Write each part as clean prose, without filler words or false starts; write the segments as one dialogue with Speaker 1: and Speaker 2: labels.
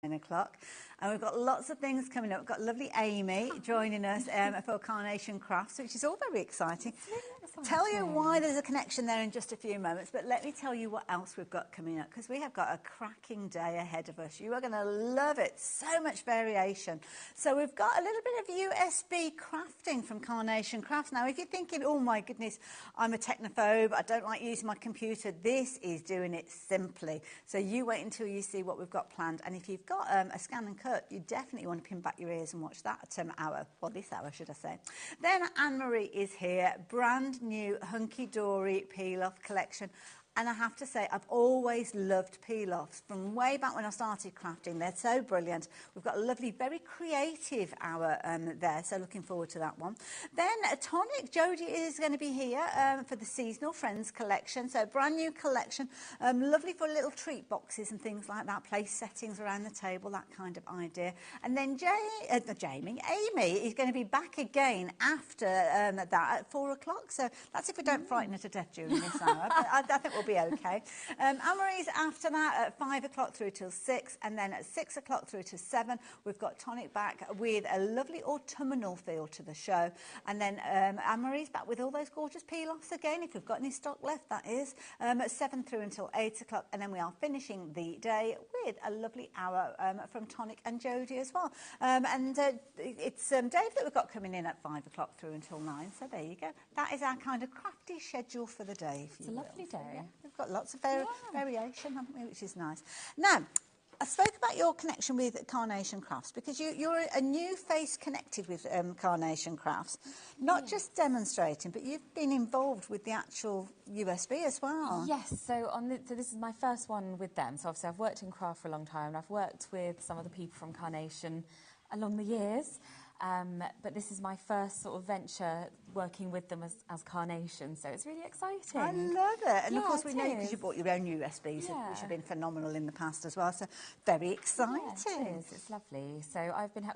Speaker 1: o'clock, and we've got lots of things coming up. We've got lovely Amy joining us for Carnation Crafts, which is all very exciting. Tell you why there's a connection there in just a few moments, but let me tell you what else we've got coming up, because we have got a cracking day ahead of us. You are going to love it. So much variation. So we've got a little bit of USB crafting from Carnation Crafts. Now, if you're thinking, oh my goodness, I'm a technophobe, I don't like using my computer, this is doing it simply. So you wait until you see what we've got planned. And if you've got a ScanNCut, you definitely want to pin back your ears and watch that hour, well, this hour, should I say. Then Anne-Marie is here, brand new Hunkydory peel-off collection. And I have to say, I've always loved peel-offs from way back when I started crafting. They're so brilliant. We've got a lovely, very creative hour there, so looking forward to that one. Then Tonic, Jodie is going to be here for the Seasonal Friends collection. So brand new collection, lovely for little treat boxes and things like that, place settings around the table, that kind of idea. And then Amy is going to be back again after that at 4 o'clock. So that's if we don't frighten her to death during this hour. But I think we'll be okay. Anne-Marie's after that at 5 o'clock through till 6, and then at 6 o'clock through to 7 we've got Tonic back with a lovely autumnal feel to the show. And then Anne-Marie's back with all those gorgeous peel-offs again, if we've got any stock left, that is, at 7 through until 8 o'clock. And then we are finishing the day with a lovely hour from Tonic and Jodie as well. It's Dave that we've got coming in at 5 o'clock through until 9. So there you go. That is our kind of crafty schedule for the day.
Speaker 2: It's a lovely day.
Speaker 1: So, yeah, we've got lots of variation, haven't we, which is nice. Now, I spoke about your connection with Carnation Crafts because you're a new face connected with Carnation Crafts, not just demonstrating, but you've been involved with the actual USB as well.
Speaker 2: Yes, so this is my first one with them. So obviously I've worked in craft for a long time, and I've worked with some of the people from Carnation along the years. But this is my first sort of venture working with them as Carnation, so it's really exciting.
Speaker 1: I love it. And of course we know because you bought your own USBs, which have been phenomenal in the past as well, so very exciting.
Speaker 2: Yeah, it is. It's lovely. So I've been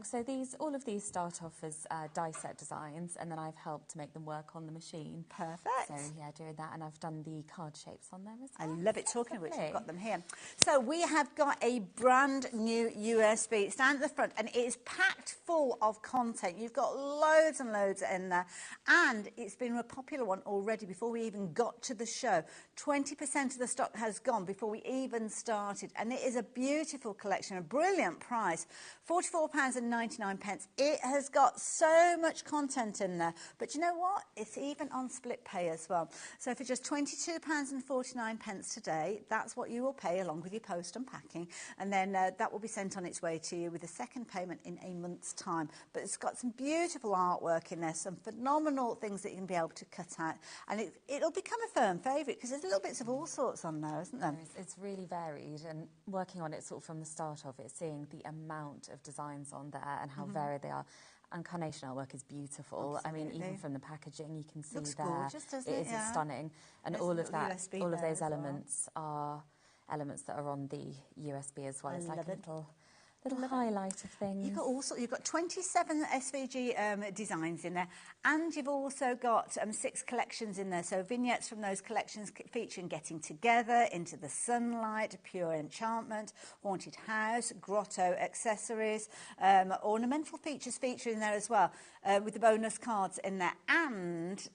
Speaker 2: all of these start off as die set designs, and then I've helped to make them work on the machine.
Speaker 1: Perfect.
Speaker 2: So yeah, doing that, and I've done the card shapes on there as well.
Speaker 1: I love it. Talking of which, we've got them here. So we have got a brand new USB stand at the front, and it is packed full of content. You've got loads and loads in there, and it's been a popular one already before we even got to the show. 20% of the stock has gone before we even started, and it is a beautiful collection, a brilliant price, £44.99. It has got so much content in there, but you know what? It's even on split pay as well. So for just £22.49 today, that's what you will pay along with your post and packing, and then that will be sent on its way to you with a second payment in a month's time. But it's got some beautiful artwork in there, some phenomenal things that you can be able to cut out, and it'll become a firm favourite because there's little bits of all sorts on there, isn't there?
Speaker 2: It's really varied, and working on it sort of from the start of it, seeing the amount of designs on there and how varied they are. And Carnation artwork is beautiful.
Speaker 1: Absolutely.
Speaker 2: I mean, even from the packaging, you can see
Speaker 1: Looks
Speaker 2: there.
Speaker 1: gorgeous, doesn't it?
Speaker 2: It is stunning, and
Speaker 1: There's
Speaker 2: all of that,
Speaker 1: USB
Speaker 2: all of
Speaker 1: there
Speaker 2: those
Speaker 1: as well.
Speaker 2: elements are elements that are on the USB as well.
Speaker 1: I
Speaker 2: It's like
Speaker 1: love
Speaker 2: a
Speaker 1: it.
Speaker 2: little highlight of things.
Speaker 1: You've got 27 SVG designs in there, and you've also got 6 collections in there. So vignettes from those collections featuring Getting Together, Into the Sunlight, Pure Enchantment, Haunted House, Grotto accessories, ornamental features featured in there as well, with the bonus cards in there. And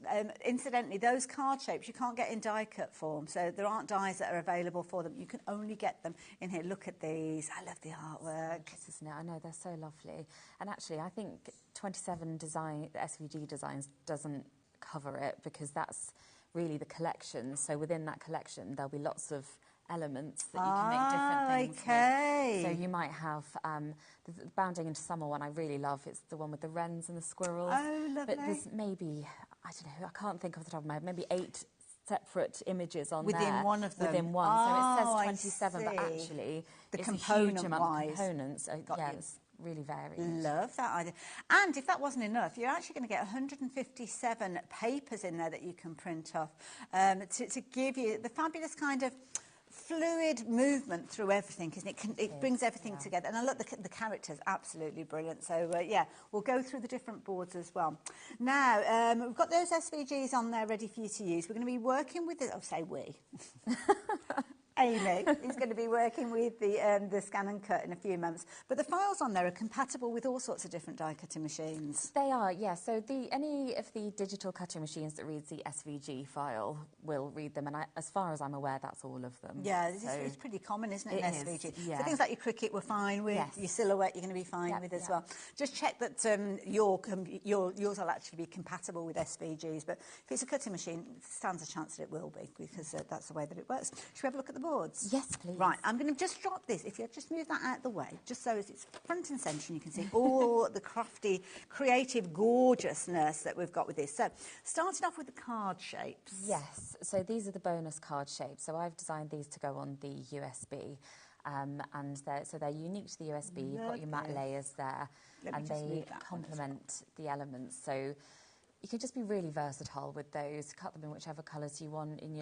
Speaker 1: incidentally, those card shapes you can't get in die cut form, so there aren't dies that are available for them. You can only get them in here. Look at these. I love the artwork.
Speaker 2: Isn't it? I know, they're so lovely. And actually, I think 27 SVG designs doesn't cover it, because that's really the collection. So within that collection, there'll be lots of elements that you can make different things with. So you might have the Bounding into Summer one I really love. It's the one with the wrens and the squirrels.
Speaker 1: Oh, lovely.
Speaker 2: But there's maybe, I don't know, I can't think off the top of my head, maybe 8 separate images on
Speaker 1: within
Speaker 2: there.
Speaker 1: One of them.
Speaker 2: Within one. So it says 27, but actually it's a huge amount of components. Yeah, it's really varied.
Speaker 1: Love that idea. And if that wasn't enough, you're actually going to get 157 papers in there that you can print off to give you the fabulous kind of fluid movement through everything, isn't it? It brings everything together. And I look, the characters, absolutely brilliant. So, yeah, we'll go through the different boards as well. Now, we've got those SVGs on there ready for you to use. We're going to be working with, say we. Amy is going to be working with the ScanNCut in a few months. But the files on there are compatible with all sorts of different die cutting machines.
Speaker 2: They are, yeah. So any of the digital cutting machines that reads the SVG file will read them, and as far as I'm aware, that's all of them.
Speaker 1: Yeah,
Speaker 2: so
Speaker 1: it's pretty common, isn't it,
Speaker 2: it
Speaker 1: in
Speaker 2: is,
Speaker 1: SVG?
Speaker 2: yeah.
Speaker 1: So things like your Cricut we're fine with,
Speaker 2: Yes.
Speaker 1: your Silhouette you're going to be fine with as well. Just check that yours will actually be compatible with SVGs, but if it's a cutting machine, it stands a chance that it will be, because that's the way that it works. Should we have a look at the boards?
Speaker 2: Yes, please.
Speaker 1: Right, I'm going to just drop this. If you just move that out of the way, just so as it's front and centre, and you can see all the crafty, creative gorgeousness that we've got with this. So, starting off with the card shapes.
Speaker 2: Yes, so these are the bonus card shapes. So I've designed these to go on the USB. And they're unique to the USB. You've got your matte layers there, and they complement the elements. So you can just be really versatile with those. Cut them in whichever colours you want, in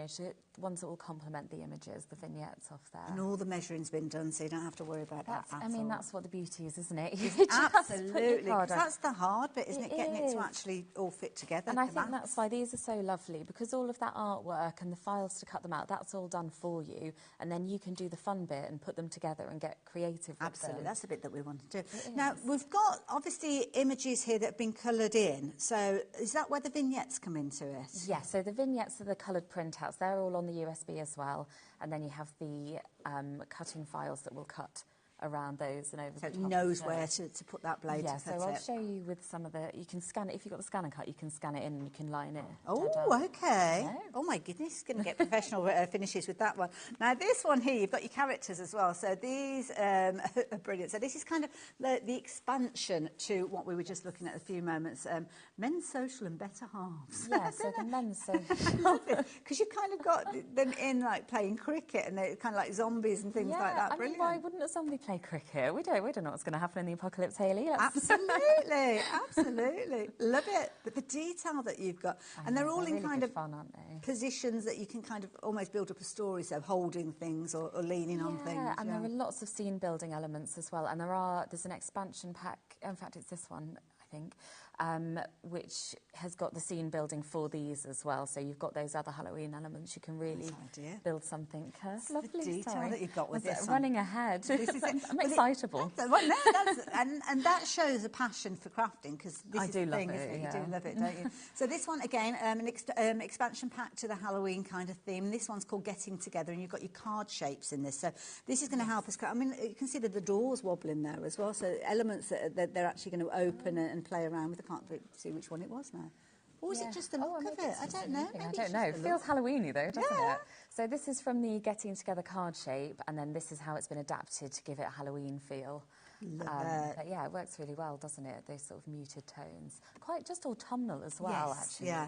Speaker 2: ones that will complement the images, the vignettes off there.
Speaker 1: And all the measuring's been done, so you don't have to worry about that at all.
Speaker 2: I mean, that's what the beauty is, isn't it?
Speaker 1: Absolutely. That's the hard bit, isn't it? Getting it to actually all fit together.
Speaker 2: And I think that's why these are so lovely, because all of that artwork and the files to cut them out, that's all done for you. And then you can do the fun bit and put them together and get creative with
Speaker 1: Absolutely.
Speaker 2: them.
Speaker 1: That's the bit that we want to do. Now, we've got, obviously, images here that have been coloured in. So is that where the vignettes come into it?
Speaker 2: Yeah, so the vignettes are the coloured printouts. They're all on the USB as well. And then you have the cutting files that will cut around those and over the top.
Speaker 1: So it knows where to put that blade to cut
Speaker 2: so I'll show you with some of the... You can scan it. If you've got the ScanNCut, you can scan it in and you can line it.
Speaker 1: Oh, okay. Oh, my goodness. Going to get professional finishes with that one. Now, this one here, you've got your characters as well. So these are brilliant. So this is kind of the expansion to what we were just looking at a few moments. Men's social and better halves.
Speaker 2: Yeah, so the men's social.
Speaker 1: Because you've kind of got them in, like, playing cricket, and they're kind of like zombies and things like that. Brilliant.
Speaker 2: I mean, why wouldn't a zombie play cricket? We don't know what's going to happen in the apocalypse, Hayley.
Speaker 1: Absolutely, absolutely. Love it. But the detail that you've got, and they're all in
Speaker 2: really
Speaker 1: kind of
Speaker 2: fun, aren't they?
Speaker 1: positions that you can kind of almost build up a story, so holding things or leaning on things.
Speaker 2: And there are lots of scene building elements as well. And there's an expansion pack. In fact, it's this one, I think, which has got the scene building for these as well. So you've got those other Halloween elements. You can really build something lovely.
Speaker 1: The detail that you've got with this
Speaker 2: running ahead.
Speaker 1: This is it.
Speaker 2: I'm excitable.
Speaker 1: And that shows a passion for crafting, because this is the thing, isn't it? You do love it, don't you? So this one, again, an expansion pack to the Halloween kind of theme. This one's called Getting Together, and you've got your card shapes in this. So this is going to help us. I mean, you can see that the doors wobbling there as well. So elements that they're actually going to open and play around with. I can't see which one it was now. Or is it just the look of it? I don't know.
Speaker 2: I don't know. It feels Halloweeny though, doesn't it? So this is from the Getting Together card shape, and then this is how it's been adapted to give it a Halloween feel. But yeah, it works really well, doesn't it? Those sort of muted tones. Quite just autumnal as well, actually.
Speaker 1: Yeah.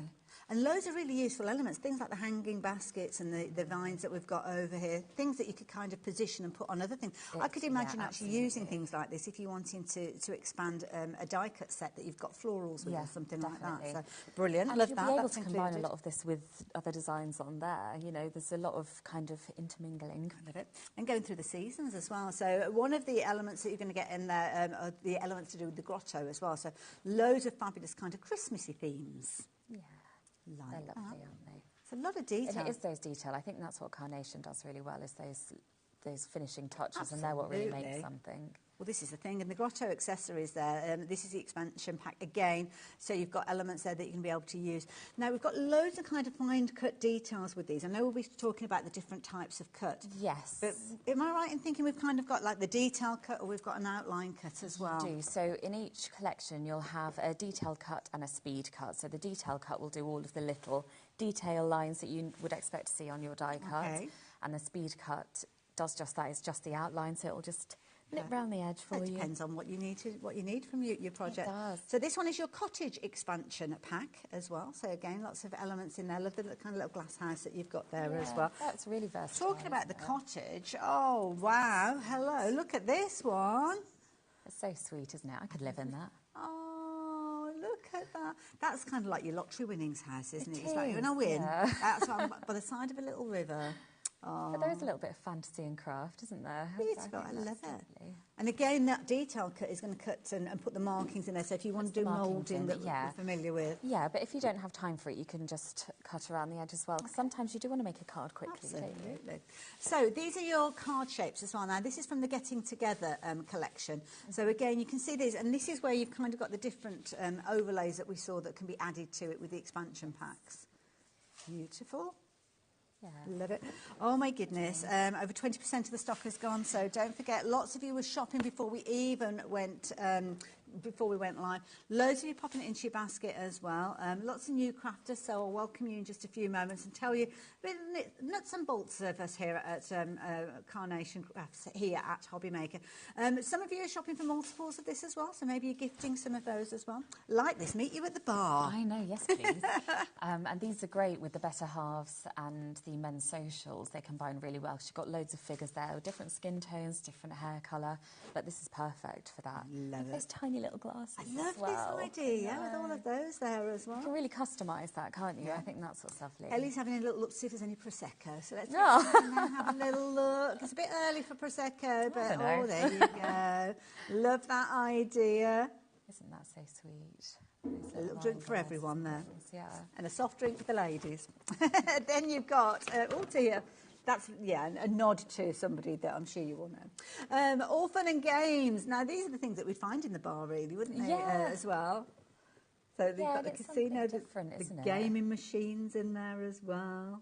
Speaker 1: And loads of really useful elements, things like the hanging baskets and the vines that we've got over here, things that you could kind of position and put on other things. I could imagine actually using things like this if you're wanting to expand a die cut set that you've got florals with or something like that. So brilliant,
Speaker 2: and
Speaker 1: love
Speaker 2: you'll
Speaker 1: that.
Speaker 2: be able
Speaker 1: That's
Speaker 2: to combine a lot of this with other designs on there. You know, there's a lot of kind of intermingling.
Speaker 1: I love it. And going through the seasons as well. So one of the elements that you're going to get in there are the elements to do with the grotto as well. So loads of fabulous kind of Christmassy themes.
Speaker 2: Yeah. They're lovely, aren't they?
Speaker 1: It's a lot of detail.
Speaker 2: And it is those detail. I think that's what Carnation does really well, is those finishing touches, and they're what really make something.
Speaker 1: Well, this is the thing, and the grotto accessories there, this is the expansion pack again, so you've got elements there that you can be able to use. Now, we've got loads of kind of fine-cut details with these. I know we'll be talking about the different types of cut.
Speaker 2: Yes.
Speaker 1: But am I right in thinking we've kind of got like the detail cut, or we've got an outline cut as well?
Speaker 2: We do. So in each collection, you'll have a detail cut and a speed cut. So the detail cut will do all of the little detail lines that you would expect to see on your die cut.
Speaker 1: Okay.
Speaker 2: And the speed cut does just that. It's just the outline, so it'll just nip round the edge for you.
Speaker 1: It depends on what you need from your project.
Speaker 2: It does.
Speaker 1: So this one is your cottage expansion pack as well. So again, lots of elements in there. Love the kind of little glass house that you've got there as well.
Speaker 2: That's really versatile.
Speaker 1: Talking about the cottage, oh wow, hello, look at this one.
Speaker 2: It's so sweet, isn't it? I could live in that.
Speaker 1: Oh, look at that. That's kind of like your lottery winnings house, isn't it?
Speaker 2: It
Speaker 1: It's like,
Speaker 2: is,
Speaker 1: when I win,
Speaker 2: yeah.
Speaker 1: that's what I'm by the side of a little river.
Speaker 2: But there is a little bit of fantasy and craft, isn't there?
Speaker 1: Beautiful, I love it. And again, that detail cut is going to cut and put the markings in there. So if you want to do moulding that you're familiar with.
Speaker 2: Yeah, but if you don't have time for it, you can just cut around the edge as well. Because sometimes you do want to make a card quickly, don't you?
Speaker 1: Absolutely. So these are your card shapes as well. Now, this is from the Getting Together collection. So again, you can see these, and this is where you've kind of got the different overlays that we saw that can be added to it with the expansion packs. Beautiful.
Speaker 2: Yeah.
Speaker 1: Love it. Oh my goodness, over 20% of the stock has gone, so don't forget, lots of you were shopping before we even went live. Loads of you popping it into your basket as well. Lots of new crafters, so I'll welcome you in just a few moments and tell you a bit of nuts and bolts of us here at Carnation Crafts here at HobbyMaker. Some of you are shopping for multiples of this as well, so maybe you're gifting some of those as well. Like this, meet you at the bar.
Speaker 2: I know, yes please. And these are great with the better halves and the men's socials. They combine really well. You've got loads of figures there with different skin tones, different hair colour, but this is perfect for that.
Speaker 1: Love it.
Speaker 2: Those tiny little glasses.
Speaker 1: I love this idea with all of those there as well.
Speaker 2: You can really customise that, can't you? I think that's what's lovely.
Speaker 1: Ellie's having a little look to see if there's any Prosecco. So let's have a little look. It's a bit early for Prosecco, but oh, there you go. Love that idea.
Speaker 2: Isn't that so sweet?
Speaker 1: A little drink for everyone there.
Speaker 2: Yeah.
Speaker 1: And a soft drink for the ladies. Then you've got, oh dear. That's, yeah, a nod to somebody that I'm sure you all know. All fun and games. Now, these are the things that we'd find in the bar, really, wouldn't they, as well? So they've got the casino, the gaming machines in there as well.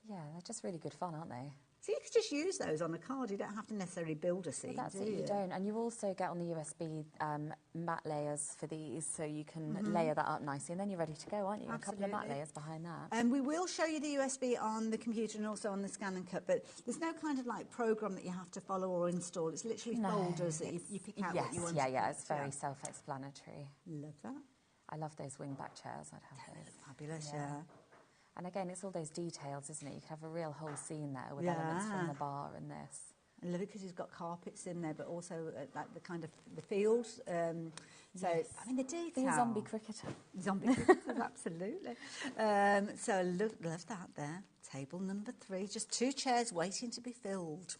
Speaker 2: Yeah, they're just really good fun, aren't they?
Speaker 1: So you could just use those on a card. You don't have to necessarily build a scene,
Speaker 2: that's it, you don't. And you also get on the USB matte layers for these, so you can layer that up nicely, and then you're ready to go, aren't you?
Speaker 1: Absolutely.
Speaker 2: A couple of matte layers behind that.
Speaker 1: And we will show you the USB on the computer and also on the ScanNCut, but there's no kind of like program that you have to follow or install. It's literally folders that you pick out what you want.
Speaker 2: Yeah, it's very self-explanatory.
Speaker 1: Love that.
Speaker 2: I love those wingback chairs. I'd have those.
Speaker 1: Fabulous, yeah.
Speaker 2: And again, it's all those details, isn't it? You could have a real whole scene there with elements from the bar and this. I
Speaker 1: love it because he's got carpets in there, but also like the kind of the fields. So, I mean, the detail.
Speaker 2: The zombie cricketer.
Speaker 1: Zombie cricketers, absolutely. So, love that there. Table number 3, just 2 chairs waiting to be filled.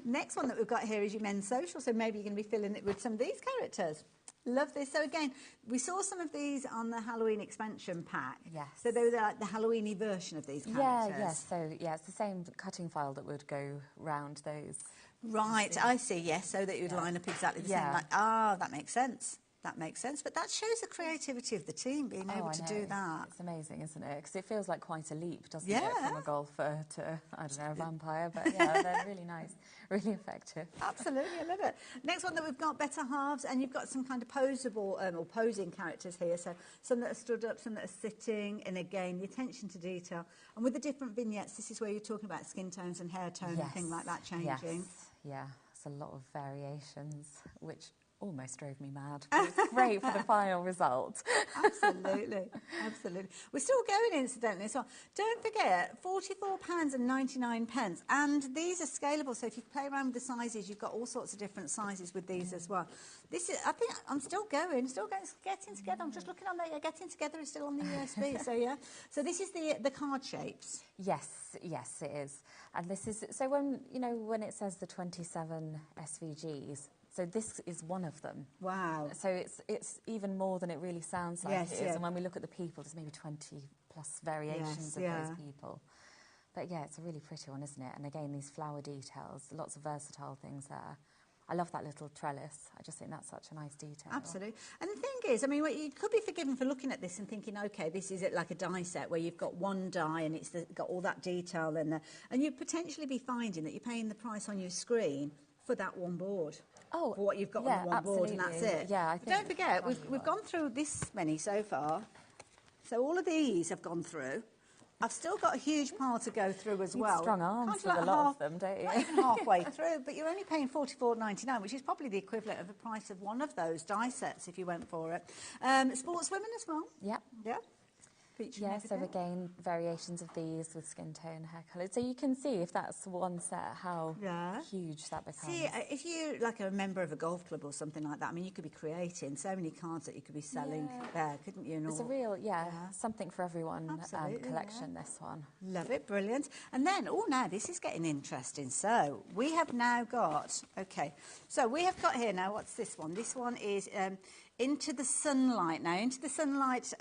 Speaker 1: Next one that we've got here is your men's social, so maybe you're going to be filling it with some of these characters. Love this. So again, we saw some of these on the Halloween expansion pack.
Speaker 2: Yes.
Speaker 1: So they were like the Halloweeny version of these characters.
Speaker 2: Yes. So yeah, it's the same cutting file that would go round those.
Speaker 1: Right, I see, yes, so that it would line up exactly the same. Like, that makes sense. That makes sense. But that shows the creativity of the team being able to do that.
Speaker 2: It's amazing, isn't it? Because it feels like quite a leap, doesn't it, from a golfer to, I don't know, a vampire. But yeah, they're really nice, really effective.
Speaker 1: Absolutely, I love it. Next one that we've got, better halves, and you've got some kind of posable or posing characters here. So some that are stood up, some that are sitting, and again, the attention to detail. And with the different vignettes, this is where you're talking about skin tones and hair tone and things like that changing.
Speaker 2: Yes, yeah, it's a lot of variations, which almost drove me mad. But it's great for the final result.
Speaker 1: Absolutely, absolutely. We're still going, incidentally, as well. Don't forget, £44.99, and these are scalable. So if you play around with the sizes, you've got all sorts of different sizes with these as well. This is, I think, I'm still going, getting together. I'm just looking on there. Yeah, getting together is still on the USB. So yeah. So this is the card shapes.
Speaker 2: Yes, it is. And this is so when it says the 27 SVGs. So this is one of them. Wow. So it's even more than it really sounds like it is. And when we look at the people, there's maybe 20 plus variations of those people. But yeah, it's a really pretty one, isn't it? And again, these flower details, lots of versatile things there. I love that little trellis. I just think that's such a nice detail.
Speaker 1: Absolutely. And the thing is, I mean, you could be forgiven for looking at this and thinking, OK, this is like a die set where you've got one die and it's got all that detail in there. And you'd potentially be finding that you're paying the price on your screen for that one board. For what you've got on the one board, and that's it.
Speaker 2: Yeah, I
Speaker 1: think don't forget, we've gone through this many so far. So all of these have gone through. I've still got a huge pile to go through as well.
Speaker 2: Strong arms with a lot of them, don't you?
Speaker 1: Not even halfway through, but you're only paying £44.99, which is probably the equivalent of the price of one of those die sets if you went for it. Sportswomen as well.
Speaker 2: Yeah.
Speaker 1: Yeah. featuring
Speaker 2: Yeah, so
Speaker 1: everything.
Speaker 2: again, variations of these with skin tone, hair colour. So you can see if that's one set, how huge that becomes.
Speaker 1: See, if you like a member of a golf club or something like that, I mean, you could be creating so many cards that you could be selling there, couldn't you?
Speaker 2: It's a real, something for everyone collection, this one.
Speaker 1: Love it, brilliant. And then, now this is getting interesting. So we have now got, so we have got here now, what's this one? This one is Into the Sunlight now, Into the Sunlight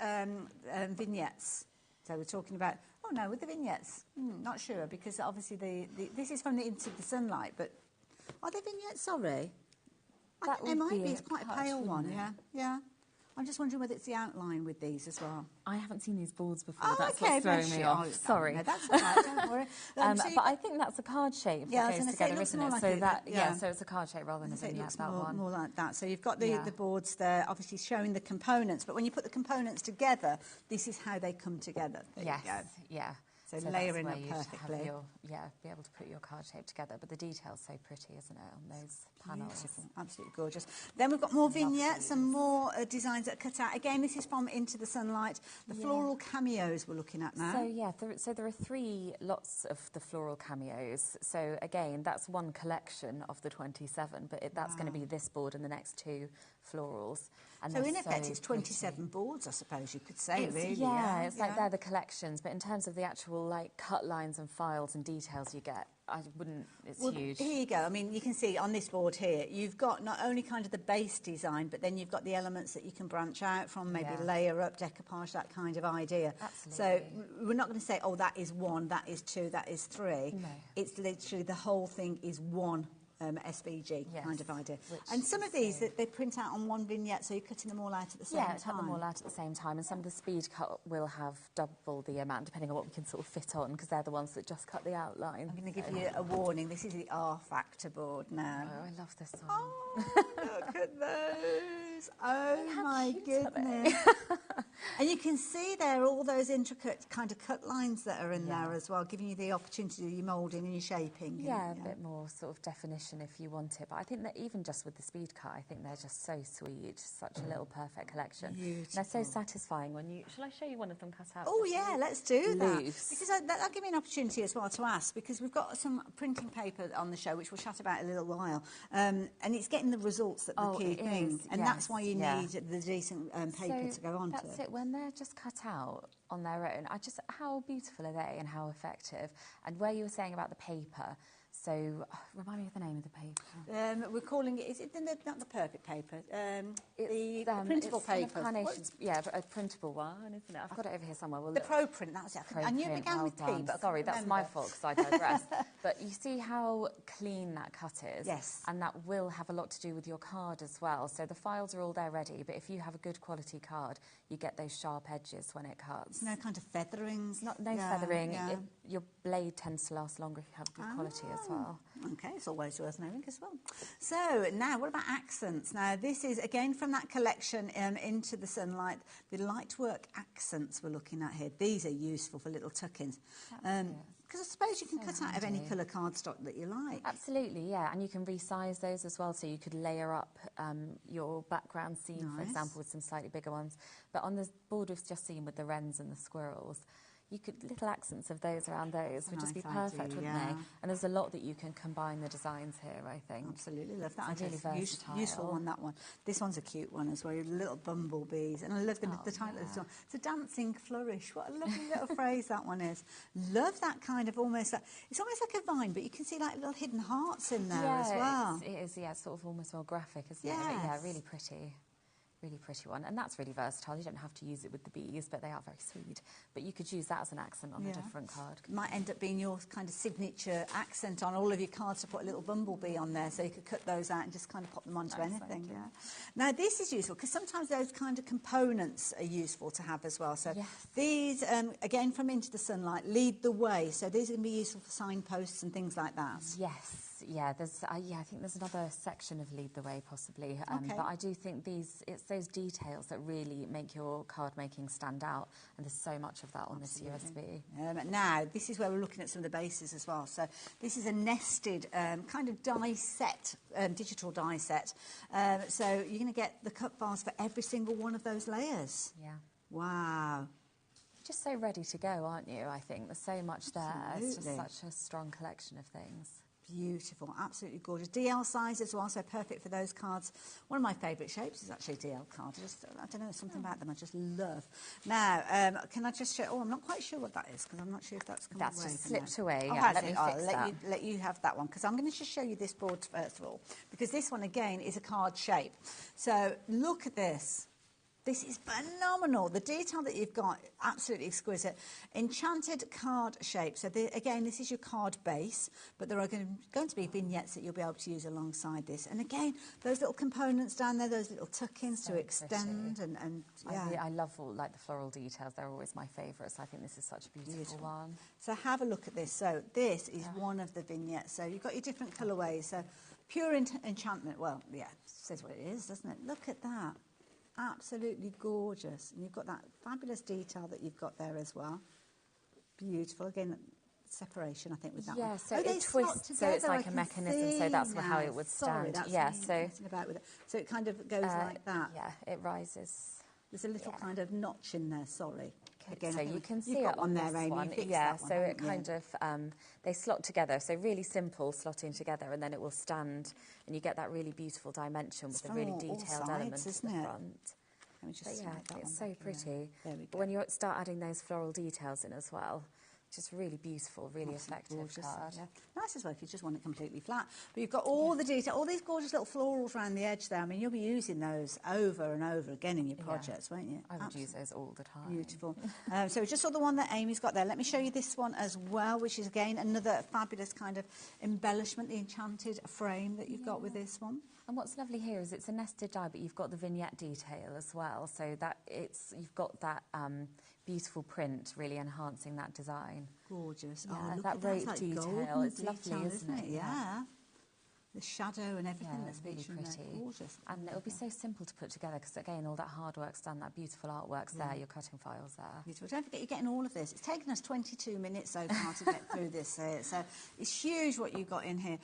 Speaker 1: vignettes. So we're talking about, with the vignettes, not sure, because obviously this is from the Into the Sunlight, but are they vignettes, sorry? I think they might be, it's quite a pale one, yeah. I'm just wondering whether it's the outline with these as well.
Speaker 2: I haven't seen these boards before. That's what's throwing me off. Sorry.
Speaker 1: No, that's all right, don't worry.
Speaker 2: But I think that's a card shape that goes together, isn't it? So so it's a card shape rather than a vignette, that one.
Speaker 1: More like that. So you've got the boards there, obviously showing the components, but when you put the components together, this is how they come together. There you go.
Speaker 2: Yeah.
Speaker 1: So layering up perfectly.
Speaker 2: Be able to put your card shape together. But the detail's so pretty, isn't it, on those panels?
Speaker 1: Beautiful. Absolutely gorgeous. Then we've got more vignettes and more designs that are cut out. Again, this is from Into the Sunlight. The floral cameos we're looking at now.
Speaker 2: So there are 3 lots of the floral cameos. So again, that's one collection of the 27, but that's going to be this board and the next 2 florals. And
Speaker 1: so in effect, it's 27 boards, I suppose you could say, really.
Speaker 2: It's like they're the collections, but in terms of the actual like cut lines and files and details you get, I wouldn't. It's huge.
Speaker 1: Here you go. I mean, you can see on this board here, you've got not only kind of the base design, but then you've got the elements that you can branch out from, maybe layer up, decoupage, that kind of idea.
Speaker 2: Absolutely.
Speaker 1: So we're not going to say, that is 1, that is 2, that is 3.
Speaker 2: No.
Speaker 1: It's literally the whole thing is one SVG kind of idea. And some of these, they print out on one vignette, so you're cutting them all out at the same time.
Speaker 2: Yeah, cut them all out at the same time. And some of the speed cut will have double the amount, depending on what we can sort of fit on, because they're the ones that just cut the outline.
Speaker 1: I'm going to give you a warning. This is the R Factor board now.
Speaker 2: Oh, I love this one.
Speaker 1: Oh, look at those. Oh, my goodness. And you can see there all those intricate kind of cut lines that are in there as well, giving you the opportunity to do your moulding and your shaping.
Speaker 2: Yeah, a bit more sort of definition if you want it. But I think that even just with the speed cut, I think they're just so sweet. Such a little perfect collection.
Speaker 1: Beautiful.
Speaker 2: They're so satisfying when you... Shall I show you one of them cut out?
Speaker 1: Oh, yeah, let's do that.
Speaker 2: Loose.
Speaker 1: Because that'll give me an opportunity as well to ask, because we've got some printing paper on the show, which we'll chat about in a little while. And it's getting the results that the key thing. And that's why you need the decent paper to go on to.
Speaker 2: That's it. When they're just cut out on their own, how beautiful are they and how effective? And where you were saying about the paper, so remind me of the name of the paper.
Speaker 1: We're calling it, not the perfect paper, the printable paper.
Speaker 2: A printable one, isn't it? I've got it over here somewhere.
Speaker 1: The Pro Print, that was it. I knew it began with P, but
Speaker 2: sorry, that's my fault because I digress. But you see how clean that cut is?
Speaker 1: Yes.
Speaker 2: And that will have a lot to do with your card as well. So the files are all there ready, but if you have a good quality card, you get those sharp edges when it cuts.
Speaker 1: No kind of featherings?
Speaker 2: No feathering. Yeah. Your blade tends to last longer if you have good quality as well.
Speaker 1: Okay, it's always worth knowing as well. So now, what about accents? Now, this is, again, from that collection, Into the Sunlight, the Lightwork accents we're looking at here. These are useful for little tuck-ins. Because I suppose you can cut out of any colour cardstock that you like.
Speaker 2: Absolutely, yeah. And you can resize those as well, so you could layer up your background scene, for example, with some slightly bigger ones. But on the board we've just seen with the wrens and the squirrels, you could, little accents of those around those would just be perfect, wouldn't they? And there's a lot that you can combine the designs here, I think.
Speaker 1: Absolutely, love that.
Speaker 2: It's really versatile.
Speaker 1: Useful one, that one. This one's a cute one as well, little bumblebees. And I love the title of this one. It's a dancing flourish. What a lovely little phrase that one is. Love that kind of almost, it's almost like a vine, but you can see like little hidden hearts in there as well.
Speaker 2: It is, sort of almost more graphic, isn't it?
Speaker 1: Yes.
Speaker 2: But yeah, really pretty. Really pretty one, and that's really versatile. You don't have to use it with the bees, but they are very sweet. But you could use that as an accent on a different card.
Speaker 1: Might end up being your kind of signature accent on all of your cards, to put a little bumblebee on there, so you could cut those out and just kind of pop them onto anything. Yeah. Now this is useful because sometimes those kind of components are useful to have as well. So these, again from Into the Sunlight, lead the way. So these are going to be useful for signposts and things like that.
Speaker 2: Yes. Yeah, I think there's another section of Lead the Way possibly, but I do think it's those details that really make your card making stand out, and there's so much of that on this USB.
Speaker 1: Now, this is where we're looking at some of the bases as well. So this is a nested kind of die set, digital die set. So you're going to get the cut bars for every single one of those layers.
Speaker 2: Yeah.
Speaker 1: Wow.
Speaker 2: just so ready to go, aren't you? I think there's so much there. It's just
Speaker 1: Absolutely.
Speaker 2: such a strong collection of things.
Speaker 1: Beautiful, absolutely gorgeous. DL size as well, so perfect for those cards. One of my favourite shapes is actually DL card. I don't know, something about them I just love. Now, can I just show? Oh, I'm not quite sure what that is because I'm not sure if that's come away.
Speaker 2: That's just slipped away.
Speaker 1: Oh,
Speaker 2: Yeah,
Speaker 1: has it?
Speaker 2: I'll
Speaker 1: let you have that one because I'm going to just show you this board first of all because this one again is a card shape. So look at this. This is phenomenal. The detail that you've got, absolutely exquisite. Enchanted card shape. So again, this is your card base, but there are going to be vignettes that you'll be able to use alongside this. And again, those little components down there, those little tuck-ins to extend and yeah.
Speaker 2: I love all like the floral details. They're always my favourites. I think this is such a beautiful one.
Speaker 1: So have a look at this. So this is one of the vignettes. So you've got your different colourways. So pure enchantment. Well, yeah, says what it is, doesn't it? Look at that. Absolutely gorgeous. And you've got that fabulous detail that you've got there as well. Beautiful. Again, separation, I think, with that one.
Speaker 2: Yeah, so it twists, so it's like a mechanism, so that's how it would stand. Yeah, so
Speaker 1: about with it. So it kind of goes like that.
Speaker 2: Yeah, it rises.
Speaker 1: There's a little kind of notch in there, sorry.
Speaker 2: Again, so you can see it on
Speaker 1: there,
Speaker 2: this
Speaker 1: Amy.
Speaker 2: one. Yeah, so it kind of, they slot together. So really simple slotting together, and then it will stand, and you get that really beautiful dimension with a really detailed element at the front.
Speaker 1: Let me just
Speaker 2: it's so pretty.
Speaker 1: There we go.
Speaker 2: But when you start adding those floral details in as well, just really beautiful, really effective card.
Speaker 1: Yeah. Nice as well if you just want it completely flat. But you've got all the detail, all these gorgeous little florals around the edge there. I mean, you'll be using those over and over again in your projects, won't you?
Speaker 2: I would use those all the time.
Speaker 1: Beautiful. So we just saw the one that Amy's got there. Let me show you this one as well, which is, again, another fabulous kind of embellishment, the enchanted frame that you've got with this one.
Speaker 2: And what's lovely here is it's a nested die, but you've got the vignette detail as well. So that you've got that beautiful print really enhancing that design.
Speaker 1: Gorgeous.
Speaker 2: Yeah,
Speaker 1: oh, look
Speaker 2: that
Speaker 1: at
Speaker 2: rope
Speaker 1: like
Speaker 2: detail. It's lovely, isn't it?
Speaker 1: Yeah. The shadow and everything that's
Speaker 2: really
Speaker 1: featuring
Speaker 2: pretty.
Speaker 1: there. Gorgeous.
Speaker 2: And it'll be so simple to put together because, again, all that hard work's done, that beautiful artwork's there, your cutting files there.
Speaker 1: Beautiful. Don't forget you're getting all of this. It's taken us 22 minutes so far to get through this. So it's huge what you've got in here.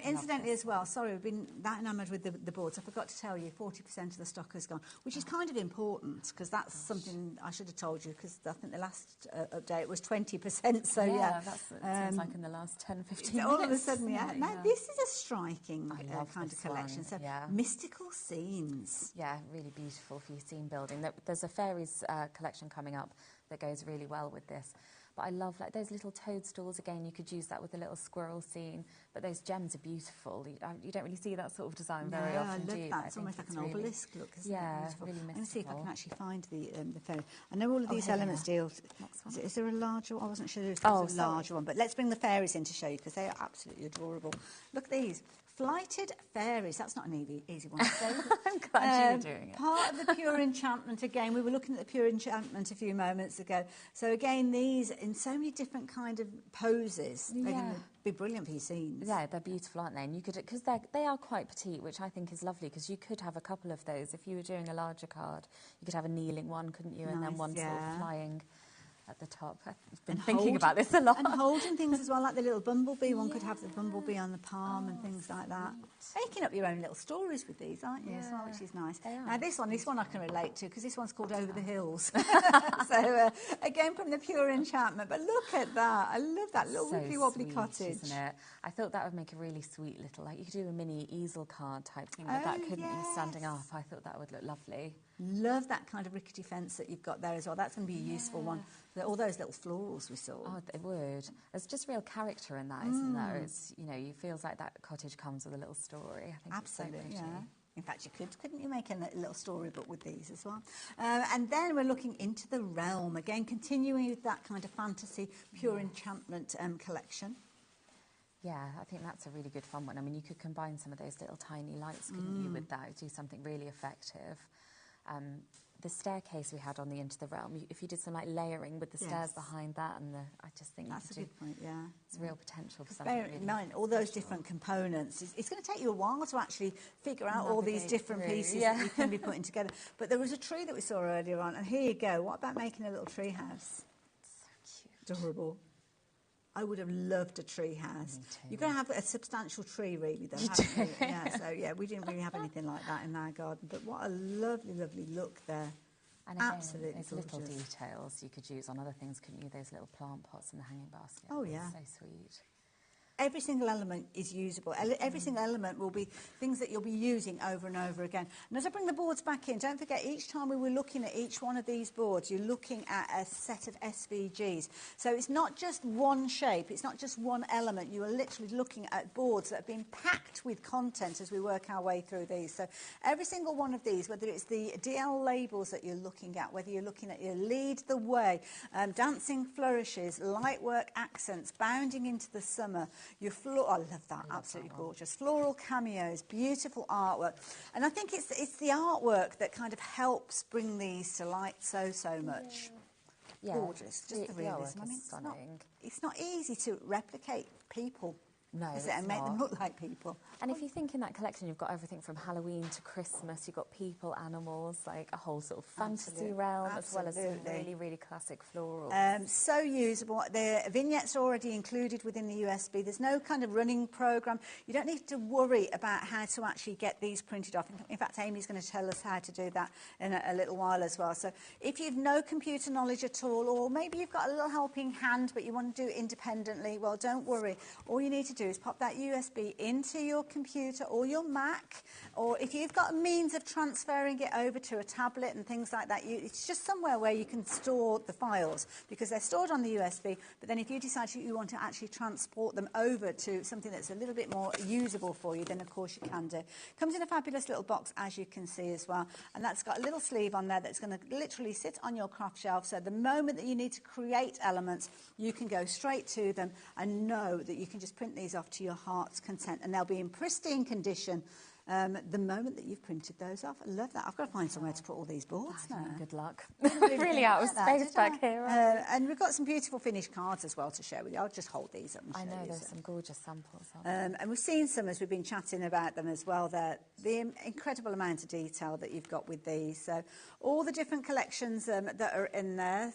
Speaker 1: Incidentally as well, sorry, we've been that enamoured with the boards. I forgot to tell you 40% of the stock has gone, which is kind of important because that's something I should have told you because I think the last update was 20%. So yeah.
Speaker 2: That seems like in the last 10, 15 minutes.
Speaker 1: All of a sudden, yeah. Now, this is a striking kind of collection.
Speaker 2: One,
Speaker 1: so mystical scenes.
Speaker 2: Yeah, really beautiful for your scene building. There's a fairies collection coming up that goes really well with this. But I love like those little toadstools. Again, you could use that with a little squirrel scene. But those gems are beautiful. You don't really see that sort of design very often, do you?
Speaker 1: That. It's almost like an obelisk look, isn't it?
Speaker 2: Yeah, really mystical.
Speaker 1: Let me see if I can actually find the fairy. I know all of these elements deal. Is there a larger one? I wasn't sure if there was a larger one. But let's bring the fairies in to show you because they are absolutely adorable. Look at these. Flighted fairies. That's not an easy one to say.
Speaker 2: I'm glad you were doing it.
Speaker 1: Part of the pure enchantment again. We were looking at the pure enchantment a few moments ago. So again, these in so many different kind of poses. They're going to be brilliant for your scenes.
Speaker 2: Yeah, they're beautiful, aren't they? And you could, because they are quite petite, which I think is lovely. Because you could have a couple of those if you were doing a larger card. You could have a kneeling one, couldn't you? And then one sort of flying at the top. I've been thinking about this a lot.
Speaker 1: And holding things as well, like the little bumblebee. One could have the bumblebee on the palm and things like that. Making up your own little stories with these, aren't you, as well, which is nice. Now, this one I can relate to because this one's called Over the Hills. So, again, from the pure enchantment. But look at that. I love that little wibbly-wobbly cottage.
Speaker 2: Isn't it? I thought that would make a really sweet little, like you could do a mini easel card type thing with that, couldn't you, standing up? I thought that would look lovely.
Speaker 1: Love that kind of rickety fence that you've got there as well. That's going to be a useful one. All those little florals we saw.
Speaker 2: Oh, they would. There's just real character in that, isn't there? It's, you know, you feels like that cottage comes with a little story. I think
Speaker 1: absolutely,
Speaker 2: it's so pretty.
Speaker 1: In fact, you couldn't you make a little storybook with these as well? And then we're looking into the realm again, continuing with that kind of fantasy, pure enchantment collection.
Speaker 2: Yeah, I think that's a really good fun one. I mean, you could combine some of those little tiny lights, couldn't you, with that, do something really effective. The staircase we had on the Into the Realm, if you did some like layering with the stairs behind that, and I just think
Speaker 1: that's a good point. Yeah,
Speaker 2: it's real potential for something.
Speaker 1: Bear in mind all those different components. It's going to take you a while to actually figure out all these different pieces that you can be putting together. But there was a tree that we saw earlier on, and here you go. What about making a little tree house?
Speaker 2: So cute,
Speaker 1: adorable. I would have loved a tree house. You're going to have a substantial tree, really, though, haven't you? Yeah, so, yeah, we didn't really have anything like that in our garden. But what a lovely, lovely look there.
Speaker 2: And again,
Speaker 1: Absolutely
Speaker 2: there's little
Speaker 1: gorgeous.
Speaker 2: details you could use on other things, couldn't you? Those little plant pots in the hanging basket.
Speaker 1: Oh, yeah.
Speaker 2: So sweet.
Speaker 1: Every single element is usable. Every single element will be things that you'll be using over and over again. And as I bring the boards back in, don't forget, each time we were looking at each one of these boards, you're looking at a set of SVGs. So it's not just one shape, it's not just one element. You are literally looking at boards that have been packed with content as we work our way through these. So every single one of these, whether it's the DL labels that you're looking at, whether you're looking at your lead the way, dancing flourishes, light work accents, bounding into the summer, your I love that, absolutely gorgeous. Floral cameos, beautiful artwork. And I think it's the artwork that kind of helps bring these to light so much.
Speaker 2: Yeah.
Speaker 1: Gorgeous, just the realism. I mean, it's not easy to replicate people.
Speaker 2: No,
Speaker 1: is it? And make them look like people.
Speaker 2: And if you think in that collection, you've got everything from Halloween to Christmas. You've got people, animals, like a whole sort of fantasy realm, as well as some really, really classic florals.
Speaker 1: So usable. The vignettes are already included within the USB. There's no kind of running program. You don't need to worry about how to actually get these printed off. In fact, Amy's going to tell us how to do that in a little while as well. So if you've no computer knowledge at all, or maybe you've got a little helping hand, but you want to do it independently, well, don't worry. All you need to do is pop that USB into your computer or your Mac, or if you've got a means of transferring it over to a tablet and things like that, it's just somewhere where you can store the files, because they're stored on the USB, but then if you decide you want to actually transport them over to something that's a little bit more usable for you, then of course you can do. Comes in a fabulous little box, as you can see as well, and that's got a little sleeve on there that's going to literally sit on your craft shelf, so the moment that you need to create elements, you can go straight to them and know that you can just print these off to your heart's content, and they'll be in pristine condition the moment that you've printed those off. I love that. I've got to find somewhere to put all these boards now.
Speaker 2: Good luck. Really out of space back here.
Speaker 1: And we've got some beautiful finished cards as well to share with you. I'll just hold these up and show you.
Speaker 2: I know, there's some gorgeous samples.
Speaker 1: And we've seen some as we've been chatting about them as well. The incredible amount of detail that you've got with these. So all the different collections that are in there.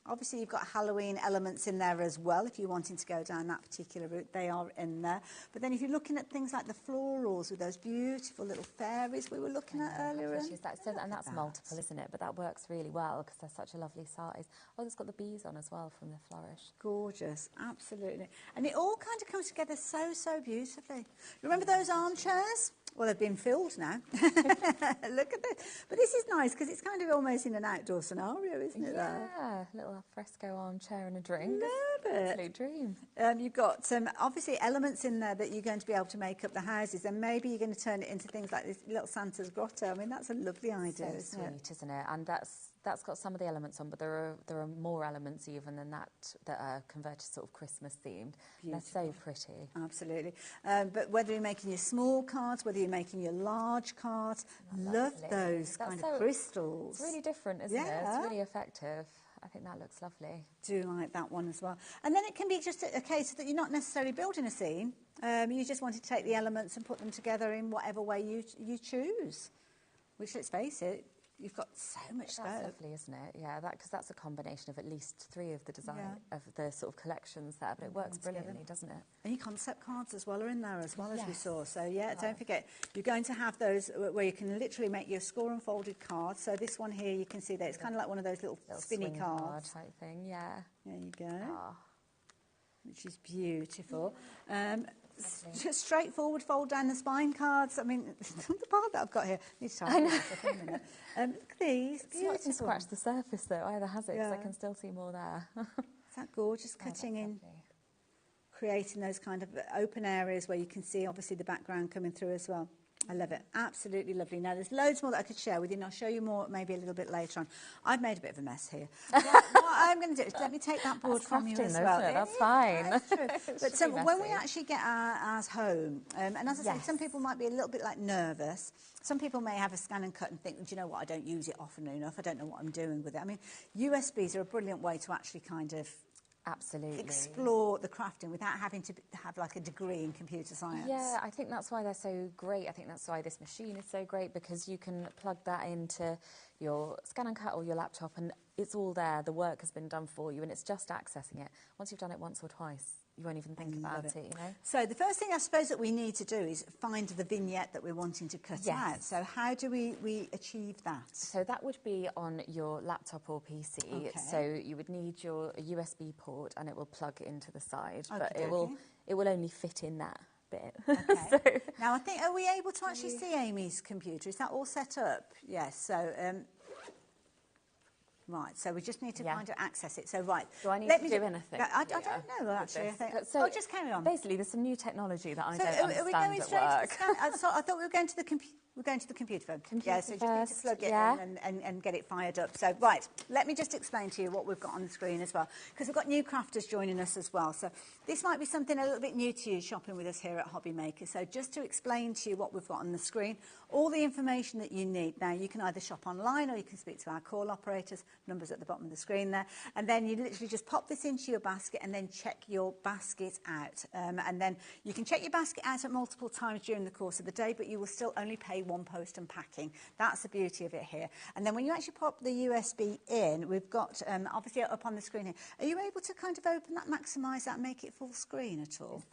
Speaker 1: Obviously, you've got Halloween elements in there as well. If you're wanting to go down that particular route, they are in there. But then if you're looking at things like the florals with those beautiful little fairies we were looking at earlier.
Speaker 2: And that's multiple, isn't it? But that works really well because they're such a lovely size. Oh, it's got the bees on as well from the flourish.
Speaker 1: Gorgeous, absolutely. And it all kind of comes together so beautifully. Remember those armchairs? Well, they've been filled now. Look at this. But this is nice because it's kind of almost in an outdoor scenario, isn't it?
Speaker 2: Yeah, little fresco armchair and a drink.
Speaker 1: Love it.
Speaker 2: Absolute dream.
Speaker 1: You've got some, obviously, elements in there that you're going to be able to make up the houses, and maybe you're going to turn it into things like this little Santa's grotto. I mean, that's a lovely idea,
Speaker 2: isn't it? And that's got some of the elements on, but there are more elements even than that are converted sort of Christmas themed. They're so pretty.
Speaker 1: Absolutely. But whether you're making your small cards, whether you're making your large cards, love those kind of crystals.
Speaker 2: It's really different, isn't it? It's really effective. I think that looks lovely.
Speaker 1: Do like that one as well. And then it can be just a case that you're not necessarily building a scene. You just want to take the elements and put them together in whatever way you choose. Which, let's face it, you've got so much scope.
Speaker 2: That's lovely, isn't it? Yeah, because that's a combination of at least 3 of the design of the sort of collections there, but it works brilliantly, doesn't it?
Speaker 1: And your concept cards as well are in there as well, as we saw. So don't forget, you're going to have those where you can literally make your score unfolded cards. So this one here, you can see that it's kind of like one of those little spinny cards
Speaker 2: type thing. Yeah.
Speaker 1: There you go. Which is beautiful. Just straightforward fold down the spine cards. I mean, the part that I've got here. I need to try this up in a minute. Look at these.
Speaker 2: It's not even scratched the surface though, either, has it? Because I can still see more there.
Speaker 1: Is that gorgeous? Cutting in, creating those kind of open areas where you can see obviously the background coming through as well. I love it. Absolutely lovely. Now, there's loads more that I could share with you, and I'll show you more maybe a little bit later on. I've made a bit of a mess here. What I'm going to do is let me take that board from you as well.
Speaker 2: That's fine.
Speaker 1: That's true. But when we actually get ours home, and as I say, some people might be a little bit like nervous. Some people may have a ScanNCut and think, do you know what, I don't use it often enough. I don't know what I'm doing with it. I mean, USBs are a brilliant way to actually kind of explore the crafting without having to have like a degree in computer science.
Speaker 2: Yeah, I think that's why they're so great. I think that's why this machine is so great, because you can plug that into your ScanNCut or your laptop and it's all there. The work has been done for you and it's just accessing it. Once you've done it once or twice, won't even think about it, you know.
Speaker 1: So the first thing I suppose that we need to do is find the vignette that we're wanting to cut out. So how do we achieve that?
Speaker 2: So that would be on your laptop or PC.
Speaker 1: Okay.
Speaker 2: So you would need your USB port, and it will plug into the side, but
Speaker 1: Okey-dokey.
Speaker 2: it will only fit in that bit.
Speaker 1: Okay.
Speaker 2: So,
Speaker 1: now I think, are we able to actually see Amy's computer? Is that all set up? Yes. So right, so we just need to kind of access it. So, right.
Speaker 2: Do I need to do anything?
Speaker 1: I don't know, actually. I think.
Speaker 2: So
Speaker 1: just carry on.
Speaker 2: Basically, there's some new technology that I don't
Speaker 1: are we going
Speaker 2: understand
Speaker 1: straight
Speaker 2: at work.
Speaker 1: to the scan? I thought we were going to the computer. We're going to the computer phone.
Speaker 2: Computer
Speaker 1: so you just need to plug it in and get it fired up. So, right, let me just explain to you what we've got on the screen as well, because we've got new crafters joining us as well. So this might be something a little bit new to you shopping with us here at HobbyMaker. So just to explain to you what we've got on the screen, all the information that you need. Now, you can either shop online or you can speak to our call operators, numbers at the bottom of the screen there, and then you literally just pop this into your basket and then check your basket out. And then you can check your basket out at multiple times during the course of the day, but you will still only pay one post and packing. That's the beauty of it here. And then when you actually pop the USB in, we've got, obviously up on the screen here, are you able to kind of open that, maximise that, make it full screen at all?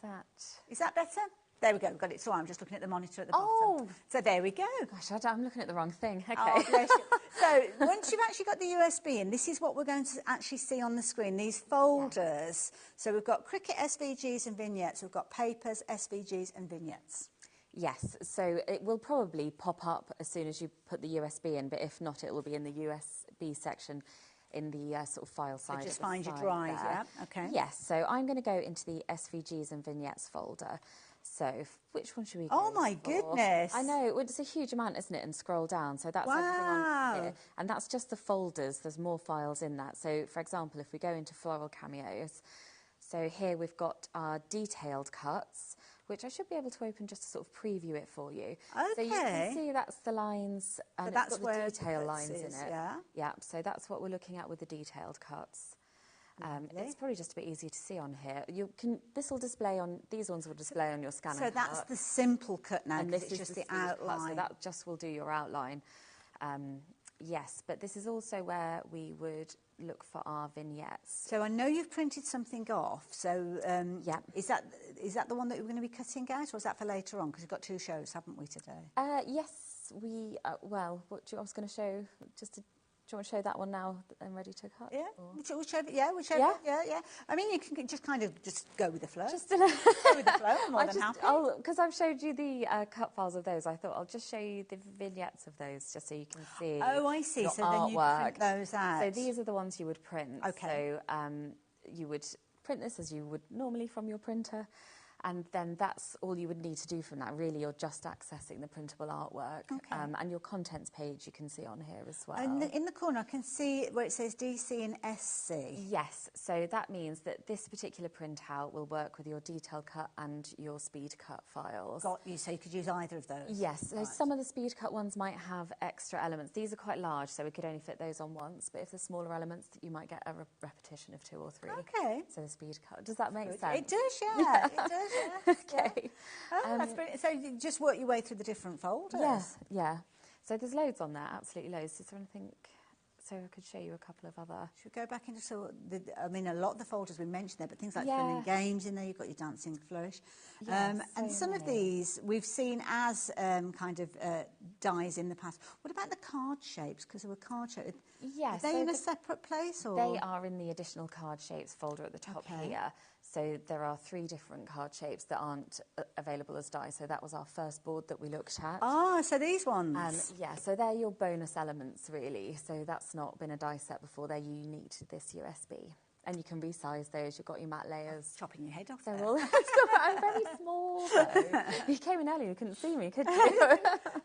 Speaker 1: Is that better? There we go, we've got it. So I'm just looking at the monitor at the bottom. So there we go.
Speaker 2: Gosh, I'm looking at the wrong thing. Okay.
Speaker 1: Oh, bless you. So once you've actually got the USB in, this is what we're going to actually see on the screen, these folders. So we've got Cricut SVGs and vignettes. We've got papers, SVGs and vignettes.
Speaker 2: Yes, so it will probably pop up as soon as you put the USB in, but if not, it will be in the USB section in the sort of file side.
Speaker 1: So just find your drive, yeah? Okay.
Speaker 2: Yes, so I'm going to go into the SVGs and vignettes folder. So which one should we go
Speaker 1: Oh my
Speaker 2: for?
Speaker 1: goodness.
Speaker 2: I know, it's a huge amount, isn't it? And scroll down. So that's everything on here. And that's just the folders. There's more files in that. So for example, if we go into floral cameos, so here we've got our detailed cuts, which I should be able to open just to sort of preview it for you.
Speaker 1: Okay.
Speaker 2: So you can see that's the lines, and
Speaker 1: so that's
Speaker 2: it's got
Speaker 1: where
Speaker 2: the detail lines in it.
Speaker 1: Yeah.
Speaker 2: Yeah, so that's what we're looking at with the detailed cuts. It's probably just a bit easier to see on here. This will display on, these ones will display on your ScanNCut.
Speaker 1: So that's the simple cut now,
Speaker 2: and
Speaker 1: because
Speaker 2: this
Speaker 1: it's
Speaker 2: is
Speaker 1: just the
Speaker 2: outline.
Speaker 1: outline.
Speaker 2: So that just will do your outline. Yes, but this is also where we would look for our vignettes.
Speaker 1: So I know you've printed something off. So
Speaker 2: yeah,
Speaker 1: is that the one that we're going to be cutting out, or is that for later on? Because we've got two shows, haven't we, today?
Speaker 2: Yes, we. Well, I was going to show just to. Do you want to show that one now and ready to cut?
Speaker 1: Yeah, we'll show it. Yeah. I mean, you can just kind of just go with the flow.
Speaker 2: Just
Speaker 1: go with the flow. I'm more than happy.
Speaker 2: Because I've showed you the cut files of those, I thought I'll just show you the vignettes of those, just so you can see.
Speaker 1: Oh, I see. So
Speaker 2: artwork.
Speaker 1: Then you print those out.
Speaker 2: So these are the ones you would print.
Speaker 1: Okay.
Speaker 2: So you would print this as you would normally from your printer. And then that's all you would need to do from that. Really, you're just accessing the printable artwork.
Speaker 1: Okay.
Speaker 2: And your contents page you can see on here as well.
Speaker 1: And in the corner, I can see where it says DC and SC.
Speaker 2: Yes, so that means that this particular printout will work with your detail cut and your speed cut files.
Speaker 1: Got you, so you could use either of those.
Speaker 2: Yes, so some of the speed cut ones might have extra elements. These are quite large, so we could only fit those on once. But if they're smaller elements, you might get a repetition of 2 or 3.
Speaker 1: Okay.
Speaker 2: So the speed cut. Does that make sense?
Speaker 1: It does, yeah. It does.
Speaker 2: Okay.
Speaker 1: Yeah. Oh, that's brilliant. So you just work your way through the different folders?
Speaker 2: Yeah. So there's loads on there, absolutely loads. Is there anything, so I could show you a couple of other...
Speaker 1: Should we go back into, I mean, a lot of the folders we mentioned there, but things like fun and games in there, you've got your dancing flourish.
Speaker 2: Yes,
Speaker 1: and some of these we've seen as kind of dies in the past. What about the card shapes? Because there were card shapes.
Speaker 2: Yes.
Speaker 1: Are they in a separate place? Or?
Speaker 2: They are in the additional card shapes folder at the top here. So there are 3 different card shapes that aren't available as die. So that was our first board that we looked at.
Speaker 1: Ah, so these ones.
Speaker 2: Yeah, so they're your bonus elements, really. So that's not been a die set before. They're unique to this USB. And you can resize those. You've got your matte layers.
Speaker 1: Chopping your head off
Speaker 2: They're
Speaker 1: there.
Speaker 2: all, I'm very small, though. You came in early, you couldn't see me, could you?
Speaker 1: I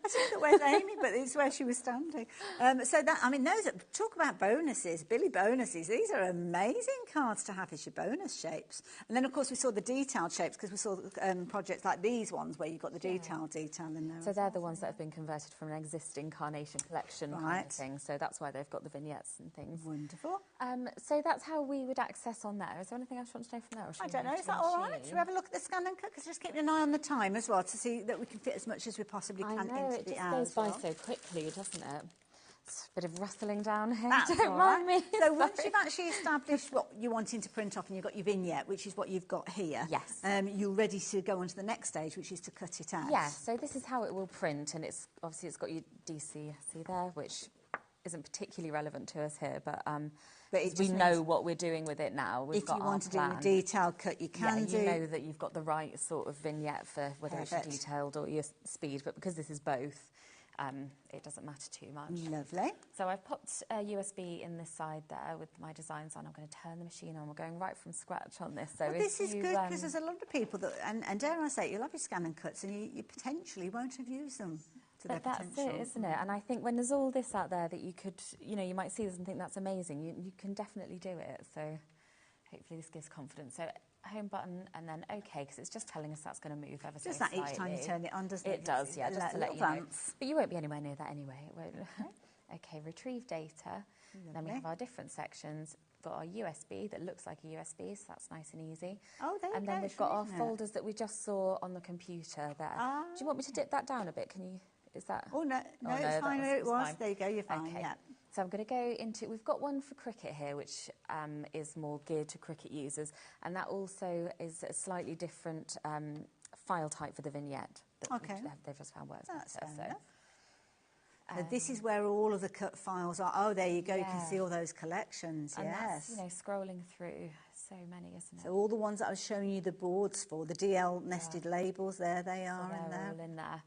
Speaker 1: see that where's Amy, but it's where she was standing. So that, I mean, those talk about bonuses, Billy bonuses. These are amazing cards to have as your bonus shapes. And then, of course, we saw the detailed shapes because we saw projects like these ones where you've got the detail in there.
Speaker 2: So they're the ones that have been converted from an existing Carnation collection kind of thing. So that's why they've got the vignettes and things.
Speaker 1: Wonderful.
Speaker 2: So that's how we would access on there. Is there anything else you want to know from there? Or
Speaker 1: I don't know. Is that all right? Should we have a look at the ScanNCut? Because just keeping an eye on the time as well to see that we can fit as much as we possibly can into the hour.
Speaker 2: It just goes by so quickly, doesn't it? bit of rustling down here.
Speaker 1: That's
Speaker 2: Don't mind me.
Speaker 1: So once you've actually established what you're wanting to print off and you've got your vignette, which is what you've got here,
Speaker 2: Yes.
Speaker 1: You're ready to go on to the next stage, which is to cut it out.
Speaker 2: Yeah, so this is how it will print, and it's obviously it's got your DCC there, which isn't particularly relevant to us here, but we know what we're doing with it now. We've got
Speaker 1: if you want to do
Speaker 2: plan.
Speaker 1: a detailed cut, you can do.
Speaker 2: You know that you've got the right sort of vignette for whether it's your detailed or your speed, but because this is both, it doesn't matter too much.
Speaker 1: Lovely.
Speaker 2: So I've popped a USB in this side there with my designs on. I'm going to turn the machine on. We're going right from scratch on this. So
Speaker 1: this is good because there's a lot of people that, and dare I say, you'll have your ScanNCuts and you potentially won't have used them to their potential.
Speaker 2: That's it, isn't it? And I think when there's all this out there that you could, you might see this and think that's amazing, you can definitely do it. So hopefully this gives confidence. So home button and then OK, because it's just telling us that's going to move ever so slightly.
Speaker 1: Just that each time you turn it on, doesn't it?
Speaker 2: It does, yeah, just to let you know. But you won't be anywhere near that anyway. It won't. OK, retrieve data. Lovely. Then we have our different sections. Got our USB that looks like a USB, so that's nice and easy.
Speaker 1: Oh, there you go.
Speaker 2: And then we've got our folders that we just saw on the computer there. Do you want me to dip that down a bit? Can you? Is that?
Speaker 1: Oh no, it's fine. It was. Fine. There you go. You're fine.
Speaker 2: Okay.
Speaker 1: Yeah.
Speaker 2: So I'm going to go into. We've got one for cricket here, which is more geared to cricket users, and that also is a slightly different file type for the vignette. That they've just found works better.
Speaker 1: So this is where all of the cut files are. Oh, there you go. You can see all those collections.
Speaker 2: And
Speaker 1: yes.
Speaker 2: That's, scrolling through so many, isn't it?
Speaker 1: So all the ones that I was showing you the boards for, the DL nested labels, there they are in there.
Speaker 2: All in there.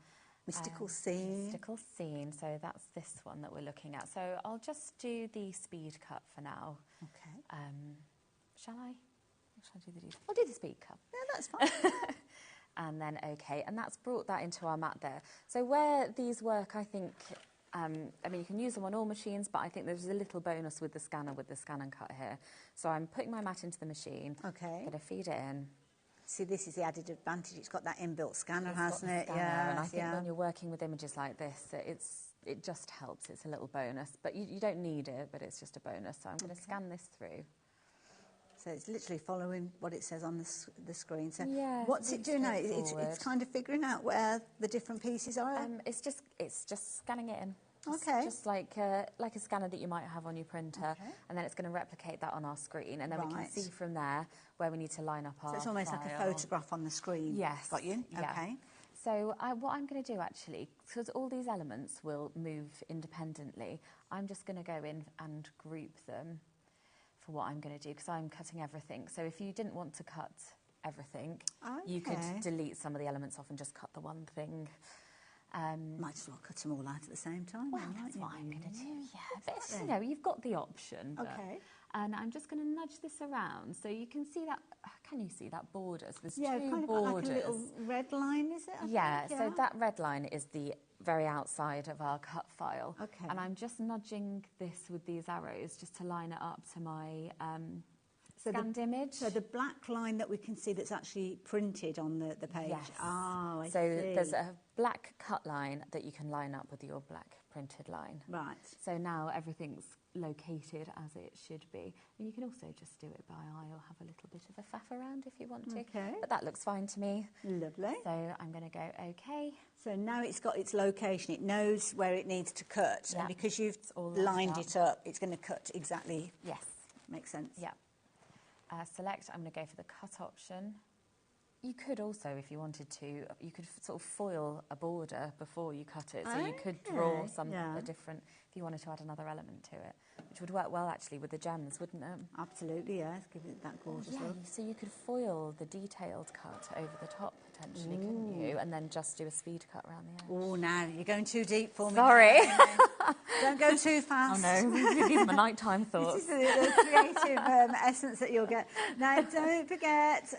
Speaker 1: Mystical Scene.
Speaker 2: Mystical Scene. So that's this one that we're looking at. So I'll just do the speed cut for now.
Speaker 1: Okay.
Speaker 2: Shall I? Shall I do the detail? I'll do the speed cut.
Speaker 1: Yeah, that's fine.
Speaker 2: And then OK, and that's brought that into our mat there. So where these work, I think. I mean, you can use them on all machines, but I think there's a little bonus with the scanner, with the ScanNCut here. So I'm putting my mat into the machine.
Speaker 1: Okay.
Speaker 2: Going to feed it in.
Speaker 1: See, this is the added advantage. It's got that inbuilt scanner, hasn't it?
Speaker 2: Yeah. And I think when you're working with images like this, it just helps. It's a little bonus, but you don't need it, but it's just a bonus. So I'm going to scan this through.
Speaker 1: So it's literally following what it says on the screen. So
Speaker 2: yeah,
Speaker 1: what's it doing now? It's kind of figuring out where the different pieces are.
Speaker 2: It's just scanning it in.
Speaker 1: Okay.
Speaker 2: Just like a scanner that you might have on your printer, and then it's going to replicate that on our screen, and then we can see from there where we need to line up our
Speaker 1: So it's almost
Speaker 2: file.
Speaker 1: like a photograph on the screen.
Speaker 2: Yes.
Speaker 1: Got you?
Speaker 2: Yeah.
Speaker 1: Okay.
Speaker 2: So what I'm going to do actually, because all these elements will move independently, I'm just going to go in and group them for what I'm going to do, because I'm cutting everything. So if you didn't want to cut everything, you could delete some of the elements off and just cut the one thing.
Speaker 1: Might as well cut them all out at the same time.
Speaker 2: Well, that's what I'm going to do, yeah. But, you've got the option. But, and I'm just going to nudge this around. So you can see that, can you see that border? So there's two borders.
Speaker 1: Like a little red line, is it?
Speaker 2: Yeah, so that red line is the very outside of our cut file.
Speaker 1: Okay.
Speaker 2: And I'm just nudging this with these arrows just to line it up to my scanned image.
Speaker 1: So the black line that we can see that's actually printed on the page.
Speaker 2: Yes.
Speaker 1: Oh, I see.
Speaker 2: So there's a black cut line that you can line up with your black printed line.
Speaker 1: Right.
Speaker 2: So now everything's located as it should be. And you can also just do it by eye or have a little bit of a faff around if you want to.
Speaker 1: Okay.
Speaker 2: But that looks fine to me.
Speaker 1: Lovely.
Speaker 2: So I'm going to go OK.
Speaker 1: So now it's got its location. It knows where it needs to cut.
Speaker 2: Yeah.
Speaker 1: And because you've lined it up, it's going to cut exactly.
Speaker 2: Yes.
Speaker 1: Makes sense.
Speaker 2: Yeah. Select, I'm going to go for the cut option. You could also, if you wanted to, you could sort of foil a border before you cut it. So you could draw a different, if you wanted to add another element to it, which would work well actually with the gems, wouldn't it?
Speaker 1: Absolutely, yes. Give it that gorgeous look.
Speaker 2: So you could foil the detailed cut over the top potentially, couldn't you? And then just do a speed cut around the edge.
Speaker 1: Oh, now you're going too deep for me.
Speaker 2: Sorry.
Speaker 1: Don't go too fast.
Speaker 2: Oh no, these are my nighttime thoughts.
Speaker 1: This is the creative essence that you'll get. Now, don't forget,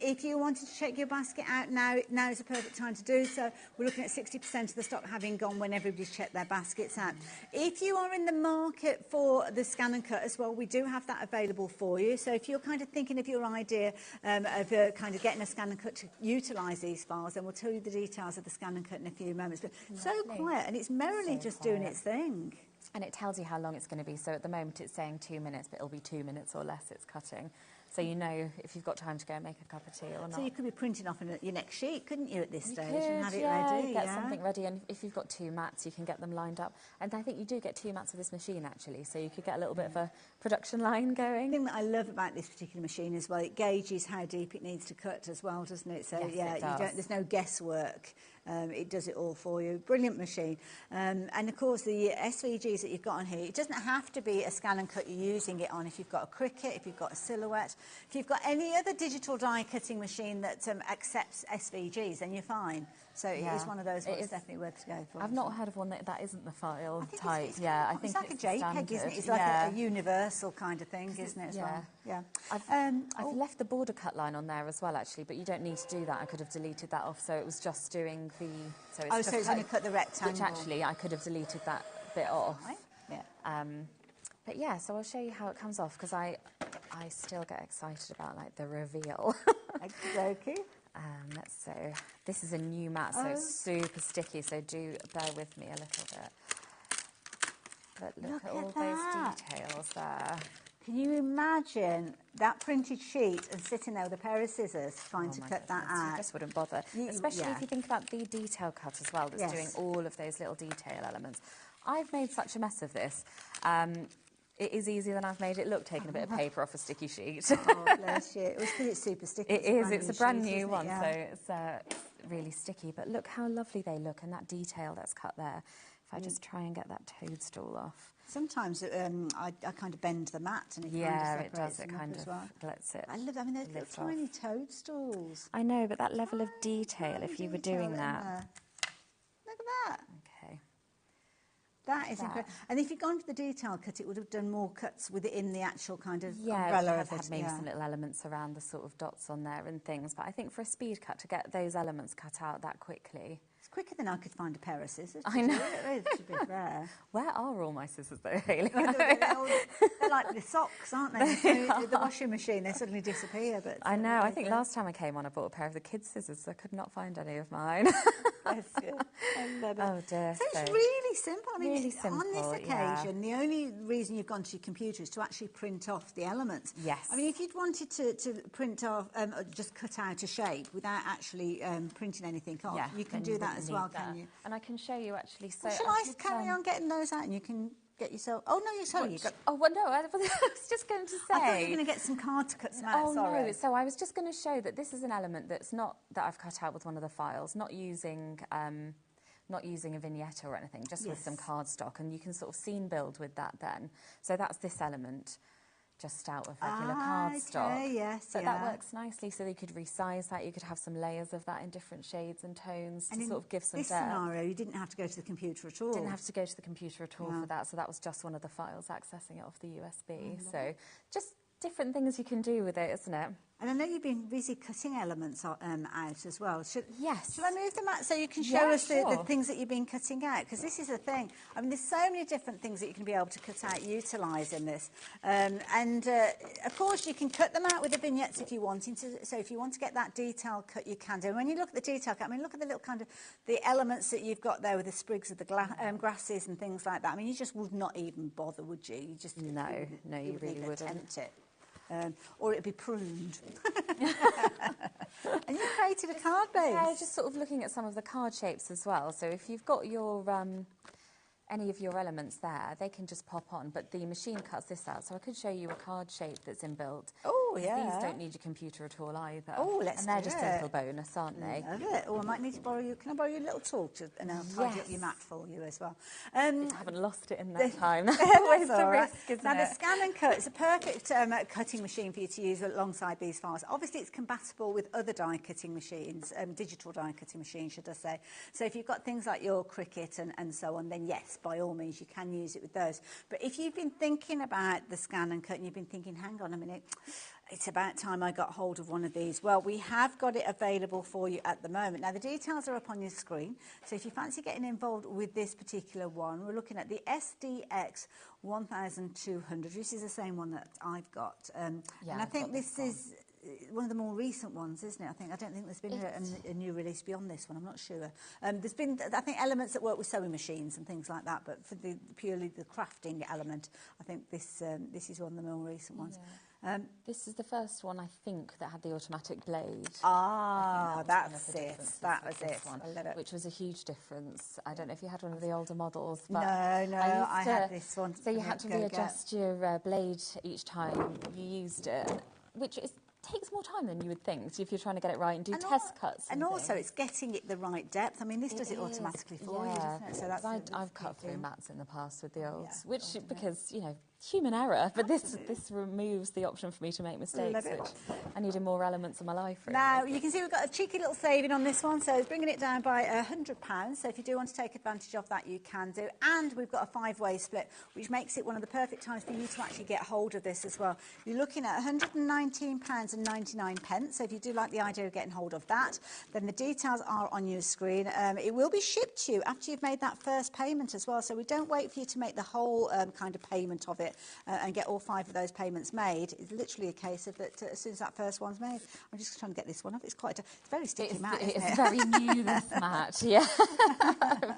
Speaker 1: if you wanted to check your basket out now is the perfect time to do so. We're looking at 60% of the stock having gone when everybody's checked their baskets out. If you are in the market for the ScanNCut as well, we do have that available for you. So if you're kind of thinking of your idea of kind of getting a ScanNCut to utilise these files, then we'll tell you the details of the ScanNCut in a few moments. But so quiet, and it's merrily just doing its thing.
Speaker 2: And it tells you how long it's going to be. So at the moment it's saying 2 minutes, but it'll be 2 minutes or less it's cutting. So you know if you've got time to go and make a cup of tea or not.
Speaker 1: So you could be printing off your next sheet, couldn't you, at this stage,
Speaker 2: Could,
Speaker 1: and have it
Speaker 2: yeah,
Speaker 1: ready?
Speaker 2: Get something ready, and if you've got 2 mats, you can get them lined up. And I think you do get 2 mats with this machine, actually, so you could get a little bit of a production line going.
Speaker 1: The thing that I love about this particular machine as well, it gauges how deep it needs to cut as well, doesn't it? So
Speaker 2: Yes,
Speaker 1: yeah,
Speaker 2: it does.
Speaker 1: there's no guesswork. It does it all for you. Brilliant machine. And of course, the SVGs that you've got on here, it doesn't have to be a ScanNCut you're using it on. If you've got a Cricut, if you've got a Silhouette, if you've got any other digital die cutting machine that accepts SVGs, then you're fine. So it is one of those ones definitely worth to go for.
Speaker 2: I've not heard of one that isn't the file type.
Speaker 1: I think it's like a JPEG, isn't it? It's like a universal kind of thing, isn't it, as well? Yeah.
Speaker 2: I've left the border cut line on there as well, actually, but you don't need to do that. I could have deleted that off, so it was just doing the...
Speaker 1: So it's going to cut the rectangle.
Speaker 2: Which actually, I could have deleted that bit off.
Speaker 1: Right. Yeah.
Speaker 2: But yeah, so I'll show you how it comes off, because I still get excited about, like, the reveal.
Speaker 1: Okay.
Speaker 2: So this is a new mat, so it's super sticky, so do bear with me a little bit. But look at all those details there.
Speaker 1: Can you imagine that printed sheet and sitting there with a pair of scissors trying to cut that out?
Speaker 2: You just wouldn't bother. Especially if you think about the detail cut as well, that's doing all of those little detail elements. I've made such a mess of this. It is easier than I've made it look, taking a bit of paper off a sticky sheet.
Speaker 1: Oh, bless you. It was because it's super sticky.
Speaker 2: It is. It's a brand new one, so it's really sticky. But look how lovely they look, and that detail that's cut there. If I just try and get that toadstool off.
Speaker 1: Sometimes I kind of bend the mat, and
Speaker 2: it does. It kind of lets it.
Speaker 1: I love. I mean, those little tiny toadstools.
Speaker 2: I know, but that level of detail, if you were doing that.
Speaker 1: Look at that.
Speaker 2: Okay.
Speaker 1: That is incredible. And if you'd gone to the detail cut, it would have done more cuts within the actual kind of umbrella of it.
Speaker 2: Had maybe some little elements around the sort of dots on there and things. But I think for a speed cut, to get those elements cut out that quickly.
Speaker 1: It's quicker than I could find a pair of scissors.
Speaker 2: I know.
Speaker 1: It is, to be fair.
Speaker 2: Where are all my scissors, though, Hayley?
Speaker 1: They're like the socks, aren't they? The washing machine, they suddenly disappear. But
Speaker 2: I know. I think last time I came on, I bought a pair of the kids' scissors, so I could not find any of mine.
Speaker 1: Bless you. I love it.
Speaker 2: Oh, dear.
Speaker 1: So it's really simple. I mean,
Speaker 2: really simple,
Speaker 1: on this occasion, the only reason you've gone to your computer is to actually print off the elements.
Speaker 2: Yes.
Speaker 1: I mean, if you'd wanted to print off, or just cut out a shape without actually printing anything off, you can do that as well, can you?
Speaker 2: And I can show you, actually. So
Speaker 1: well, shall I carry on getting those out, and you can get yourself... Oh, no, you're sorry.
Speaker 2: Oh, well, no, I was just going to say...
Speaker 1: I thought you were going to get some card to cut some out,
Speaker 2: Oh,
Speaker 1: sorry.
Speaker 2: no, so I was just going to show that this is an element that's not... that I've cut out with one of the files, not using a vignette or anything, just with some cardstock, and you can sort of scene build with that then. So that's this element, just out of regular cardstock.
Speaker 1: Okay, yes,
Speaker 2: but that works nicely, so you could resize that, you could have some layers of that in different shades and tones to sort of give some depth.
Speaker 1: In this scenario, you didn't have to go to the computer at all.
Speaker 2: Didn't have to go to the computer at all for that, so that was just one of the files accessing it off the USB. So just different things you can do with it, isn't it?
Speaker 1: And I know you've been busy cutting elements out as well.
Speaker 2: Yes.
Speaker 1: Shall I move them out so you can show us the things that you've been cutting out? Because this is the thing. I mean, there's so many different things that you can be able to cut out utilising this. Of course, you can cut them out with the vignettes if you want. So if you want to get that detail cut, you can do. And when you look at the detail cut, I mean, look at the little kind of the elements that you've got there with the sprigs of the grasses and things like that. I mean, you just would not even bother, would you? You just
Speaker 2: you really wouldn't
Speaker 1: attempt it. Or it'd be pruned. And you created a card base.
Speaker 2: Yeah, just sort of looking at some of the card shapes as well. So if you've got your any of your elements there, they can just pop on. But the machine cuts this out, so I could show you a card shape that's inbuilt.
Speaker 1: Oh, yeah.
Speaker 2: These don't need your computer at all either.
Speaker 1: Oh, let's do it.
Speaker 2: And they're just a little bonus, aren't they?
Speaker 1: Love it. Oh, I might need to borrow you. Can I borrow your little tool and I'll tidy up your mat for you as well.
Speaker 2: I haven't lost it in that time. That's always the risk, isn't
Speaker 1: now,
Speaker 2: it?
Speaker 1: the ScanNCut is a perfect cutting machine for you to use alongside these files. Obviously, it's compatible with other die cutting machines, digital die cutting machines, should I say. So if you've got things like your Cricut and so on, then yes, by all means, you can use it with those. But if you've been thinking about the ScanNCut and you've been thinking, hang on a minute, it's about time I got hold of one of these. Well, we have got it available for you at the moment. Now, the details are up on your screen. So if you fancy getting involved with this particular one, we're looking at the SDX 1200. This is the same one that I've got. And I think this is one of the more recent ones, isn't it? I don't think there's been a new release beyond this one. I'm not sure. There's been, I think, elements that work with sewing machines and things like that, but for purely the crafting element, I think this is one of the more recent ones.
Speaker 2: This is the first one, I think, that had the automatic blade.
Speaker 1: Ah, that's it. That was it.
Speaker 2: One,
Speaker 1: I love it.
Speaker 2: which was a huge difference. I don't know if you had one of the older models.
Speaker 1: No,
Speaker 2: But
Speaker 1: I had this one.
Speaker 2: So you had to readjust your blade each time you used it, which takes more time than you would think. So if you're trying to get it right and do test cuts.
Speaker 1: And also, it's getting it the right depth. I mean, this does it automatically for you, doesn't it? So that's
Speaker 2: I've cut through mats in the past with the olds, which because human error, but this removes the option for me to make mistakes, which I needed more elements of my life. Really.
Speaker 1: Now you can see we've got a cheeky little saving on this one, so it's bringing it down by £100. So if you do want to take advantage of that, you can do. And we've got a 5-way split, which makes it one of the perfect times for you to actually get hold of this as well. You're looking at £119.99. So if you do like the idea of getting hold of that, then the details are on your screen. It will be shipped to you after you've made that first payment as well. So we don't wait for you to make the whole kind of payment of it. And get all 5 of those payments made. It's literally a case of that as soon as that first one's made. I'm just trying to get this one off. It's quite it's very sticky mat, isn't it?
Speaker 2: It's very new, this mat, yeah.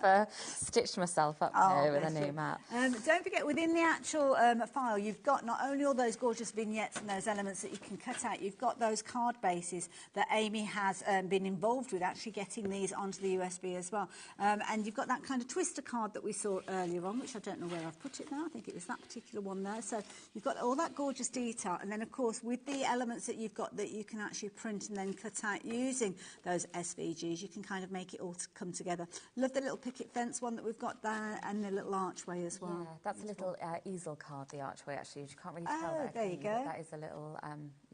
Speaker 2: I've stitched myself up here with a new mat.
Speaker 1: Don't forget, within the actual file, you've got not only all those gorgeous vignettes and those elements that you can cut out, you've got those card bases that Amy has been involved with actually getting these onto the USB as well. And you've got that kind of twister card that we saw earlier on, which I don't know where I've put it now. I think it was that particular one there. So you've got all that gorgeous detail, and then of course with the elements that you've got that you can actually print and then cut out using those SVGs, you can kind of make it all come together. Love the little picket fence one that we've got there, and the little archway as well.
Speaker 2: Yeah, that's a little easel card, the archway, actually. You can't really tell that.
Speaker 1: There you go.
Speaker 2: That is a little,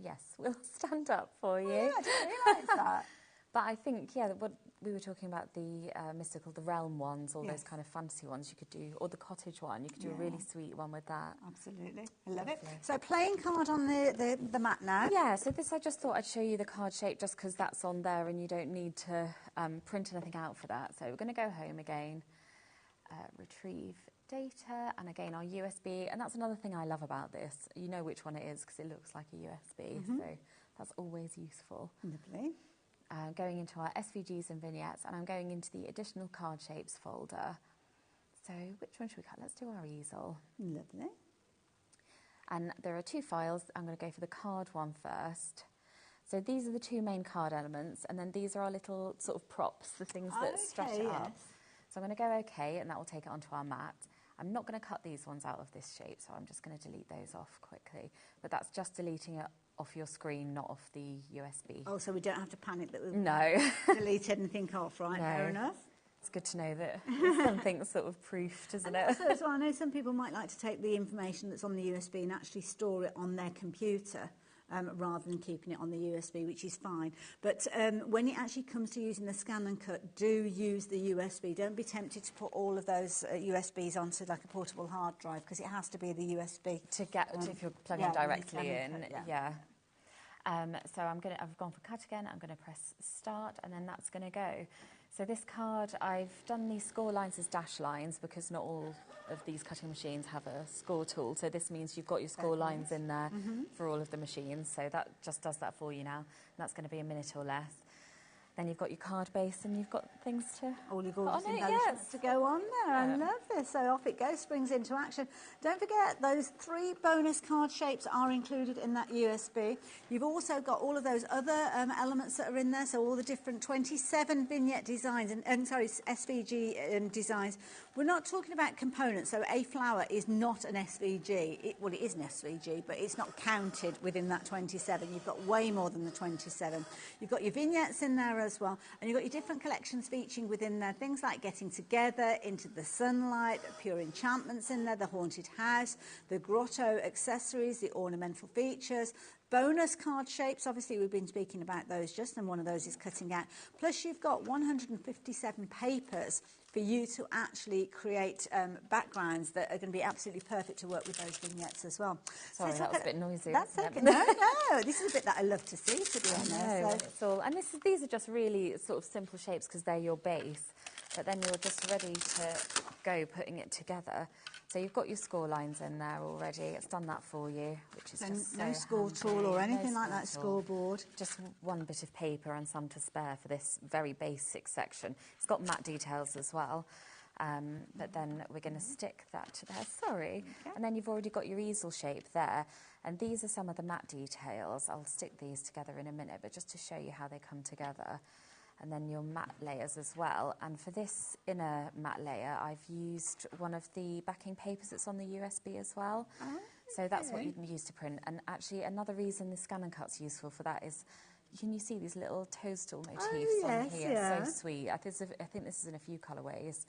Speaker 2: yes, we'll stand up for you.
Speaker 1: Yeah, I didn't realise that.
Speaker 2: But I think, what we were talking about, the mystical, the realm ones, all those kind of fantasy ones you could do, or the cottage one, you could do a really sweet one with that.
Speaker 1: Absolutely. I love it. So playing card on the mat now.
Speaker 2: Yeah, so this I just thought I'd show you the card shape just because that's on there and you don't need to print anything out for that. So we're going to go home again, retrieve data, and again our USB. And that's another thing I love about this. You know which one it is because it looks like a USB, so that's always useful.
Speaker 1: Lovely.
Speaker 2: Going into our SVGs and vignettes, and I'm going into the additional card shapes folder. So which one should we cut? Let's do our easel.
Speaker 1: Lovely.
Speaker 2: And there are 2 files. I'm going to go for the card one first. So these are the 2 main card elements, and then these are our little sort of props, the things that stretch it up. So I'm going to go OK, and that will take it onto our mat. I'm not going to cut these ones out of this shape, so I'm just going to delete those off quickly. But that's just deleting it off your screen, not off the USB.
Speaker 1: Oh, so we don't have to panic that we've deleted anything off, right?
Speaker 2: No.
Speaker 1: Fair enough.
Speaker 2: It's good to know that something's sort of proofed, isn't it?
Speaker 1: Also, as well, I know some people might like to take the information that's on the USB and actually store it on their computer. Rather than keeping it on the USB, which is fine. But when it actually comes to using the ScanNCut, do use the USB. Don't be tempted to put all of those USBs onto like a portable hard drive, because it has to be the USB.
Speaker 2: To get, if you're plugging directly in, so I've gone for cut again, I'm going to press start, and then that's going to go. So this card, I've done these score lines as dash lines because not all of these cutting machines have a score tool. So this means you've got your score lines in there for all of the machines. So that just does that for you now. And that's going to be a minute or less. Then you've got your card base and you've got things to...
Speaker 1: all your gorgeous embellishments to go on there. I love this. So off it goes, springs into action. Don't forget, those 3 bonus card shapes are included in that USB. You've also got all of those other elements that are in there, so all the different 27 vignette designs, SVG designs. We're not talking about components, so a flower is not an SVG. Well, it is an SVG, but it's not counted within that 27. You've got way more than the 27. You've got your vignettes in there as well, and you've got your different collections featuring within there, things like Getting Together, Into the Sunlight, Pure Enchantments in there, the Haunted House, the Grotto accessories, the ornamental features, bonus card shapes. Obviously we've been speaking about those just, and one of those is cutting out. Plus you've got 157 papers for you to actually create backgrounds that are going to be absolutely perfect to work with those vignettes as well.
Speaker 2: Sorry, that was a bit noisy.
Speaker 1: That's okay. No, this is a bit that I love to see, to be honest.
Speaker 2: It's all, and these are just really sort of simple shapes because they're your base, but then you're just ready to go putting it together. So you've got your score lines in there already. It's done that for you, which is just
Speaker 1: no score tool or anything like that scoreboard.
Speaker 2: Just one bit of paper and some to spare for this very basic section. It's got matte details as well. But then we're going to stick that to there, sorry.
Speaker 1: Okay.
Speaker 2: And then you've already got your easel shape there. And these are some of the matte details. I'll stick these together in a minute, but just to show you how they come together. And then your matte layers as well. And for this inner matte layer, I've used one of the backing papers that's on the USB as well.
Speaker 1: Oh,
Speaker 2: so that's what you can use to print. And actually, another reason the ScanNCut's useful for that is, can you see these little toadstool motifs on here?
Speaker 1: Yeah.
Speaker 2: So sweet. I think this is in a few colourways.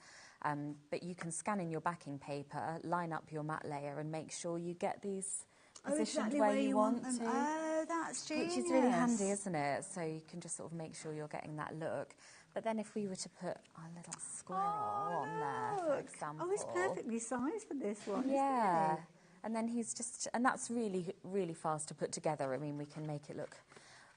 Speaker 2: But you can scan in your backing paper, line up your matte layer, and make sure you get these positioned
Speaker 1: exactly
Speaker 2: where you want
Speaker 1: them.
Speaker 2: to.
Speaker 1: Oh, that's genius.
Speaker 2: Which is really handy, isn't it? So you can just sort of make sure you're getting that look. But then if we were to put a little squirrel on there, for example.
Speaker 1: Oh, it's perfectly sized for this one,
Speaker 2: yeah.
Speaker 1: isn't it?
Speaker 2: And then he's just, and that's really, really fast to put together. I mean, we can make it look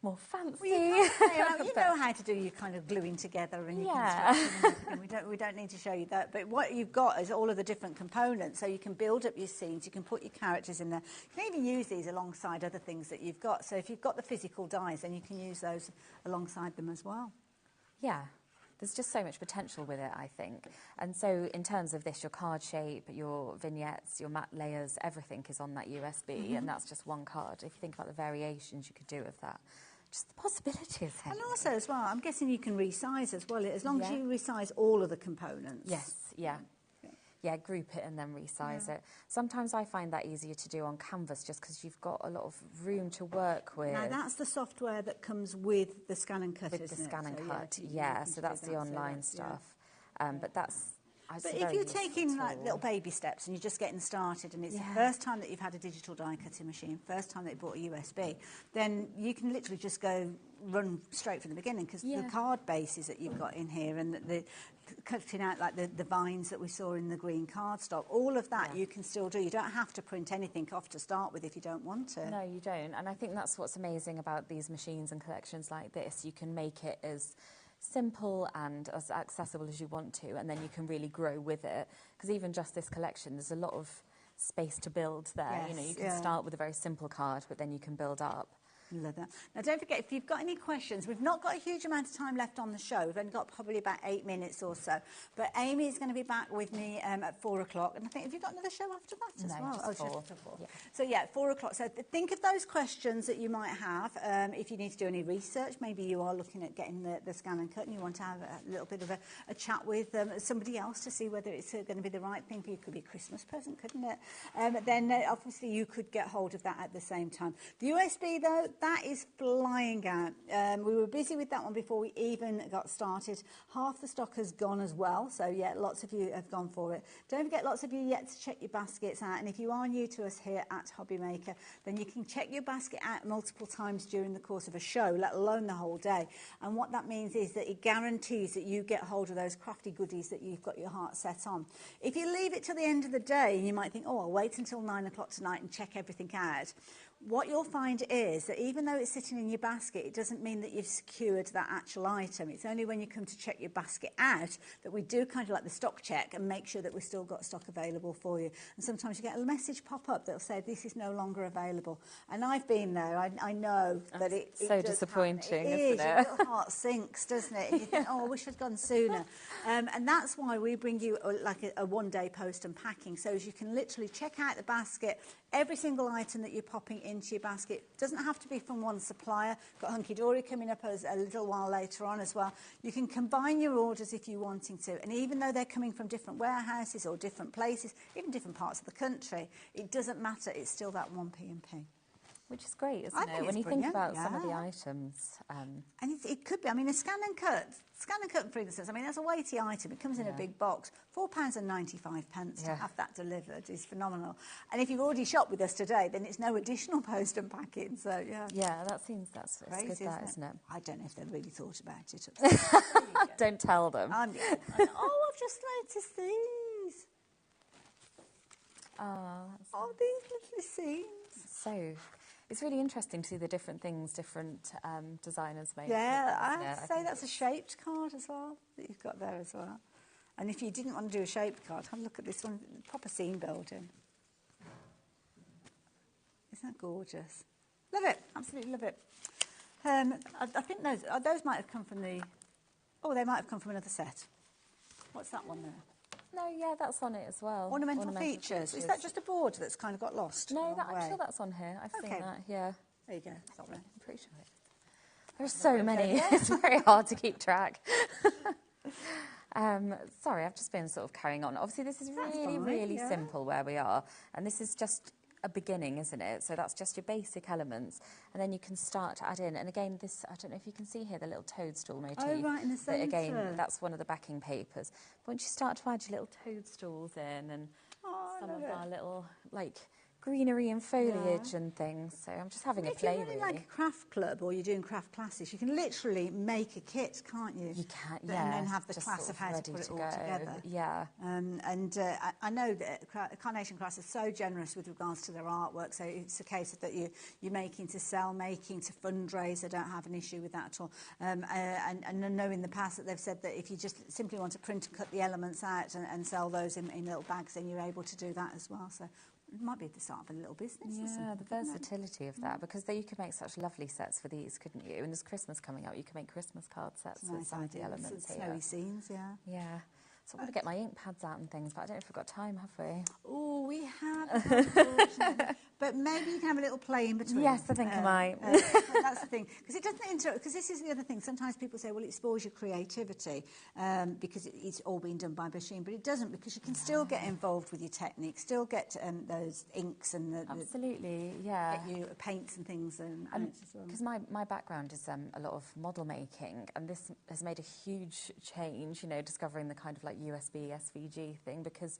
Speaker 2: more fancy.
Speaker 1: Well, you know how to do your kind of gluing together and your construction and everything. We don't need to show you that. But what you've got is all of the different components. So you can build up your scenes, you can put your characters in there. You can even use these alongside other things that you've got. So if you've got the physical dies, then you can use those alongside them as well.
Speaker 2: Yeah. There's just so much potential with it, I think. And so in terms of this, your card shape, your vignettes, your matte layers, everything is on that USB, and that's just one card. If you think about the variations you could do with that, just the possibilities.
Speaker 1: And also as well, I'm guessing you can resize as well, as long as you resize all of the components.
Speaker 2: Yes, yeah. Yeah, group it and then resize it. Sometimes I find that easier to do on canvas just because you've got a lot of room to work with.
Speaker 1: Now, that's the software that comes with the ScanNCut,
Speaker 2: with
Speaker 1: isn't
Speaker 2: the
Speaker 1: it?
Speaker 2: ScanNCut,
Speaker 1: So,
Speaker 2: so that's the online stuff. But that's...
Speaker 1: But if you're taking like little baby steps and you're just getting started and it's the first time that you've had a digital die cutting machine, first time that you bought a USB, then you can literally just run straight from the beginning because the card bases that you've got in here and the cutting out like the vines that we saw in the green cardstock, all of that you can still do. You don't have to print anything off to start with if you don't want to.
Speaker 2: No, you don't. And I think that's what's amazing about these machines and collections like this. You can make it as simple and as accessible as you want to, and then you can really grow with it. Because even just this collection, there's a lot of space to build there.
Speaker 1: Yes,
Speaker 2: You can start with a very simple card, but then you can build up.
Speaker 1: Love that. Now, don't forget, if you've got any questions, we've not got a huge amount of time left on the show. We've only got probably about 8 minutes or so. But Amy is going to be back with me at 4 o'clock. And I think, have you got another show after that as well?
Speaker 2: Just 4.
Speaker 1: Just 4. Yeah. So, 4 o'clock. So think of those questions that you might have. If you need to do any research, maybe you are looking at getting the ScanNCut and you want to have a little bit of a chat with somebody else to see whether it's going to be the right thing for you. It could be a Christmas present, couldn't it? Then, obviously, you could get hold of that at the same time. The USB, though, that is flying out. We were busy with that one before we even got started. Half the stock has gone as well, so lots of you have gone for it. Don't forget, lots of you yet to check your baskets out, and if you are new to us here at HobbyMaker, then you can check your basket out multiple times during the course of a show, let alone the whole day. And what that means is that it guarantees that you get hold of those crafty goodies that you've got your heart set on. If you leave it till the end of the day, you might think, oh, I'll wait until 9 o'clock tonight and check everything out. What you'll find is that even though it's sitting in your basket, it doesn't mean that you've secured that actual item. It's only when you come to check your basket out that we do kind of like the stock check and make sure that we've still got stock available for you. And sometimes you get a message pop up that'll say this is no longer available. And I've been there. I know that it's
Speaker 2: so disappointing, isn't it?
Speaker 1: Your little heart sinks, doesn't it? And you think, oh, I wish I'd gone sooner. And that's why we bring you like a one-day post and packing, so as you can literally check out the basket. Every single item that you're popping into your basket doesn't have to be from one supplier. Got Hunkydory coming up as a little while later on as well. You can combine your orders if you're wanting to. And even though they're coming from different warehouses or different places, even different parts of the country, it doesn't matter. It's still that one P&P.
Speaker 2: Which is great, isn't it? When you think about some of the items.
Speaker 1: And it could be, I mean, a ScanNCut, for instance, I mean, that's a weighty item. It comes in a big box. £4.95 to have that delivered is phenomenal. And if you've already shopped with us today, then it's no additional post and packing. So,
Speaker 2: Yeah, that's crazy, good, isn't it?
Speaker 1: I don't know if they've really thought about it.
Speaker 2: Don't tell them.
Speaker 1: I've just noticed these.
Speaker 2: Oh,
Speaker 1: these little scenes.
Speaker 2: So... It's really interesting to see the different things different designers make.
Speaker 1: Yeah, I'd say that's a shaped card as well that you've got there as well. And if you didn't want to do a shaped card, have a look at this one, proper scene building. Isn't that gorgeous? Love it, absolutely love it. I think those might have come from they might have come from another set. What's that one there?
Speaker 2: No, yeah, that's on it as well.
Speaker 1: Ornamental features. Is that just a board that's kind of got lost?
Speaker 2: No, I'm sure that's on here. I've seen that, yeah.
Speaker 1: There you go. Sorry.
Speaker 2: I'm pretty sure it is. There's so many. It's very hard to keep track. Sorry, I've just been sort of carrying on. Obviously, this is really simple where we are. And this is just a beginning, isn't it? So that's just your basic elements. And then you can start to add in. And again, this, I don't know if you can see here, the little toadstool motif.
Speaker 1: Oh, right, in the centre.
Speaker 2: Again, that's one of the backing papers. Once you start to add your little toadstools in and some of our little, like, greenery and foliage and things. So I'm just having a play, really. If you're running like a craft club or you're doing craft classes, you can literally make a kit, can't you? You can, yeah. And then have the class of how to put it all together. Yeah. I know that Carnation Crafts are so generous with regards to their artwork, so it's a case of that you're making to sell, making to fundraise. They don't have an issue with that at all. And I know in the past that they've said that if you just simply want to print and cut the elements out and sell those in little bags, then you're able to do that as well. So it might be the start of a little business. Yeah, the versatility of that, because you could make such lovely sets for these, couldn't you? And there's Christmas coming up, you can make Christmas card sets with some of the elements here.
Speaker 1: Snowy scenes, yeah.
Speaker 2: Yeah. So I want to get my ink pads out and things, but I don't know if we've got time, have we?
Speaker 1: Oh, we have, but maybe you can have a little play in between.
Speaker 2: Yes, I think I might.
Speaker 1: That's the thing, because it doesn't interrupt, because this is the other thing. Sometimes people say, well, it spoils your creativity because it's all been done by machine, but it doesn't, because you can still get involved with your technique, still get those inks and
Speaker 2: absolutely, yeah.
Speaker 1: Get you paints and things.
Speaker 2: Because my background is a lot of model making, and this has made a huge change, you know, discovering the kind of like USB, SVG thing, because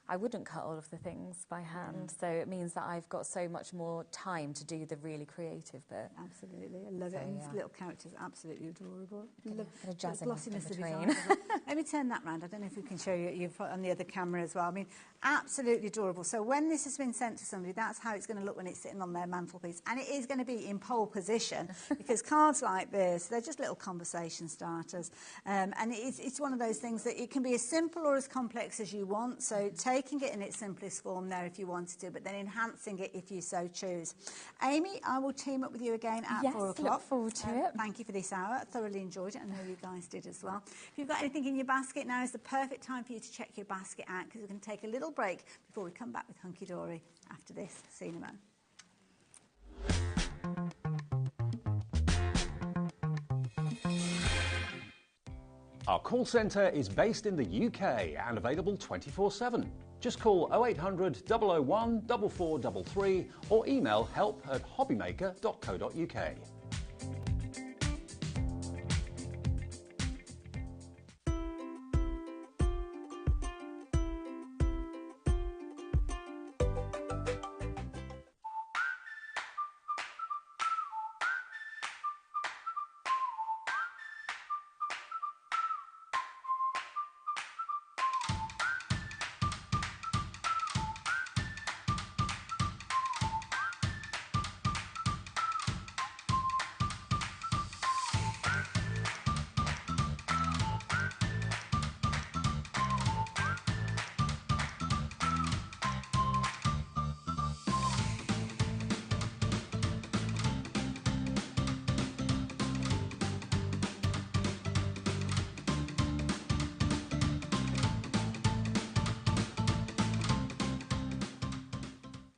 Speaker 2: I wouldn't cut all of the things by hand, so it means that I've got so much more time to do the really creative bit.
Speaker 1: Absolutely, I love it. And these little characters are absolutely adorable.
Speaker 2: Love the glossiness
Speaker 1: in between. Let me turn that round. I don't know if we can show you on the other camera as well. I mean, absolutely adorable. So when this has been sent to somebody, that's how it's going to look when it's sitting on their mantelpiece, and it is going to be in pole position because cards like this, they're just little conversation starters, and it's one of those things that it can be as simple or as complex as you want. So taking it in its simplest form there if you wanted to, but then enhancing it if you so choose. Amy, I will team up with you again at 4 o'clock.
Speaker 2: Look forward to it.
Speaker 1: Thank you for this hour. I thoroughly enjoyed it. I know you guys did as well. If you've got anything in your basket, now is the perfect time for you to check your basket out, because we're going to take a little break before we come back with Hunkydory after this. See you in a moment.
Speaker 3: Our call centre is based in the UK and available 24/7. Just call 0800 001 4433 or email help@hobbymaker.co.uk.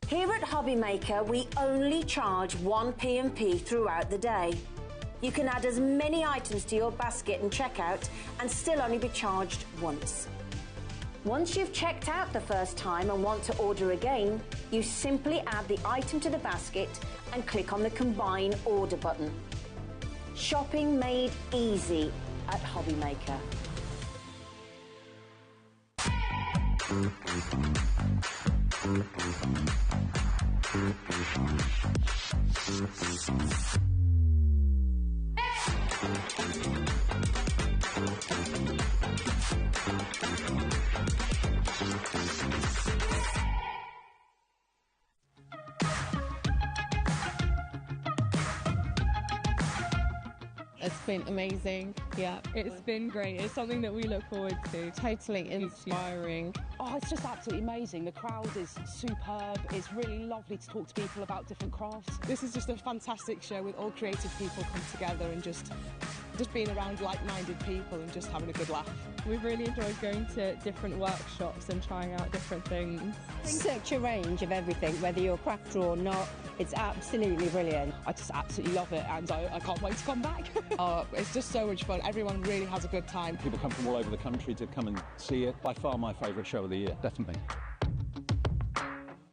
Speaker 4: Here at HobbyMaker, we only charge 1 P&P throughout the day. You can add as many items to your basket and checkout and still only be charged once. Once you've checked out the first time and want to order again, you simply add the item to the basket and click on the Combine Order button. Shopping made easy at HobbyMaker.
Speaker 5: It's been amazing. Yeah, it's been great. It's something that we look forward to. Totally inspiring.
Speaker 6: Oh, it's just absolutely amazing. The crowd is superb. It's really lovely to talk to people about different crafts.
Speaker 5: This is just a fantastic show with all creative people come together and just
Speaker 6: just being around like-minded people and just having a good laugh.
Speaker 5: We've really enjoyed going to different workshops and trying out different things.
Speaker 7: Such a range of everything, whether you're a crafter or not. It's absolutely brilliant.
Speaker 6: I just absolutely love it, and I can't wait to come back. It's just so much fun. Everyone really has a good time.
Speaker 8: People come from all over the country to come and see it. By far my favourite show of the year, definitely.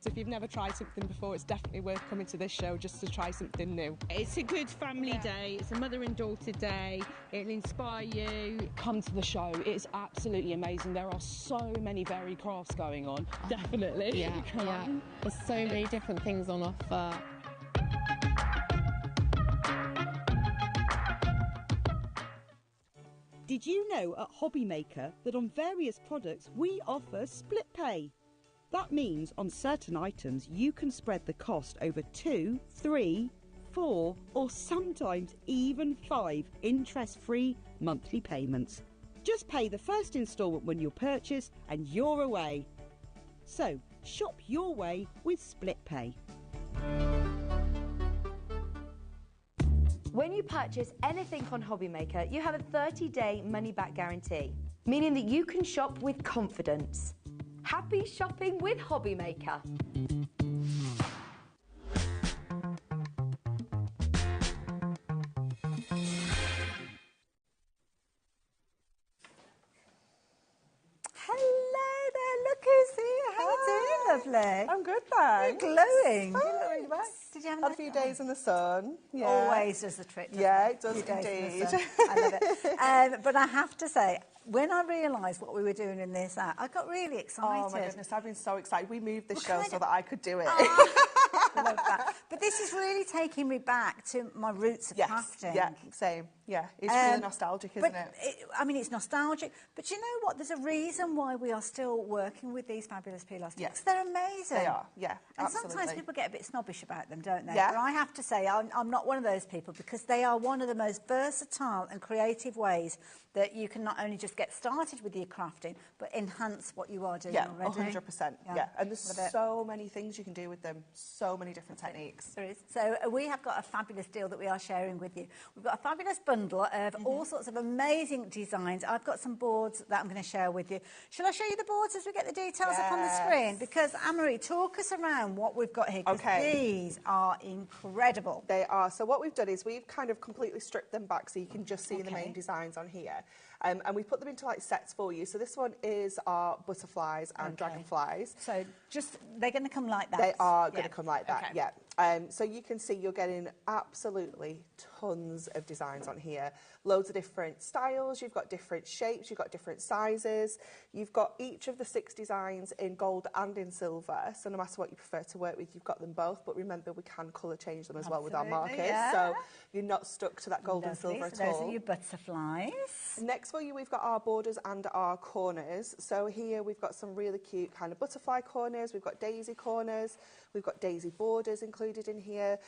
Speaker 6: So if you've never tried something before, it's definitely worth coming to this show just to try something new.
Speaker 9: It's a good family day. It's a mother and daughter day. It'll inspire you.
Speaker 6: Come to the show. It's absolutely amazing. There are so many varied crafts going on.
Speaker 5: Definitely.
Speaker 9: Yeah.
Speaker 5: There's so many different things on offer.
Speaker 10: Did you know at HobbyMaker that on various products we offer split pay? That means on certain items you can spread the cost over 2, 3, 4 or sometimes even 5 interest-free monthly payments. Just pay the first instalment when you purchase and you're away. So shop your way with split pay.
Speaker 11: When you purchase anything on HobbyMaker, you have a 30-day money-back guarantee, meaning that you can shop with confidence. Happy shopping with HobbyMaker.
Speaker 1: Lovely.
Speaker 12: I'm good, thanks.
Speaker 1: You're glowing.
Speaker 12: Thanks.
Speaker 1: You look really nice. Did you have
Speaker 12: a few days in the sun? Yeah.
Speaker 1: Always does the trick.
Speaker 12: Yeah, it does indeed.
Speaker 1: I love it. But I have to say, when I realised what we were doing in this app, I got really excited.
Speaker 12: Oh my goodness, I've been so excited. We moved this show so that I could do it.
Speaker 1: I love that. But this is really taking me back to my roots of crafting.
Speaker 12: Yeah, same. Yeah, it's really nostalgic, isn't it?
Speaker 1: I mean, it's nostalgic. But you know what? There's a reason why we are still working with these fabulous peel sticks.
Speaker 12: Yes.
Speaker 1: They're amazing.
Speaker 12: They are, yeah,
Speaker 1: and
Speaker 12: absolutely.
Speaker 1: sometimes people get a bit snobbish about them, don't they?
Speaker 12: Yeah.
Speaker 1: But I have to say, I'm not one of those people, because they are one of the most versatile and creative ways that you can not only just get started with your crafting, but enhance what you are doing already.
Speaker 12: 100%. Yeah, and there's so many things you can do with them, so many different techniques.
Speaker 1: There is. So we have got a fabulous deal that we are sharing with you. We've got a fabulous bundle of all sorts of amazing designs. I've got some boards that I'm going to share with you. Shall I show you the boards as we get the details up on the screen? Because, Anne-Marie, talk us around what we've got here, because these are incredible.
Speaker 12: They are. So what we've done is we've kind of completely stripped them back so you can just see the main designs on here. And we put them into like sets for you. So this one is our butterflies and dragonflies.
Speaker 1: So just, they're going to come like that?
Speaker 12: They are going to come like that, yeah. So you can see you're getting absolutely tons of designs on here. Loads of different styles, you've got different shapes, you've got different sizes. You've got each of the 6 designs in gold and in silver. So no matter what you prefer to work with, you've got them both. But remember, we can colour change them as well with our markers. So you're not stuck to that gold and silver at all.
Speaker 1: Those are your butterflies.
Speaker 12: Next for you, we've got our borders and our corners. So here we've got some really cute kind of butterfly corners. We've got daisy corners. We've got daisy borders included in here.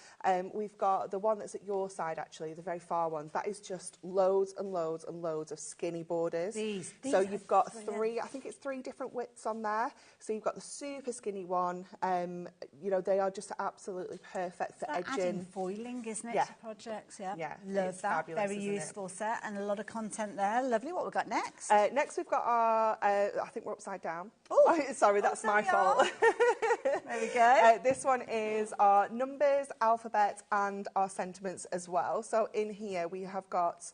Speaker 12: We've got the one that's at your side, actually, the very far ones. That is just loads and loads and loads of skinny borders.
Speaker 1: These
Speaker 12: so you've got 3, I think it's 3 different widths on there. So you've got the super skinny one. You know, they are just absolutely perfect for edging.
Speaker 1: Adding foiling, isn't it, to projects? Yeah, love that.
Speaker 12: Fabulous,
Speaker 1: very useful set, and a lot of content there. Lovely. What we've got next?
Speaker 12: Next we've got our, I think we're upside down. Oh, sorry, that's my fault.
Speaker 1: There we go.
Speaker 12: This one is our numbers, alphabet, and our sentiments as well. So in here we have got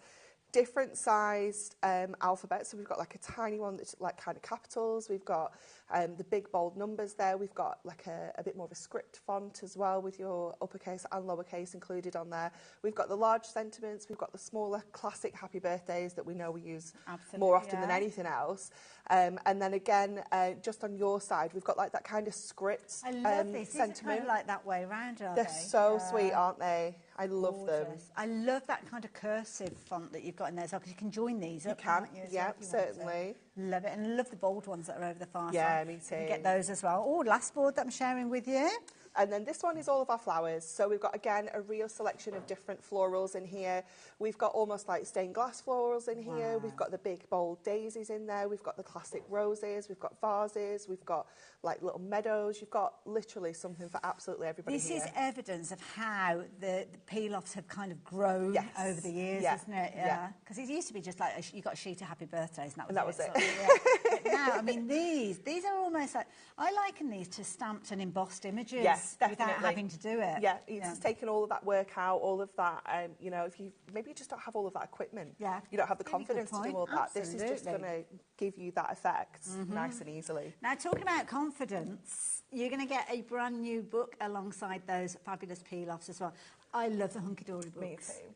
Speaker 12: different sized alphabets. So we've got like a tiny one that's like kind of capitals. We've got the big bold numbers there. We've got like a bit more of a script font as well, with your uppercase and lowercase included on there. We've got the large sentiments. We've got the smaller classic happy birthdays that we know we use more often than anything else. And then again, just on your side, we've got like that kind of script
Speaker 1: I love these.
Speaker 12: sentiment.
Speaker 1: These are kind of like that way around, aren't
Speaker 12: They're
Speaker 1: they?
Speaker 12: so sweet, aren't they? I love them.
Speaker 1: I love that kind of cursive font that you've got in there as well, because you can join these up, can't you?
Speaker 12: Yeah, certainly.
Speaker 1: Love it, and love the bold ones that are over the far
Speaker 12: Yeah,
Speaker 1: side.
Speaker 12: me too.
Speaker 1: You can get those as well. Oh, last board that I'm sharing with you.
Speaker 12: And then this one is all of our flowers. So we've got, again, a real selection of different florals in here. We've got almost like stained glass florals in here. We've got the big, bold daisies in there. We've got the classic roses. We've got vases. We've got like little meadows. You've got literally something for absolutely everybody
Speaker 1: This
Speaker 12: here.
Speaker 1: is evidence of how the peel-offs have kind of grown over the years, isn't it?
Speaker 12: Yeah.
Speaker 1: Because it used to be just like you got a sheet of happy birthdays, and
Speaker 12: that was it.
Speaker 1: So, but now, I mean, these are almost like, I liken these to stamped and embossed images.
Speaker 12: Yes, definitely.
Speaker 1: Without having to do it.
Speaker 12: Yeah, it's just taking all of that work out, all of that, you know, if you maybe you just don't have all of that equipment.
Speaker 1: Yeah.
Speaker 12: You don't have the
Speaker 1: Really
Speaker 12: confidence to do all that. This is just going to give you that effect nice and easily.
Speaker 1: Now, talking about confidence, you're going to get a brand new book alongside those fabulous peel-offs as well. I love the Hunkydory books.
Speaker 12: Me too.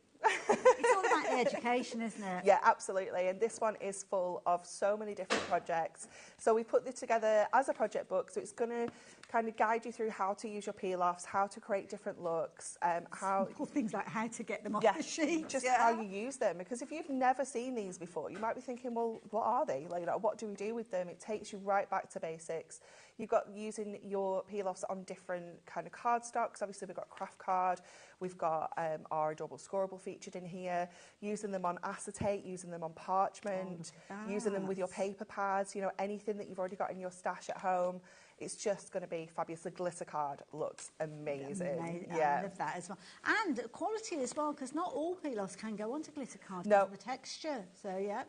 Speaker 1: It's all about the education, isn't it?
Speaker 12: Yeah, absolutely. And this one is full of so many different projects. So we put this together as a project book. So it's going to kind of guide you through how to use your peel-offs, how to create different looks, how
Speaker 1: simple things like how to get them off the sheet.
Speaker 12: Just how you use them. Because if you've never seen these before, you might be thinking, well, what are they? Like, you know, what do we do with them? It takes you right back to basics. You've got using your peel-offs on different kind of cardstocks. Obviously, we've got craft card. We've got our double scorable featured in here. Using them on acetate, using them on parchment, using them with your paper pads. You know, anything that you've already got in your stash at home. It's just going to be fabulous. The glitter card looks amazing. Yeah.
Speaker 1: I love that as well. And quality as well, because not all peel-offs can go onto glitter card
Speaker 12: No.
Speaker 1: because of the texture. So, yeah,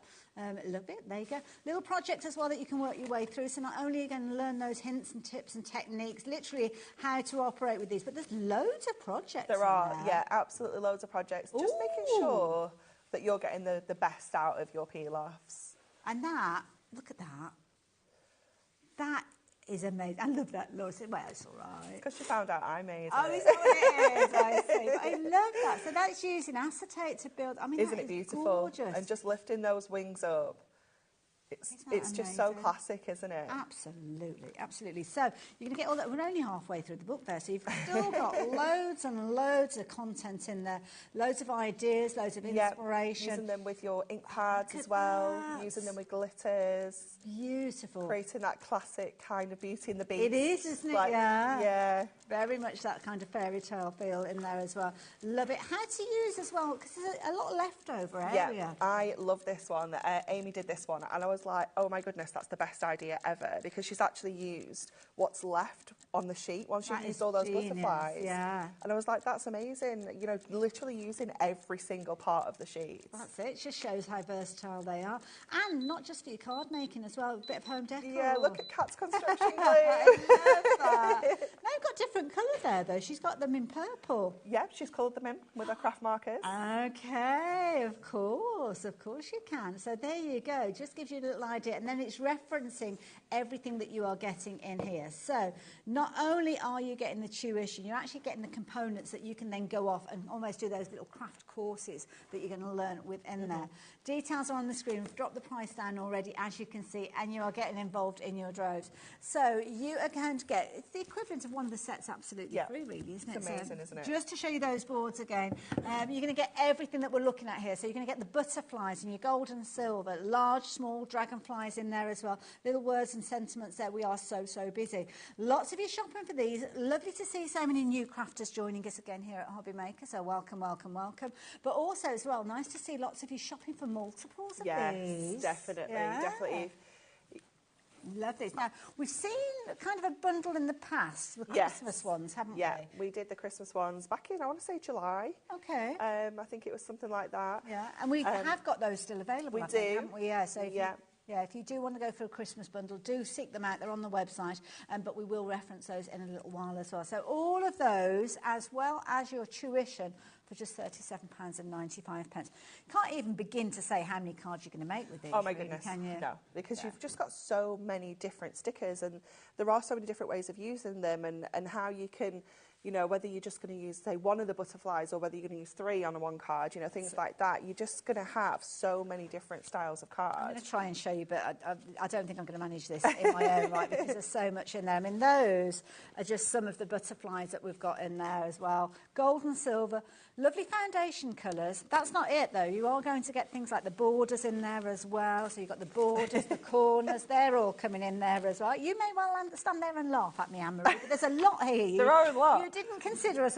Speaker 1: love it. There you go. Little project as well that you can work your way through. So not only are you going to learn those hints and tips and techniques, literally how to operate with these, but there's loads of projects.
Speaker 12: There are, yeah, absolutely loads of projects. Just making sure that you're getting the best out of your peel-offs.
Speaker 1: And that, look at that. That is amazing. I love that, Laura. Well, it's all right.
Speaker 12: Because she found out I made it.
Speaker 1: Oh, is that what it is? I see. But I love that. So that's using acetate to build. I mean,
Speaker 12: Isn't
Speaker 1: that
Speaker 12: it
Speaker 1: is
Speaker 12: beautiful?
Speaker 1: Gorgeous.
Speaker 12: And just lifting those wings up. It's just so classic, isn't it?
Speaker 1: Absolutely, absolutely. So you're going to get all that. We're only halfway through the book there, so you've still got loads and loads of content in there, loads of ideas, loads of inspiration.
Speaker 12: Using them with your ink pads as well, using them with glitters.
Speaker 1: Beautiful.
Speaker 12: Creating that classic kind of Beauty and the Beast.
Speaker 1: It is, isn't it?
Speaker 12: Like, yeah.
Speaker 1: Very much that kind of fairy tale feel in there as well. Love it. How to use as well, because there's a lot of leftover area.
Speaker 12: Yeah, I love this one. Amy did this one, and I was like, oh my goodness, that's the best idea ever, because she's actually used what's left on the sheet once you've used all those butterflies.
Speaker 1: Yeah.
Speaker 12: And I was like, that's amazing. You know, literally using every single part of the sheet.
Speaker 1: That's it. It just shows how versatile they are. And not just for your card making as well, a bit of home decor.
Speaker 12: Yeah, look at Kat's construction glue.
Speaker 1: I love that. Now you've got different colour there, though. She's got them in purple.
Speaker 12: Yeah, she's coloured them in with her craft markers.
Speaker 1: Okay, of course you can. So there you go. Just gives you a little idea. And then it's referencing everything that you are getting in here. So not only are you getting the tuition, you're actually getting the components that you can then go off and almost do those little craft courses that you're going to learn within there. Details are on the screen. We've dropped the price down already, as you can see, and you are getting involved in your droves. So you are going to get, it's the equivalent of one of the sets absolutely free, really, isn't it?
Speaker 12: It's amazing, isn't it?
Speaker 1: Just to show you those boards again, you're going to get everything that we're looking at here. So you're going to get the butterflies and your gold and silver, large, small dragonflies in there as well, little words and sentiments there. We are so busy. Lots of you shopping for these. Lovely to see so many new crafters joining us again here at HobbyMaker. So welcome. But also as well, nice to see lots of you shopping for multiples of these.
Speaker 12: Yes, definitely.
Speaker 1: Love these. Now, we've seen kind of a bundle in the past, the Christmas ones, haven't we?
Speaker 12: Yeah, we did the Christmas ones back in, I want to say, July.
Speaker 1: Okay.
Speaker 12: I think it was something like that.
Speaker 1: Yeah, and we have got those still available,
Speaker 12: we
Speaker 1: I think,
Speaker 12: do.
Speaker 1: haven't we? Yeah, so if you do want to go for a Christmas bundle, do seek them out. They're on the website, but we will reference those in a little while as well. So all of those, as well as your tuition, for just £37.95. Can't even begin to say how many cards you're going to make with these.
Speaker 12: Oh my
Speaker 1: really,
Speaker 12: goodness,
Speaker 1: can you?
Speaker 12: no, because you've just got so many different stickers, and there are so many different ways of using them, and how you can, you know, whether you're just going to use, say, one of the butterflies or whether you're going to use 3 on one card, you know, things like that. You're just going to have so many different styles of cards.
Speaker 1: I'm going to try and show you, but I don't think I'm going to manage this in my own right, because there's so much in there. I mean, those are just some of the butterflies that we've got in there as well. Gold and silver, lovely foundation colours. That's not it, though. You are going to get things like the borders in there as well. So you've got the borders, the corners, they're all coming in there as well. You may well stand there and laugh at me, Anne-Marie, but there's a lot here.
Speaker 12: There are a lot.
Speaker 1: You didn't consider us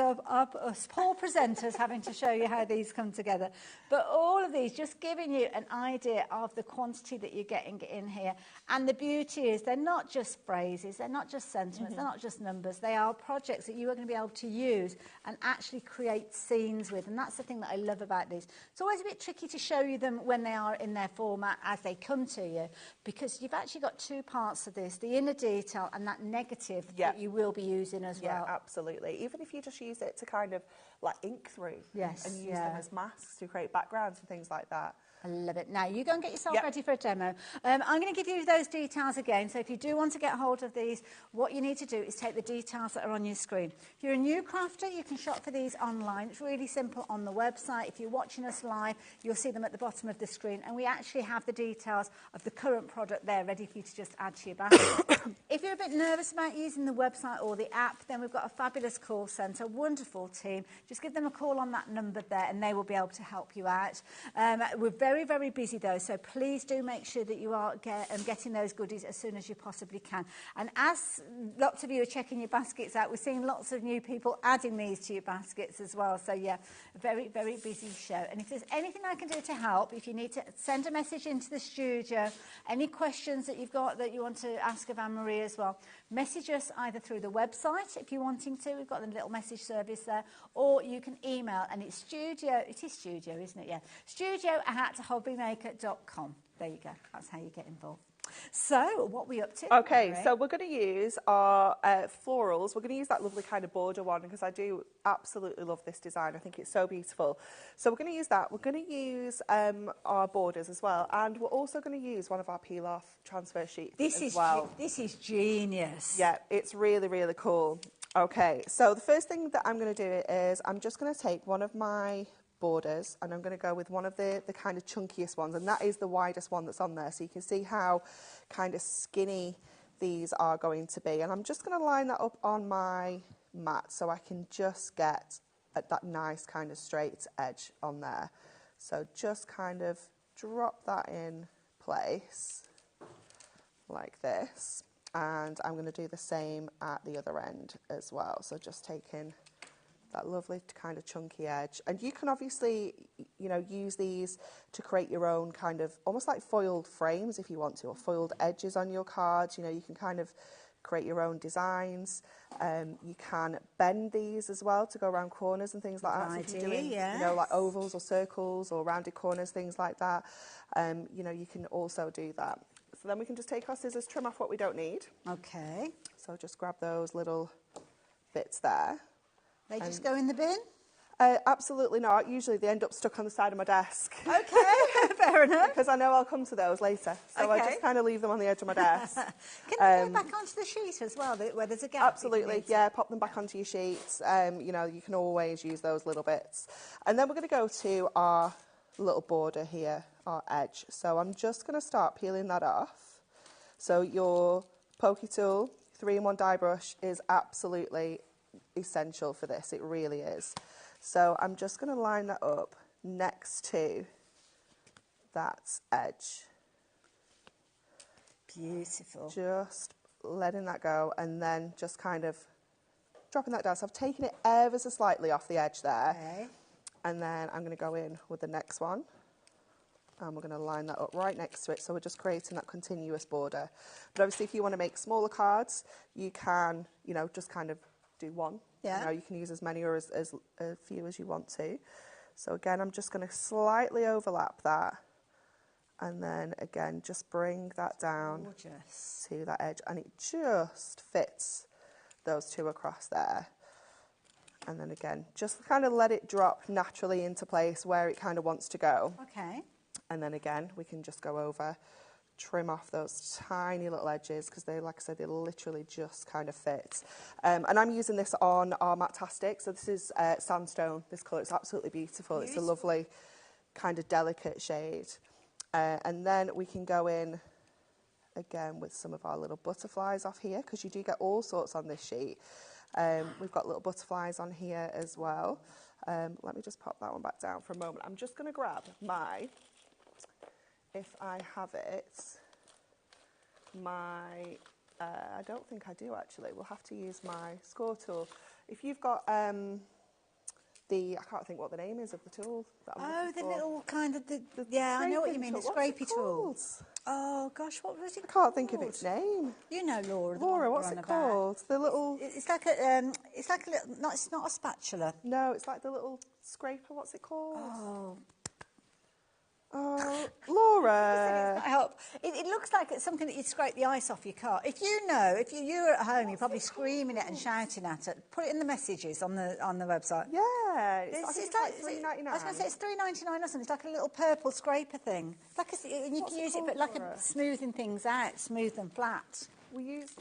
Speaker 1: poor presenters having to show you how these come together. But all of these, just giving you an idea of the quantity that you're getting in here. And the beauty is they're not just phrases, they're not just sentiments, they're not just numbers. They are projects that you are going to be able to use and actually create scenes with. And that's the thing that I love about these. It's always a bit tricky to show you them when they are in their format as they come to you, because you've actually got two parts of this, the inner detail and that negative that you will be using as well.
Speaker 12: Yeah, absolutely. Even if you just use it to kind of like ink through and use them as masks to create backgrounds and things like that.
Speaker 1: I love it. Now, you go and get yourself ready for a demo. I'm going to give you those details again. So if you do want to get hold of these, what you need to do is take the details that are on your screen. If you're a new crafter, you can shop for these online. It's really simple on the website. If you're watching us live, you'll see them at the bottom of the screen. And we actually have the details of the current product there ready for you to just add to your basket. If you're a bit nervous about using the website or the app, then we've got a fabulous call centre, wonderful team. Just give them a call on that number there and they will be able to help you out. We're very, very busy though, so please do make sure that you are getting those goodies as soon as you possibly can. And as lots of you are checking your baskets out, we're seeing lots of new people adding these to your baskets as well. So yeah, a very, very busy show. And if there's anything I can do to help, if you need to send a message into the studio, any questions that you've got that you want to ask of Anne-Marie as well, message us either through the website if you're wanting to. We've got the little message service there, or you can email, and it's studio, it is studio, isn't it? Yeah, studio@hobbymaker.com. There you go. That's how you get involved. So, what are we up to?
Speaker 12: Okay, so we're going to use our florals. We're going to use that lovely kind of border one because I do absolutely love this design. I think it's so beautiful. So we're going to use that. We're going to use our borders as well, and we're also going to use one of our peel-off transfer sheets as well.
Speaker 1: This is genius.
Speaker 12: Yeah, it's really, really cool. Okay, so the first thing that I'm going to do is I'm just going to take one of my borders and I'm going to go with one of the kind of chunkiest ones, and that is the widest one that's on there, so you can see how kind of skinny these are going to be. And I'm just going to line that up on my mat so I can just get at that nice kind of straight edge on there. So just kind of drop that in place like this, and I'm going to do the same at the other end as well. So just taking that lovely kind of chunky edge, and you can obviously, you know, use these to create your own kind of almost like foiled frames if you want to, or foiled edges on your cards. You know, you can kind of create your own designs. You can bend these as well to go around corners and things like that. So if you're doing, you know, like ovals or circles or rounded corners, things like that, you know, you can also do that. So then we can just take our scissors, trim off what we don't need.
Speaker 1: Okay.
Speaker 12: So just grab those little bits there.
Speaker 1: They just go in the bin?
Speaker 12: Absolutely not. Usually they end up stuck on the side of my desk.
Speaker 1: Okay, fair enough.
Speaker 12: Because I know I'll come to those later. So I just kind of leave them on the edge of my desk.
Speaker 1: Can they go back onto the sheet as well, where there's a gap?
Speaker 12: Absolutely, yeah, pop them back onto your sheets. You know, you can always use those little bits. And then we're going to go to our little border here, our edge. So I'm just going to start peeling that off. So your pokey tool, 3-in-1 die brush is absolutely essential for this. It really is. So I'm just going to line that up next to that edge.
Speaker 1: Beautiful.
Speaker 12: Just letting that go and then just kind of dropping that down. So I've taken it ever so slightly off the edge there.
Speaker 1: Okay.
Speaker 12: And then I'm going to go in with the next one. And we're going to line that up right next to it. So we're just creating that continuous border. But obviously if you want to make smaller cards, you can, you know, just kind of do one.
Speaker 1: Yeah.
Speaker 12: You know, you can use as many or as few as you want to. So again, I'm just going to slightly overlap that. And then again, just bring that down to that edge. And it just fits those two across there. And then again, just kind of let it drop naturally into place where it kind of wants to go.
Speaker 1: Okay.
Speaker 12: And then again, we can just go over trim off those tiny little edges because they, like I said, they literally just kind of fit. And I'm using this on our Matastic. So this is sandstone. This colour is absolutely beautiful. It's a lovely kind of delicate shade. And then we can go in again with some of our little butterflies off here because you do get all sorts on this sheet. We've got little butterflies on here as well. Let me just pop that one back down for a moment. I'm just going to grab my, if I have it, my, I don't think I do actually. We'll have to use my score tool. If you've got I can't think what the name is of the tool. That I'm looking for.
Speaker 1: Little kind of, yeah, I know what you mean, the scrapey tool. Oh gosh, what was it called?
Speaker 12: I can't think of its name.
Speaker 1: You know, Laura.
Speaker 12: Laura, what's it called? The little.
Speaker 1: It's like a little. No, it's not a spatula.
Speaker 12: No, it's like the little scraper. What's it called? Oh, Laura.
Speaker 1: Help. It looks like it's something that you'd scrape the ice off your car. If you know, if you're at home, you're probably screaming it and shouting at it. Put it in the messages on the website.
Speaker 12: Yeah, it's like $3.99.
Speaker 1: I was going to say it's $3.99 or something. It's like a little purple scraper thing. It's like and you can use it, but like smoothing things out, smooth and flat.
Speaker 12: We use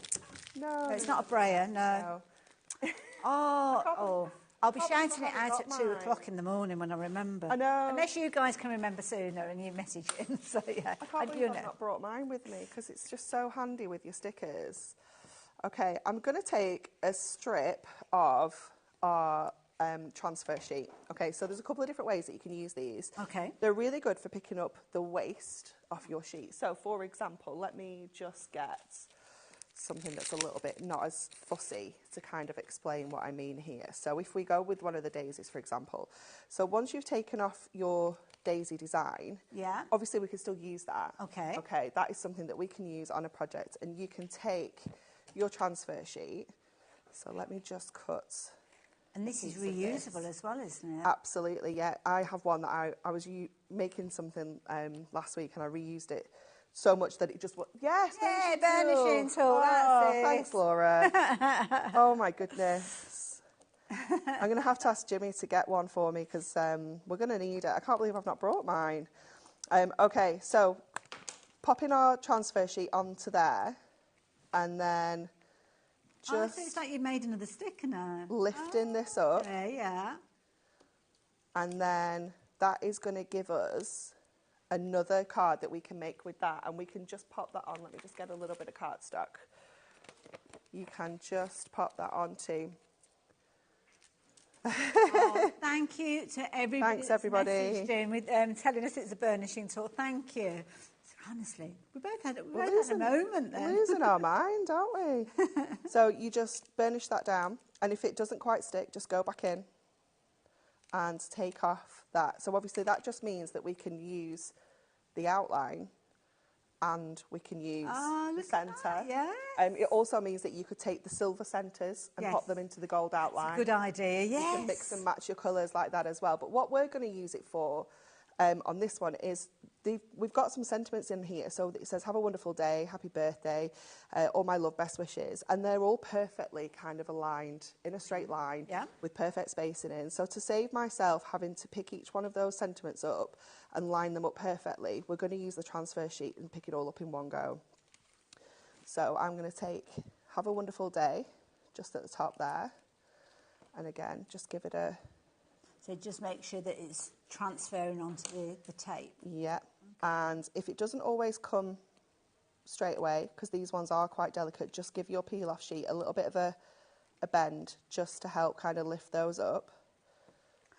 Speaker 1: no, it's not a brayer. No. I'll be shouting it out at 2 o'clock in the morning when I remember.
Speaker 12: I know.
Speaker 1: Unless you guys can remember sooner and you message in. So, yeah.
Speaker 12: I can't believe I've not brought mine with me because it's just so handy with your stickers. Okay, I'm going to take a strip of our transfer sheet. Okay, so there's a couple of different ways that you can use these.
Speaker 1: Okay.
Speaker 12: They're really good for picking up the waste off your sheet. So, for example, let me just get something that's a little bit not as fussy to kind of explain what I mean here. So if we go with one of the daisies, for example. So once you've taken off your daisy design, obviously we can still use that.
Speaker 1: Okay.
Speaker 12: Okay, that is something that we can use on a project, and you can take your transfer sheet. So let me just cut.
Speaker 1: And this is reusable as well, isn't it?
Speaker 12: Absolutely, yeah. I have one that I was making something last week and I reused it so much that it just
Speaker 1: burnishing tool.
Speaker 12: Oh,
Speaker 1: that's it.
Speaker 12: Thanks, Laura. Oh my goodness. I'm going to have to ask Jimmy to get one for me because we're going to need it. I can't believe I've not brought mine. Okay, so popping our transfer sheet onto there, and then just
Speaker 1: so it's like you made another sticker now.
Speaker 12: Lifting this up.
Speaker 1: Yeah.
Speaker 12: And then that is going to give us another card that we can make with that, and we can just pop that on. Let me just get a little bit of cardstock. You can just pop that onto.
Speaker 1: Thank you to everybody.
Speaker 12: Thanks, everybody.
Speaker 1: Messaged in with telling us it's a burnishing tool. Thank you. Honestly, we both had a moment then.
Speaker 12: We're losing our mind, aren't we? So you just burnish that down, and if it doesn't quite stick, just go back in and take off that. So obviously that just means that we can use the outline and we can use the centre.
Speaker 1: Yeah.
Speaker 12: It also means that you could take the silver centres and pop them into the gold outline.
Speaker 1: That's a good idea, yes.
Speaker 12: You can mix and match your colours like that as well. But what we're going to use it for on this one is we've got some sentiments in here. So it says, have a wonderful day, happy birthday, all my love, best wishes. And they're all perfectly kind of aligned in a straight line with perfect spacing in. So to save myself having to pick each one of those sentiments up and line them up perfectly, we're going to use the transfer sheet and pick it all up in one go. So I'm going to take have a wonderful day just at the top there. And again, just give it a...
Speaker 1: So just make sure that it's transferring onto the tape.
Speaker 12: Yeah. Okay. And if it doesn't always come straight away, because these ones are quite delicate, just give your peel-off sheet a little bit of a bend just to help kind of lift those up.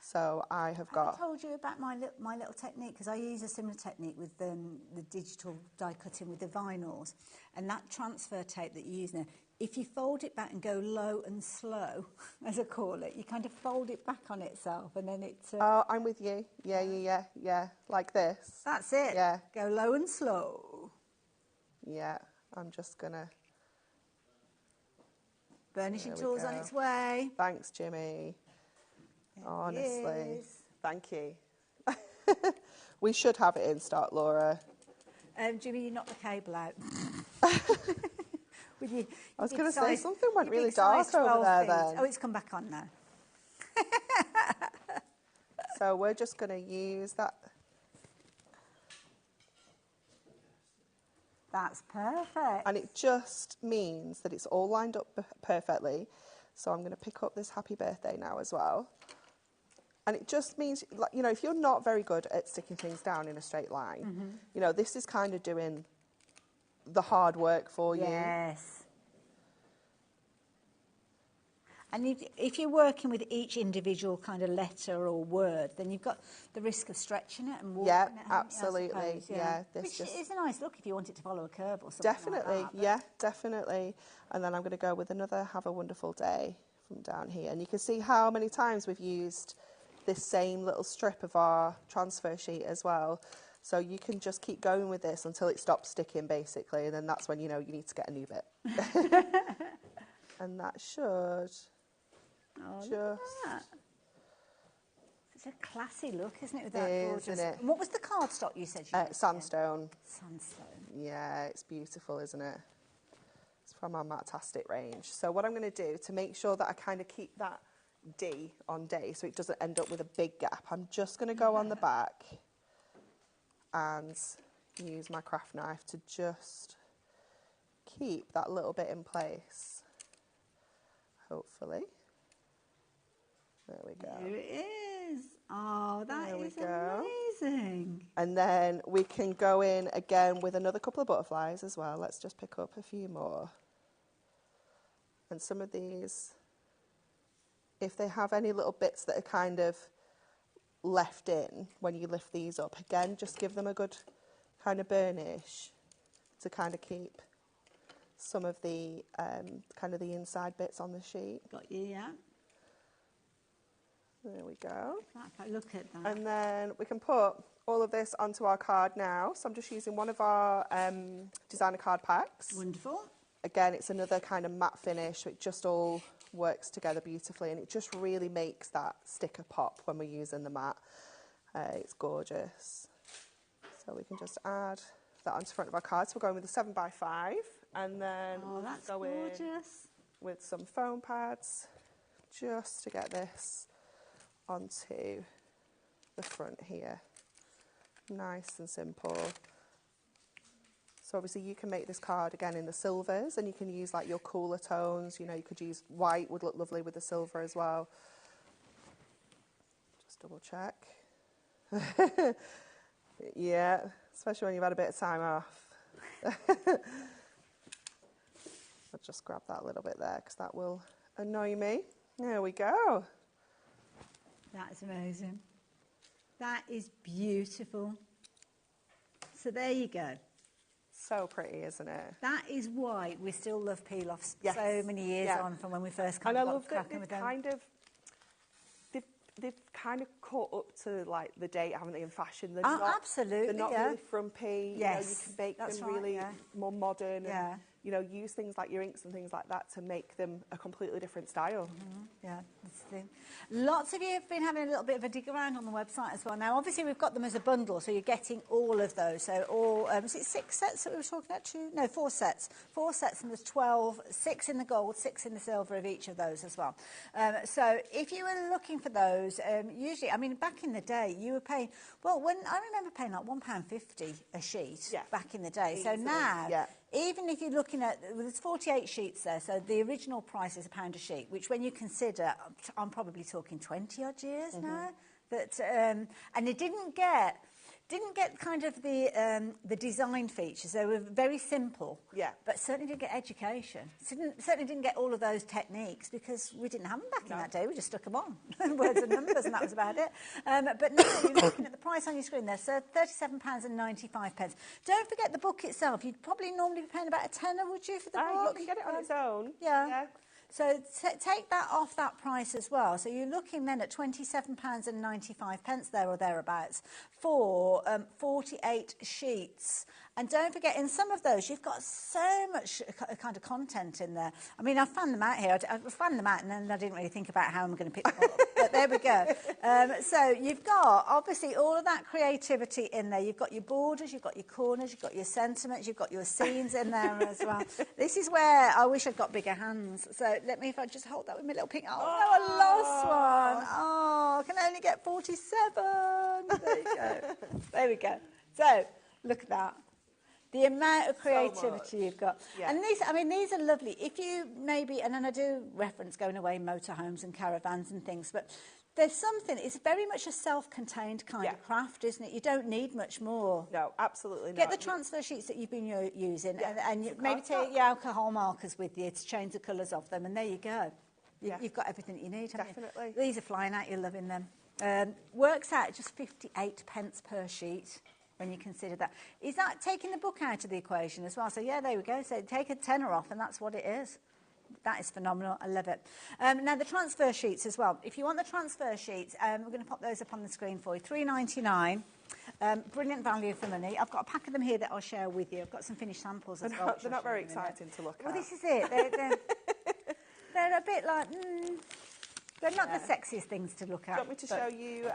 Speaker 12: So I have got...
Speaker 1: I told you about my little technique, because I use a similar technique with the digital die cutting with the vinyls. And that transfer tape that you use now, if you fold it back and go low and slow, as I call it, you kind of fold it back on itself, and then it's...
Speaker 12: Oh, I'm with you. Yeah. Like this.
Speaker 1: That's it.
Speaker 12: Yeah.
Speaker 1: Go low and slow.
Speaker 12: Yeah, I'm just going to...
Speaker 1: Burnishing tool's on its way.
Speaker 12: Thanks, Jimmy. Honestly. Thank you. We should have it in stock, Laura.
Speaker 1: Jimmy, you knocked the cable out.
Speaker 12: I was going to say, something went really dark over there then.
Speaker 1: Oh, it's come back on now.
Speaker 12: So we're just going to use that.
Speaker 1: That's perfect.
Speaker 12: And it just means that it's all lined up perfectly. So I'm going to pick up this happy birthday now as well. And it just means, like, you know, if you're not very good at sticking things down in a straight line, you know, this is kind of doing the hard work for you.
Speaker 1: Yes. And if you're working with each individual kind of letter or word, then you've got the risk of stretching it and warping it.
Speaker 12: Yeah, absolutely.
Speaker 1: Which is a nice look if you want it to follow a curve or something.
Speaker 12: Definitely,
Speaker 1: like that,
Speaker 12: yeah, definitely. And then I'm going to go with another Have a Wonderful Day from down here. And you can see how many times we've used this same little strip of our transfer sheet as well. So you can just keep going with this until it stops sticking, basically. And then that's when you know you need to get a new bit. And that should...
Speaker 1: Look at that. It's a classy look, isn't it? With that gorgeous.
Speaker 12: Isn't it?
Speaker 1: And what was the cardstock you said you used?
Speaker 12: Sandstone.
Speaker 1: Sandstone.
Speaker 12: Yeah, it's beautiful, isn't it? It's from our Matastic range. So what I'm going to do to make sure that I kind of keep that D on day so it doesn't end up with a big gap, I'm just going to go on the back and use my craft knife to just keep that little bit in place. Hopefully. There we go.
Speaker 1: There it is. Oh, that is amazing.
Speaker 12: And then we can go in again with another couple of butterflies as well. Let's just pick up a few more. And some of these, if they have any little bits that are kind of left in when you lift these up, again, just give them a good kind of burnish to kind of keep some of the kind of the inside bits on the sheet.
Speaker 1: Got you, yeah.
Speaker 12: There we go.
Speaker 1: Look at that.
Speaker 12: And then we can put all of this onto our card now. So I'm just using one of our designer card packs.
Speaker 1: Wonderful.
Speaker 12: Again, it's another kind of matte finish, so it just all works together beautifully, and it just really makes that sticker pop when we're using the matte. It's gorgeous. So we can just add that onto the front of our card. So we're going with the 7x5, and then
Speaker 1: that's
Speaker 12: go
Speaker 1: gorgeous.
Speaker 12: in with some foam pads just to get this onto the front here. Nice and simple. So obviously you can make this card again in the silvers, and you can use like your cooler tones. You know, you could use white, would look lovely with the silver as well. Just double check. Yeah, especially when you've had a bit of time off. I'll just grab that a little bit there because that will annoy me. There we go.
Speaker 1: That is amazing. That is beautiful. So there you go.
Speaker 12: So pretty, isn't it?
Speaker 1: That is why we still love peel-offs
Speaker 12: Yes.
Speaker 1: so many years on from when we first
Speaker 12: and I
Speaker 1: got
Speaker 12: love that
Speaker 1: cracking with them.
Speaker 12: They've kind of caught up to like the date, haven't they, in fashion? They're
Speaker 1: absolutely,
Speaker 12: They're not really frumpy.
Speaker 1: Yes,
Speaker 12: you know, you can make
Speaker 1: that's
Speaker 12: them
Speaker 1: right,
Speaker 12: really more modern.
Speaker 1: Yeah.
Speaker 12: And, you know, use things like your inks and things like that to make them a completely different style.
Speaker 1: Yeah, that's the thing. Lots of you have been having a little bit of a dig around on the website as well. Now, obviously, we've got them as a bundle, so you're getting all of those. So all, was it 6 sets that we were talking about? 2? No, 4 sets. 4 sets, and there's 12, 6 in the gold, 6 in the silver of each of those as well. So if you were looking for those, usually, I mean, back in the day, you were paying, well, when I remember paying like £1.50 a sheet back in the day. So now, even if you're looking at, there's 48 sheets there, so the original price is £1 a sheet, which when you consider, I'm probably talking 20 odd years now, that, and it didn't get kind of the design features. They were very simple, but certainly didn't get education. Certainly didn't get all of those techniques because we didn't have them back in that day. We just stuck them on, words and numbers, and that was about it. But now you're looking at the price on your screen there, so £37.95. Don't forget the book itself. You'd probably normally be paying about a tenner, would you, for the book?
Speaker 12: You can get it on its own.
Speaker 1: Yeah. So take that off that price as well. So you're looking then at £27.95 there or thereabouts for 48 sheets. And don't forget, in some of those, you've got so much kind of content in there. I mean, I found them out here. I found them out, and then I didn't really think about how I'm going to pick them up. But there we go. So you've got, obviously, all of that creativity in there. You've got your borders, you've got your corners, you've got your sentiments, you've got your scenes in there as well. This is where I wish I'd got bigger hands. So let me, if I just hold that with my little pink. Oh, no, I lost one. Oh, I can only get 47. There you go. There we go. So, look at that. The amount of
Speaker 12: So
Speaker 1: creativity
Speaker 12: much.
Speaker 1: you've got.
Speaker 12: Yeah.
Speaker 1: And these, I mean, these are lovely. If you maybe, and then I do reference going away motorhomes and caravans and things, but there's something, it's very much a self-contained kind of craft, isn't it? You don't need much more.
Speaker 12: No, absolutely not.
Speaker 1: Get the transfer sheets that you've been using and you, maybe
Speaker 12: Cardstock.
Speaker 1: take your alcohol markers with you to change the colours of them, and there you go. You've got everything that you need, haven't
Speaker 12: Definitely.
Speaker 1: you? These are flying out, you're loving them. Works out just 58 pence per sheet when you consider that. Is that taking the book out of the equation as well? So, yeah, there we go. So take a tenner off, and that's what it is. That is phenomenal. I love it. Now, the transfer sheets as well. If you want the transfer sheets, we're going to pop those up on the screen for you. $3.99. Brilliant value for money. I've got a pack of them here that I'll share with you. I've got some finished samples as well.
Speaker 12: They're not very exciting to look at.
Speaker 1: Well, this is it. They're a bit like... they're not the sexiest things to look at.
Speaker 12: Do you want me to show you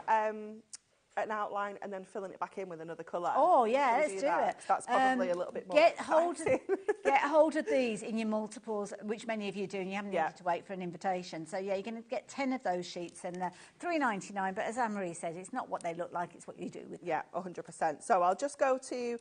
Speaker 12: an outline and then filling it back in with another colour?
Speaker 1: Oh, yeah, let's do it.
Speaker 12: That's probably a little bit more
Speaker 1: get hold of these in your multiples, which many of you do, and you haven't needed to wait for an invitation. So, yeah, you're going to get 10 of those sheets, and they're $3.99, but as Anne-Marie said, it's not what they look like, it's what you do with them.
Speaker 12: Yeah, 100%. So I'll just go to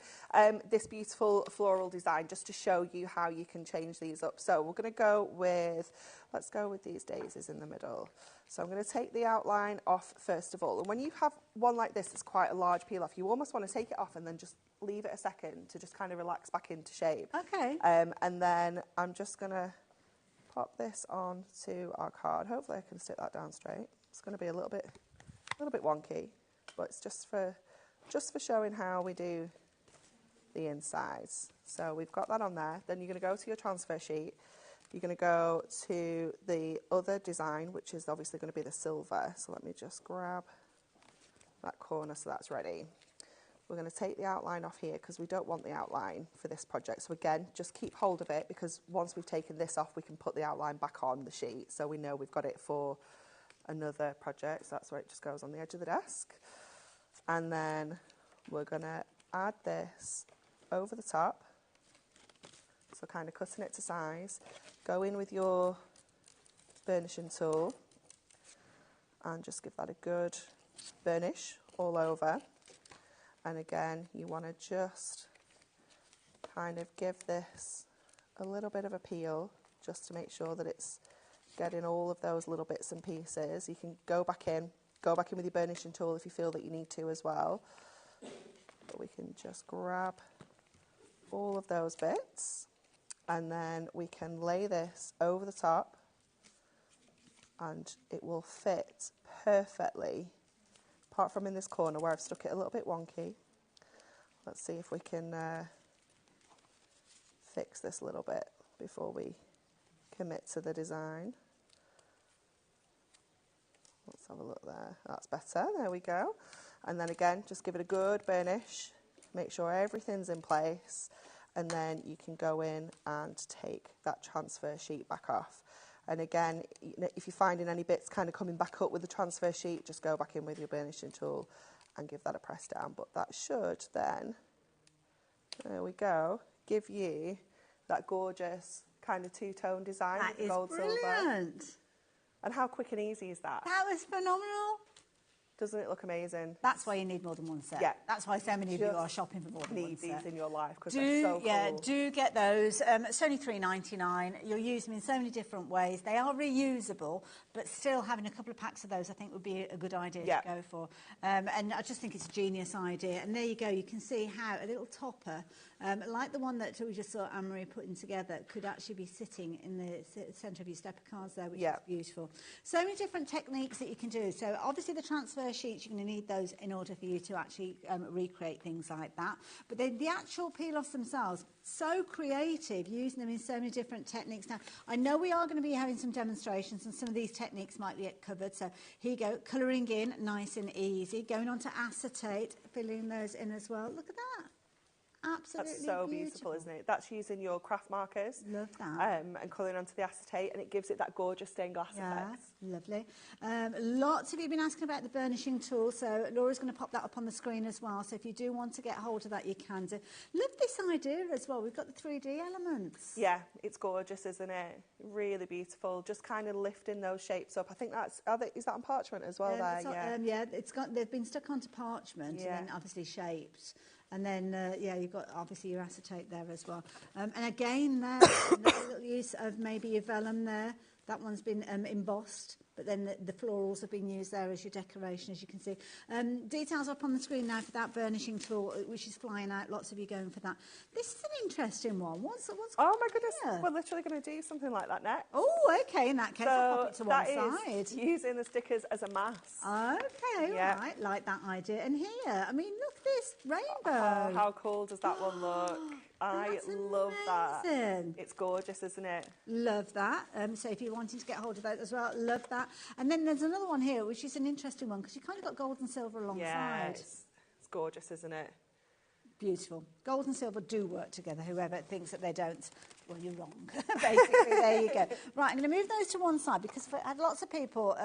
Speaker 12: this beautiful floral design just to show you how you can change these up. So we're going to go with, let's go with these daisies in the middle. So I'm going to take the outline off first of all. And when you have one like this, it's quite a large peel off, you almost want to take it off and then just leave it a second to just kind of relax back into shape.
Speaker 1: Okay.
Speaker 12: And then I'm just going to pop this on to our card. Hopefully I can stick that down straight. It's going to be a little bit wonky, but it's just for showing how we do the insides. So we've got that on there. Then you're going to go to your transfer sheet. You're going to go to the other design, which is obviously going to be the silver. So let me just grab that corner so that's ready. We're going to take the outline off here because we don't want the outline for this project. So again, just keep hold of it because once we've taken this off, we can put the outline back on the sheet. So we know we've got it for another project. So that's where it just goes on the edge of the desk. And then we're going to add this over the top. So kind of cutting it to size. Go in with your burnishing tool and just give that a good burnish all over. And again, you want to just kind of give this a little bit of a peel just to make sure that it's getting all of those little bits and pieces. You can go back in with your burnishing tool if you feel that you need to as well. But we can just grab all of those bits. And then we can lay this over the top and it will fit perfectly, apart from in this corner where I've stuck it a little bit wonky. Let's see if we can fix this a little bit before we commit to the design. Let's have a look there. That's better. There we go. And then again, just give it a good burnish. Make sure everything's in place. And then you can go in and take that transfer sheet back off. And again, if you're finding any bits kind of coming back up with the transfer sheet, just go back in with your burnishing tool and give that a press down. But that should then, there we go, give you that gorgeous kind of two-tone design with the gold silver.
Speaker 1: That is brilliant.
Speaker 12: And how quick and easy is that?
Speaker 1: That was phenomenal.
Speaker 12: Doesn't it look amazing?
Speaker 1: That's why you need more than one set.
Speaker 12: Yeah.
Speaker 1: That's why so many of you are shopping for more than one set.
Speaker 12: Need these in your life because they're so cool.
Speaker 1: Yeah, do get those. It's only $3.99. You'll use them in so many different ways. They are reusable, but still having a couple of packs of those I think would be a good idea to go for. And I just think it's a genius idea. And there you go. You can see how a little topper, like the one that we just saw Anne-Marie putting together, could actually be sitting in the centre of your stepper cards there, which is beautiful. So many different techniques that you can do. So obviously the transfer sheets, you're going to need those in order for you to actually recreate things like that. But then the actual peel-offs themselves, so creative, using them in so many different techniques. Now, I know we are going to be having some demonstrations and some of these techniques might get covered. So here you go, colouring in, nice and easy. Going on to acetate, filling those in as well. Look at that. Absolutely
Speaker 12: That's so beautiful, isn't it? That's using your craft markers.
Speaker 1: Love that.
Speaker 12: And colouring onto the acetate, and it gives it that gorgeous stained glass effect.
Speaker 1: Lovely. Lots of you have been asking about the burnishing tool, so Laura's going to pop that up on the screen as well. So if you do want to get hold of that, you can do. Love this idea as well. We've got the 3D elements.
Speaker 12: Yeah, it's gorgeous, isn't it? Really beautiful. Just kind of lifting those shapes up. I think that's, is that on parchment as well there?
Speaker 1: They've been stuck onto parchment and then obviously shaped. And then, yeah, you've got obviously your acetate there as well. And again, there, a little use of maybe your vellum there. That one's been embossed, but then the florals have been used there as your decoration, as you can see. Details up on the screen now for that burnishing tool, which is flying out. Lots of you going for that. This is an interesting one. What's
Speaker 12: oh my goodness, we're literally going to do something like that next.
Speaker 1: Oh, okay, in that case, I'll pop it to one
Speaker 12: that
Speaker 1: side.
Speaker 12: is using the stickers as a mask.
Speaker 1: Okay, right, like that idea. And here, I mean, look at this rainbow.
Speaker 12: Oh, how cool does that one look? I love that. It's gorgeous, isn't it?
Speaker 1: Love that. So if you're wanting to get hold of that as well, love that. And then there's another one here, which is an interesting one, because you've kind of got gold and silver alongside.
Speaker 12: Yeah, it's gorgeous, isn't it?
Speaker 1: Beautiful. Gold and silver do work together. Whoever thinks that they don't, well, you're wrong. Basically, there you go. Right, I'm going to move those to one side, because I had lots of people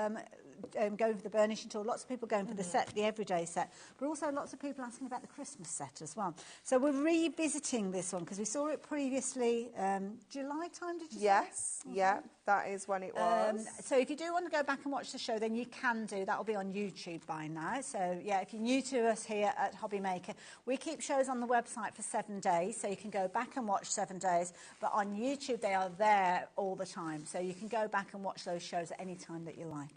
Speaker 1: going for the burnishing tool, lots of people going for the set, the everyday set, but also lots of people asking about the Christmas set as well. So we're revisiting this one, because we saw it previously, July time, did you say?
Speaker 12: Yes, yeah, that is when it was.
Speaker 1: So if you do want to go back and watch the show, then you can do. That will be on YouTube by now. So, yeah, if you're new to us here at HobbyMaker, we keep shows on the website for 7 days, so you can go back and watch 7 days, but on YouTube they are there all the time, so you can go back and watch those shows at any time that you like.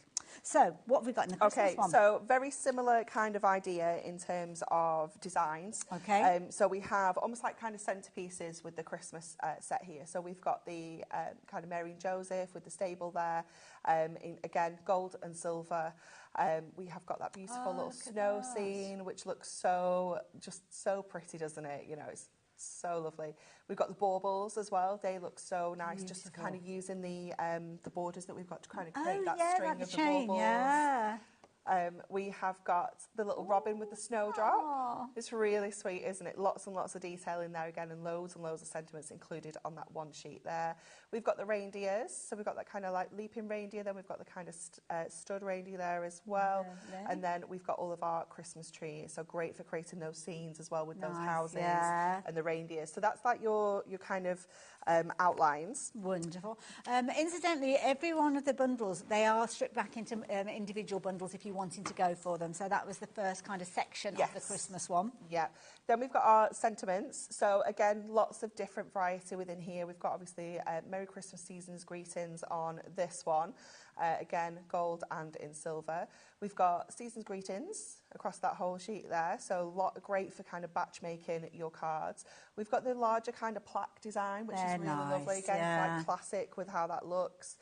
Speaker 1: So, what have we got in the Christmas one?
Speaker 12: So very similar kind of idea in terms of designs.
Speaker 1: Okay.
Speaker 12: So we have almost like kind of centerpieces with the Christmas set here. So we've got the kind of Mary and Joseph with the stable there, again, gold and silver. We have got that beautiful little snow scene, which looks just so pretty, doesn't it? You know, it's so lovely. We've got the baubles as well. They look so nice. Beautiful. Just kind of using the borders that we've got to kind of create that string of the baubles. Yeah. We have got the little robin with the snowdrop. It's really sweet, isn't it? Lots and lots of detail in there again, and loads of sentiments included on that one sheet there. We've got the reindeers, so we've got that kind of like leaping reindeer, then we've got the kind of stud reindeer there as well. And then we've got all of our Christmas trees, so great for creating those scenes as well with those houses and the reindeers. So that's like your kind of outlines.
Speaker 1: Wonderful. Incidentally, every one of the bundles, they are stripped back into individual bundles if you're wanting to go for them. So that was the first kind of section of the Christmas one.
Speaker 12: Yeah. Then we've got our sentiments. So again, lots of different variety within here. We've got obviously Merry Christmas Seasons Greetings on this one. Again, gold and in silver. We've got Seasons Greetings across that whole sheet there. So great for kind of batch making your cards. We've got the larger kind of plaque design, which is really lovely. Again, quite classic with how that looks.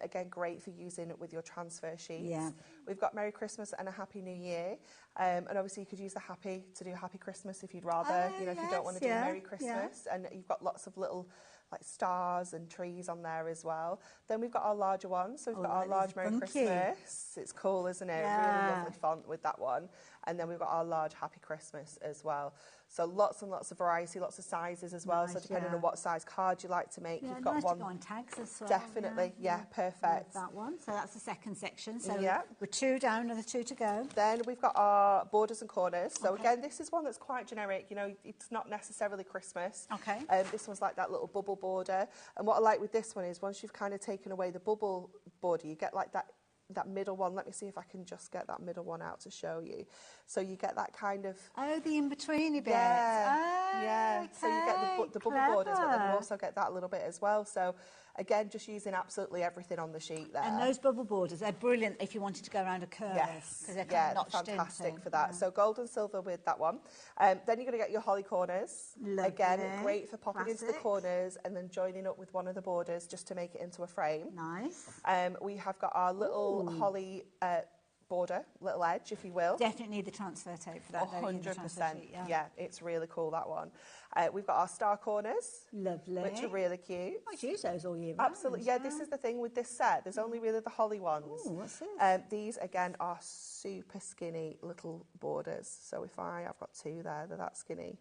Speaker 12: Again, great for using it with your transfer sheets. Yeah. We've got Merry Christmas and a Happy New Year. And obviously you could use the Happy to do Happy Christmas if you'd rather, you know, if you don't want to do Merry Christmas. And you've got lots of little like stars and trees on there as well. Then we've got our larger one. So we've got our large Merry Christmas. It's cool, isn't it? Really lovely font with that one. And then we've got our large Happy Christmas as well. So lots and lots of variety, lots of sizes as well. So depending on what size card you like to make, you've got one.
Speaker 1: To go on tags as well.
Speaker 12: Definitely, perfect.
Speaker 1: That one. So that's the second section. So we're 2 down, another 2 to go.
Speaker 12: Then we've got our borders and corners. So again, this is one that's quite generic. You know, it's not necessarily Christmas.
Speaker 1: Okay.
Speaker 12: This one's like that little bubble border. And what I like with this one is once you've kind of taken away the bubble border, you get like that middle one. Let me see if I can just get that middle one out to show you. So you get that kind of...
Speaker 1: Oh, the in-betweeny bit.
Speaker 12: Yeah.
Speaker 1: Okay,
Speaker 12: so you get the bubble borders, but then you also get that little bit as well. So again, just using absolutely everything on the sheet there.
Speaker 1: And those bubble borders, they're brilliant if you wanted to go around a curve.
Speaker 12: Yes.
Speaker 1: Because they're kind of notched
Speaker 12: fantastic for that. So gold and silver with that one. Then you're going to get your holly corners.
Speaker 1: Lovely.
Speaker 12: Again, great for popping into the corners and then joining up with one of the borders just to make it into a frame.
Speaker 1: Nice.
Speaker 12: We have got our little holly border, little edge, if you will.
Speaker 1: Definitely need the transfer tape for that.
Speaker 12: 100%. Yeah, it's really cool, that one. We've got our star corners.
Speaker 1: Lovely.
Speaker 12: Which are really cute.
Speaker 1: I'd use those all year round.
Speaker 12: Absolutely. Yeah, this is the thing with this set. There's only really the holly ones.
Speaker 1: Ooh, what's this?
Speaker 12: These, again, are super skinny little borders. So I've got 2 there, they're that skinny.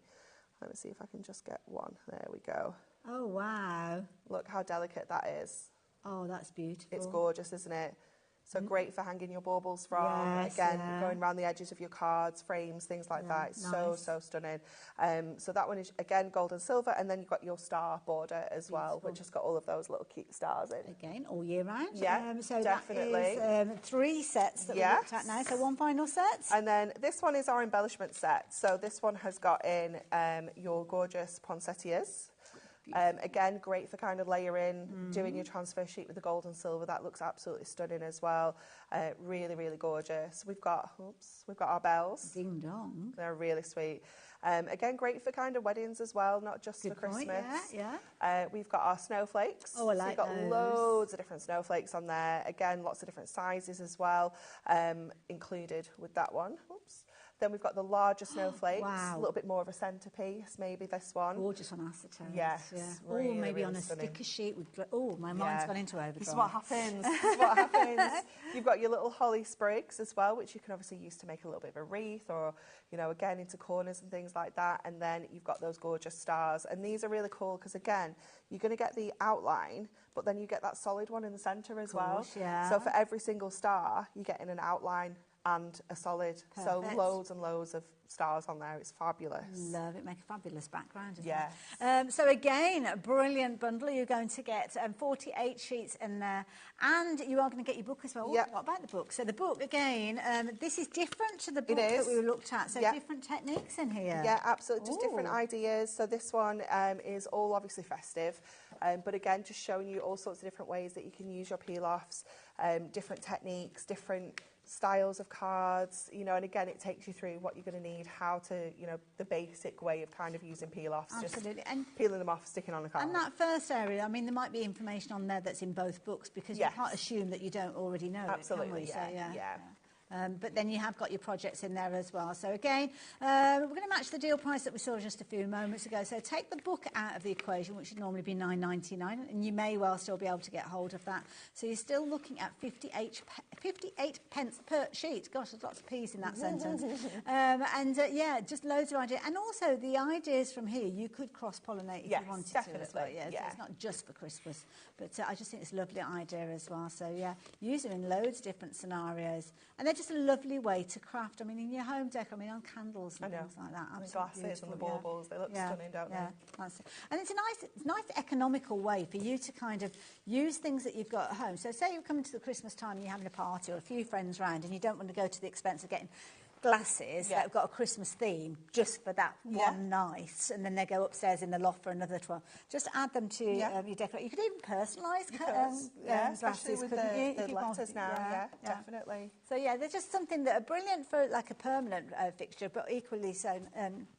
Speaker 12: Let me see if I can just get one. There we go.
Speaker 1: Oh, wow.
Speaker 12: Look how delicate that is.
Speaker 1: Oh, that's beautiful.
Speaker 12: It's gorgeous, isn't it? So great for hanging your baubles from.
Speaker 1: Yes,
Speaker 12: Again,
Speaker 1: yeah.
Speaker 12: going around the edges of your cards, frames, things like that. It's
Speaker 1: nice.
Speaker 12: so stunning. So that one is, again, gold and silver. And then you've got your star border as well, which has got all of those little cute stars in.
Speaker 1: Again, all year round.
Speaker 12: Yeah,
Speaker 1: so
Speaker 12: definitely.
Speaker 1: that is 3 sets that we looked at now. So one final set.
Speaker 12: And then this one is our embellishment set. So this one has got in your gorgeous poinsettias. Again, great for kind of layering, doing your transfer sheet with the gold and silver. That looks absolutely stunning as well. Really, really gorgeous. We've got our bells.
Speaker 1: Ding dong.
Speaker 12: They're really sweet. Again, great for kind of weddings as well, not just for Christmas. We've got our snowflakes.
Speaker 1: Oh, I like
Speaker 12: so you've got loads of different snowflakes on there. Again, lots of different sizes as well, included with that one. Oops. Then we've got the larger snowflakes, a little bit more of a centrepiece, maybe this one.
Speaker 1: Gorgeous on acetone.
Speaker 12: Yes.
Speaker 1: Really, or maybe
Speaker 12: really
Speaker 1: on a
Speaker 12: stunning.
Speaker 1: sticker sheet. With, my mind's gone into overdrive.
Speaker 12: This is what happens. This is what happens. You've got your little holly sprigs as well, which you can obviously use to make a little bit of a wreath or, again, into corners and things like that. And then you've got those gorgeous stars. And these are really cool because, again, you're going to get the outline, but then you get that solid one in the centre as well.
Speaker 1: Yeah.
Speaker 12: So for every single star, you're getting an outline and a solid.
Speaker 1: Perfect.
Speaker 12: So loads and loads of stars on there. It's fabulous.
Speaker 1: Love it. Make a fabulous background as
Speaker 12: yes.
Speaker 1: well. So again, a brilliant bundle. You're going to get 48 sheets in there, and you are going to get your book as well.
Speaker 12: Yep.
Speaker 1: What about the book? So the book, again, this is different to the book that we looked at. So different techniques in here.
Speaker 12: Yeah, absolutely. Just different ideas. So this one is all obviously festive, but again, just showing you all sorts of different ways that you can use your peel-offs, different techniques, different styles of cards, and again, it takes you through what you're going to need, how to, the basic way of kind of using peel-offs.
Speaker 1: Absolutely.
Speaker 12: Just
Speaker 1: and
Speaker 12: peeling them off, sticking on a card.
Speaker 1: And that first area, I mean, there might be information on there that's in both books because you can't assume that you don't already know
Speaker 12: absolutely,
Speaker 1: it, can we?
Speaker 12: Yeah.
Speaker 1: But then you have got your projects in there as well. So again, we're going to match the deal price that we saw just a few moments ago. So take the book out of the equation, which would normally be £9.99, and you may well still be able to get hold of that. So you're still looking at 58 pence per sheet. Gosh, there's lots of P's in that sentence. Just loads of ideas. And also the ideas from here, you could cross-pollinate if you wanted to as well. So it's not just for Christmas. But I just think it's a lovely idea as well. So, use them in loads of different scenarios. And they're just a lovely way to craft. I mean, in your home decor, on candles and things like that.
Speaker 12: And the glasses and the baubles, they look stunning, don't they?
Speaker 1: That's it. And it's a nice economical way for you to kind of use things that you've got at home. So say you're coming to the Christmas time and you're having a party or a few friends round and you don't want to go to the expense of getting glasses that have got a Christmas theme just for that one night, and then they go upstairs in the loft for another 12. Just add them to your decorate. You could even personalise
Speaker 12: especially
Speaker 1: glasses,
Speaker 12: with
Speaker 1: couldn't you?
Speaker 12: the letters now. Definitely.
Speaker 1: So they're just something that are brilliant for like a permanent fixture, but equally so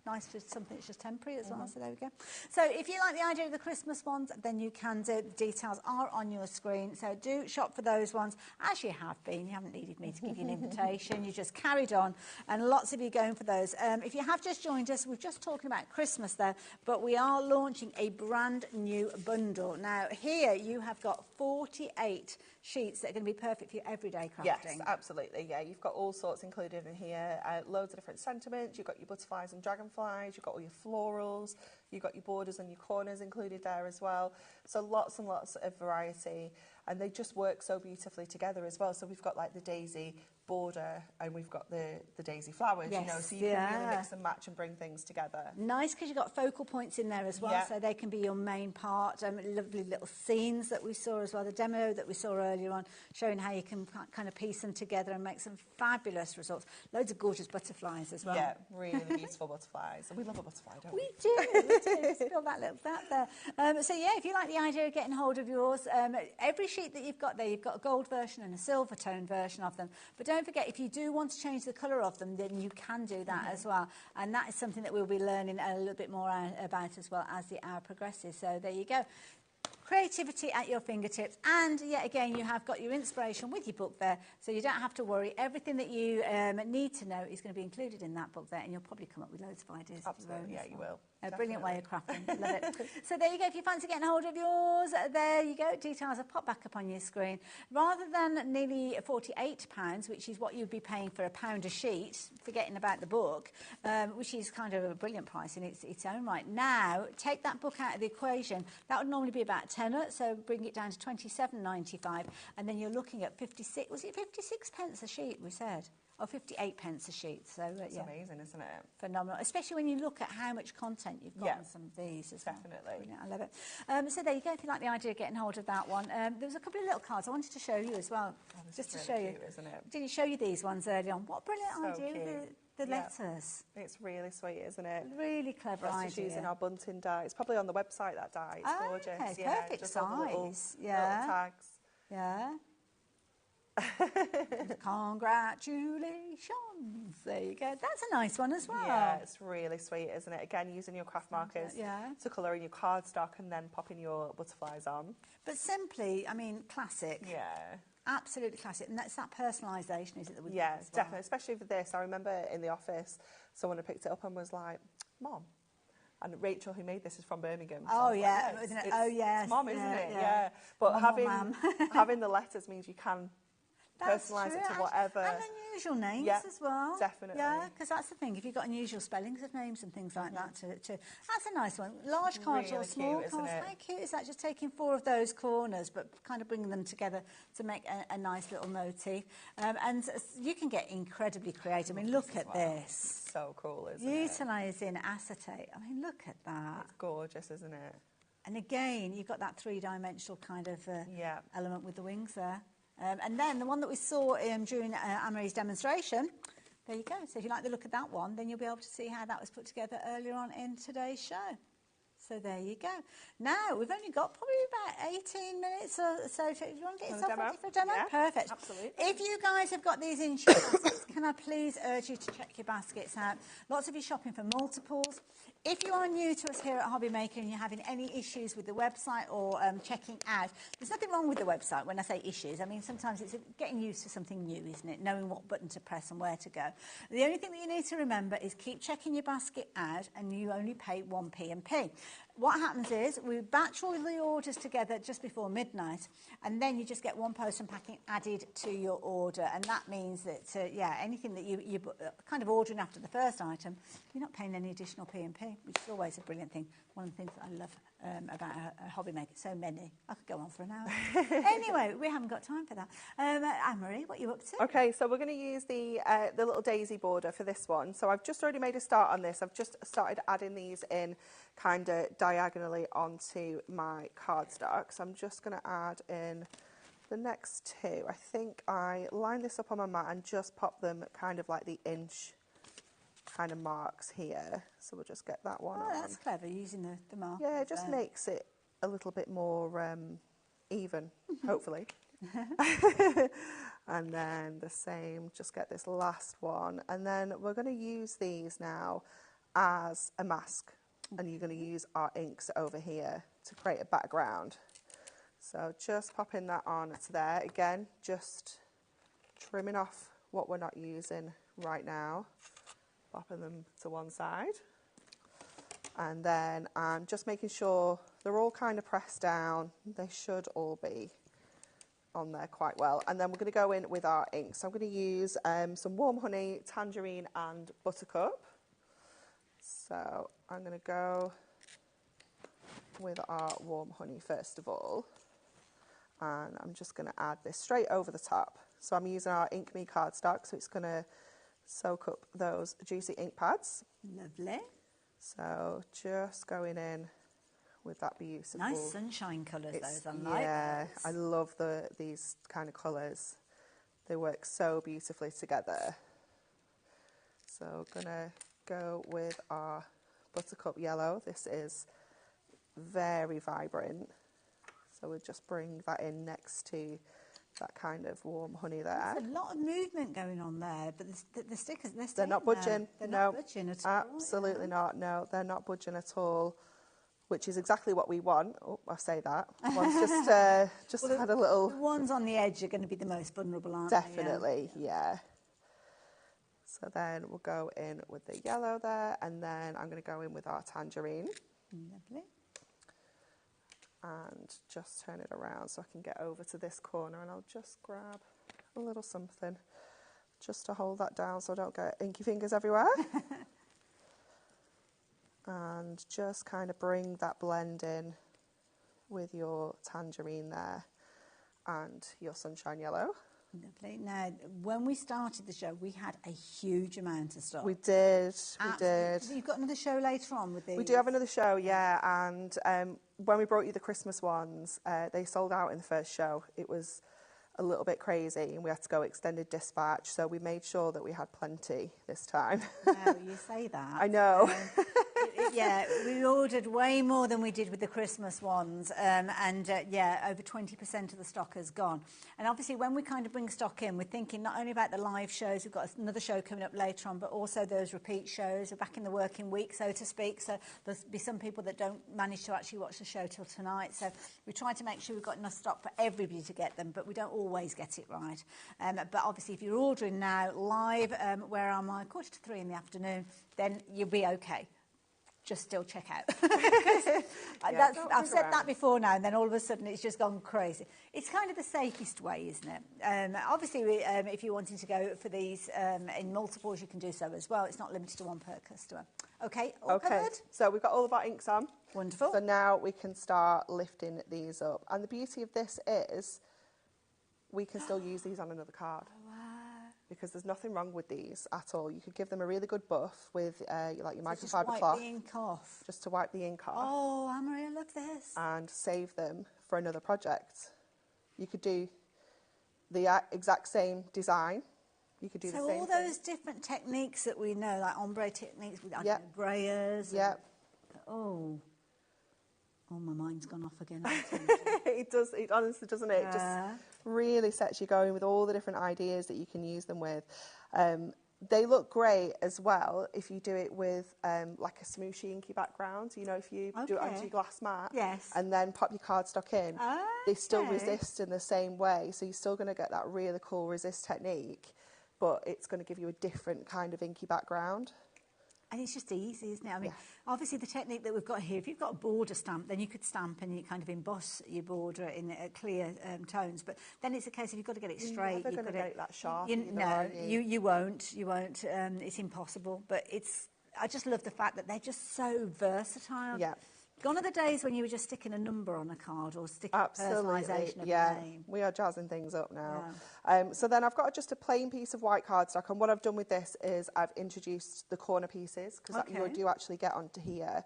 Speaker 1: nice for something that's just temporary as well. So there we go. So if you like the idea of the Christmas ones, then you can do. The details are on your screen. So do shop for those ones as you have been. You haven't needed me to give you an invitation. You just carried on. And lots of you going for those. If you have just joined us, we're just talking about Christmas there, but we are launching a brand new bundle. Now, here you have got 48 sheets that are going to be perfect for your everyday crafting.
Speaker 12: Yes, absolutely. Yeah, you've got all sorts included in here. Loads of different sentiments. You've got your butterflies and dragonflies. You've got all your florals. You've got your borders and your corners included there as well. So lots and lots of variety. And they just work so beautifully together as well. So we've got like the daisy border and we've got the daisy flowers, so you can really mix and match and bring things together.
Speaker 1: Nice, because you've got focal points in there as well, so they can be your main part. Lovely little scenes that we saw as well, the demo that we saw earlier on, showing how you can kind of piece them together and make some fabulous results. Loads of gorgeous butterflies as well.
Speaker 12: Yeah, really beautiful butterflies. And we love a butterfly, don't we?
Speaker 1: We do. Spill that little that there. If you like the idea of getting hold of yours, every sheet that you've got there, you've got a gold version and a silver tone version of them. But don't forget, if you do want to change the colour of them, then you can do that as well. And that is something that we'll be learning a little bit more about as well as the hour progresses. So there you go. Creativity at your fingertips, and yet again you have got your inspiration with your book there, so you don't have to worry. Everything that you need to know is going to be included in that book there, and you'll probably come up with loads of ideas.
Speaker 12: Absolutely, yeah, you will.
Speaker 1: A brilliant way of crafting. Love it. So there you go. If you fancy getting hold of yours, there you go. Details have popped back up on your screen. Rather than nearly £48, which is what you'd be paying for £1 a sheet, forgetting about the book, which is kind of a brilliant price in its own right. Now, take that book out of the equation. That would normally be about a tenner, so bring it down to £27.95, and then you're looking at 56. Was it 56 pence a sheet? We said. Or 58 pence a sheet. So
Speaker 12: it's amazing, isn't it?
Speaker 1: Phenomenal, especially when you look at how much content you've got on some of these as well.
Speaker 12: Definitely.
Speaker 1: I love it. So there you go, if you like the idea of getting hold of that one. There was a couple of little cards I wanted to show you as well, just to show you.
Speaker 12: Cute, isn't it?
Speaker 1: Didn't show you these ones early on. What a brilliant idea with the letters.
Speaker 12: It's really sweet, isn't it?
Speaker 1: Really clever idea.
Speaker 12: Just using our bunting die. It's probably on the website, that die. It's gorgeous.
Speaker 1: Okay, perfect
Speaker 12: just
Speaker 1: size.
Speaker 12: Little tags.
Speaker 1: Yeah. Congratulations. There you go. That's a nice one as well.
Speaker 12: Yeah, it's really sweet, isn't it? Again, using your craft markers to colour in your cardstock and then popping your butterflies on.
Speaker 1: But simply, I mean, classic.
Speaker 12: Yeah.
Speaker 1: Absolutely classic. And that's that personalisation, is it? That
Speaker 12: yeah, definitely. Especially for this. I remember in the office, someone had picked it up and was like, Mom. And Rachel, who made this, is from Birmingham. So
Speaker 1: oh, yeah.
Speaker 12: Like,
Speaker 1: yes.
Speaker 12: It's Mom, isn't it?
Speaker 1: Yeah.
Speaker 12: But having the letters means you can personalise it to whatever.
Speaker 1: And unusual names as well.
Speaker 12: Definitely.
Speaker 1: Yeah, because that's the thing. If you've got unusual spellings of names and things like that, that's a nice one. Large cards or small cards. How cute is that? Just taking 4 of those corners, but kind of bringing them together to make a nice little motif. And you can get incredibly creative. I mean, look at this.
Speaker 12: So cool, isn't it?
Speaker 1: Utilising acetate. I mean, look at that.
Speaker 12: It's gorgeous, isn't it?
Speaker 1: And again, you've got that 3-dimensional kind of element with the wings there. And then the one that we saw during Anne-Marie's demonstration, there you go. So if you like the look of that one, then you'll be able to see how that was put together earlier on in today's show. So there you go. Now, we've only got probably about 18 minutes or so. Do you want to get yourself ready for a demo?
Speaker 12: Yeah,
Speaker 1: perfect.
Speaker 12: Absolutely.
Speaker 1: If you guys have got these in your baskets, can I please urge you to check your baskets out? Lots of you shopping for multiples. If you are new to us here at HobbyMaker and you're having any issues with the website or checking out, there's nothing wrong with the website when I say issues. I mean, sometimes it's getting used to something new, isn't it? Knowing what button to press and where to go. The only thing that you need to remember is keep checking your basket out and you only pay 1 P&P. What happens is we batch all the orders together just before midnight, and then you just get 1 post and packing added to your order, and that means that anything that you're kind of ordering after the first item, you're not paying any additional P&P, which is always a brilliant thing. One of the things that I love about a HobbyMaker. So many. I could go on for an hour. Anyway, we haven't got time for that. Anne-Marie, what are you up to?
Speaker 12: Okay, so we're going to use the little daisy border for this one. So I've just already made a start on this. I've just started adding these in kind of diagonally onto my cardstock. So I'm just going to add in the next 2. I think I line this up on my mat and just pop them kind of like the inch kind of marks here. So we'll just get that one on.
Speaker 1: That's clever, using the mark.
Speaker 12: Yeah, it just makes it a little bit more even, hopefully. And then the same, just get this last one. And then we're going to use these now as a mask. And you're going to use our inks over here to create a background. So just popping that on to there. Again, just trimming off what we're not using right now. Popping them to one side. And then I'm just making sure they're all kind of pressed down. They should all be on there quite well. And then we're going to go in with our inks. So I'm going to use some warm honey, tangerine and buttercup. So I'm going to go with our warm honey first of all. And I'm just going to add this straight over the top. So I'm using our Ink Me cardstock, so it's going to soak up those juicy ink pads.
Speaker 1: Lovely.
Speaker 12: So just going in with that beautiful...
Speaker 1: Nice sunshine colours, those, I like
Speaker 12: yeah,
Speaker 1: those.
Speaker 12: I love these kind of colours. They work so beautifully together. So going to go with our buttercup yellow. This is very vibrant. So we'll just bring that in next to that kind of warm honey there.
Speaker 1: There's a lot of movement going on there, but the stickers,
Speaker 12: they're not budging.
Speaker 1: They're not budging at all.
Speaker 12: Absolutely not. No, they're not budging at all, which is exactly what we want. Oh, I say that. One's just well, had a little...
Speaker 1: The ones on the edge are going to be the most vulnerable, aren't
Speaker 12: Definitely,
Speaker 1: they?
Speaker 12: yeah. So then we'll go in with the yellow there, and then I'm going to go in with our tangerine.
Speaker 1: Lovely.
Speaker 12: And just turn it around so I can get over to this corner, and I'll just grab a little something just to hold that down so I don't get inky fingers everywhere. And just kind of bring that blend in with your tangerine there and your sunshine yellow.
Speaker 1: Lovely. Now, when we started the show, we had a huge amount of stock.
Speaker 12: We did, we did.
Speaker 1: You've got another show later on with these?
Speaker 12: We do have another show, yeah, and when we brought you the Christmas ones, they sold out in the first show. It was a little bit crazy, and we had to go extended dispatch, so we made sure that we had plenty this time.
Speaker 1: No, you say that.
Speaker 12: I know.
Speaker 1: Yeah, we ordered way more than we did with the Christmas ones, and yeah, over 20% of the stock has gone. And obviously, when we kind of bring stock in, we're thinking not only about the live shows, we've got another show coming up later on, but also those repeat shows. We're back in the working week, so to speak, so there'll be some people that don't manage to actually watch the show till tonight, so we try to make sure we've got enough stock for everybody to get them, but we don't always get it right. But obviously, if you're ordering now live, where am I, 2:45 in the afternoon, then you'll be okay. Just still check out. I've said that before now, and then all of a sudden it's just gone crazy. It's kind of the safest way, isn't it? Obviously, if you're wanting to go for these in multiples, you can do so as well. It's not limited to one per customer. Okay, all covered?
Speaker 12: So we've got all of our inks on.
Speaker 1: Wonderful.
Speaker 12: So now we can start lifting these up. And the beauty of this is we can still use these on another card. Because there's nothing wrong with these at all. You could give them a really good buff with like your microfiber cloth.
Speaker 1: Just wipe the ink off.
Speaker 12: Just to wipe the ink off.
Speaker 1: Oh, Anne-Marie, I love this.
Speaker 12: And save them for another project. You could do the exact same design. You could do the same thing.
Speaker 1: So all those different techniques that we know, like ombre techniques with brayers.
Speaker 12: Yep.
Speaker 1: Oh, my mind's gone off again.
Speaker 12: It does, it honestly, doesn't it? It just really sets you going with all the different ideas that you can use them with. They look great as well if you do it with like a smooshy inky background. You know, if you do it onto your glass mat and then pop your cardstock in, they still resist in the same way. So you're still going to get that really cool resist technique, but it's going to give you a different kind of inky background.
Speaker 1: And it's just easy, isn't it? I mean, obviously the technique that we've got here, if you've got a border stamp, then you could stamp and you kind of emboss your border in clear tones. But then it's a case of you've got to get it straight.
Speaker 12: You're never going to get it that sharp.
Speaker 1: You won't. It's impossible. But I just love the fact that they're just so versatile.
Speaker 12: Yeah.
Speaker 1: Gone are the days when you were just sticking a number on a card or sticking personalisation of a name.
Speaker 12: We are jazzing things up now. So then I've got just a plain piece of white cardstock, and what I've done with this is I've introduced the corner pieces, because you do actually get onto here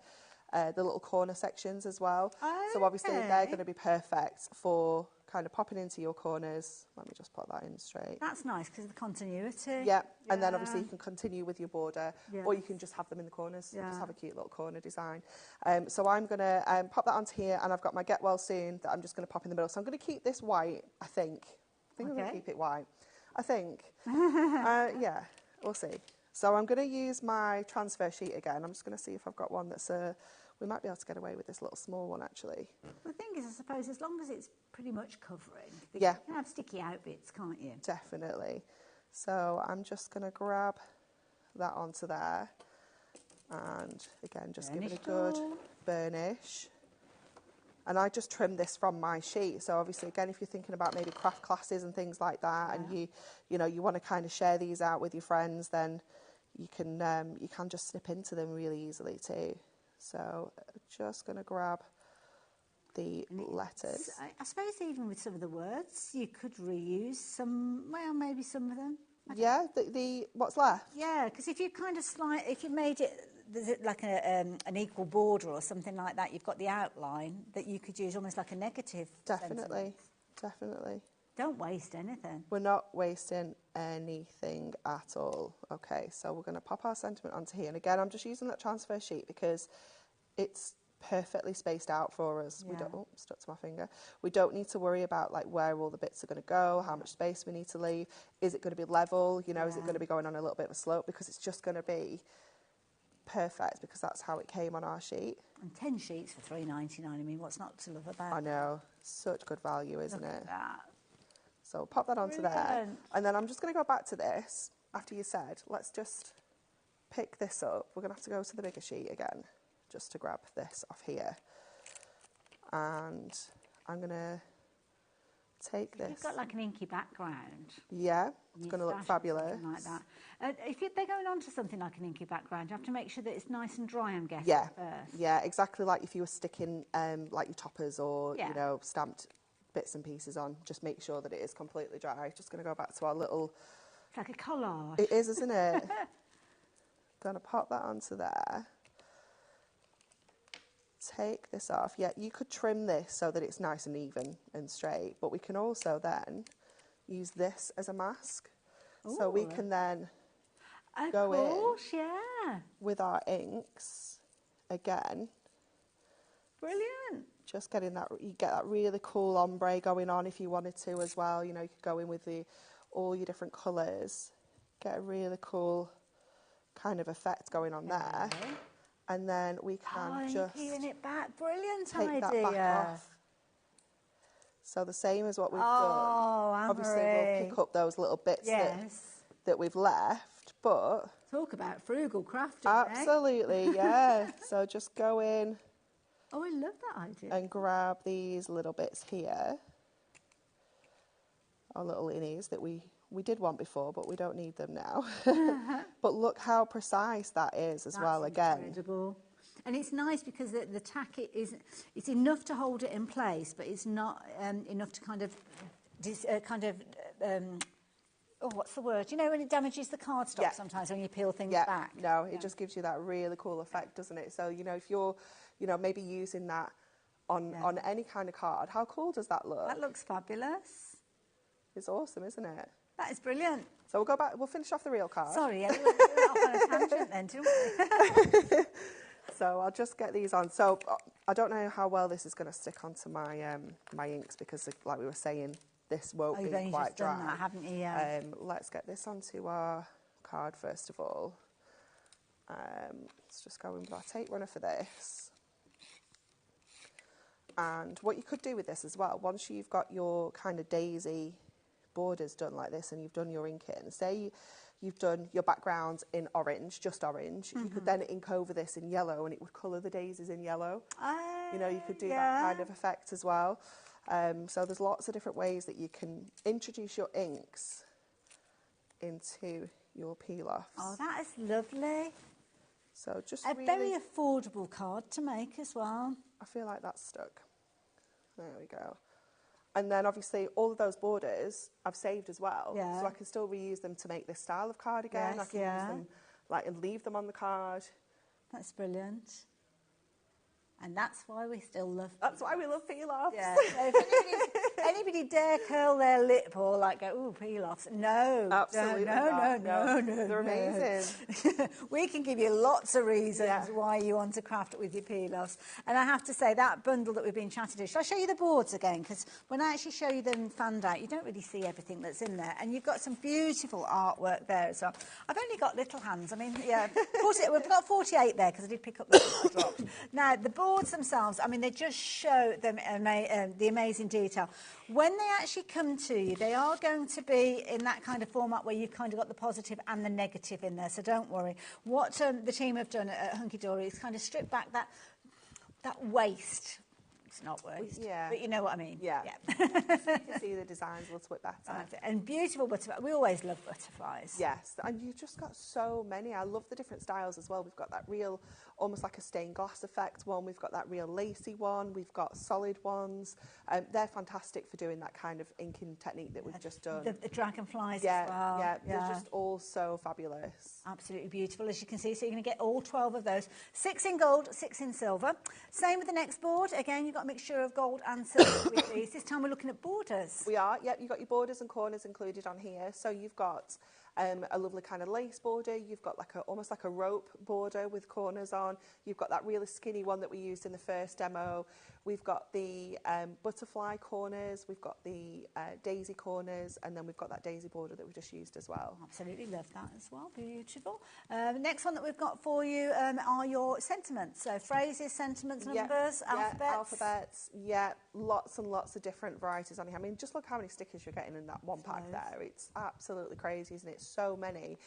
Speaker 12: the little corner sections as well. So obviously they're going to be perfect for kind of popping into your corners. Let me just put that in straight.
Speaker 1: That's nice because of the continuity.
Speaker 12: Yeah, and then obviously you can continue with your border, or you can just have them in the corners. Just have a cute little corner design. So I'm going to pop that onto here, and I've got my Get Well Soon that I'm just going to pop in the middle. So I'm going to keep this white, I think. I'm going to keep it white. I think. Yeah, we'll see. So I'm going to use my transfer sheet again. I'm just going to see if I've got one that's we might be able to get away with this little small one, actually.
Speaker 1: The thing is, I suppose, as long as it's pretty much covering, you can have sticky out bits, can't you?
Speaker 12: Definitely. So I'm just going to grab that onto there. And again, just give it a good burnish. And I just trimmed this from my sheet. So obviously, again, if you're thinking about maybe craft classes and things like that, and you want to kind of share these out with your friends, then you can just snip into them really easily too. So just going to grab the letters.
Speaker 1: I suppose even with some of the words, you could reuse some, well, maybe some of them.
Speaker 12: Yeah, the what's left?
Speaker 1: Yeah, because if you kind of if you made it like an equal border or something like that, you've got the outline that you could use almost like a negative
Speaker 12: Definitely,
Speaker 1: sentiment.
Speaker 12: definitely.
Speaker 1: Don't waste anything.
Speaker 12: We're not wasting anything at all. Okay, so we're going to pop our sentiment onto here. And again, I'm just using that transfer sheet because it's perfectly spaced out for us. We don't, stuck to my finger. We don't need to worry about like where all the bits are going to go, how much space we need to leave. Is it going to be level? You know, is it going to be going on a little bit of a slope? Because it's just going to be perfect because that's how it came on our sheet.
Speaker 1: And 10 sheets for $3.99. I mean, what's not to love about
Speaker 12: I know. Such good value, isn't
Speaker 1: Look
Speaker 12: it?
Speaker 1: at that.
Speaker 12: So pop that onto there. And then I'm just going to go back to this. after you said, let's just pick this up. We're going to have to go to the bigger sheet again, just to grab this off here. And I'm going to take this.
Speaker 1: You've got like an inky background.
Speaker 12: Yeah, it's going to look fabulous.
Speaker 1: Like that. If they're going on to something like an inky background, you have to make sure that it's nice and dry, I'm guessing, first.
Speaker 12: Yeah, exactly like if you were sticking like your toppers or, you know, stamped bits and pieces on. Just make sure that it is completely dry. Just going to go back to our little...
Speaker 1: It's like a collage.
Speaker 12: It is, isn't it? Going to pop that onto there. Take this off. Yeah, you could trim this so that it's nice and even and straight, but we can also then use this as a mask. Ooh. So we can then go in with our inks again.
Speaker 1: Brilliant.
Speaker 12: Just getting that, you get that really cool ombre going on if you wanted to as well. You know, you could go in with all your different colours, get a really cool kind of effect going on there. And then we can just
Speaker 1: it back. Brilliant
Speaker 12: take
Speaker 1: idea.
Speaker 12: that back off. So the same as what we've done. Obviously, we'll pick up those little bits that we've left, but...
Speaker 1: Talk about frugal crafting,
Speaker 12: absolutely, yeah. So just go in...
Speaker 1: Oh, I love that idea.
Speaker 12: And grab these little bits here. Our little innies that we did want before, but we don't need them now. But look how precise that is as well, again.
Speaker 1: Incredible. And it's nice because the tack it's enough to hold it in place, but it's not enough to kind of oh, what's the word? You know, when it damages the cardstock sometimes when you peel things back.
Speaker 12: No, it just gives you that really cool effect, doesn't it? So, you know, if you're, you know, maybe using that on any kind of card, how cool does that look?
Speaker 1: That looks fabulous.
Speaker 12: It's awesome, isn't it?
Speaker 1: That is brilliant.
Speaker 12: So we'll go back, we'll finish off the real card.
Speaker 1: Sorry, we went off on a tangent then, didn't we?
Speaker 12: So I'll just get these on. So I don't know how well this is going to stick onto my my inks because, like we were saying, this won't be quite
Speaker 1: just
Speaker 12: dry.
Speaker 1: Done that, haven't you? Yeah.
Speaker 12: Let's get this onto our card first of all. Let's just go in with our tape runner for this. And what you could do with this as well, once you've got your kind of daisy borders done like this and you've done your inking, say you've done your background in orange, just orange, you could then ink over this in yellow and it would colour the daisies in yellow. You know, you could do that kind of effect as well. So there's lots of different ways that you can introduce your inks into your peel-offs.
Speaker 1: Oh, that is lovely.
Speaker 12: So just
Speaker 1: a very affordable card to make as well.
Speaker 12: I feel like that's stuck. There we go. And then obviously all of those borders I've saved as well. So I can still reuse them to make this style of card again. I can use them and leave them on the card.
Speaker 1: That's brilliant. And that's why we still love
Speaker 12: That's why we love peel-offs.
Speaker 1: Yeah. So if anybody dare curl their lip or like go, ooh, peel-offs. No.
Speaker 12: Absolutely
Speaker 1: No.
Speaker 12: They're amazing.
Speaker 1: We can give you lots of reasons why you want to craft it with your peel-offs. And I have to say, that bundle that we've been chatting to, shall I show you the boards again? Because when I actually show you them fanned out, you don't really see everything that's in there. And you've got some beautiful artwork there as well. I've only got little hands. I mean, we've got 48 there because I did pick up the dropped. Now, the boards themselves, I mean, they just show the amazing detail. When they actually come to you, they are going to be in that kind of format where you've kind of got the positive and the negative in there, so don't worry. What the team have done at Hunkydory is kind of strip back that waste. It's not waste, but you know what I mean.
Speaker 12: Yeah. So you can see the designs a little bit better.
Speaker 1: And beautiful butterflies. We always love butterflies.
Speaker 12: Yes, and you've just got so many. I love the different styles as well. We've got that real, almost like a stained glass effect one. We've got that real lacy one. We've got solid ones. They're fantastic for doing that kind of inking technique that we've just done.
Speaker 1: The dragonflies as well.
Speaker 12: Yeah, they're just all so fabulous.
Speaker 1: Absolutely beautiful, as you can see. So you're going to get all 12 of those. 6 in gold, 6 in silver. Same with the next board. Again, you've got a mixture of gold and silver with these. This time we're looking at borders.
Speaker 12: We are, you've got your borders and corners included on here. So you've got a lovely kind of lace border. You've got like almost like a rope border with corners on. You've got that really skinny one that we used in the first demo. We've got the butterfly corners. We've got the daisy corners, and then we've got that daisy border that we just used as well.
Speaker 1: Absolutely love that as well. Beautiful. The next one that we've got for you are your sentiments. So phrases, sentiments, numbers,
Speaker 12: alphabets. Yeah, lots and lots of different varieties on here. I mean, just look how many stickers you're getting in that one pack there. It's absolutely crazy, isn't it? get so many.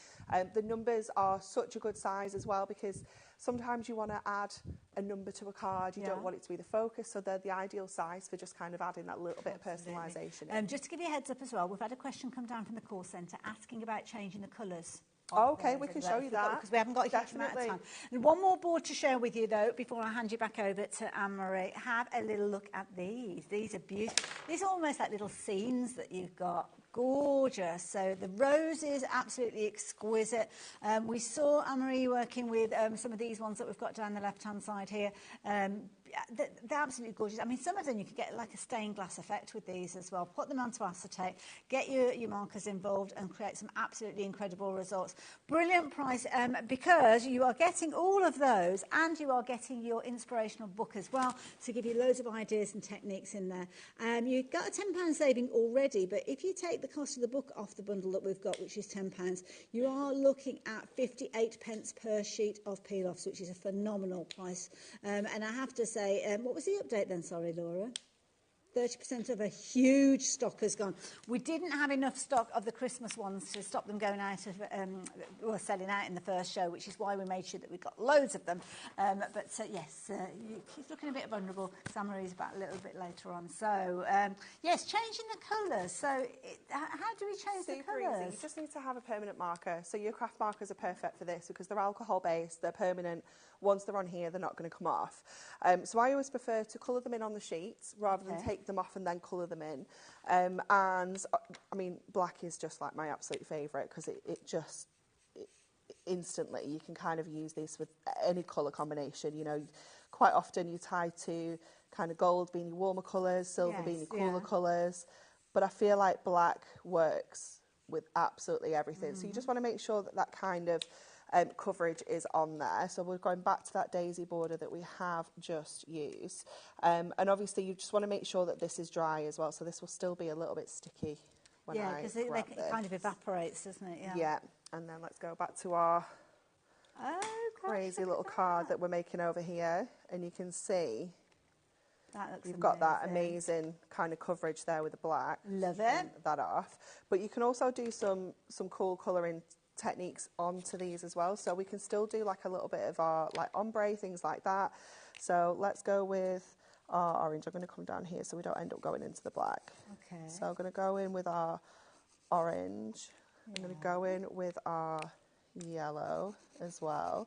Speaker 12: The numbers are such a good size as well, because sometimes you want to add a number to a card, you don't want it to be the focus, so they're the ideal size for just kind of adding that little bit of personalisation in.
Speaker 1: Just to give you a heads up as well, we've had a question come down from the call centre asking about changing the colours.
Speaker 12: Okay, we can show you that.
Speaker 1: Because we haven't got a huge amount of time. And one more board to share with you, though, before I hand you back over to Anne-Marie. Have a little look at these. These are beautiful. These are almost like little scenes that you've got. Gorgeous. So the rose is absolutely exquisite. We saw Anne-Marie working with some of these ones that we've got down the left-hand side here. They're absolutely gorgeous. I mean, some of them you could get like a stained glass effect with these as well. Put them onto acetate, get your markers involved and create some absolutely incredible results. Brilliant price because you are getting all of those and you are getting your inspirational book as well to give you loads of ideas and techniques in there. You've got a £10 saving already, but if you take the cost of the book off the bundle that we've got, which is £10, you are looking at 58 pence per sheet of peel-offs, which is a phenomenal price. And I have to say, what was the update then? Sorry, Laura. 30% of a huge stock has gone. We didn't have enough stock of the Christmas ones to stop them going out of, or selling out in the first show, which is why we made sure that we got loads of them. Yes, he's looking a bit vulnerable. Anne-Marie's about a little bit later on. So, yes, changing the colours. So, how do we change the colours?
Speaker 12: Easy. You just need to have a permanent marker. So your craft markers are perfect for this because they're alcohol-based, they're permanent. Once they're on here, they're not going to come off. So I always prefer to colour them in on the sheets rather than take them off and then colour them in. And I mean, black is just like my absolute favourite because it just instantly you can kind of use this with any colour combination. You know, quite often you tie to kind of gold being your warmer colours, silver being your cooler colours. But I feel like black works with absolutely everything. So you just want to make sure that that kind of coverage is on there. So we're going back to that daisy border that we have just used. And obviously you just want to make sure that this is dry as well. So this will still be a little bit sticky when I
Speaker 1: because
Speaker 12: grab
Speaker 1: it kind of evaporates, doesn't it?
Speaker 12: Yeah. And then let's go back to our crazy little card that we're making over here. And you can see we've got that amazing kind of coverage there with the black.
Speaker 1: Love it.
Speaker 12: That off. But you can also do some cool colouring techniques onto these as well, so we can still do like a little bit of our like ombre, things like that. So let's go with our orange. I'm going to come down here so we don't end up going into the black. Okay. So I'm going to go in with our orange. I'm going to go in with our yellow as well.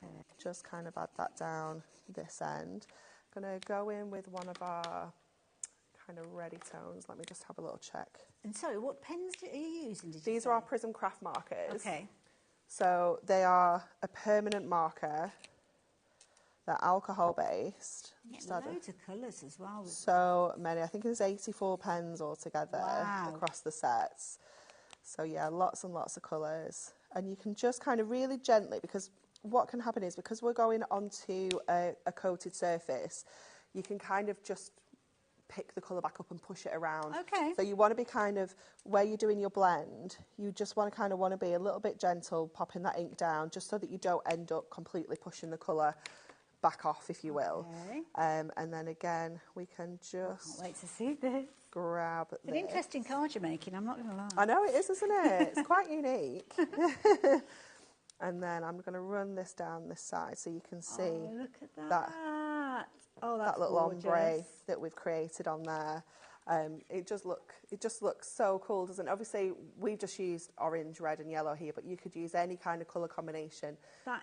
Speaker 12: Okay. Just kind of add that down this end. I'm going to go in with one of our kind of ready tones. Let me just have a little check.
Speaker 1: And sorry, what pens are you using?
Speaker 12: These are our Prism Craft markers.
Speaker 1: Okay.
Speaker 12: So they are a permanent marker. They're alcohol based.
Speaker 1: Loads of colours as well.
Speaker 12: So many. I think there's 84 pens altogether across the sets. So yeah, lots and lots of colours. And you can just kind of really gently, because what can happen is because we're going onto a coated surface, you can kind of just pick the colour back up and push it around.
Speaker 1: Okay.
Speaker 12: So you want to be kind of, where you're doing your blend, you just want to be a little bit gentle, popping that ink down, just so that you don't end up completely pushing the colour back off, if you will. Okay. And then again, we can just...
Speaker 1: I can't wait to see this.
Speaker 12: Grab this.
Speaker 1: It's an interesting card you're making, I'm not going to lie.
Speaker 12: I know it is, isn't it? It's quite unique. And then I'm going to run this down this side so you can see
Speaker 1: look at that.
Speaker 12: That little ombre that we've created on there. It just looks so cool, doesn't it? Obviously, we've just used orange, red and yellow here, but you could use any kind of colour combination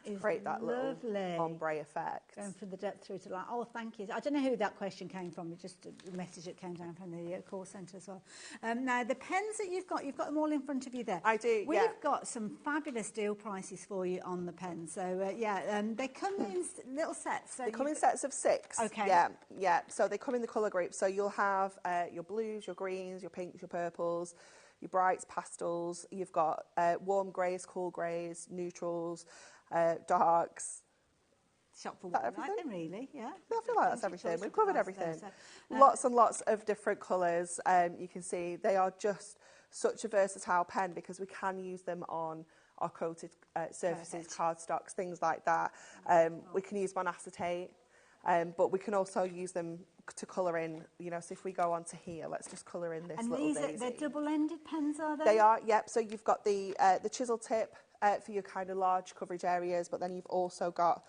Speaker 12: to create that little ombre effect.
Speaker 1: Going from the depth through to light. Oh, thank you. I don't know who that question came from. It's just a message that came down from the call centre as well. Now, the pens that you've got them all in front of you there.
Speaker 12: I do,
Speaker 1: We've got some fabulous deal prices for you on the pens. So, they come in little sets. So
Speaker 12: they come in sets of 6.
Speaker 1: Okay.
Speaker 12: Yeah. So they come in the colour group. So you'll have your blues, your greens, your pinks, your purples, your brights, pastels. You've got warm greys, cool greys, neutrals, darks.
Speaker 1: Shop for what you like them, really, yeah.
Speaker 12: I feel like that's everything. We've covered everything. Lots and lots of different colours. You can see they are just such a versatile pen because we can use them on our coated surfaces, cardstocks, things like that. We can use them on acetate. But we can also use them to colour in, you know, so if we go onto here, let's just colour in this
Speaker 1: and
Speaker 12: little daisy.
Speaker 1: And they're double-ended pens, are they?
Speaker 12: They are, yep. So you've got the chisel tip for your kind of large coverage areas, but then you've also got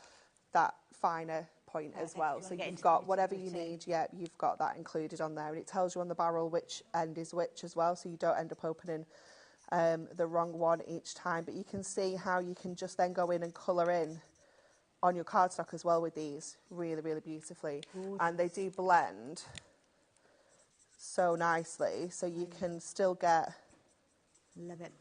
Speaker 12: that finer point as well. So you've got whatever you need, yeah, you've got that included on there. And it tells you on the barrel which end is which as well, so you don't end up opening the wrong one each time. But you can see how you can just then go in and colour in on your cardstock as well with these really, really beautifully. Gorgeous. And they do blend so nicely, so you can still get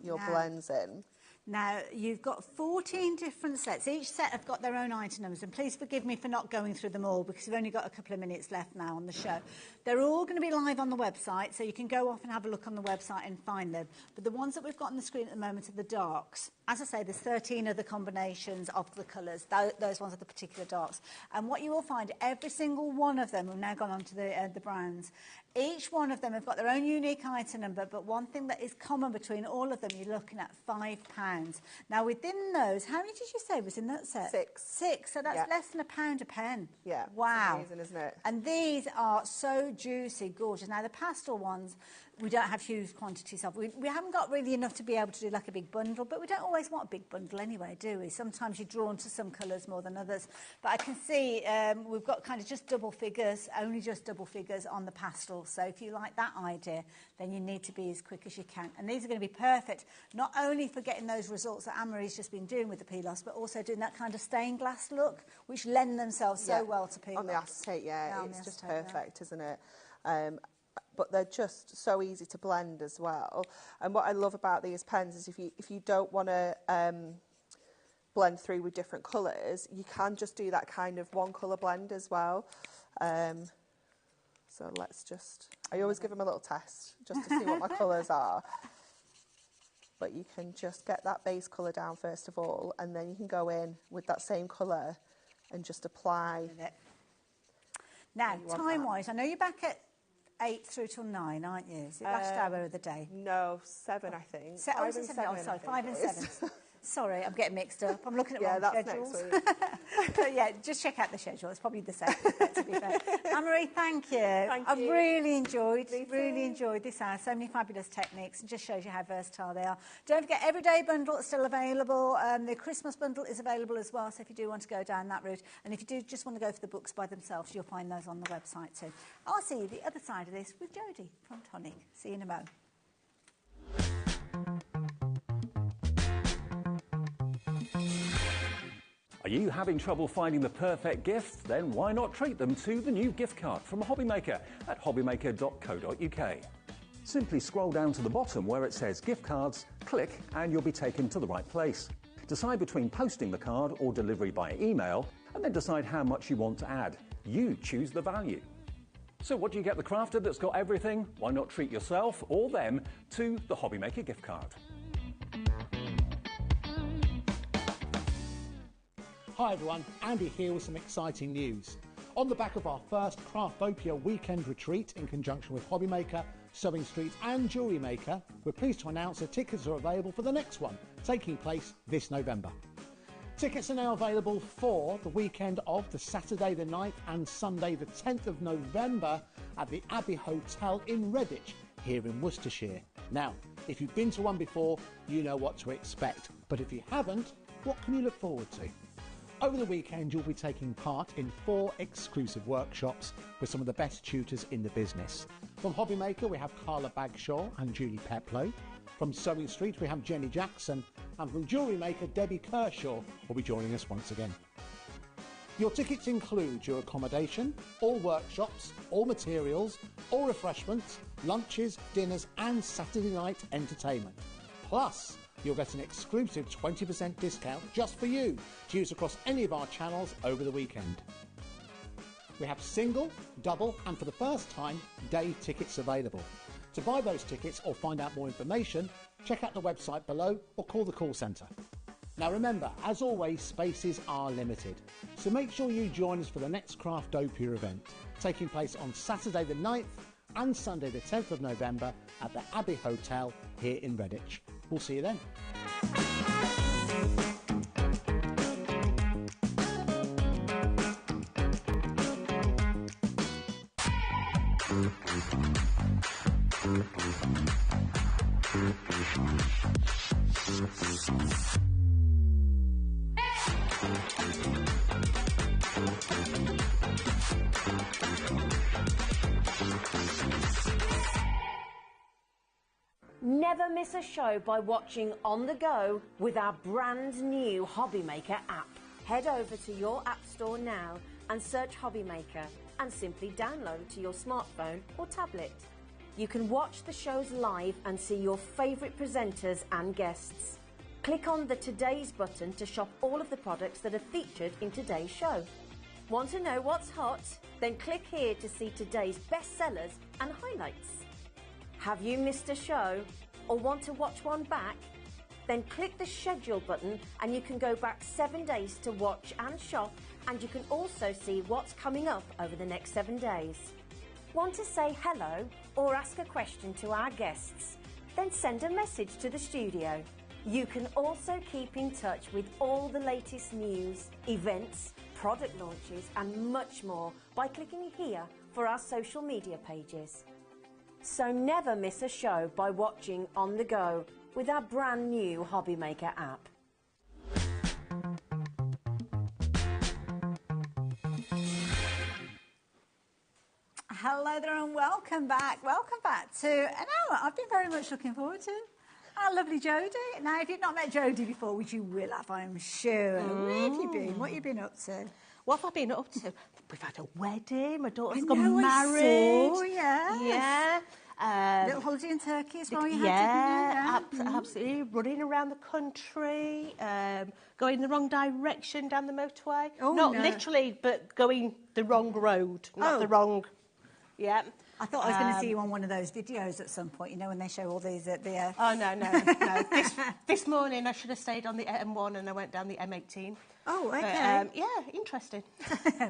Speaker 12: your blends in.
Speaker 1: Now, you've got 14 different sets. Each set have got their own item numbers, and please forgive me for not going through them all because we've only got a couple of minutes left now on the show. They're all going to be live on the website, so you can go off and have a look on the website and find them. But the ones that we've got on the screen at the moment are the darks. As I say, there's 13 other combinations of the colours. Those ones are the particular darks. And what you will find, every single one of them have now gone on to the browns. Each one of them have got their own unique item number, but one thing that is common between all of them, you're looking at £5. Now, within those, how many did you say was in that set?
Speaker 12: 6.
Speaker 1: 6, so that's less than £1 a pen.
Speaker 12: Yeah,
Speaker 1: wow.
Speaker 12: It's amazing, isn't it?
Speaker 1: And these are so juicy, gorgeous. Now, the pastel ones, we don't have huge quantities of. We haven't got really enough to be able to do like a big bundle, but we don't always want a big bundle anyway, do we? Sometimes you're drawn to some colours more than others. But I can see we've got kind of just double figures, only just double figures on the pastel. So if you like that idea, then you need to be as quick as you can. And these are going to be perfect, not only for getting those results that Anne-Marie's just been doing with the peel-offs, but also doing that kind of stained glass look, which lend themselves so well to peel-offs.
Speaker 12: On the acetate, it's just perfect, isn't it? But they're just so easy to blend as well. And what I love about these pens is if you don't want to blend through with different colours, you can just do that kind of one colour blend as well. So let's just, I always give them a little test just to see what my colours are. But you can just get that base colour down first of all, and then you can go in with that same colour and just apply.
Speaker 1: Now, time-wise, I know you're back at 8 through till 9, aren't you? Is it last hour of the day?
Speaker 12: No, 7, I think.
Speaker 1: 5 and 7. Oh, sorry, 5 and 7. Sorry, I'm getting mixed up. I'm looking at wrong schedules.
Speaker 12: Next week.
Speaker 1: But yeah, just check out the schedule. It's probably the same, to be fair. Anne-Marie, thank you. I've really enjoyed this hour. So many fabulous techniques. It just shows you how versatile they are. Don't forget, Everyday Bundle is still available. The Christmas Bundle is available as well, so if you do want to go down that route. And if you do just want to go for the books by themselves, you'll find those on the website too. I'll see you the other side of this with Jodie from Tonic. See you in a moment.
Speaker 3: Are you having trouble finding the perfect gift? Then why not treat them to the new gift card from HobbyMaker at hobbymaker.co.uk. Simply scroll down to the bottom where it says gift cards, click and you'll be taken to the right place. Decide between posting the card or delivery by email and then decide how much you want to add. You choose the value. So what do you get the crafter that's got everything? Why not treat yourself or them to the HobbyMaker gift card?
Speaker 13: Hi everyone, Andy here with some exciting news. On the back of our first Craftopia weekend retreat in conjunction with HobbyMaker, Sewing Street and Jewellery Maker, we're pleased to announce that tickets are available for the next one, taking place this November. Tickets are now available for the weekend of the Saturday the 9th and Sunday the 10th of November at the Abbey Hotel in Redditch, here in Worcestershire. Now, if you've been to one before, you know what to expect, but if you haven't, what can you look forward to? Over the weekend, you'll be taking part in 4 exclusive workshops with some of the best tutors in the business. From HobbyMaker, we have Carla Bagshaw and Julie Peplow. From Sewing Street, we have Jenny Jackson. And from Jewellery Maker, Debbie Kershaw will be joining us once again. Your tickets include your accommodation, all workshops, all materials, all refreshments, lunches, dinners and Saturday night entertainment. Plus, you'll get an exclusive 20% discount just for you to use across any of our channels over the weekend. We have single, double and for the first time, day tickets available. To buy those tickets or find out more information, check out the website below or call the call centre. Now remember, as always, spaces are limited, so make sure you join us for the next Craftopia event, taking place on Saturday the 9th and Sunday the 10th of November at the Abbey Hotel here in Redditch. We'll see you then.
Speaker 4: Never miss a show by watching on the go with our brand new HobbyMaker app. Head over to your app store now and search HobbyMaker and simply download to your smartphone or tablet. You can watch the shows live and see your favourite presenters and guests. Click on the Today's button to shop all of the products that are featured in today's show. Want to know what's hot? Then click here to see today's bestsellers and highlights. Have you missed a show or want to watch one back? Then click the schedule button and you can go back 7 days to watch and shop, and you can also see what's coming up over the next 7 days. Want to say hello or ask a question to our guests? Then send a message to the studio. You can also keep in touch with all the latest news, events, product launches and much more by clicking here for our social media pages. So never miss a show by watching on the go with our brand new HobbyMaker app.
Speaker 1: Hello there and welcome back. Welcome back to an hour I've been very much looking forward to. Our lovely Jodie. Now, if you've not met Jodie before, which you will have, I'm sure. Where have you been? What have you been up to?
Speaker 14: What have I been up to? We've had a wedding. My daughter's
Speaker 1: got
Speaker 14: married.
Speaker 1: Oh, yes.
Speaker 14: Yeah.
Speaker 1: Little holiday in Turkey as well, you
Speaker 14: yeah,
Speaker 1: had, didn't you?
Speaker 14: Absolutely. Running around the country, going the wrong direction down the motorway.
Speaker 1: Oh,
Speaker 14: not
Speaker 1: no.
Speaker 14: literally, but going the wrong road, not the wrong... Yeah.
Speaker 1: I thought I was going to see you on one of those videos at some point, you know, when they show all these at the...
Speaker 14: Oh, no. This morning I should have stayed on the M1 and I went down the M18.
Speaker 1: Oh, okay.
Speaker 14: But, yeah, interesting.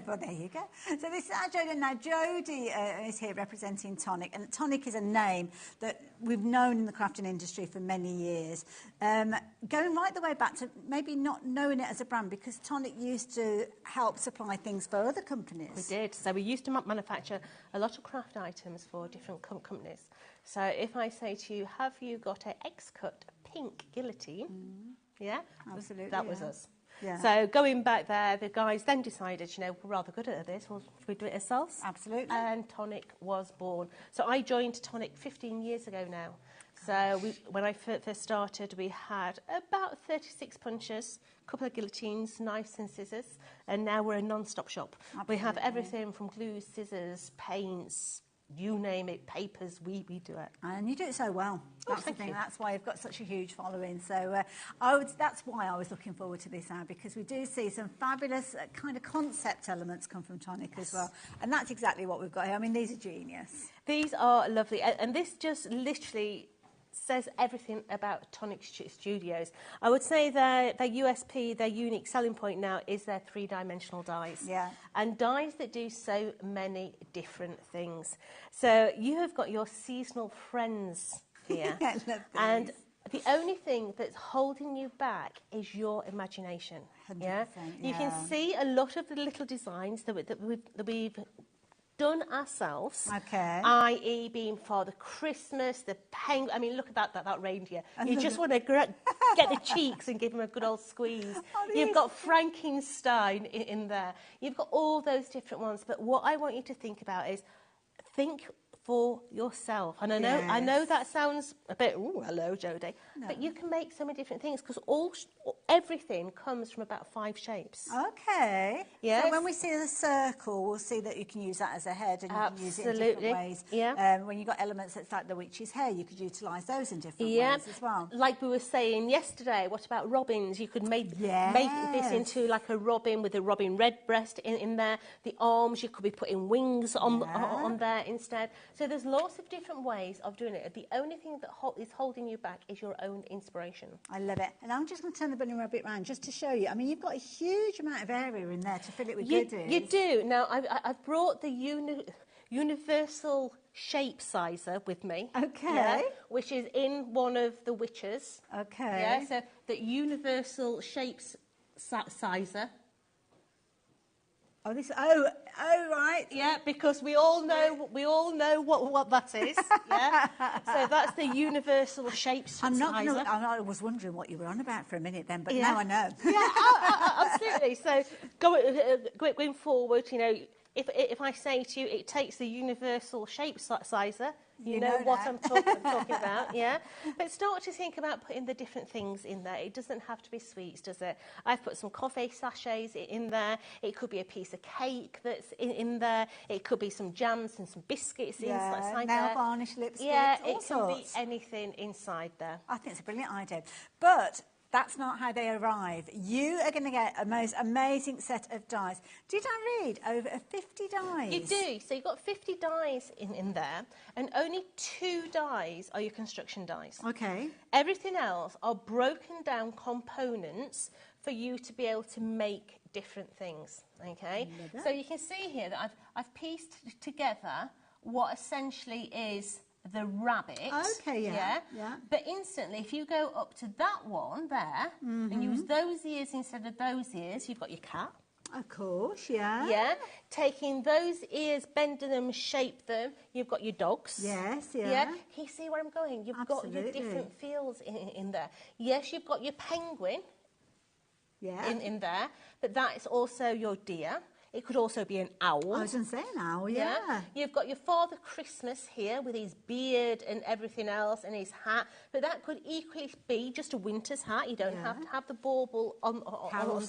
Speaker 1: Well, there you go. So this is our Jodie. Now, Jodie is here representing Tonic, and Tonic is a name that we've known in the crafting industry for many years. Going right the way back to maybe not knowing it as a brand, because Tonic used to help supply things for other companies.
Speaker 14: We did. So we used to manufacture a lot of craft items for different companies. So if I say to you, have you got an X-cut pink guillotine? Yeah?
Speaker 1: Absolutely.
Speaker 14: That was us.
Speaker 1: Yeah.
Speaker 14: So going back there, the guys then decided, you know, we're rather good at this, well, should we do it ourselves?
Speaker 1: Absolutely.
Speaker 14: And Tonic was born. So I joined Tonic 15 years ago now. So when I first started, we had about 36 punches, a couple of guillotines, knives and scissors, and now we're a non-stop shop.
Speaker 1: Absolutely.
Speaker 14: We have everything from glue, scissors, paints, you name it, papers, we do it.
Speaker 1: And you do it so well. That's the thing.
Speaker 14: You.
Speaker 1: That's why you've got such a huge following. So that's why I was looking forward to this hour, because we do see some fabulous kind of concept elements come from Tonic as well. And that's exactly what we've got here. I mean, these are genius.
Speaker 14: These are lovely. And this just literally says everything about Tonic Studios. I would say their USP, their unique selling point now is their three-dimensional dies.
Speaker 1: Yeah.
Speaker 14: And dies that do so many different things. So you have got your seasonal friends here.
Speaker 1: I love these.
Speaker 14: And the only thing that's holding you back is your imagination.
Speaker 1: 100%,
Speaker 14: yeah? You can see a lot of the little designs that we've done ourselves,
Speaker 1: okay.
Speaker 14: i.e. being Father Christmas, the penguin. I mean, look at that reindeer. You just want to get the cheeks and give him a good old squeeze. You've got Frankenstein in there. You've got all those different ones. But what I want you to think about is think for yourself. And I know that sounds a bit, ooh, hello, Jodie. No. But you can make so many different things, because everything comes from about 5 shapes.
Speaker 1: Okay.
Speaker 14: Yes.
Speaker 1: So when we see the circle, we'll see that you can use that as a head, and you can use it in different ways.
Speaker 14: Yeah.
Speaker 1: When you've got elements that's like the witch's hair, you could utilise those in different ways as well.
Speaker 14: Like we were saying yesterday, what about robins? You could make this into like a robin with a robin redbreast in there. The arms, you could be putting wings on there instead. So there's lots of different ways of doing it. The only thing that is holding you back is your own inspiration.
Speaker 1: I love it. And I'm just going to turn the bunny rabbit round just to show you. I mean, you've got a huge amount of area in there to fill it with goodies.
Speaker 14: You do. Now, I've brought the universal shape sizer with me.
Speaker 1: Okay.
Speaker 14: Yeah, which is in one of the witches.
Speaker 1: Okay.
Speaker 14: Yeah, so the universal shapes sizer.
Speaker 1: Oh, right.
Speaker 14: Yeah, because we all know what that is. Yeah. So that's the universsul shapes sizer.
Speaker 1: I was wondering what you were on about for a minute then, but now I know.
Speaker 14: Yeah, absolutely. So going forward, you know, if I say to you, it takes the universal shape sizer, you know what I'm talking about, yeah? But start to think about putting the different things in there. It doesn't have to be sweets, does it? I've put some coffee sachets in there. It could be a piece of cake that's in there. It could be some jams and some biscuits inside there.
Speaker 1: Nail varnish, lipsticks,
Speaker 14: yeah,
Speaker 1: all
Speaker 14: it
Speaker 1: sorts.
Speaker 14: can be anything inside there.
Speaker 1: I think it's a brilliant idea. But that's not how they arrive. You are going to get a most amazing set of dies. Did I read over 50 dies?
Speaker 14: You do. So you've got 50 dies in there, and only 2 dies are your construction dies.
Speaker 1: Okay.
Speaker 14: Everything else are broken down components for you to be able to make different things. Okay. So you can see here that I've pieced together what essentially is the rabbit.
Speaker 1: Okay, yeah.
Speaker 14: But instantly, if you go up to that one there and use those ears instead of those ears, you've got your cat.
Speaker 1: Of course, yeah.
Speaker 14: Yeah. Taking those ears, bending them, shape them, you've got your dogs.
Speaker 1: Yes, yeah.
Speaker 14: Yeah. Can you see where I'm going? You've got your different feels in there. Yes, you've got your penguin in there, but that is also your deer. It could also be an owl.
Speaker 1: I was going to say an owl, yeah.
Speaker 14: You've got your Father Christmas here with his beard and everything else and his hat, but that could equally be just a winter's hat. You don't have to have the bauble on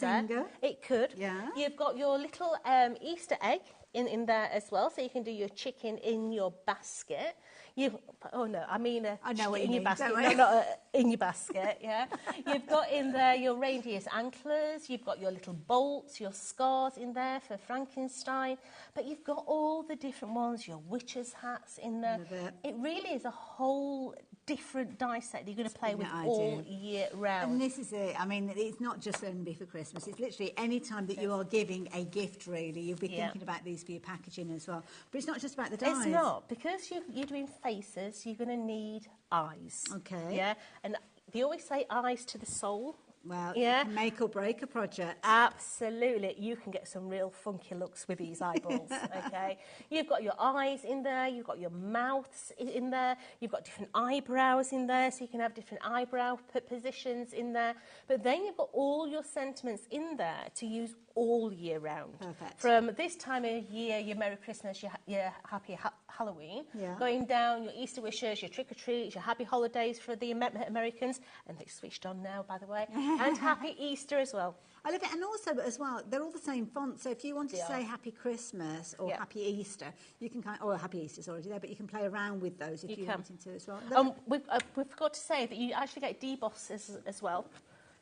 Speaker 14: there. It could.
Speaker 1: Yeah.
Speaker 14: You've got your little Easter egg in there as well, so you can do your chicken in your basket. I mean
Speaker 1: I know what you
Speaker 14: in your
Speaker 1: mean,
Speaker 14: basket,
Speaker 1: don't I?
Speaker 14: not in your basket, yeah. You've got in there your reindeer's antlers, you've got your little bolts, your scars in there for Frankenstein, but you've got all the different ones, your witches' hats in there. It really is a whole different die set that you're going to play with all year round.
Speaker 1: And this is it. I mean, it's not just going to be for Christmas. It's literally any time that you are giving a gift, really, you'll be thinking about these for your packaging as well. But it's not just about the dies.
Speaker 14: It's not. Because you're doing faces, you're going to need eyes.
Speaker 1: Okay.
Speaker 14: Yeah. And they always say eyes to the soul.
Speaker 1: Well, yeah, make or break a project.
Speaker 14: Absolutely. You can get some real funky looks with these eyeballs, okay? You've got your eyes in there, you've got your mouths in there, you've got different eyebrows in there, so you can have different eyebrow positions in there. But then you've got all your sentiments in there to use all year round.
Speaker 1: Perfect.
Speaker 14: From this time of year, your Merry Christmas, your Happy Halloween, going down your Easter wishes, your trick-or-treats, your Happy Holidays for the Americans, and they switched on now, by the way, and Happy Easter as well.
Speaker 1: I love it, and also as well, they're all the same font. So if you want to say Happy Christmas or Happy Easter, you can Happy Easter's already there, but you can play around with those if you wanted to as well.
Speaker 14: We forgot to say that you actually get debosses as well.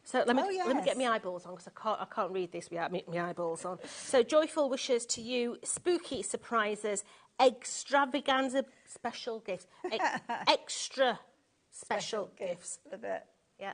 Speaker 14: So let me get my eyeballs on, because I can't read this without my eyeballs on. So joyful wishes to you, spooky surprises, extravaganza special gifts, extra special gifts.
Speaker 1: Love it.
Speaker 14: Yeah.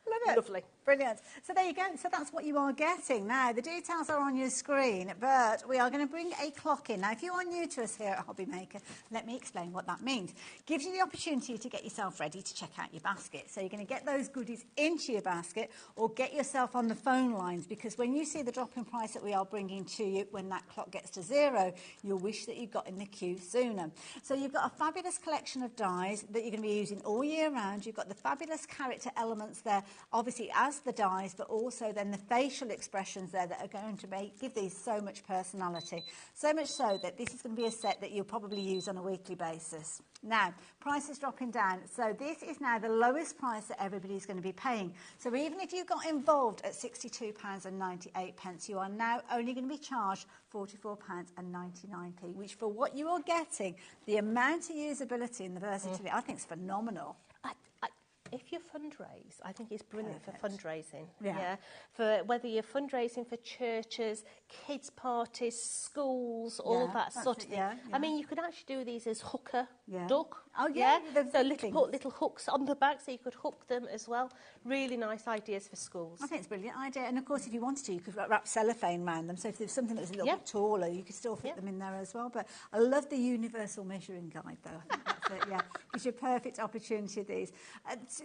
Speaker 1: Love it.
Speaker 14: Lovely.
Speaker 1: Brilliant. So there you go. So that's what you are getting. Now, the details are on your screen, but we are going to bring a clock in. Now, if you are new to us here at HobbyMaker, let me explain what that means. Gives you the opportunity to get yourself ready to check out your basket. So you're going to get those goodies into your basket or get yourself on the phone lines, because when you see the drop in price that we are bringing to you, when that clock gets to 0, you'll wish that you got in the queue sooner. So you've got a fabulous collection of dies that you're going to be using all year round. You've got the fabulous character elements there, obviously as the dies, but also then the facial expressions there that are going to give these so much personality. So much so that this is going to be a set that you'll probably use on a weekly basis. Now, price is dropping down. So this is now the lowest price that everybody's going to be paying. So even if you got involved at £62.98, you are now only going to be charged £44.99, which for what you are getting, the amount of usability and the versatility, I think is phenomenal.
Speaker 14: If you fundraise, I think it's brilliant for fundraising. Yeah. For whether you're fundraising for churches, kids' parties, schools, all that sort of thing. I mean, you could actually do these as hooker duck
Speaker 1: Oh, yeah.
Speaker 14: So put little hooks on the back so you could hook them as well. Really nice ideas for schools.
Speaker 1: I think it's a brilliant idea. And, of course, if you wanted to, you could wrap cellophane around them. So if there's something that was a little bit taller, you could still fit them in there as well. But I love the universal measuring guide, though. I think that's it, yeah. Gives you a perfect opportunity of these.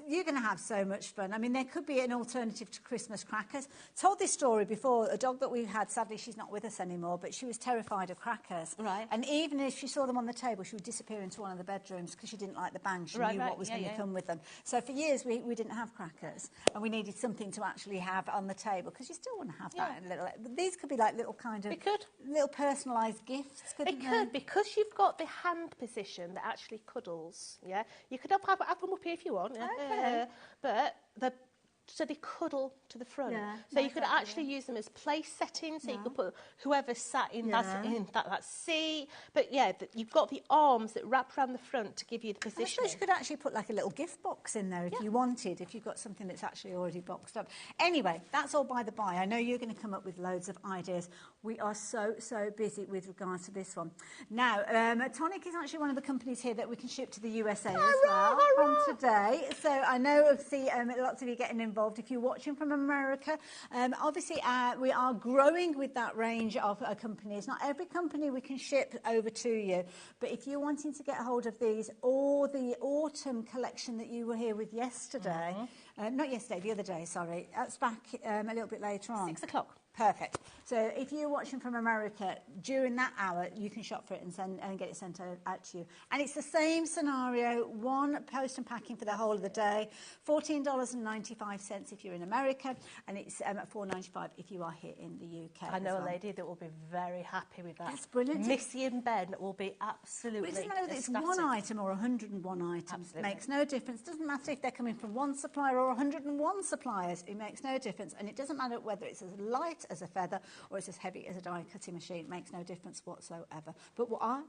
Speaker 1: You're going to have so much fun. I mean, there could be an alternative to Christmas crackers. Told this story before. A dog that we had, sadly, she's not with us anymore, but she was terrified of crackers.
Speaker 14: Right.
Speaker 1: And even if she saw them on the table, she would disappear into one of the bedrooms because she didn't like the bang. She knew what was going to come with them. So for years, we didn't have crackers, and we needed something to actually have on the table because you still want to have that. These could be like little kind of little personalised gifts. They
Speaker 14: could, because you've got the hand position that actually cuddles. Yeah, you could have them up here if you want.
Speaker 1: Okay.
Speaker 14: But so they cuddle to the front.
Speaker 1: Yeah,
Speaker 14: so you could actually use them as place settings. So you could put whoever sat in that seat. But yeah, you've got the arms that wrap around the front to give you the position.
Speaker 1: I suppose you could actually put like a little gift box in there if you wanted, if you've got something that's actually already boxed up. Anyway, that's all by the by. I know you're going to come up with loads of ideas. We are so busy with regards to this one. Now, Tonic is actually one of the companies here that we can ship to the USA as well from today. So I know, obviously, lots of you getting involved. If you're watching from America, obviously we are growing with that range of companies. Not every company we can ship over to you, but if you're wanting to get hold of these or the autumn collection that you were here with yesterday, not yesterday, the other day, sorry, that's back a little bit later on.
Speaker 14: 6 o'clock.
Speaker 1: Perfect. So if you're watching from America, during that hour, you can shop for it and get it sent out to you. And it's the same scenario, one post and packing for the whole of the day, $14.95 if you're in America, and it's $4.95 if you are here in the UK.
Speaker 14: I know a lady that will be very happy with that.
Speaker 1: That's brilliant.
Speaker 14: Missy and Ben will be absolutely
Speaker 1: But it doesn't matter whether it's one item or 101 items. Absolutely. It makes no difference. It doesn't matter if they're coming from one supplier or 101 suppliers. It makes no difference. And it doesn't matter whether it's as light as a feather or it's as heavy as a die cutting machine. It makes no difference whatsoever. But what I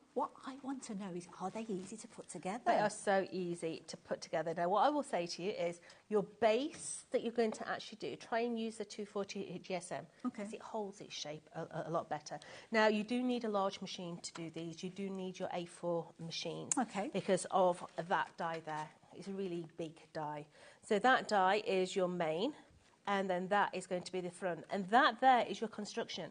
Speaker 1: want to know is, are they easy to put together?
Speaker 14: They are so easy to put together. Now, what I will say to you is your base that you're going to actually do, try and use the 240 GSM because it holds its shape a lot better. Now, you do need a large machine to do these. You do need your A4 machine because of that die there. It's a really big die. So that die is your main, and then that is going to be the front. And that there is your construction.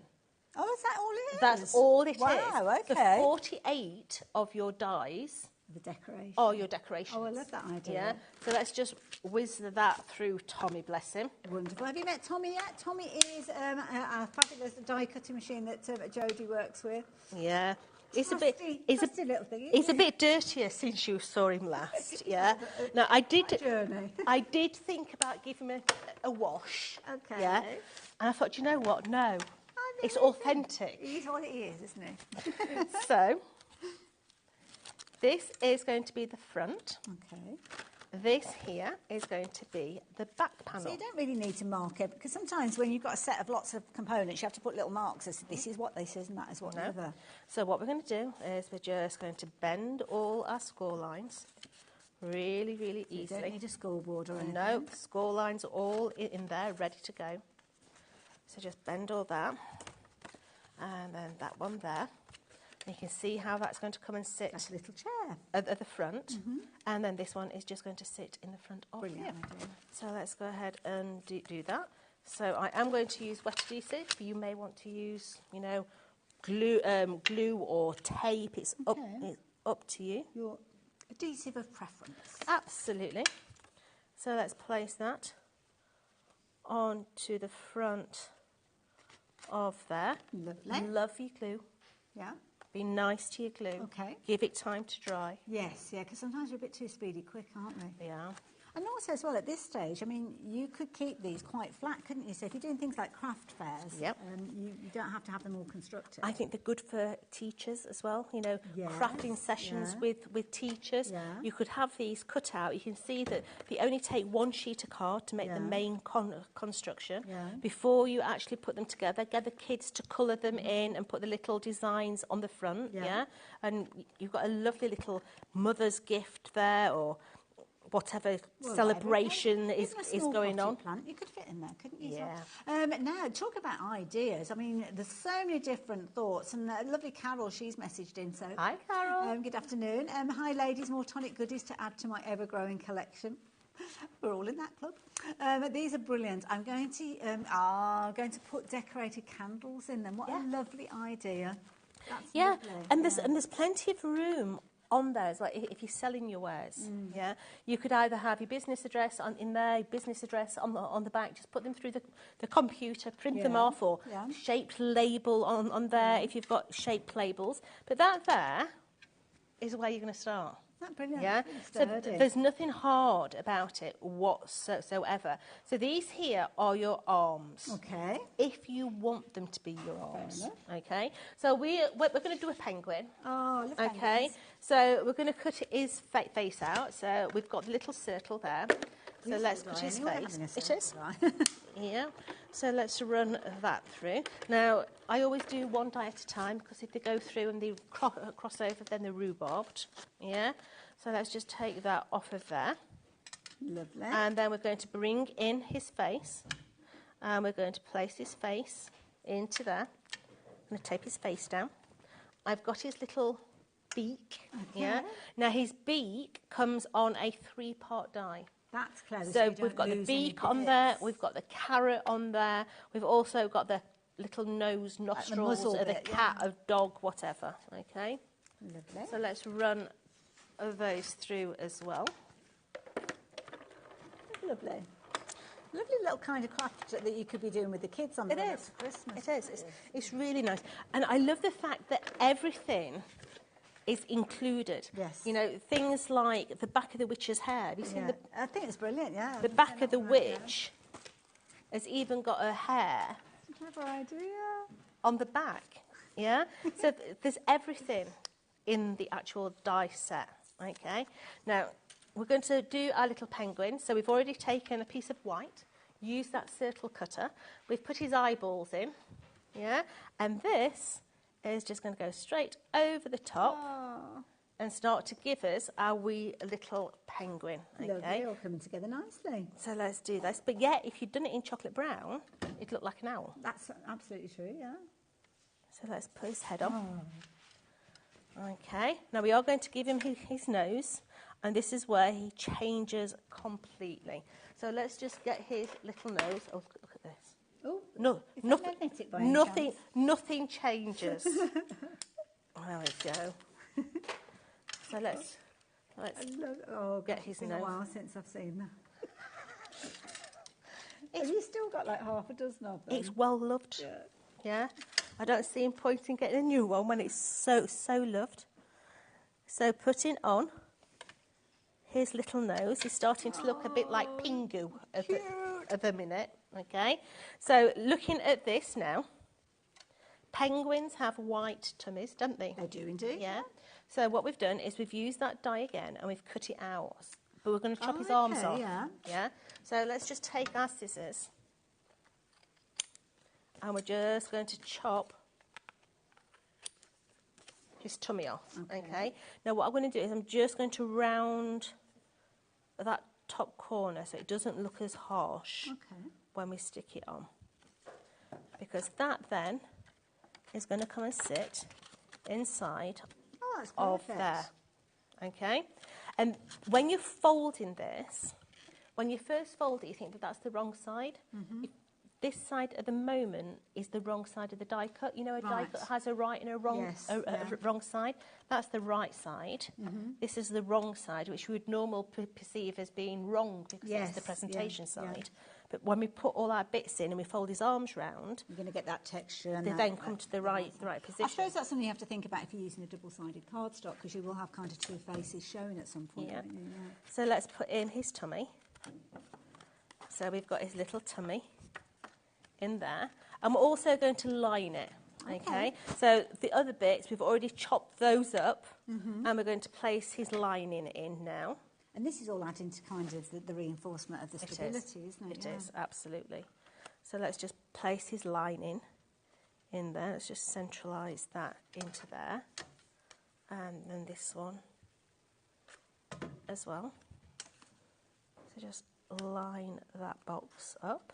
Speaker 1: Oh, is that all it is?
Speaker 14: That's all it is.
Speaker 1: Wow, okay.
Speaker 14: The 48 of your dies
Speaker 1: the decoration.
Speaker 14: are your decorations.
Speaker 1: Oh, I love that idea.
Speaker 14: Yeah. So let's just whiz that through Tommy, bless him.
Speaker 1: Wonderful. Have you met Tommy yet? Tommy is a fabulous die cutting machine that Jodie works with.
Speaker 14: Yeah. He's
Speaker 1: little thing,
Speaker 14: he's a bit dirtier since you saw him last, yeah. Now I did think about giving him a wash.
Speaker 1: Okay.
Speaker 14: Yeah. And I thought, you know what? No. It's authentic.
Speaker 1: He's what he is, isn't he?
Speaker 14: So this is going to be the front.
Speaker 1: Okay.
Speaker 14: This here is going to be the back panel.
Speaker 1: So you don't really need to mark it, because sometimes when you've got a set of lots of components, you have to put little marks as this is what this is and that is what the other.
Speaker 14: So what we're going to do is we're just going to bend all our score lines really, really easily.
Speaker 1: You don't need a scoreboard or anything.
Speaker 14: No, score lines are all in there, ready to go. So just bend all that, and then that one there. You can see how that's going to come and sit.
Speaker 1: That's a little chair.
Speaker 14: At the front. And then this one is just going to sit in the front of
Speaker 1: Brilliant
Speaker 14: here.
Speaker 1: idea.
Speaker 14: So let's go ahead and do that. So I am going to use wet adhesive. You may want to use, you know, glue or tape. It's up to you.
Speaker 1: Your adhesive of preference.
Speaker 14: Absolutely. So let's place that onto the front of there.
Speaker 1: Lovely.
Speaker 14: Lovely glue.
Speaker 1: Yeah.
Speaker 14: Be nice to your glue.
Speaker 1: Okay.
Speaker 14: Give it time to dry.
Speaker 1: Yes, yeah, because sometimes we're a bit too speedy quick, aren't we?
Speaker 14: Yeah.
Speaker 1: And also as well, at this stage, I mean, you could keep these quite flat, couldn't you? So if you're doing things like craft fairs, you don't have to have them all constructed.
Speaker 14: I think they're good for teachers as well, you know, crafting sessions with teachers.
Speaker 1: Yeah.
Speaker 14: You could have these cut out. You can see that they only take one sheet of card to make the main construction. Before you actually put them together, get the kids to colour them in and put the little designs on the front, and you've got a lovely little mother's gift there, or whatever
Speaker 1: Well,
Speaker 14: celebration
Speaker 1: even
Speaker 14: is
Speaker 1: a small
Speaker 14: going on.
Speaker 1: potted plant, you could fit in there, couldn't you?
Speaker 14: Yeah.
Speaker 1: Now, talk about ideas. I mean, there's so many different thoughts. And lovely Carol, she's messaged in. So
Speaker 14: hi, Carol.
Speaker 1: Good afternoon. Hi, ladies. More tonic goodies to add to my ever-growing collection. We're all in that club. These are brilliant. I'm going to put decorated candles in them. What a lovely idea. That's lovely.
Speaker 14: And there's plenty of room on there as well. If you're selling your wares, you could either have your business address in there, business address on the back. Just put them through the computer, print them off, or shaped label on there if you've got shaped labels. But that there is where you're going to start.
Speaker 1: That's brilliant.
Speaker 14: Yeah, so there's nothing hard about it whatsoever. So these here are your arms.
Speaker 1: Okay.
Speaker 14: If you want them to be your arms. Okay. So we're going to do a penguin.
Speaker 1: Oh, look.
Speaker 14: Okay.
Speaker 1: Penguins.
Speaker 14: So we're going to cut his face out. So we've got the little circle there. So let's cut his face. It is. Yeah. So let's run that through. Now, I always do one die at a time, because if they go through and they cross over, then they're rhubarbed. Yeah. So let's just take that off of there.
Speaker 1: Lovely.
Speaker 14: And then we're going to bring in his face. And we're going to place his face into there. I'm going to tape his face down. I've got his little beak.
Speaker 1: Okay.
Speaker 14: Yeah. Now, his beak comes on a 3-part die.
Speaker 1: That's clever.
Speaker 14: So we've got the beak on there, we've got the carrot on there, we've also got the little nose, nostrils of the cat, of dog, whatever. Okay.
Speaker 1: Lovely.
Speaker 14: So let's run those through as well.
Speaker 1: Lovely. Lovely little kind of craft that you could be doing with the kids on the run up to Christmas.
Speaker 14: It is. It's really nice. And I love the fact that everything is included.
Speaker 1: Yes.
Speaker 14: You know, things like the back of the witch's hair. Have you seen
Speaker 1: I think it's brilliant, yeah.
Speaker 14: the back of the witch has even got her hair
Speaker 1: Clever idea.
Speaker 14: on the back. Yeah? So there's everything in the actual die set. Okay? Now, we're going to do our little penguin. So we've already taken a piece of white, used that circle cutter. We've put his eyeballs in. Yeah? And this is just going to go straight over the top and start to give us our wee little penguin. Okay?
Speaker 1: Lovely, all coming together nicely.
Speaker 14: So let's do this. But yeah, if you'd done it in chocolate brown, it'd look like an owl.
Speaker 1: That's absolutely true, yeah.
Speaker 14: So let's put his head on. Okay, now we are going to give him his nose, and this is where he changes completely. So let's just get his little nose. Oh, look at this.
Speaker 1: Oh,
Speaker 14: no, nothing changes. There we go. So let's get his nose.
Speaker 1: It's been a while since I've seen that. Have you still got like half a dozen of them?
Speaker 14: It's well loved. Yeah. I don't see him point in getting a new one when it's so loved. So putting on his little nose is starting to look a bit like Pingu at the minute. Okay, so looking at this now, penguins have white tummies, don't they?
Speaker 1: They do indeed.
Speaker 14: Yeah. So what we've done is we've used that die again and we've cut it out, but we're going to chop his arms off. Yeah. So let's just take our scissors and we're just going to chop his tummy off. Okay. Now what I'm going to do is I'm just going to round that top corner so it doesn't look as harsh.
Speaker 1: Okay.
Speaker 14: When we stick it on, because that then is going to come and sit inside of there. Okay, and when you're folding this, when you first fold it, you think that that's the wrong side. If this side at the moment is the wrong side of the die cut. You know, a die cut has a right and a wrong, wrong side. That's the right side. This is the wrong side, which we would normally perceive as being wrong because it's the presentation side. But when we put all our bits in and we fold his arms round,
Speaker 1: you're going to get that texture. And
Speaker 14: they then come to the right position.
Speaker 1: I suppose that's something you have to think about if you're using a double-sided cardstock, because you will have kind of two faces showing at some point.
Speaker 14: Yeah. So let's put in his tummy. So we've got his little tummy in there. And we're also going to line it. Okay. So the other bits, we've already chopped those up, and we're going to place his lining in now.
Speaker 1: And this is all adding to kind of the reinforcement of the stability, isn't it?
Speaker 14: It is, absolutely. So let's just place his lining in there. Let's just centralise that into there. And then this one as well. So just line that box up.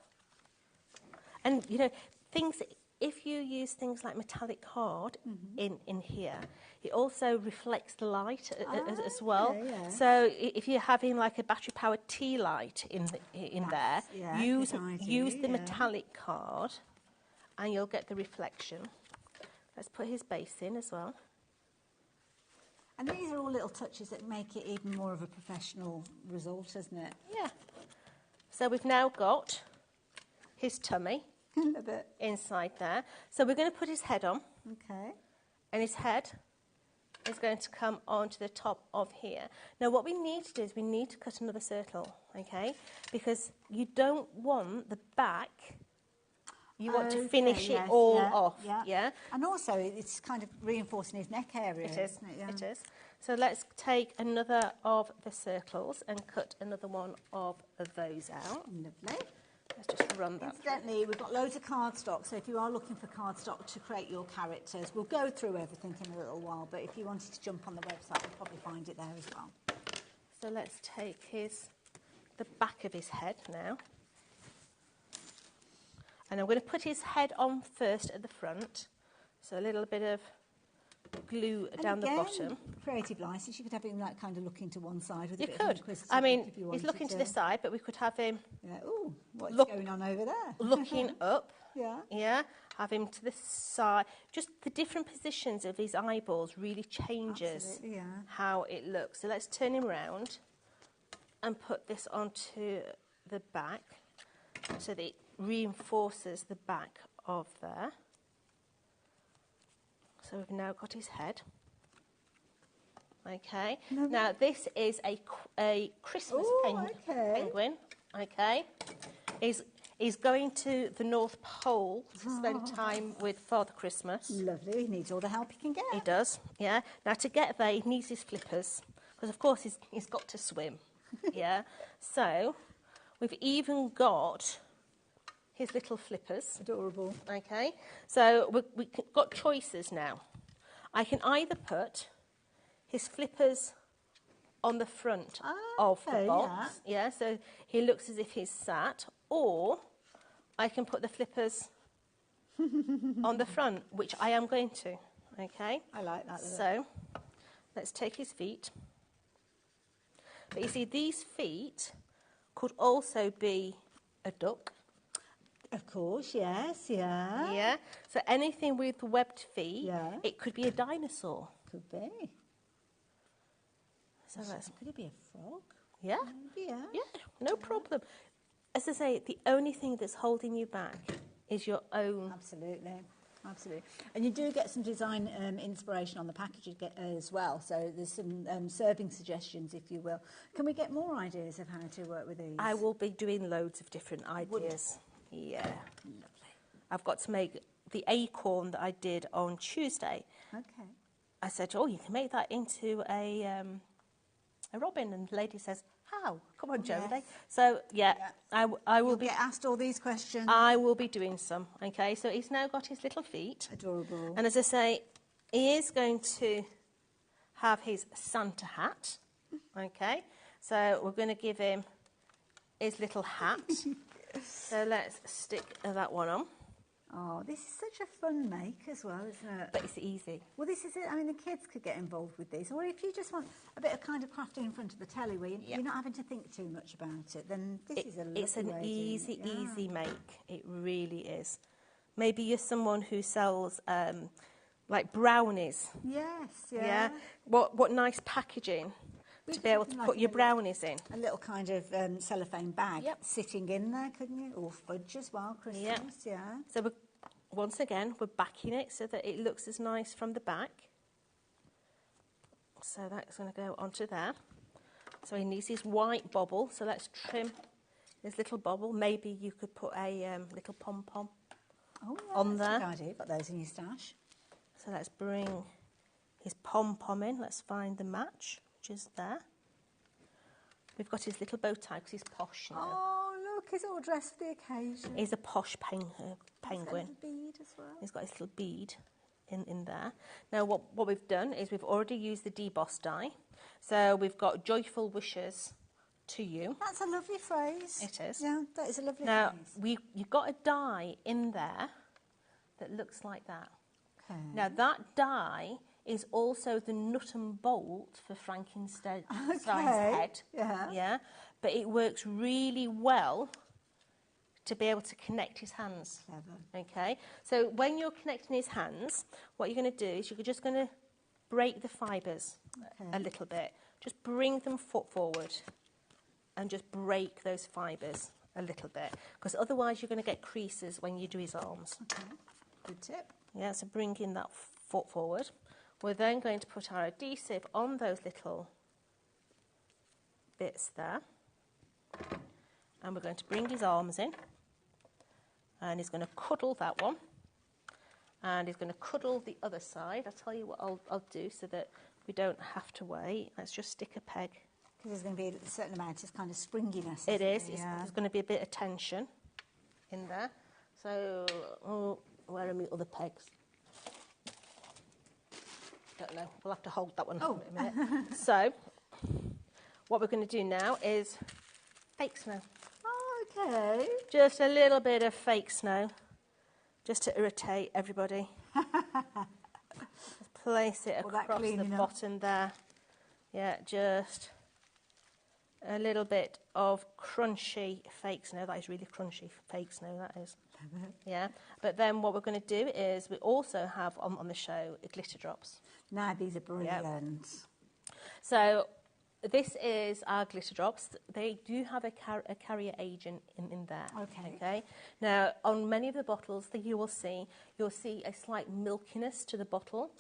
Speaker 14: And, you know, things, if you use things like metallic card in here, it also reflects the light as well.
Speaker 1: Okay, yeah.
Speaker 14: So if you're having like a battery-powered tea light in there,
Speaker 1: yeah,
Speaker 14: use
Speaker 1: good idea,
Speaker 14: the metallic card and you'll get the reflection. Let's put his base in as well.
Speaker 1: And these are all little touches that make it even more of a professional result, isn't it?
Speaker 14: Yeah. So we've now got his tummy
Speaker 1: a bit
Speaker 14: inside there. So we're going to put his head on.
Speaker 1: Okay.
Speaker 14: And his head is going to come onto the top of here. Now what we need to do is we need to cut another circle, okay? Because you don't want the back, you want to finish it all off, yeah?
Speaker 1: And also it's kind of reinforcing his neck area,
Speaker 14: It is,
Speaker 1: isn't it? Yeah.
Speaker 14: it is. So let's take another of the circles and cut another one of those out.
Speaker 1: Lovely.
Speaker 14: Let's just run that.
Speaker 1: Incidentally, we've got loads of cardstock, so if you are looking for cardstock to create your characters, we'll go through everything in a little while, but if you wanted to jump on the website, you'll probably find it there as well.
Speaker 14: So let's take the back of his head now. And I'm going to put his head on first at the front. So a little bit of glue down the bottom.
Speaker 1: Creative license, you could have him like kind of looking to one side with a
Speaker 14: You
Speaker 1: bit
Speaker 14: could.
Speaker 1: of inquisitive
Speaker 14: I mean,
Speaker 1: if you
Speaker 14: he's
Speaker 1: wanted
Speaker 14: looking to the side, but we could have him
Speaker 1: ooh, what's going on over there?
Speaker 14: looking up.
Speaker 1: Yeah.
Speaker 14: Yeah. Have him to the side. Just the different positions of his eyeballs really changes
Speaker 1: Absolutely, yeah.
Speaker 14: how it looks. So let's turn him round and put this onto the back so that it reinforces the back of there. So we've now got his head. Okay. Now this is a Christmas penguin. Okay. He's going to the North Pole to spend time with Father Christmas.
Speaker 1: Lovely. He needs all the help he can get.
Speaker 14: He does. Yeah. Now to get there, he needs his flippers because of course he's got to swim. Yeah. So we've even got his little flippers.
Speaker 1: Adorable.
Speaker 14: Okay. So we've got choices now. I can either put his flippers on the front of the box. Yeah. So he looks as if he's sat. Or I can put the flippers on the front, which I am going to. Okay.
Speaker 1: I like that.
Speaker 14: So let's take his feet. But you see, these feet could also be a duck.
Speaker 1: Of course, yes, yeah.
Speaker 14: Yeah. So anything with webbed feet, it could be a dinosaur.
Speaker 1: Could be.
Speaker 14: So that's,
Speaker 1: could it be a frog?
Speaker 14: Yeah.
Speaker 1: Yeah.
Speaker 14: Yeah, no problem. As I say, the only thing that's holding you back is your own.
Speaker 1: Absolutely. Absolutely. And you do get some design inspiration on the package as well. So there's some serving suggestions, if you will. Can we get more ideas of how to work with these?
Speaker 14: I will be doing loads of different ideas. Yeah.
Speaker 1: Lovely.
Speaker 14: I've got to make the acorn that I did on Tuesday.
Speaker 1: Okay.
Speaker 14: I said, oh, you can make that into a robin. And the lady says, how? Come on, Jodie. Yes. So, I will
Speaker 1: You'll get asked all these questions.
Speaker 14: I will be doing some. Okay, so he's now got his little feet.
Speaker 1: Adorable.
Speaker 14: And as I say, he is going to have his Santa hat. Okay, so we're going to give him his little hat. So let's stick that one on.
Speaker 1: Oh, this is such a fun make as well, isn't it?
Speaker 14: But it's easy.
Speaker 1: Well, this is it. I mean, the kids could get involved with this. Or if you just want a bit of kind of crafting in front of the telly where you're not having to think too much about it, then this is a lovely
Speaker 14: It's an
Speaker 1: way
Speaker 14: easy, easy make. It really is. Maybe you're someone who sells like brownies.
Speaker 1: Yes,
Speaker 14: yeah. What nice packaging to be able to put your brownies in.
Speaker 1: A little kind of cellophane bag sitting in there, couldn't you? Or fudge as well, Christmas, yeah.
Speaker 14: So once again, we're backing it so that it looks as nice from the back. So that's going to go onto there. So he needs his white bobble. So let's trim his little bobble. Maybe you could put a little pom-pom on there.
Speaker 1: That's a good idea. Got those in your stash.
Speaker 14: So let's bring his pom-pom in. Let's find the match, which is there. We've got his little bow tie because he's posh now.
Speaker 1: Oh, look, he's all dressed for the occasion.
Speaker 14: He's a posh penguin.
Speaker 1: He's got a little bead as well.
Speaker 14: He's got his little bead in there. Now, what we've done is we've already used the deboss die. So we've got Joyful Wishes to you.
Speaker 1: That's a lovely phrase.
Speaker 14: It is.
Speaker 1: Yeah, that is a lovely
Speaker 14: Now,
Speaker 1: phrase.
Speaker 14: you've got a die in there that looks like that.
Speaker 1: Okay.
Speaker 14: Now, that die is also the nut and bolt for Frankenstein's head. Yeah. But it works really well to be able to connect his hands. Okay. So when you're connecting his hands, what you're going to do is you're just going to break the fibres a little bit. Just bring them forward and just break those fibres a little bit, because otherwise you're going to get creases when you do his arms.
Speaker 1: Okay. Good tip.
Speaker 14: Yeah, so bringing that foot forward. We're then going to put our adhesive on those little bits there. And we're going to bring his arms in. And he's going to cuddle that one. And he's going to cuddle the other side. I'll tell you what I'll do so that we don't have to wait. Let's just stick a peg.
Speaker 1: Because there's going to be a certain amount of kind of springiness.
Speaker 14: It is.
Speaker 1: Yeah.
Speaker 14: There's going to be a bit of tension in there. So, where are my other pegs? Don't know. We'll have to hold that one for a minute. So, what we're going to do now is fake snow.
Speaker 1: Okay.
Speaker 14: Just a little bit of fake snow, just to irritate everybody. Just place it across the bottom there. Yeah, just a little bit of crunchy fake snow. That is really crunchy fake snow, that is. Yeah, but then what we're going to do is we also have on the show glitter drops.
Speaker 1: Now these are brilliant.
Speaker 14: Yep. So this is our glitter drops. They do have a carrier agent in there. Okay. Now on many of the bottles that you'll see a slight milkiness to the bottle.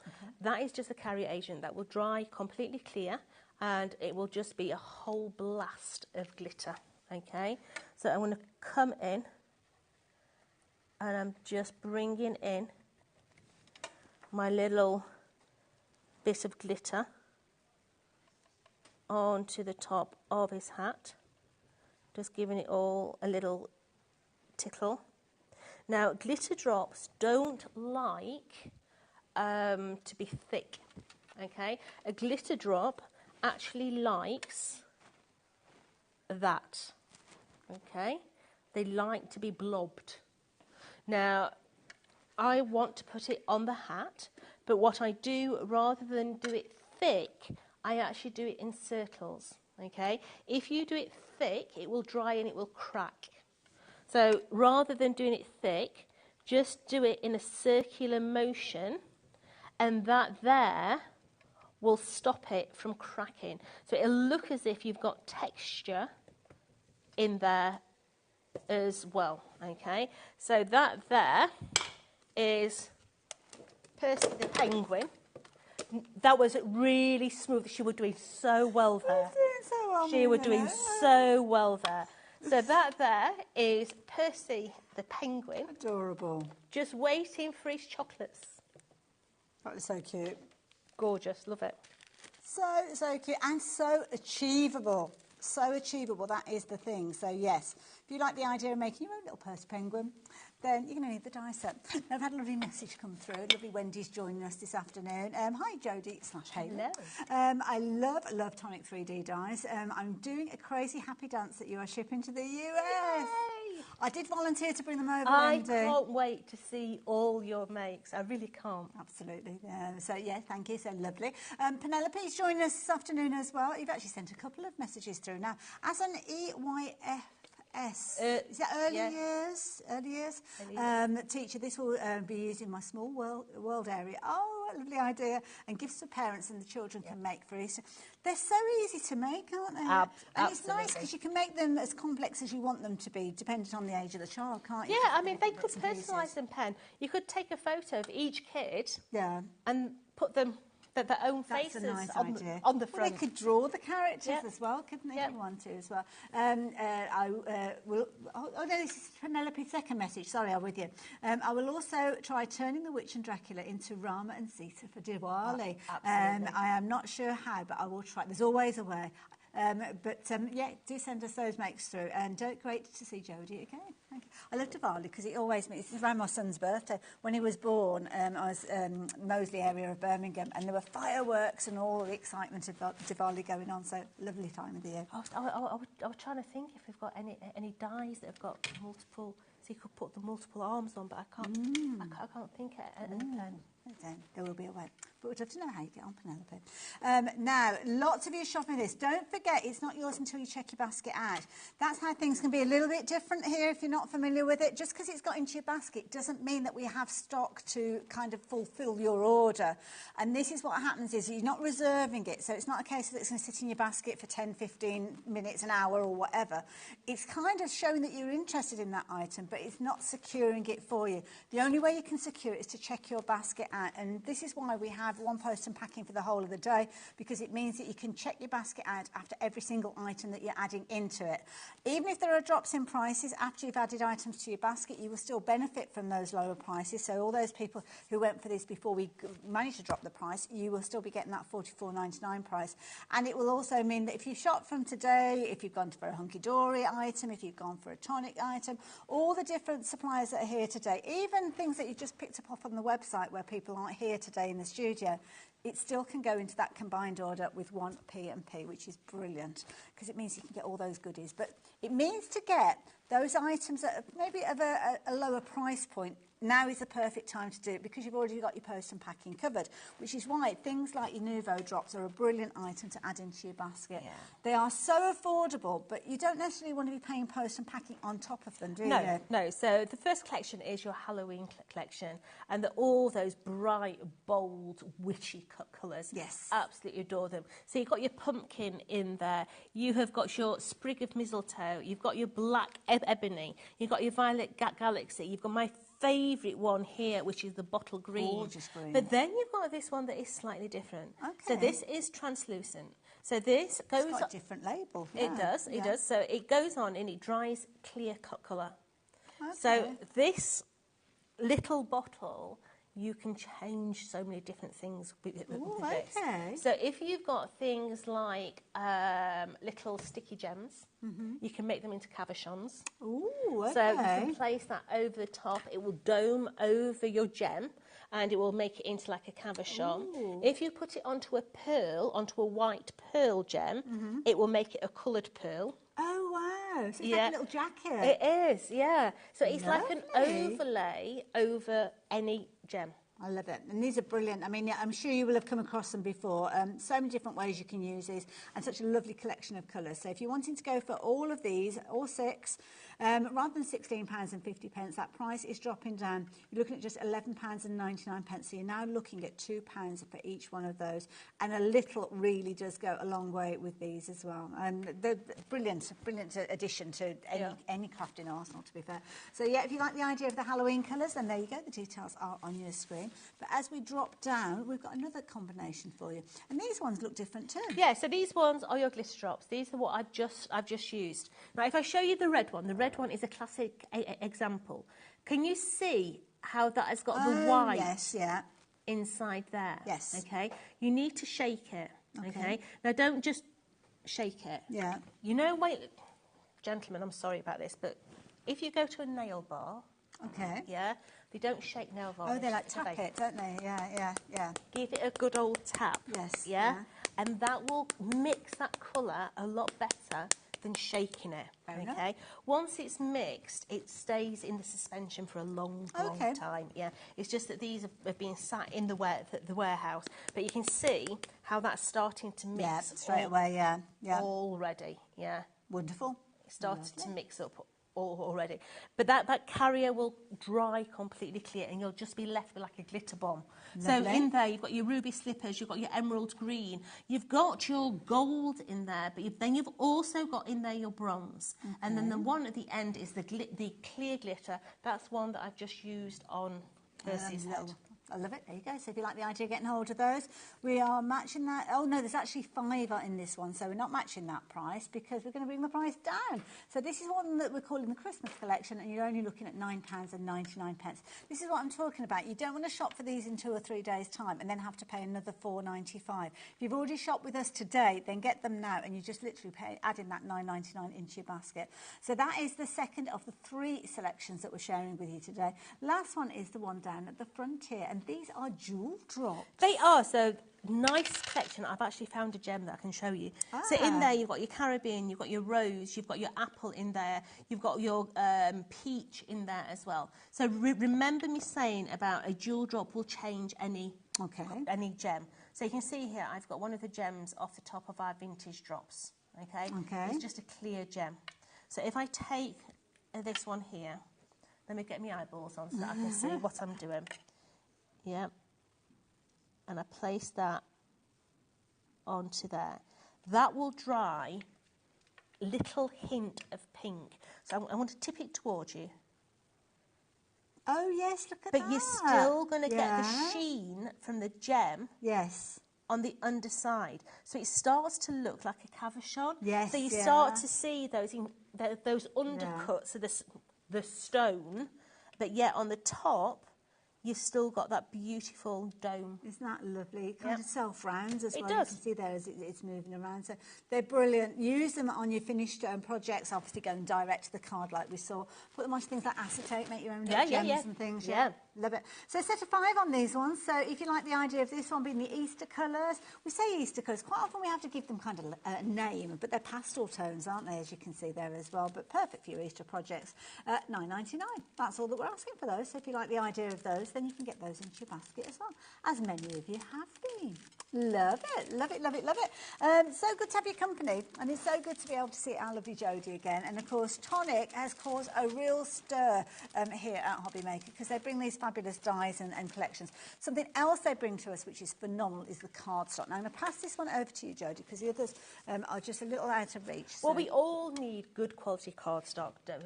Speaker 14: That is just a carrier agent that will dry completely clear, and it will just be a whole blast of glitter. Okay. So I'm going to come in. And I'm just bringing in my little bit of glitter onto the top of his hat. Just giving it all a little tickle. Now, glitter drops don't like to be thick, okay? A glitter drop actually likes that, okay? They like to be blobbed. Now, I want to put it on the hat, but what I do, rather than do it thick, I actually do it in circles, okay? If you do it thick, it will dry and it will crack. So rather than doing it thick, just do it in a circular motion, and that there will stop it from cracking. So it'll look as if you've got texture in there as well, okay? So that there is Percy the penguin. That was really smooth. She was doing so well there. She was doing so well there. So that there is Percy the penguin.
Speaker 1: Adorable.
Speaker 14: Just waiting for his chocolates.
Speaker 1: That was so cute.
Speaker 14: Gorgeous, love it.
Speaker 1: So cute and so achievable. So achievable, that is the thing. So yes, if you like the idea of making your own little Percy penguin, then you're going to need the die set. Now, I've had a lovely message come through. Lovely Wendy's joining us this afternoon. Hi, Jodie / Hayley.
Speaker 14: Hello.
Speaker 1: I love Tonic 3D dies. I'm doing a crazy happy dance that you are shipping to the US.
Speaker 14: Yay!
Speaker 1: I did volunteer to bring them over,
Speaker 14: I
Speaker 1: Wendy.
Speaker 14: can't wait to see all your makes. I really can't.
Speaker 1: Absolutely. So, yeah, thank you. So lovely. Penelope's joining us this afternoon as well. You've actually sent a couple of messages through. Now, as an EYFS, is that early years teacher, this will be used in my small world area. Oh, what a lovely idea. And gifts for parents and the children can make for Easter. They're so easy to make, aren't they? And it's nice because you can make them as complex as you want them to be, dependent on the age of the child, can't you?
Speaker 14: Yeah, I mean, they could personalise them, Pen. You could take a photo of each kid and put them their own faces on the front.
Speaker 1: Well, they could draw the characters as well, couldn't they? If you want to as well. No, this is Penelope's second message. Sorry, I'm with you. I will also try turning the witch and Dracula into Rama and Sita for Diwali.
Speaker 14: Absolutely.
Speaker 1: I am not sure how, but I will try. There's always a way. Yeah, do send us those makes through. And great to see Jodie again. Thank you. I love Diwali because it always means it's around my son's birthday. When he was born, I was Moseley area of Birmingham, and there were fireworks and all the excitement of Diwali going on. So lovely time of the year.
Speaker 14: I was trying to think if we've got any dies that have got multiple, so you could put the multiple arms on, but I can't. I can't think of anything.
Speaker 1: There will be a way. But we'd love to know how you get on, Penelope. Now, lots of you are shopping this. Don't forget, it's not yours until you check your basket out. That's how things can be a little bit different here if you're not familiar with it. Just because it's got into your basket doesn't mean that we have stock to kind of fulfil your order. And this is what happens is you're not reserving it. So it's not a case that it's going to sit in your basket for 10, 15 minutes, an hour or whatever. It's kind of showing that you're interested in that item, but it's not securing it for you. The only way you can secure it is to check your basket out. And this is why we have one post and packing for the whole of the day, because it means that you can check your basket out after every single item that you're adding into it. Even if there are drops in prices after you've added items to your basket, you will still benefit from those lower prices. So all those people who went for this before we managed to drop the price, you will still be getting that $44.99 price. And it will also mean that if you shop from today, if you've gone for a Hunkydory item, if you've gone for a Tonic item, all the different suppliers that are here today, even things that you've just picked up off on the website where people aren't here today in the studio, it still can go into that combined order with one P&P, which is brilliant because it means you can get all those goodies. But it means to get those items that are maybe of a lower price point. Now is the perfect time to do it because you've already got your post and packing covered, which is why things like your Nouveau drops are a brilliant item to add into your basket. Yeah. They are so affordable, but you don't necessarily want to be paying post and packing on top of them, do you?
Speaker 14: No. So the first collection is your Halloween collection, and all those bright, bold, witchy colours.
Speaker 1: Yes.
Speaker 14: Absolutely adore them. So you've got your pumpkin in there. You have got your sprig of mistletoe. You've got your black ebony. You've got your violet galaxy. You've got my favourite one here, which is the bottle green.
Speaker 1: Gorgeous green.
Speaker 14: But then you've got this one that is slightly different.
Speaker 1: Okay.
Speaker 14: So this is translucent. So this goes...
Speaker 1: It's got a different label.
Speaker 14: It does. So it goes on and it dries clear colour.
Speaker 1: Okay.
Speaker 14: So this little bottle, you can change so many different things with this.
Speaker 1: Okay.
Speaker 14: So if you've got things like little sticky gems, you can make them into cabochons.
Speaker 1: Ooh, okay.
Speaker 14: So you can place that over the top. It will dome over your gem and it will make it into like a cabochon.
Speaker 1: Ooh.
Speaker 14: If you put it onto a pearl, onto a white pearl gem, it will make it a coloured pearl.
Speaker 1: Oh, wow. So it's like a little jacket.
Speaker 14: It is, yeah. So it's like an overlay over any gem.
Speaker 1: I love it. And these are brilliant. I mean, I'm sure you will have come across them before. So many different ways you can use these and such a lovely collection of colours. So if you're wanting to go for all of these, all six, rather than £16.50, that price is dropping down. You're looking at just £11.99. So you're now looking at £2 for each one of those. And a little really does go a long way with these as well. And they're brilliant addition to any crafting arsenal, to be fair. So yeah, if you like the idea of the Halloween colours, then there you go. The details are on your screen. But as we drop down, we've got another combination for you. And these ones look different too.
Speaker 14: Yeah, so these ones are your glitter drops. These are what I've just used. Now, if I show you the red one is a classic example. Can you see how that has got the white inside there?
Speaker 1: Yes.
Speaker 14: Okay. You need to shake it. Okay. Now, don't just shake it.
Speaker 1: Yeah.
Speaker 14: You know, gentlemen, I'm sorry about this, but if you go to a nail bar, yeah, they don't shake nail varnish.
Speaker 1: Oh, they like tap it, don't they? Yeah.
Speaker 14: Give it a good old tap.
Speaker 1: Yes.
Speaker 14: Yeah. And that will mix that colour a lot better than shaking it. Okay. Once it's mixed, it stays in the suspension for a long time. Yeah. It's just that these have been sat in the warehouse, but you can see how that's starting to mix.
Speaker 1: Yeah, straight away. Yeah.
Speaker 14: Already. Yeah.
Speaker 1: Wonderful.
Speaker 14: It started to mix up already, but that carrier will dry completely clear and you'll just be left with like a glitter bomb.
Speaker 1: Lovely.
Speaker 14: So in there you've got your ruby slippers, you've got your emerald green, you've got your gold in there, but then you've also got in there your bronze. And then the one at the end is the clear glitter. That's one that I've just used on Percy's head.
Speaker 1: I love it. There you go. So if you like the idea of getting hold of those, we are matching that. Oh, no, there's actually 5 in this one, so we're not matching that price because we're going to bring the price down. So this is one that we're calling the Christmas collection, and you're only looking at £9.99. This is what I'm talking about. You don't want to shop for these in 2 or 3 days' time and then have to pay another £4.95. If you've already shopped with us today, then get them now, and you just literally add in that £9.99 into your basket. So that is the second of the 3 selections that we're sharing with you today. Last one is the one down at the front here. And these are jewel drops.
Speaker 14: They are, so nice collection. I've actually found a gem that I can show you. So in there you've got your Caribbean, you've got your rose, you've got your apple in there, you've got your peach in there as well. So remember me saying about a jewel drop will change any gem. So you can see here I've got one of the gems off the top of our vintage drops. Okay. It's just a clear gem. So if I take this one here, let me get my eyeballs on so that I can see what I'm doing. Yeah, and I place that onto there. That will dry little hint of pink. So I want to tip it towards you.
Speaker 1: Oh, yes, look at that.
Speaker 14: But you're still going to get the sheen from the gem.
Speaker 1: Yes.
Speaker 14: On the underside. So it starts to look like a cabochon.
Speaker 1: Yes,
Speaker 14: so you start to see those undercuts of the stone, but yet on the top, you've still got that beautiful dome.
Speaker 1: Isn't that lovely? It kind of self-rounds as well.
Speaker 14: It does.
Speaker 1: You can see there as it's moving around. So they're brilliant. Use them on your finished projects, obviously going direct to the card like we saw. Put them onto things like acetate, make your own gems and things. Yeah, love it. So a set of 5 on these ones. So if you like the idea of this one being the Easter colours, we say Easter colours. Quite often we have to give them kind of a name, but they're pastel tones, aren't they, as you can see there as well. But perfect for your Easter projects. $9.99. That's all that we're asking for those. So if you like the idea of those, then you can get those into your basket as well, as many of you have been. Love it, love it, love it, love it. So good to have your company, and it's so good to be able to see our lovely Jodie again. And of course, Tonic has caused a real stir here at HobbyMaker because they bring these fabulous dies and collections. Something else they bring to us, which is phenomenal, is the cardstock. Now I'm going to pass this one over to you, Jodie, because the others are just a little out of reach.
Speaker 14: Well, we all need good quality cardstock, don't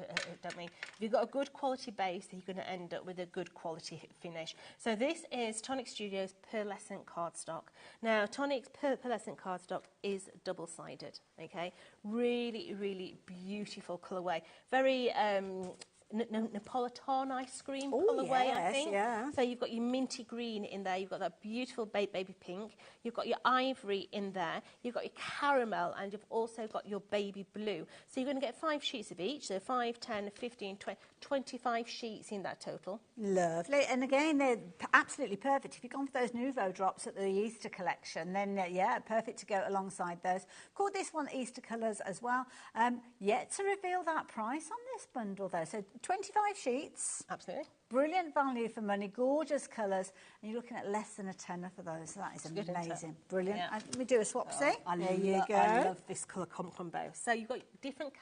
Speaker 14: we? If you've got a good quality base, then you're going to end up with a good quality finish. So this is Tonic Studios pearlescent cardstock. Now, Tonic's pearlescent cardstock is double-sided, okay? Really, really beautiful colourway. Very Napolitan ice cream colourway, I think. Yeah. So you've got your minty green in there, you've got that beautiful baby pink, you've got your ivory in there, you've got your caramel, and you've also got your baby blue. So you're going to get 5 sheets of each, so 5, 10, 15, 20, 25 sheets in that total.
Speaker 1: Lovely. And again, they're absolutely perfect. If you've gone for those Nouveau drops at the Easter collection, then yeah, perfect to go alongside those. Called this one Easter Colours as well. Yet to reveal that price on this bundle though. So 25 sheets.
Speaker 14: Absolutely.
Speaker 1: Brilliant value for money, gorgeous colours, and you're looking at less than a tenner for those. So that is amazing. Brilliant. Yeah. And we do a swap, see? There you go.
Speaker 14: I love this colour combo. So you've got different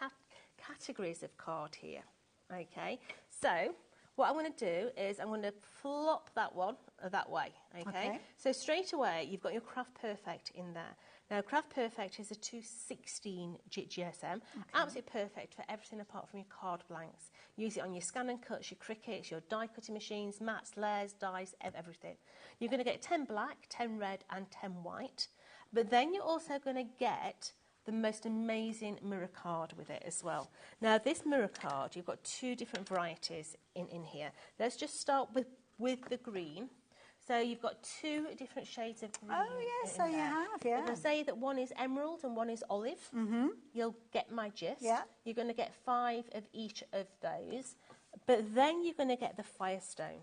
Speaker 14: categories of card here. Okay, so what I'm going to do is I'm going to flop that one that way. Okay, so straight away you've got your Craft Perfect in there. Now, Craft Perfect is a 216 GSM, absolutely perfect for everything apart from your card blanks. Use it on your ScanNCuts, your Cricuts, your die cutting machines, mats, layers, dies, everything. You're going to get 10 black, 10 red and 10 white, but then you're also going to get the most amazing mirror card with it as well. Now, this mirror card, you've got 2 different varieties in here. Let's just start with the green. So you've got 2 different shades of green.
Speaker 1: Oh, yes, so you have, yeah.
Speaker 14: If I say that one is emerald and one is olive, you'll get my gist.
Speaker 1: Yeah.
Speaker 14: You're going to get 5 of each of those. But then you're going to get the Firestone.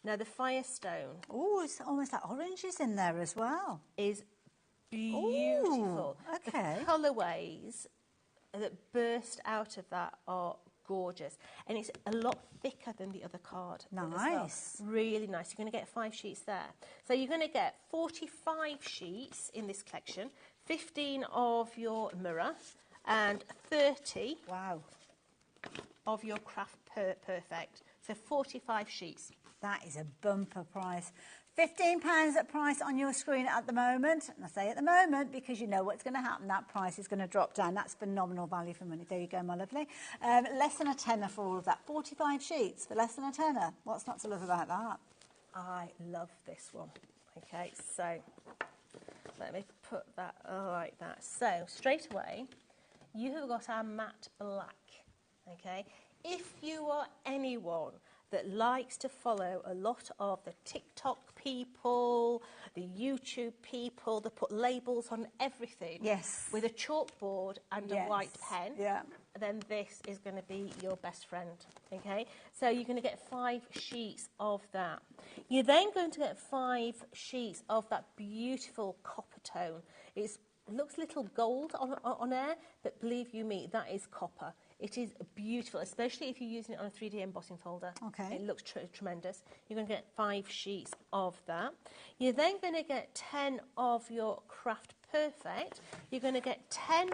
Speaker 14: Now, the Firestone...
Speaker 1: Oh, it's almost like oranges in there as well.
Speaker 14: ...is beautiful.
Speaker 1: Ooh, okay.
Speaker 14: The colourways that burst out of that are gorgeous, and it's a lot thicker than the other card.
Speaker 1: Nice.
Speaker 14: Well. Really nice. You're going to get 5 sheets there. So you're going to get 45 sheets in this collection, 15 of your mirror, and 30 of your Craft Perfect. So 45 sheets.
Speaker 1: That is a bumper price. £15 at price on your screen at the moment. And I say at the moment because you know what's going to happen. That price is going to drop down. That's phenomenal value for money. There you go, my lovely. Less than a tenner for all of that. 45 sheets for less than a tenner. What's not to love about that?
Speaker 14: I love this one. Okay, so let me put that like that. So straight away, you have got our matte black. Okay, if you are anyone that likes to follow a lot of the TikTok people, the YouTube people that put labels on everything,
Speaker 1: yes,
Speaker 14: with a chalkboard and a white pen, then this is going to be your best friend. Okay, so you're going to get 5 sheets of that. You're then going to get 5 sheets of that beautiful copper tone. It looks a little gold on air, but believe you me, that is copper. It is beautiful, especially if you're using it on a 3D embossing folder.
Speaker 1: Okay.
Speaker 14: It looks tremendous. You're going to get 5 sheets of that. You're then going to get 10 of your Craft Perfect. You're going to get 10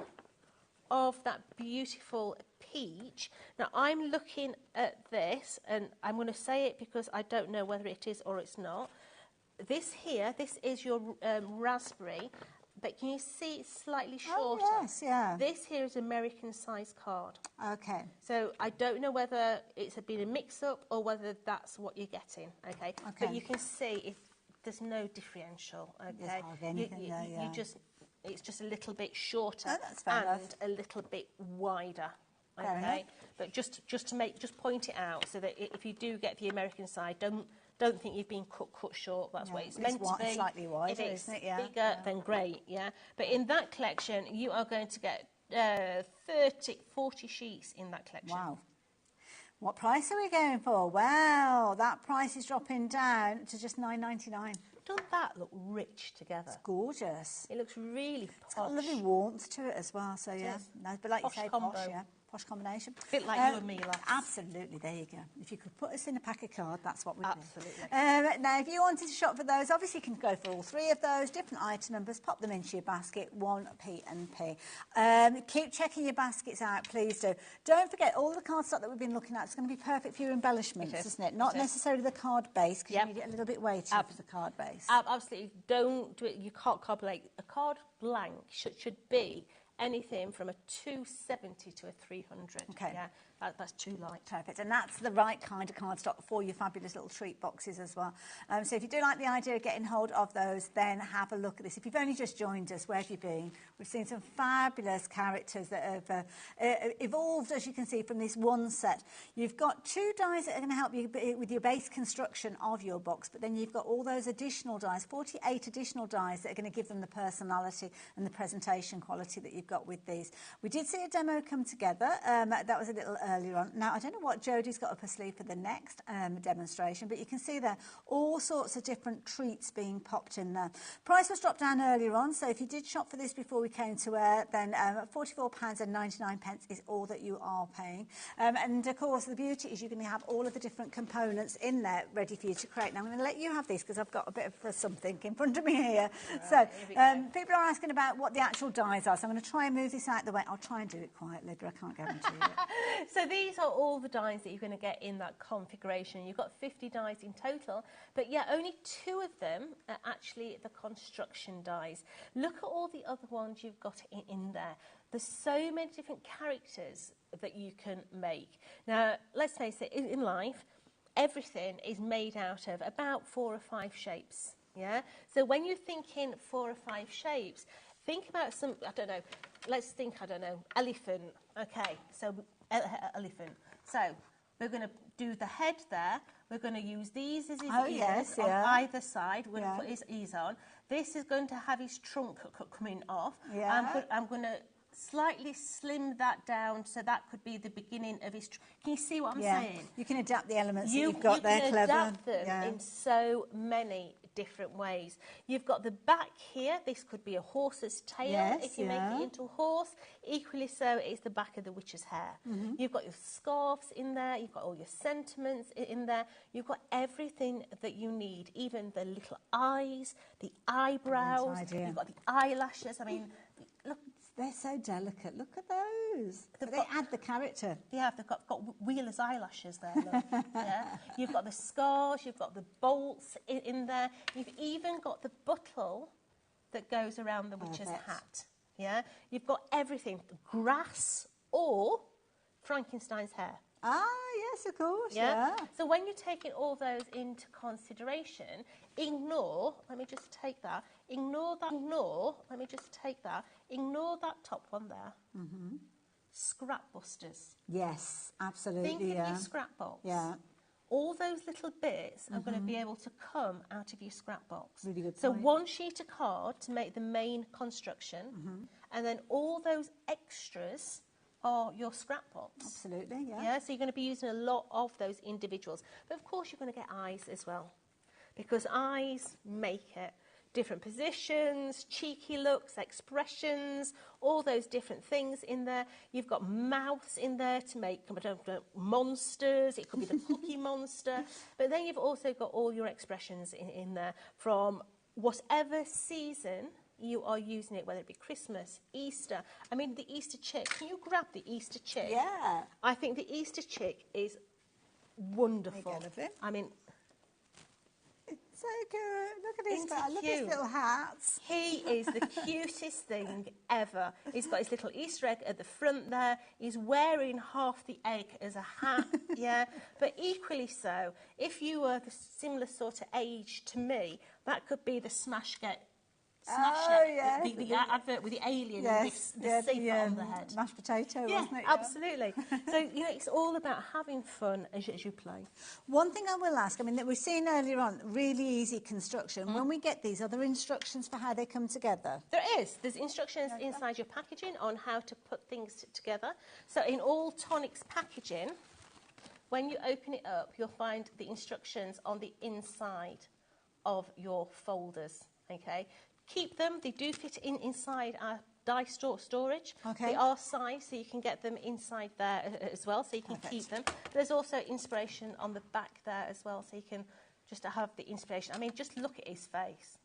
Speaker 14: of that beautiful peach. Now, I'm looking at this, and I'm going to say it because I don't know whether it is or it's not. This here, this is your raspberry. But can you see it's slightly shorter?
Speaker 1: Oh, yes, yeah.
Speaker 14: This here is American size card.
Speaker 1: Okay.
Speaker 14: So I don't know whether it's been a mix-up or whether that's what you're getting, okay? But you can see there's no differential, okay?
Speaker 1: There's hardly anything there, yeah.
Speaker 14: It's just a little bit shorter
Speaker 1: that's fair enough.
Speaker 14: a little bit wider.
Speaker 1: Fair
Speaker 14: Okay,
Speaker 1: enough.
Speaker 14: but just point it out so that if you do get the American side, don't think you've been cut short. That's what it's meant to be.
Speaker 1: Slightly wider,
Speaker 14: if it's
Speaker 1: isn't it? Yeah.
Speaker 14: bigger, then great, yeah. But in that collection, you are going to get 40 sheets in that collection.
Speaker 1: Wow. What price are we going for? Wow, that price is dropping down to just $9.99.
Speaker 14: Doesn't that look rich together?
Speaker 1: It's gorgeous.
Speaker 14: It looks really posh.
Speaker 1: It's got a lovely warmth to it as well. So yeah, no, but like
Speaker 14: Posh
Speaker 1: you say,
Speaker 14: combo.
Speaker 1: posh, yeah. Posh combination.
Speaker 14: A bit like you and me, lass.
Speaker 1: Absolutely, there you go. If you could put us in a pack of card, that's what we'd
Speaker 14: Absolutely.
Speaker 1: do. Now, if you wanted to shop for those, obviously you can go for all 3 of those, different item numbers, pop them into your basket, 1p&p. Keep checking your baskets out, please do. Don't forget, all the cardstock that we've been looking at is going to be perfect for your embellishments, isn't it? Not necessarily the card base, because you need it a little bit weighty for the card base.
Speaker 14: Absolutely. Don't do it. You can't card blank. A card blank should be anything from a 270 to a 300.
Speaker 1: Okay.
Speaker 14: Yeah, that's too light.
Speaker 1: Perfect. And that's the right kind of cardstock for your fabulous little treat boxes as well. So if you do like the idea of getting hold of those, then have a look at this. If you've only just joined us, where have you been? We've seen some fabulous characters that have evolved, as you can see, from this one set. You've got 2 dies that are going to help you with your base construction of your box, but then you've got all those additional dies, 48 additional dies that are going to give them the personality and the presentation quality that you've got with these. We did see a demo come together. That was a little earlier on. Now, I don't know what Jodie's got up her sleeve for the next demonstration, but you can see there all sorts of different treats being popped in there. Price was dropped down earlier on, so if you did shop for this before we came to air, then £44.99 is all that you are paying. And of course, the beauty is you're going to have all of the different components in there ready for you to create. Now, I'm going to let you have this because I've got a bit of something in front of me here. Right, so people are asking about what the actual dies are, so I'm going to try and move this out of the way. I'll try and do it quietly, but I can't guarantee it.
Speaker 14: So these are all the dies that you're going to get in that configuration. You've got 50 dies in total, but yeah, only 2 of them are actually the construction dies. Look at all the other ones you've got in there. There's so many different characters that you can make. Now, let's face it, in life, everything is made out of about 4 or 5 shapes. Yeah. So when you're thinking 4 or 5 shapes, think about some, I don't know, let's think, I don't know, elephant. Okay, so elephant. So we're going to do the head there. We're going to use these as his ears on either side. We're going to put his ears on. This is going to have his trunk coming off. Yeah. I'm going to slightly slim that down so that could be the beginning of his... Can you see what I'm saying?
Speaker 1: You can adapt the elements that you've got there, clever.
Speaker 14: You can adapt them in so many different ways. You've got the back here. This could be a horse's tail if you make it into a horse. Equally so, it's the back of the witch's hair. You've got your scarves in there. You've got all your sentiments in there. You've got everything that you need, even the little eyes, the eyebrows. You've got the eyelashes. I mean, look.
Speaker 1: They're so delicate. Look at those. They add the character.
Speaker 14: Yeah, they've got Wheeler's eyelashes there. Look. Yeah. You've got the scars. You've got the bolts in there. You've even got the buttle that goes around the witch's hat. Yeah. You've got everything. Grass or Frankenstein's hair.
Speaker 1: Ah, yes, of course,
Speaker 14: Yeah? So when you're taking all those into consideration, ignore, let me just take that, ignore that top one there.
Speaker 1: Mm-hmm.
Speaker 14: Scrap busters.
Speaker 1: Yes, absolutely.
Speaker 14: Think of your scrap box.
Speaker 1: Yeah.
Speaker 14: All those little bits are going to be able to come out of your scrap box.
Speaker 1: Really good
Speaker 14: So
Speaker 1: point.
Speaker 14: one sheet of card to make the main construction, and then all those extras are your scrap box.
Speaker 1: Absolutely, yeah.
Speaker 14: Yeah, so you're going to be using a lot of those individuals. But of course you're going to get eyes as well, because eyes make it. Different positions, cheeky looks, expressions, all those different things in there. You've got mouths in there to make monsters. It could be the Cookie Monster. But then you've also got all your expressions in there from whatever season you are using it, whether it be Christmas, Easter. I mean, the Easter chick. Can you grab the Easter chick?
Speaker 1: Yeah.
Speaker 14: I think the Easter chick is wonderful. I mean,
Speaker 1: so good. Look at his
Speaker 14: Isn't
Speaker 1: I
Speaker 14: he
Speaker 1: love his
Speaker 14: cute?
Speaker 1: little hats.
Speaker 14: He is the cutest thing ever. He's got his little Easter egg at the front there. He's wearing half the egg as a hat, yeah. But equally so, if you were the similar sort of age to me, that could be the Smash It, the advert with the alien with the safer on the head.
Speaker 1: Mashed potato, wasn't it?
Speaker 14: Absolutely. So, you know, it's all about having fun as you play.
Speaker 1: One thing I will ask, I mean, that we've seen earlier on, really easy construction. When we get these, are there instructions for how they come together?
Speaker 14: There is. There's instructions inside your packaging on how to put things together. So in all Tonic's packaging, when you open it up, you'll find the instructions on the inside of your folders, okay? Keep them. They do fit inside our die storage.
Speaker 1: Okay.
Speaker 14: They are sized, so you can get them inside there as well, so you can keep them. There's also inspiration on the back there as well, so you can just have the inspiration. I mean, just look at his face.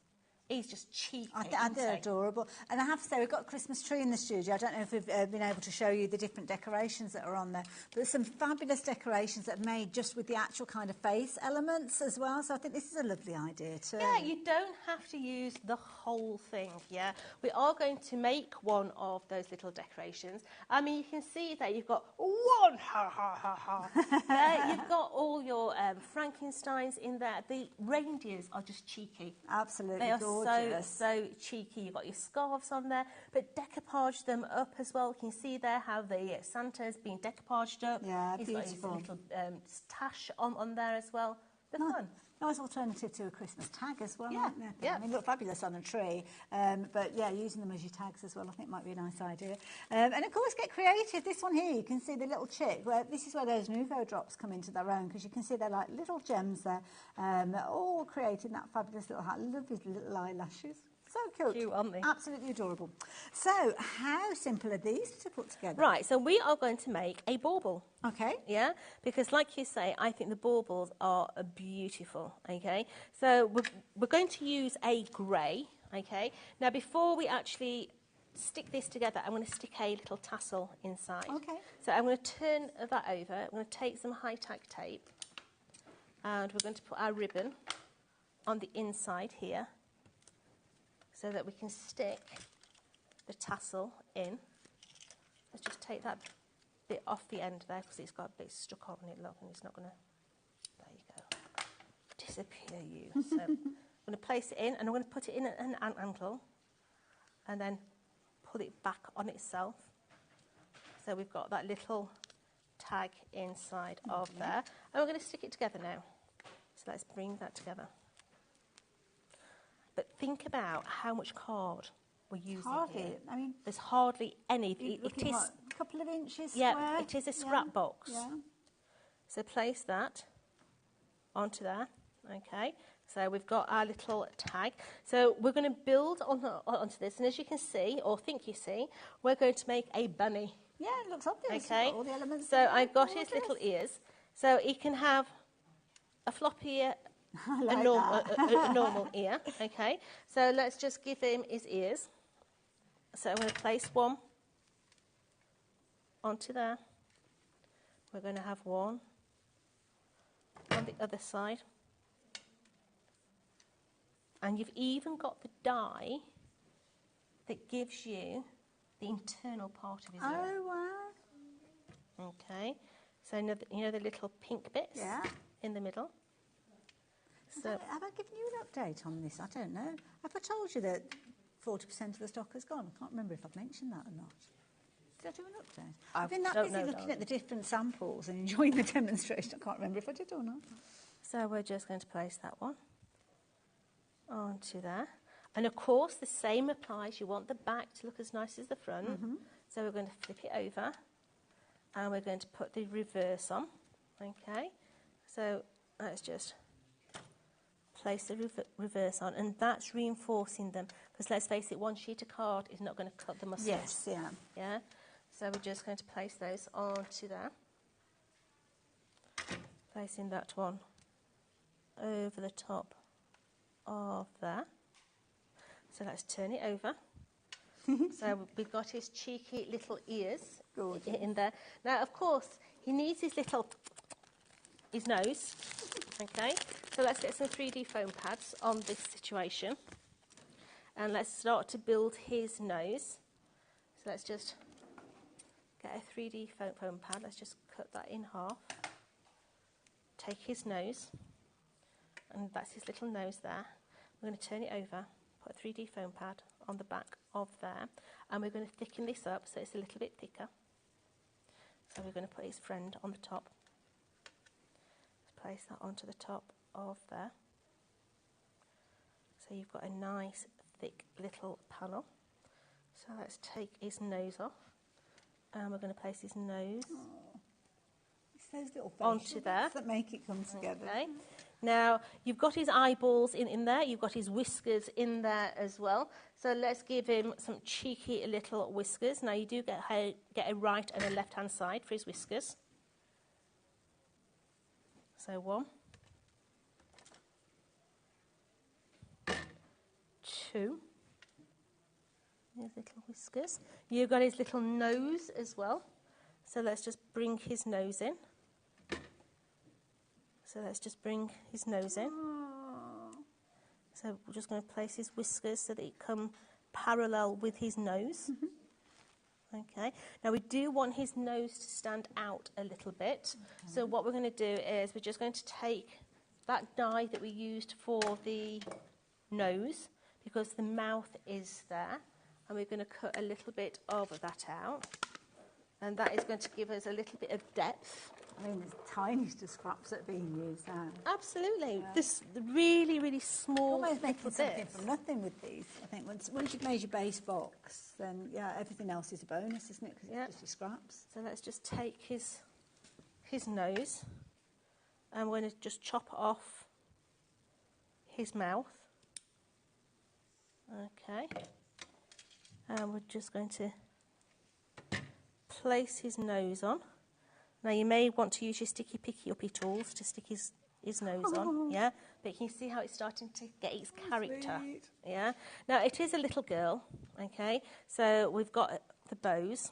Speaker 14: He's just cheeky.
Speaker 1: They're adorable. And I have to say, we've got a Christmas tree in the studio. I don't know if we've been able to show you the different decorations that are on there. But there's some fabulous decorations that are made just with the actual kind of face elements as well. So I think this is a lovely idea too.
Speaker 14: Yeah, you don't have to use the whole thing, yeah. We are going to make one of those little decorations. I mean, you can see that you've got one, ha, ha, ha, ha. You've got all your Frankensteins in there. The reindeers are just cheeky.
Speaker 1: Absolutely
Speaker 14: They are
Speaker 1: gorgeous.
Speaker 14: so cheeky. You've got your scarves on there, but decoupage them up as well. You can see there how the Santa's been decoupaged up.
Speaker 1: Yeah,
Speaker 14: He's
Speaker 1: beautiful.
Speaker 14: got his little tash on there as well. They're fun.
Speaker 1: Nice alternative to a Christmas tag as well,
Speaker 14: Yeah,
Speaker 1: aren't they?
Speaker 14: yeah.
Speaker 1: I mean, look fabulous on a tree, but yeah, using them as your tags as well, I think might be a nice idea. And of course, get creative. This one here, you can see the little chick. This is where those Nouveau drops come into their own, because you can see they're like little gems there, all creating that fabulous little hat. Love his little eyelashes. So cute.
Speaker 14: Aren't they?
Speaker 1: Absolutely adorable. So, how simple are these to put together?
Speaker 14: Right, so we are going to make a bauble.
Speaker 1: Okay.
Speaker 14: Yeah, because like you say, I think the baubles are beautiful, okay? So we're going to use a grey, okay? Now, before we actually stick this together, I'm going to stick a little tassel inside.
Speaker 1: Okay.
Speaker 14: So I'm going to turn that over. I'm going to take some high-tack tape, and we're going to put our ribbon on the inside here, so that we can stick the tassel in. Let's just take that bit off the end there, because it's got a bit stuck on it, look, and it's not going to, there you go, disappear you. So I'm going to place it in, and I'm going to put it in at an angle, and then pull it back on itself. So we've got that little tag inside of there, and we're going to stick it together now. So let's bring that together. But think about how much card we're using here.
Speaker 1: I mean,
Speaker 14: there's hardly any. It is
Speaker 1: a couple of inches
Speaker 14: yeah,
Speaker 1: square.
Speaker 14: it is a scrap box.
Speaker 1: Yeah.
Speaker 14: So place that onto there. Okay. So we've got our little tag. So we're going to build onto this, and as you can see, or think you see, we're going to make a bunny.
Speaker 1: Yeah, it looks obvious.
Speaker 14: Okay.
Speaker 1: All the elements.
Speaker 14: So I've got his little ears. So he can have a floppy ear.
Speaker 1: Like
Speaker 14: a normal ear, okay? So let's just give him his ears. So I'm going to place one onto there. We're going to have one on the other side. And you've even got the die that gives you the internal part of his ear.
Speaker 1: Oh, wow.
Speaker 14: Okay, So you know the little pink bits in the middle? So
Speaker 1: Have I given you an update on this? I don't know. Have I told you that 40% of the stock has gone? I can't remember if I've mentioned that or not. Did I do an update? I've been that busy looking at the different samples and enjoying the demonstration. I can't remember if I did or not.
Speaker 14: So we're just going to place that one onto there. And of course, the same applies. You want the back to look as nice as the front. So we're going to flip it over and we're going to put the reverse on. Okay, so let's just place the reverse on, and that's reinforcing them, because let's face it, one sheet of card is not going to cut the mustard.
Speaker 1: Yes, yeah.
Speaker 14: Yeah, so we're just going to place those onto there. Placing that one over the top of there. So let's turn it over. So we've got his cheeky little ears in there. Now, of course, he needs his nose. Okay, so let's get some 3D foam pads on this situation. And let's start to build his nose. So let's just get a 3D foam pad. Let's just cut that in half. Take his nose, and that's his little nose there. We're going to turn it over, put a 3D foam pad on the back of there, and we're going to thicken this up so it's a little bit thicker. So we're going to put his friend on the top. Let's place that onto the top of there. So you've got a nice thick little panel. So let's take his nose off, and we're going to place his nose
Speaker 1: Those little
Speaker 14: onto there
Speaker 1: that make it come together.
Speaker 14: Okay. Now you've got his eyeballs in there, you've got his whiskers in there as well. So let's give him some cheeky little whiskers. Now you do get a right and a left hand side for his whiskers. So 1, 2. His little whiskers. You've got his little nose as well. So let's just bring his nose in. So let's just bring his nose in. So we're just going to place his whiskers so that it come parallel with his nose. Okay. Now we do want his nose to stand out a little bit. So what we're going to do is we're just going to take that die that we used for the nose, because the mouth is there, and we're going to cut a little bit of that out. And that is going to give us a little bit of depth.
Speaker 1: I mean, there's tiniest of scraps that are being used now.
Speaker 14: Absolutely. Yeah. This really, really small.
Speaker 1: Almost making something from nothing with these. I think once you've made your base box, then everything else is a bonus, isn't it? Because it's just your scraps.
Speaker 14: So let's just take his nose, and we're going to just chop off his mouth. Okay. And we're just going to place his nose on. Now you may want to use your sticky picky uppy tools to stick his nose on, yeah? But can you see how it's starting to get its character? Sweet. Yeah? Now it is a little girl, okay? So we've got the bows.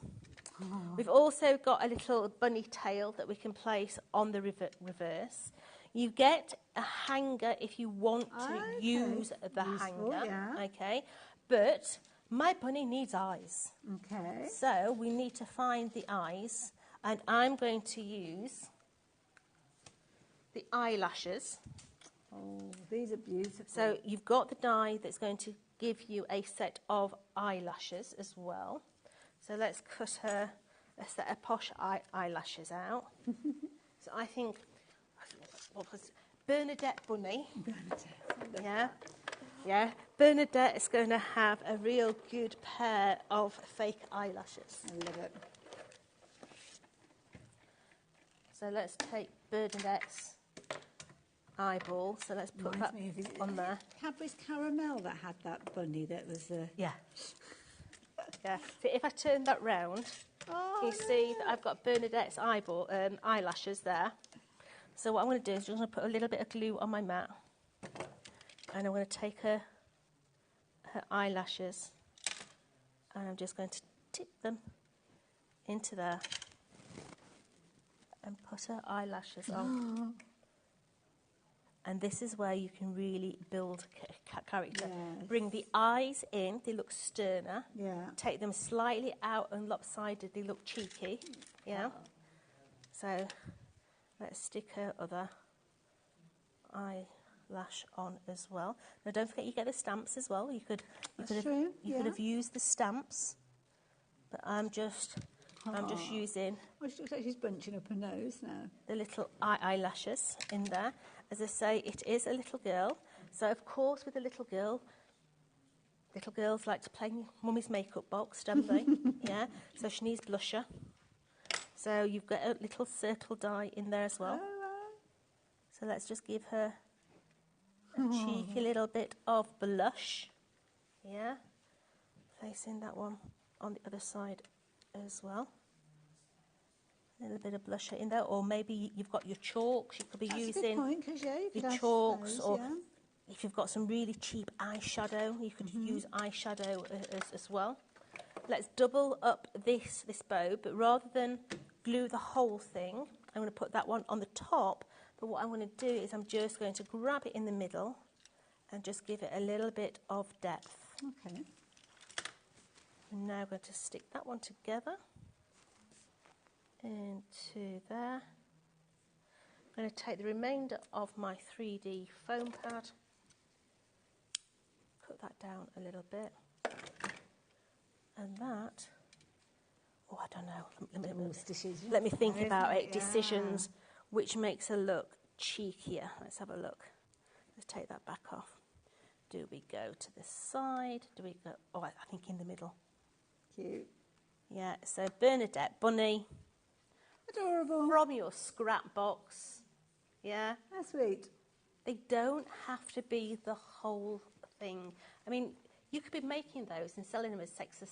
Speaker 14: We've also got a little bunny tail that we can place on the reverse. You get a hanger if you want to use the hanger, okay? But my bunny needs eyes.
Speaker 1: Okay.
Speaker 14: So we need to find the eyes, and I'm going to use the eyelashes.
Speaker 1: Oh, these are beautiful.
Speaker 14: So you've got the die that's going to give you a set of eyelashes as well. So let's cut a set of posh eyelashes out. So I think, what was Bernadette Bunny? Bernadette. Yeah. Yeah, Bernadette is going to have a real good pair of fake eyelashes.
Speaker 1: I love it.
Speaker 14: So let's take Bernadette's eyeball. So let's put that on there.
Speaker 1: Cadbury's Caramel that had that bunny that was...
Speaker 14: Yeah. Yeah. So if I turn that round, you see that I've got Bernadette's eyelashes there. So what I'm going to do is I'm going to put a little bit of glue on my mat. And I'm going to take her eyelashes, and I'm just going to tip them into there and put her eyelashes on. And this is where you can really build character. Yes. Bring the eyes in, they look sterner. Yeah. Take them slightly out and lopsided, they look cheeky. Yeah. So let's stick her other eyelash on as well. Now don't forget you get the stamps as well. You could have used the stamps, but I'm just using.
Speaker 1: Oh, she looks like she's bunching up her nose now.
Speaker 14: The little eyelashes in there. As I say, it is a little girl. So of course with a little girl, little girls like to play mummy's makeup box, don't they? Yeah. So she needs blusher. So you've got a little circle die in there as well. So let's just give her a cheeky little bit of blush. Yeah. Placing that one on the other side as well. A little bit of blusher in there, or maybe you've got your chalks. You could be using your chalks, or if you've got some really cheap eyeshadow, you could use eyeshadow as well. Let's double up this bow, but rather than glue the whole thing, I'm going to put that one on the top. But what I'm going to do is I'm just going to grab it in the middle and just give it a little bit of depth.
Speaker 1: Okay.
Speaker 14: I'm now going to stick that one together into there. I'm going to take the remainder of my 3D foam pad, put that down a little bit, and that, oh, I don't know, let me think about it. Decisions, which makes her look cheekier. Let's have a look. Let's take that back off. Do we go to the side? Do we go, oh, I think in the middle.
Speaker 1: Cute.
Speaker 14: Yeah, so Bernadette Bunny.
Speaker 1: Adorable.
Speaker 14: From your scrap box. Yeah.
Speaker 1: That's sweet.
Speaker 14: They don't have to be the whole thing. I mean, you could be making those and selling them as sets of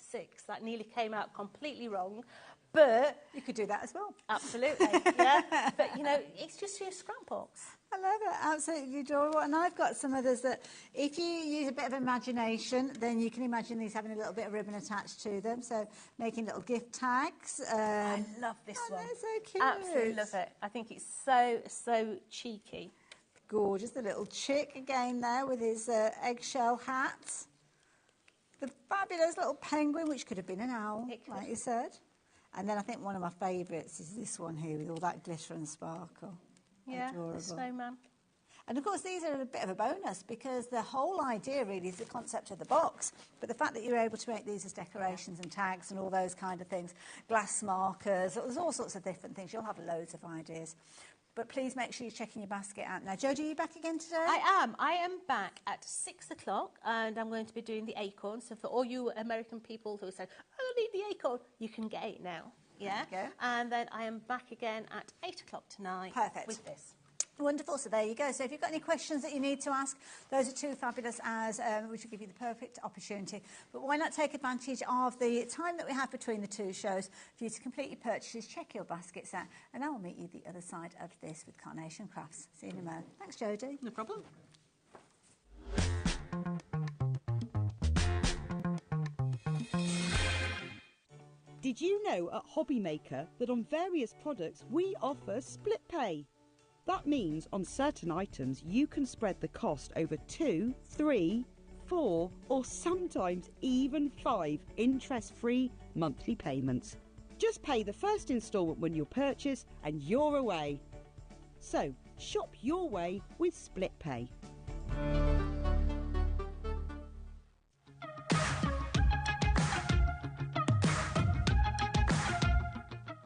Speaker 14: 6. That nearly came out completely wrong. But
Speaker 1: you could do that as well.
Speaker 14: Absolutely, yeah. But, you know, it's just your scrap box.
Speaker 1: I love it. Absolutely adorable. And I've got some others that, if you use a bit of imagination, then you can imagine these having a little bit of ribbon attached to them. So making little gift tags.
Speaker 14: I love this one.
Speaker 1: They're so cute.
Speaker 14: Absolutely love it. I think it's so cheeky.
Speaker 1: Gorgeous. The little chick again there with his eggshell hat. The fabulous little penguin, which could have been an owl, like you said. And then I think one of my favourites is this one here with all that glitter and sparkle.
Speaker 14: Yeah,
Speaker 1: adorable.
Speaker 14: The snowman.
Speaker 1: And of course these are a bit of a bonus because the whole idea really is the concept of the box, but the fact that you're able to make these as decorations and tags and all those kind of things, glass markers, there's all sorts of different things. You'll have loads of ideas. But please make sure you're checking your basket out. Now, Jodie, are you back again today?
Speaker 14: I am back at 6 o'clock and I'm going to be doing the acorn. So for all you American people who say, I don't need the acorn, you can get it now. Yeah. And then I am back again at 8 o'clock tonight.
Speaker 1: Perfect.
Speaker 14: With this.
Speaker 1: Wonderful. So there you go. So if you've got any questions that you need to ask, those are 2 fabulous hours, which will give you the perfect opportunity. But why not take advantage of the time that we have between the 2 shows for you to complete your purchases, check your baskets out, and I will meet you the other side of this with Carnation Crafts. See you in a moment. Thanks, Jodie.
Speaker 14: No problem.
Speaker 10: Did you know at HobbyMaker that on various products we offer split pay? That means on certain items you can spread the cost over 2, 3, 4 or sometimes even 5 interest-free monthly payments. Just pay the first instalment when you purchase and you're away. So shop your way with split pay.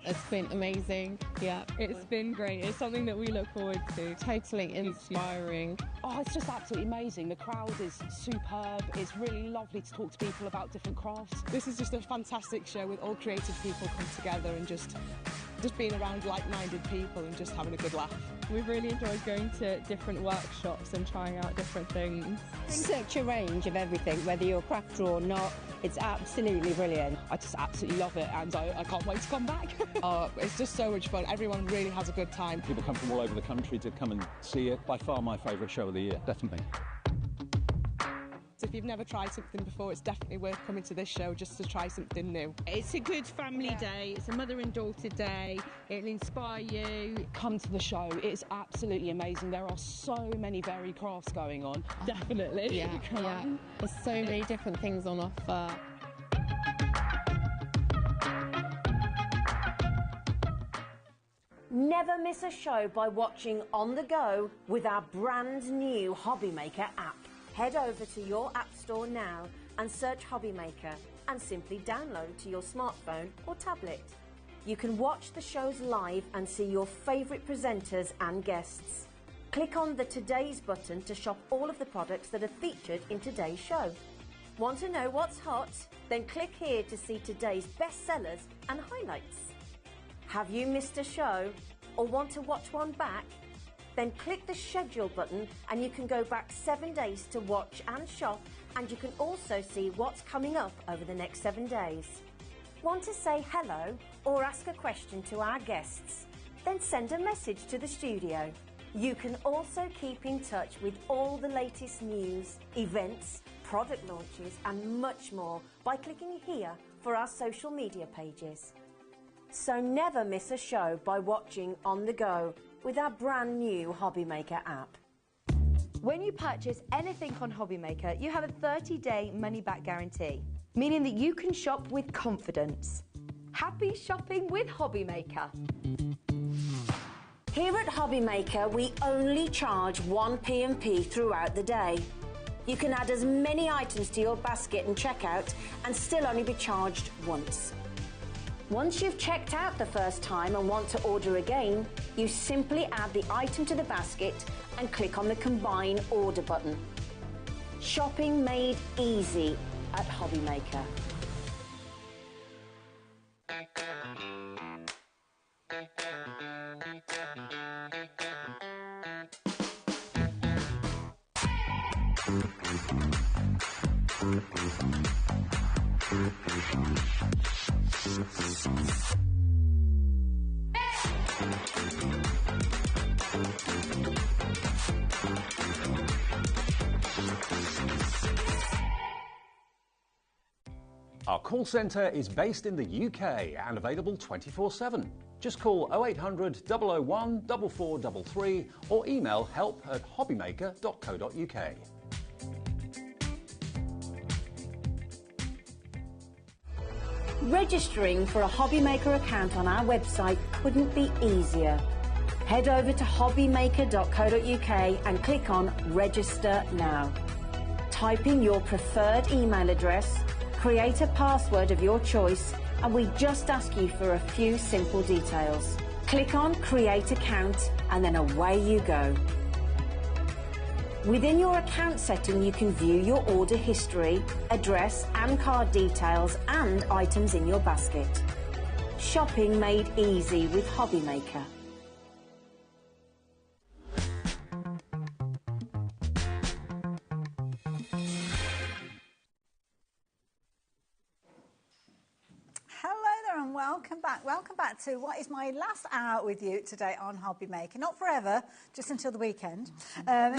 Speaker 5: It's been amazing. Yeah, it's been great. It's something that we look forward to. Totally inspiring.
Speaker 15: Oh, it's just absolutely amazing. The crowd is superb. It's really lovely to talk to people about different crafts.
Speaker 6: This is just a fantastic show with all creative people come together and just being around like-minded people and just having a good laugh.
Speaker 5: We've really enjoyed going to different workshops and trying out different things.
Speaker 7: Such a range of everything, whether you're a crafter or not. It's absolutely brilliant.
Speaker 15: I just absolutely love it and I can't wait to come back.
Speaker 6: It's just so much fun. Everyone really has a good time.
Speaker 8: People come from all over the country to come and see it. By far my favourite show of the year, definitely.
Speaker 6: So if you've never tried something before, it's definitely worth coming to this show just to try something new.
Speaker 9: It's a good family day. It's a mother and daughter day. It'll inspire you.
Speaker 15: Come to the show. It's absolutely amazing. There are so many varied crafts going on.
Speaker 5: Definitely. Yeah. There's so many different things on offer.
Speaker 4: Never miss a show by watching on the go with our brand new HobbyMaker app. Head over to your app store now and search HobbyMaker and simply download to your smartphone or tablet. You can watch the shows live and see your favourite presenters and guests. Click on the Today's button to shop all of the products that are featured in today's show. Want to know what's hot? Then click here to see today's bestsellers and highlights. Have you missed a show or want to watch one back? Then click the schedule button and you can go back 7 days to watch and shop, and you can also see what's coming up over the next 7 days. Want to say hello or ask a question to our guests? Then send a message to the studio. You can also keep in touch with all the latest news, events, product launches and much more by clicking here for our social media pages. So never miss a show by watching on the go with our brand new HobbyMaker app.
Speaker 11: When you purchase anything on HobbyMaker, you have a 30-day money-back guarantee, meaning that you can shop with confidence. Happy shopping with HobbyMaker.
Speaker 4: Here at HobbyMaker, we only charge 1 P&P throughout the day. You can add as many items to your basket and checkout and still only be charged once. Once you've checked out the first time and want to order again, you simply add the item to the basket and click on the Combine Order button. Shopping made easy at HobbyMaker.
Speaker 3: Our call centre is based in the UK and available 24/7. Just call 0800 001 4433 or email help@hobbymaker.co.uk.
Speaker 4: Registering for a HobbyMaker account on our website couldn't be easier. Head over to hobbymaker.co.uk and click on Register Now. Type in your preferred email address, create a password of your choice, and we just ask you for a few simple details. Click on Create Account and then away you go. Within your account setting, you can view your order history, address and card details and items in your basket. Shopping made easy with HobbyMaker.
Speaker 1: Welcome back to what is my last hour with you today on HobbyMaker. Not forever, just until the weekend.
Speaker 2: Can't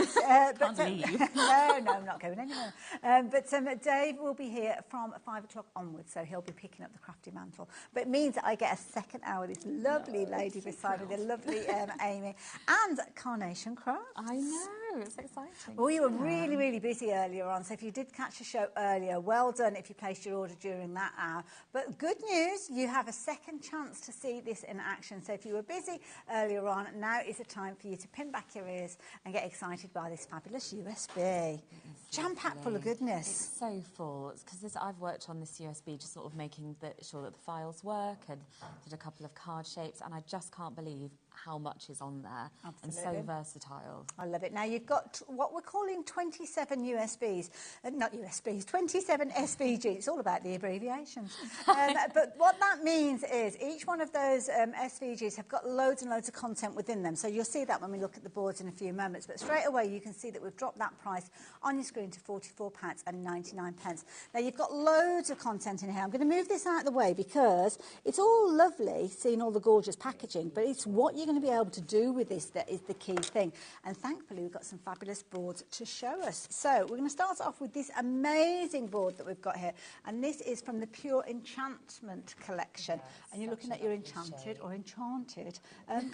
Speaker 2: leave.
Speaker 1: No, I'm not going anywhere. But Dave will be here from 5 o'clock onwards, so he'll be picking up the crafty mantle. But it means that I get a second hour with this lovely lady beside me, the lovely Amy, and Carnation Crafts.
Speaker 2: I know, it's exciting.
Speaker 1: Well, you were really, really busy earlier on, so if you did catch a show earlier, well done if you placed your order during that hour. But good news, you have a second chance to see this in action. So if you were busy earlier on, now is the time for you to pin back your ears and get excited by this fabulous USB. Jam-packed full of goodness.
Speaker 2: It's so full, because I've worked on this USB just sort of making sure that the files work, and did a couple of card shapes, and I just can't believe how much is on there.
Speaker 1: Absolutely.
Speaker 2: And so versatile.
Speaker 1: I love it. Now you've got what we're calling 27 USBs, not USBs, 27 SVGs. It's all about the abbreviations. But what that means is each one of those SVGs have got loads and loads of content within them. So you'll see that when we look at the boards in a few moments. But straight away you can see that we've dropped that price on your screen to £44.99. Now you've got loads of content in here. I'm going to move this out of the way because it's all lovely seeing all the gorgeous packaging, but it's what you're going to be able to do with this that is the key thing. And thankfully we've got some fabulous boards to show us. So we're going to start off with this amazing board that we've got here, and this is from the Pure Enchantment collection. And you're looking at your enchanted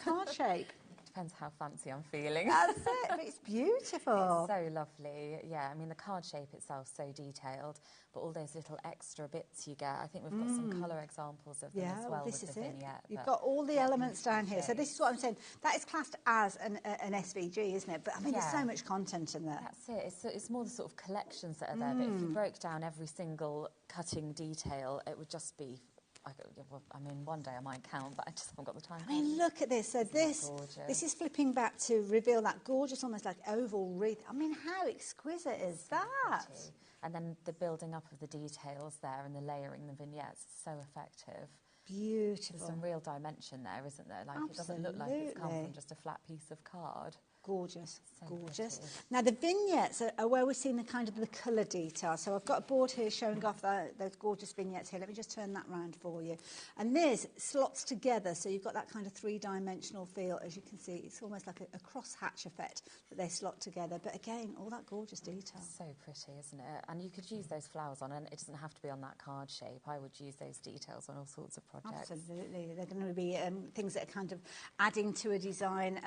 Speaker 1: card shape.
Speaker 2: depends how fancy I'm feeling.
Speaker 1: That's it, but it's beautiful.
Speaker 2: It's so lovely. Yeah, I mean, the card shape itself so detailed, but all those little extra bits you get. I think we've got some colour examples of them as well
Speaker 1: this
Speaker 2: with
Speaker 1: is
Speaker 2: the
Speaker 1: it.
Speaker 2: vignette.
Speaker 1: You've got all the elements down here. So this is what I'm saying. That is classed as an SVG, isn't it? But I mean, there's so much content in there.
Speaker 2: That's it. It's more the sort of collections that are there. But if you broke down every single cutting detail, it would just be... I mean, one day I might count, but I just haven't got the time.
Speaker 1: I mean, look at this. So this is flipping back to reveal that gorgeous, almost like oval wreath. I mean, how exquisite is that?
Speaker 2: Pretty. And then the building up of the details there and the layering, the vignettes, so effective.
Speaker 1: Beautiful.
Speaker 2: There's some real dimension there, isn't there? Like, it doesn't look like it's come from just a flat piece of card.
Speaker 1: Gorgeous,
Speaker 2: so
Speaker 1: gorgeous.
Speaker 2: Pretty.
Speaker 1: Now the vignettes are where we're seeing the kind of the colour detail. So I've got a board here showing off those gorgeous vignettes here. Let me just turn that round for you. And this slots together, so you've got that kind of three-dimensional feel. As you can see, it's almost like a cross-hatch effect that they slot together. But again, all that gorgeous detail.
Speaker 2: So pretty, isn't it? And you could use those flowers on, and it doesn't have to be on that card shape. I would use those details on all sorts of projects.
Speaker 1: Absolutely. They're going to be things that are kind of adding to a design,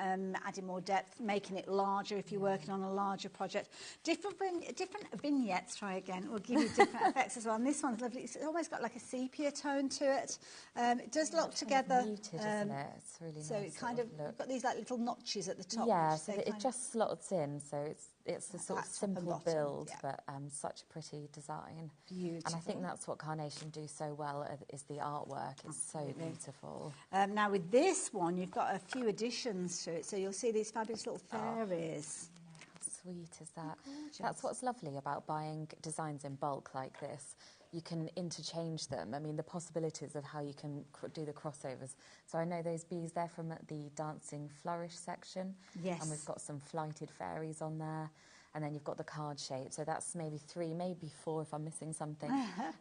Speaker 1: adding more depth, making it larger if you're working on a larger project. Different vignettes, try again, will give you different effects as well. And this one's lovely. It's almost got like a sepia tone to it. It does lock together.
Speaker 2: Muted, isn't it? It's really nice.
Speaker 1: So it kind of, you've got these like little notches at the top.
Speaker 2: Yeah, so it just slots in. So it's a sort of simple build, but such a pretty design.
Speaker 1: Beautiful.
Speaker 2: And I think that's what Carnation do so well, is the artwork. It's so beautiful.
Speaker 1: Now with this one, you've got a few additions to it. So you'll see these fabulous little fairies.
Speaker 2: How sweet is that? That's what's lovely about buying designs in bulk like this. You can interchange them. I mean, the possibilities of how you can do the crossovers. So I know those bees there from the Dancing Flourish section.
Speaker 1: Yes.
Speaker 2: And we've got some flighted fairies on there. And then you've got the card shape. So that's maybe 3, maybe 4 if I'm missing something,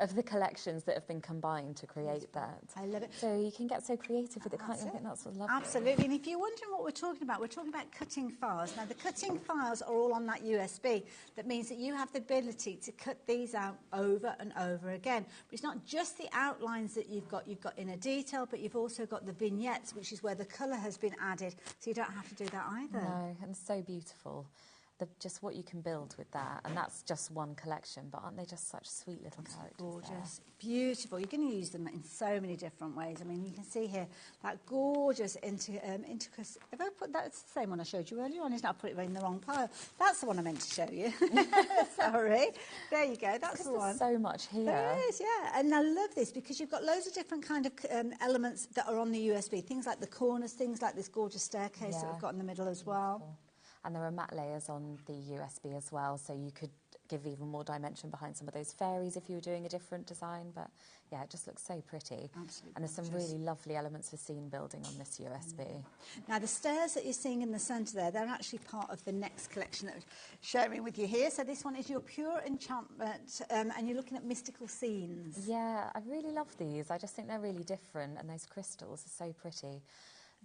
Speaker 2: of the collections that have been combined to create that.
Speaker 1: I love it.
Speaker 2: So you can get so creative with it, can't you? I think that's what lovely.
Speaker 1: Absolutely. And if you're wondering what we're talking about cutting files. Now, the cutting files are all on that USB. That means that you have the ability to cut these out over and over again. But it's not just the outlines that you've got inner detail, but you've also got the vignettes, which is where the colour has been added. So you don't have to do that either.
Speaker 2: No, and so beautiful. Just what you can build with that, and that's just one collection, but aren't they just such sweet little characters?
Speaker 1: Gorgeous, beautiful. You're going to use them in so many different ways. I mean, you can see here that gorgeous intricate. If I put that, it's the same one I showed you earlier on, isn't it? I put it in the wrong pile. That's the one I meant to show you. Sorry. There you go. That's the one.
Speaker 2: There's so much here.
Speaker 1: There is, yeah. And I love this because you've got loads of different kind of elements that are on the USB. Things like the corners, things like this gorgeous staircase that we've got in the middle as well.
Speaker 2: And there are matte layers on the USB as well, so you could give even more dimension behind some of those fairies if you were doing a different design. But yeah, it just looks so pretty.
Speaker 1: Absolutely.
Speaker 2: And there's some really lovely elements for scene building on this USB.
Speaker 1: Now the stairs that you're seeing in the centre there, they're actually part of the next collection that we're sharing with you here. So this one is your pure enchantment, and you're looking at mystical scenes.
Speaker 2: Yeah, I really love these. I just think they're really different, and those crystals are so pretty.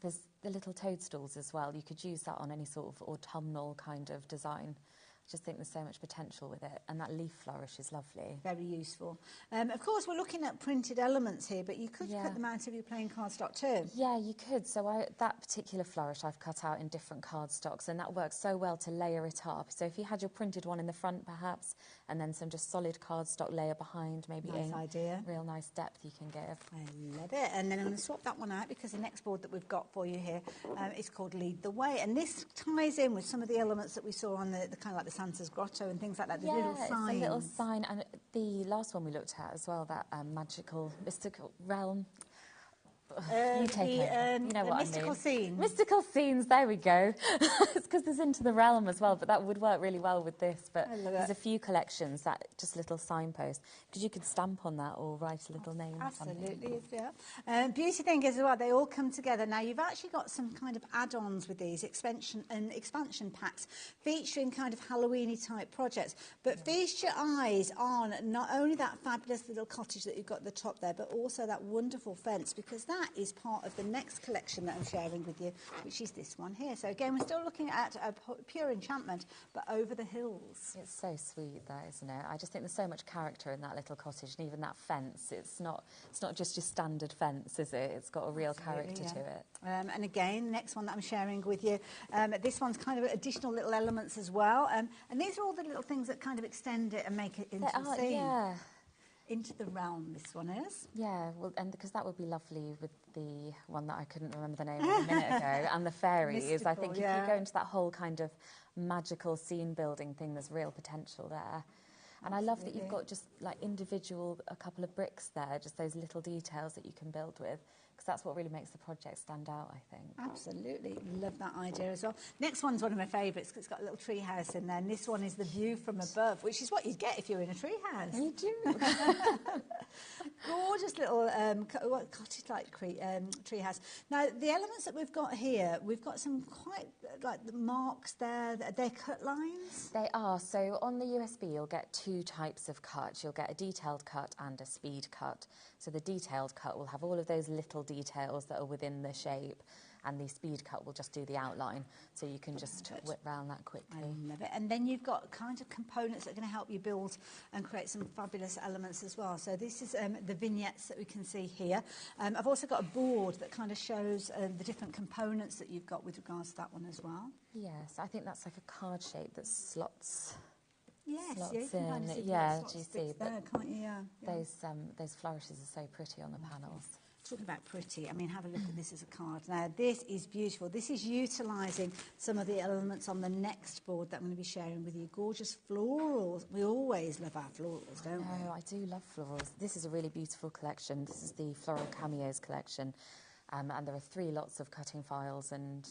Speaker 2: There's the little toadstools as well. You could use that on any sort of autumnal kind of design. I just think there's so much potential with it. And that leaf flourish is lovely.
Speaker 1: Very useful. Of course, we're looking at printed elements here, but you could cut them out of your plain cardstock too.
Speaker 2: Yeah, you could. So that particular flourish I've cut out in different cardstocks, and that works so well to layer it up. So if you had your printed one in the front, perhaps, and then some just solid cardstock layer behind, maybe
Speaker 1: nice idea.
Speaker 2: Real nice depth you can give.
Speaker 1: I love it. And then I'm going to swap that one out because the next board that we've got for you here is called Lead the Way. And this ties in with some of the elements that we saw on the kind of like the Santa's Grotto and things like that. The little signs.
Speaker 2: It's a little sign. And the last one we looked at as well, that magical, mystical realm. You take it. You know what I mean.
Speaker 1: Mystical scenes.
Speaker 2: Mystical scenes, there we go. It's because there's Into the Realm as well, but that would work really well with this. But there's a few collections that just little signposts, because you could stamp on that or write a little name.
Speaker 1: Absolutely, yeah. Beauty thing is as well, they all come together. Now, you've actually got some kind of add-ons with these, expansion packs, featuring kind of Halloween-y type projects, but feast your eyes on not only that fabulous little cottage that you've got at the top there, but also that wonderful fence, because that that is part of the next collection that I'm sharing with you, which is this one here. So again, we're still looking at a pure enchantment, but over the hills.
Speaker 2: It's so sweet, that, isn't it? I just think there's so much character in that little cottage, and even that fence. It's not just your standard fence, is it? It's got a real character to it.
Speaker 1: And again, next one that I'm sharing with you, this one's kind of additional little elements as well. And these are all the little things that kind of extend it and make it into the scene.
Speaker 2: Yeah.
Speaker 1: Into the realm, this one is.
Speaker 2: Yeah, well, and because that would be lovely with the one that I couldn't remember the name of a minute ago, and the fairies.
Speaker 1: Mystical,
Speaker 2: I think if you go into that whole kind of magical scene building thing, there's real potential there. And I love that you've got just like individual, a couple of bricks there, just those little details that you can build with, because that's what really makes the project stand out, I think.
Speaker 1: Absolutely. Love that idea as well. Next one's one of my favourites because it's got a little tree house in there, and this one is the view from above, which is what you'd get if you're in a tree house.
Speaker 2: You do.
Speaker 1: Gorgeous little cottage-like tree house. Now, the elements that we've got here, we've got some quite, like, the marks there. They're cut lines?
Speaker 2: They are. So on the USB, you'll get two types of cut. You'll get a detailed cut and a speed cut. So the detailed cut will have all of those little details that are within the shape, and the speed cut will just do the outline, so you can just whip round that quickly.
Speaker 1: I love it. And then you've got kind of components that are going to help you build and create some fabulous elements as well. So this is the vignettes that we can see here. I've also got a board that kind of shows the different components that you've got with regards to that one as well.
Speaker 2: Yes, I think that's like a card shape that slots.
Speaker 1: Yes,
Speaker 2: slots
Speaker 1: yeah, you can
Speaker 2: in.
Speaker 1: kind of see
Speaker 2: Yeah,
Speaker 1: the
Speaker 2: do you
Speaker 1: slot
Speaker 2: see?
Speaker 1: sticks there, can't you? Yeah.
Speaker 2: Those flourishes are so pretty on the panels.
Speaker 1: Talking about pretty, I mean, have a look at this as a card. Now, this is beautiful. This is utilising some of the elements on the next board that I'm going to be sharing with you. Gorgeous florals. We always love our florals, don't we?
Speaker 2: No, I do love florals. This is a really beautiful collection. This is the Floral Cameos collection. And there are 3 lots of cutting files and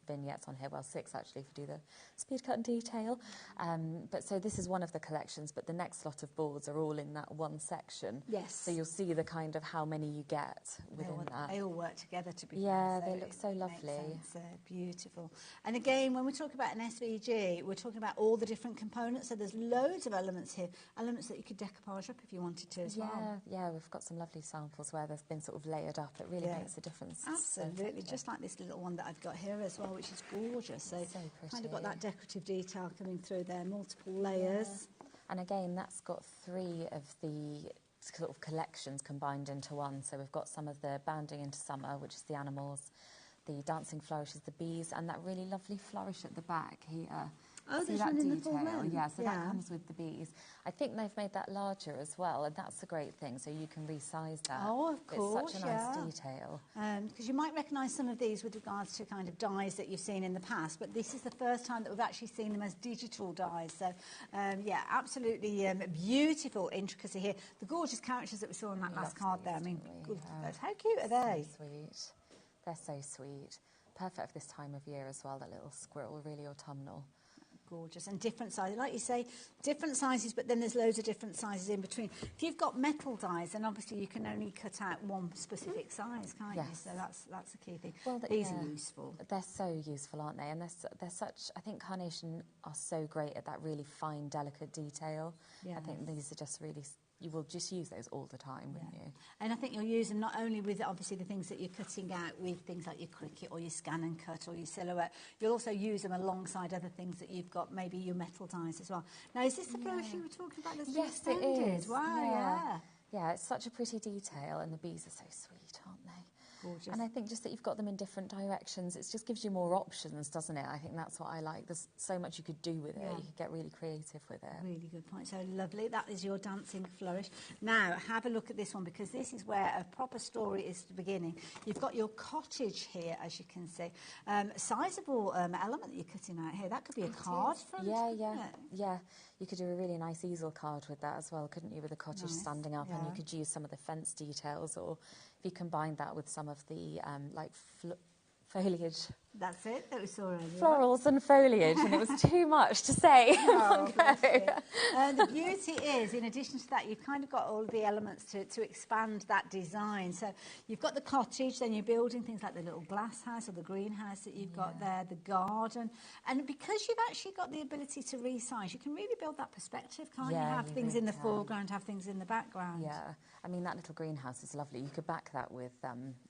Speaker 2: vignettes on here. Well, 6 actually, if you do the speed cut and detail. But so this is one of the collections, but the next lot of boards are all in that one section.
Speaker 1: Yes.
Speaker 2: So you'll see the kind of how many you get within that.
Speaker 1: They all work together to be
Speaker 2: Yeah,
Speaker 1: fair,
Speaker 2: they look so lovely.
Speaker 1: Beautiful. And again, when we talk about an SVG, we're talking about all the different components. So there's loads of elements here, elements that you could decoupage up if you wanted to as well.
Speaker 2: Yeah, we've got some lovely samples where they've been sort of layered up. It really makes a difference.
Speaker 1: Absolutely, just like this little one that I've got here as well, which is gorgeous. So
Speaker 2: pretty.
Speaker 1: Kind of got that decorative detail coming through there, multiple layers.
Speaker 2: Yeah. And again, that's got 3 of the sort of collections combined into one. So we've got some of the Bounding into Summer, which is the animals, the Dancing Flourishes, the bees, and that really lovely flourish at the back here.
Speaker 1: Oh,
Speaker 2: see
Speaker 1: there's
Speaker 2: that
Speaker 1: one in the
Speaker 2: detail?
Speaker 1: full length.
Speaker 2: Yeah, so that comes with the bees. I think they've made that larger as well, and that's a great thing, so you can resize that.
Speaker 1: Oh, of course,
Speaker 2: It's such a nice detail.
Speaker 1: Because you might recognise some of these with regards to kind of dies that you've seen in the past, but this is the first time that we've actually seen them as digital dies. So, yeah, absolutely beautiful intricacy here. The gorgeous characters that we saw on that last card there. I mean, how cute are they?
Speaker 2: So sweet. They're so sweet. Perfect for this time of year as well, that little squirrel, really autumnal.
Speaker 1: Gorgeous, and different sizes, like you say, different sizes, but then there's loads of different sizes in between. If you've got metal dies, then obviously you can only cut out one specific size, can't you? So that's the key thing. Well, these are useful.
Speaker 2: They're so useful, aren't they? And they're such. I think Carnation are so great at that really fine, delicate detail. I think these are just really. You will just use those all the time, wouldn't you?
Speaker 1: And I think you'll use them not only with, obviously, the things that you're cutting out with things like your Cricut or your ScanNCut or your Silhouette. You'll also use them alongside other things that you've got, maybe your metal dies as well. Now, is this the flourish you were talking about?
Speaker 2: Yes, it is.
Speaker 1: Wow,
Speaker 2: yeah, it's such a pretty detail, and the bees are so sweet, aren't they?
Speaker 1: Gorgeous.
Speaker 2: And I think just that you've got them in different directions, it just gives you more options, doesn't it? I think that's what I like. There's so much you could do with it. You could get really creative with it.
Speaker 1: Really good point. So lovely. That is your dancing flourish. Now, have a look at this one, because this is where a proper story is beginning. You've got your cottage here, as you can see. Sizable element that you're cutting out here. That could be a card front.
Speaker 2: Yeah. You could do a really nice easel card with that as well, couldn't you, with the cottage standing up, and you could use some of the fence details, or if you combined that with some of the foliage
Speaker 1: That's it that we saw earlier.
Speaker 2: Florals and foliage, and it was too much to say in one go.
Speaker 1: The beauty is, in addition to that, you've kind of got all the elements to expand that design. So you've got the cottage, then you're building things like the little glass house or the greenhouse that you've got there, the garden. And because you've actually got the ability to resize, you can really build that perspective, can't you? Have things
Speaker 2: really
Speaker 1: in the foreground, have things in the background.
Speaker 2: Yeah, I mean, that little greenhouse is lovely. You could back that with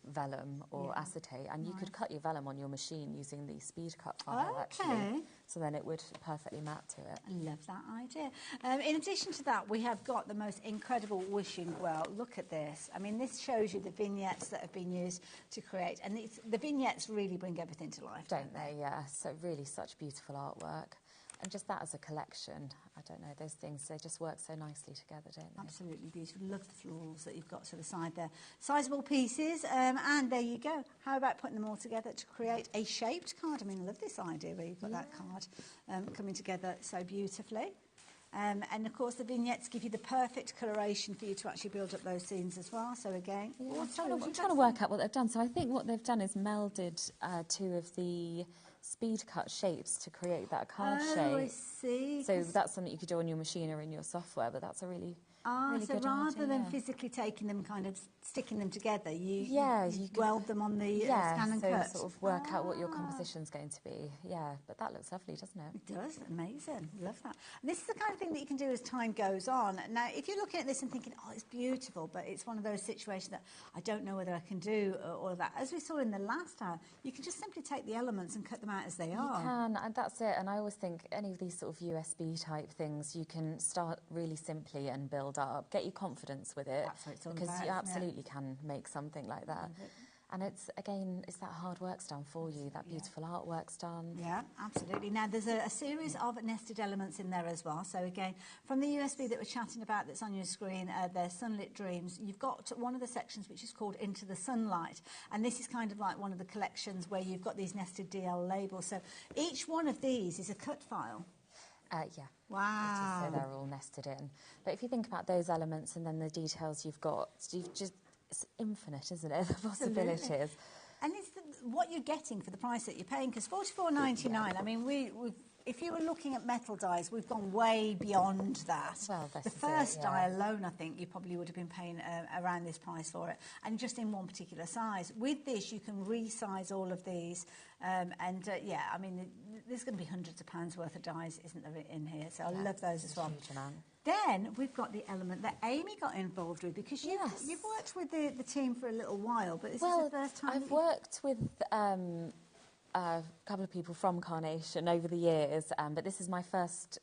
Speaker 2: vellum or acetate, and you could cut your vellum on your machine using the speed cut file, actually. So then it would perfectly map to it.
Speaker 1: I love that idea. In addition to that, we have got the most incredible wishing well. Look at this. I mean, this shows you the vignettes that have been used to create. And the vignettes really bring everything to life, don't they?
Speaker 2: Yeah, so really such beautiful artwork. And just that as a collection, I don't know, those things, they just work so nicely together, don't they?
Speaker 1: Absolutely beautiful. Love the florals that you've got to the side there. Sizable pieces, and there you go. How about putting them all together to create a shaped card? I mean, I love this idea where you've got that card coming together so beautifully. And of course the vignettes give you the perfect coloration for you to actually build up those scenes as well. So again,
Speaker 2: I'm trying to work out what they've done. So I think what they've done is melded two of the speed cut shapes to create that card shape.
Speaker 1: I see.
Speaker 2: So that's something you could do on your machine or in your software, but that's a really really
Speaker 1: so
Speaker 2: good
Speaker 1: rather
Speaker 2: idea,
Speaker 1: than physically taking them, kind of sticking them together, you weld them on the ScanNCut.
Speaker 2: So sort of work out what your composition's going to be. Yeah, but that looks lovely, doesn't it?
Speaker 1: It does, amazing. Love that. And this is the kind of thing that you can do as time goes on. Now, if you're looking at this and thinking, oh, it's beautiful, but it's one of those situations that I don't know whether I can do all of that. As we saw in the last hour, you can just simply take the elements and cut them out as they are.
Speaker 2: You can, and that's it. And I always think any of these sort of USB type things, you can start really simply and build up, get your confidence with it,
Speaker 1: that's what it's all
Speaker 2: because
Speaker 1: about,
Speaker 2: you absolutely can make something like that. And it's that hard work's done for you, that beautiful artwork's done.
Speaker 1: Yeah, absolutely. Now, there's a series of nested elements in there as well. So again, from the USB that we're chatting about that's on your screen, there's Sunlit Dreams. You've got one of the sections which is called Into the Sunlight. And this is kind of like one of the collections where you've got these nested DL labels. So each one of these is a cut file.
Speaker 2: Yeah.
Speaker 1: Wow.
Speaker 2: So they're all nested in. But if you think about those elements and then the details you've got, it's infinite, isn't it, the possibilities.
Speaker 1: Absolutely. And it's what you're getting for the price that you're paying, because $44.99, I mean, if you were looking at metal dies, we've gone way beyond that. Well, the first die alone, I think, you probably would have been paying around this price for it, and just in one particular size. With this, you can resize all of these, yeah, I mean, there's going to be hundreds of pounds worth of dies, isn't there, in here? So I love those as well.
Speaker 2: Huge amount.
Speaker 1: Then we've got the element that Amy got involved with, because you've worked with the team for a little while, but this is the first time.
Speaker 2: I've worked with a couple of people from Carnation over the years, but this is my first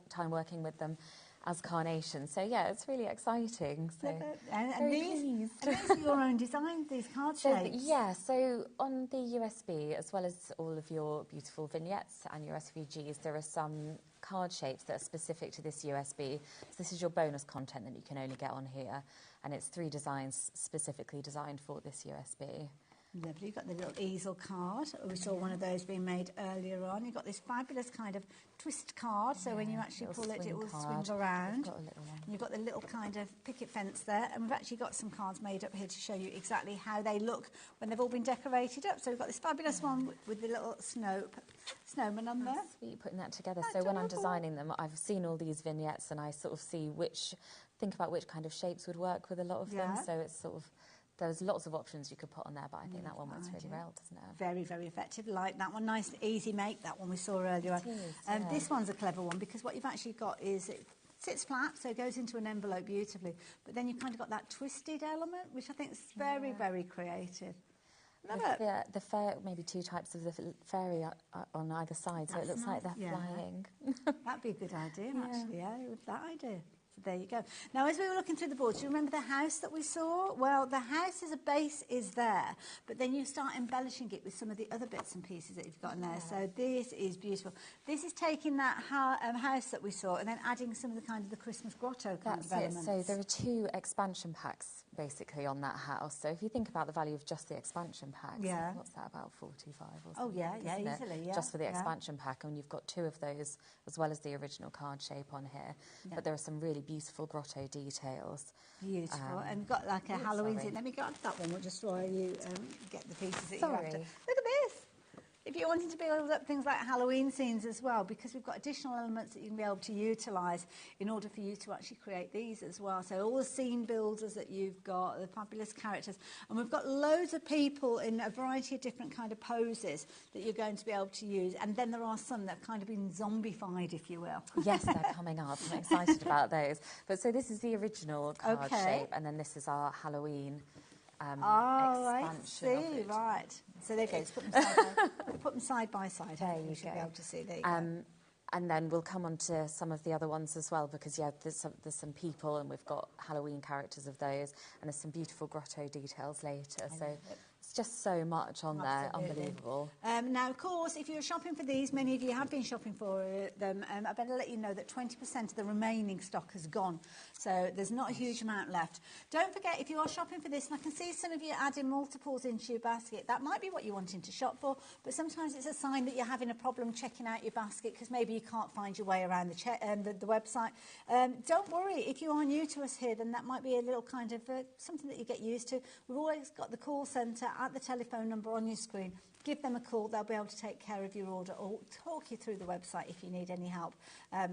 Speaker 2: time working with them as Carnation. So yeah, it's really exciting. So
Speaker 1: and these are your own design, these card shapes.
Speaker 2: Yeah, so on the USB, as well as all of your beautiful vignettes and your SVGs, there are some card shapes that are specific to this USB. So this is your bonus content that you can only get on here, and it's 3 designs specifically designed for this USB.
Speaker 1: Lovely. You've got the little easel card. We saw one of those being made earlier on. You've got this fabulous kind of twist card, so when you actually pull it, it will swing around. You've got the little kind of picket fence there, and we've actually got some cards made up here to show you exactly how they look when they've all been decorated up. So we've got this fabulous one with the little snowman on there.
Speaker 2: Sweet, putting that together. So when I'm designing them, I've seen all these vignettes, and I sort of think about which kind of shapes would work with a lot of them. So it's sort of, there's lots of options you could put on there, but I think that one works really well, doesn't it?
Speaker 1: Very, very effective. Like that one, nice and easy make, that one we saw earlier on. This one's a clever one, because what you've actually got is it sits flat, so it goes into an envelope beautifully, but then you've kind of got that twisted element, which I think is very, very creative.
Speaker 2: Maybe 2 types of the fairy on either side, so it looks like they're flying.
Speaker 1: That'd be a good idea, actually, with that idea. So there you go. Now, as we were looking through the boards, do you remember the house that we saw? Well, the house as a base is there, but then you start embellishing it with some of the other bits and pieces that you've got in there. So this is beautiful. This is taking that house that we saw and then adding some of the kind of the Christmas grotto kind of elements.
Speaker 2: So there are 2 expansion packs basically on that house. So if you think about the value of just the expansion packs, what's that, about 45 or something?
Speaker 1: Oh yeah, easily,
Speaker 2: just for the expansion pack, and you've got 2 of those as well as the original card shape on here. But there are some really beautiful grotto details.
Speaker 1: Beautiful. And we've got like a Halloween scene. Let me get onto that one, just while you get the pieces that you're after. Look at this. if you're wanting to build up things like Halloween scenes as well, because we've got additional elements that you can be able to utilise in order for you to actually create these as well. So all the scene builders that you've got, the fabulous characters, and we've got loads of people in a variety of different kind of poses that you're going to be able to use. And then there are some that have kind of been zombified, if you will.
Speaker 2: Yes, they're coming up. I'm excited about those. But so this is the original card shape, and then this is our Halloween expansion.
Speaker 1: I see, right. So there you go. Let's put them side by side.
Speaker 2: There you
Speaker 1: should
Speaker 2: go.
Speaker 1: be able to see. There you go.
Speaker 2: And then we'll come on to some of the other ones as well, because, yeah, there's some people, and we've got Halloween characters of those, and there's some beautiful grotto details later. So it's just so much on there, unbelievable.
Speaker 1: Now, of course, if you're shopping for these, many of you have been shopping for them, I better let you know that 20% of the remaining stock has gone. So there's not a huge amount left. Don't forget, if you are shopping for this, and I can see some of you adding multiples into your basket, that might be what you're wanting to shop for, but sometimes it's a sign that you're having a problem checking out your basket because maybe you can't find your way around the website. Don't worry, if you are new to us here, then that might be a little kind of something that you get used to. We've always got the call centre at the telephone number on your screen. Give them a call, they'll be able to take care of your order or talk you through the website if you need any help.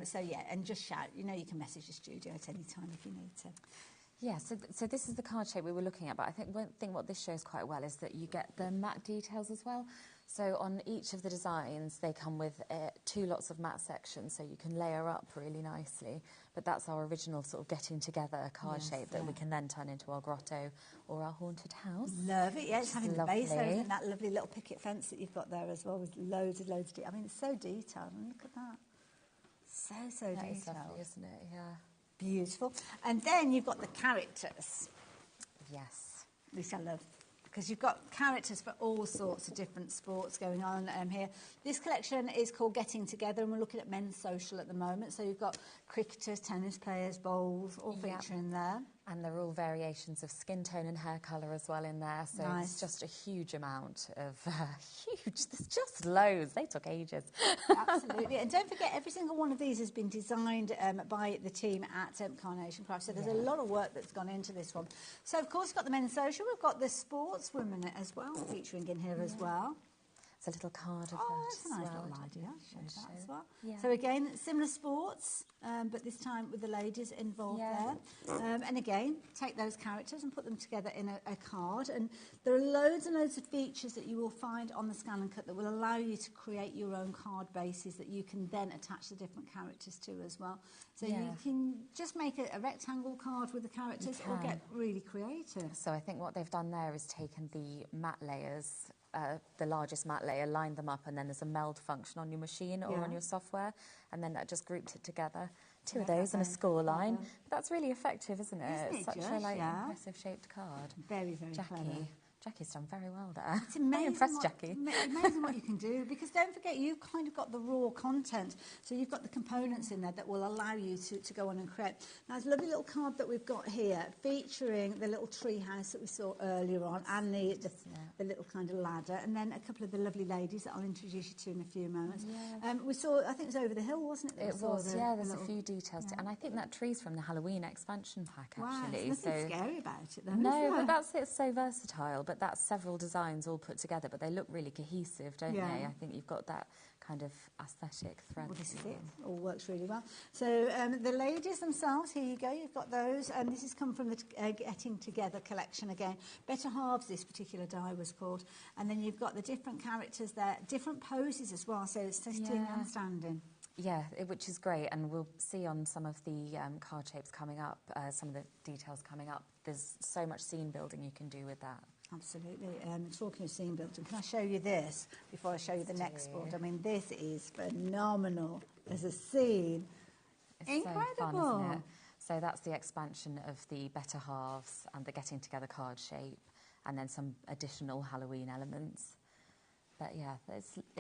Speaker 1: So yeah, and just shout. You know, you can message the studio at any time if you need to.
Speaker 2: Yeah, so this is the card shape we were looking at, but I think what this shows quite well is that you get the matte details as well. So on each of the designs, they come with 2 lots of matte sections, so you can layer up really nicely. But that's our original sort of getting together card shape that we can then turn into our grotto or our haunted house.
Speaker 1: Love it, yeah, it's having the base there,
Speaker 2: lovely.
Speaker 1: and that lovely little picket fence that you've got there as well with loads of I mean, it's so detailed, and look at that. So
Speaker 2: That
Speaker 1: detailed.
Speaker 2: is lovely, isn't it? Yeah.
Speaker 1: Beautiful. And then you've got the characters.
Speaker 2: Yes.
Speaker 1: Which I love, because you've got characters for all sorts of different sports going on here. This collection is called Getting Together, and we're looking at men's social at the moment. So you've got cricketers, tennis players, bowls, all featuring there.
Speaker 2: And they're all variations of skin tone and hair colour as well in there. So it's just a huge amount of, there's just loads. They took ages.
Speaker 1: Absolutely. And don't forget, every single one of these has been designed by the team at Carnation Crafts. So there's a lot of work that's gone into this one. So, of course, we've got the men's social. We've got the sportswomen as well, featuring in here as well.
Speaker 2: It's a little card of that
Speaker 1: that's a nice little idea. I'll show that as well.
Speaker 2: Yeah.
Speaker 1: So again, similar sports, but this time with the ladies involved there. And again, take those characters and put them together in a card. And there are loads and loads of features that you will find on the ScanNCut that will allow you to create your own card bases that you can then attach the different characters to as well. So you can just make a rectangle card with the characters or get really creative.
Speaker 2: So I think what they've done there is taken the matte layers, the largest matte layer, lined them up, and then there's a meld function on your machine or on your software, and then that just groups it together. 2 of those and a score line. That's really effective, isn't it? It's such a impressive shaped card.
Speaker 1: Very, very clever.
Speaker 2: Jackie's done very well there.
Speaker 1: It's amazing.
Speaker 2: Very impressed, Jackie.
Speaker 1: Amazing what you can do, because don't forget, you've kind of got the raw content, so you've got the components in there that will allow you to go on and create. Now, it's a lovely little card that we've got here featuring the little tree house that we saw earlier on, and the little kind of ladder, and then a couple of the lovely ladies that I'll introduce you to in a few moments. We saw, I think it was over the hill, wasn't it?
Speaker 2: It was, there's a few details. And I think that tree's from the Halloween expansion pack, actually.
Speaker 1: Wow, there's nothing scary about it, though,
Speaker 2: No, but it's so versatile. But that's several designs all put together, but they look really cohesive, don't they? I think you've got that kind of aesthetic thread.
Speaker 1: Well, this is it. All works really well. So the ladies themselves, here you go. You've got those. And this has come from the Getting Together collection again. Better Halves, this particular die was called. And then you've got the different characters there, different poses as well. So it's sitting and standing.
Speaker 2: Yeah, which is great, and we'll see on some of the card shapes coming up, some of the details coming up. There's so much scene building you can do with that.
Speaker 1: Absolutely. Talking of scene building, can I show you this before I show you the next board? I mean, this is phenomenal as a scene.
Speaker 2: It's
Speaker 1: incredible.
Speaker 2: So fun, isn't it? So that's the expansion of the Better Halves and the Getting Together card shape, and then some additional Halloween elements. But yeah,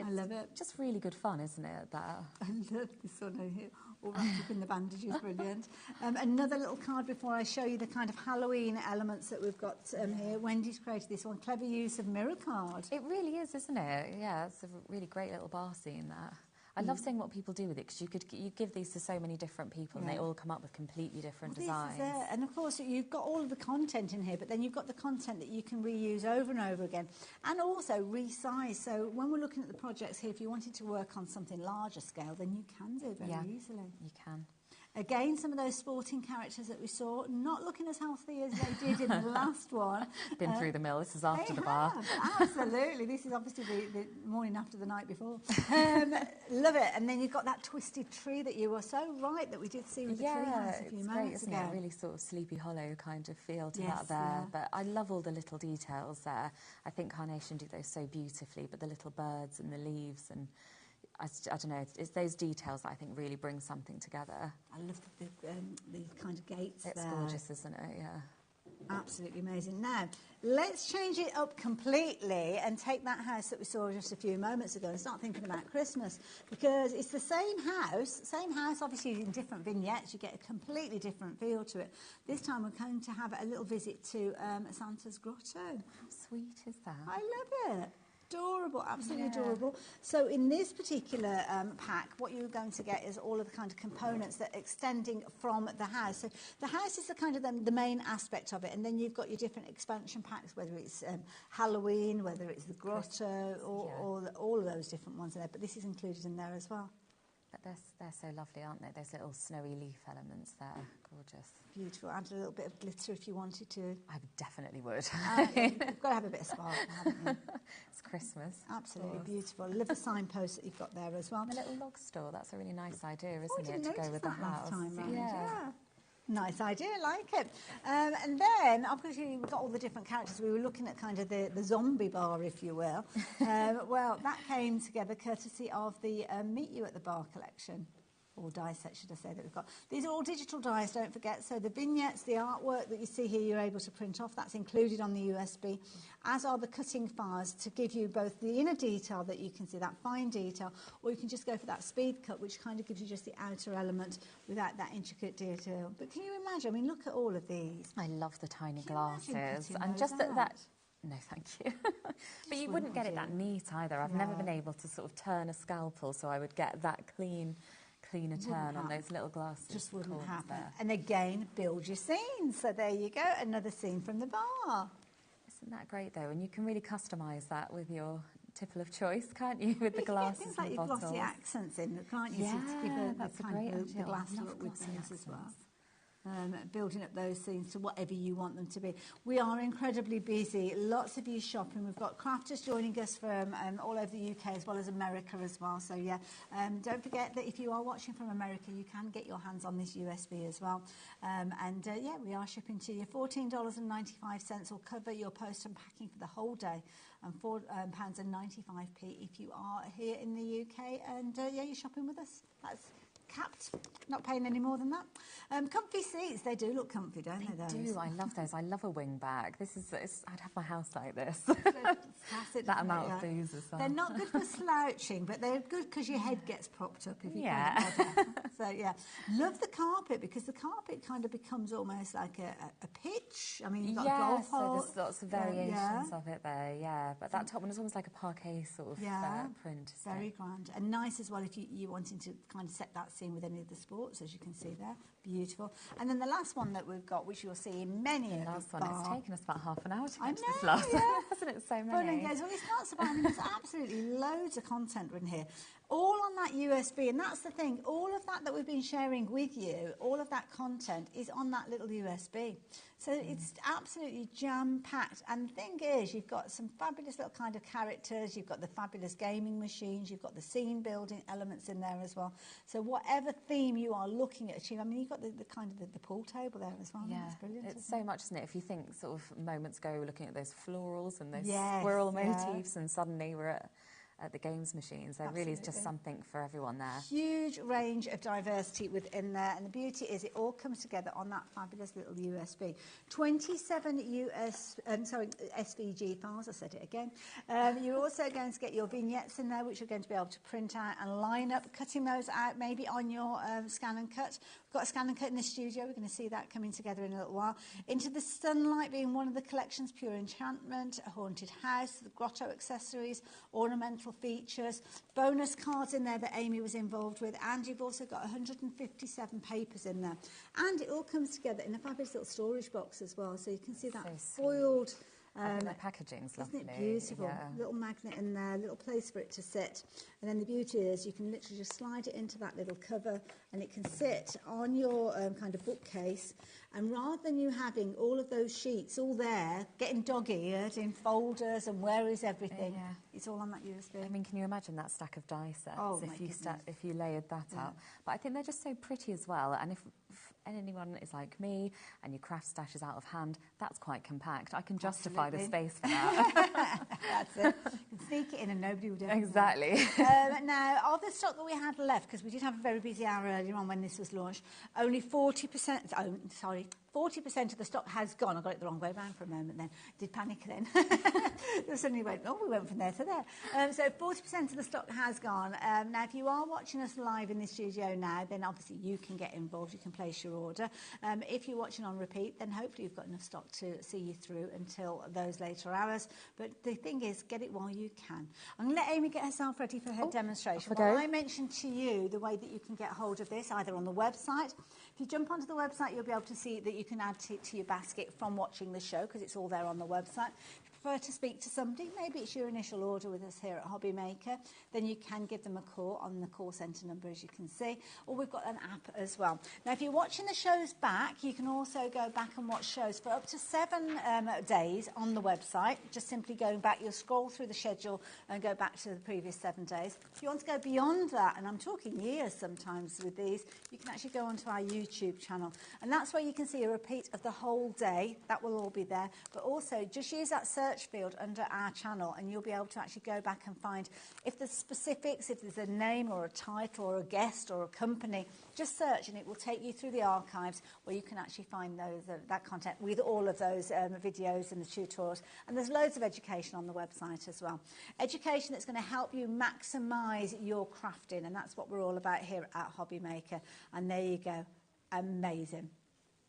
Speaker 1: I love it.
Speaker 2: Just really good fun, isn't it? That
Speaker 1: I love this one here, all wrapped up in the bandages, brilliant. Another little card before I show you the kind of Halloween elements that we've got here. Wendy's created this one, clever use of mirror card.
Speaker 2: It really is, isn't it? Yeah, it's a really great little bar scene, that. I love seeing what people do with it, because you give these to so many different people and they all come up with completely different designs.
Speaker 1: This is it. And of course you've got all of the content in here, but then you've got the content that you can reuse over and over again, and also resize. So when we're looking at the projects here, if you wanted to work on something larger scale, then you can do very easily.
Speaker 2: You can.
Speaker 1: Again, some of those sporting characters that we saw, not looking as healthy as they did in the last one.
Speaker 2: Been through the mill. This is after the bar.
Speaker 1: Absolutely. This is obviously the morning after the night before. Love it. And then you've got that twisted tree that you were so right that we did see with the tree house a few moments ago.
Speaker 2: It? Really sort of Sleepy Hollow kind of feel to that there. But I love all the little details there. I think Carnation do those so beautifully, but the little birds and the leaves and I don't know, it's those details that I think really bring something together.
Speaker 1: I love the kind of gates
Speaker 2: It's
Speaker 1: there.
Speaker 2: gorgeous, isn't it? Yeah.
Speaker 1: Absolutely amazing. Now, let's change it up completely and take that house that we saw just a few moments ago and start thinking about Christmas, because it's the same house, obviously in different vignettes. You get a completely different feel to it. This time we're going to have a little visit to Santa's grotto.
Speaker 2: How sweet is that?
Speaker 1: I love it. Adorable, absolutely adorable. So in this particular pack, what you're going to get is all of the kind of components that are extending from the house. So the house is the kind of the main aspect of it, and then you've got your different expansion packs, whether it's Halloween, whether it's the grotto, or all of those different ones in there. But this is included in there as well.
Speaker 2: But they're so lovely, aren't they? Those little snowy leaf elements there. Gorgeous.
Speaker 1: Beautiful. Add a little bit of glitter if you wanted to.
Speaker 2: I definitely would.
Speaker 1: You've got to have a bit of sparkle, haven't you?
Speaker 2: It's Christmas.
Speaker 1: Absolutely beautiful. Love the signpost that you've got there as well.
Speaker 2: A little log store. That's a really nice idea, isn't
Speaker 1: it,
Speaker 2: to go with the house?
Speaker 1: Last time round.
Speaker 2: Yeah.
Speaker 1: Nice idea, like it. And then, obviously, we've got all the different characters. We were looking at kind of the zombie bar, if you will. Well, that came together courtesy of the Meet You at the Bar collection. Or die set, should I say, that we've got. These are all digital dies, don't forget. So the vignettes, the artwork that you see here, you're able to print off. That's included on the USB, as are the cutting files to give you both the inner detail that you can see, that fine detail, or you can just go for that speed cut, which kind of gives you just the outer element without that intricate detail. But can you imagine? I mean, look at all of these.
Speaker 2: I love the tiny glasses. And just that... No, thank you. But you wouldn't get it that neat either. I've never been able to sort of turn a scalpel, so I would get that cleaner turn on those little glasses.
Speaker 1: Just wouldn't happen. And again, build your scene. So there you go, another scene from the bar.
Speaker 2: Isn't that great though? And you can really customise that with your tipple of choice, can't you? With the glasses and
Speaker 1: like
Speaker 2: the bottles.
Speaker 1: Glossy accents in, can't you?
Speaker 2: Yeah,
Speaker 1: to give
Speaker 2: that's
Speaker 1: the
Speaker 2: a great
Speaker 1: kind of the glass
Speaker 2: idea.
Speaker 1: look with things as well. Building up those scenes to whatever you want them to be. We are incredibly busy, lots of you shopping. We've got crafters joining us from all over the UK as well as America as well. So yeah, don't forget that if you are watching from America, you can get your hands on this USB as well. Yeah, we are shipping to you. $14.95 will cover your post and packing for the whole day, and £4.95 if you are here in the UK and yeah, you're shopping with us. That's capped, not paying any more than that. Comfy seats, they do look comfy, don't they?
Speaker 2: They do, I love those. I love a wing bag. I'd have my house like this.
Speaker 1: Classic,
Speaker 2: that amount of booze as well.
Speaker 1: They're not good for slouching, but they're good because your head gets propped up if you kind of So yeah, love the carpet, because the carpet kind of becomes almost like a pitch. I mean, you've got a golf hole.
Speaker 2: So there's lots of variations of it there, but that top one is almost like a parquet sort of print.
Speaker 1: Very grand. And nice as well if you're wanting to kind of set that scene with any of the sports, as you can see there. Beautiful. And then the last one that we've got, which you'll see in many of the
Speaker 2: last one, it's taken us about half an hour to
Speaker 1: get
Speaker 2: to this last one, hasn't it? So many.
Speaker 1: Fun and games. Well, it's not so bad. I mean, there's absolutely loads of content in here. All on that USB, and that's the thing, all of that we've been sharing with you, all of that content is on that little USB. So it's absolutely jam-packed. And the thing is, you've got some fabulous little kind of characters, you've got the fabulous gaming machines, you've got the scene-building elements in there as well. So whatever theme you are looking at achieving, I mean, you've got the kind of the pool table there as well.
Speaker 2: Yeah,
Speaker 1: that's brilliant.
Speaker 2: It's so much, isn't it? If you think sort of moments ago, we're looking at those florals and those squirrel motifs, and suddenly we're at the games machines. There really is just something for everyone there.
Speaker 1: Huge range of diversity within there, and the beauty is it all comes together on that fabulous little USB. 27 SVG files, I said it again. You're also going to get your vignettes in there, which you're going to be able to print out and line up, cutting those out maybe on your ScanNCut. We've got a ScanNCut in the studio. We're going to see that coming together in a little while. Into the Sunlight being one of the collections, Pure Enchantment, a haunted house, the grotto accessories, ornamental special features, bonus cards in there that Amy was involved with, and you've also got 157 papers in there. And it all comes together in a fabulous little storage box as well, so you can see that foiled...
Speaker 2: I think the packaging's lovely.
Speaker 1: Isn't it beautiful?
Speaker 2: Yeah.
Speaker 1: Little magnet in there, little place for it to sit. And then the beauty is you can literally just slide it into that little cover and it can sit on your kind of bookcase. And rather than you having all of those sheets all there, getting dog-eared in folders and where is everything, it's all on that USB.
Speaker 2: I mean, can you imagine that stack of die sets if you layered that up? But I think they're just so pretty as well. And if anyone is like me and your craft stash is out of hand, that's quite compact. I can justify the space for that.
Speaker 1: That's it. You can sneak it in and nobody would ever
Speaker 2: Exactly.
Speaker 1: Now, of the stock that we had left, because we did have a very busy hour earlier on when this was launched, only 40%, 40% of the stock has gone. I got it the wrong way around for a moment then. Did panic then. Suddenly went, we went from there to there. So 40% of the stock has gone. Now, if you are watching us live in the studio now, then obviously you can get involved. You can place your order. If you're watching on repeat, then hopefully you've got enough stock to see you through until those later hours. But the thing is, get it while you can. I'm going to let Amy get herself ready for her demonstration. Well, I mentioned to you the way that you can get hold of this, either on the website. If you jump onto the website, you'll be able to see that you can add to your basket from watching the show, because it's all there on the website. If you prefer to speak to somebody, maybe it's your initial order with us here at HobbyMaker, then you can give them a call on the call centre number, as you can see, or we've got an app as well. Now, if you're watching the shows back, you can also go back and watch shows for up to 7 days on the website. Just simply going back, you'll scroll through the schedule and go back to the previous 7 days. If you want to go beyond that, and I'm talking years sometimes with these, you can actually go onto our YouTube channel, and that's where you can see a repeat of the whole day. That will all be there, but also just use that search field under our channel and you'll be able to actually go back and find if there's specifics, if there's a name or a title or a guest or a company, just search and it will take you through the archives where you can actually find those that content with all of those videos and the tutorials. And there's loads of education on the website as well. Education that's going to help you maximise your crafting, and that's what we're all about here at HobbyMaker. And there you go. Amazing.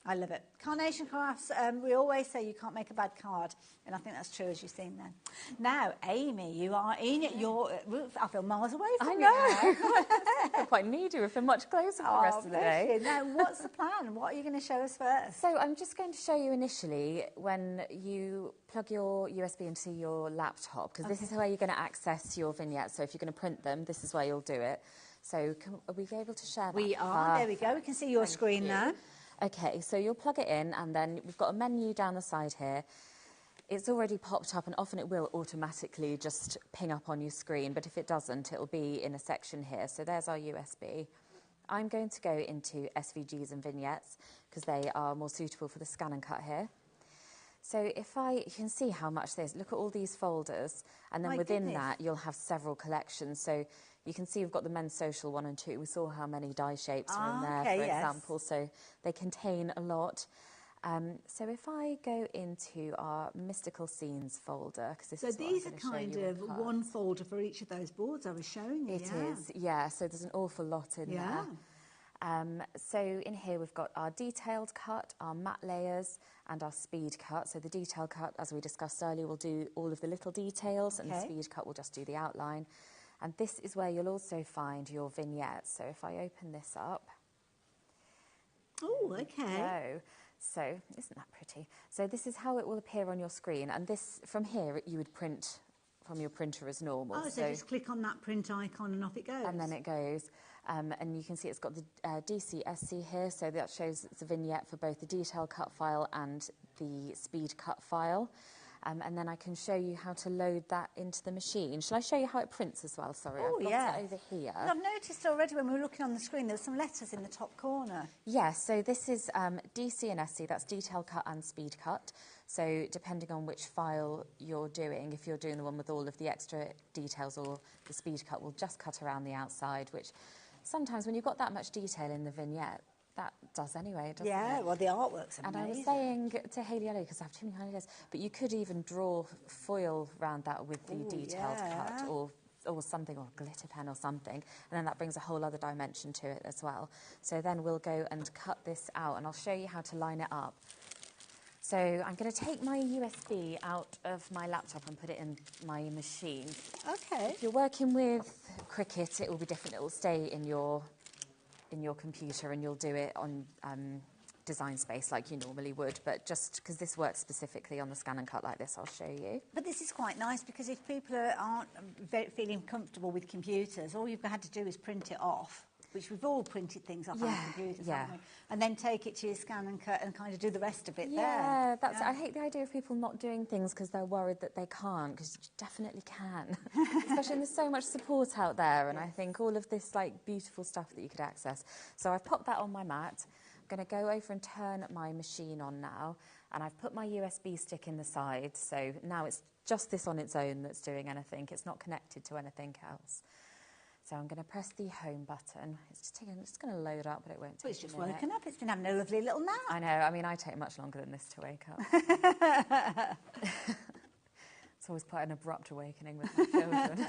Speaker 1: I love it. Carnation Crafts, we always say you can't make a bad card, and I think that's true, as you've seen then. Now, Amy, you are in your... I feel miles away from you.
Speaker 2: I know. I quite need you. I feel much closer for the rest of the day.
Speaker 1: Now, what's the plan? What are you going to show us first?
Speaker 2: So I'm just going to show you initially when you plug your USB into your laptop, because this is where you're going to access your vignettes. So if you're going to print them, this is where you'll do it. So are we able to share that?
Speaker 1: We are. There we go. We can see your screen now.
Speaker 2: Okay, so you'll plug it in and then we've got a menu down the side here. It's already popped up and often it will automatically just ping up on your screen, but if it doesn't, it'll be in a section here. So there's our USB. I'm going to go into SVGs and vignettes because they are more suitable for the scan and cut here. So you can see how much there's. Look at all these folders, and then within that you'll have several collections. So you can see we've got the Men's Social 1 and 2. We saw how many die shapes are in there, for example. So they contain a lot. So if I go into our Mystical Scenes folder, because this is what
Speaker 1: these are kind of one folder for each of those boards I was showing you.
Speaker 2: It is, yeah. So there's an awful lot in there. So in here we've got our detailed cut, our matte layers, and our speed cut. So the detailed cut, as we discussed earlier, will do all of the little details, and the speed cut will just do the outline. And this is where you'll also find your vignettes. So if I open this up.
Speaker 1: Oh, okay.
Speaker 2: So isn't that pretty? So this is how it will appear on your screen. And this, from here, you would print from your printer as normal.
Speaker 1: Oh, so just click on that print icon and off it goes.
Speaker 2: And then it goes. And you can see it's got the DCSC here, so that shows it's a vignette for both the detail cut file and the speed cut file. And then I can show you how to load that into the machine. Shall I show you how it prints as well? Sorry, I've got it over here.
Speaker 1: Well, I've noticed already when we were looking on the screen, there were some letters in the top corner.
Speaker 2: Yes, so this is DC and SC, that's detail cut and speed cut. So depending on which file you're doing, if you're doing the one with all of the extra details or the speed cut, will just cut around the outside, which sometimes when you've got that much detail in the vignette, that does anyway, doesn't it?
Speaker 1: Yeah, well, the artwork's amazing.
Speaker 2: And I was saying to Hayley earlier, because I have too many holidays, but you could even draw foil around that with the detailed cut or something, or a glitter pen or something, and then that brings a whole other dimension to it as well. So then we'll go and cut this out, and I'll show you how to line it up. So I'm going to take my USB out of my laptop and put it in my machine.
Speaker 1: Okay.
Speaker 2: If you're working with Cricut, it will be different. It will stay in your computer, and you'll do it on Design Space like you normally would. But just because this works specifically on the ScanNCut like this, I'll show you.
Speaker 1: But this is quite nice because if people aren't feeling comfortable with computers, all you've had to do is print it off, which we've all printed things off on computers, haven't we? And then take it to your ScanNCut and kind of do the rest of it there.
Speaker 2: Yeah, that's. I hate the idea of people not doing things because they're worried that they can't, because you definitely can. Especially there's so much support out there, and I think all of this like beautiful stuff that you could access. So I've popped that on my mat. I'm going to go over and turn my machine on now, and I've put my USB stick in the side, so now it's just this on its own that's doing anything. It's not connected to anything else. So I'm going to press the home button. It's just going to load up, but it won't take
Speaker 1: It's just woken up. It's been having a lovely little nap.
Speaker 2: I know. I mean, I take much longer than this to wake up. It's always quite an abrupt awakening with my children.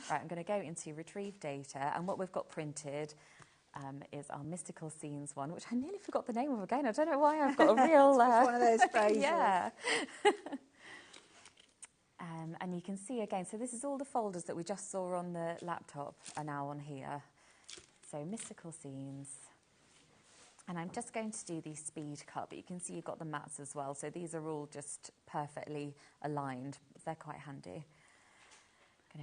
Speaker 2: Right, I'm going to go into Retrieve Data, and what we've got printed is our Mystical Scenes one, which I nearly forgot the name of again. I don't know why. I've got a real...
Speaker 1: It's one of those phrases.
Speaker 2: Yeah. And you can see again, so this is all the folders that we just saw on the laptop are now on here. So Mystical Scenes. And I'm just going to do the speed cut, but you can see you've got the mats as well. So these are all just perfectly aligned. They're quite handy.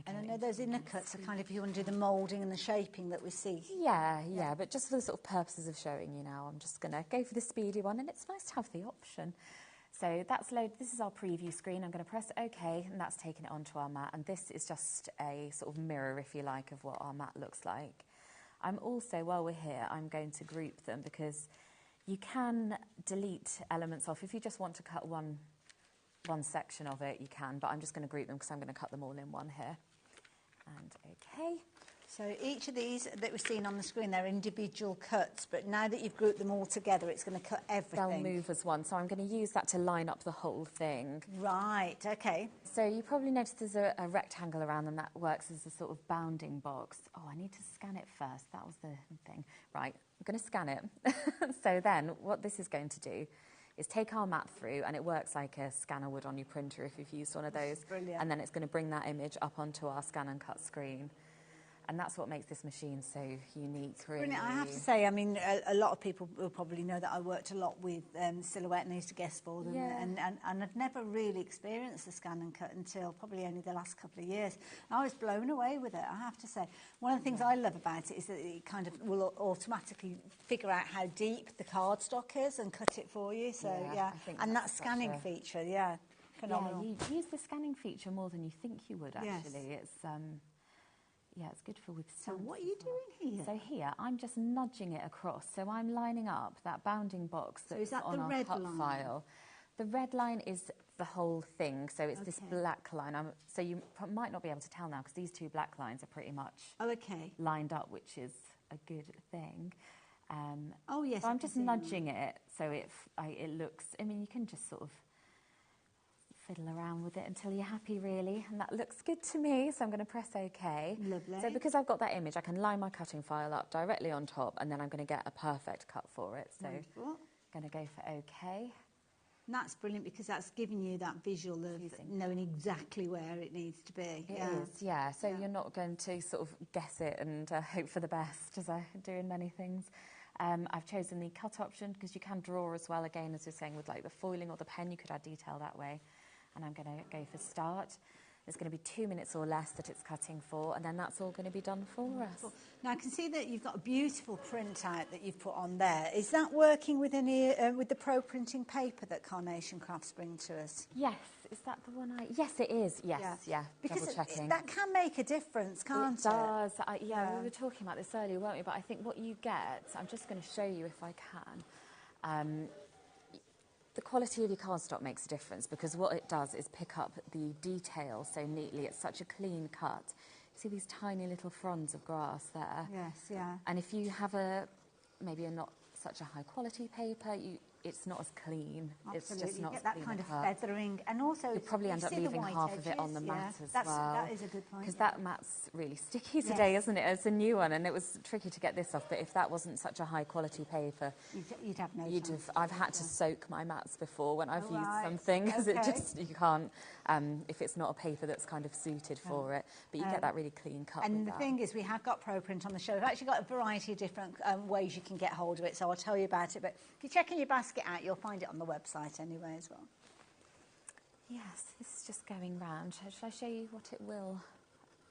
Speaker 1: And I know those inner cuts are kind of if you want to do the moulding and the shaping that we see.
Speaker 2: Yeah, but just for the sort of purposes of showing you now, I'm just going to go for the speedy one, and it's nice to have the option. So that's loaded. This is our preview screen. I'm going to press OK, and that's taken it onto our mat. And this is just a sort of mirror, if you like, of what our mat looks like. I'm also, while we're here, I'm going to group them because you can delete elements off. If you just want to cut one section of it, you can, but I'm just going to group them because I'm going to cut them all in one here. And OK.
Speaker 1: So each of these that we're seeing on the screen, they're individual cuts, but now that you've grouped them all together, it's going to cut everything.
Speaker 2: They'll move as one, so I'm going to use that to line up the whole thing.
Speaker 1: Right, OK.
Speaker 2: So you probably noticed there's a rectangle around them that works as a sort of bounding box. Oh, I need to scan it first. That was the thing. Right, I'm going to scan it. So then what this is going to do is take our mat through, and it works like a scanner would on your printer if you've used one of those.
Speaker 1: Brilliant.
Speaker 2: And then it's going to bring that image up onto our ScanNCut screen. And that's what makes this machine so unique, really.
Speaker 1: Brilliant. I have to say, I mean, a lot of people will probably know that I worked a lot with Silhouette, and I used to guest for them.
Speaker 2: Yeah.
Speaker 1: And I'd never really experienced the ScanNCut until probably only the last couple of years. And I was blown away with it, I have to say. One of the things I love about it is that it kind of will automatically figure out how deep the cardstock is and cut it for you. So,
Speaker 2: I think
Speaker 1: and that scanning feature, phenomenal.
Speaker 2: Yeah, you use the scanning feature more than you think you would, actually.
Speaker 1: Yes.
Speaker 2: It's... yeah, it's good for with
Speaker 1: So what are you doing here?
Speaker 2: So here, I'm just nudging it across. So I'm lining up that bounding box that's on our cut file. The red line is the whole thing, so it's this black line. So you might not be able to tell now because these two black lines are pretty much lined up, which is a good thing.
Speaker 1: Oh, yes.
Speaker 2: So I'm just nudging it so it looks... I mean, you can just sort of fiddle around with it until you're happy, really, and that looks good to me, so I'm going to press OK.
Speaker 1: Lovely.
Speaker 2: So because I've got that image, I can line my cutting file up directly on top, and then I'm going to get a perfect cut for it. So
Speaker 1: wonderful.
Speaker 2: I'm going to go for OK.
Speaker 1: And that's brilliant because that's giving you that visual of knowing exactly where it needs to be.
Speaker 2: It is, yeah. So you're not going to sort of guess it and hope for the best, as I do in many things. I've chosen the cut option because you can draw as well, again, as we're saying, with like the foiling or the pen, you could add detail that way. And I'm going to go for start. There's going to be 2 minutes or less that it's cutting for, and then that's all going to be done for us.
Speaker 1: Now, I can see that you've got a beautiful printout that you've put on there. Is that working with any with the Pro printing paper that Carnation Crafts bring to us?
Speaker 2: Yes. Is that the one I... Yes, it is. Yes, yeah.
Speaker 1: Because
Speaker 2: double-checking.
Speaker 1: That can make a difference, can't it?
Speaker 2: It does. Yeah, we were talking about this earlier, weren't we? But I think what you get... I'm just going to show you if I can. The quality of your cardstock makes a difference because what it does is pick up the detail so neatly. It's such a clean cut. See these tiny little fronds of grass there?
Speaker 1: Yes, yeah.
Speaker 2: And if you have maybe a not such a high quality paper, it's not as clean.
Speaker 1: Absolutely.
Speaker 2: It's just not
Speaker 1: you
Speaker 2: as
Speaker 1: get that
Speaker 2: clean
Speaker 1: kind of
Speaker 2: cut.
Speaker 1: feathering, and also
Speaker 2: You'll probably end up leaving half of it on the mat as well.
Speaker 1: That is a good point.
Speaker 2: Because that mat's really sticky today, isn't it? It's a new one, and it was tricky to get this off. But if that wasn't such a high quality paper,
Speaker 1: you'd have no.
Speaker 2: I've had to soak my mats before when I've used something, because it just you can't if it's not a paper that's kind of suited for it. But you get that really clean cut.
Speaker 1: And the thing is, we have got ProPrint on the show. We've actually got a variety of different ways you can get hold of it. So I'll tell you about it. But if you check in your basket out, you'll find it on the website anyway as well.
Speaker 2: Yes, this is just going round. Shall I show you what it will?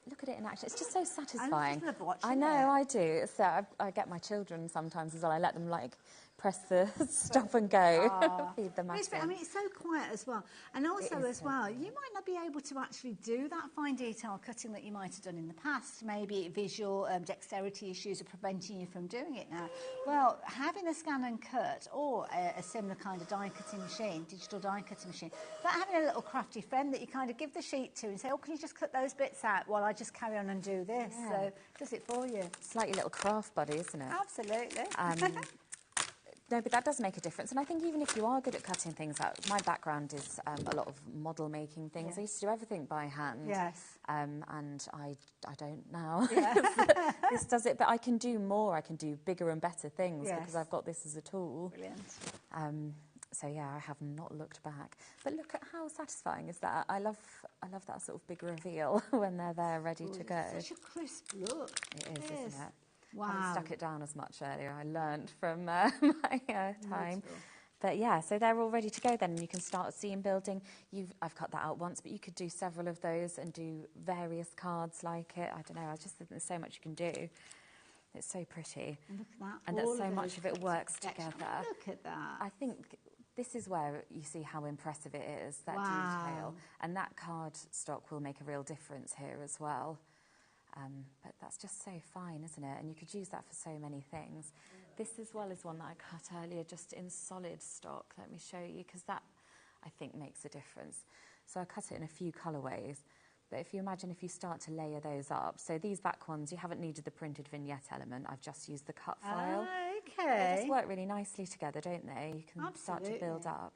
Speaker 2: Look at it in action. It's just so satisfying.
Speaker 1: I love watching
Speaker 2: I know, I do. So I get my children sometimes as well. I let them like press the stop and go. Feed them.
Speaker 1: It's so quiet as well. And also as well, you might not be able to actually do that fine detail cutting that you might have done in the past. Maybe visual dexterity issues are preventing you from doing it now. Well, having a ScanNCut or a similar kind of die cutting machine, digital die cutting machine, but having a little crafty friend that you kind of give the sheet to and say, oh, can you just cut those bits out while I just carry on and do this?
Speaker 2: Yeah.
Speaker 1: So it does it for you.
Speaker 2: It's like your little craft buddy, isn't it?
Speaker 1: Absolutely.
Speaker 2: No, but that does make a difference. And I think even if you are good at cutting things out, my background is a lot of model making things.
Speaker 1: Yeah.
Speaker 2: I used to do everything by hand.
Speaker 1: Yes.
Speaker 2: And I don't now.
Speaker 1: Yeah.
Speaker 2: This does it, but I can do more. I can do bigger and better things because I've got this as a tool.
Speaker 1: Brilliant.
Speaker 2: So yeah, I have not looked back. But look at how satisfying is that. I love that sort of big reveal when they're there ready to go.
Speaker 1: It's such a crisp look.
Speaker 2: It is, isn't it?
Speaker 1: Wow.
Speaker 2: I haven't stuck it down as much earlier. I learned from my time. But yeah, so they're all ready to go then, and you can start seam building. I've cut that out once, but you could do several of those and do various cards like it. I don't know, I just think there's so much you can do. It's so pretty.
Speaker 1: And look at that.
Speaker 2: And that so much of it works together.
Speaker 1: Look at that.
Speaker 2: I think this is where you see how impressive it is, that detail. And that cardstock will make a real difference here as well. But that's just so fine, isn't it? And you could use that for so many things. This as well is one that I cut earlier just in solid stock. Let me show you, because that, I think, makes a difference. So I cut it in a few colourways. But if you imagine if you start to layer those up, so these back ones, you haven't needed the printed vignette element. I've just used the cut file.
Speaker 1: Okay.
Speaker 2: They just work really nicely together, don't they? You can start to build up.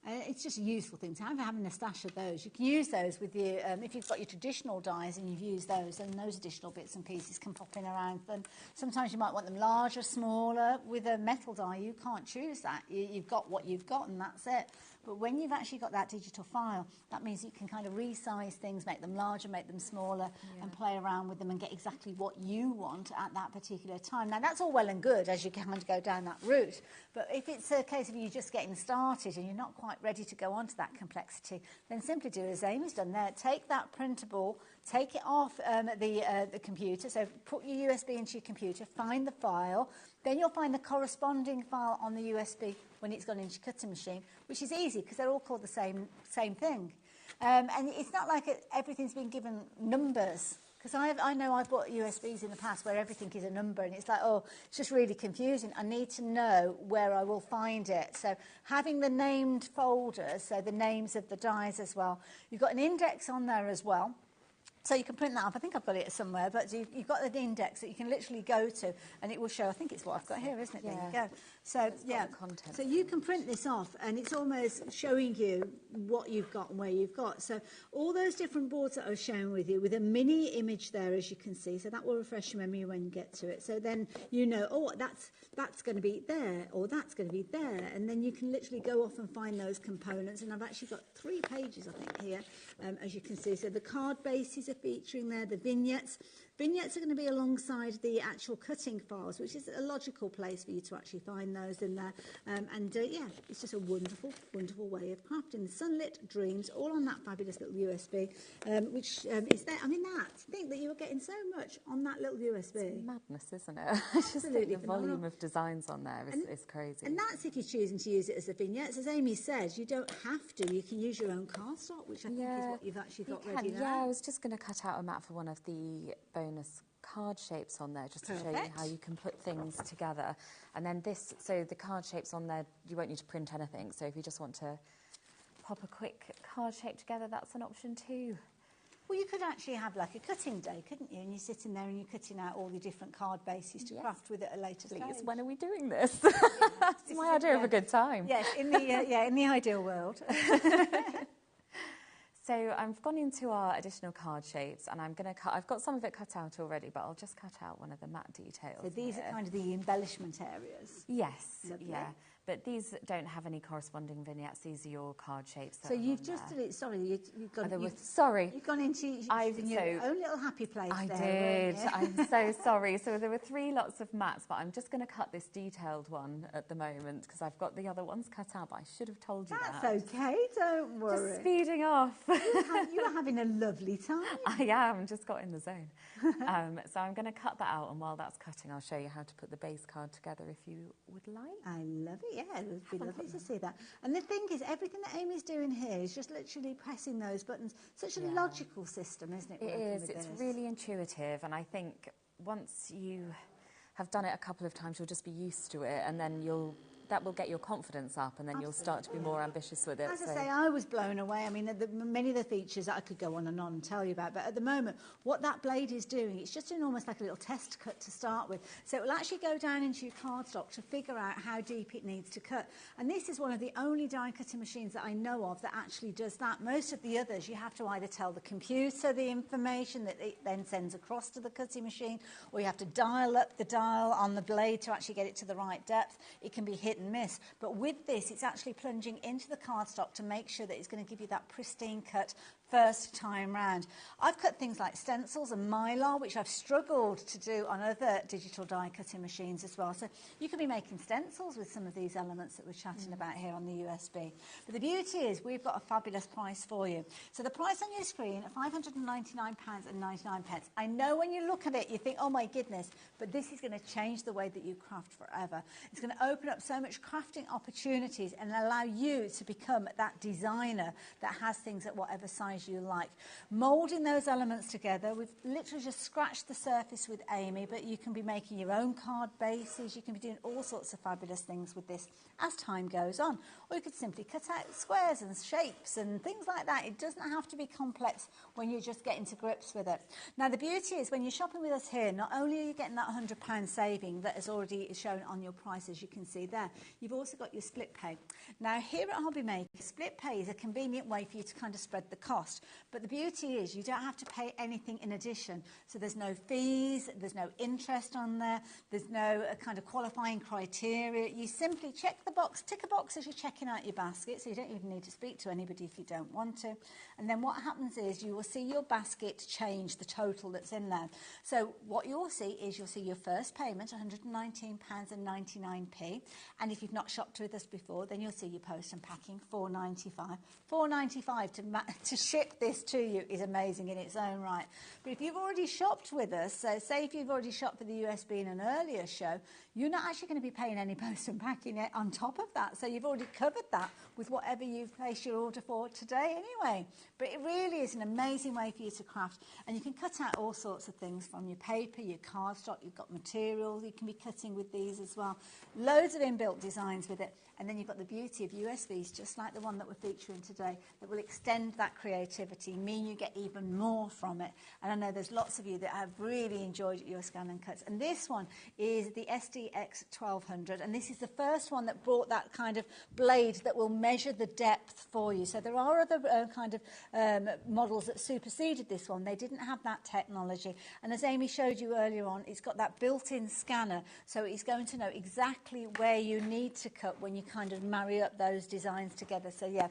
Speaker 1: It's just a useful thing to have, having a stash of those. You can use those with your, if you've got your traditional dies and you've used those, and those additional bits and pieces can pop in around them. Sometimes you might want them larger, smaller. With a metal die, you can't choose that. You've got what you've got and that's it. But when you've actually got that digital file, that means you can kind of resize things, make them larger, make them smaller, and play around with them and get exactly what you want at that particular time. Now, that's all well and good as you kind of go down that route. But if it's a case of you just getting started and you're not quite ready to go on to that complexity, then simply do as Amy's done there. Take that printable, take it off the computer. So put your USB into your computer, find the file. Then you'll find the corresponding file on the USB when it's gone into your cutting machine, which is easy because they're all called the same thing. And it's not like everything's been given numbers. Because I know I've bought USBs in the past where everything is a number and it's like, oh, it's just really confusing. I need to know where I will find it. So having the named folders, so the names of the dies as well. You've got an index on there as well. So you can print that off. I think I've got it somewhere, but you've got the index that you can literally go to, and it will show. I think it's what I've got here, isn't it? Yeah. There you go. So so you can print this off, and it's almost showing you what you've got and where you've got. So all those different boards that I was sharing with you, with a mini image there, as you can see. So that will refresh your memory when you get to it. So then you know, oh, that's going to be there, or that's going to be there, and then you can literally go off and find those components. And I've actually got 3 pages, I think, here, as you can see. So the card bases are featuring there, the vignettes. Vignettes are going to be alongside the actual cutting files, which is a logical place for you to actually find those in there. Yeah, it's just a wonderful, wonderful way of crafting. Sunlit Dreams, all on that fabulous little USB, which is there. I mean, think that you were getting so much on that little USB.
Speaker 2: It's madness, isn't it? I just think the volume of designs on there is crazy.
Speaker 1: And that's if you're choosing to use it as a vignette. As Amy said, you don't have to. You can use your own cardstock, which I think is what you've actually got ready now.
Speaker 2: Yeah, I was just going to cut out a mat for one of the bonus card shapes on there just to show you how you can put things together. And then so the card shapes on there, you won't need to print anything. So if you just want to pop a quick card shape together, that's an option too.
Speaker 1: Well, you could actually have like a cutting day, couldn't you? And you're sitting there and you're cutting out all the different card bases to craft with at a later stage.
Speaker 2: When are we doing this? It's my idea of a good time.
Speaker 1: Yes, in the ideal world.
Speaker 2: So I've gone into our additional card shapes, and I'm going to cut. I've got some of it cut out already, but I'll just cut out one of the matte details.
Speaker 1: So these are kind of the embellishment areas.
Speaker 2: Yes,
Speaker 1: Lovely.
Speaker 2: yeah. But these don't have any corresponding vignettes. These are your card shapes.
Speaker 1: So you've just sorry, you've gone.
Speaker 2: Sorry,
Speaker 1: you've gone into your own little happy place.
Speaker 2: I
Speaker 1: there,
Speaker 2: did. I'm so sorry. So there were 3 lots of mats, but I'm just going to cut this detailed one at the moment because I've got the other ones cut out. But I should have told you that.
Speaker 1: That's okay. Don't worry.
Speaker 2: Just speeding off.
Speaker 1: You are having a lovely time.
Speaker 2: I am. Just got in the zone. So I'm going to cut that out, and while that's cutting, I'll show you how to put the base card together if you would like.
Speaker 1: I love it. Yeah, it would be lovely to see that. And the thing is, everything that Amy's doing here is just literally pressing those buttons. Such a logical system, isn't it?
Speaker 2: It is. It's really intuitive, and I think once you have done it a couple of times, you'll just be used to it, and then that will get your confidence up, and then you'll start to be more ambitious with it.
Speaker 1: As I say, I was blown away. I mean, many of the features that I could go on and tell you about, but at the moment, what that blade is doing, it's just doing almost like a little test cut to start with. So it will actually go down into your cardstock to figure out how deep it needs to cut. And this is one of the only die cutting machines that I know of that actually does that. Most of the others, you have to either tell the computer the information that it then sends across to the cutting machine, or you have to dial up the dial on the blade to actually get it to the right depth. It can be hit and miss. But with this, it's actually plunging into the cardstock to make sure that it's going to give you that pristine cut first time round. I've cut things like stencils and mylar, which I've struggled to do on other digital die cutting machines as well. So you could be making stencils with some of these elements that we're chatting about here on the USB. But the beauty is we've got a fabulous price for you. So the price on your screen at £599.99. I know when you look at it, you think, oh my goodness, but this is going to change the way that you craft forever. It's going to open up so much crafting opportunities and allow you to become that designer that has things at whatever size you like. Moulding those elements together, we've literally just scratched the surface with Amy, but you can be making your own card bases, you can be doing all sorts of fabulous things with this as time goes on. Or you could simply cut out squares and shapes and things like that. It doesn't have to be complex when you're just getting to grips with it. Now the beauty is when you're shopping with us here, not only are you getting that £100 saving that is already shown on your price, as you can see there, you've also got your split pay. Now here at HobbyMaker, split pay is a convenient way for you to kind of spread the cost. But the beauty is you don't have to pay anything in addition. So there's no fees, there's no interest on there, there's no kind of qualifying criteria. You simply check the box, tick a box as you're checking out your basket, so you don't even need to speak to anybody if you don't want to. And then what happens is you will see your basket change the total that's in there. So what you'll see is you'll see your first payment, £119.99. And if you've not shopped with us before, then you'll see your post and packing, £4.95. £4.95 to ship this to you is amazing in its own right. But if you've already shopped with us, so say if you've already shopped for the USB in an earlier show, you're not actually going to be paying any post and packing it on top of that. So you've already covered that with whatever you've placed your order for today anyway. But it really is an amazing way for you to craft. And you can cut out all sorts of things from your paper, your cardstock, you've got materials, you can be cutting with these as well. Loads of inbuilt designs with it. And then you've got the beauty of USBs, just like the one that we're featuring today, that will extend that creativity, mean you get even more from it. And I know there's lots of you that have really enjoyed your ScanNCuts. And this one is the SDX 1200. And this is the first one that brought that kind of blade that will measure the depth for you. So there are other kind of models that superseded this one. They didn't have that technology. And as Amy showed you earlier on, it's got that built-in scanner. So it's going to know exactly where you need to cut when you kind of marry up those designs together. So yeah,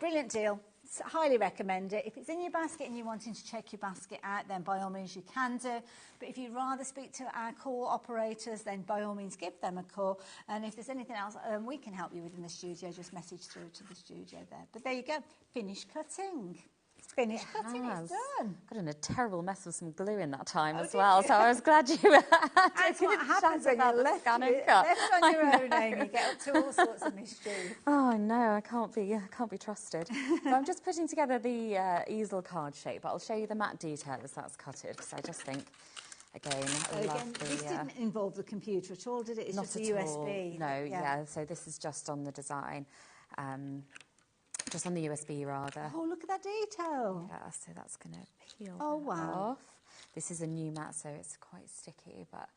Speaker 1: brilliant deal. Highly recommend it. If it's in your basket and you're wanting to check your basket out, then by all means you can do. But if you'd rather speak to our call operators, then by all means give them a call. And if there's anything else we can help you with in the studio, just message through to the studio there. But there you go, finished cutting. Finished cutting, it's done.
Speaker 2: Got in a terrible mess with some glue in that time as well, so I was glad you had
Speaker 1: That's what happens when you're left on your own, Amy. Get up to all sorts of mischief.
Speaker 2: Oh, no, I can't be trusted. So I'm just putting together the easel card shape, but I'll show you the matte detail as that's cutted, because I just think, again,
Speaker 1: this didn't involve the computer at all, did it? It's just a USB.
Speaker 2: No, yeah, so this is just on the design. just on the USB rather.
Speaker 1: Oh, look at that detail.
Speaker 2: Yeah, so that's going to peel
Speaker 1: wow.
Speaker 2: off. This is a new mat, so it's quite sticky, but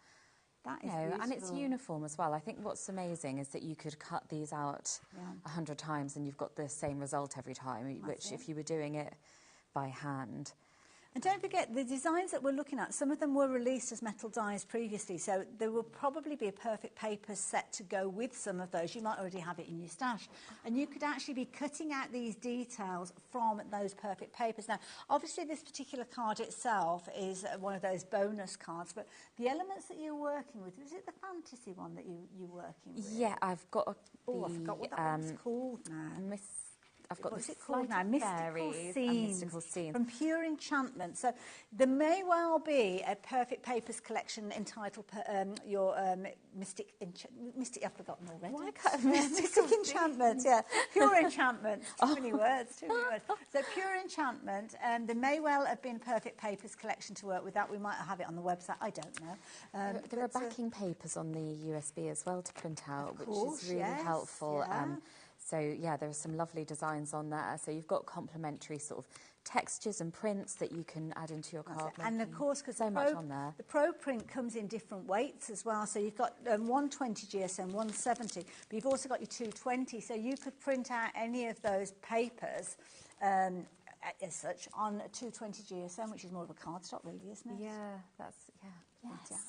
Speaker 1: that is
Speaker 2: and it's uniform as well. I think what's amazing is that you could cut these out 100 times and you've got the same result every time, which if you were doing it by hand.
Speaker 1: And don't forget, the designs that we're looking at, some of them were released as metal dies previously, so there will probably be a perfect paper set to go with some of those. You might already have it in your stash. And you could actually be cutting out these details from those perfect papers. Now, obviously, this particular card itself is one of those bonus cards, but the elements that you're working with, is it the fantasy one that you're working with?
Speaker 2: Yeah, I've got
Speaker 1: I forgot what that one's called now.
Speaker 2: I've got
Speaker 1: What's
Speaker 2: the
Speaker 1: it called now?
Speaker 2: Mystical Scenes.
Speaker 1: From Pure Enchantment. So there may well be a perfect papers collection entitled your Mystic, I've forgotten already.
Speaker 2: Why can't
Speaker 1: Mystic Enchantment, yeah. Pure Enchantment. Too many words. So Pure Enchantment, there may well have been perfect papers collection to work with that. We might have it on the website. I don't know.
Speaker 2: There are backing papers on the USB as well to print out, which is really helpful.
Speaker 1: Yeah.
Speaker 2: So, yeah, there are some lovely designs on there. So you've got complementary sort of textures and prints that you can add into your card.
Speaker 1: And, of course, because
Speaker 2: the
Speaker 1: Pro print comes in different weights as well. So you've got 120 GSM, 170, but you've also got your 220. So you could print out any of those papers as such on a 220 GSM, which is more of a cardstock, really, isn't it?
Speaker 2: Yeah, that's, yeah.
Speaker 1: Yes.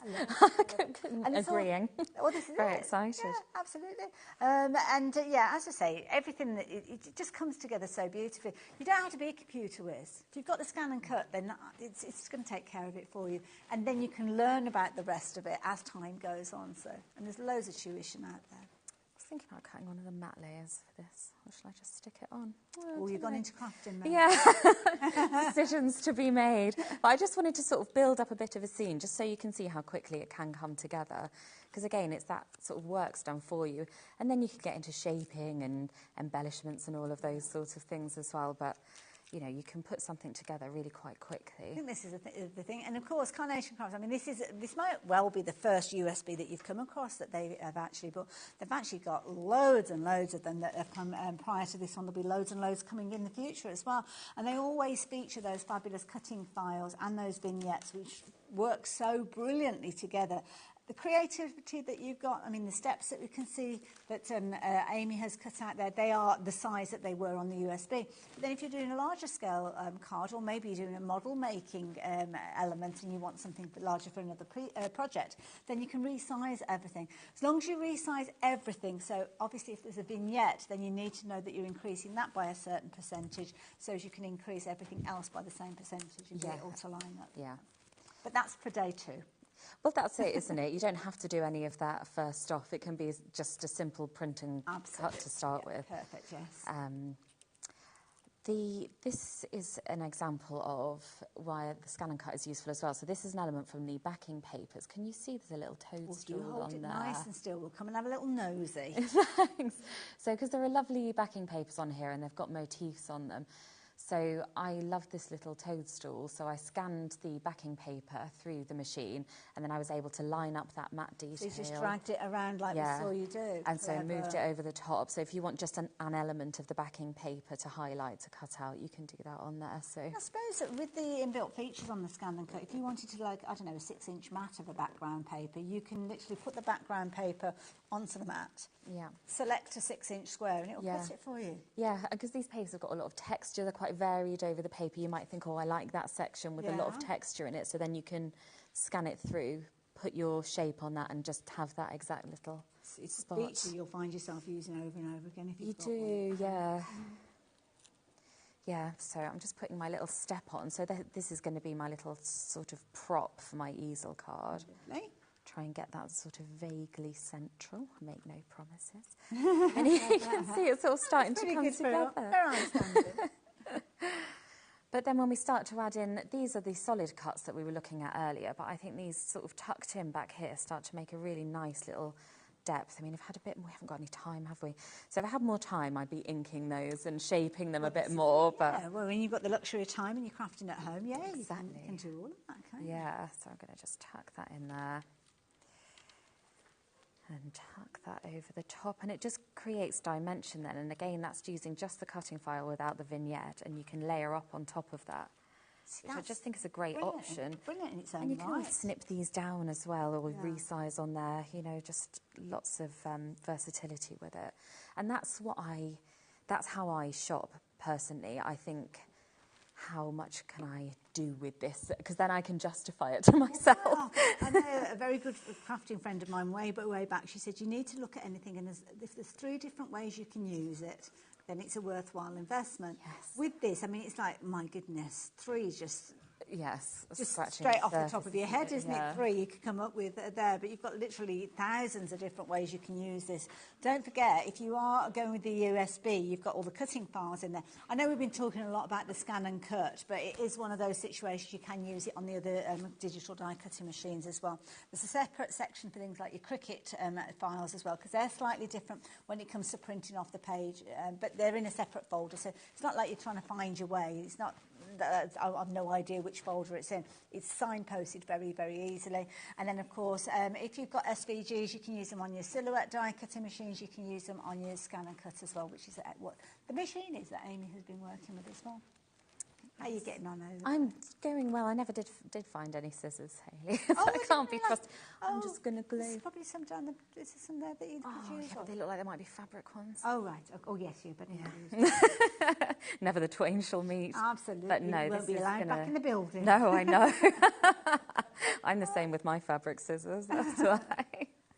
Speaker 2: And agreeing.
Speaker 1: This is
Speaker 2: very excited.
Speaker 1: Yeah, absolutely. As I say, everything it just comes together so beautifully. You don't have to be a computer whiz. If you've got the ScanNCut, then it's going to take care of it for you, and then you can learn about the rest of it as time goes on. So, and there's loads of tuition out there.
Speaker 2: I was thinking about cutting one of the matte layers for this, or shall I just stick it on?
Speaker 1: Oh, you've gone into crafting mode.
Speaker 2: Yeah, decisions to be made. But I just wanted to sort of build up a bit of a scene, just so you can see how quickly it can come together. Because again, it's that sort of work's done for you. And then you can get into shaping and embellishments and all of those sorts of things as well. But you know, you can put something together really quite quickly.
Speaker 1: I think this is the thing. And of course, Carnation Crafts, I mean, this might well be the first USB that you've come across that they have actually bought. They've actually got loads and loads of them that have come prior to this one. There'll be loads and loads coming in the future as well. And they always feature those fabulous cutting files and those vignettes, which work so brilliantly together. The creativity that you've got, I mean, the steps that we can see that Amy has cut out there, they are the size that they were on the USB. But then if you're doing a larger scale card, or maybe you're doing a model making element and you want something larger for another project, then you can resize everything. As long as you resize everything, so obviously if there's a vignette, then you need to know that you're increasing that by a certain percentage, so as you can increase everything else by the same percentage and get it all to line up.
Speaker 2: Yeah.
Speaker 1: But that's for day 2.
Speaker 2: Well, that's it, isn't it? You don't have to do any of that first off. It can be just a simple print and cut to start with.
Speaker 1: Perfect, yes.
Speaker 2: This is an example of why the ScanNCut is useful as well. So this is an element from the backing papers. Can you see there's a little toadstool
Speaker 1: hold
Speaker 2: on
Speaker 1: it
Speaker 2: there?
Speaker 1: Nice and still. We'll come and have a little nosy.
Speaker 2: Thanks. So, because there are lovely backing papers on here and they've got motifs on them. So I love this little toadstool, so I scanned the backing paper through the machine and then I was able to line up that matte detail.
Speaker 1: So you just dragged it around like we saw you do.
Speaker 2: And so moved it over the top. So if you want just an element of the backing paper to highlight, to cut out, you can do that on there. So
Speaker 1: I suppose that with the inbuilt features on the ScanNCut, if you wanted to, like, I don't know, a 6-inch mat of a background paper, you can literally put the background paper onto the mat.
Speaker 2: Yeah.
Speaker 1: Select a 6-inch square and it'll cut it for you.
Speaker 2: Yeah, because these papers have got a lot of texture. They're quite varied over the paper. You might think, oh, I like that section with a lot of texture in it. So then you can scan it through, put your shape on that and just have that exact little spot.
Speaker 1: It's a feature you'll find yourself using over and over again if you've got
Speaker 2: one.
Speaker 1: Yeah.
Speaker 2: Yeah, so I'm just putting my little step on. So this is going to be my little sort of prop for my easel card.
Speaker 1: Lovely.
Speaker 2: Try and get that sort of vaguely central. Make no promises. And you can see it's all starting to come together. But then when we start to add in, these are the solid cuts that we were looking at earlier, but I think these sort of tucked in back here start to make a really nice little depth. I mean, I've had a bit more, we haven't got any time, have we? So if I had more time, I'd be inking those and shaping them a bit more. But
Speaker 1: yeah, well, when you've got the luxury of time and you're crafting at home, exactly. You can do all of that, can't you?
Speaker 2: Yeah, so I'm going to just tuck that in there. And tuck that over the top, and it just creates dimension then. And again, that's using just the cutting file without the vignette, and you can layer up on top of that, which I just think is a great option.
Speaker 1: Brilliant in its own
Speaker 2: and you can always
Speaker 1: right.
Speaker 2: snip these down as well, or resize on there, you know, just lots of versatility with it. And that's how I shop personally. I think, how much can I do with this? Because then I can justify it to myself.
Speaker 1: Well, I know a very good crafting friend of mine way back, she said you need to look at anything, and if there's 3 different ways you can use it, then it's a worthwhile investment.
Speaker 2: Yes.
Speaker 1: With this, I mean, it's like, my goodness, 3 is just
Speaker 2: scratching
Speaker 1: straight off the
Speaker 2: surface,
Speaker 1: top of your head, isn't
Speaker 2: yeah.
Speaker 1: it? 3 you could come up with there, but you've got literally thousands of different ways you can use this. Don't forget, if you are going with the USB, you've got all the cutting files in there. I know we've been talking a lot about the ScanNCut, but it is one of those situations you can use it on the other digital die cutting machines as well. There's a separate section for things like your Cricut files as well, because they're slightly different when it comes to printing off the page, but they're in a separate folder, so it's not like you're trying to find your way. It's not. I've no idea which folder it's in. It's signposted very, very easily. And then, of course, if you've got SVGs, you can use them on your silhouette die cutting machines. You can use them on your ScanNCut as well, which is what the machine is that Amy has been working with as well. How are you getting on over there?
Speaker 2: I'm going well. I never did find any scissors, Hayley. So I can't be trusted. I'm just going to glue.
Speaker 1: There's probably some down the... Is there some there that you could use?
Speaker 2: Yeah, they look like they might be fabric ones.
Speaker 1: Oh, right. Oh, yes, you better
Speaker 2: Never the twain shall meet.
Speaker 1: Absolutely.
Speaker 2: But no,
Speaker 1: you won't be allowed back in the building.
Speaker 2: No, I know. I'm the same with my fabric scissors. That's why.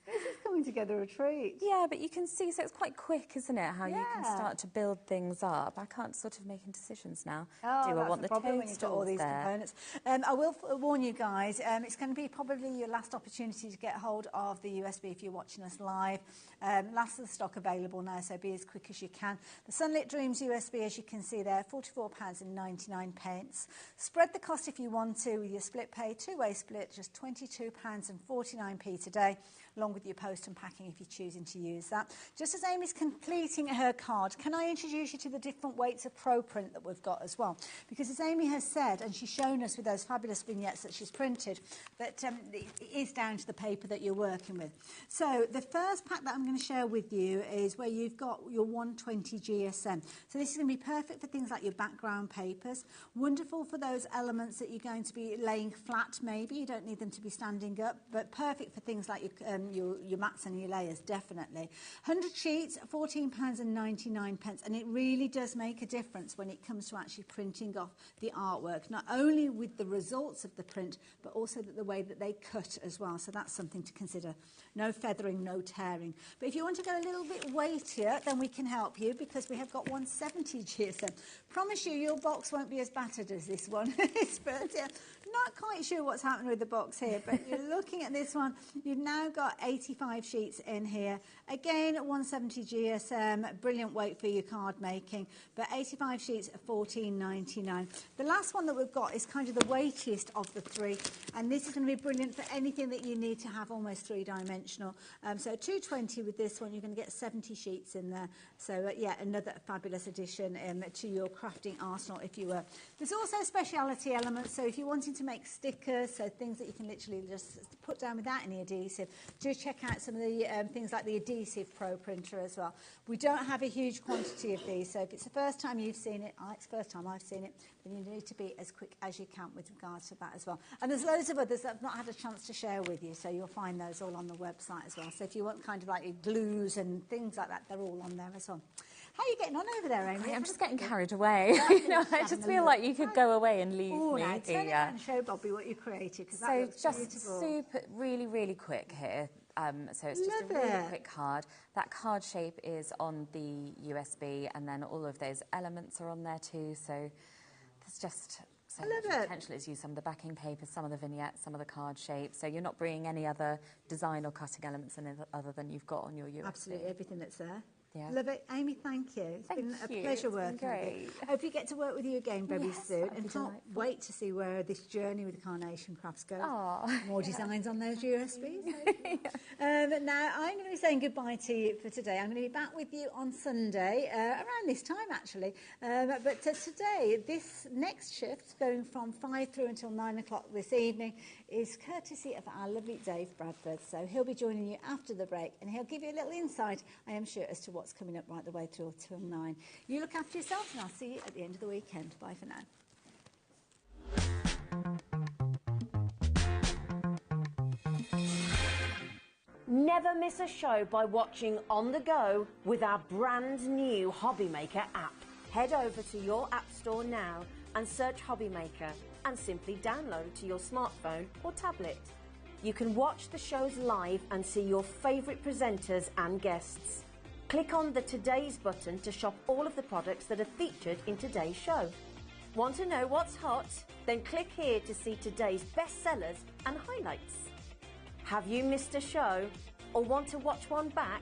Speaker 1: This is coming together a treat.
Speaker 2: Yeah, but you can see, so it's quite quick, isn't it, how you can start to build things up. I can't sort of making decisions now.
Speaker 1: Oh,
Speaker 2: do I want the
Speaker 1: problem when you've got all these
Speaker 2: there?
Speaker 1: components. I will warn you guys, it's going to be probably your last opportunity to get hold of the USB if you're watching us live. Last of the stock available now, so be as quick as you can. The Sunlit Dreams USB, as you can see there, £44.99. Spread the cost if you want to with your split pay, 2-way split, just £22.49 today, along with your post and packing if you're choosing to use that. Just as Amy's completing her card, can I introduce you to the different weights of Pro Print that we've got as well? Because as Amy has said, and she's shown us with those fabulous vignettes that she's printed, that it is down to the paper that you're working with. So the first pack that I'm going to share with you is where you've got your 120 GSM. So this is going to be perfect for things like your background papers, wonderful for those elements that you're going to be laying flat maybe, you don't need them to be standing up, but perfect for things like your mats and your layers, definitely. 100 sheets, £14.99, and it really does make a difference when it comes to actually printing off the artwork, not only with the results of the print, but also the way that they cut as well, so that's something to consider. No feathering, no tearing. But if you want to go a little bit weightier, then we can help you, because we have got 170 GSM. Promise you, your box won't be as battered as this one is, but not quite sure what's happening with the box here, but you're looking at this one, you've now got 85 sheets in here. Again, 170 GSM, brilliant weight for your card making, but 85 sheets at £14.99. The last one that we've got is kind of the weightiest of the 3, and this is going to be brilliant for anything that you need to have almost 3-dimensional. So 220 with this one, you're going to get 70 sheets in there. So yeah, another fabulous addition to your crafting arsenal, if you were. There's also speciality elements, so if you're wanting to make stickers, so things that you can literally just put down without any adhesive, do check out some of the things like the Adhesive Pro printer as well. We don't have a huge quantity of these, so if it's the first time you've seen it, it's the first time I've seen it, then you need to be as quick as you can with regards to that as well. And there's loads of others that I've not had a chance to share with you, so you'll find those all on the website as well. So if you want kind of like your glues and things like that, they're all on there as well. How are you getting on over there, Amy?
Speaker 2: I'm just getting carried away. You know, I just feel like you could go away and leave me
Speaker 1: now, turn it
Speaker 2: here.
Speaker 1: around and show Bobby what you created, because that
Speaker 2: So
Speaker 1: looks
Speaker 2: just
Speaker 1: beautiful.
Speaker 2: super, really quick here. So it's just a really quick card. That card shape is on the USB, and then all of those elements are on there too. So there's just so much potential. It's used some of the backing paper, some of the vignettes, some of the card shapes. So you're not bringing any other design or cutting elements in other than you've got on your USB.
Speaker 1: Absolutely, everything that's there.
Speaker 2: Yeah.
Speaker 1: Love it. Amy, thank you. It's been a
Speaker 2: you.
Speaker 1: pleasure
Speaker 2: It's been
Speaker 1: working
Speaker 2: great.
Speaker 1: with you. Hope you get to work with you again very
Speaker 2: Yes,
Speaker 1: soon.
Speaker 2: that'd
Speaker 1: And
Speaker 2: be
Speaker 1: can't
Speaker 2: delightful.
Speaker 1: wait to see where this journey with Carnation Crafts goes.
Speaker 2: Aw,
Speaker 1: More designs on those USBs. Now, I'm going to be saying goodbye to you for today. I'm going to be back with you on Sunday, around this time actually. But today, this next shift, going from 5 through until 9 o'clock this evening, is courtesy of our lovely Dave Bradford. So he'll be joining you after the break and he'll give you a little insight, I am sure, as to what's coming up right the way through till 9. You look after yourselves and I'll see you at the end of the weekend. Bye for now.
Speaker 4: Never miss a show by watching on the go with our brand new HobbyMaker app. Head over to your app store now and search HobbyMaker and simply download to your smartphone or tablet. You can watch the shows live and see your favourite presenters and guests. Click on the Today's button to shop all of the products that are featured in today's show. Want to know what's hot? Then click here to see today's bestsellers and highlights. Have you missed a show or want to watch one back?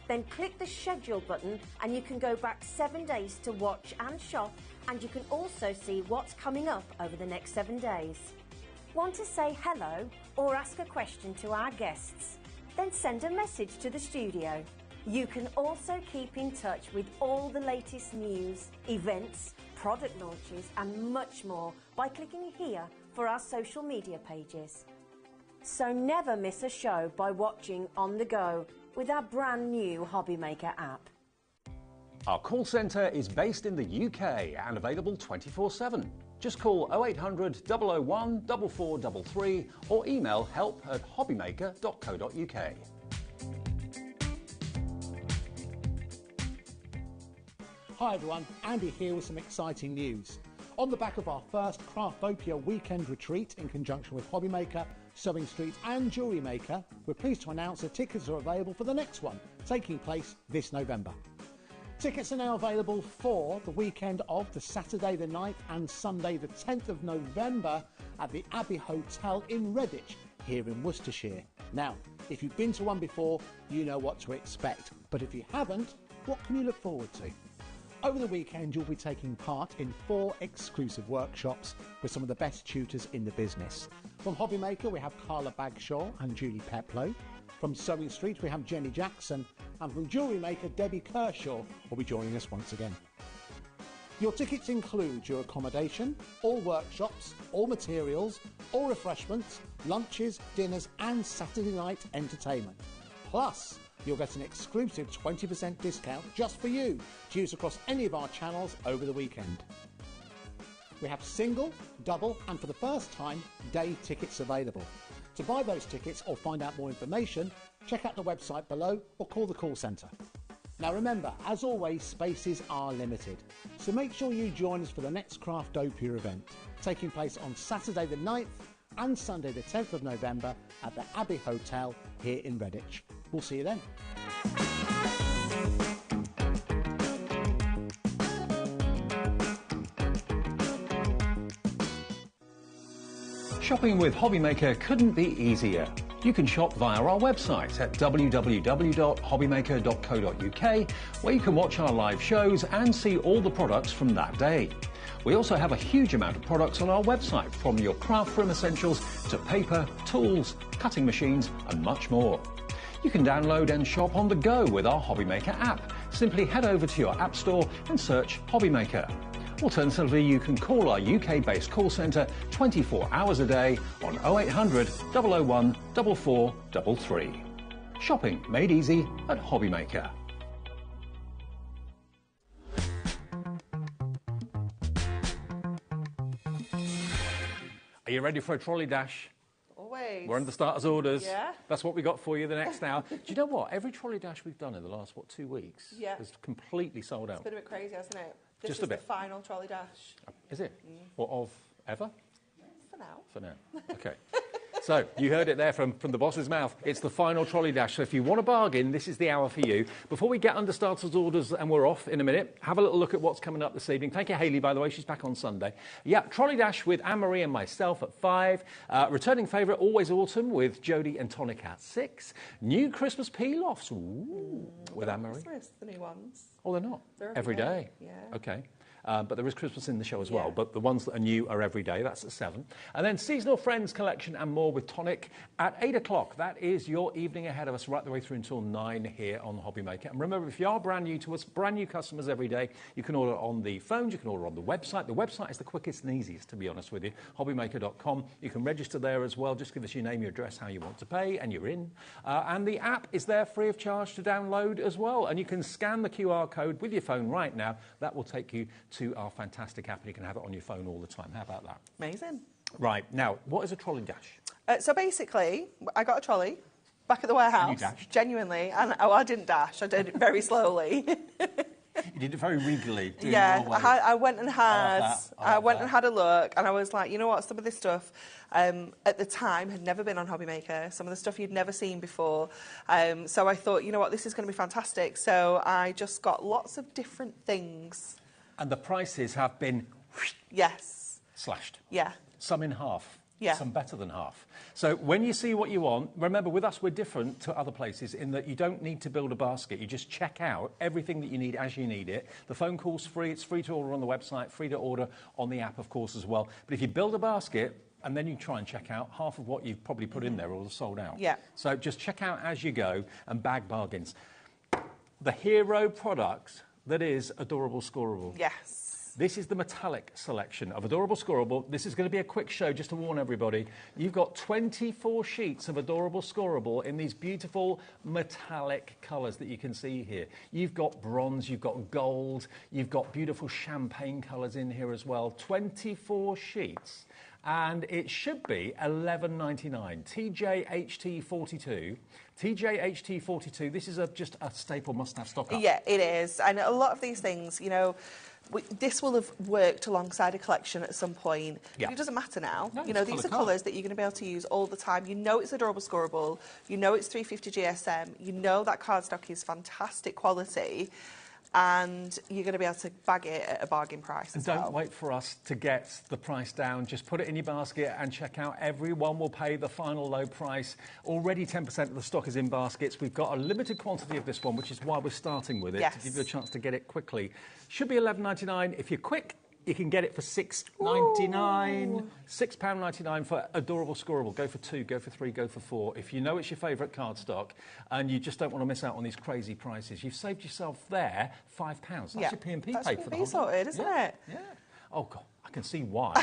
Speaker 4: Then click the schedule button and you can go back 7 days to watch and shop, and you can also see what's coming up over the next 7 days. Want to say hello or ask a question to our guests? Then send a message to the studio. You can also keep in touch with all the latest news, events, product launches and much more by clicking here for our social media pages. So never miss a show by watching on the go with our brand new HobbyMaker app.
Speaker 3: Our call centre is based in the UK and available 24/7. Just call 0800 001 4433 or email help@hobbymaker.co.uk.
Speaker 13: Hi everyone, Andy here with some exciting news. On the back of our first Craftopia weekend retreat in conjunction with HobbyMaker, Sewing Street and Jewellery Maker, we're pleased to announce that tickets are available for the next one, taking place this November. Tickets are now available for the weekend of the Saturday the 9th and Sunday the 10th of November at the Abbey Hotel in Redditch, here in Worcestershire. Now, if you've been to one before, you know what to expect, but if you haven't, what can you look forward to? Over the weekend, you'll be taking part in 4 exclusive workshops with some of the best tutors in the business. From HobbyMaker, we have Carla Bagshaw and Julie Peplow. From Sewing Street, we have Jenny Jackson. And from Jewellery Maker, Debbie Kershaw will be joining us once again. Your tickets include your accommodation, all workshops, all materials, all refreshments, lunches, dinners and Saturday night entertainment. Plus, you'll get an exclusive 20% discount just for you to use across any of our channels over the weekend. We have single, double and for the first time, day tickets available. To buy those tickets or find out more information, check out the website below or call the call centre. Now remember, as always, spaces are limited, so make sure you join us for the next Craftopia event, taking place on Saturday the 9th and Sunday the 10th of November at the Abbey Hotel here in Redditch. We'll see you then.
Speaker 3: Shopping with HobbyMaker couldn't be easier. You can shop via our website at www.hobbymaker.co.uk, where you can watch our live shows and see all the products from that day. We also have a huge amount of products on our website, from your craft room essentials to paper, tools, cutting machines and much more. You can download and shop on the go with our HobbyMaker app. Simply head over to your app store and search HobbyMaker. Alternatively, you can call our UK-based call centre 24 hours a day on 0800 001 4433. Shopping made easy at HobbyMaker. Are you ready for a trolley dash?
Speaker 12: Always.
Speaker 3: We're on the starters' orders.
Speaker 12: Yeah.
Speaker 3: That's what we got for you the next hour. Do you know what? Every trolley dash we've done in the last, 2 weeks has completely sold out.
Speaker 12: It's been a bit crazy, hasn't it? This
Speaker 3: Just
Speaker 12: is
Speaker 3: a bit.
Speaker 12: The final trolley dash.
Speaker 3: Is it? What, of ever?
Speaker 12: For now.
Speaker 3: For now. Okay. So, you heard it there from the boss's mouth. It's the final trolley dash. So if you want a bargain, this is the hour for you. Before we get under starters' orders and we're off in a minute, have a little look at what's coming up this evening. Thank you, Hayley, by the way. She's back on Sunday. Yeah, trolley dash with Anne-Marie and myself at 5. Returning favourite, Always Autumn, with Jodie and Tonic at 6. New Christmas peel-offs with Anne-Marie.
Speaker 12: Christmas, the new ones.
Speaker 3: Oh, they're not?
Speaker 12: They're
Speaker 3: every day.
Speaker 12: Yeah.
Speaker 3: Okay. but there is Christmas in the show as well. But the ones that are new are every day. That's at 7. And then Seasonal Friends collection and more with Tonic at 8 o'clock. That is your evening ahead of us, right the way through until 9 here on HobbyMaker. And remember, if you are brand new to us, brand new customers every day, you can order on the phones, you can order on the website. The website is the quickest and easiest, to be honest with you, hobbymaker.com. You can register there as well. Just give us your name, your address, how you want to pay, and you're in. And the app is there free of charge to download as well. And you can scan the QR code with your phone right now. That will take you to our fantastic app, and you can have it on your phone all the time. How about that?
Speaker 12: Amazing.
Speaker 3: Right, now, what is a trolley dash?
Speaker 12: So basically, I got a trolley back at the warehouse.
Speaker 3: And you dashed?
Speaker 12: Genuinely. And I didn't dash. I did it very slowly.
Speaker 3: You did it very regally.
Speaker 12: Yeah, I went and had a look, and I was like, you know what, some of this stuff at the time had never been on HobbyMaker. Some of the stuff you'd never seen before. So I thought, you know what, this is going to be fantastic. So I just got lots of different things.
Speaker 3: And the prices have been slashed.
Speaker 12: Yeah.
Speaker 3: Some in half.
Speaker 12: Yeah.
Speaker 3: Some better than half. So when you see what you want, remember with us we're different to other places in that you don't need to build a basket. You just check out everything that you need as you need it. The phone call's free. It's free to order on the website, free to order on the app, of course, as well. But if you build a basket and then you try and check out, half of what you've probably put in there will have sold out.
Speaker 12: Yeah.
Speaker 3: So just check out as you go and bag bargains. The hero product that is Adorable Scoreable.
Speaker 12: Yes.
Speaker 3: This is the metallic selection of Adorable Scoreable. This is going to be a quick show, just to warn everybody. You've got 24 sheets of Adorable Scoreable in these beautiful metallic colours that you can see here. You've got bronze, you've got gold, you've got beautiful champagne colours in here as well. 24 sheets. And it should be $11.99. TJHT42. TJHT42, this is just a staple must-have stock up.
Speaker 12: Yeah, it is. And a lot of these things, you know, this will have worked alongside a collection at some point.
Speaker 3: Yeah.
Speaker 12: But it doesn't matter now.
Speaker 3: No,
Speaker 12: you know, these are colours that you're going to be able to use all the time. You know it's Adorable Scoreable. You know it's 350 GSM. You know that cardstock is fantastic quality. And you're going to be able to bag it at a bargain price.
Speaker 3: And don't wait for us to get the price down. Just put it in your basket and check out. Everyone will pay the final low price. Already 10% of the stock is in baskets. We've got a limited quantity of this one, which is why we're starting with it, to give you a chance to get it quickly. Should be $11.99. If you're quick, you can get it for £6.99. £6.99 for Adorable Scoreable. Go for 2, go for 3, go for 4. If you know it's your favourite cardstock and you just don't want to miss out on these crazy prices, you've saved yourself there £5. That's your P&P paid for the whole
Speaker 12: sorted, isn't it?
Speaker 3: Yeah. Oh, God, I can see why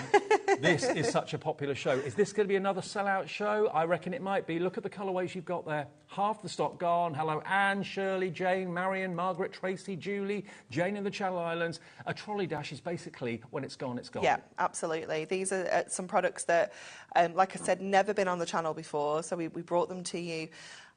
Speaker 3: this is such a popular show. Is this going to be another sellout show? I reckon it might be. Look at the colourways you've got there. Half the stock gone. Hello, Anne, Shirley, Jane, Marion, Margaret, Tracy, Julie, Jane in the Channel Islands. A trolley dash is basically when it's gone, it's gone.
Speaker 12: Yeah, absolutely. These are some products that, like I said, never been on the channel before. So we brought them to you.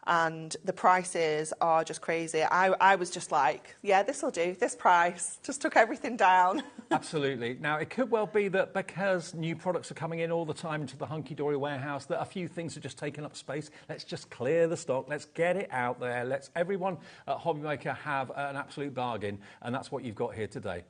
Speaker 12: And the prices are just crazy. I was just like, yeah, this will do, this price. Just took everything down.
Speaker 3: Absolutely. Now, it could well be that because new products are coming in all the time into the Hunkydory warehouse, that a few things are just taking up space. Let's just clear the stock. Let's get it out there. Let's everyone at HobbyMaker have an absolute bargain. And that's what you've got here today.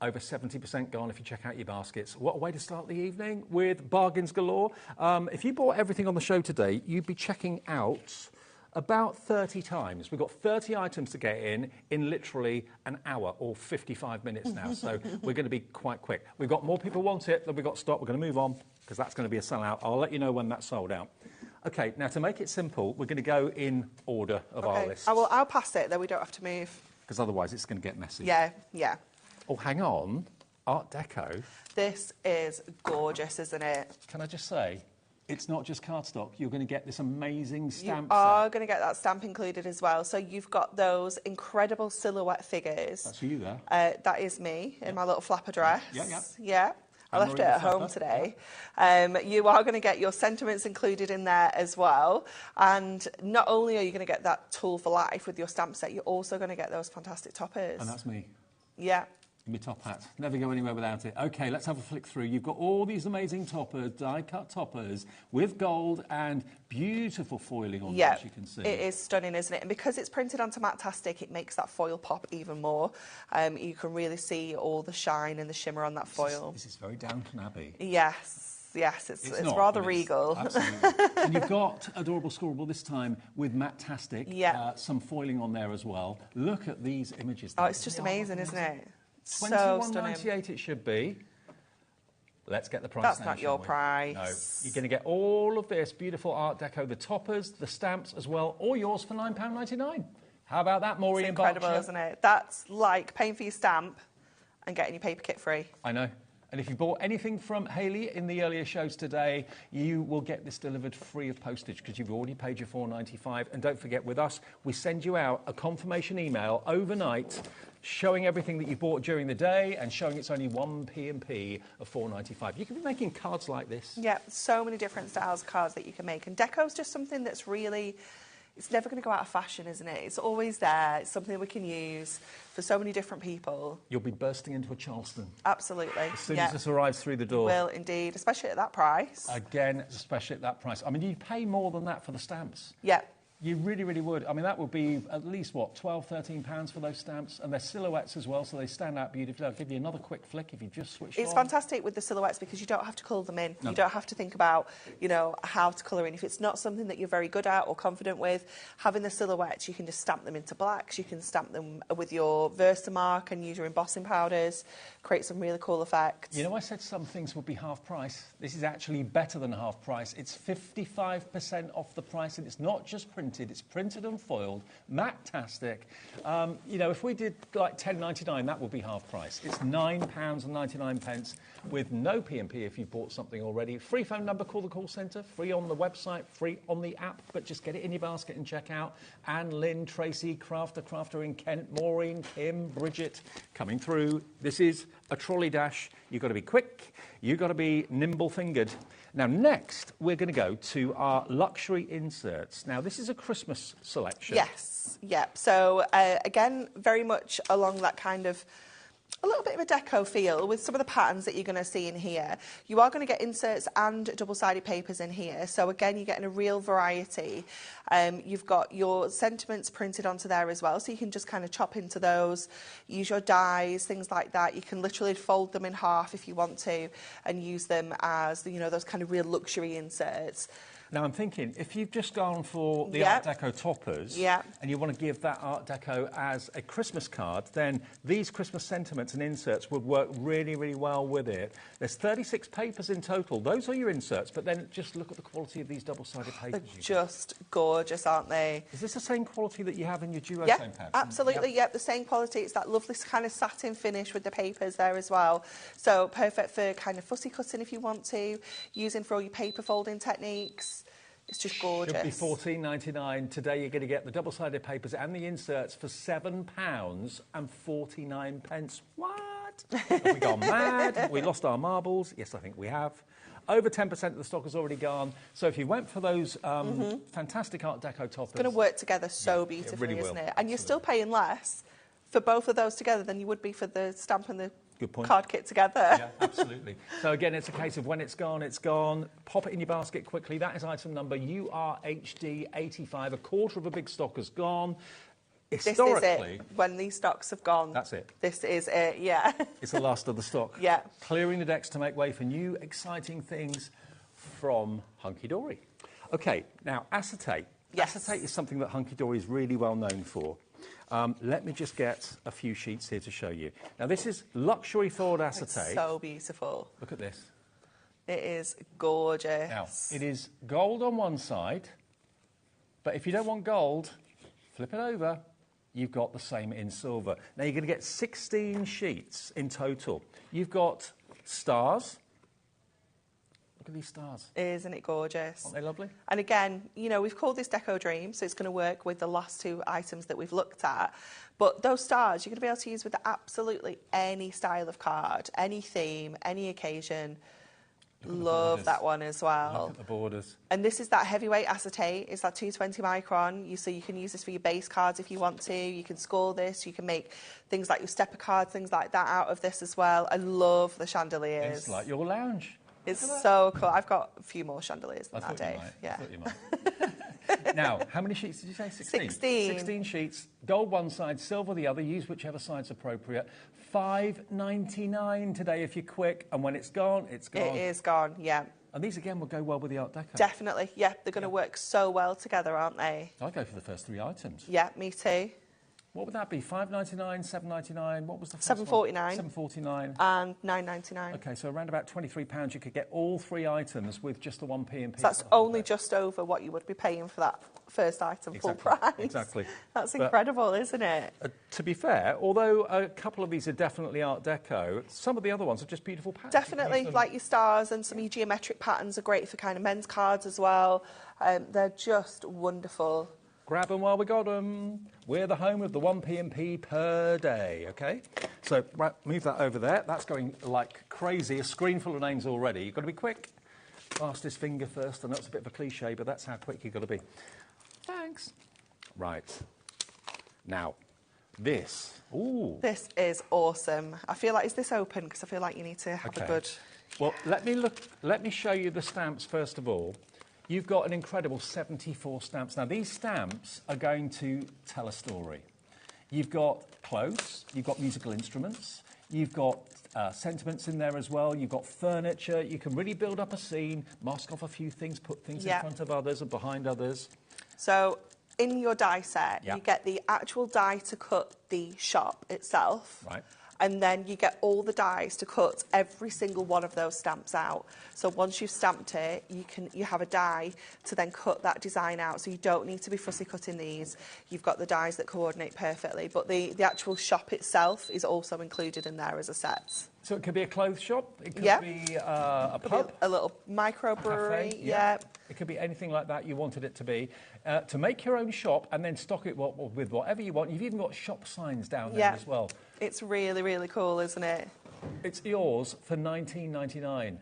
Speaker 3: Over 70% gone if you check out your baskets. What a way to start the evening with bargains galore. If you bought everything on the show today, you'd be checking out about 30 times. We've got 30 items to get in literally an hour or 55 minutes now. So we're going to be quite quick. We've got more people want it than we've got stock. We're going to move on because that's going to be a sellout. I'll let you know when that's sold out. OK, now to make it simple, we're going to go in order of our list.
Speaker 12: I'll pass it, then we don't have to move.
Speaker 3: Because otherwise it's going to get messy.
Speaker 12: Yeah, yeah.
Speaker 3: Oh, hang on. Art Deco.
Speaker 12: This is gorgeous, isn't it?
Speaker 3: Can I just say, it's not just cardstock. You're going to get this amazing stamp
Speaker 12: You are going to get that stamp included as well. So you've got those incredible silhouette figures.
Speaker 3: That's you there.
Speaker 12: That is me in my little flapper dress.
Speaker 3: Yeah.
Speaker 12: I left it at home today. You are going to get your sentiments included in there as well. And not only are you going to get that tool for life with your stamp set, you're also going to get those fantastic toppers.
Speaker 3: And that's me.
Speaker 12: Yeah.
Speaker 3: My top hat. Never go anywhere without it. OK, let's have a flick through. You've got all these amazing toppers, die-cut toppers, with gold and beautiful foiling on them, as you can see.
Speaker 12: It is stunning, isn't it? And because it's printed onto Matte-tastic, it makes that foil pop even more. You can really see all the shine and the shimmer on that foil.
Speaker 3: This is very Downton Abbey.
Speaker 12: Yes, it's
Speaker 3: not,
Speaker 12: rather regal.
Speaker 3: Absolutely. And you've got Adorable Scoreable this time with Matte-tastic. Some foiling on there as well. Look at these images.
Speaker 12: Oh, it's just amazing, isn't it? So
Speaker 3: $21.98 it should be. Let's get the price.
Speaker 12: That's
Speaker 3: now,
Speaker 12: not
Speaker 3: shall
Speaker 12: your
Speaker 3: we?
Speaker 12: price.
Speaker 3: No. You're going to get all of this beautiful Art Deco, the toppers, the stamps as well, all yours for £9.99. How about that, Maureen?
Speaker 12: It's incredible, isn't it? That's like paying for your stamp and getting your paper kit free.
Speaker 3: I know. And if you bought anything from Hayley in the earlier shows today, you will get this delivered free of postage because you've already paid your $4.95. And don't forget, with us, we send you out a confirmation email overnight showing everything that you bought during the day and showing it's only 1 P&P of $4.95. You can be making cards like this.
Speaker 12: Yeah, so many different styles of cards that you can make. And deco's just something that's really... It's never going to go out of fashion, isn't it? It's always there. It's something we can use for so many different people.
Speaker 3: You'll be bursting into a Charleston.
Speaker 12: Absolutely.
Speaker 3: As soon as this arrives through the door.
Speaker 12: Will indeed, especially at that price.
Speaker 3: Again, especially at that price. I mean, you'd pay more than that for the stamps.
Speaker 12: Yeah.
Speaker 3: You really, really would. I mean, that would be at least, what, £12, £13 for those stamps? And they're silhouettes as well, so they stand out beautifully. I'll give you another quick flick if you just switch on.
Speaker 12: It's fantastic with the silhouettes because you don't have to colour them in.
Speaker 3: No.
Speaker 12: You don't have to think about, you know, how to colour in. If it's not something that you're very good at or confident with, having the silhouettes, you can just stamp them into blacks. You can stamp them with your Versamark and use your embossing powders, create some really cool effects.
Speaker 3: You know, I said some things would be half price. This is actually better than half price. It's 55% off the price, and it's not just printed. It's printed and foiled, matte-tastic. You know, if we did like $10.99, that would be half price. It's £9.99 with no P&P if you bought something already. Free phone number, call the call centre, free on the website, free on the app, but just get it in your basket and check out. Anne, Lynn, Tracy, Crafter in Kent, Maureen, Kim, Bridget, coming through. This is a trolley dash. You've got to be quick. You've got to be nimble-fingered. Now, next, we're going to go to our luxury inserts. Now, this is a Christmas selection.
Speaker 12: Yes, yeah. So, again, very much along that kind of a little bit of a deco feel with some of the patterns that you're going to see in here. You are going to get inserts and double-sided papers in here. So, again, you're getting a real variety. You've got your sentiments printed onto there as well, so you can just kind of chop into those, use your dies, things like that. You can literally fold them in half if you want to and use them as, you know, those kind of real luxury inserts.
Speaker 3: Now, I'm thinking, if you've just gone for the Art Deco toppers and you want to give that Art Deco as a Christmas card, then these Christmas sentiments and inserts would work really, really well with it. There's 36 papers in total. Those are your inserts, but then just look at the quality of these double-sided papers.
Speaker 12: They're just gorgeous, aren't they?
Speaker 3: Is this the same quality that you have in your duo
Speaker 12: pads?
Speaker 3: Yep.
Speaker 12: Absolutely, yep, the same quality. It's that lovely kind of satin finish with the papers there as well. So perfect for kind of fussy cutting if you want to, using for all your paper folding techniques. It's just gorgeous.
Speaker 3: Should be $14.99. Today you're going to get the double-sided papers and the inserts for £7.49. What? Have we gone mad? Have we lost our marbles? Yes, I think we have. Over 10% of the stock has already gone. So if you went for those fantastic Art Deco toppers...
Speaker 12: It's going to work together so beautifully,
Speaker 3: really
Speaker 12: isn't
Speaker 3: will.
Speaker 12: it? And you're still paying less for both of those together than you would be for the stamp and the card kit together.
Speaker 3: Yeah, absolutely. So again, it's a case of when it's gone, it's gone. Pop it in your basket quickly. That is item number URHD85. A quarter of a big stock has gone. Historically,
Speaker 12: this is it. When these stocks have gone,
Speaker 3: that's it.
Speaker 12: This is it, yeah.
Speaker 3: It's the last of the stock.
Speaker 12: Yeah.
Speaker 3: Clearing the decks to make way for new, exciting things from Hunkydory. OK, now acetate.
Speaker 12: Yes.
Speaker 3: Acetate is something that Hunkydory is really well known for. Let me just get a few sheets here to show you. Now, this is luxury foiled acetate.
Speaker 12: It's so beautiful.
Speaker 3: Look at this.
Speaker 12: It is gorgeous.
Speaker 3: Now, it is gold on one side, but if you don't want gold, flip it over. You've got the same in silver. Now, you're going to get 16 sheets in total. You've got stars. Look at these stars.
Speaker 12: Isn't it gorgeous?
Speaker 3: Aren't they lovely?
Speaker 12: And again, you know, we've called this Deco Dream, so it's going to work with the last two items that we've looked at. But those stars, you're going to be able to use with absolutely any style of card, any theme, any occasion. Love that one as well.
Speaker 3: Look at the borders.
Speaker 12: And this is that heavyweight acetate. It's that 220 micron. So you can use this for your base cards if you want to. You can score this. You can make things like your stepper cards, things like that out of this as well. I love the chandeliers.
Speaker 3: It's like your lounge.
Speaker 12: It's so cool. I've got a few more chandeliers than that, Dave.
Speaker 3: Yeah. I thought you might. Now, how many sheets did you say? 16?
Speaker 12: 16.
Speaker 3: 16 sheets. Gold one side, silver the other. Use whichever side's appropriate. $5.99 today if you're quick. And when it's gone, it's gone.
Speaker 12: It is gone, yeah.
Speaker 3: And these, again, will go well with the Art Deco.
Speaker 12: Definitely, yeah. They're going to work so well together, aren't they?
Speaker 3: I go for the first three items.
Speaker 12: Yeah, me too.
Speaker 3: What would that be? $5.99, $7.99? What was the first
Speaker 12: $7.49.
Speaker 3: $7.49.
Speaker 12: And $9.99.
Speaker 3: Okay, so around about £23 you could get all 3 items with just the 1 P&P.
Speaker 12: So that's only just over what you would be paying for that first item, full price.
Speaker 3: Exactly.
Speaker 12: That's incredible, isn't it?
Speaker 3: To be fair, although a couple of these are definitely Art Deco, some of the other ones are just beautiful patterns.
Speaker 12: Definitely, like your stars and some of your geometric patterns are great for kind of men's cards as well. They're just wonderful.
Speaker 3: Grab them while we got them. We're the home of the 1 P&P per day, OK? So, right, move that over there. That's going like crazy. A screen full of names already. You've got to be quick. Fastest finger first. I know it's a bit of a cliche, but that's how quick you've got to be. Thanks. Right. Now, this. Ooh.
Speaker 12: This is awesome. I feel like, is this open? Because I feel like you need to have a good...
Speaker 3: Well, let me show you the stamps first of all. You've got an incredible 74 stamps. Now, these stamps are going to tell a story. You've got clothes, you've got musical instruments, you've got sentiments in there as well, you've got furniture. You can really build up a scene, mask off a few things, put things in front of others and behind others.
Speaker 12: So, in your die set, you get the actual die to cut the shop itself.
Speaker 3: Right.
Speaker 12: And then you get all the dies to cut every single one of those stamps out. So once you've stamped it, you have a die to then cut that design out. So you don't need to be fussy cutting these. You've got the dies that coordinate perfectly. But the actual shop itself is also included in there as a set.
Speaker 3: So it could be a clothes shop, it could be a pub.
Speaker 12: A little microbrewery,
Speaker 3: cafe, It could be anything like that you wanted it to be. To make your own shop and then stock it with whatever you want. You've even got shop signs down there as well.
Speaker 12: It's really, really cool, isn't it?
Speaker 3: It's yours for $19.99.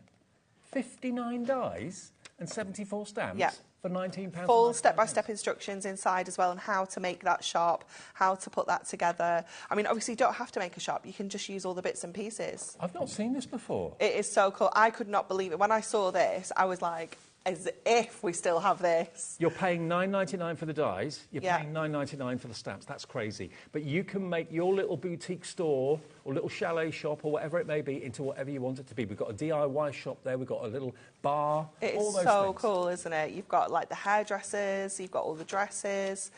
Speaker 3: 59 dies and 74 stamps for £19.
Speaker 12: Full step-by-step instructions inside as well on how to make that shop, how to put that together. I mean, obviously, you don't have to make a shop. You can just use all the bits and pieces.
Speaker 3: I've not seen this before.
Speaker 12: It is so cool. I could not believe it. When I saw this, I was like, as if we still have this.
Speaker 3: You're paying $9.99 for the dies. You're paying $9.99 for the stamps. That's crazy. But you can make your little boutique store or little chalet shop or whatever it may be into whatever you want it to be. We've got a DIY shop there. We've got a little bar.
Speaker 12: It is so cool, isn't it? You've got like the hairdressers. You've got all the dresses.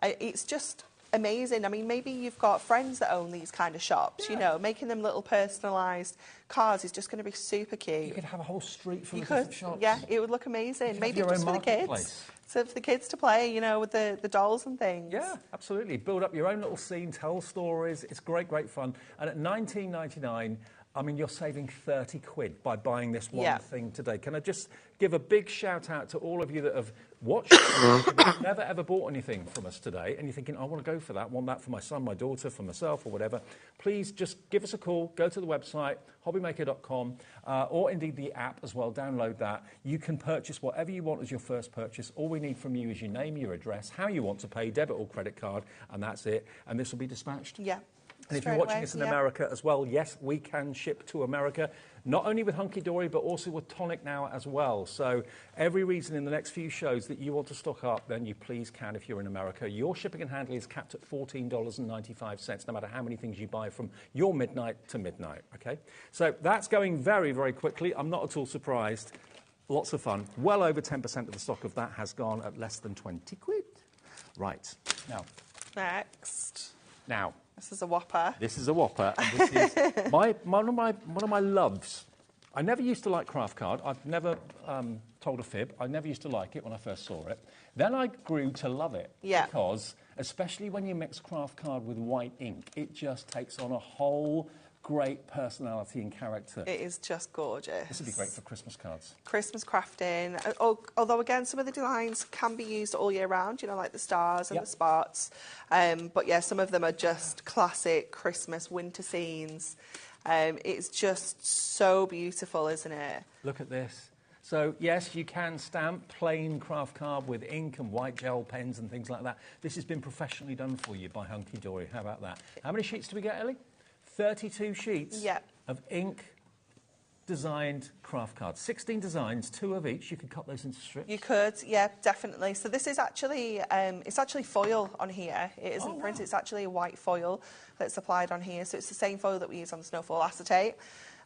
Speaker 12: It's just amazing. I mean, maybe you've got friends that own these kind of shops, you know, making them little personalised cards is just going to be super cute.
Speaker 3: You could have a whole street full of different shops.
Speaker 12: Yeah, it would look amazing. Maybe just for the kids. So for the kids to play, you know, with the dolls and things.
Speaker 3: Yeah, absolutely. Build up your own little scene, tell stories. It's great, great fun. And at $19.99, I mean, you're saving 30 quid by buying this one thing today. Can I just give a big shout out to all of you that have watched, never ever bought anything from us today, and you're thinking, I want to go for that, want that for my son, my daughter, for myself, or whatever. Please just give us a call, go to the website, hobbymaker.com, or indeed the app as well, download that. You can purchase whatever you want as your first purchase. All we need from you is your name, your address, how you want to pay, debit or credit card, and that's it. And this will be dispatched.
Speaker 12: Yeah.
Speaker 3: And if you're watching us in America as well, yes, we can ship to America, not only with Hunkydory, but also with Tonic now as well. So every reason in the next few shows that you want to stock up, then you please can if you're in America. Your shipping and handling is capped at $14.95, no matter how many things you buy from your midnight to midnight, OK? So that's going very, very quickly. I'm not at all surprised. Lots of fun. Well over 10% of the stock of that has gone at less than 20 quid. Right. Now.
Speaker 12: Next.
Speaker 3: Now.
Speaker 12: This is a whopper.
Speaker 3: This is a whopper. And this is one of my loves. I never used to like craft card. I've never told a fib. I never used to like it when I first saw it. Then I grew to love it.
Speaker 12: Yeah.
Speaker 3: Because, especially when you mix craft card with white ink, it just takes on a whole great personality and character.
Speaker 12: It is just gorgeous.
Speaker 3: This would be great for Christmas cards.
Speaker 12: Christmas crafting. Although, again, some of the designs can be used all year round, you know, like the stars and the spots. But, yeah, some of them are just classic Christmas winter scenes. It's just so beautiful, isn't it?
Speaker 3: Look at this. So, yes, you can stamp plain craft card with ink and white gel pens and things like that. This has been professionally done for you by Hunkydory. How about that? How many sheets do we get, Ellie? 32 sheets of ink-designed craft cards. 16 designs, 2 of each. You could cut those into strips.
Speaker 12: You could, yeah, definitely. So this is actually, it's actually foil on here. It isn't print, it's actually a white foil that's applied on here. So it's the same foil that we use on the snowfall acetate.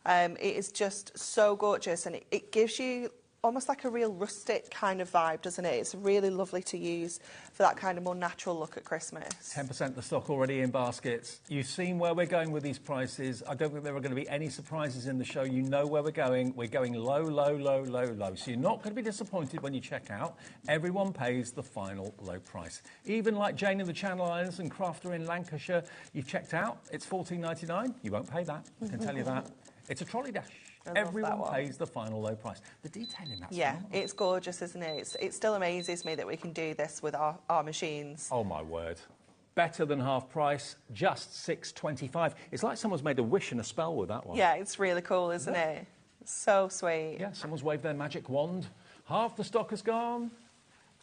Speaker 12: It is just so gorgeous, and it gives you almost like a real rustic kind of vibe, doesn't it? It's really lovely to use for that kind of more natural look at Christmas.
Speaker 3: 10% of the stock already in baskets. You've seen where we're going with these prices. I don't think there are going to be any surprises in the show. You know where we're going. We're going low, low, low, low, low. So you're not going to be disappointed when you check out. Everyone pays the final low price. Even like Jane in the Channel Islands and Crafter in Lancashire, you've checked out. It's $14.99. You won't pay that. I can tell you that. It's a trolley dash. Everyone pays the final low price. The detailing, that's phenomenal.
Speaker 12: It's gorgeous, isn't it? It still amazes me that we can do this with our machines.
Speaker 3: Oh, my word. Better than half price, just $6.25. It's like someone's made a wish and a spell with that one.
Speaker 12: Yeah, it's really cool, isn't it? So sweet.
Speaker 3: Yeah, someone's waved their magic wand. Half the stock has gone.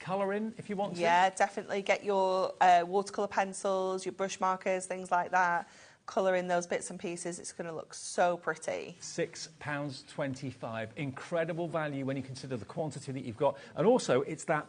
Speaker 3: Colour in if you want to.
Speaker 12: Yeah, definitely. Get your watercolour pencils, your brush markers, things like that. Colour in those bits and pieces. It's going to look so pretty.
Speaker 3: £6.25. Incredible value when you consider the quantity that you've got. And also, it's that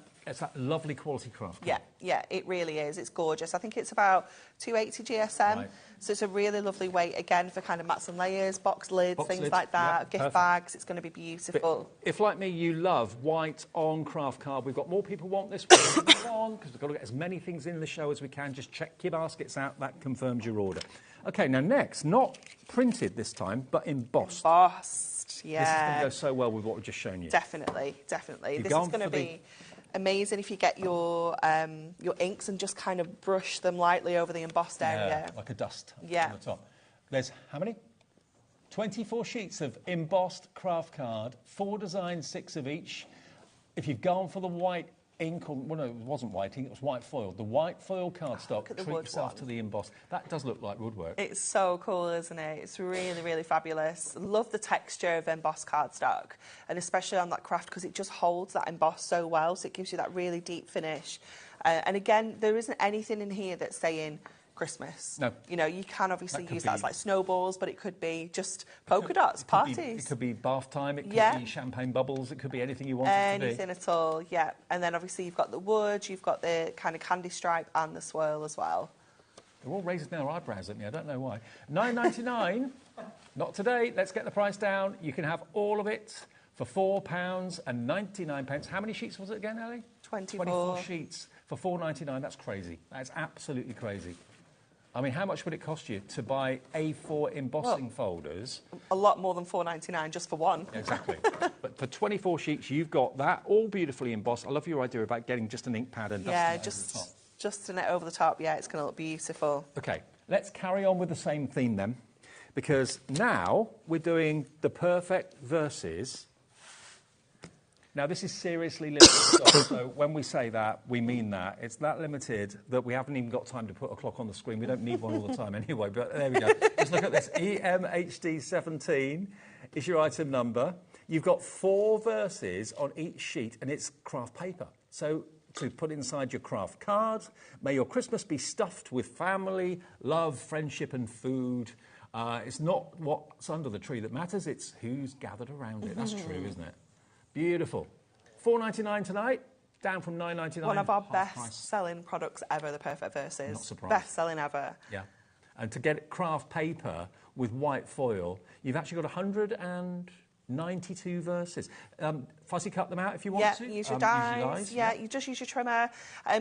Speaker 3: lovely quality craft.
Speaker 12: Yeah, it really is. It's gorgeous. I think it's about 280 GSM.
Speaker 3: Right.
Speaker 12: So it's a really lovely weight, again, for kind of mats and layers, box lids, things like that, gift
Speaker 3: perfect.
Speaker 12: bags. It's going to be beautiful.
Speaker 3: But if, like me, you love white on craft card, we've got more people want this one because we've got to get as many things in the show as we can. Just check your baskets out. That confirms your order. OK, now next, not printed this time, but embossed.
Speaker 12: Embossed, yeah.
Speaker 3: This is going to go so well with what we've just shown you.
Speaker 12: Definitely.
Speaker 3: You've
Speaker 12: This is going to be amazing if you get your inks and just kind of brush them lightly over the embossed area.
Speaker 3: Like a dust on
Speaker 12: Yeah.
Speaker 3: the top. There's how many? 24 sheets of embossed craft card, 4 designs, 6 of each. If you've gone for the white ink, well, no, it wasn't white ink, it was white foil. The white foil cardstock, treat yourself to the emboss. That does look like woodwork.
Speaker 12: It's so cool, isn't it? It's really, really fabulous. Love the texture of embossed cardstock, and especially on that craft because it just holds that emboss so well, so it gives you that really deep finish. And again, there isn't anything in here that's saying Christmas.
Speaker 3: No.
Speaker 12: You know, you can obviously use that as like snowballs, but it could be just polka dots, parties.
Speaker 3: It could be bath time, it could be champagne bubbles, it could be anything you want it to be.
Speaker 12: Anything at all, yeah. And then obviously you've got the wood, you've got the kind of candy stripe and the swirl as well.
Speaker 3: They're all raising their eyebrows at me, I don't know why. $9.99, not today, let's get the price down. You can have all of it for £4.99. How many sheets was it again, Ellie? 24 sheets for $4.99, that's crazy. That's absolutely crazy. I mean, how much would it cost you to buy A4 embossing folders?
Speaker 12: A lot more than $4.99 just for one.
Speaker 3: Exactly. But for 24 sheets, you've got that all beautifully embossed. I love your idea about getting just an ink pad and dusting it over the top.
Speaker 12: Just an it over the top. Yeah, it's going to look beautiful.
Speaker 3: OK, let's carry on with the same theme then, because now we're doing the perfect verses. Now, this is seriously limited stock, so when we say that, we mean that. It's that limited that we haven't even got time to put a clock on the screen. We don't need one all the time anyway, but there we go. Just look at this. EMHD17 is your item number. You've got 4 verses on each sheet, and it's craft paper. So to put inside your craft card, may your Christmas be stuffed with family, love, friendship and food. It's not what's under the tree that matters, it's who's gathered around it. That's true, isn't it? Beautiful. $4.99 tonight, down from $9.99.
Speaker 12: One of our best-selling products ever, the Perfect Verses.
Speaker 3: Not surprised.
Speaker 12: Best-selling ever.
Speaker 3: Yeah. And to get craft paper with white foil, you've actually got 192 verses. Fussy cut them out if you want to.
Speaker 12: Yeah, use your dies. You just use your trimmer.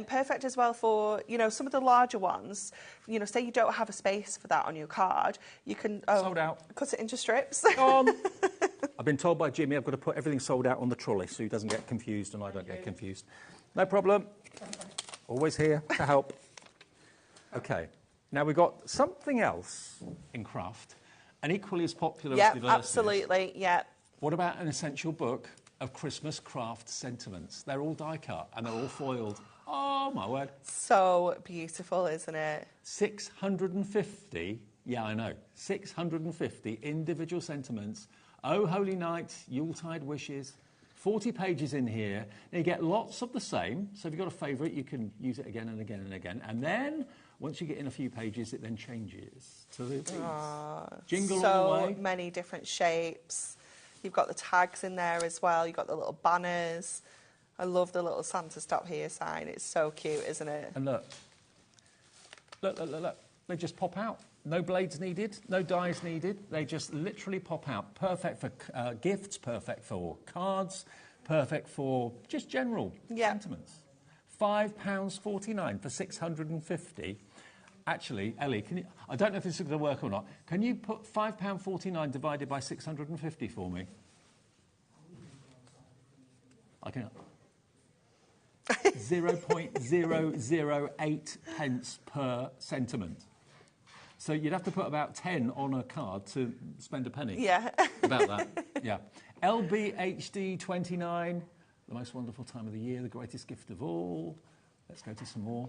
Speaker 12: Perfect as well for, you know, some of the larger ones. You know, say you don't have a space for that on your card, you can
Speaker 3: sold out.
Speaker 12: Cut it into strips.
Speaker 3: I've been told by Jimmy I've got to put everything sold out on the trolley so he doesn't get confused and I don't get confused. No problem. Always here to help. OK, now we've got something else in craft, and equally as popular as the verses.
Speaker 12: Absolutely, yeah.
Speaker 3: What about an essential book of Christmas craft sentiments? They're all die-cut and they're all foiled. Oh, my word.
Speaker 12: So beautiful, isn't it?
Speaker 3: 650, yeah, I know, 650 individual sentiments. Oh, Holy Night, Yuletide wishes, 40 pages in here. Now you get lots of the same, so if you've got a favourite, you can use it again and again and again. And then, once you get in a few pages, it then changes to these. Jingle all the way.
Speaker 12: So many different shapes. You've got the tags in there as well. You've got the little banners. I love the little Santa Stop Here sign. It's so cute, isn't it?
Speaker 3: And look. Look. They just pop out. No blades needed, no dies needed. They just literally pop out. Perfect for gifts, perfect for cards, Perfect for just general sentiments. £5.49 for 650. Actually, Ellie, can you, I don't know if this is going to work or not. Can you put £5.49 divided by 650 for me? I can. 0.008 pence per sentiment. So you'd have to put about 10 on a card to spend a penny.
Speaker 12: Yeah.
Speaker 3: About that, yeah. LBHD 29, the most wonderful time of the year, the greatest gift of all. Let's go to some more.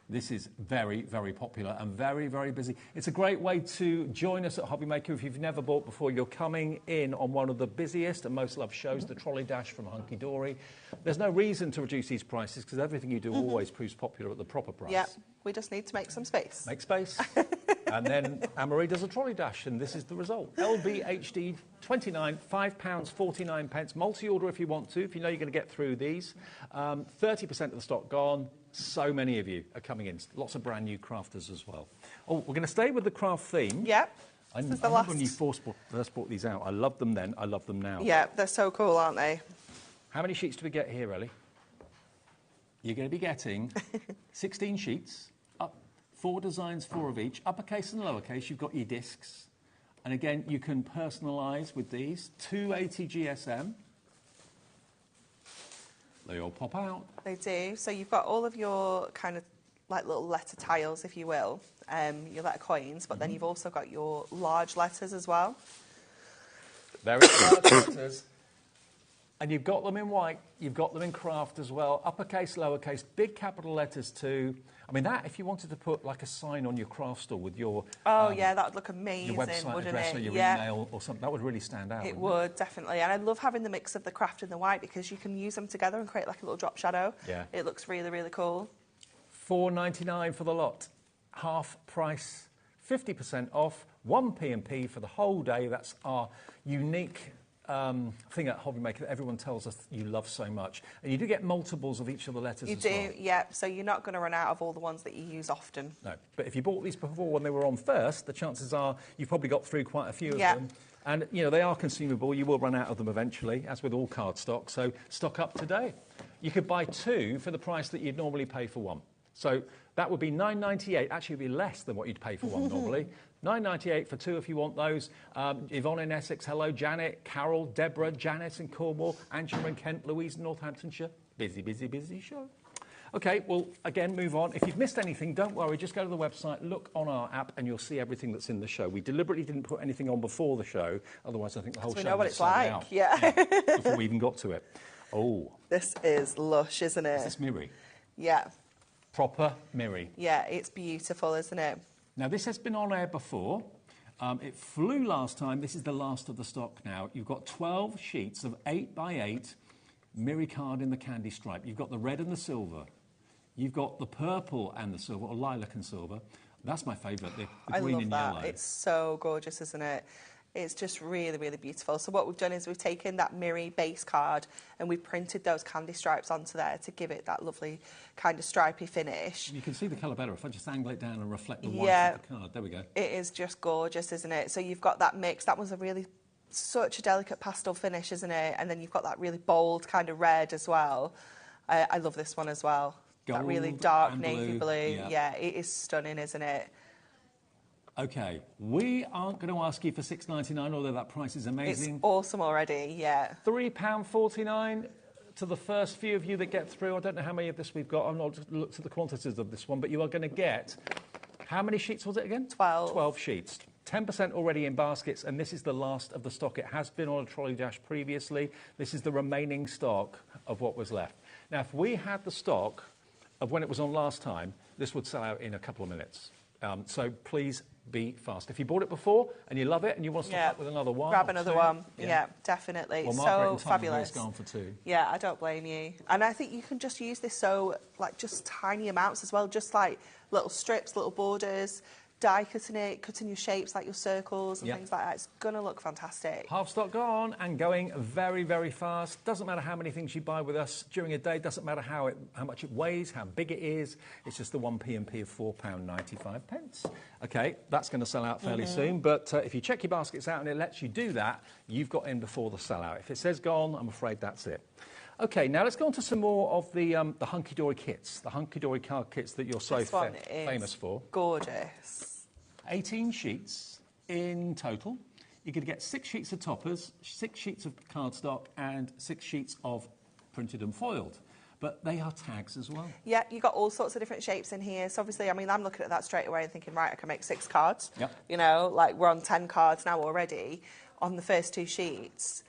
Speaker 3: This is very, very popular and very, very busy. It's a great way to join us at HobbyMaker. If you've never bought before, you're coming in on one of the busiest and most loved shows, the Trolley Dash from Hunkydory. There's no reason to reduce these prices because everything you do always proves popular at the proper price.
Speaker 12: Yeah, we just need to make some space.
Speaker 3: Make space. And then Anne-Marie does a Trolley Dash, and this is the result. LBHD 29, £5.49. Multi-order if you want to, if you know you're going to get through these. 30% of the stock gone. So many of you are coming in. Lots of brand new crafters as well. Oh, we're going to stay with the craft theme.
Speaker 12: Yep.
Speaker 3: I remember when you first brought these out. I loved them then. I love them now.
Speaker 12: Yeah, they're so cool, aren't they?
Speaker 3: How many sheets do we get here, Ellie? You're going to be getting 16 sheets, 4 designs, 4 of each. Uppercase and lowercase, you've got your discs. And again, you can personalise with these. 280 GSM. They all pop out.
Speaker 12: They do. So you've got all of your kind of like little letter tiles, if you will, your letter coins, but then you've also got your large letters as well.
Speaker 3: Very large letters. And you've got them in white, you've got them in craft as well. Uppercase, lowercase, big capital letters too. I mean, that, if you wanted to put like a sign on your craft store with your...
Speaker 12: Oh, yeah, that would look amazing,
Speaker 3: your website
Speaker 12: wouldn't
Speaker 3: address
Speaker 12: it?
Speaker 3: or your email or something, that would really stand out.
Speaker 12: It would, definitely. And I love having the mix of the craft and the white because you can use them together and create like a little drop shadow.
Speaker 3: Yeah.
Speaker 12: It looks really, really cool.
Speaker 3: $4.99 for the lot. Half price, 50% off, 1 P&P for the whole day. That's our unique... thing at HobbyMaker that everyone tells us you love so much. And you do get multiples of each of the letters as well.
Speaker 12: You do, yeah. So you're not going to run out of all the ones that you use often.
Speaker 3: No, but if you bought these before when they were on first, the chances are you've probably got through quite a few of them. And, you know, they are consumable. You will run out of them eventually, as with all cardstock. So stock up today. You could buy 2 for the price that you'd normally pay for 1. So that would be $9.98. Actually, it would be less than what you'd pay for 1 normally. $9.98 for 2 if you want those. Yvonne in Essex, hello. Janet, Carol, Deborah, Janice in Cornwall, Angela in Kent, Louise in Northamptonshire. Busy, busy, busy show. OK, well, again, move on. If you've missed anything, don't worry. Just go to the website, look on our app, and you'll see everything that's in the show. We deliberately didn't put anything on before the show. Otherwise, I think the whole show
Speaker 12: we know what it's like,
Speaker 3: out.
Speaker 12: yeah.
Speaker 3: Before we even got to it. Oh.
Speaker 12: This is lush, isn't it?
Speaker 3: Is this Miri?
Speaker 12: Yeah.
Speaker 3: Proper Miri.
Speaker 12: Yeah, it's beautiful, isn't it?
Speaker 3: Now, this has been on air before. It flew last time. This is the last of the stock now. You've got 12 sheets of 8x8 Miri card in the candy stripe. You've got the red and the silver. You've got the purple and the silver, or lilac and silver. That's my favourite, the green and yellow.
Speaker 12: It's so gorgeous, isn't it? It's just really, really beautiful. So what we've done is we've taken that Miri base card and we've printed those candy stripes onto there to give it that lovely kind of stripy finish.
Speaker 3: You can see the colour better if I just angle it down and reflect the white of the card. There we go.
Speaker 12: It is just gorgeous, isn't it? So you've got that mix. That was a really, such a delicate pastel finish, isn't it? And then you've got that really bold kind of red as well. I love this one as well.
Speaker 3: Gold,
Speaker 12: that really dark
Speaker 3: blue.
Speaker 12: navy blue. Yeah, it is stunning, isn't it?
Speaker 3: OK, we aren't going to ask you for $6.99, although that price is amazing.
Speaker 12: It's awesome already, yeah.
Speaker 3: £3.49 to the first few of you that get through. I don't know how many of this we've got. I've not looked at the quantities of this one, but you are going to get... How many sheets was it again?
Speaker 12: 12.
Speaker 3: 12 sheets. 10% already in baskets, and this is the last of the stock. It has been on a trolley dash previously. This is the remaining stock of what was left. Now, if we had the stock of when it was on last time, this would sell out in a couple of minutes. So please be fast. If you bought it before and you love it and you want to stock up with another one,
Speaker 12: grab another one. Yeah, definitely.
Speaker 3: Well,
Speaker 12: so fabulous.
Speaker 3: Gone for 2.
Speaker 12: Yeah, I don't blame you. And I think you can just use this so, like, just tiny amounts as well, just like little strips, little borders, die cutting it, cutting your shapes like your circles and things like that. It's going to look fantastic.
Speaker 3: Half stock gone and going very, very fast. Doesn't matter how many things you buy with us during a day. Doesn't matter how much it weighs, how big it is. It's just the one P&P of £4.95. OK, that's going to sell out fairly soon. But if you check your baskets out and it lets you do that, you've got in before the sellout. If it says gone, I'm afraid that's it. OK, now let's go on to some more of the Hunkydory kits, the Hunkydory card kits that you're so famous for.
Speaker 12: Gorgeous.
Speaker 3: 18 sheets in total. You're going to get 6 sheets of toppers, 6 sheets of cardstock and 6 sheets of printed and foiled. But they are tags as well.
Speaker 12: Yeah, you've got all sorts of different shapes in here. So obviously, I mean, I'm looking at that straight away and thinking, right, I can make 6 cards.
Speaker 3: Yep.
Speaker 12: You know, like we're on 10 cards now already on the first 2 sheets.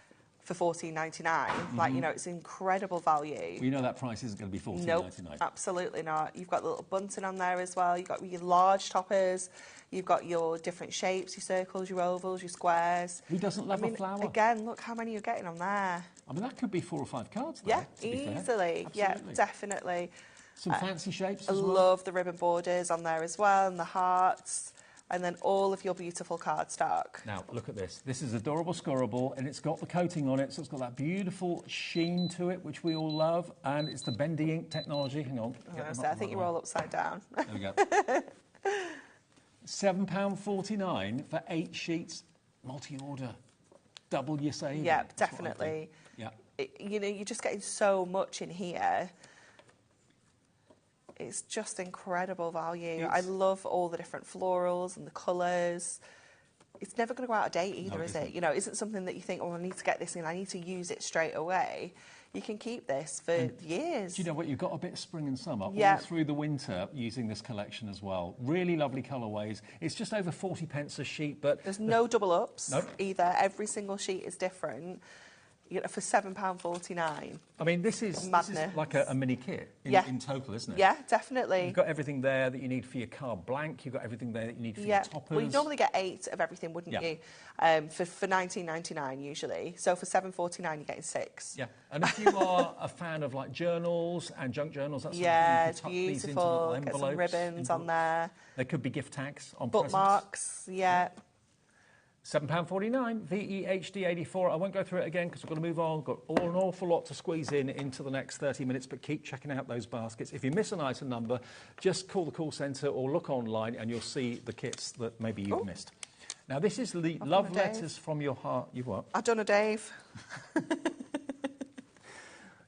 Speaker 12: For $14.99, like, you know, it's incredible value.
Speaker 3: Well, you know that price isn't going to be $14.99.
Speaker 12: Nope, absolutely not. You've got the little bunting on there as well. You've got your large toppers. You've got your different shapes, your circles, your ovals, your squares.
Speaker 3: Who doesn't love a flower?
Speaker 12: Again, look how many you're getting on there.
Speaker 3: I mean, that could be 4 or 5 cards there,
Speaker 12: Yeah, easily. Yeah, definitely.
Speaker 3: Some fancy shapes
Speaker 12: I
Speaker 3: as well.
Speaker 12: love the ribbon borders on there as well, and the hearts. And then all of your beautiful cardstock.
Speaker 3: Now, look at this. This is adorable scorable, and it's got the coating on it, so it's got that beautiful sheen to it, which we all love, and it's the bendy ink technology. Hang on.
Speaker 12: I think you're all upside down.
Speaker 3: There we go. £7.49 for 8 sheets, multi-order. Double your savings.
Speaker 12: Yeah, definitely.
Speaker 3: Yeah.
Speaker 12: You know, you're just getting so much in here. It's just incredible value. I love all the different florals and the colours. It's never going to go out of date either, is it? You know, it isn't something that you think, oh, I need to get this in, I need to use it straight away. You can keep this for years.
Speaker 3: Do you know what? You've got a bit of spring and summer all through the winter using this collection as well. Really lovely colourways. It's just over 40p a sheet, but...
Speaker 12: There's no double ups either. Every single sheet is different. You know, for £7.49.
Speaker 3: I mean, this is like a mini kit in total, isn't it?
Speaker 12: Yeah, definitely.
Speaker 3: You've got everything there that you need for your card blank. You've got everything there that you need for your toppers.
Speaker 12: Well, you'd normally get 8 of everything, wouldn't you? For $19.99 usually. So for $7.49, you're getting 6.
Speaker 3: Yeah, and if you are a fan of like journals and junk journals, that's
Speaker 12: it's beautiful. Get some ribbons on there.
Speaker 3: There could be gift tags on
Speaker 12: bookmarks.
Speaker 3: Presents. £7.49, VEHD84. I won't go through it again because we've got to move on. Got an awful lot to squeeze into the next 30 minutes, but keep checking out those baskets. If you miss an item number, just call the call centre or look online and you'll see the kits that maybe you've missed. Now, this is the love letters from your heart. You've what?
Speaker 12: I've done a Dave.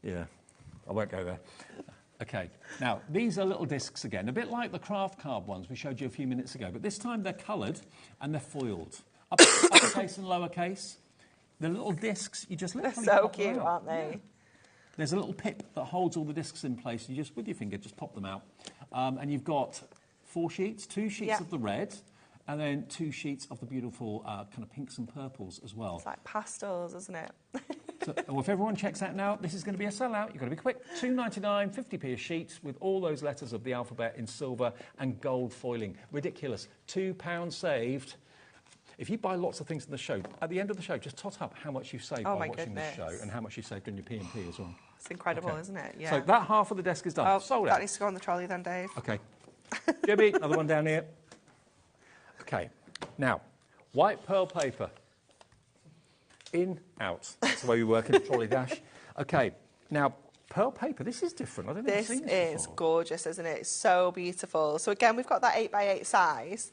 Speaker 3: Yeah, I won't go there. OK, now, these are little discs again, a bit like the craft card ones we showed you a few minutes ago, but this time they're coloured and they're foiled. Uppercase and lowercase. The little discs, you just literally
Speaker 12: They're so
Speaker 3: pop them
Speaker 12: cute,
Speaker 3: out.
Speaker 12: aren't they?
Speaker 3: Yeah. There's a little pip that holds all the discs in place. You just, with your finger, just pop them out. And you've got 4 sheets, 2 sheets of the red, and then 2 sheets of the beautiful kind of pinks and purples as well.
Speaker 12: It's like pastels, isn't it?
Speaker 3: So, well, if everyone checks out now, this is going to be a sellout. You've got to be quick. £2.99, 50p a sheet with all those letters of the alphabet in silver and gold foiling. Ridiculous. £2 saved. If you buy lots of things in the show, at the end of the show, just tot up how much you've saved by watching this show and how much you saved on your P&P as well.
Speaker 12: It's incredible, isn't it? Yeah.
Speaker 3: So that half of the desk is done.
Speaker 12: Oh,
Speaker 3: sold out.
Speaker 12: That needs to go on the trolley then, Dave.
Speaker 3: OK. Jimmy, another one down here. OK. Now, white pearl paper. In, out. That's the way we work in the trolley dash. OK. Now, pearl paper, this is different. I don't think I've seen this before.
Speaker 12: This is gorgeous, isn't it? It's so beautiful. So again, we've got that 8x8 size.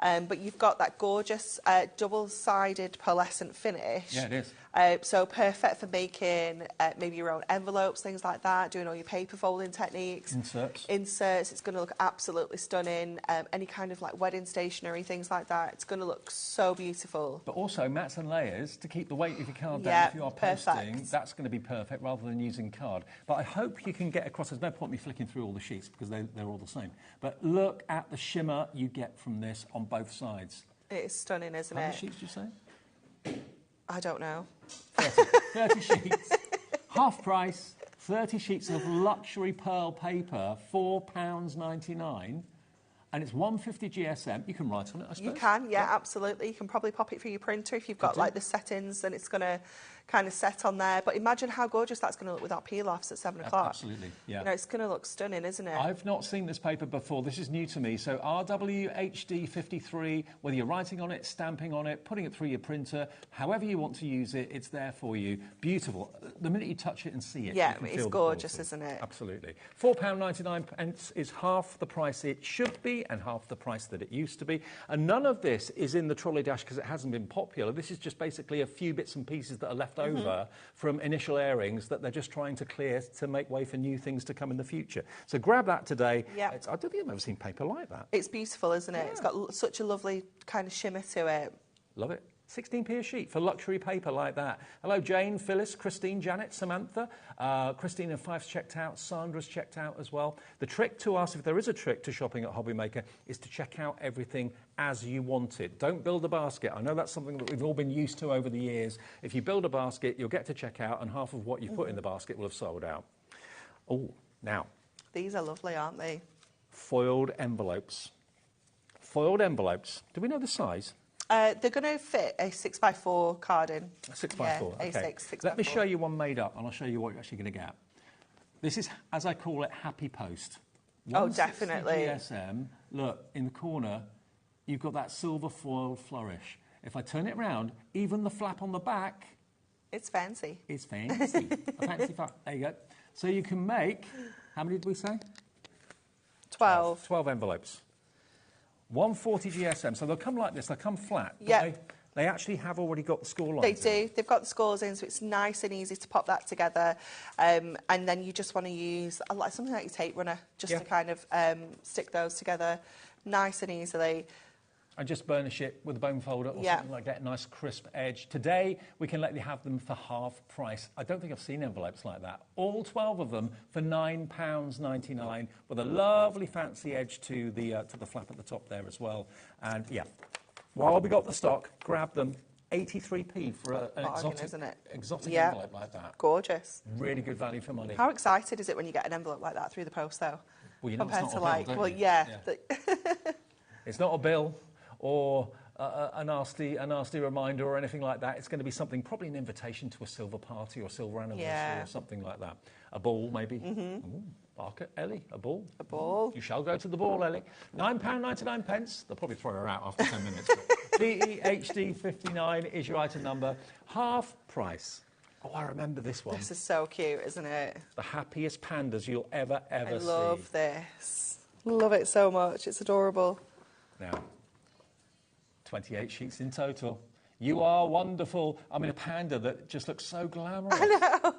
Speaker 12: But you've got that gorgeous double-sided pearlescent finish.
Speaker 3: Yeah, it is.
Speaker 12: So perfect for making maybe your own envelopes, things like that, doing all your paper folding techniques. Inserts. It's going to look absolutely stunning. Any kind of like wedding stationery, things like that. It's going to look so beautiful.
Speaker 3: But also mats and layers to keep the weight of your card down if you are posting. That's going to be perfect rather than using card. But I hope you can get across. There's no point me flicking through all the sheets because they're all the same. But look at the shimmer you get from this on both sides.
Speaker 12: It is stunning, isn't it?
Speaker 3: How many sheets do you say?
Speaker 12: I don't know.
Speaker 3: 30 sheets. Half price, 30 sheets of luxury pearl paper, £4.99. And it's 150 GSM. You can write on it, I suppose.
Speaker 12: You can, yeah, absolutely. You can probably pop it through your printer if you've got like the settings, and it's going to kind of set on there. But imagine how gorgeous that's going to look with our peel-offs at 7 o'clock.
Speaker 8: Absolutely, yeah.
Speaker 12: You know, it's going to look stunning, isn't it?
Speaker 8: I've not seen this paper before. This is new to me. So RWHD 53, whether you're writing on it, stamping on it, putting it through your printer, however you want to use it, it's there for you. Beautiful. The minute you touch it and see it,
Speaker 12: yeah,
Speaker 8: you can
Speaker 12: it's
Speaker 8: feel
Speaker 12: gorgeous,
Speaker 8: the
Speaker 12: isn't it?
Speaker 8: Absolutely. £4.99 is half the price it should be and half the price that it used to be. And none of this is in the trolley dash because it hasn't been popular. This is just basically a few bits and pieces that are left over from initial airings that they're just trying to clear to make way for new things to come in the future. So grab that today.
Speaker 12: Yeah.
Speaker 8: I don't think I've ever seen paper like that.
Speaker 12: It's beautiful, isn't it? Yeah. It's got such a lovely kind of shimmer to it.
Speaker 8: Love it. 16p a sheet for luxury paper like that. Hello, Jane, Phyllis, Christine, Janet, Samantha. Christine and Fife's checked out. Sandra's checked out as well. The trick to us, if there is a trick to shopping at HobbyMaker, is to check out everything as you want it. Don't build a basket. I know that's something that we've all been used to over the years. If you build a basket, you'll get to check out, and half of what you put in the basket will have sold out. Oh, now.
Speaker 12: These are lovely, aren't they?
Speaker 8: Foiled envelopes. Foiled envelopes. Do we know the size?
Speaker 12: They're going to fit a 6x4 card in.
Speaker 8: A 6x4, okay.
Speaker 12: A6, 6x4.
Speaker 8: Let me show you one made up, and I'll show you what you're actually going to get. This is, as I call it, Happy Post.
Speaker 12: Oh, definitely.
Speaker 8: GSM. Look, in the corner, you've got that silver foil flourish. If I turn it around, even the flap on the back...
Speaker 12: It's fancy.
Speaker 8: It's fancy. A fancy flap. There you go. So you can make... How many did we say?
Speaker 12: 12.
Speaker 8: 12 envelopes. 140 GSM, so they'll come like this, they'll come flat.
Speaker 12: Yeah.
Speaker 8: They actually have already got the score lines.
Speaker 12: They do. They've got the scores in, so it's nice and easy to pop that together. And then you just want to use something like your tape runner, just to kind of stick those together nice and easily.
Speaker 8: And just burnish it with a bone folder or something like that, nice crisp edge. Today, we can let you have them for half price. I don't think I've seen envelopes like that. All 12 of them for £9.99 with a lovely fancy edge to the flap at the top there as well. And yeah, while we got the stock, grab them. 83p for an exotic envelope like that.
Speaker 12: Gorgeous.
Speaker 8: Really good value for money.
Speaker 12: How excited is it when you get an envelope like that through the post, though?
Speaker 8: Well, you know,
Speaker 12: compared
Speaker 8: it's
Speaker 12: to
Speaker 8: not a bill, don't you?
Speaker 12: yeah.
Speaker 8: It's not a bill or a nasty reminder or anything like that. It's going to be something, probably an invitation to a silver party or silver anniversary or something like that. A ball, maybe. Ooh, Barker, Ellie, a ball.
Speaker 12: A ball.
Speaker 8: You shall go to the ball, Ellie. £9.99. They'll probably throw her out after 10 minutes. DEHD 59 is your item number. Half price. Oh, I remember this one.
Speaker 12: This is so cute, isn't it?
Speaker 8: The happiest pandas you'll ever see.
Speaker 12: I love this. Love it so much. It's adorable.
Speaker 8: Now, 28 sheets in total. You are wonderful. I mean, a panda that just looks so glamorous.
Speaker 12: I know.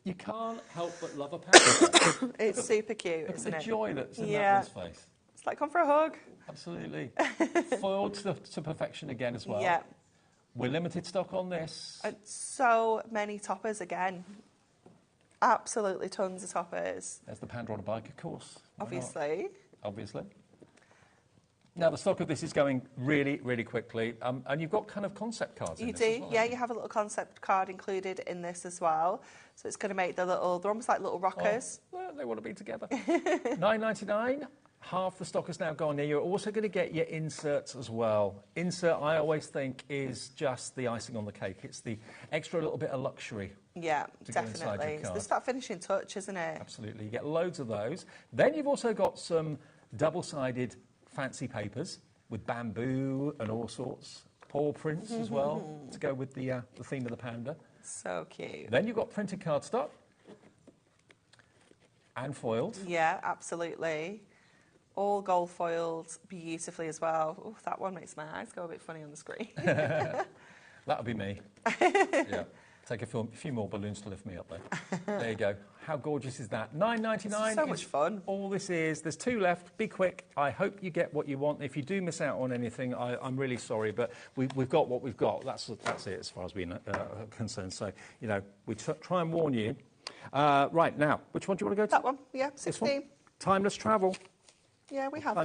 Speaker 8: You can't help but love a panda.
Speaker 12: It's super cute,
Speaker 8: look
Speaker 12: isn't
Speaker 8: at
Speaker 12: it?
Speaker 8: the joy that's in that one's face.
Speaker 12: It's like, come for a hug.
Speaker 8: Absolutely. Foiled to perfection again as well.
Speaker 12: Yeah.
Speaker 8: We're limited stock on this.
Speaker 12: So many toppers again. Absolutely tons of toppers.
Speaker 8: There's the panda on a bike, of course.
Speaker 12: Obviously.
Speaker 8: Obviously. Now, the stock of this is going really, really quickly. And you've got kind of concept cards in
Speaker 12: You
Speaker 8: this
Speaker 12: do,
Speaker 8: as well,
Speaker 12: yeah. You have a little concept card included in this as well. So it's going to make they're almost like little rockers.
Speaker 8: Oh, well, they want to be together. $9.99. Half the stock has now gone. Now, you're also going to get your inserts as well. Insert, I always think, is just the icing on the cake. It's the extra little bit of luxury.
Speaker 12: Yeah, definitely. It's the start finishing touch, isn't it?
Speaker 8: Absolutely. You get loads of those. Then you've also got some double-sided fancy papers with bamboo and all sorts. Paw prints as well to go with the theme of the panda.
Speaker 12: So cute.
Speaker 8: Then you've got printed cardstock and foiled.
Speaker 12: Yeah, absolutely. All gold foiled beautifully as well. Oh, that one makes my eyes go a bit funny on the screen.
Speaker 8: That'll be me. Yeah. Take a few more balloons to lift me up there. There you go. How gorgeous is that? $9.99.
Speaker 12: So much fun.
Speaker 8: All this is. There's 2 left. Be quick. I hope you get what you want. If you do miss out on anything, I'm really sorry, but we've got what we've got. That's it as far as we're concerned. So, you know, we try and warn you. Right, now, which one do you want to go to?
Speaker 12: That one, yeah, 16.
Speaker 8: Timeless travel.
Speaker 12: Yeah, we have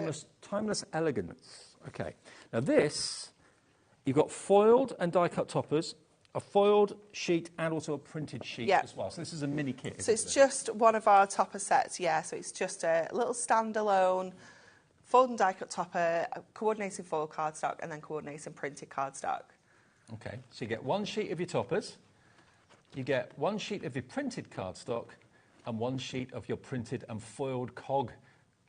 Speaker 8: Timeless elegance. Okay. Now this, you've got foiled and die-cut toppers, a foiled sheet and also a printed sheet as well. So this is a mini kit.
Speaker 12: So it's just one of our topper sets, yeah. So it's just a little standalone fold and die-cut topper, coordinating foil cardstock and then coordinating printed cardstock.
Speaker 8: Okay. So you get one sheet of your toppers, you get 1 sheet of your printed cardstock and 1 sheet of your printed and foiled cog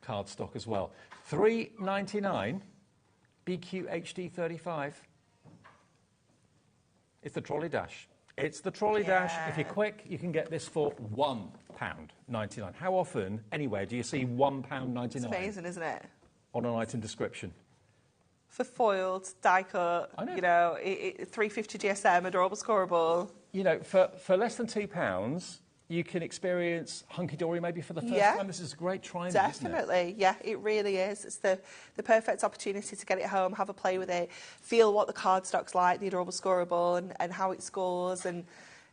Speaker 8: cardstock as well. $3.99 BQ HD35. It's the trolley dash. It's the trolley dash. If you're quick, you can get this for £1.99. How often, anywhere, do you see £1.99?
Speaker 12: It's amazing, isn't it?
Speaker 8: On an item description.
Speaker 12: For foiled, die cut, you know, 350 GSM, adorable scoreable.
Speaker 8: You know, for less than £2, you can experience Hunkydory maybe for the first time. This is a great try.
Speaker 12: Definitely, yeah, it really is. It's the perfect opportunity to get it home, have a play with it, feel what the cardstock's like, the adorable scoreable, and how it scores, and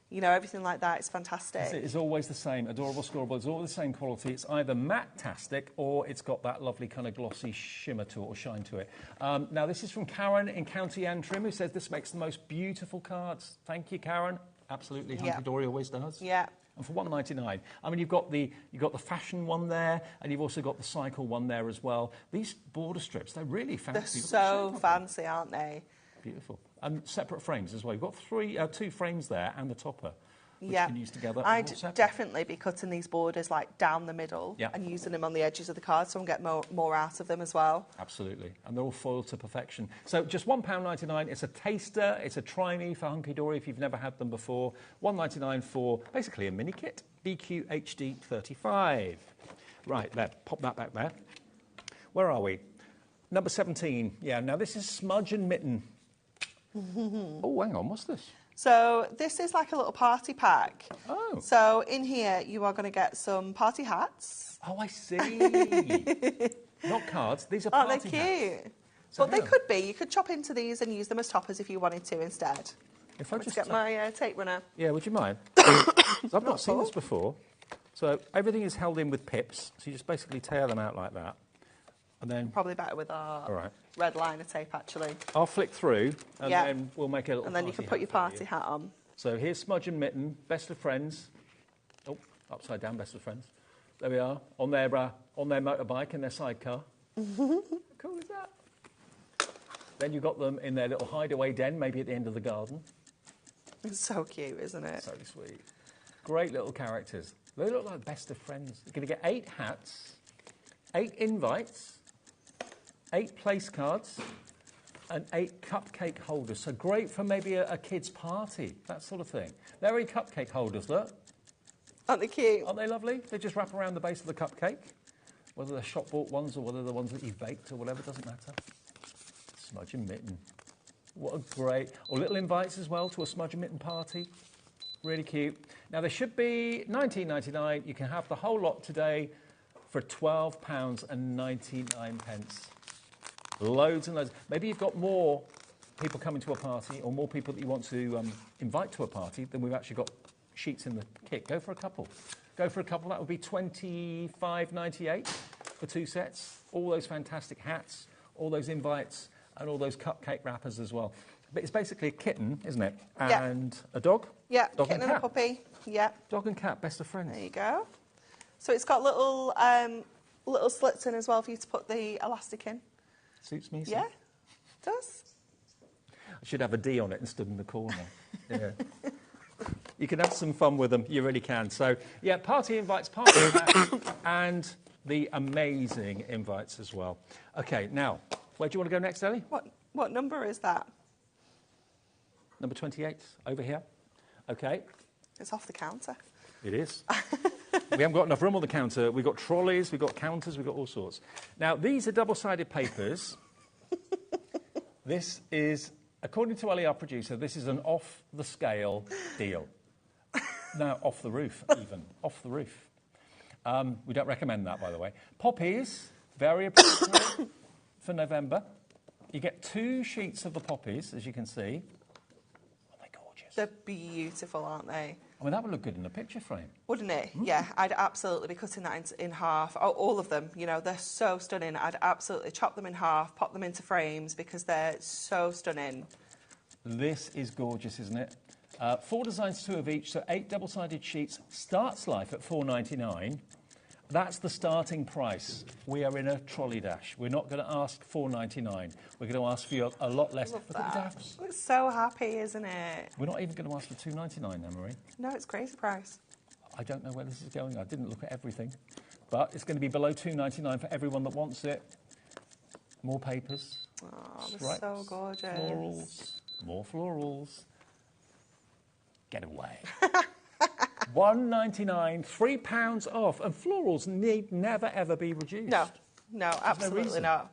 Speaker 12: you know, everything like that. It's fantastic.
Speaker 8: It's always the same. Adorable scoreable. It's all the same quality. It's either matte-tastic or it's got that lovely kind of glossy shimmer to it or shine to it. Now, this is from Karen in County Antrim, who says this makes the most beautiful cards. Thank you, Karen. Absolutely. Hunkydory always does.
Speaker 12: Yeah.
Speaker 8: And for $1.99, I mean, you've got the fashion one there, and you've also got the cycle one there as well. These border strips, they're really fancy.
Speaker 12: They're so fancy, aren't they?
Speaker 8: Beautiful. And separate frames as well. You've got 2 frames there and the topper, which you can use together.
Speaker 12: I'd definitely be cutting these borders like down the middle and using them on the edges of the card so I can get more out of them as well.
Speaker 8: Absolutely. And they're all foiled to perfection. So just £1.99. It's a taster. It's a try me for Hunkydory if you've never had them before. $1.99 for basically a mini kit. BQ HD 35. Right, there. Pop that back there. Where are we? Number 17. Yeah, now this is Smudge and Mitten. Oh, hang on. What's this?
Speaker 12: So this is like a little party pack.
Speaker 8: Oh.
Speaker 12: So in here you are going to get some party hats.
Speaker 8: Oh, I see. Not cards. These are party hats.
Speaker 12: Aren't they cute?
Speaker 8: So
Speaker 12: Well, they could be. You could chop into these and use them as toppers if you wanted to instead.
Speaker 8: If I
Speaker 12: Let's get my tape runner.
Speaker 8: Yeah, would you mind? I've not seen this before. So everything is held in with pips. So you just basically tear them out like that. And then
Speaker 12: Probably better with our red liner tape, actually.
Speaker 8: I'll flick through, and then we'll make a little.
Speaker 12: And then you can put your party hat on.
Speaker 8: So here's Smudge and Mitten, best of friends. Oh, upside down, best of friends. There we are on their motorbike in their sidecar. How cool is that? Then you've got them in their little hideaway den, maybe at the end of the garden.
Speaker 12: It's so cute, isn't it?
Speaker 8: So sweet. Great little characters. They look like best of friends. You're going to get 8 hats, 8 invites, 8 place cards, and 8 cupcake holders. So great for maybe a kid's party, that sort of thing. They're cupcake holders, look.
Speaker 12: Aren't they cute?
Speaker 8: Aren't they lovely? They just wrap around the base of the cupcake. Whether they're shop-bought ones or whether they're the ones that you've baked or whatever, doesn't matter. Smudge and Mitten. What a great... Or little invites as well to a Smudge and Mitten party. Really cute. Now, they should be $19.99. You can have the whole lot today for £12.99. Loads and loads. Maybe you've got more people coming to a party or more people that you want to invite to a party than we've actually got sheets in the kit. Go for a couple. Go for a couple. That would be $25.98 for 2 sets. All those fantastic hats, all those invites, and all those cupcake wrappers as well. But it's basically a kitten, isn't it? And a dog?
Speaker 12: Yeah,
Speaker 8: dog
Speaker 12: kitten and a puppy. Yeah.
Speaker 8: Dog and cat, best of friends.
Speaker 12: There you go. So it's got little slits in as well for you to put the elastic in.
Speaker 8: Suits me.
Speaker 12: Yeah, it does.
Speaker 8: I should have a D on it and stood in the corner. Yeah. You can have some fun with them. You really can. So, yeah, party invites, party hats, and the amazing invites as well. OK, now, where do you want to go next, Ellie?
Speaker 12: What number is that?
Speaker 8: Number 28, over here. OK.
Speaker 12: It's off the counter.
Speaker 8: It is. We haven't got enough room on the counter. We've got trolleys, we've got counters, we've got all sorts. Now, these are double-sided papers. This is, according to Ellie, our producer, this is an off-the-scale deal. Now, off the roof, even. Off the roof. We don't recommend that, by the way. Poppies, very appropriate for November. You get 2 sheets of the poppies, as you can see. Oh, they're gorgeous.
Speaker 12: They're beautiful, aren't they?
Speaker 8: I mean, that would look good in a picture frame.
Speaker 12: Wouldn't it? Yeah, I'd absolutely be cutting that in half. Oh, all of them, you know, they're so stunning. I'd absolutely chop them in half, pop them into frames because they're so stunning.
Speaker 8: This is gorgeous, isn't it? 4 designs, 2 of each, so 8 double-sided sheets. Starts life at $4.99. That's the starting price. We are in a trolley dash. We're not going to ask $4.99. We're going to ask for you a lot less.
Speaker 12: Love
Speaker 8: Look at
Speaker 12: that.
Speaker 8: the daffs.
Speaker 12: We're so happy, isn't it?
Speaker 8: We're not even going to ask for $2.99 now, Marie.
Speaker 12: No, it's crazy price.
Speaker 8: I don't know where this is going. I didn't look at everything. But it's going to be below $2.99 for everyone that wants it. More papers.
Speaker 12: Oh, they're
Speaker 8: stripes,
Speaker 12: so gorgeous.
Speaker 8: Florals. More florals. Get away. $1.99, £3 off, and florals need never ever be reduced.
Speaker 12: No, absolutely not.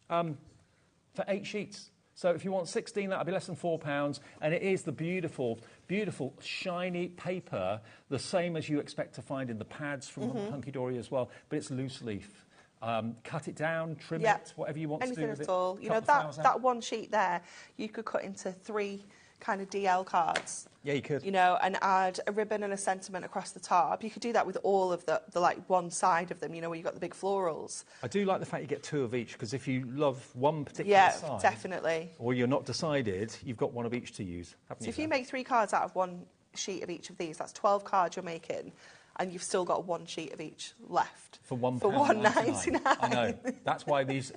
Speaker 8: For 8 sheets. So if you want 16, that'll be less than £4, and it is the beautiful, beautiful, shiny paper, the same as you expect to find in the pads from Hunkydory as well, but it's loose leaf. Cut it down, trim it, whatever you want to do with it.
Speaker 12: Anything at all. You know, that one sheet there, you could cut into 3 kind of DL cards.
Speaker 8: Yeah, you could.
Speaker 12: You know, and add a ribbon and a sentiment across the top. You could do that with all of the like one side of them, you know, where you've got the big florals.
Speaker 8: I do like the fact you get 2 of each, because if you love one particular side...
Speaker 12: Yeah, definitely.
Speaker 8: Or you're not decided, you've got one of each to use, haven't you?
Speaker 12: So if you make 3 cards out of one sheet of each of these, that's 12 cards you're making, and you've still got 1 sheet of each left.
Speaker 8: For
Speaker 12: £1.99.
Speaker 8: I know. That's why these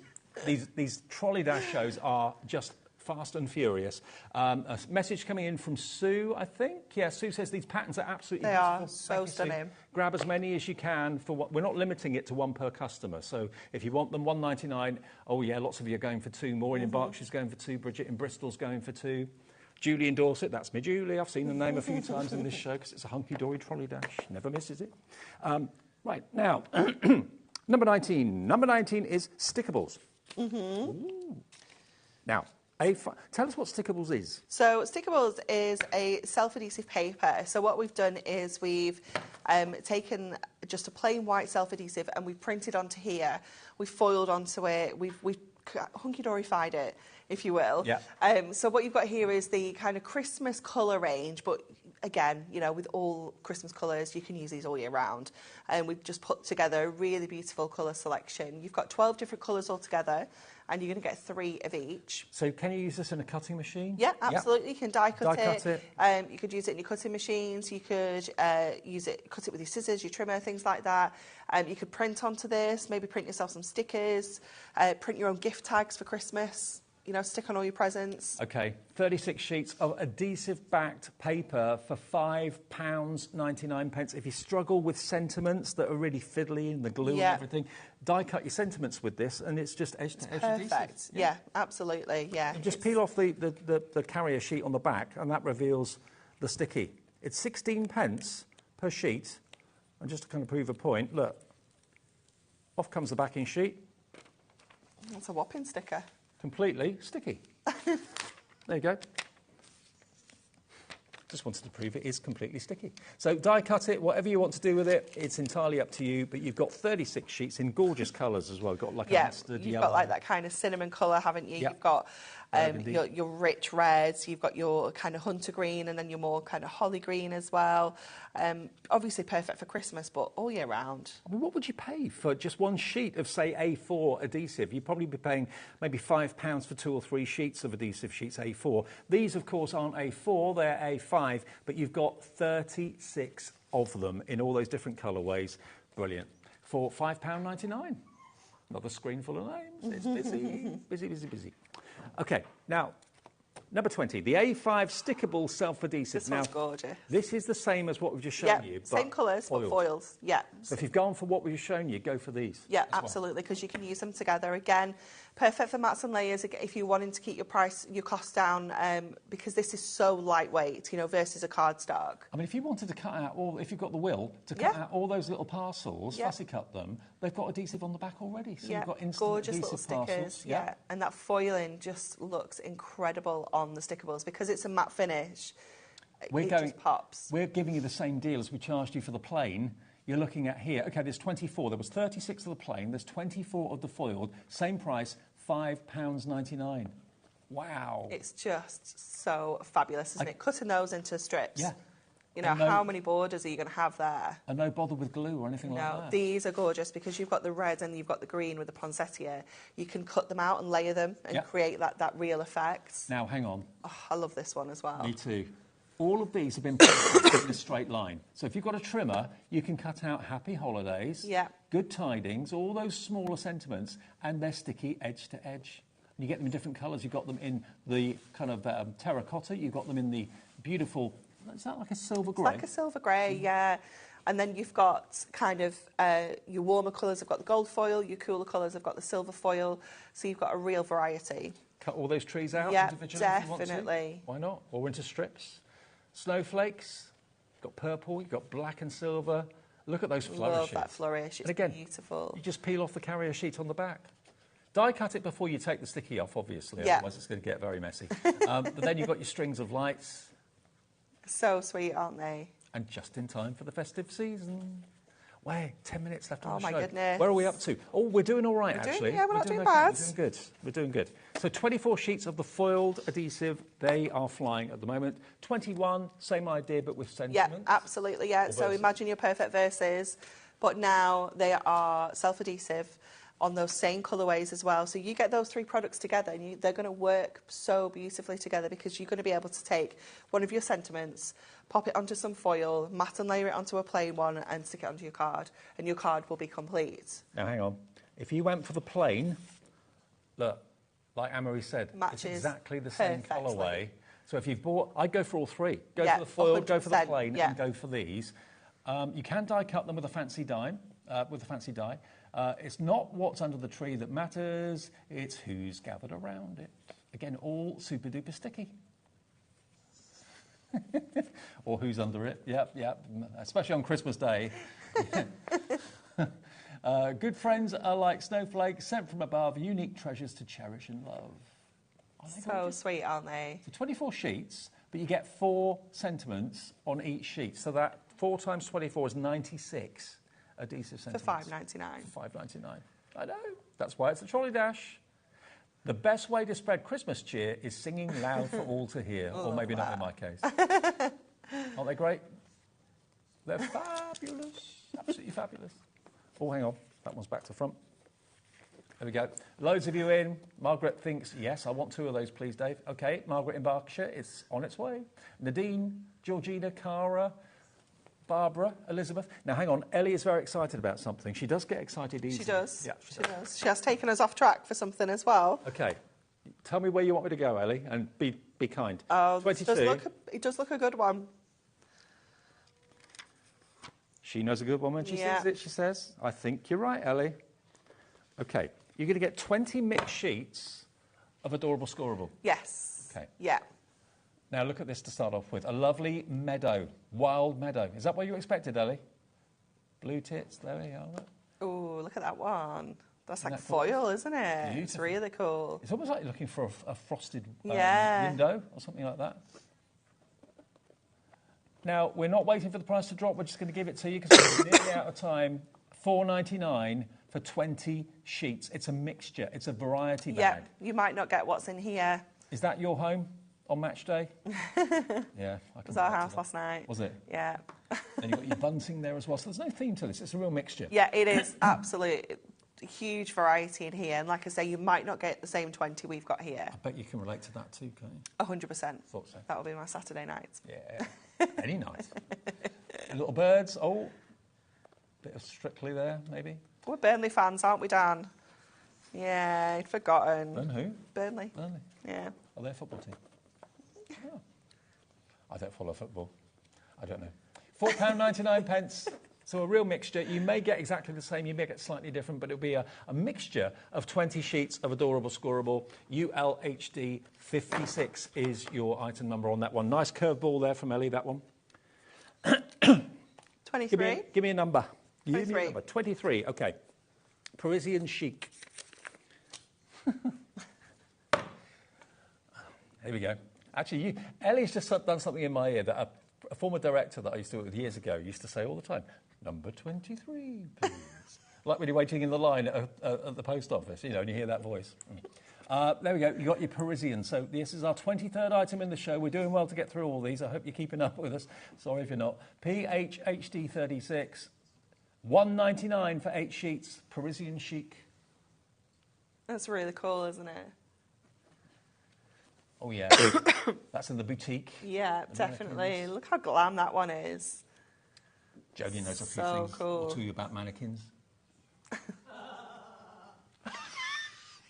Speaker 8: trolley dash shows are just fast and furious. A message coming in from Sue, I think. Yeah, Sue says these patterns are absolutely beautiful.
Speaker 12: They are so stunning.
Speaker 8: Grab as many as you can. We're not limiting it to 1 per customer. So if you want them, $1.99. Oh yeah, lots of you are going for 2. Maureen in Berkshire's going for 2. Bridget in Bristol's going for 2. Julie in Dorset, that's me, Julie. I've seen the name a few times in this show because it's a hunky-dory trolley dash. Never misses it. Right, now, number 19. Number 19 is stickables. Now, tell us what stickables is.
Speaker 12: So stickables is a self-adhesive paper. So what we've done is we've taken just a plain white self-adhesive and we've printed onto here. We've foiled onto it. We've hunky-dory-fied it, if you will.
Speaker 8: Yeah.
Speaker 12: So what you've got here is the kind of Christmas colour range, but again, you know, with all Christmas colours, you can use these all year round. And we've just put together a really beautiful colour selection. You've got 12 different colours altogether, and you're going to get 3 of each.
Speaker 8: So can you use this in a cutting machine?
Speaker 12: Yeah, absolutely. You can die cut
Speaker 8: it.
Speaker 12: You could use it in your cutting machines. You could cut it with your scissors, your trimmer, things like that. You could print onto this, maybe print yourself some stickers, print your own gift tags for Christmas. You know, stick on all your presents.
Speaker 8: OK, 36 sheets of adhesive-backed paper for £5.99. If you struggle with sentiments that are really fiddly and the glue and everything, die-cut your sentiments with this, and it's just edge-to-edge adhesive.
Speaker 12: Perfect. Yeah, absolutely. Yeah.
Speaker 8: And just peel off the carrier sheet on the back, and that reveals the sticky. It's 16p per sheet. And just to kind of prove a point, look, off comes the backing sheet.
Speaker 12: That's a whopping sticker.
Speaker 8: Completely sticky. There you go. Just wanted to prove it is completely sticky. So die cut it, whatever you want to do with it, it's entirely up to you. But you've got 36 sheets in gorgeous colours as well. You've got like a mustard
Speaker 12: you've
Speaker 8: yellow.
Speaker 12: got like that kind of cinnamon colour, haven't you?
Speaker 8: Yep.
Speaker 12: You've got your rich reds, you've got your kind of hunter green, and then your more kind of holly green as well. Obviously perfect for Christmas, but all year round.
Speaker 8: I mean, what would you pay for just 1 sheet of, say, A4 adhesive? You'd probably be paying maybe £5 for 2 or 3 sheets of adhesive sheets A4. These, of course, aren't A4, they're A5, but you've got 36 of them in all those different colourways. Brilliant. For £5.99. Another screen full of names. It's busy, busy, busy, busy. OK, now, number 20, the A5 stickable self-adhesive.
Speaker 12: This one's gorgeous.
Speaker 8: This is the same as what we've just shown you.
Speaker 12: Same colours, but foils. Yeah.
Speaker 8: So if you've gone for what we've shown you, go for these.
Speaker 12: Yeah, absolutely, because you can use them together. Again, perfect for mats and layers if you're wanting to keep your costs down, because this is so lightweight, you know, versus a cardstock.
Speaker 8: I mean, if you wanted to cut out if you've got the will to cut out all those little parcels, fussy cut them, they've got adhesive on the back already. So you've got instant
Speaker 12: gorgeous
Speaker 8: adhesive
Speaker 12: little stickers.
Speaker 8: parcels.
Speaker 12: Yeah, and that foiling just looks incredible on the stickables because it's a matte finish. Just pops.
Speaker 8: We're giving you the same deal as we charged you for the plain. You're looking at here. OK, there's 24. There was 36 of the plain. There's 24 of the foiled. Same price, £5.99. Wow.
Speaker 12: It's just so fabulous, isn't it? Cutting those into strips.
Speaker 8: Yeah.
Speaker 12: You know, how many borders are you going to have there?
Speaker 8: And no bother with glue or anything like that.
Speaker 12: No, these are gorgeous because you've got the red and you've got the green with the poinsettia. You can cut them out and layer them and create that real effect.
Speaker 8: Now, hang on.
Speaker 12: Oh, I love this one as well.
Speaker 8: Me too. all of these have been printed in a straight line. So if you've got a trimmer, you can cut out happy holidays, good tidings, all those smaller sentiments, and they're sticky edge to edge. And you get them in different colours. You've got them in the kind of terracotta. You've got them in the beautiful, is that like a silver grey?
Speaker 12: It's like a silver grey, yeah. And then you've got kind of your warmer colours have got the gold foil, your cooler colours have got the silver foil, so you've got a real variety.
Speaker 8: Cut all those trees out individually if you want to.
Speaker 12: Definitely.
Speaker 8: Why not? Or into strips. Snowflakes, you've got purple, you've got black and silver. Look at those flourishes.
Speaker 12: Love that flourish, it's beautiful.
Speaker 8: You just peel off the carrier sheet on the back. Die cut it before you take the sticky off, obviously, otherwise it's going to get very messy. But then you've got your strings of lights.
Speaker 12: So sweet, aren't they?
Speaker 8: And just in time for the festive season. Wait, 10 minutes left on
Speaker 12: Oh
Speaker 8: the show.
Speaker 12: my goodness.
Speaker 8: Where are we up to? Oh, we're doing all right, actually.
Speaker 12: Yeah, we're not doing
Speaker 8: okay.
Speaker 12: bad.
Speaker 8: We're doing good. We're doing good. So 24 sheets of the foiled adhesive, they are flying at the moment. 21, same idea, but with sentiments.
Speaker 12: Yeah, absolutely, yeah. So imagine your perfect verses, but now they are self-adhesive on those same colourways as well. So you get those three products together and they're going to work so beautifully together because you're going to be able to take one of your sentiments, pop it onto some foil, mat and layer it onto a plain one and stick it onto your card, and your card will be complete.
Speaker 8: Now, hang on. If you went for the plain, look, like Anne-Marie said,
Speaker 12: matches
Speaker 8: it's exactly the same
Speaker 12: perfectly.
Speaker 8: colourway. So if you've bought, I'd go for all three. Go
Speaker 12: Yeah,
Speaker 8: for the foil,
Speaker 12: 100%,
Speaker 8: go for the plain,
Speaker 12: yeah.
Speaker 8: and go for these. You can die cut them with a fancy die. It's not what's under the tree that matters, it's who's gathered around it. Again, all super duper sticky. Or who's under it, yep, especially on Christmas Day. Good friends are like snowflakes sent from above, unique treasures to cherish and love.
Speaker 12: So sweet, aren't they?
Speaker 8: So 24 sheets, but you get 4 sentiments on each sheet. So that 4 times 24 is 96 adhesive sentiments.
Speaker 12: For $5.99.
Speaker 8: For $5.99. I know. That's why it's a trolley dash. The best way to spread Christmas cheer is singing loud for all to hear, or maybe not in my case. Aren't they great? They're fabulous. Absolutely fabulous. Oh, hang on. That one's back to front. There we go. Loads of you in. Margaret thinks, yes, I want 2 of those, please, Dave. OK, Margaret in Berkshire, it's on its way. Nadine, Georgina, Cara, Barbara, Elizabeth. Now, hang on. Ellie is very excited about something. She does get excited easily.
Speaker 12: She does.
Speaker 8: Yeah,
Speaker 12: she does. She has taken us off track for something as well.
Speaker 8: OK. Tell me where you want me to go, Ellie, and be kind.
Speaker 12: Oh,
Speaker 8: 22.
Speaker 12: It does look a good one.
Speaker 8: She knows a good one when she sees it, she says. I think you're right, Ellie. OK. You're going to get 20 mixed sheets of Adorable Scoreable.
Speaker 12: Yes.
Speaker 8: OK.
Speaker 12: Yeah.
Speaker 8: Now, look at this to start off with. A lovely meadow, wild meadow. Is that what you expected, Ellie? Blue tits, there we are.
Speaker 12: Oh, look at that one. That's like foil, isn't it?
Speaker 8: Beautiful.
Speaker 12: It's really cool.
Speaker 8: It's almost like you're looking for a frosted
Speaker 12: Yeah.
Speaker 8: window or something like that. Now, we're not waiting for the price to drop. We're just going to give it to you because we're nearly out of time. $4.99 for 20 sheets. It's a mixture. It's a variety bag.
Speaker 12: Yeah, you might not get what's in here.
Speaker 8: Is that your home on match day? Yeah.
Speaker 12: It was our house last night.
Speaker 8: Was it?
Speaker 12: Yeah.
Speaker 8: And you've got your bunting there as well. So there's no theme to this. It's a real mixture.
Speaker 12: Yeah, it is. Absolute huge variety in here. And like I say, you might not get the same 20 we've got here.
Speaker 8: I bet you can relate to that too, can't you?
Speaker 12: 100%.
Speaker 8: Thought so.
Speaker 12: That'll be my Saturday night.
Speaker 8: Yeah. Any night. Little birds. Oh, bit of Strictly there, maybe.
Speaker 12: We're Burnley fans, aren't we, Dan? Yeah, I'd forgotten.
Speaker 8: And who?
Speaker 12: Burnley.
Speaker 8: Burnley.
Speaker 12: Yeah.
Speaker 8: Are they a football team? Oh. I don't follow football. I don't know. £4.99. So a real mixture. You may get exactly the same, you may get slightly different, but it'll be a mixture of 20 sheets of Adorable Scoreable. ULHD 56 is your item number on that one. Nice curveball there from Ellie, that one.
Speaker 12: 23.
Speaker 8: Give me a number.
Speaker 12: 23.
Speaker 8: Give me a number. 23, OK. Parisian chic. Here we go. Actually, Ellie's just done something in my ear that a former director that I used to work with years ago used to say all the time. Number 23, please. Like when you're waiting in the line at the post office, you know, and you hear that voice. There we go. You got your Parisian. So this is our 23rd item in the show. We're doing well to get through all these. I hope you're keeping up with us. Sorry if you're not. PHHD 36. $1.99 for 8 sheets. Parisian chic.
Speaker 12: That's really cool, isn't it?
Speaker 8: Oh, yeah. That's in the boutique.
Speaker 12: Yeah, definitely. Look how glam that one is.
Speaker 8: Jodie knows a few
Speaker 12: So
Speaker 8: things
Speaker 12: cool.
Speaker 8: or two about mannequins.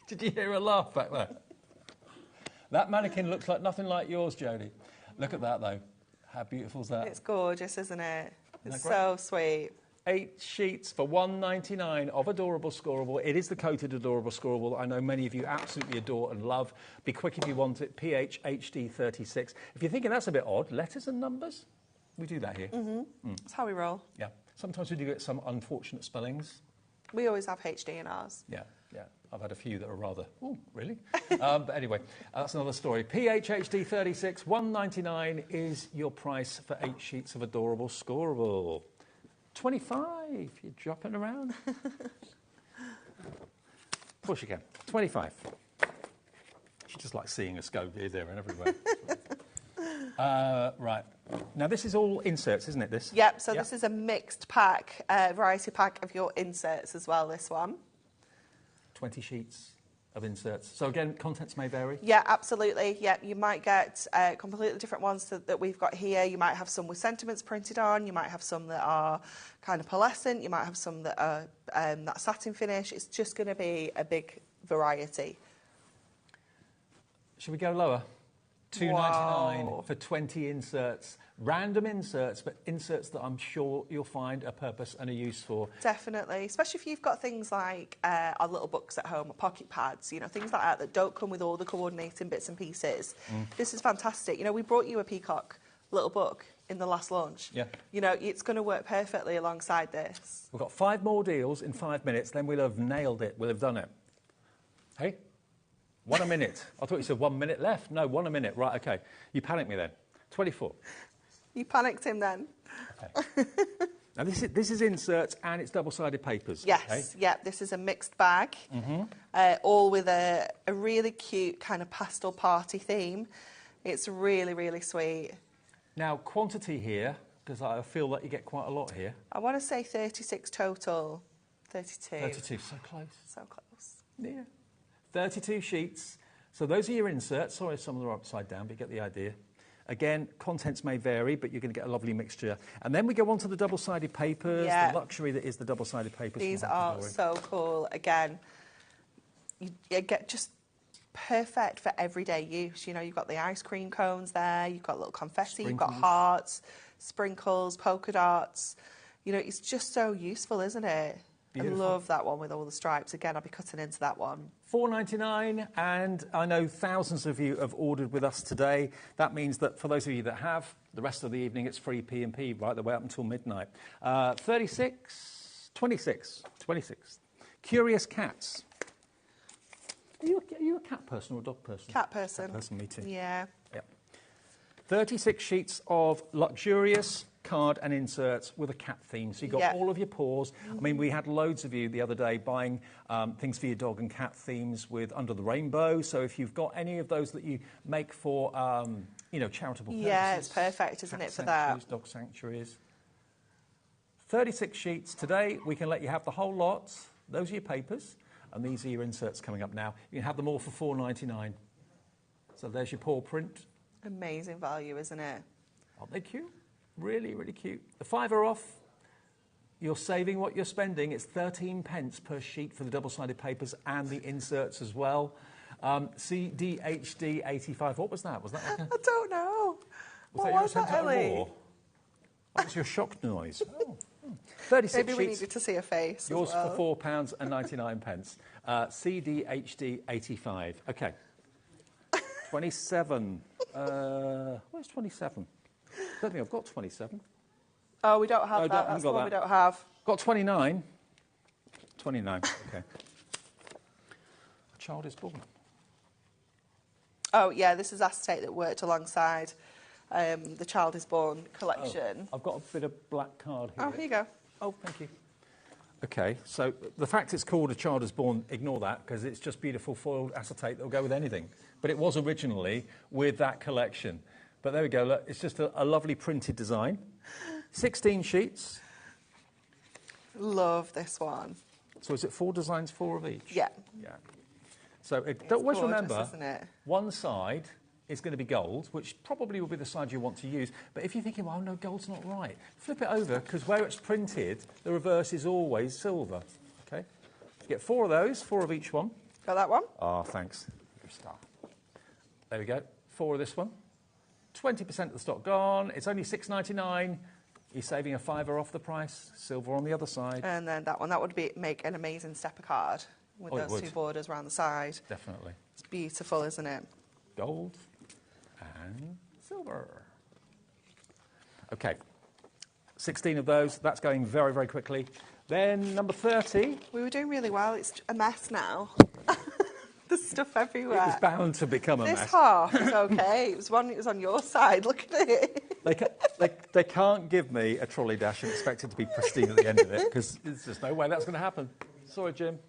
Speaker 8: Did you hear a laugh back there? That mannequin looks like nothing like yours, Jodie. Look at that, though. How beautiful is that?
Speaker 12: It's gorgeous, isn't it? It's
Speaker 8: that great?
Speaker 12: so sweet.
Speaker 8: 8 sheets for $1.99 of Adorable Scoreable. It is the coated Adorable Scoreable. I know many of you absolutely adore and love. Be quick if you want it. PHHD36. If you're thinking that's a bit odd, letters and numbers, we do that here.
Speaker 12: That's how we roll.
Speaker 8: Yeah. Sometimes we do get some unfortunate spellings.
Speaker 12: We always have HD in ours.
Speaker 8: Yeah, yeah. I've had a few that are rather, oh, really? But anyway, that's another story. PHHD36, $1.99 is your price for 8 sheets of Adorable Scoreable. 25, you're dropping around. Of course you can. 25. She just likes seeing us go here, there and everywhere. Right. Now, this is all inserts, isn't it, this?
Speaker 12: Yep, so this is a mixed pack, variety pack of your inserts as well, this one.
Speaker 8: 20 sheets of inserts. So again, contents may vary?
Speaker 12: Yeah, absolutely. Yeah, you might get completely different ones that we've got here. You might have some with sentiments printed on. You might have some that are kind of pearlescent. You might have some that are that satin finish. It's just going to be a big variety.
Speaker 8: Should we go lower? $2.99 for 20 inserts. Random inserts, but inserts that I'm sure you'll find a purpose and a use for.
Speaker 12: Definitely, especially if you've got things like our little books at home, or pocket pads, you know, things like that don't come with all the coordinating bits and pieces. This is fantastic. You know, we brought you a peacock little book in the last launch.
Speaker 8: Yeah.
Speaker 12: You know, it's going to work perfectly alongside this.
Speaker 8: We've got 5 more deals in 5 minutes, then we'll have nailed it. We'll have done it. Hey? 1 a minute. I thought you said 1 minute left. No, 1 a minute. Right, OK. You panicked me then. 24.
Speaker 12: You panicked him then.
Speaker 8: Okay. Now, this is inserts and it's double-sided papers.
Speaker 12: Yes,
Speaker 8: okay?
Speaker 12: yeah, this is a mixed bag, all with a really cute kind of pastel party theme. It's really, really sweet.
Speaker 8: Now, quantity here, because I feel that you get quite a lot here.
Speaker 12: I want to say 36 total. 32.
Speaker 8: 32, so close.
Speaker 12: So close.
Speaker 8: Yeah. 32 sheets. So those are your inserts. Sorry, some of them are upside down, but you get the idea. Again, contents may vary, but you're going to get a lovely mixture. And then we go on to the double-sided papers, the luxury that is the double-sided papers.
Speaker 12: These are so cool. Again, you get just perfect for everyday use. You know, you've got the ice cream cones there, you've got little confetti, you've got hearts, sprinkles, polka dots. You know, it's just so useful, isn't it? Beautiful. I love that one with all the stripes. Again, I'll be cutting into that one.
Speaker 8: $4.99, and I know thousands of you have ordered with us today. That means that for those of you that have, the rest of the evening it's free P&P right the way up until midnight. 26. Curious cats. Are you a cat person or a dog person?
Speaker 12: Cat person.
Speaker 8: Cat person, me too.
Speaker 12: Yeah.
Speaker 8: Yep. 36 sheets of luxurious card and inserts with a cat theme. So you've got all of your paws. I mean, we had loads of you the other day buying things for your dog and cat themes with Under the Rainbow. So if you've got any of those that you make for, you know, charitable purposes.
Speaker 12: Yeah, it's perfect, isn't it, for that?
Speaker 8: Dog sanctuaries. 36 sheets. Today, we can let you have the whole lot. Those are your papers. And these are your inserts coming up now. You can have them all for $4.99. So there's your paw print.
Speaker 12: Amazing value, isn't it?
Speaker 8: Aren't they cute? Really, really cute. The $5 off. You're saving what you're spending. It's 13 pence per sheet for the double-sided papers and the inserts as well. CDHD 85. What was that? Was that like a...
Speaker 12: I don't know.
Speaker 8: What was that, Ellie? That was your shock noise. Oh. 36
Speaker 12: Maybe
Speaker 8: sheets.
Speaker 12: we needed to see a face.
Speaker 8: Yours
Speaker 12: as well.
Speaker 8: for £4.99. CDHD 85. Okay. 27. Where's 27? I don't think I've got 27.
Speaker 12: Oh, we don't have that. That's the one we don't have.
Speaker 8: Got 29. 29, okay. A child is born.
Speaker 12: Oh, yeah, this is acetate that worked alongside the Child is Born collection.
Speaker 8: Oh, I've got a bit of black card here.
Speaker 12: Oh, here you go.
Speaker 8: Oh, thank you. Okay, so the fact it's called A Child is Born, ignore that, because it's just beautiful foiled acetate that will go with anything. But it was originally with that collection. But there we go, look, it's just a lovely printed design. 16 sheets.
Speaker 12: Love this one.
Speaker 8: So is it 4 designs, 4 of each?
Speaker 12: Yeah.
Speaker 8: Yeah. So always
Speaker 12: gorgeous,
Speaker 8: remember,
Speaker 12: isn't it?
Speaker 8: one side is going to be gold, which probably will be the side you want to use. But if you're thinking, well, no, gold's not right, flip it over, because where it's printed, the reverse is always silver. Okay? You get 4 of those, 4 of each one.
Speaker 12: Got that one?
Speaker 8: Oh, thanks. You're a star. There we go. 4 of this one. 20% of the stock gone. It's only £6.99. You're saving a £5 off the price. Silver on the other side.
Speaker 12: And then that one, that would make an amazing stepper card with those 2 borders around the side.
Speaker 8: Definitely.
Speaker 12: It's beautiful, isn't it?
Speaker 8: Gold and silver. Okay. 16 of those. That's going very, very quickly. Then number 30.
Speaker 12: We were doing really well. It's a mess now. There's stuff everywhere.
Speaker 8: It was bound to become a mess.
Speaker 12: This half is okay. It was on your side. Look at it.
Speaker 8: They can't give me a trolley dash and expect it to be pristine at the end of it, because there's just no way that's going to happen. Sorry, Jim.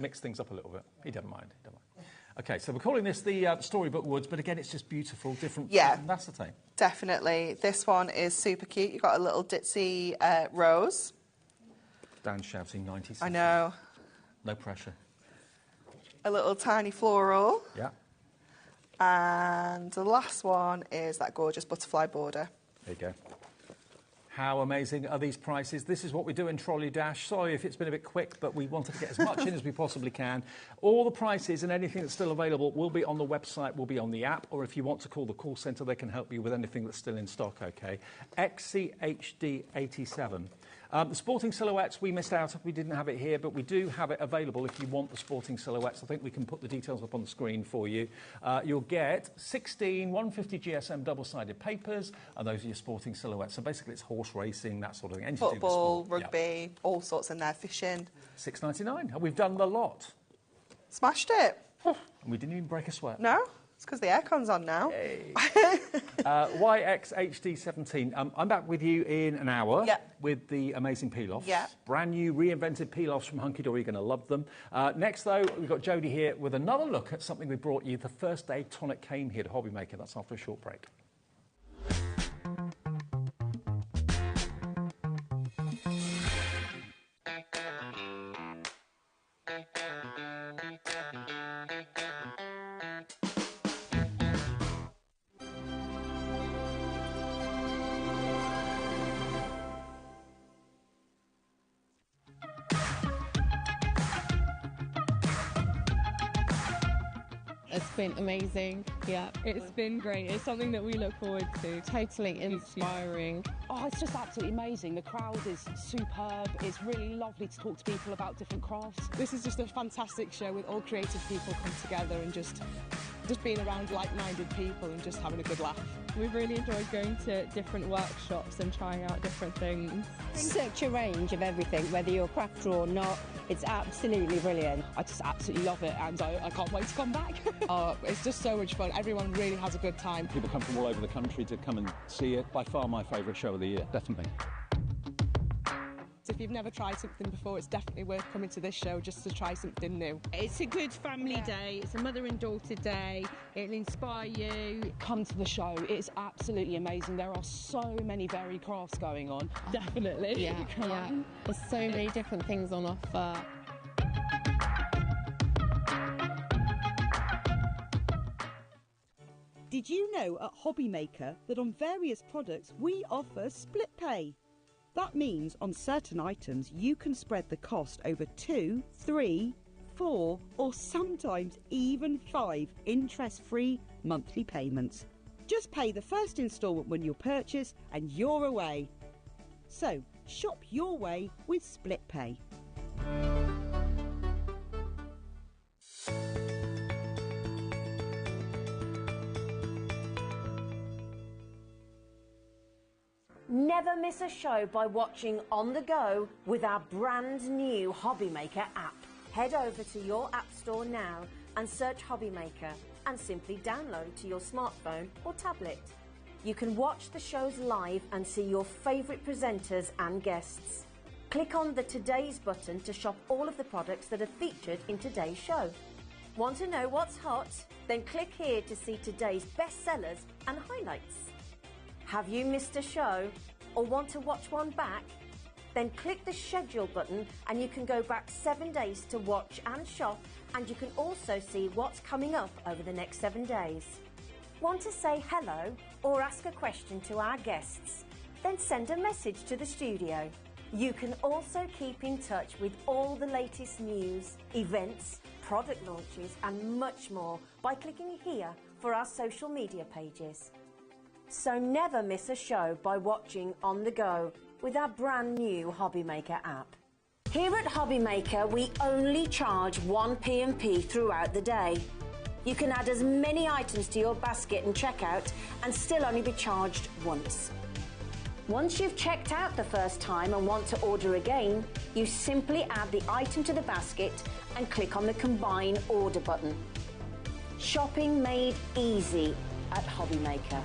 Speaker 8: Mix things up a little bit. He doesn't mind. Okay, so we're calling this the Storybook Woods, but again, it's just beautiful, different.
Speaker 12: Yeah,
Speaker 8: that's the thing.
Speaker 12: Definitely. This one is super cute. You've got a little ditzy rose.
Speaker 8: Dan's shouting 90s.
Speaker 12: I know.
Speaker 8: No pressure.
Speaker 12: A little tiny floral.
Speaker 8: Yeah.
Speaker 12: And the last one is that gorgeous butterfly border.
Speaker 8: There you go. How amazing are these prices? This is what we do in Trolley Dash. Sorry if it's been a bit quick, but we wanted to get as much in as we possibly can. All the prices and anything that's still available will be on the website, will be on the app, or if you want to call the call centre, they can help you with anything that's still in stock, OK? XCHD87. The sporting silhouettes, we missed out. We didn't have it here, but we do have it available if you want the sporting silhouettes. I think we can put the details up on the screen for you. You'll get 16 150 GSM double-sided papers, and those are your sporting silhouettes. So basically it's horse racing, that sort of thing.
Speaker 12: Football, rugby, all sorts in there, fishing.
Speaker 8: £6.99, and we've done the lot.
Speaker 12: Smashed it.
Speaker 8: And we didn't even break a sweat.
Speaker 12: No? It's because the aircon's on now.
Speaker 8: YXHD17. I'm back with you in an hour with the amazing peel-offs. Brand new reinvented peel-offs from Hunkydory. You're going to love them. Next, though, we've got Jodie here with another look at something we brought you the first day Tonic came here to HobbyMaker. That's after a short break.
Speaker 5: It's been amazing. Yeah, it's been great. It's something that we look forward to. Totally inspiring.
Speaker 15: Oh, it's just absolutely amazing. The crowd is superb. It's really lovely to talk to people about different crafts.
Speaker 6: This is just a fantastic show with all creative people come together and just being around like-minded people and just having a good laugh.
Speaker 5: We've really enjoyed going to different workshops and trying out different things.
Speaker 7: Such a range of everything, whether you're a crafter or not. It's absolutely brilliant.
Speaker 15: I just absolutely love it, and I can't wait to come back.
Speaker 6: It's just so much fun. Everyone really has a good time.
Speaker 3: People come from all over the country to come and see it. By far my favourite show of the year, definitely.
Speaker 6: So if you've never tried something before, it's definitely worth coming to this show just to try something new.
Speaker 9: It's a good family day. It's a mother and daughter day. It'll inspire you.
Speaker 15: Come to the show. It's absolutely amazing. There are so many varied crafts going on.
Speaker 5: Definitely.
Speaker 9: Yeah.
Speaker 5: There's so many different things on offer.
Speaker 10: Did you know at HobbyMaker that on various products we offer split pay? That means on certain items you can spread the cost over 2, 3, 4 or sometimes even 5 interest-free monthly payments. Just pay the first instalment when you purchase and you're away. So shop your way with split pay.
Speaker 4: Never miss a show by watching on the go with our brand new HobbyMaker app. Head over to your app store now and search HobbyMaker and simply download to your smartphone or tablet. You can watch the shows live and see your favourite presenters and guests. Click on the Today's button to shop all of the products that are featured in today's show. Want to know what's hot? Then click here to see today's bestsellers and highlights. Have you missed a show or want to watch one back? Then click the schedule button and you can go back 7 days to watch and shop, and you can also see what's coming up over the next 7 days. Want to say hello or ask a question to our guests? Then send a message to the studio. You can also keep in touch with all the latest news, events, product launches and much more by clicking here for our social media pages. So never miss a show by watching on the go with our brand new HobbyMaker app. Here at HobbyMaker, we only charge 1 P&P throughout the day. You can add as many items to your basket and checkout and still only be charged once. Once you've checked out the first time and want to order again, you simply add the item to the basket and click on the Combine Order button. Shopping made easy at HobbyMaker.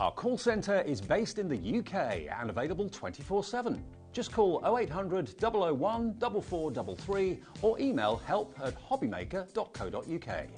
Speaker 3: Our call centre is based in the UK and available 24/7. Just call 0800 001 4433 or email help@hobbymaker.co.uk.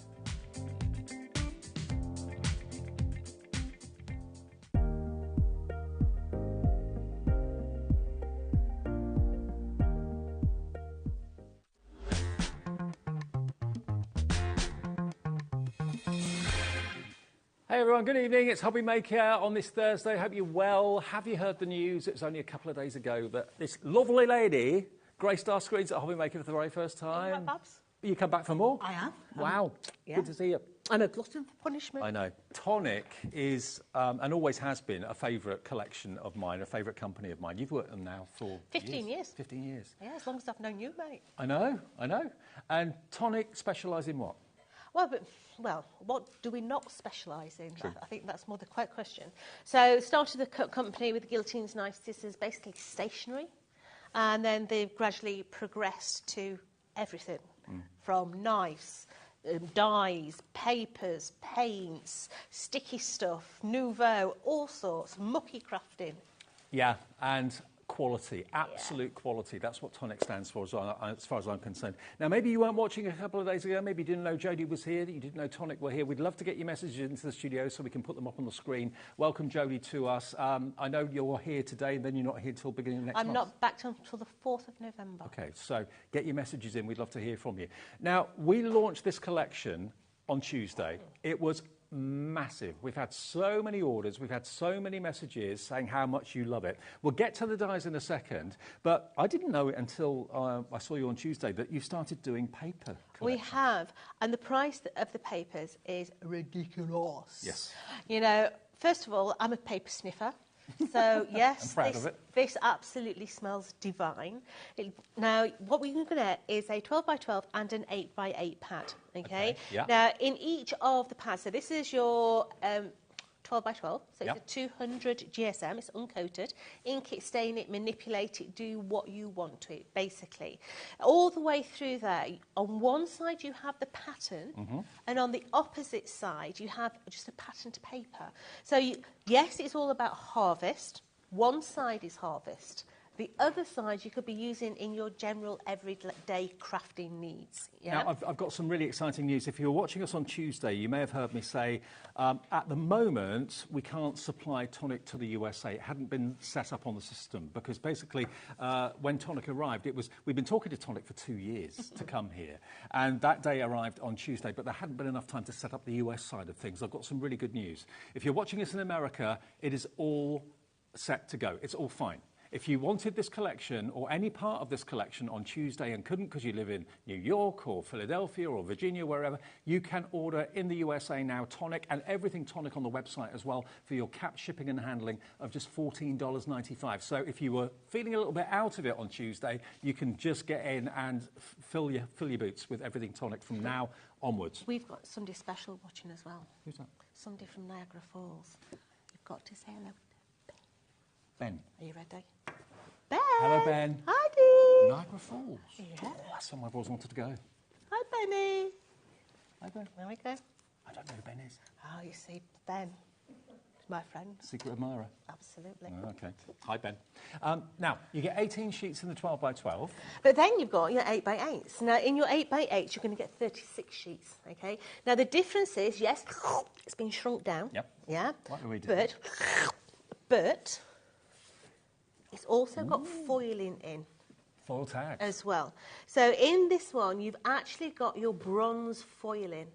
Speaker 3: Hey everyone, good evening. It's HobbyMaker on this Thursday. Hope you're well. Have you heard the news? It was only a couple of days ago that this lovely lady graced our screens at HobbyMaker for the very first time. You come back for more?
Speaker 1: I am.
Speaker 3: Wow.
Speaker 1: Yeah.
Speaker 3: Good to see you.
Speaker 1: I'm a glutton for punishment.
Speaker 3: I know. Tonic is, and always has been, a favourite collection of mine, a favourite company of mine. You've worked with them now for
Speaker 14: 15 years.
Speaker 3: 15 years.
Speaker 14: Yeah, as long as I've known you, mate.
Speaker 3: I know. And Tonic specialise in what?
Speaker 14: Well, what do we not specialise in? I think that's more the question. So started the company with guillotines, knives, scissors, basically stationery. And then they've gradually progressed to everything from knives, dyes, papers, paints, sticky stuff, nouveau, all sorts, mucky crafting.
Speaker 3: Yeah, and quality, absolute quality. That's what Tonic stands for, as far as I'm concerned. Now, maybe you weren't watching a couple of days ago. Maybe you didn't know Jodie was here, that you didn't know Tonic were here. We'd love to get your messages into the studio so we can put them up on the screen. Welcome, Jodie, to us. I know you're here today, and then you're not here till beginning of next month.
Speaker 14: I'm not back until the 4th of November.
Speaker 3: OK, so get your messages in. We'd love to hear from you. Now, we launched this collection on Tuesday. It was massive. We've had so many orders, we've had so many messages saying how much you love it. We'll get to the dies in a second, but I didn't know it until I saw you on Tuesday that you started doing paper collection.
Speaker 14: We have, and the price of the papers is ridiculous.
Speaker 3: Yes.
Speaker 14: You know, first of all, I'm a paper sniffer. So, yes,
Speaker 3: I'm proud of it.
Speaker 14: This absolutely smells divine. Now, what we're going to get is a 12x12 and an 8x8 pad, okay?
Speaker 3: Yeah.
Speaker 14: Now, in each of the pads, so this is your 12x12, so it's a 200 GSM, it's uncoated. Ink it, stain it, manipulate it, do what you want to it, basically. All the way through there, on one side you have the pattern, and on the opposite side you have just a patterned paper. So, yes, it's all about harvest. One side is harvest. The other side you could be using in your general everyday crafting needs. Yeah?
Speaker 3: Now, I've got some really exciting news. If you were watching us on Tuesday, you may have heard me say, at the moment, we can't supply Tonic to the USA. It hadn't been set up on the system because basically, when Tonic arrived, we'd been talking to Tonic for 2 years to come here. And that day arrived on Tuesday, but there hadn't been enough time to set up the US side of things. I've got some really good news. If you're watching us in America, it is all set to go. It's all fine. If you wanted this collection or any part of this collection on Tuesday and couldn't because you live in New York or Philadelphia or Virginia, wherever, you can order in the USA now Tonic and everything Tonic on the website as well for your capped shipping and handling of just $14.95. So if you were feeling a little bit out of it on Tuesday, you can just get in and fill your boots with everything Tonic from now onwards.
Speaker 14: We've got somebody special watching as well.
Speaker 3: Who's that?
Speaker 14: Somebody from Niagara Falls. You've got to say hello.
Speaker 3: Ben.
Speaker 14: Are you ready? Ben!
Speaker 3: Hello, Ben.
Speaker 14: Hi,
Speaker 8: Niagara Falls.
Speaker 14: Yeah.
Speaker 8: Oh, that's somewhere I've always wanted to go.
Speaker 14: Hi, Benny.
Speaker 8: Hi, Ben.
Speaker 14: There we go.
Speaker 8: I don't know who Ben is.
Speaker 14: Oh, you see, Ben, my friend.
Speaker 8: Secret admirer.
Speaker 14: Absolutely.
Speaker 8: Oh, okay. Hi, Ben. Now, you get 18 sheets in the 12 by 12.
Speaker 14: But then you've got your 8 by 8s. Now, in your 8 by 8s, you're going to get 36 sheets, okay? Now, the difference is, yes, it's been shrunk down.
Speaker 8: Yep.
Speaker 14: Yeah.
Speaker 8: What do we do?
Speaker 14: But it's also got foiling in.
Speaker 8: Foil tag.
Speaker 14: As well. So in this one, you've actually got your bronze foiling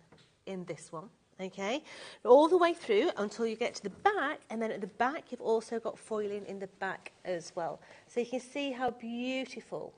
Speaker 14: in this one, okay? All the way through until you get to the back, and then at the back, you've also got foiling in the back as well. So you can see how beautiful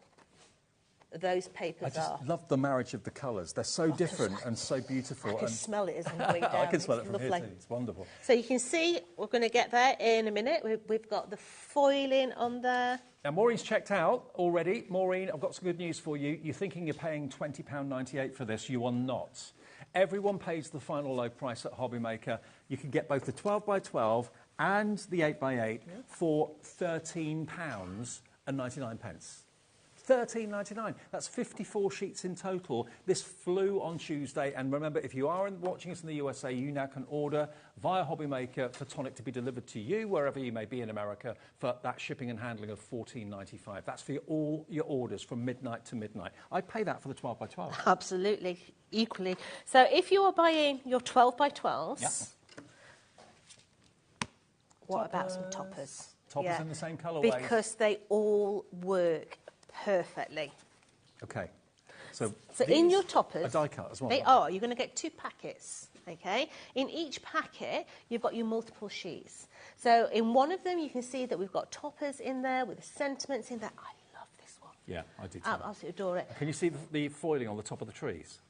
Speaker 14: those papers
Speaker 8: I just
Speaker 14: are.
Speaker 8: love the marriage of the colours. They're so different and so beautiful.
Speaker 14: I can
Speaker 8: and
Speaker 14: smell it as I'm going down.
Speaker 8: I can smell it
Speaker 14: It's
Speaker 8: from here
Speaker 14: lovely.
Speaker 8: too. It's wonderful.
Speaker 14: So you can see, we're going to get there in a minute. We've got the foiling on there.
Speaker 8: Now, Maureen's checked out already. Maureen, I've got some good news for you. You're thinking you're paying £20.98 for this. You are not. Everyone pays the final low price at HobbyMaker. You can get both the 12 by 12 and the 8 by 8 for £13.99. £13.99. That's 54 sheets in total. This flew on Tuesday. And remember, if you are watching us in the USA, you now can order via HobbyMaker for Tonic to be delivered to you, wherever you may be in America, for that shipping and handling of $14.95. That's for all your orders from midnight to midnight. I'd pay that for the 12 by 12.
Speaker 14: Absolutely, equally. So if you are buying your 12 by 12s,
Speaker 8: Yep.
Speaker 14: what about some toppers?
Speaker 8: Toppers in the same colourway.
Speaker 14: Because they all work perfectly.
Speaker 8: Okay. So
Speaker 14: in your toppers,
Speaker 8: a die cut as well.
Speaker 14: they are. You're going to get 2 packets. Okay. In each packet, you've got your multiple sheets. So in one of them, you can see that we've got toppers in there with the sentiments in there. I love this one.
Speaker 8: Yeah, I do too.
Speaker 14: I absolutely adore it.
Speaker 8: Can you see the foiling on the top of the trees?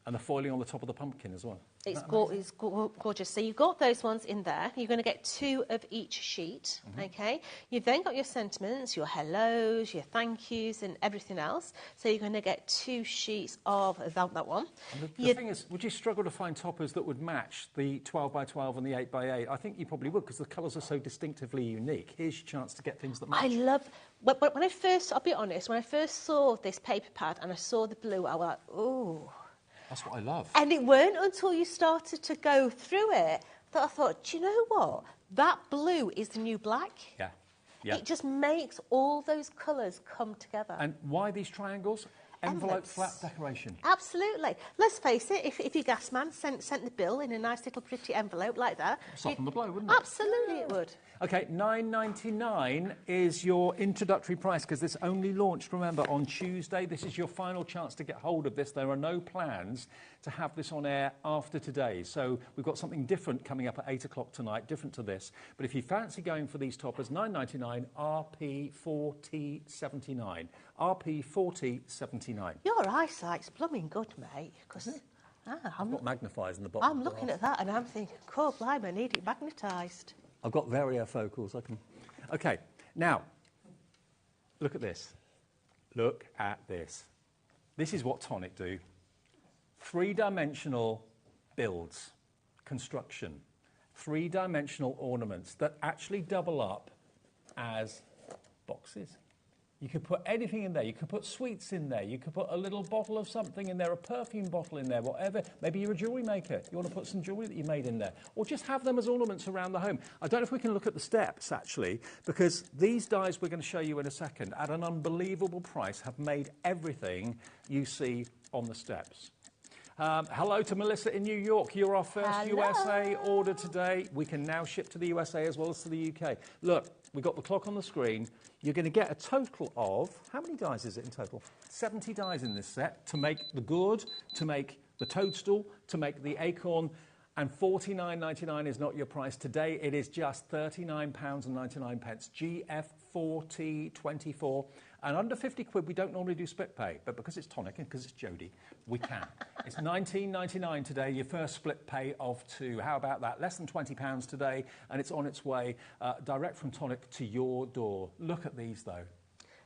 Speaker 8: And the foiling on the top of the pumpkin as well?
Speaker 14: It's gorgeous. So you've got those ones in there. You're going to get 2 of each sheet, okay? You've then got your sentiments, your hellos, your thank yous, and everything else. So you're going to get 2 sheets of that one.
Speaker 8: And the thing is, would you struggle to find toppers that would match the 12 by 12 and the 8 by 8? I think you probably would, because the colours are so distinctively unique. Here's your chance to get things that match.
Speaker 14: I love... When I first, I'll be honest, when I first saw this paper pad and I saw the blue, I was like, ooh...
Speaker 8: That's what I love.
Speaker 14: And it weren't until you started to go through it that I thought, do you know what? That blue is the new black.
Speaker 8: Yeah. Yeah.
Speaker 14: It just makes all those colours come together.
Speaker 8: And why these triangles? Envelope
Speaker 14: Envelopes.
Speaker 8: flap decoration.
Speaker 14: Absolutely. Let's face it, if your gas man sent the bill in a nice little pretty envelope like that...
Speaker 8: Soften the blow, wouldn't it?
Speaker 14: Absolutely it would.
Speaker 8: OK, $9.99 is your introductory price, because this only launched, remember, on Tuesday. This is your final chance to get hold of this. There are no plans to have this on air after today. So we've got something different coming up at 8 o'clock tonight, different to this. But if you fancy going for these toppers, $9.99, RP4079. RP4079.
Speaker 14: Your eyesight's blooming good, mate.
Speaker 8: I've got magnifiers in the bottom.
Speaker 14: I'm looking at that and I'm thinking, cool, blimey, I need it magnetised.
Speaker 8: I've got variofocals. I can. OK, now, look at this. Look at this. This is what Tonic do. 3-dimensional builds, construction, 3-dimensional ornaments that actually double up as boxes. You could put anything in there. You could put sweets in there. You could put a little bottle of something in there, a perfume bottle in there, whatever. Maybe you're a jewellery maker. You want to put some jewellery that you made in there. Or just have them as ornaments around the home. I don't know if we can look at the steps, actually, because these dies we're going to show you in a second, at an unbelievable price, have made everything you see on the steps. Hello to Melissa in New York. You're our first USA order today. We can now ship to the USA as well as to the UK. Look, we've got the clock on the screen. You're going to get a total of, how many dies is it in total? 70 dies in this set to make the gourd, to make the toadstool, to make the acorn, and $49.99 is not your price. Today it is just £39.99. GF4024. And under 50 quid, we don't normally do split pay, but because it's Tonic and because it's Jodie, we can. It's $19.99 today, your first split pay of 2. How about that? Less than £20 today, and it's on its way direct from Tonic to your door. Look at these, though.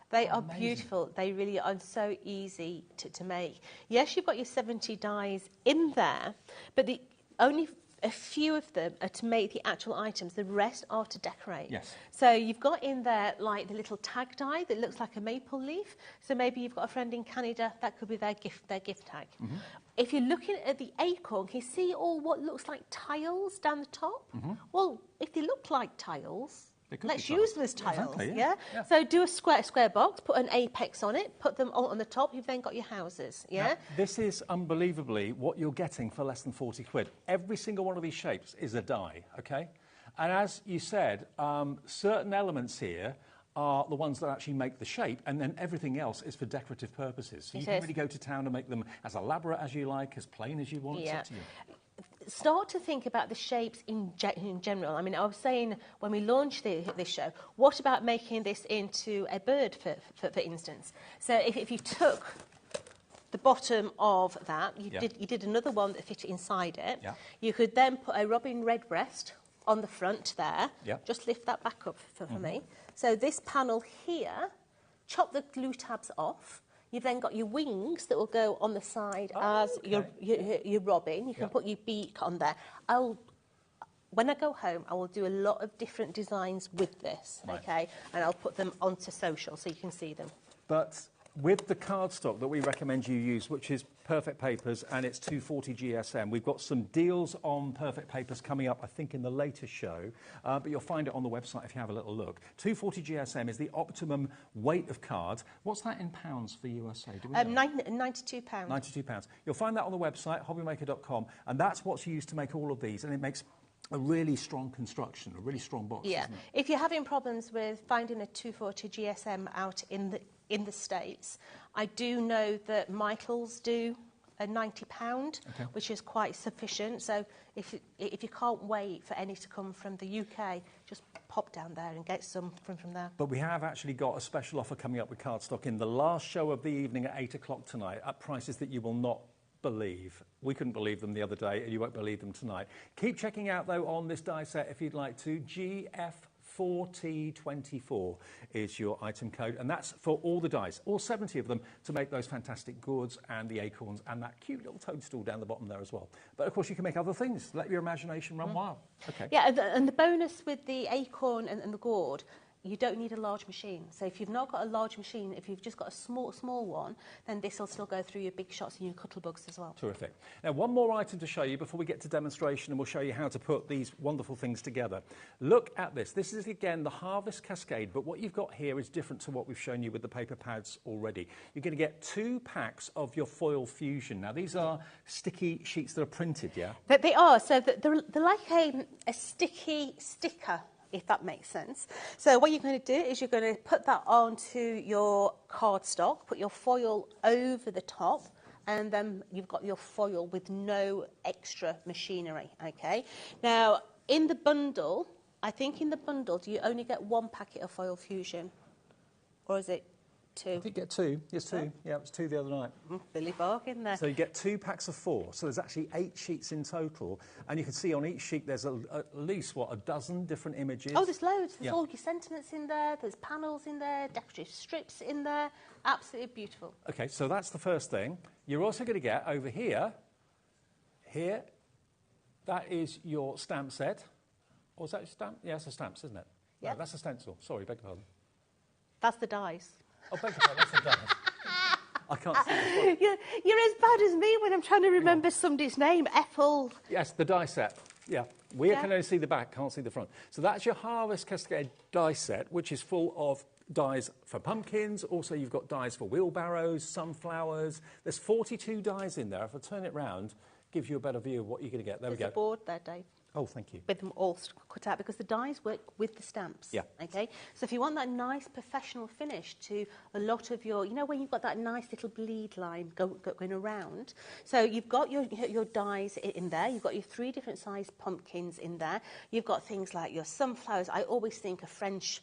Speaker 14: They are beautiful. They really are so easy to make. Yes, you've got your 70 dies in there, but the only a few of them are to make the actual items. The rest are to decorate.
Speaker 8: Yes.
Speaker 14: So you've got in there like the little tag die that looks like a maple leaf. So maybe you've got a friend in Canada, that could be their gift tag.
Speaker 8: Mm-hmm.
Speaker 14: If you're looking at the acorn, can you see all what looks like tiles down the top?
Speaker 8: Mm-hmm.
Speaker 14: Well, if they look like tiles,
Speaker 8: They could
Speaker 14: let's
Speaker 8: be
Speaker 14: use them as tiles.
Speaker 8: Exactly,
Speaker 14: yeah?
Speaker 8: yeah.
Speaker 14: So do a square box, put an apex on it, put them all on the top. You've then got your houses. Yeah.
Speaker 8: Now, this is unbelievably what you're getting for less than 40 quid. Every single one of these shapes is a die, okay? And as you said, certain elements here are the ones that actually make the shape, and then everything else is for decorative purposes. So you can really go to town and make them as elaborate as you like, as plain as you want.
Speaker 14: Yeah.
Speaker 8: It's up to you.
Speaker 14: Start to think about the shapes in general. I mean, I was saying when we launched this show, what about making this into a bird, for instance? So if you took the bottom of that, you did another one that fit inside it. Yeah. You could then put a robin redbreast on the front there. Yeah. Just lift that back up for me. So this panel here, chop the glue tabs off. You've then got your wings that will go on the side as your robin. You can put your beak on there. When I go home, I will do a lot of different designs with this, okay? And I'll put them onto social so you can see them.
Speaker 8: But with the cardstock that we recommend you use, which is Perfect Papers, and it's 240 GSM, we've got some deals on Perfect Papers coming up, I think, in the latest show, but you'll find it on the website if you have a little look. 240 GSM is the optimum weight of cards. What's that in pounds for USA? Do we know?
Speaker 14: £92.
Speaker 8: £92. You'll find that on the website, hobbymaker.com, and that's what's used to make all of these, and it makes a really strong construction, a really strong box.
Speaker 14: Yeah.
Speaker 8: Isn't it?
Speaker 14: If you're having problems with finding a 240 GSM out in the States, I do know that Michael's do a £90, which is quite sufficient. So if you can't wait for any to come from the UK, just pop down there and get some from there.
Speaker 8: But we have actually got a special offer coming up with cardstock in the last show of the evening at 8 o'clock tonight at prices that you will not believe. We couldn't believe them the other day, and you won't believe them tonight. Keep checking out, though, on this die set if you'd like to. GF4T24 is your item code, and that's for all the dies, all 70 of them, to make those fantastic gourds and the acorns and that cute little toadstool down the bottom there as well. But, of course, you can make other things. Let your imagination run wild. Okay.
Speaker 14: Yeah, and the bonus with the acorn and the gourd, you don't need a large machine. So if you've not got a large machine, if you've just got a small one, then this will still go through your big shots and your cuttle bugs as well.
Speaker 8: Terrific. Now, one more item to show you before we get to demonstration, and we'll show you how to put these wonderful things together. Look at this. This is, again, the Harvest Cascade, but what you've got here is different to what we've shown you with the paper pads already. You're going to get 2 packs of your foil fusion. Now, these are sticky sheets that are printed, yeah?
Speaker 14: They are. So they're like a sticky sticker, if that makes sense. So what you're going to do is you're going to put that onto your cardstock, put your foil over the top, and then you've got your foil with no extra machinery, okay? Now, in the bundle, I think in the bundle, do you only get 1 packet of foil fusion? Or is it 2?
Speaker 8: I think you get 2. Yes, 2. Yeah, it was 2 the other night.
Speaker 14: Billy bargain there.
Speaker 8: So you get 2 packs of 4. So there's actually 8 sheets in total. And you can see on each sheet there's at least, what, a dozen different images.
Speaker 14: Oh, there's loads. There's all your sentiments in there. There's panels in there, decorative strips in there. Absolutely beautiful.
Speaker 8: OK, so that's the first thing. You're also going to get over here, that is your stamp set. Or is that your stamp? Yeah, it's a stamps, isn't it?
Speaker 14: Yeah.
Speaker 8: No, that's a stencil. Sorry, beg your pardon.
Speaker 14: That's the dies.
Speaker 8: Oh, beg your pardon, that's the dies. I can't see this one.
Speaker 14: You're as bad as me when I'm trying to remember somebody's name. Ethel.
Speaker 8: Yes, the die set. Yeah. We can only see the back, can't see the front. So that's your Harvest Cascade die set, which is full of dies for pumpkins. Also, you've got dies for wheelbarrows, sunflowers. There's 42 dies in there. If I turn it round, gives you a better view of what you're going to get. There we go.
Speaker 14: There's a board there, Dave.
Speaker 8: Oh, thank you.
Speaker 14: With them all cut out, because the dies work with the stamps.
Speaker 8: Yeah.
Speaker 14: Okay? So if you want that nice professional finish to a lot of your, you know, when you've got that nice little bleed line going around. So you've got your dies in there. You've got your 3 different size pumpkins in there. You've got things like your sunflowers. I always think of French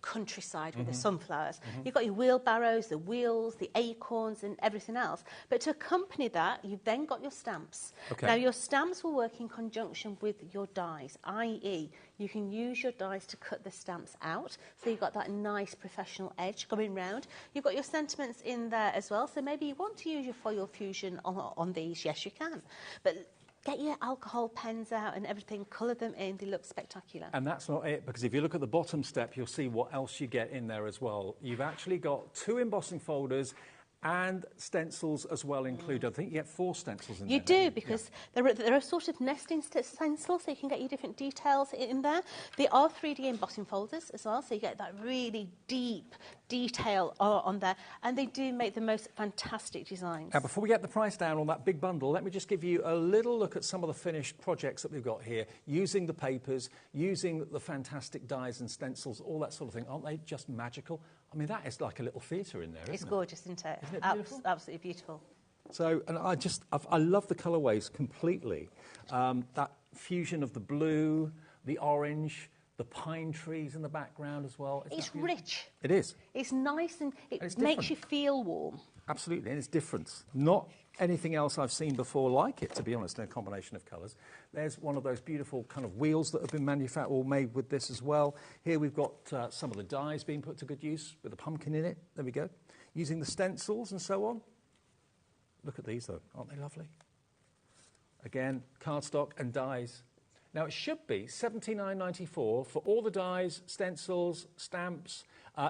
Speaker 14: countryside with the sunflowers. You've got your wheelbarrows, the wheels, the acorns and everything else. But to accompany that, you've then got your stamps.
Speaker 8: Okay.
Speaker 14: Now, your stamps will work in conjunction with your dies, i.e. you can use your dies to cut the stamps out, so you've got that nice professional edge going round. You've got your sentiments in there as well, so maybe you want to use your foil fusion on these. Yes, you can. But get your alcohol pens out and everything, colour them in, they look spectacular.
Speaker 8: And that's not it, because if you look at the bottom step, you'll see what else you get in there as well. You've actually got 2 embossing folders and stencils as well included. I think you get 4 stencils in there.
Speaker 14: You do, because there are sort of nesting stencils, so you can get your different details in there. There are 3D embossing folders as well, so you get that really deep detail on there, and they do make the most fantastic designs.
Speaker 8: Now, before we get the price down on that big bundle, let me just give you a little look at some of the finished projects that we've got here, using the papers, using the fantastic dies and stencils, all that sort of thing. Aren't they just magical? I mean, that is like a little theatre in there, isn't it?
Speaker 14: It's gorgeous, isn't it?
Speaker 8: Isn't it beautiful?
Speaker 14: Absolutely beautiful.
Speaker 8: So, and I love the colourways completely. That fusion of the blue, the orange, the pine trees in the background as well.
Speaker 14: It's rich.
Speaker 8: It is.
Speaker 14: It's nice and it
Speaker 8: it's
Speaker 14: makes you feel warm.
Speaker 8: Absolutely, and it's different. Not anything else I've seen before like it, to be honest, in a combination of colours. There's one of those beautiful kind of wheels that have been manufactured or made with this as well. Here we've got some of the dies being put to good use with a pumpkin in it. There we go. Using the stencils and so on. Look at these, though. Aren't they lovely? Again, cardstock and dies. Now, it should be $79.94 for all the dies, stencils, stamps,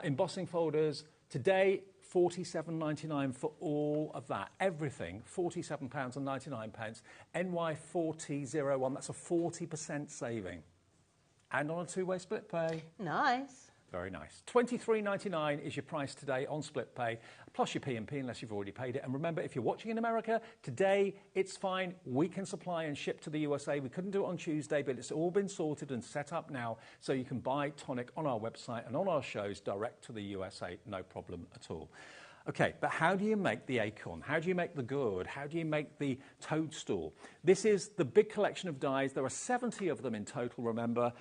Speaker 8: embossing folders. Today, $47.99 for all of that. Everything, £47.99. NY4001, that's a 40% saving. And on a 2-way split pay.
Speaker 14: Nice.
Speaker 8: Very nice. $23.99 is your price today on split pay, plus your P&P unless you've already paid it. And remember, if you're watching in America, today it's fine. We can supply and ship to the USA. We couldn't do it on Tuesday, but it's all been sorted and set up now, so you can buy Tonic on our website and on our shows direct to the USA, no problem at all. Okay, but how do you make the acorn? How do you make the gourd? How do you make the toadstool? This is the big collection of dies. There are 70 of them in total, remember.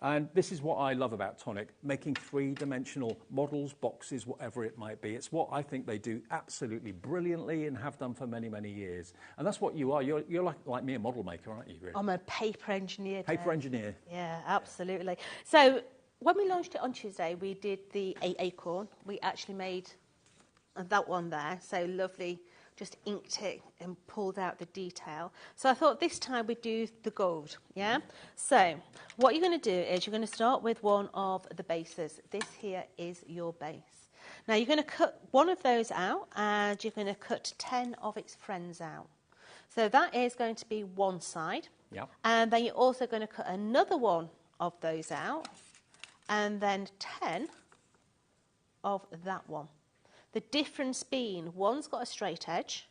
Speaker 8: And this is what I love about Tonic, making 3-dimensional models, boxes, whatever it might be. It's what I think they do absolutely brilliantly and have done for many, many years. And that's what you are. You're like me, a model maker, aren't you, really?
Speaker 14: I'm a paper engineer.
Speaker 8: Paper engineer.
Speaker 14: Yeah, absolutely. So when we launched it on Tuesday, we did the acorn. We actually made that one there. So lovely. Just inked it and pulled out the detail. So I thought this time we'd do the gold, yeah? So what you're going to do is you're going to start with one of the bases. This here is your base. Now you're going to cut one of those out and you're going to cut 10 of its friends out. So that is going to be one side.
Speaker 8: Yep.
Speaker 14: And then you're also going to cut another one of those out and then 10 of that one. The difference being one's got a straight edge,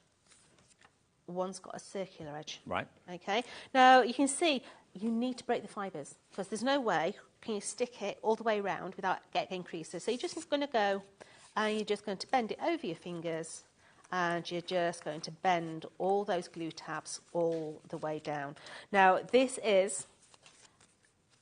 Speaker 14: one's got a circular edge.
Speaker 8: Right.
Speaker 14: Okay. Now you can see you need to break the fibres because there's no way can you stick it all the way around without getting creases. So you're just going to go and you're just going to bend it over your fingers and you're just going to bend all those glue tabs all the way down. Now this is,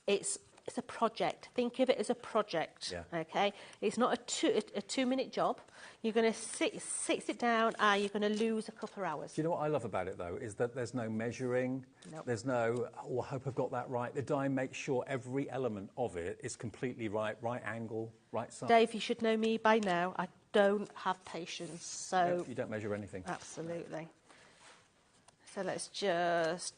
Speaker 14: it's a project. Think of it as a project, okay? It's not a 2-minute job. You're going to sit down and you're going to lose a couple of hours.
Speaker 8: Do you know what I love about it, though, is that there's no measuring.
Speaker 14: Nope.
Speaker 8: There's no, oh, I hope I've got that right. The die makes sure every element of it is completely right angle, right size.
Speaker 14: Dave, you should know me by now. I don't have patience, so...
Speaker 8: No, you don't measure anything.
Speaker 14: Absolutely. So let's just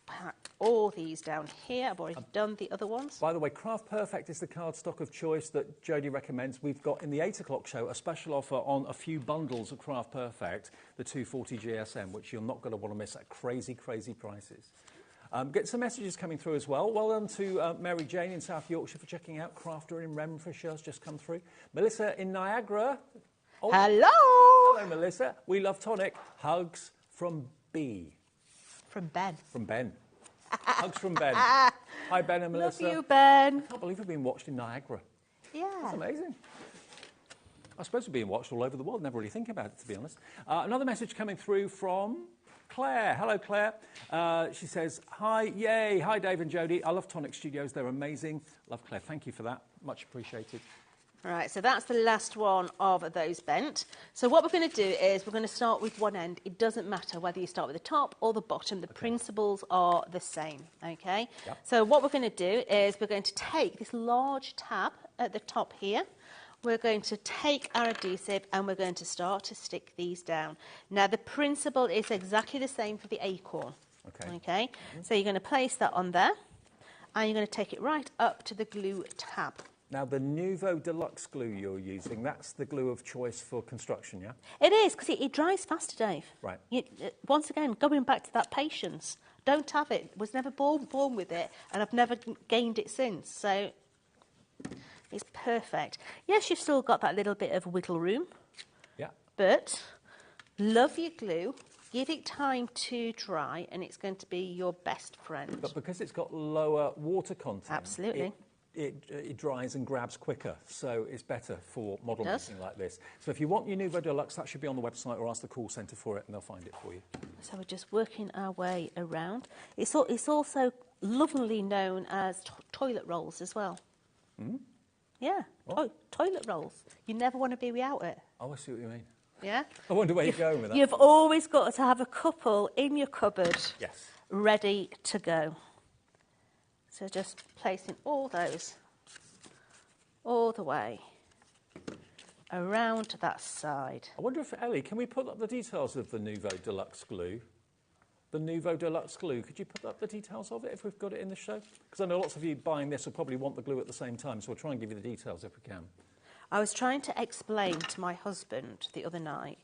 Speaker 14: pack all these down here. I've already done the other ones.
Speaker 8: By the way, Craft Perfect is the cardstock of choice that Jodie recommends. We've got in the 8 o'clock show a special offer on a few bundles of Craft Perfect, the 240 GSM, which you're not going to want to miss at crazy, crazy prices. Get some messages coming through as well. Well done to Mary Jane in South Yorkshire for checking out. Crafter in Renfrewshire has just come through. Melissa in Niagara.
Speaker 14: Oh. Hello!
Speaker 8: Hello, Melissa. We love Tonic. Hugs from B.
Speaker 14: From Ben.
Speaker 8: From Ben. Hugs from Ben. Hi, Ben and Melissa.
Speaker 14: Love you, Ben.
Speaker 8: I can't believe we're being watched in Niagara.
Speaker 14: Yeah.
Speaker 8: That's amazing. I suppose we're being watched all over the world. Never really think about it, to be honest. Another message coming through from Claire. Hello, Claire. She says, hi, yay. Hi, Dave and Jodie. I love Tonic Studios. They're amazing. Love Claire. Thank you for that. Much appreciated.
Speaker 14: All right, so that's the last one of those bent. So what we're going to do is we're going to start with one end. It doesn't matter whether you start with the top or the bottom. The principles are the same, okay?
Speaker 8: Yep.
Speaker 14: So what we're going to do is we're going to take this large tab at the top here. We're going to take our adhesive and we're going to start to stick these down. Now, the principle is exactly the same for the acorn, Okay. So you're going to place that on there, and you're going to take it right up to the glue tab.
Speaker 8: Now, the Nouveau Deluxe glue you're using, that's the glue of choice for construction, yeah?
Speaker 14: It is, because it dries faster, Dave.
Speaker 8: Right.
Speaker 14: Once again, going back to that patience. Don't have it. Was never born with it, and I've never gained it since. So it's perfect. Yes, you've still got that little bit of wiggle room.
Speaker 8: Yeah.
Speaker 14: But love your glue. Give it time to dry, and it's going to be your best friend.
Speaker 8: But because it's got lower water content,
Speaker 14: absolutely,
Speaker 8: it dries and grabs quicker, so it's better for model making like this. So if you want your Nouveau Deluxe, that should be on the website, or ask the call centre for it, and they'll find it for you.
Speaker 14: So we're just working our way around. It's also lovingly known as toilet rolls as well.
Speaker 8: Mm?
Speaker 14: Yeah, toilet rolls. You never want to be without it.
Speaker 8: Oh, I see what you mean.
Speaker 14: Yeah?
Speaker 8: I wonder where you're going with that.
Speaker 14: You've always got to have a couple in your cupboard,
Speaker 8: yes,
Speaker 14: ready to go. So just placing all those all the way around that side.
Speaker 8: I wonder if, Ellie, can we put up the details of the Nouveau Deluxe glue? The Nouveau Deluxe glue, could you put up the details of it if we've got it in the show? Because I know lots of you buying this will probably want the glue at the same time, so we'll try and give you the details if we can.
Speaker 14: I was trying to explain to my husband the other night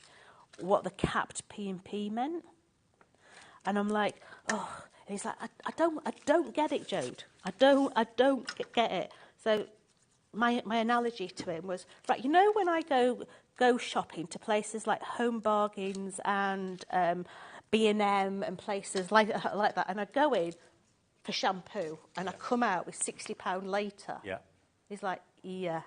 Speaker 14: what the capped P&P meant. And I'm like, oh, and he's like, I don't get it, Jode. I don't get it. So my analogy to him was, right, you know when I go shopping to places like Home Bargains and B&M and places like that, and I go in for shampoo and I come out with £60 later.
Speaker 8: Yeah.
Speaker 14: He's like, yeah,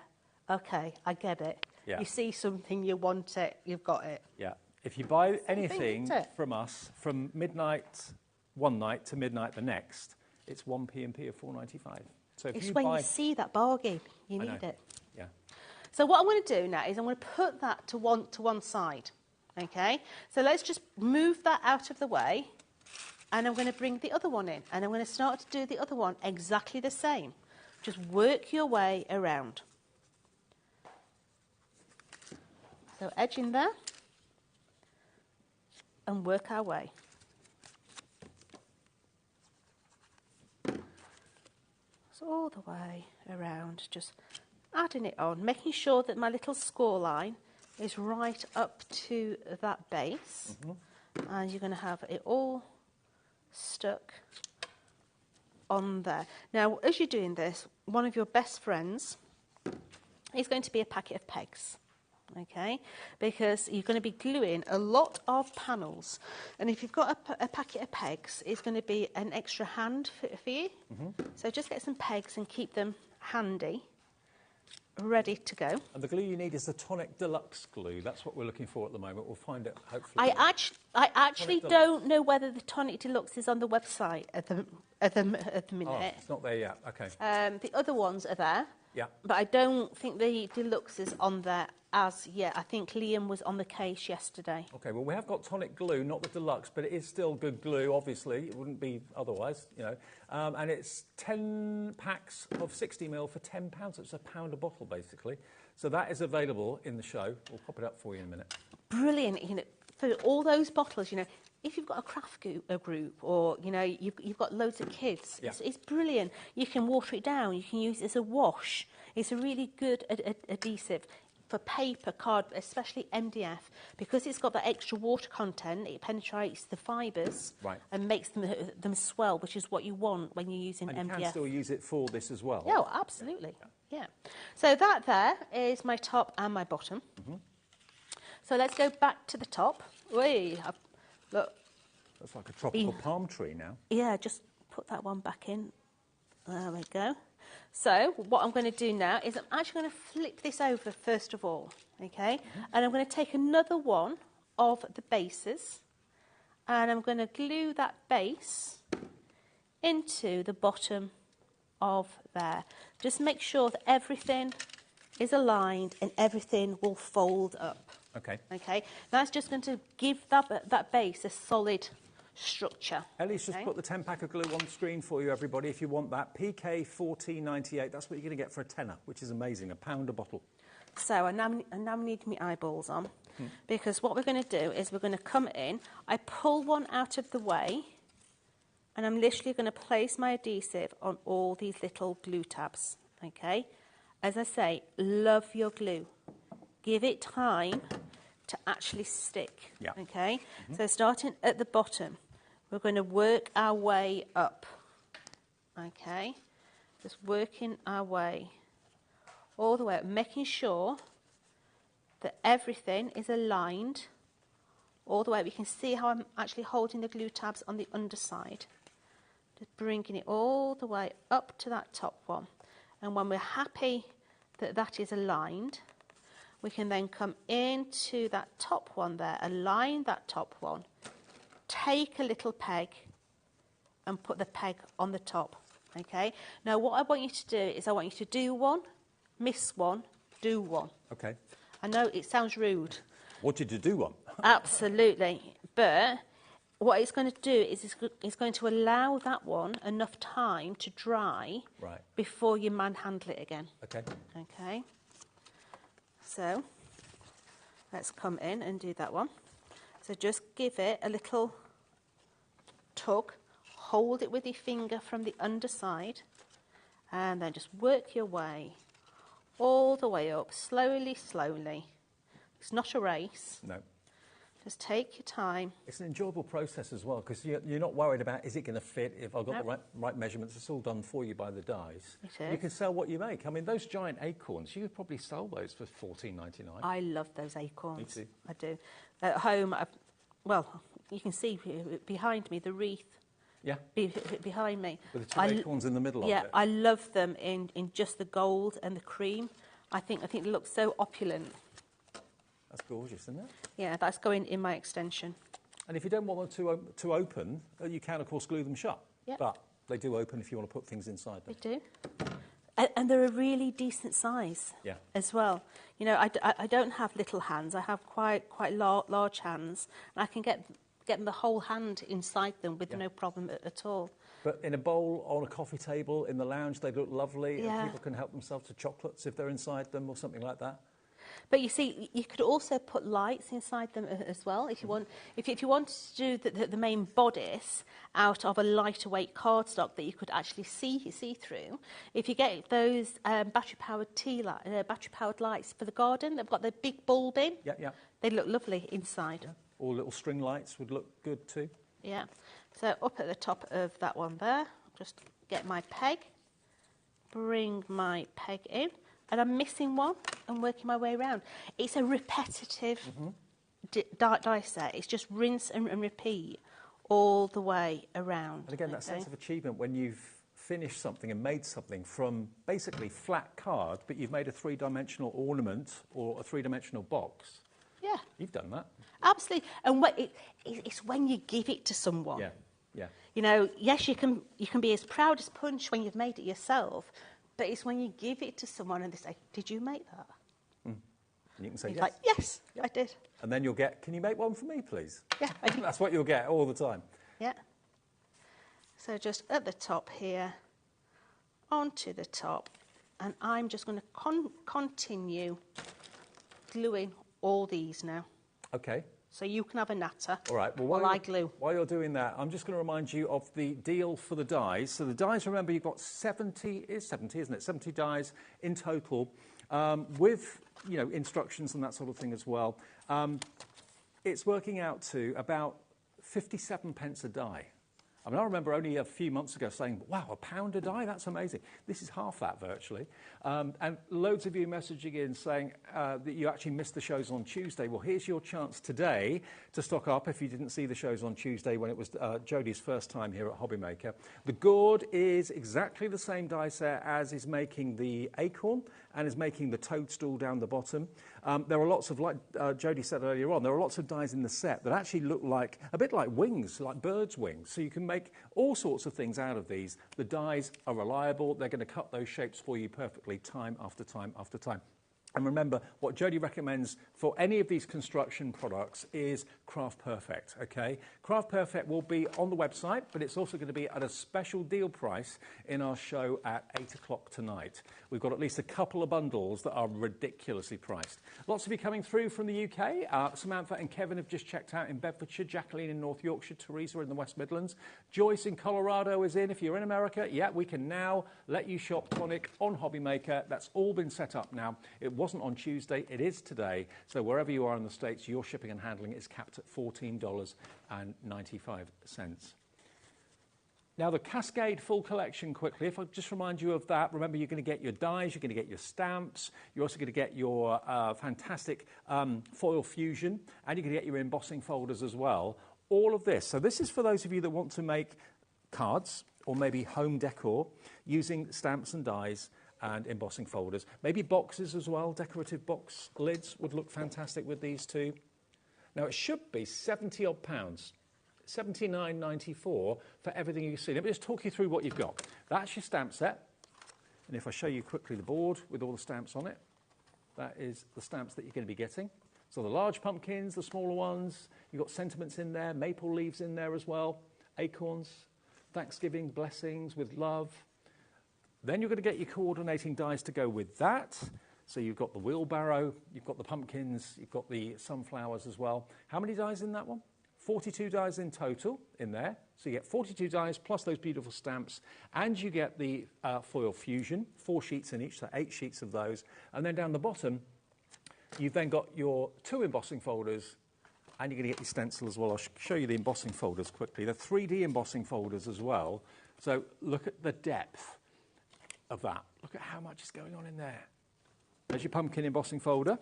Speaker 14: okay, I get it.
Speaker 8: Yeah.
Speaker 14: You see something, you want it, you've got it.
Speaker 8: Yeah. If you buy anything from us from midnight one night to midnight the next, it's one P&P of $4.95. So if
Speaker 14: it's
Speaker 8: you
Speaker 14: when
Speaker 8: buy...
Speaker 14: you see that bargain, you need it.
Speaker 8: Yeah.
Speaker 14: So what I'm going to do now is I'm going to put that to one side. Okay? So let's just move that out of the way, and I'm going to bring the other one in, and I'm going to start to do the other one exactly the same. Just work your way around. So edge in there, and work our way. So all the way around, just adding it on, making sure that my little score line is right up to that base. Mm-hmm. And you're going to have it all stuck on there. Now, as you're doing this, one of your best friends is going to be a packet of pegs. Okay, because you're going to be gluing a lot of panels, and if you've got a packet of pegs, it's going to be an extra hand for you. Mm-hmm. So just get some pegs and keep them handy, ready to go.
Speaker 8: And the glue you need is the Tonic Deluxe glue. That's what we're looking for at the moment. We'll find it hopefully.
Speaker 14: I actually don't know whether the Tonic Deluxe is on the website at the minute.
Speaker 8: Oh, it's not there yet. Okay.
Speaker 14: The other ones are there.
Speaker 8: Yeah.
Speaker 14: But I don't think the Deluxe is on there as yet. I think Liam was on the case yesterday.
Speaker 8: Okay, well, we have got Tonic glue, not the Deluxe, but it is still good glue, obviously. It wouldn't be otherwise, you know. And it's 10 packs of 60ml for £10. It's £1 a bottle, basically. So that is available in the show. We'll pop it up for you in a minute.
Speaker 14: Brilliant. You know, for all those bottles, you know, if you've got a craft group or, you know, you've got loads of kids, yeah. It's brilliant. You can water it down. You can use it as a wash. It's a really good adhesive for paper, card, especially MDF, because it's got that extra water content. It penetrates the fibres and makes them swell, which is what you want when you're using MDF.
Speaker 8: And you can still use it for this as well.
Speaker 14: Yeah, absolutely. Yeah. So that there is my top and my bottom. Mm-hmm. So let's go back to the top. Look.
Speaker 8: That's like a tropical palm tree now.
Speaker 14: Yeah, just put that one back in. There we go. So what I'm going to do now is I'm actually going to flip this over first of all, okay? Mm-hmm. And I'm going to take another one of the bases and I'm going to glue that base into the bottom of there. Just make sure that everything is aligned and everything will fold up.
Speaker 8: Okay.
Speaker 14: Okay. That's just going to give that base a solid structure.
Speaker 8: Ellie's just put the 10-pack of glue on the screen for you, everybody, if you want that. PK 14.98. That's what you're going to get for a tenner, which is amazing. £1 a bottle.
Speaker 14: So I now need my eyeballs on, because what we're going to do is we're going to come in. I pull one out of the way, and I'm literally going to place my adhesive on all these little glue tabs, okay? As I say, love your glue. Give it time to actually stick, okay? So starting at the bottom, we're going to work our way up, okay? Just working our way all the way up, making sure that everything is aligned all the way up. You can see how I'm actually holding the glue tabs on the underside. Just bringing it all the way up to that top one. And when we're happy that that is aligned, we can then come into that top one there, align that top one, take a little peg and put the peg on the top, okay? Now what I want you to do is I want you to do one, miss one, do one.
Speaker 8: Okay.
Speaker 14: I know it sounds rude.
Speaker 8: Want you to do one?
Speaker 14: Absolutely. But what it's going to do is it's going to allow that one enough time to dry before you manhandle it again.
Speaker 8: Okay.
Speaker 14: Okay. So let's come in and do that one. So just give it a little tug, hold it with your finger from the underside, and then just work your way all the way up, slowly, slowly. It's not a race.
Speaker 8: No.
Speaker 14: Just take your time.
Speaker 8: It's an enjoyable process as well, because you're not worried about, is it going to fit, if I've got the right measurements. It's all done for you by the dies.
Speaker 14: It is.
Speaker 8: You can sell what you make. I mean, those giant acorns, you could probably sell those for $14.99.
Speaker 14: I love those acorns.
Speaker 8: Me too.
Speaker 14: I do. At home, well, you can see behind me the wreath.
Speaker 8: Yeah.
Speaker 14: Behind me.
Speaker 8: With the two acorns in the middle of it.
Speaker 14: Yeah, I love them in just the gold and the cream. I think they look so opulent.
Speaker 8: That's gorgeous, isn't it?
Speaker 14: Yeah, that's going in my extension.
Speaker 8: And if you don't want them to open, you can, of course, glue them shut.
Speaker 14: Yep.
Speaker 8: But they do open if you want to put things inside them.
Speaker 14: They do. And they're a really decent size as well. You know, I don't have little hands. I have quite large hands. And I can get the whole hand inside them with no problem at all.
Speaker 8: But in a bowl, on a coffee table, in the lounge, they look lovely.
Speaker 14: Yeah.
Speaker 8: And people can help themselves to chocolates if they're inside them or something like that.
Speaker 14: But you see, you could also put lights inside them as well. If you want, if you wanted to do the main bodice out of a lighter weight cardstock that you could actually see through, if you get those battery-powered lights for the garden, they've got the big bulb in.
Speaker 8: Yeah, yeah.
Speaker 14: They look lovely inside.
Speaker 8: Yeah. Or little string lights would look good too.
Speaker 14: Yeah. So up at the top of that one there, just get my peg, bring my peg in. And I'm missing one and working my way around. It's a repetitive die set. It's just rinse and repeat all the way around.
Speaker 8: And again, that sense of achievement when you've finished something and made something from basically flat card, but you've made a three-dimensional ornament or a three-dimensional box.
Speaker 14: Yeah.
Speaker 8: You've done that.
Speaker 14: Absolutely. And it's when you give it to someone.
Speaker 8: Yeah, yeah.
Speaker 14: You know, yes, you can be as proud as punch when you've made it yourself, but it's when you give it to someone and they say, "Did you make that?"
Speaker 8: And you can say,
Speaker 14: You're
Speaker 8: yes.
Speaker 14: like, "Yes, I did."
Speaker 8: And then you'll get, "Can you make one for me, please?"
Speaker 14: Yeah.
Speaker 8: That's what you'll get all the time.
Speaker 14: Yeah. So just at the top here, onto the top, and I'm just going to continue gluing all these now.
Speaker 8: Okay.
Speaker 14: So you can have a natter.
Speaker 8: All right. Well, while you're doing that, I'm just going to remind you of the deal for the dies. So the dies, remember, you've got 70, isn't it? 70 dies in total, with, you know, instructions and that sort of thing as well. It's working out to about 57 pence a die. I mean, I remember only a few months ago saying, wow, £1 a die, that's amazing. This is half that virtually. And loads of you messaging in saying that you actually missed the shows on Tuesday. Well, here's your chance today to stock up if you didn't see the shows on Tuesday when it was Jodie's first time here at HobbyMaker. The gourd is exactly the same die set as is making the acorn and is making the toadstool down the bottom. There are lots of, like Jodie said earlier on, there are lots of dies in the set that actually look like, a bit like wings, like birds' wings. So you can make all sorts of things out of these. The dies are reliable. They're going to cut those shapes for you perfectly time after time after time. And remember, what Jodie recommends for any of these construction products is Craft Perfect, okay? Craft Perfect will be on the website, but it's also going to be at a special deal price in our show at 8 o'clock tonight. We've got at least a couple of bundles that are ridiculously priced. Lots of you coming through from the UK. Samantha and Kevin have just checked out in Bedfordshire, Jacqueline in North Yorkshire, Teresa in the West Midlands. Joyce in Colorado is in. If you're in America, yeah, we can now let you shop Tonic on HobbyMaker. That's all been set up now. It wasn't on Tuesday, it is today. So wherever you are in the States, your shipping and handling is capped at $14.95. Now, the Cascade full collection, quickly, if I just remind you of that, remember you're going to get your dies, you're going to get your stamps, you're also going to get your fantastic foil fusion, and you're going to get your embossing folders as well. All of this. So this is for those of you that want to make cards or maybe home decor using stamps and dies and embossing folders. Maybe boxes as well, decorative box lids would look fantastic with these two. Now, it should be £70 odd, $79.94 for everything you see. Let me just talk you through what you've got. That's your stamp set. And if I show you quickly the board with all the stamps on it, that is the stamps that you're going to be getting. So the large pumpkins, the smaller ones, you've got sentiments in there, maple leaves in there as well, acorns, Thanksgiving blessings with love. Then you're going to get your coordinating dies to go with that. So you've got the wheelbarrow, you've got the pumpkins, you've got the sunflowers as well. How many dies in that one? 42 dies in total in there. So you get 42 dies plus those beautiful stamps, and you get the foil fusion, 4 sheets in each, so 8 sheets of those. And then down the bottom, you've then got your 2 embossing folders, and you're going to get your stencil as well. I'll show you the embossing folders quickly. They're 3D embossing folders as well. So look at the depth of that. Look at how much is going on in there. There's your pumpkin embossing folder,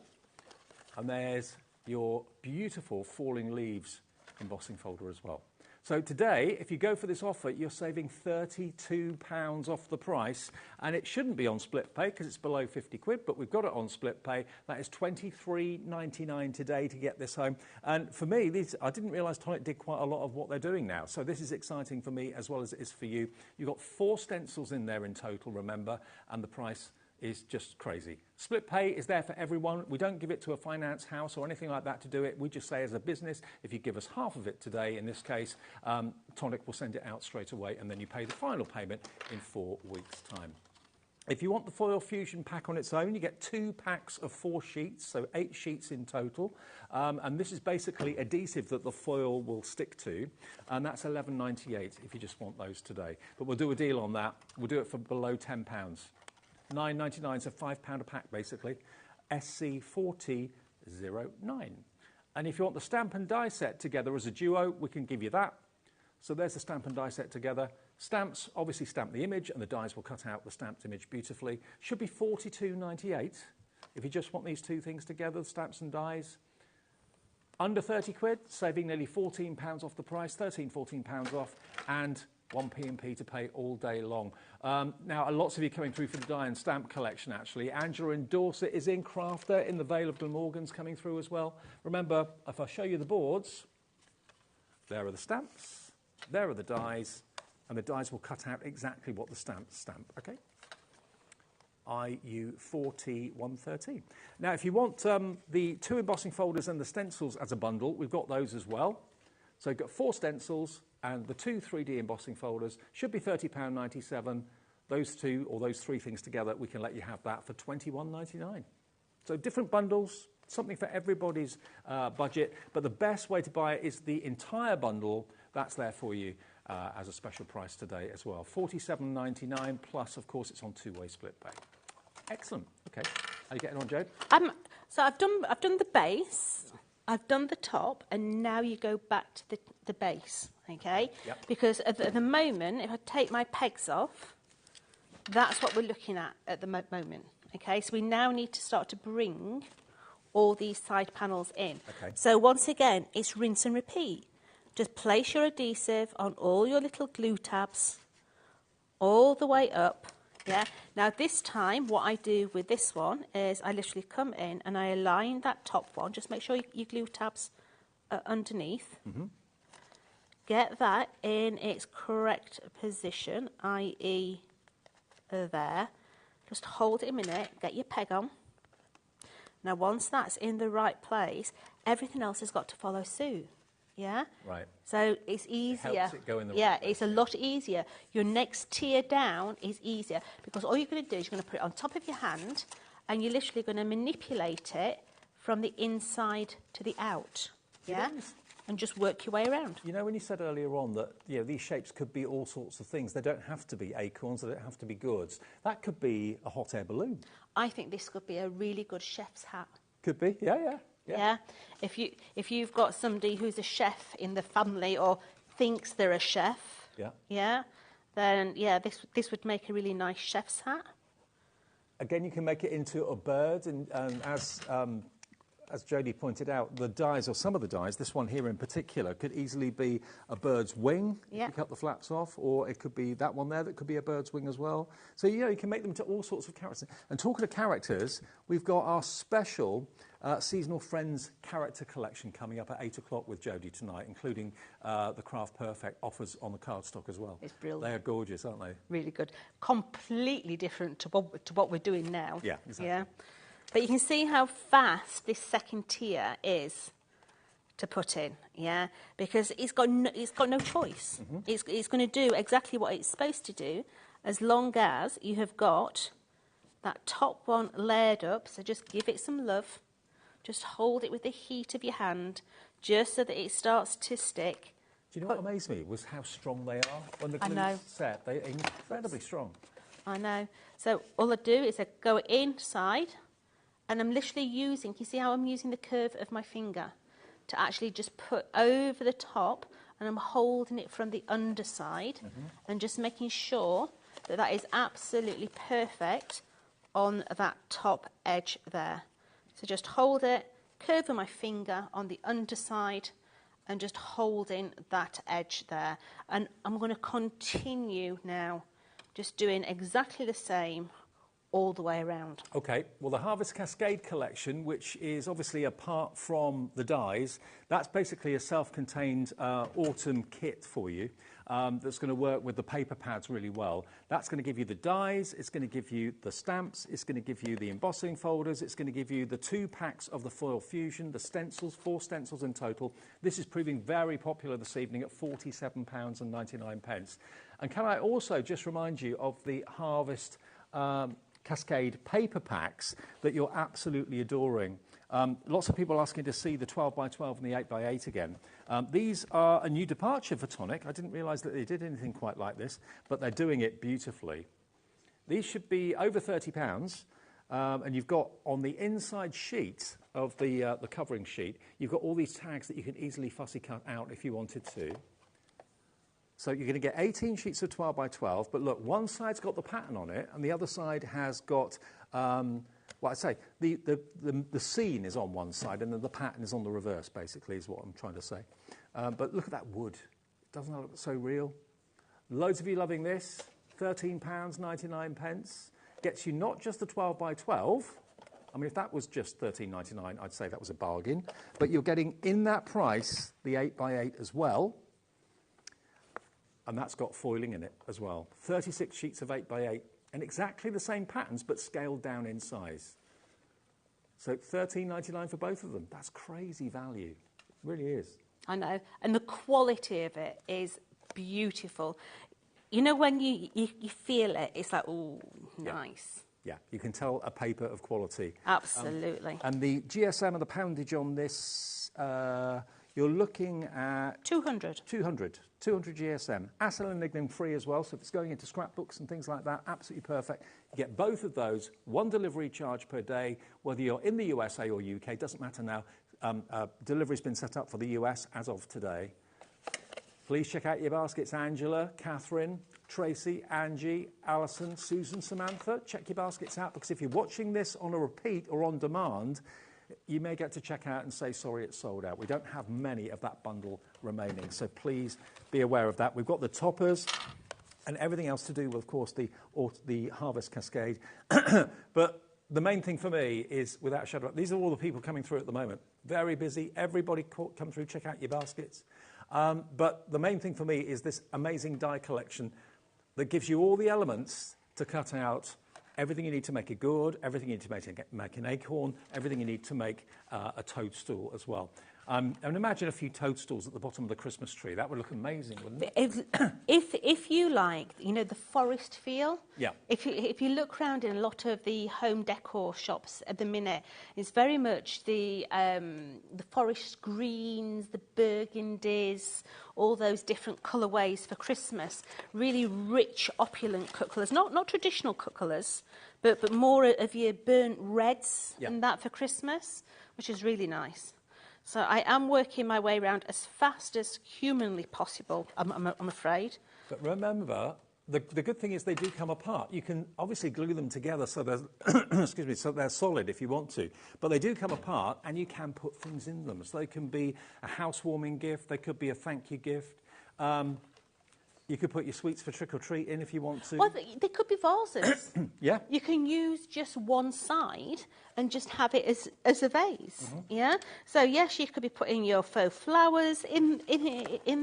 Speaker 8: and there's your beautiful falling leaves embossing folder as well. So today, if you go for this offer, you're saving £32 off the price, and it shouldn't be on split pay because it's below 50 quid, but we've got it on split pay. That is £23.99 today to get this home. And for me, I didn't realise Tonic did quite a lot of what they're doing now, so this is exciting for me as well as it is for you. You've got 4 stencils in there in total, remember, and the price is just crazy. Split pay is there for everyone. We don't give it to a finance house or anything like that to do it. We just say as a business, if you give us half of it today, in this case, Tonic will send it out straight away, and then you pay the final payment in 4 weeks' time. If you want the foil fusion pack on its own, you get 2 packs of 4 sheets, so 8 sheets in total. And this is basically adhesive that the foil will stick to, and that's $11.98 if you just want those today. But we'll do a deal on that. We'll do it for below £10. $9.99, so £5 a pack basically. SC4009. And if you want the stamp and die set together as a duo, we can give you that. So there's the stamp and die set together. Stamps obviously stamp the image, and the dies will cut out the stamped image beautifully. Should be $42.98 if you just want these 2 things together, the stamps and dies. Under 30 quid, saving nearly £14 off the price, £14 off, and 1 P&P to pay all day long. Now, lots of you coming through for the die and stamp collection, actually. Angela in Dorset is in, Crafter in the Vale of Glamorgan's coming through as well. Remember, if I show you the boards, there are the stamps, there are the dies, and the dies will cut out exactly what the stamps stamp, okay? IU4T113. Now, if you want the 2 embossing folders and the stencils as a bundle, we've got those as well. So you've got 4 stencils, and the 2 3D embossing folders should be £30.97. Those 2 or those 3 things together, we can let you have that for £21.99. So different bundles, something for everybody's budget, but the best way to buy it is the entire bundle. That's there for you as a special price today as well. £47.99 plus, of course, it's on 2-way split pay. Excellent. Okay. How are you getting on, Jade?
Speaker 14: So I've done the base, I've done the top, and now you go back to the base, okay?
Speaker 8: Yep.
Speaker 14: Because at the moment, if I take my pegs off, that's what we're looking at the moment, okay? So we now need to start to bring all these side panels in.
Speaker 8: Okay.
Speaker 14: So once again, it's rinse and repeat. Just place your adhesive on all your little glue tabs, all the way up. Yeah. Now this time, what I do with this one is I literally come in and I align that top one. Just make sure your glue tabs are underneath.
Speaker 8: Mm-hmm.
Speaker 14: Get that in its correct position, i.e. there. Just hold it a minute, get your peg on. Now, once that's in the right place, everything else has got to follow suit. Yeah?
Speaker 8: Right.
Speaker 14: So it's easier.
Speaker 8: It helps it go in the right
Speaker 14: yeah,
Speaker 8: place.
Speaker 14: it's a lot easier. Your next tier down is easier because all you're going to do is you're going to put it on top of your hand and you're literally going to manipulate it from the inside to the out. Yeah? And just work your way around.
Speaker 8: You know, when you said earlier on that these shapes could be all sorts of things, they don't have to be acorns, they don't have to be gourds. That could be a hot air balloon.
Speaker 14: I think this could be a really good chef's hat.
Speaker 8: Could be, yeah.
Speaker 14: Yeah. If you've got somebody who's a chef in the family or thinks they're a chef, then this would make a really nice chef's hat.
Speaker 8: Again, you can make it into a bird, and as Jodie pointed out, the dies, or some of the dies, this one here in particular, could easily be a bird's wing, if you cut the flaps off, or it could be that one there that could be a bird's wing as well. So, you can make them to all sorts of characters. And talking of characters, we've got our special Seasonal Friends character collection coming up at 8 o'clock with Jodie tonight, including the Craft Perfect offers on the cardstock as well.
Speaker 14: It's brilliant.
Speaker 8: They are gorgeous, aren't they?
Speaker 14: Really good. Completely different to what we're doing now.
Speaker 8: Yeah, exactly.
Speaker 14: Yeah. But you can see how fast this second tier is to put in, yeah? Because it's got no choice.
Speaker 8: Mm-hmm.
Speaker 14: It's going to do exactly what it's supposed to do as long as you have got that top one layered up. So just give it some love. Just hold it with the heat of your hand just so that it starts to stick.
Speaker 8: Do you know what amazed me was how strong they are? When the glue's set, they're incredibly strong.
Speaker 14: I know. So all I do is I go inside and I'm literally using, you see how I'm using the curve of my finger to actually just put over the top, and I'm holding it from the underside and just making sure that that is absolutely perfect on that top edge there. So just hold it, curve of my finger on the underside and just holding that edge there. And I'm going to continue now just doing exactly the same all the way around.
Speaker 8: Okay, well, the Harvest Cascade collection, which is obviously apart from the dies, that's basically a self-contained autumn kit for you that's going to work with the paper pads really well. That's going to give you the dies, it's going to give you the stamps, it's going to give you the embossing folders, it's going to give you the 2 packs of the foil fusion, the stencils, 4 stencils in total. This is proving very popular this evening at £47.99. And can I also just remind you of the Harvest Cascade paper packs that you're absolutely adoring. Lots of people asking to see the 12x12 and the 8x8 again. These are a new departure for Tonic. I didn't realise that they did anything quite like this, but they're doing it beautifully. These should be over £30, and you've got on the inside sheet of the covering sheet, you've got all these tags that you can easily fussy cut out if you wanted to. So you're going to get 18 sheets of 12x12, but look, one side's got the pattern on it, and the other side has got, the scene is on one side, and then the pattern is on the reverse, basically, is what I'm trying to say. But look at that wood. Doesn't that look so real? Loads of you loving this. £13.99. Gets you not just the 12x12. I mean, if that was just £13.99, I'd say that was a bargain. But you're getting, in that price, the 8x8 as well. And that's got foiling in it as well. 36 sheets of 8x8 and exactly the same patterns but scaled down in size. So £13.99 for both of them. That's crazy value. It really is.
Speaker 14: I know. And the quality of it is beautiful. You know, when you feel it, it's like, oh, nice.
Speaker 8: Yeah, you can tell a paper of quality.
Speaker 14: Absolutely.
Speaker 8: And the GSM and the poundage on this, you're looking at
Speaker 14: 200
Speaker 8: GSM. Acid and lignin free as well, so if it's going into scrapbooks and things like that, absolutely perfect. You get both of those, 1 delivery charge per day, whether you're in the USA or UK, doesn't matter now. Delivery's been set up for the US as of today. Please check out your baskets, Angela, Catherine, Tracy, Angie, Alison, Susan, Samantha. Check your baskets out, because if you're watching this on a repeat or on demand, you may get to check out and say, sorry, it's sold out. We don't have many of that bundle remaining, so please be aware of that. We've got the toppers and everything else to do with, of course, the Harvest Cascade. But the main thing for me is, without a shadow, these are all the people coming through at the moment. Very busy. Everybody come through, check out your baskets. But the main thing for me is this amazing die collection that gives you all the elements to cut out everything you need to make a gourd, everything you need to make an acorn, everything you need to make a toadstool as well. And imagine a few toadstools at the bottom of the Christmas tree. That would look amazing, wouldn't it?
Speaker 14: If you like, you know, the forest feel.
Speaker 8: Yeah.
Speaker 14: If you look around in a lot of the home decor shops at the minute, it's very much the forest greens, the burgundies, all those different colourways for Christmas. Really rich, opulent cut colours. Not traditional cut colours, but more of your burnt reds and that for Christmas, which is really nice. So I am working my way around as fast as humanly possible, I'm afraid.
Speaker 8: But remember, the good thing is they do come apart. You can obviously glue them together so they're, excuse me, so they're solid if you want to. But they do come apart and you can put things in them. So they can be a housewarming gift, they could be a thank you gift. You could put your sweets for trick-or-treat in if you want to.
Speaker 14: Well, they could be vases.
Speaker 8: Yeah.
Speaker 14: You can use just one side and just have it as a vase, yeah? So, yes, you could be putting your faux flowers in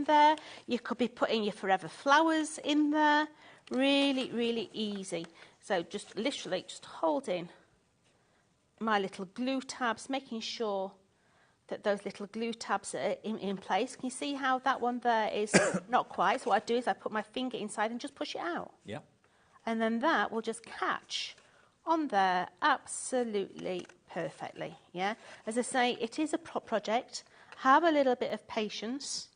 Speaker 14: there. You could be putting your forever flowers in there. Really, really easy. So, just literally just holding my little glue tabs, making sure that those little glue tabs are in place. Can you see how that one there is not quite? So what I do is I put my finger inside and just push it out.
Speaker 8: Yeah.
Speaker 14: And then that will just catch on there absolutely perfectly, yeah? As I say, it is a project. Have a little bit of patience,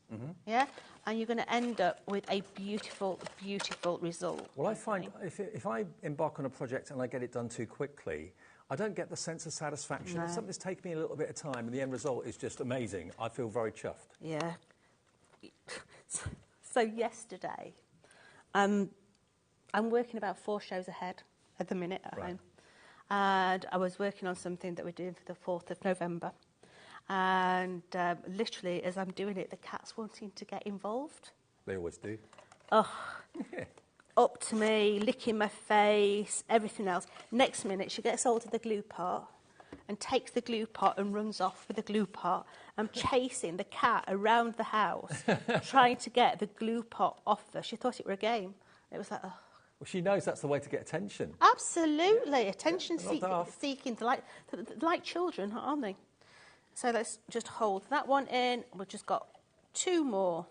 Speaker 14: yeah? And you're going to end up with a beautiful, beautiful result.
Speaker 8: Well, I find if I embark on a project and I get it done too quickly, I don't get the sense of satisfaction.
Speaker 14: No.
Speaker 8: If something's taken me a little bit of time and the end result is just amazing, I feel very chuffed.
Speaker 14: Yeah. So yesterday, I'm working about 4 shows ahead at the minute at home. And I was working on something that we're doing for the 4th of November. And literally, as I'm doing it, the cat's wanting to get involved.
Speaker 8: They always do.
Speaker 14: Oh. Up to me, licking my face, everything else. Next minute, she gets hold of the glue pot and takes the glue pot and runs off with the glue pot. I'm chasing the cat around the house, trying to get the glue pot off her. She thought it were a game. It was like, oh.
Speaker 8: Well, she knows that's the way to get attention.
Speaker 14: Absolutely. Attention seeking, like children, aren't they? So let's just hold that one in. We've just got 2 more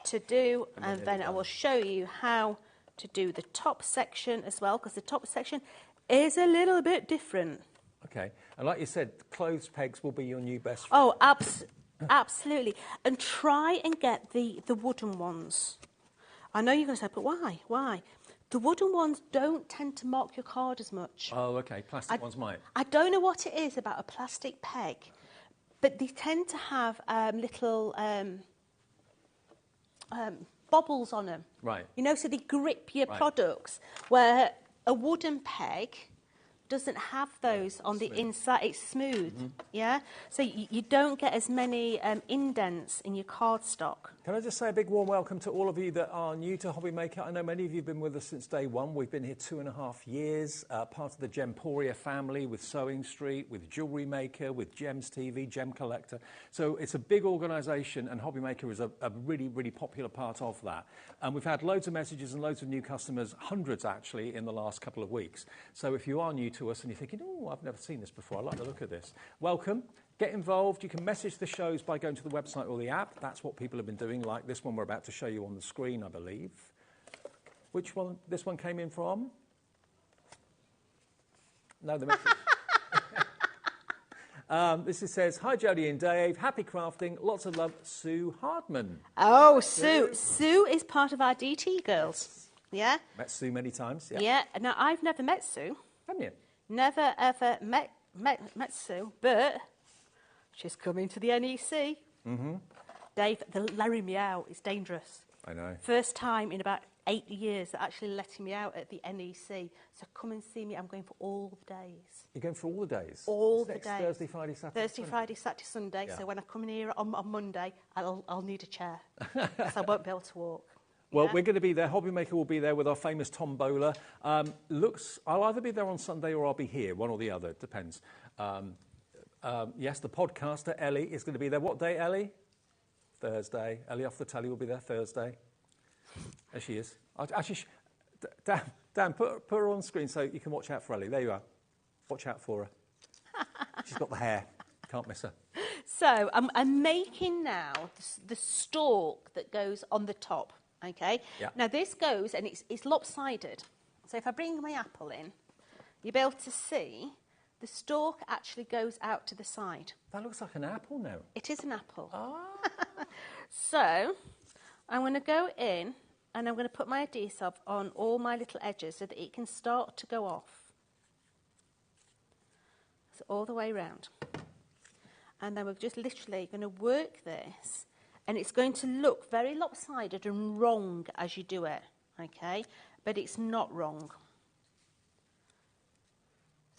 Speaker 14: to do, and then I will show you how to do the top section as well, because the top section is a little bit different.
Speaker 8: Okay, and like you said, clothes pegs will be your new best friend.
Speaker 14: Oh, absolutely. And try and get the wooden ones. I know you're going to say, but why? Why? The wooden ones don't tend to mark your card as much.
Speaker 8: Oh, okay, plastic ones might.
Speaker 14: I don't know what it is about a plastic peg, but they tend to have little bobbles on them.
Speaker 8: Right.
Speaker 14: You know, so they grip your products, where a wooden peg doesn't have those on the inside. It's smooth, yeah? So you don't get as many indents in your cardstock.
Speaker 8: Can I just say a big warm welcome to all of you that are new to HobbyMaker. I know many of you have been with us since day one. We've been here 2.5 years, part of the Gemporia family with Sewing Street, with Jewellery Maker, with Gems TV, Gem Collector. So it's a big organisation, and HobbyMaker is a really, really popular part of that. And we've had loads of messages and loads of new customers, hundreds actually, in the last couple of weeks. So if you are new to us and you're thinking, oh, I've never seen this before, I'd like to look at this, welcome. Get involved. You can message the shows by going to the website or the app. That's what people have been doing, like this one we're about to show you on the screen, I believe. Which one? This one came in from? No, the message. This says, hi, Jodie and Dave. Happy crafting. Lots of love, Sue Hardman.
Speaker 14: Oh, Sue. Sue is part of our DT girls. Yeah?
Speaker 8: Met Sue many times. Yeah.
Speaker 14: Yeah. Now, I've never met Sue.
Speaker 8: Haven't you?
Speaker 14: Never, ever met Sue, but she's coming to the NEC. Dave, they're letting me out. It's dangerous.
Speaker 8: I know.
Speaker 14: First time in about 8 years they're actually letting me out at the NEC. So come and see me. I'm going for all the days.
Speaker 8: You're going for all the days?
Speaker 14: All the
Speaker 8: next
Speaker 14: days.
Speaker 8: Thursday, Friday, Saturday,
Speaker 14: Thursday,
Speaker 8: Sunday?
Speaker 14: Friday, Saturday, Sunday.
Speaker 8: Yeah.
Speaker 14: So when I come in here on Monday, I'll need a chair. Because I won't be able to walk.
Speaker 8: Well, we're going to be there. HobbyMaker will be there with our famous tombola. I'll either be there on Sunday or I'll be here, one or the other. It depends. Yes, the podcaster, Ellie, is going to be there. What day, Ellie? Thursday. Ellie off the telly will be there Thursday. There she is. Actually, Dan, put her on screen so you can watch out for Ellie. There you are. Watch out for her. She's got the hair. Can't miss her.
Speaker 14: So I'm making now the stalk that goes on the top, okay?
Speaker 8: Yeah.
Speaker 14: Now this goes, and it's lopsided. So if I bring my apple in, you'll be able to see the stalk actually goes out to the side.
Speaker 8: That looks like an apple now.
Speaker 14: It is an apple.
Speaker 8: Oh.
Speaker 14: So I'm going to go in and I'm going to put my adhesive on all my little edges so that it can start to go off. So all the way around. And then we're just literally going to work this, and it's going to look very lopsided and wrong as you do it, okay? But it's not wrong.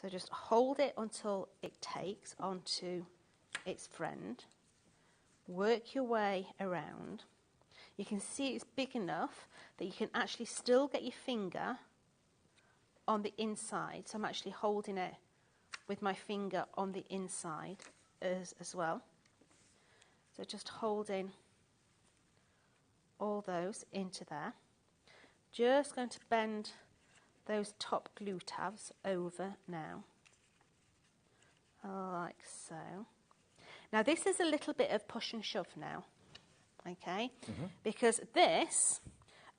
Speaker 14: So just hold it until it takes onto its friend. Work your way around. You can see it's big enough that you can actually still get your finger on the inside. So I'm actually holding it with my finger on the inside as well. So just holding all those into there. Just going to bend those top glue tabs over now, like so. Now this is a little bit of push and shove now, okay? Because this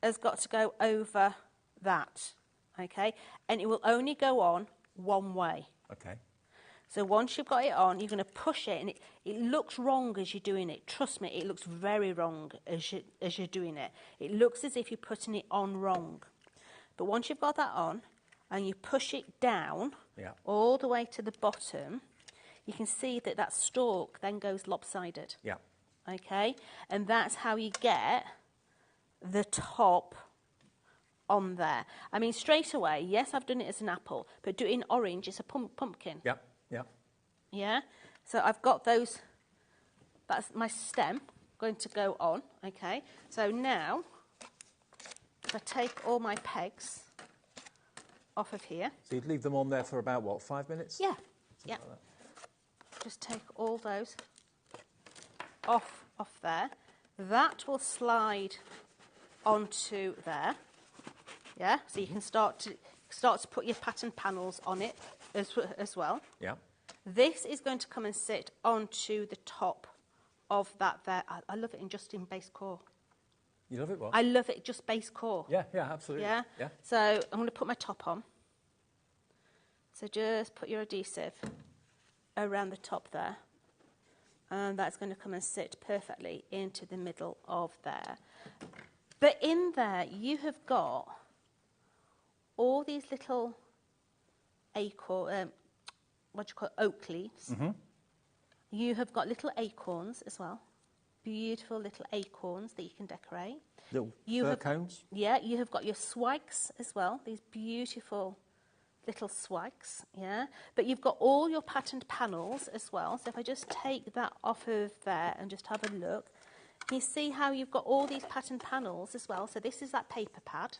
Speaker 14: has got to go over that, okay? And it will only go on one way.
Speaker 8: Okay.
Speaker 14: So once you've got it on, you're going to push it, and it looks wrong as you're doing it. Trust me, it looks very wrong as you're doing it. It looks as if you're putting it on wrong. But once you've got that on, and you push it down all the way to the bottom, you can see that that stalk then goes lopsided.
Speaker 8: Yeah.
Speaker 14: Okay? And that's how you get the top on there. I mean, straight away, yes, I've done it as an apple, but do it in orange, it's a pumpkin.
Speaker 8: Yeah, yeah.
Speaker 14: Yeah? So I've got those, that's my stem going to go on, okay? So now, if I take all my pegs off of here.
Speaker 8: So you'd leave them on there for about, what, 5 minutes?
Speaker 14: Yeah, yeah. Like just take all those off there. That will slide onto there. Yeah, so you can start to put your pattern panels on it as well.
Speaker 8: Yeah.
Speaker 14: This is going to come and sit onto the top of that there. I love it in base core.
Speaker 8: You love it what?
Speaker 14: I love it just base core.
Speaker 8: Yeah, yeah, absolutely.
Speaker 14: Yeah?
Speaker 8: Yeah.
Speaker 14: So I'm going to put my top on. So just put your adhesive around the top there. And that's going to come and sit perfectly into the middle of there. But in there, you have got all these little acorn, oak leaves. You have got little acorns as well. Beautiful little acorns that you can decorate.
Speaker 8: Little fir cones?
Speaker 14: Yeah, you have got your swags as well. These beautiful little swags, yeah. But you've got all your patterned panels as well. So if I just take that off of there and just have a look, you see how you've got all these patterned panels as well. So this is that paper pad.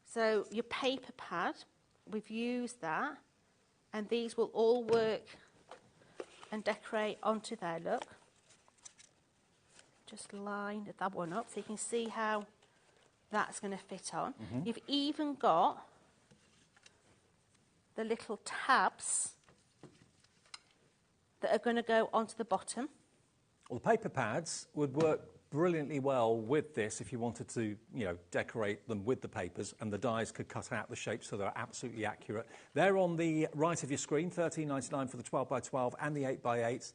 Speaker 14: So your paper pad, we've used that, and these will all work and decorate onto there, look. Just line that one up so you can see how that's going to fit on. You've even got the little tabs that are going to go onto the bottom.
Speaker 8: Well, the paper pads would work brilliantly well with this if you wanted to, you know, decorate them with the papers, and the dies could cut out the shapes so they're absolutely accurate. They're on the right of your screen, $13.99 for the 12x12 and the 8x8s.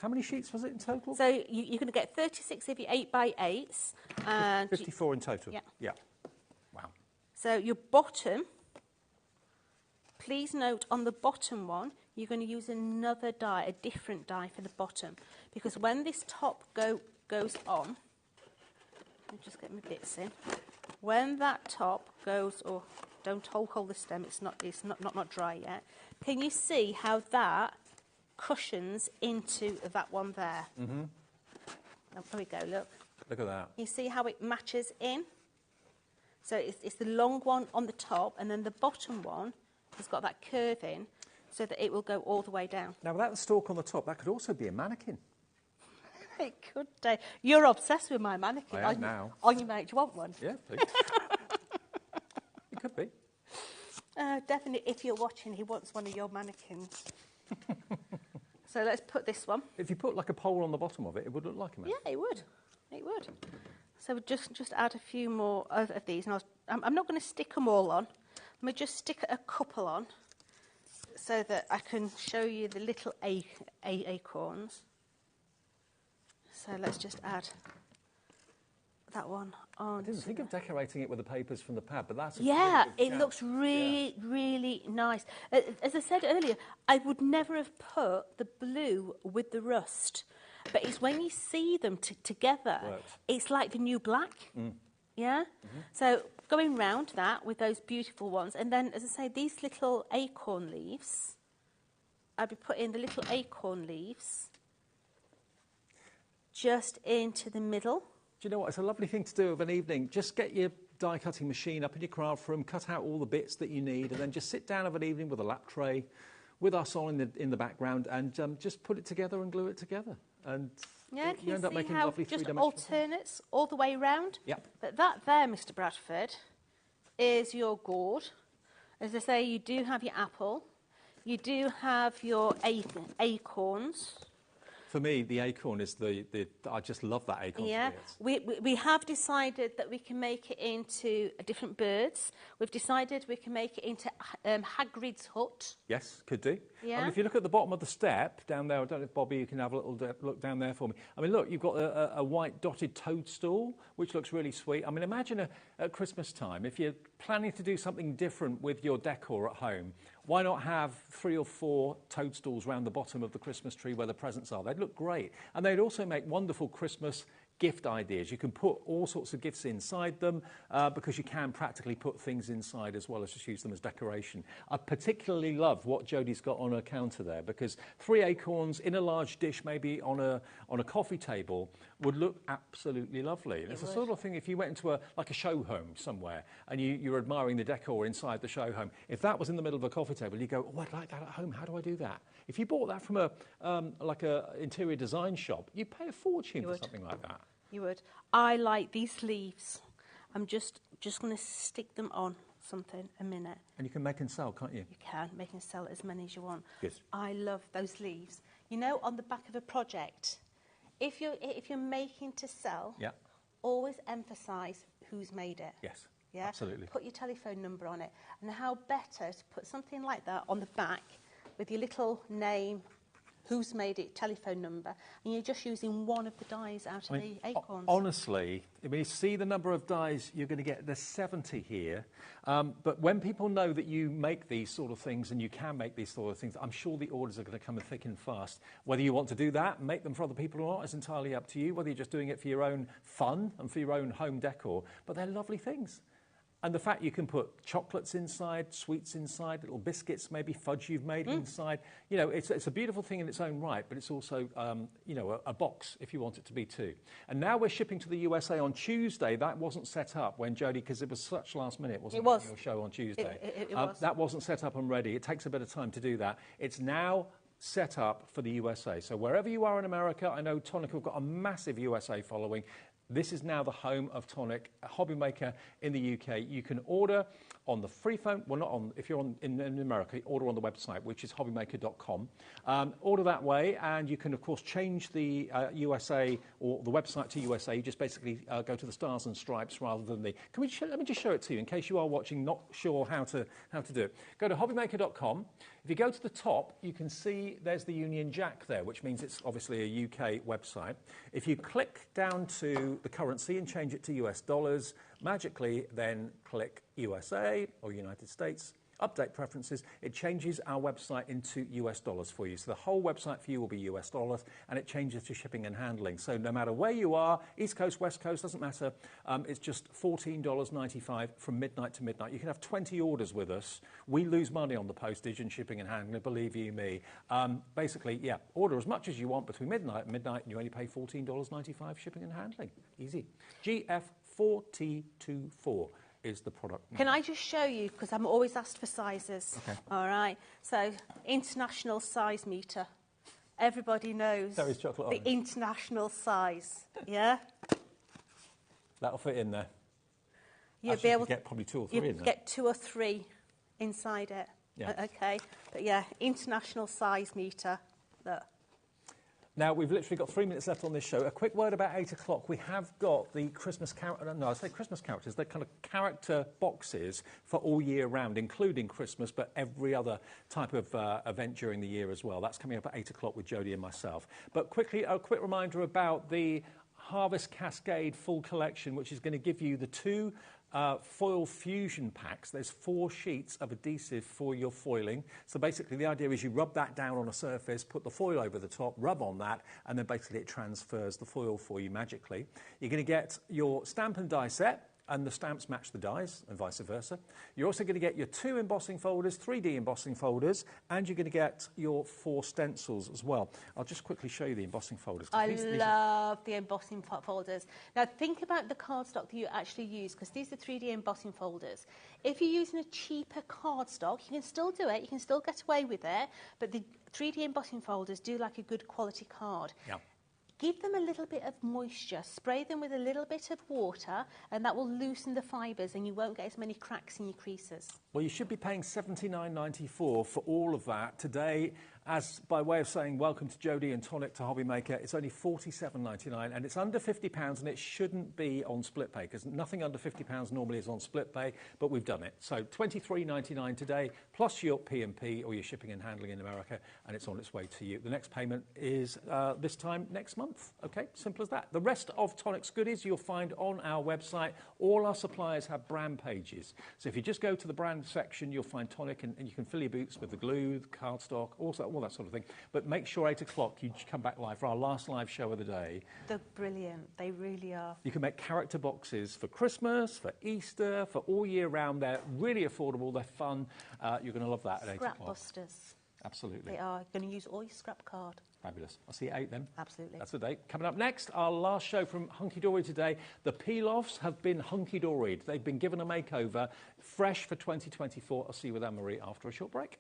Speaker 8: How many sheets was it in total?
Speaker 14: So you're going to get 36 of your 8x8s. And
Speaker 8: 54 in total?
Speaker 14: Yeah.
Speaker 8: Yeah. Wow.
Speaker 14: So your bottom, please note on the bottom one, you're going to use another die, a different die for the bottom. Because when this top goes on, let me just get my bits in. When that top goes, or don't hold the stem, it's not dry yet. Can you see how that cushions into that one there? Oh, there we go, look.
Speaker 8: Look at that.
Speaker 14: You see how it matches in? So it's the long one on the top, and then the bottom one has got that curve in so that it will go all the way down.
Speaker 8: Now, without the stalk on the top, that could also be a mannequin.
Speaker 14: It could do. You're obsessed with my mannequin.
Speaker 8: I am now.
Speaker 14: Are you, mate? Do you want one?
Speaker 8: Yeah, please. Could be.
Speaker 14: Definitely, if you're watching, he wants one of your mannequins. So let's put this one.
Speaker 8: If you put like a pole on the bottom of it, it would look like a mannequin.
Speaker 14: Yeah, it would. It would. So we'll just add a few more of these. And I'm not going to stick them all on. I'm going to just stick a couple on so that I can show you the little acorns. So let's just add that one on.
Speaker 8: I didn't think of decorating it with the papers from the pad, but that's
Speaker 14: it looks really nice. As I said earlier, I would never have put the blue with the rust, but it's when you see them together, it's like the new black. Yeah. So going round that with those beautiful ones, and then, as I say, these little acorn leaves. I'd be putting the little acorn leaves just into the middle.
Speaker 8: Do you know what? It's a lovely thing to do of an evening. Just get your die cutting machine up in your craft room, cut out all the bits that you need, and then just sit down of an evening with a lap tray, with us all in the background, and just put it together and glue it together. And you end up making lovely
Speaker 14: just
Speaker 8: three-dimensional
Speaker 14: alternates all the way round.
Speaker 8: Yep.
Speaker 14: But that there, Mr. Bradford, is your gourd. As I say, you do have your apple. You do have your acorns.
Speaker 8: For me, the acorn is I just love that acorn.
Speaker 14: Yeah, we have decided that we can make it into different birds. We've decided we can make it into Hagrid's hut.
Speaker 8: Yes, could do.
Speaker 14: Yeah.
Speaker 8: I mean, if you look at the bottom of the step down there, I don't know if Bobby, you can have a little look down there for me. I mean, look, you've got a white dotted toadstool, which looks really sweet. I mean, imagine at Christmas time, if you're planning to do something different with your decor at home, why not have 3 or 4 toadstools around the bottom of the Christmas tree where the presents are? They'd look great. And they'd also make wonderful Christmas gift ideas. You can put all sorts of gifts inside them because you can practically put things inside as well as just use them as decoration. I particularly love what Jodie's got on her counter there, because 3 acorns in a large dish, maybe on a coffee table, would look absolutely lovely. And it's the sort of thing, if you went into like a show home somewhere and you're admiring the decor inside the show home, if that was in the middle of a coffee table, you go, oh, I'd like that at home. How do I do that? If you bought that from like a interior design shop, you'd pay a fortune for something like that.
Speaker 14: You would. I like these leaves. I'm just going to stick them on something a minute.
Speaker 8: And you can make and sell, can't you?
Speaker 14: You can make and sell as many as you want.
Speaker 8: Good.
Speaker 14: I love those leaves. You know, on the back of a project, if you're making to sell, always emphasise who's made it.
Speaker 8: Yes.
Speaker 14: Yeah.
Speaker 8: Absolutely.
Speaker 14: Put your telephone number on it, and how better to put something like that on the back with your little name, who's made it, telephone number, and you're just using one of the dies out of the acorns.
Speaker 8: Honestly, I mean, you see the number of dies you're going to get. There's 70 here. But when people know that you make these sort of things and you can make these sort of things, I'm sure the orders are going to come in thick and fast. Whether you want to do that and make them for other people or not is entirely up to you, whether you're just doing it for your own fun and for your own home decor. But they're lovely things. And the fact you can put chocolates inside, sweets inside, little biscuits, maybe fudge you've made inside. You know, it's a beautiful thing in its own right, but it's also, you know, a box if you want it to be too. And now we're shipping to the USA on Tuesday. That wasn't set up when Jodie, because it was such last minute, wasn't it? Your show on Tuesday.
Speaker 14: It was.
Speaker 8: That wasn't set up and ready. It takes a bit of time to do that. It's now set up for the USA. So wherever you are in America, I know Tonic have got a massive USA following. This is now the home of Tonic, a HobbyMaker in the UK. You can order on the free phone, well, not on, if you're in America, order on the website, which is hobbymaker.com. Order that way, and you can, of course, change the USA or the website to USA. You just basically go to the stars and stripes rather than the... let me just show it to you in case you are watching, not sure how to do it. Go to hobbymaker.com. If you go to the top, you can see there's the Union Jack there, which means it's obviously a UK website. If you click down to the currency and change it to US dollars, magically then click USA or United States, update preferences, it changes our website into US dollars for you. So the whole website for you will be US dollars, and it changes to shipping and handling. So no matter where you are, East Coast, West Coast, doesn't matter, it's just $14.95 from midnight to midnight. You can have 20 orders with us. We lose money on the postage and shipping and handling, believe you me. Basically, yeah, order as much as you want between midnight and midnight, and you only pay $14.95 shipping and handling. Easy. GF4T24. Is the product.
Speaker 14: Can I just show you, because I'm always asked for sizes.
Speaker 8: Okay.
Speaker 14: All right. So, international size meter. Everybody knows
Speaker 8: There is chocolate
Speaker 14: the
Speaker 8: orange.
Speaker 14: international size. Yeah?
Speaker 8: That'll fit in there.
Speaker 14: You'll
Speaker 8: Actually,
Speaker 14: be able
Speaker 8: to get probably 2 or 3
Speaker 14: you
Speaker 8: in there.
Speaker 14: get 2 or 3 inside it.
Speaker 8: Yeah.
Speaker 14: Okay, but yeah, international size meter. Look.
Speaker 8: Now, we've literally got 3 minutes left on this show. A quick word about 8 o'clock. We have got the Christmas character, no, I say Christmas characters, they're kind of character boxes for all year round, including Christmas, but every other type of event during the year as well. That's coming up at 8 o'clock with Jodie and myself. But quickly, a quick reminder about the Harvest Cascade full collection, which is going to give you the 2 foil fusion packs. There's 4 sheets of adhesive for your foiling. So basically the idea is you rub that down on a surface, put the foil over the top, rub on that, and then basically it transfers the foil for you magically. You're going to get your stamp and die set, and the stamps match the dies, and vice versa. You're also going to get your 2 embossing folders, 3D embossing folders, and you're going to get your 4 stencils as well. I'll just quickly show you the embossing folders.
Speaker 14: I love the embossing folders. Now think about the cardstock that you actually use, because these are 3D embossing folders. If you're using a cheaper cardstock, you can still do it, you can still get away with it, but the 3D embossing folders do like a good quality card.
Speaker 8: Yeah.
Speaker 14: Give them a little bit of moisture, spray them with a little bit of water, and that will loosen the fibres and you won't get as many cracks in your creases.
Speaker 8: Well, you should be paying $79.94 for all of that. Today, as by way of saying welcome to Jodie and Tonic to HobbyMaker, it's only $47.99 and it's under £50 and it shouldn't be on split pay because nothing under £50 normally is on split pay, but we've done it. So $23.99 today plus your P&P or your shipping and handling in America, and it's on its way to you. The next payment is this time next month. Okay, simple as that. The rest of Tonic's goodies you'll find on our website. All our suppliers have brand pages. So if you just go to the brand section, you'll find Tonic and you can fill your boots with the glue, the cardstock, all that sort of thing. But make sure 8 o'clock you come back live for our last live show of the day.
Speaker 14: They're brilliant. They really are.
Speaker 8: You can make character boxes for Christmas, for Easter, for all year round. They're really affordable. They're fun. You're going to love that at 8 o'clock.
Speaker 14: Scrap busters.
Speaker 8: Absolutely.
Speaker 14: They are. You're going to use all your scrap card.
Speaker 8: Fabulous. I'll see you at 8 then.
Speaker 14: Absolutely.
Speaker 8: That's the date. Coming up next, our last show from Hunkydory today. The peel-offs have been hunky-doried. They've been given a makeover, fresh for 2024. I'll see you with Anne-Marie after a short break.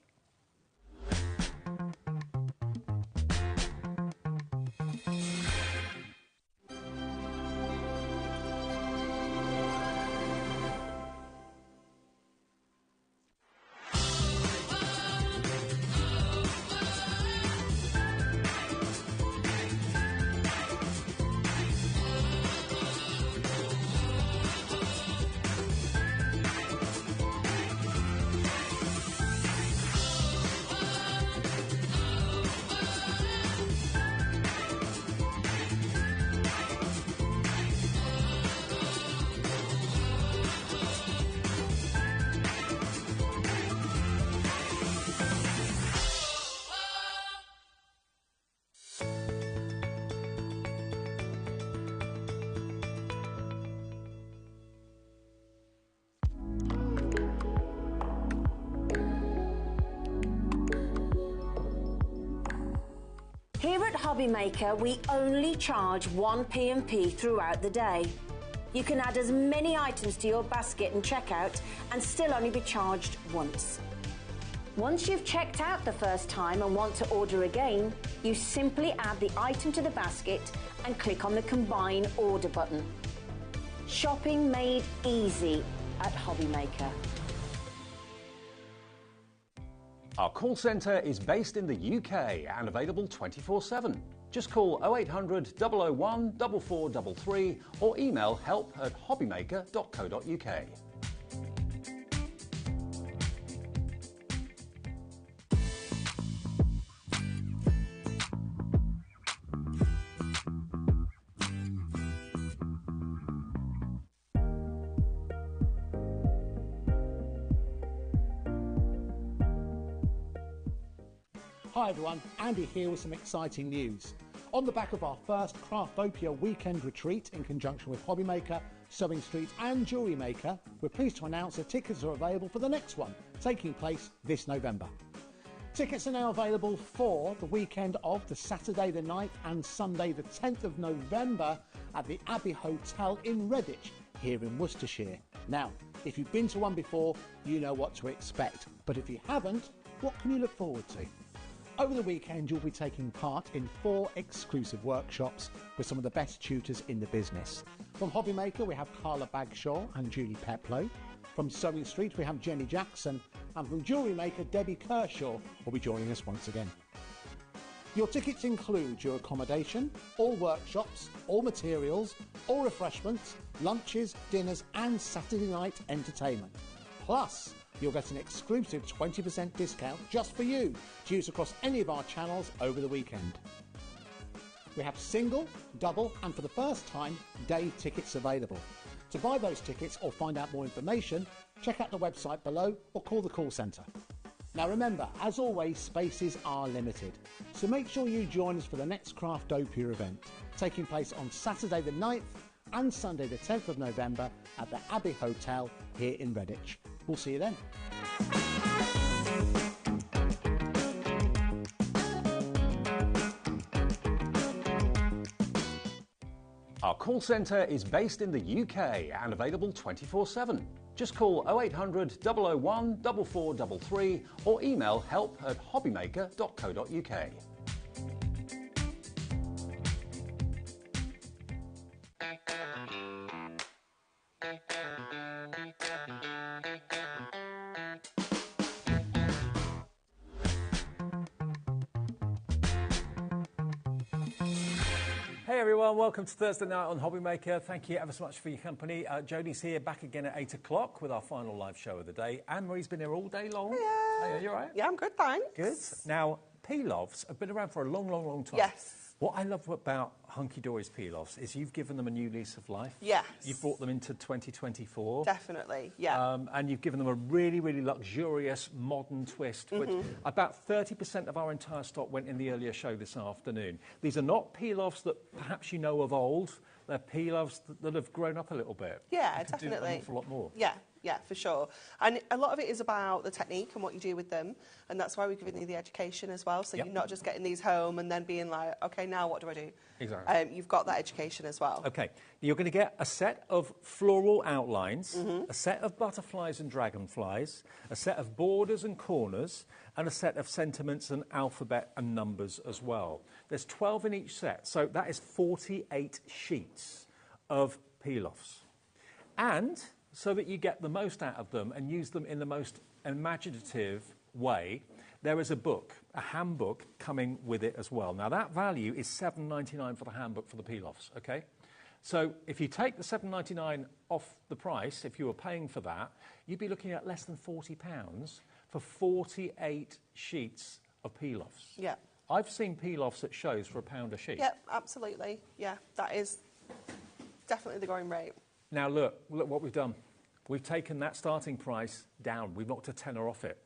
Speaker 4: Here at HobbyMaker, we only charge 1 P&P throughout the day. You can add as many items to your basket and checkout and still only be charged once. Once you've checked out the first time and want to order again, you simply add the item to the basket and click on the Combine Order button. Shopping made easy at HobbyMaker.
Speaker 3: Our call centre is based in the UK and available 24/7. Just call 0800 001 4433 or email help@hobbymaker.co.uk.
Speaker 13: Hi everyone, Andy here with some exciting news. On the back of our first Craftopia weekend retreat in conjunction with HobbyMaker, Sewing Street and Jewellery Maker, we're pleased to announce that tickets are available for the next one, taking place this November. Tickets are now available for the weekend of the Saturday the 9th and Sunday the 10th of November at the Abbey Hotel in Redditch, here in Worcestershire. Now, if you've been to one before, you know what to expect, but if you haven't, what can you look forward to? Over the weekend, you'll be taking part in 4 exclusive workshops with some of the best tutors in the business. From HobbyMaker, we have Carla Bagshaw and Julie Peplow. From Sewing Street, we have Jenny Jackson. And from Jewellery Maker, Debbie Kershaw will be joining us once again. Your tickets include your accommodation, all workshops, all materials, all refreshments, lunches, dinners and Saturday night entertainment. Plus, you'll get an exclusive 20% discount just for you to use across any of our channels over the weekend. We have single, double and for the first time, day tickets available. To buy those tickets or find out more information, check out the website below or call the call centre. Now remember, as always, spaces are limited, so make sure you join us for the next Craftopia event, taking place on Saturday the 9th and Sunday the 10th of November at the Abbey Hotel here in Redditch. We'll see you then.
Speaker 3: Our call centre is based in the UK and available 24/7. Just call 0800 001 4433 or email help@hobbymaker.co.uk.
Speaker 8: Hey everyone, welcome to Thursday night on HobbyMaker. Thank you ever so much for your company. Jodie's here back again at 8 o'clock with our final live show of the day. Anne-Marie's been here all day long.
Speaker 12: Yeah.
Speaker 8: Hey, you all right?
Speaker 12: Yeah, I'm good, thanks.
Speaker 8: Good. Now, peel-offs have been around for a long, long, long time.
Speaker 12: Yes.
Speaker 8: What I love about Hunkydory's peel-offs is you've given them a new lease of life.
Speaker 12: Yes.
Speaker 8: You've brought them into 2024.
Speaker 12: Definitely, yeah.
Speaker 8: And you've given them a really, really luxurious, modern twist. Which about 30% of our entire stock went in the earlier show this afternoon. These are not peel-offs that perhaps you know of old. They're peel-offs that have grown up a little bit.
Speaker 12: Yeah,
Speaker 8: you can
Speaker 12: definitely.
Speaker 8: do an awful lot more.
Speaker 12: Yeah, for sure. And a lot of it is about the technique and what you do with them. And that's why we've given you the education as well. So you're not just getting these home and then being like, OK, now what do I do?
Speaker 8: Exactly.
Speaker 12: You've got that education as well.
Speaker 8: OK. You're going to get a set of floral outlines, a set of butterflies and dragonflies, a set of borders and corners, and a set of sentiments and alphabet and numbers as well. There's 12 in each set. So that is 48 sheets of peel-offs. And so that you get the most out of them and use them in the most imaginative way, there is a book, a handbook, coming with it as well. Now, that value is $7.99 for the handbook for the peel-offs, OK? So if you take the $7.99 off the price, if you were paying for that, you'd be looking at less than £40 for 48 sheets of peel-offs.
Speaker 12: Yeah.
Speaker 8: I've seen peel-offs at shows for £1 a sheet.
Speaker 12: Yeah, absolutely. Yeah, that is definitely the going rate.
Speaker 8: Now, look what we've done. We've taken that starting price down. We've knocked a tenner off it.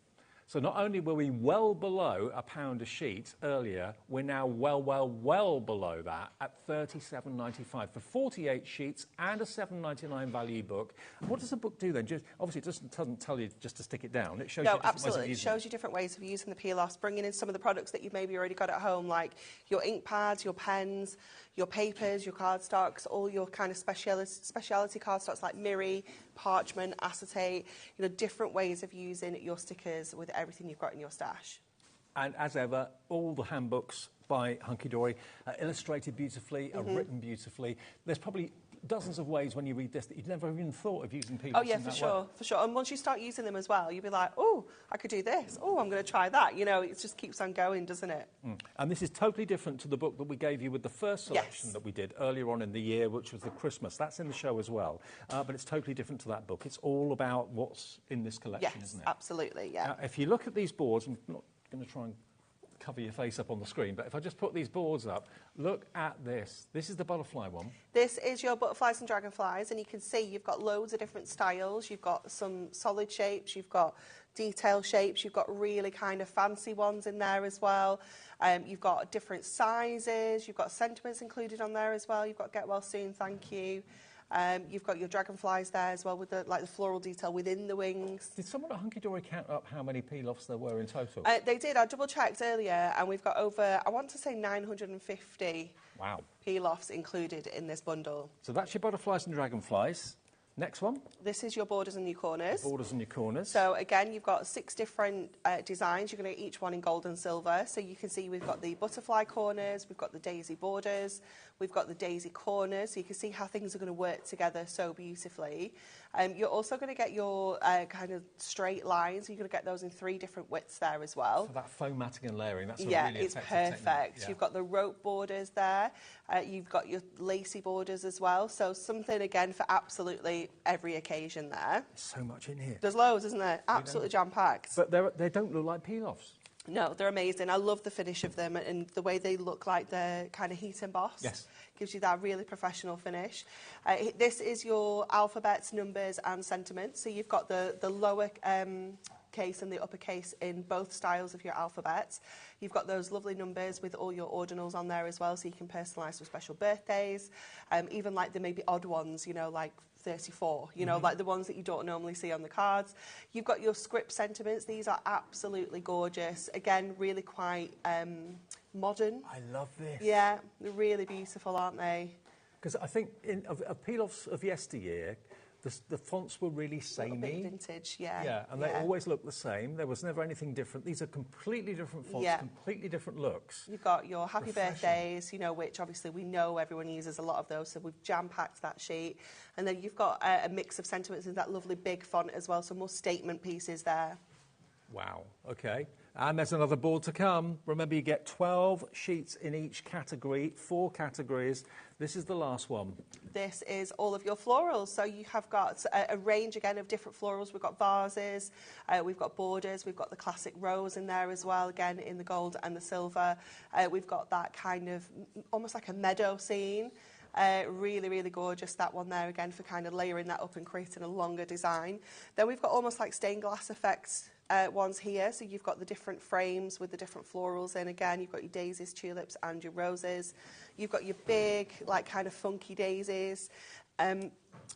Speaker 8: So not only were we well below £1 a sheet earlier, we're now well below that at $37.95 for 48 sheets and a $7.99 value book. And what does the book do then? Obviously, it doesn't tell you just to stick it down. It shows you different ways of using
Speaker 12: it shows you different ways of using the peel-offs, bringing in some of the products that you've maybe already got at home, like your ink pads, your pens, your papers, your cardstocks, all your kind of speciality cardstocks like Miri, parchment, acetate, different ways of using your stickers with everything you've got in your stash. And as ever, all the handbooks by Hunkydory are illustrated beautifully, are written beautifully. There's probably dozens of ways when you read this that you'd never even thought of using peel-offs. Oh yeah, for sure. And once you start using them as well, you'll be like, oh, I could do this. Oh, I'm going to try that. It just keeps on going, doesn't it? And this is totally different to the book that we gave you with the first selection that we did earlier on in the year, which was the Christmas. That's in the show as well. But it's totally different to that book. It's all about what's in this collection, isn't it? Yes, absolutely, yeah. Now, if you look at these boards, I'm not going to try and cover your face up on the screen, but if I just put these boards up, look at this. This is the butterfly one. This is your butterflies and dragonflies, and you can see you've got loads of different styles. You've got some solid shapes, you've got detail shapes, you've got really kind of fancy ones in there as well. You've got different sizes, you've got sentiments included on there as well. You've got Get Well Soon, Thank You. You've got your dragonflies there as well with the floral detail within the wings. Did someone at Hunkydory count up how many peel-offs there were in total? They did. I double-checked earlier, and we've got over, I want to say 950 peel-offs included in this bundle. So that's your butterflies and dragonflies.
Speaker 8: Next one.
Speaker 12: This is your borders and your corners.
Speaker 8: Borders and your corners.
Speaker 12: So again, you've got 6 different designs. You're going to get each one in gold and silver. So you can see we've got the butterfly corners, we've got the daisy borders, we've got the daisy corners. So you can see how things are going to work together so beautifully. You're also going to get your kind of straight lines. You're going to get those in 3 different widths there as well.
Speaker 8: For that foam matting and layering, that's a
Speaker 12: yeah,
Speaker 8: really
Speaker 12: it's
Speaker 8: effective
Speaker 12: perfect.
Speaker 8: technique. Yeah.
Speaker 12: You've got the rope borders there. You've got your lacy borders as well. So something, again, for absolutely every occasion there.
Speaker 8: There's so much in here.
Speaker 12: There's loads, isn't there? Absolutely jam-packed.
Speaker 8: But they don't look like peel-offs.
Speaker 12: No, they're amazing. I love the finish of them and the way they look like they're kind of heat embossed.
Speaker 8: Yes.
Speaker 12: Gives you that really professional finish. This is your alphabets, numbers and sentiments. So you've got the lower case and the uppercase in both styles of your alphabets. You've got those lovely numbers with all your ordinals on there as well, so you can personalise for special birthdays. Even like the maybe odd ones, you know, like 34, you know, like the ones that you don't normally see on the cards. You've got your script sentiments. These are absolutely gorgeous. Again, really quite modern.
Speaker 8: I love this.
Speaker 12: Yeah, they're really beautiful, aren't they?
Speaker 8: Because I think of peel-offs of yesteryear, the fonts were really samey.
Speaker 12: Vintage, yeah.
Speaker 8: Yeah, and they always look the same. There was never anything different. These are completely different fonts, completely different looks.
Speaker 12: You've got your happy birthdays, you know, which obviously we know everyone uses a lot of those, so we've jam-packed that sheet. And then you've got a mix of sentiments in that lovely big font as well, so more statement pieces there.
Speaker 8: Wow, okay. And there's another board to come. Remember, you get 12 sheets in each category, 4 categories. This is the last one.
Speaker 12: This is all of your florals. So you have got a range, again, of different florals. We've got vases, we've got borders, we've got the classic rose in there as well, again, in the gold and the silver. We've got that kind of, almost like a meadow scene. Really, really gorgeous, that one there, again, for kind of layering that up and creating a longer design. Then we've got almost like stained glass effects ones here. So you've got the different frames with the different florals in. Again, you've got your daisies, tulips and your roses. You've got your big, like, kind of funky daisies.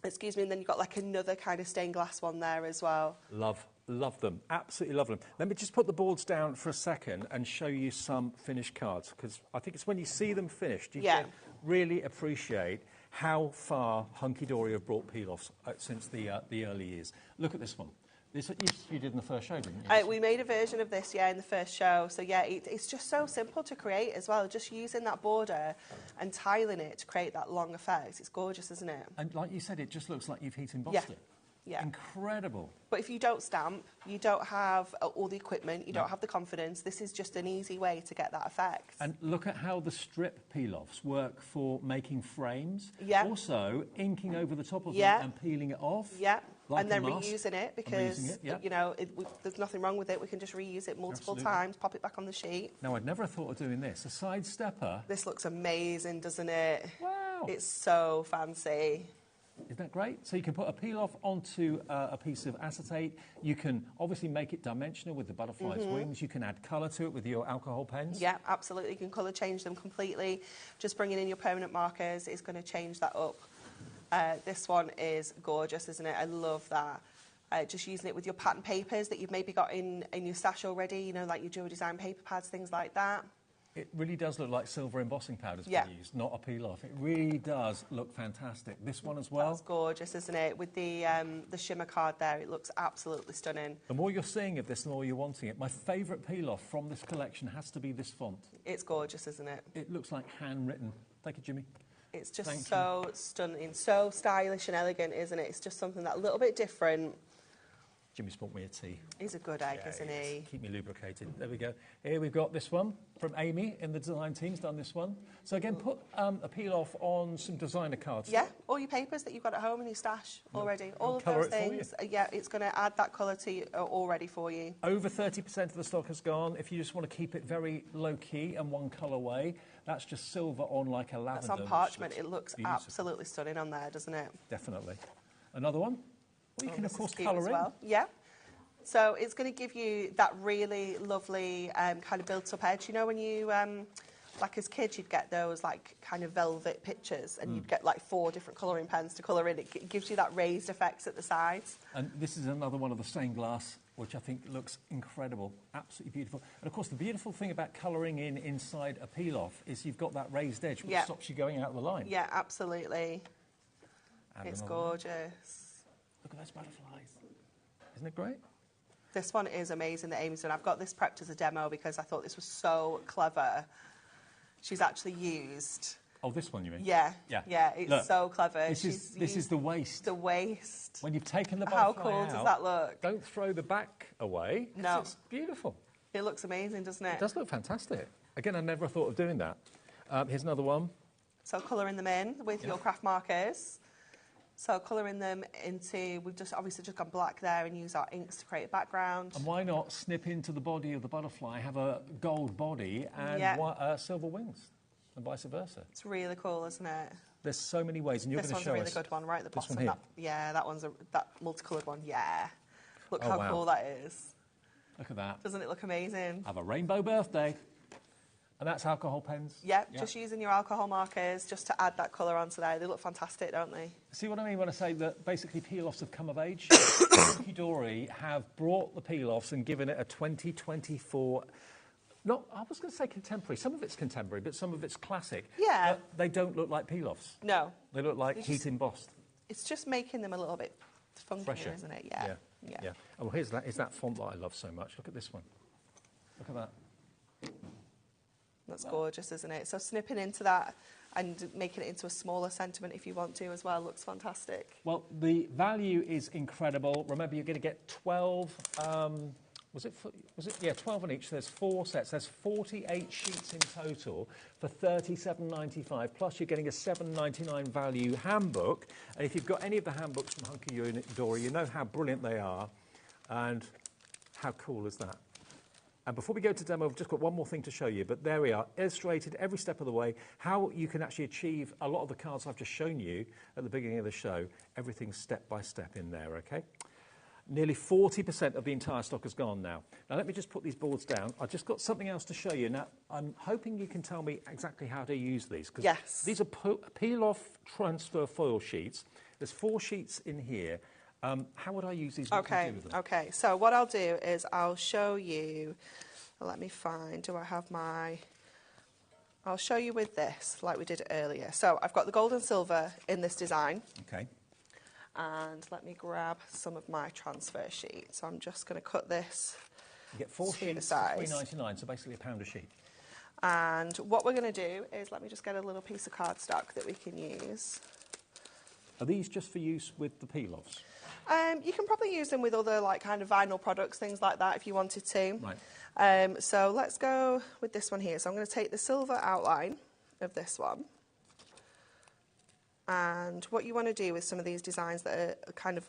Speaker 12: Excuse me, and then you've got like another kind of stained glass one there as well.
Speaker 8: Love them, absolutely love them. Let me just put the boards down for a second and show you some finished cards, because I think it's when you see them finished, you can really appreciate how far Hunkydory have brought peel-offs since the early years. Look at this one. This you did in the first show, didn't you?
Speaker 12: We made a version of this, in the first show. So, it's just so simple to create as well. Just using that border and tiling it to create that long effect. It's gorgeous, isn't it?
Speaker 8: And like you said, it just looks like you've heat embossed it.
Speaker 12: Yeah.
Speaker 8: Incredible.
Speaker 12: But if you don't stamp, you don't have all the equipment, you don't have the confidence, this is just an easy way to get that effect.
Speaker 8: And look at how the strip peel-offs work for making frames.
Speaker 12: Yeah.
Speaker 8: Also, inking over the top of them and peeling it off.
Speaker 12: Yeah.
Speaker 8: Like
Speaker 12: and then reusing it, because, you know, there's nothing wrong with it. We can just reuse it multiple times, pop it back on the sheet.
Speaker 8: Now, I'd never thought of doing this. A side stepper.
Speaker 12: This looks amazing, doesn't it?
Speaker 8: Wow.
Speaker 12: It's so fancy.
Speaker 8: Isn't that great? So you can put a peel-off onto a piece of acetate. You can obviously make it dimensional with the butterfly's wings. You can add colour to it with your alcohol pens.
Speaker 12: Yeah, absolutely. You can colour change them completely. Just bringing in your permanent markers is going to change that up. This one is gorgeous, isn't it? I love that. Just using it with your pattern papers that you've maybe got in your stash already, you know, like your jewel design paper pads, things like that.
Speaker 8: It really does look like silver embossing powder's been used, not a peel-off. It really does look fantastic. This one as well.
Speaker 12: That's gorgeous, isn't it? With the shimmer card there, it looks absolutely stunning.
Speaker 8: The more you're seeing of this, the more you're wanting it. My favourite peel-off from this collection has to be this font.
Speaker 12: It's gorgeous, isn't it?
Speaker 8: It looks like handwritten. Thank you, Jimmy.
Speaker 12: It's just so stunning, so stylish and elegant, isn't it? It's just something that a little bit different.
Speaker 8: Jimmy's bought me a tea.
Speaker 12: He's a good egg, isn't he?
Speaker 8: Keep me lubricated. There we go. Here we've got this one from Amy in the design team's done this one. So again, put a peel-off on some designer cards.
Speaker 12: Yeah, all your papers that you've got at home in your stash already. All of those things. Yeah, it's going to add that colour to you already for you.
Speaker 8: Over 30% of the stock has gone. If you just want to keep it very low-key and one colourway, that's just silver on like a lavender.
Speaker 12: That's on parchment. It looks absolutely stunning on there, doesn't it?
Speaker 8: Definitely. Another one? Well, you can, of course, colour in.
Speaker 12: Well. Yeah. So it's going to give you that really lovely kind of built-up edge. You know, when you, like as kids, you'd get those, like, kind of velvet pictures, and you'd get, like, 4 different colouring pens to colour in. It gives you that raised effects at the sides.
Speaker 8: And this is another one of the stained glass, which I think looks incredible, absolutely beautiful. And, of course, the beautiful thing about colouring in inside a peel-off is you've got that raised edge, which stops you going out of the line.
Speaker 12: Yeah, absolutely. And it's gorgeous.
Speaker 8: Look at those butterflies. Isn't it great?
Speaker 12: This one is amazing that Amy's done. I've got this prepped as a demo because I thought this was so clever. She's actually used...
Speaker 8: Oh, this one you mean?
Speaker 12: Yeah.
Speaker 8: Yeah.
Speaker 12: Yeah, it's
Speaker 8: Look,
Speaker 12: so clever.
Speaker 8: This is the waist.
Speaker 12: The waist.
Speaker 8: When you've taken the
Speaker 12: How
Speaker 8: butterfly
Speaker 12: cool
Speaker 8: out,
Speaker 12: does that look?
Speaker 8: Don't throw the back away.
Speaker 12: No.
Speaker 8: It's beautiful.
Speaker 12: It looks amazing, doesn't it?
Speaker 8: It does look fantastic. Again, I never thought of doing that. Here's another one.
Speaker 12: So colouring them in with your craft markers. So colouring them into, we've just obviously just gone black there and use our inks to create a background.
Speaker 8: And why not snip into the body of the butterfly, have a gold body and silver wings, and vice versa.
Speaker 12: It's really cool, isn't it?
Speaker 8: There's so many ways, and you're going to show us.
Speaker 12: This one's a really good one, right at the
Speaker 8: This
Speaker 12: bottom.
Speaker 8: one here?
Speaker 12: That multicoloured one, yeah. Look
Speaker 8: Oh,
Speaker 12: how
Speaker 8: wow.
Speaker 12: cool that is.
Speaker 8: Look at that.
Speaker 12: Doesn't it look amazing?
Speaker 8: Have a rainbow birthday. And that's alcohol pens?
Speaker 12: Yep, just using your alcohol markers just to add that colour onto there. They look fantastic, don't they?
Speaker 8: See what I mean when I say that basically peel-offs have come of age? Hunkydory have brought the peel-offs and given it a 2024... I was going to say contemporary. Some of it's contemporary, but some of it's classic.
Speaker 12: Yeah.
Speaker 8: But they don't look like peel-offs.
Speaker 12: No.
Speaker 8: They look like heat embossed.
Speaker 12: It's just making them a little bit funkier,
Speaker 8: Fresher.
Speaker 12: isn't it?
Speaker 8: Yeah. Oh, here's that font that I love so much. Look at this one. Look at that.
Speaker 12: That's gorgeous, isn't it? So snipping into that and making it into a smaller sentiment if you want to as well looks fantastic.
Speaker 8: Well, the value is incredible. Remember, you're going to get 12... was it 12 on each. There's 4 sets. There's 48 sheets in total for $37.95. Plus, you're getting a $7.99 value handbook. And if you've got any of the handbooks from Hunkydory, you know how brilliant they are. And how cool is that? And before we go to demo, I've just got one more thing to show you. But there we are, illustrated every step of the way, how you can actually achieve a lot of the cards I've just shown you at the beginning of the show. Everything's step by step in there, OK? Nearly 40% of the entire stock has gone now. Now, let me just put these boards down. I've just got something else to show you. Now, I'm hoping you can tell me exactly how to use these.
Speaker 12: Yes.
Speaker 8: These are peel-off transfer foil sheets. There's 4 sheets in here. How would I use these? What would I do with them?
Speaker 12: Okay. So what I'll do is I'll show you... Let me find... Do I have my... I'll show you with this, like we did earlier. So I've got the gold and silver in this design.
Speaker 8: Okay.
Speaker 12: And let me grab some of my transfer sheets. So I'm just going to cut this.
Speaker 8: You get 4 sheets for $3.99, so basically £1 a sheet.
Speaker 12: And what we're going to do is, let me just get a little piece of cardstock that we can use.
Speaker 8: Are these just for use with the peel-offs?
Speaker 12: You can probably use them with other like kind of vinyl products, things like that, if you wanted to.
Speaker 8: Right.
Speaker 12: So let's go with this one here. So I'm going to take the silver outline of this one. And what you want to do with some of these designs that are kind of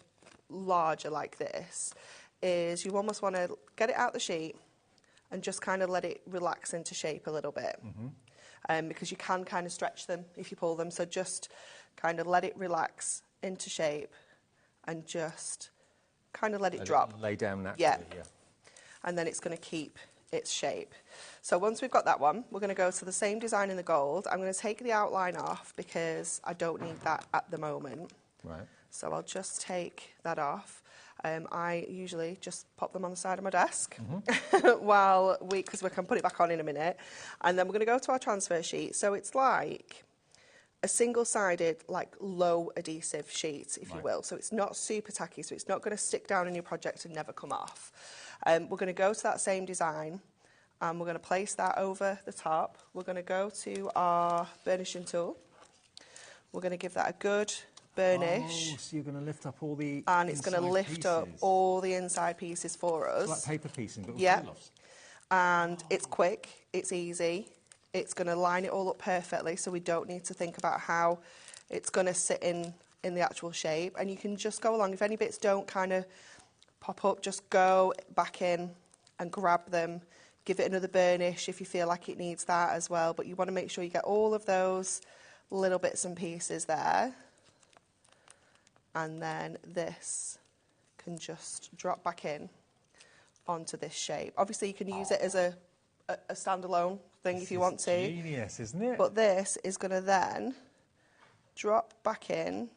Speaker 12: larger like this is you almost want to get it out the sheet and just kind of let it relax into shape a little bit. Because you can kind of stretch them if you pull them. So just kind of let it relax into shape and just kind of let it drop.
Speaker 8: Lay down naturally, yeah.
Speaker 12: And then it's going to keep its shape. So once we've got that one, we're going to go to the same design in the gold. I'm going to take the outline off because I don't need that at the moment.
Speaker 8: Right.
Speaker 12: So I'll just take that off. I usually just pop them on the side of my desk because we can put it back on in a minute. And then we're going to go to our transfer sheet. So it's like a single-sided, like low adhesive sheet, if you will. So it's not super tacky, so it's not going to stick down in your project and never come off. We're going to go to that same design and we're going to place that over the top. We're going to go to our burnishing tool. We're going to give that a good burnish.
Speaker 8: Oh, so you're going to lift up all the
Speaker 12: and it's going to lift up all the inside pieces for us.
Speaker 8: It's like paper piecing, but with peel-offs.
Speaker 12: And it's quick, it's easy. It's going to line it all up perfectly, so we don't need to think about how it's going to sit in the actual shape. And you can just go along. If any bits don't kind of pop up, just go back in and grab them. Give it another burnish if you feel like it needs that as well. But you want to make sure you get all of those little bits and pieces there. And then this can just drop back in onto this shape. Obviously, you can use it as a standalone thing if you want to.
Speaker 8: Genius, isn't it?
Speaker 12: But this is going to then drop back in.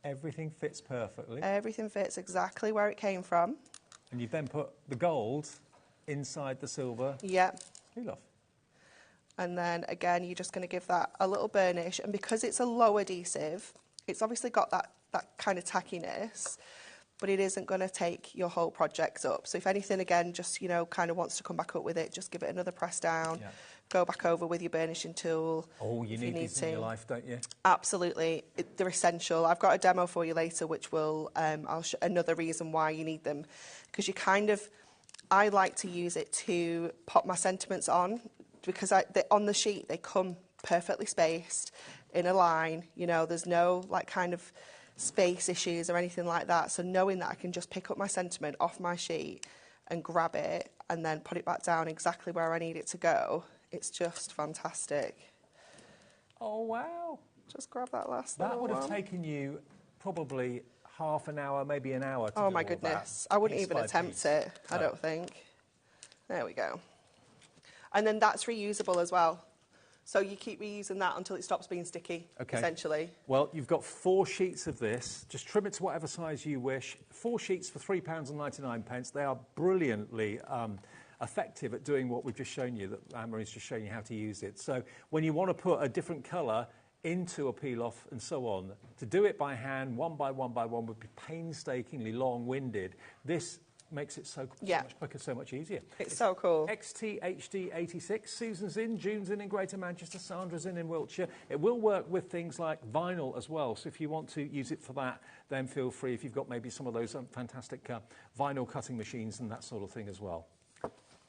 Speaker 8: Everything fits perfectly.
Speaker 12: Everything fits exactly where it came from.
Speaker 8: And you've then put the gold inside the silver.
Speaker 12: Yeah.
Speaker 8: Peel-off.
Speaker 12: And then again, you're just going to give that a little burnish. And because it's a low adhesive, It's obviously got that kind of tackiness, but it isn't going to take your whole project up. So if anything, again, just, you know, kind of wants to come back up with it, just give it another press down, go back over with your burnishing tool.
Speaker 8: Oh, you need these in your life, don't you?
Speaker 12: Absolutely. They're essential. I've got a demo for you later, which will, I'll show another reason why you need them. Because you kind of, I like to use it to pop my sentiments on, because on the sheet, they come perfectly spaced in a line. You know, there's no, like, kind of space issues or anything like that. So knowing that I can just pick up my sentiment off my sheet and grab it and then put it back down exactly where I need it to go, it's just fantastic.
Speaker 8: Oh, wow.
Speaker 12: Just grab that last
Speaker 8: That
Speaker 12: little
Speaker 8: would have
Speaker 12: one.
Speaker 8: taken you probably half an hour, maybe an hour to
Speaker 12: Oh
Speaker 8: do
Speaker 12: my
Speaker 8: all
Speaker 12: goodness.
Speaker 8: that,
Speaker 12: I wouldn't
Speaker 8: piece
Speaker 12: even
Speaker 8: by
Speaker 12: attempt
Speaker 8: piece.
Speaker 12: it, I
Speaker 8: No.
Speaker 12: don't think. There we go. And then that's reusable as well. So you keep reusing that until it stops being sticky, essentially.
Speaker 8: Well, you've got 4 sheets of this. Just trim it to whatever size you wish. 4 sheets for £3.99. They are brilliantly effective at doing what we've just shown you, that Anne-Marie's just shown you how to use it. So when you want to put a different colour into a peel-off and so on, to do it by hand, one by one by one, would be painstakingly long-winded. This makes it so much quicker, so much easier.
Speaker 12: It's so cool.
Speaker 8: XTHD86. Susan's in, June's in Greater Manchester, Sandra's in Wiltshire. It will work with things like vinyl as well, so if you want to use it for that, then feel free, if you've got maybe some of those fantastic vinyl cutting machines and that sort of thing as well.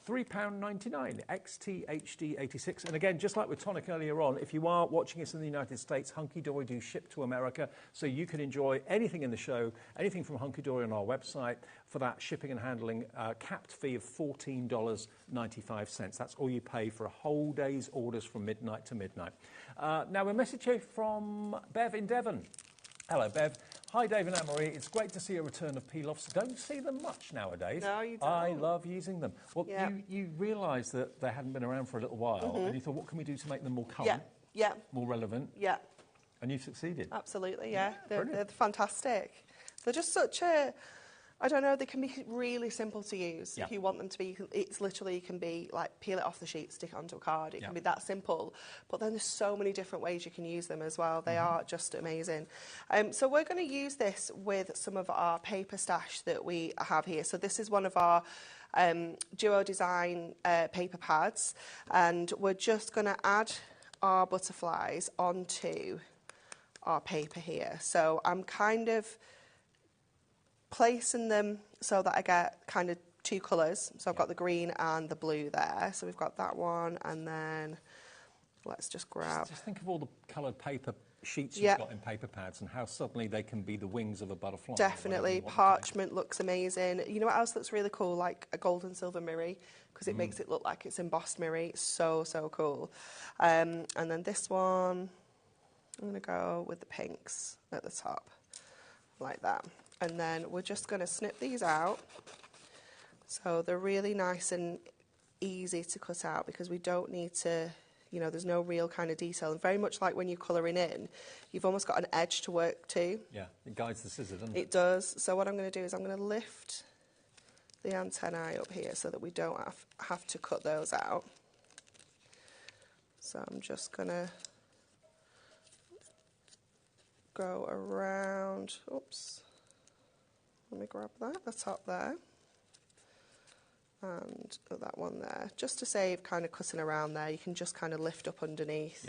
Speaker 8: £3.99, XTHD86. And again, just like with Tonic earlier on, if you are watching us in the United States, Hunkydory do ship to America, so you can enjoy anything in the show, anything from Hunkydory on our website, for that shipping and handling capped fee of $14.95. That's all you pay for a whole day's orders from midnight to midnight. Now, a message here from Bev in Devon. Hello, Bev. Hi, Dave and Anne-Marie. It's great to see a return of peel-offs. Don't see them much nowadays.
Speaker 12: No, you don't.
Speaker 8: I love using them. Well, you realised that they hadn't been around for a little while, and you thought, what can we do to make them more current, more relevant?
Speaker 12: Yeah.
Speaker 8: And you succeeded.
Speaker 12: Absolutely, yeah. They're fantastic. They're just such a... I don't know, they can be really simple to use if you want them to be. It's literally, can be like peel it off the sheet, stick it onto a card. It can be that simple. But then there's so many different ways you can use them as well. They are just amazing. So we're going to use this with some of our paper stash that we have here. So this is one of our Duo Design paper pads. And we're just going to add our butterflies onto our paper here. So I'm kind of placing them so that I get kind of 2 colours. So I've got the green and the blue there. So we've got that one, and then let's just grab...
Speaker 8: Just think of all the coloured paper sheets you've got in paper pads and how suddenly they can be the wings of a butterfly.
Speaker 12: Definitely. Parchment looks amazing. You know what else looks really cool? Like a gold and silver mirror, because it makes it look like it's embossed mirror. It's so, so cool. And then this one, I'm going to go with the pinks at the top, like that. And then we're just going to snip these out. So they're really nice and easy to cut out, because we don't need to, you know, there's no real kind of detail. And very much like when you're colouring in, you've almost got an edge to work to.
Speaker 8: Yeah, it guides the scissors, doesn't it?
Speaker 12: It does. So what I'm going to do is I'm going to lift the antennae up here so that we don't have to cut those out. So I'm just going to go around, oops. Let me grab that, the top there, and that one there. Just to save kind of cutting around there, you can just kind of lift up underneath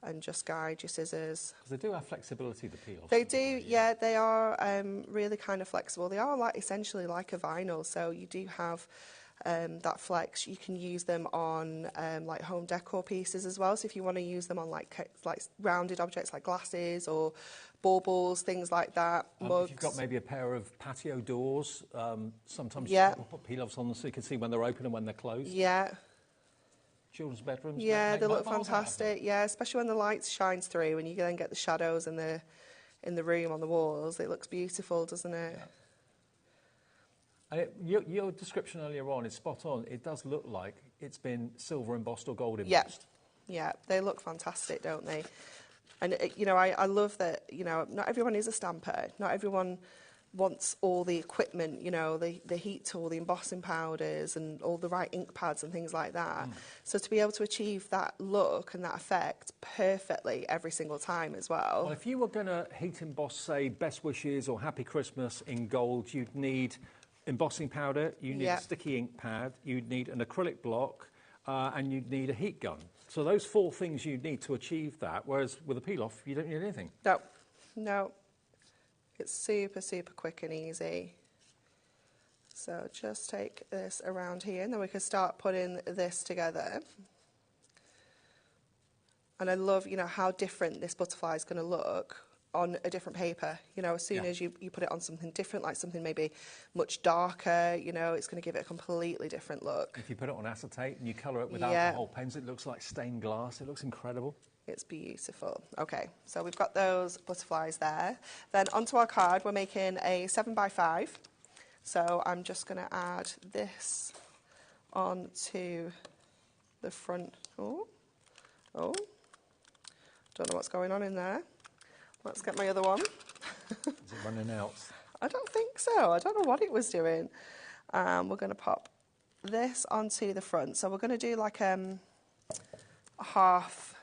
Speaker 12: and just guide your scissors.
Speaker 8: Because they do have flexibility, the peel-offs.
Speaker 12: They do, yeah, they are really kind of flexible. They are like essentially like a vinyl, so you do have that flex. You can use them on like home decor pieces as well. So if you want to use them on like rounded objects like glasses or baubles, things like that, mugs.
Speaker 8: If you've got maybe a pair of patio doors, sometimes you put peel-offs on them so you can see when they're open and when they're closed.
Speaker 12: Yeah.
Speaker 8: Children's bedrooms.
Speaker 12: Yeah, they look fantastic. Yeah, especially when the light shines through and you then get the shadows in the room on the walls. It looks beautiful, doesn't it?
Speaker 8: Yeah. And your description earlier on is spot on. It does look like it's been silver embossed or gold embossed.
Speaker 12: Yeah, they look fantastic, don't they? And, you know, I love that, you know, not everyone is a stamper. Not everyone wants all the equipment, you know, the heat tool, the embossing powders and all the right ink pads and things like that. So to be able to achieve that look and that effect perfectly every single time as well.
Speaker 8: Well, if you were going to heat emboss, say, Best Wishes or Happy Christmas in gold, you'd need embossing powder, you need a sticky ink pad, you'd need an acrylic block, and you'd need a heat gun. So those 4 things you need to achieve that, whereas with a peel-off, you don't need anything.
Speaker 12: No, no. It's super, super quick and easy. So just take this around here, and then we can start putting this together. And I love, you know, how different this butterfly is going to look on a different paper. You know, as soon as you put it on something different, like something maybe much darker, you know, it's going to give it a completely different look.
Speaker 8: If you put it on acetate and you colour it with alcohol pens, it looks like stained glass. It looks incredible.
Speaker 12: It's beautiful. Okay, so we've got those butterflies there. Then onto our card, we're making a 7x5. So I'm just going to add this onto the front. Oh, don't know what's going on in there. Let's get my other one.
Speaker 8: Is it running out?
Speaker 12: I don't think so. I don't know what it was doing. We're going to pop this onto the front. So we're going to do like half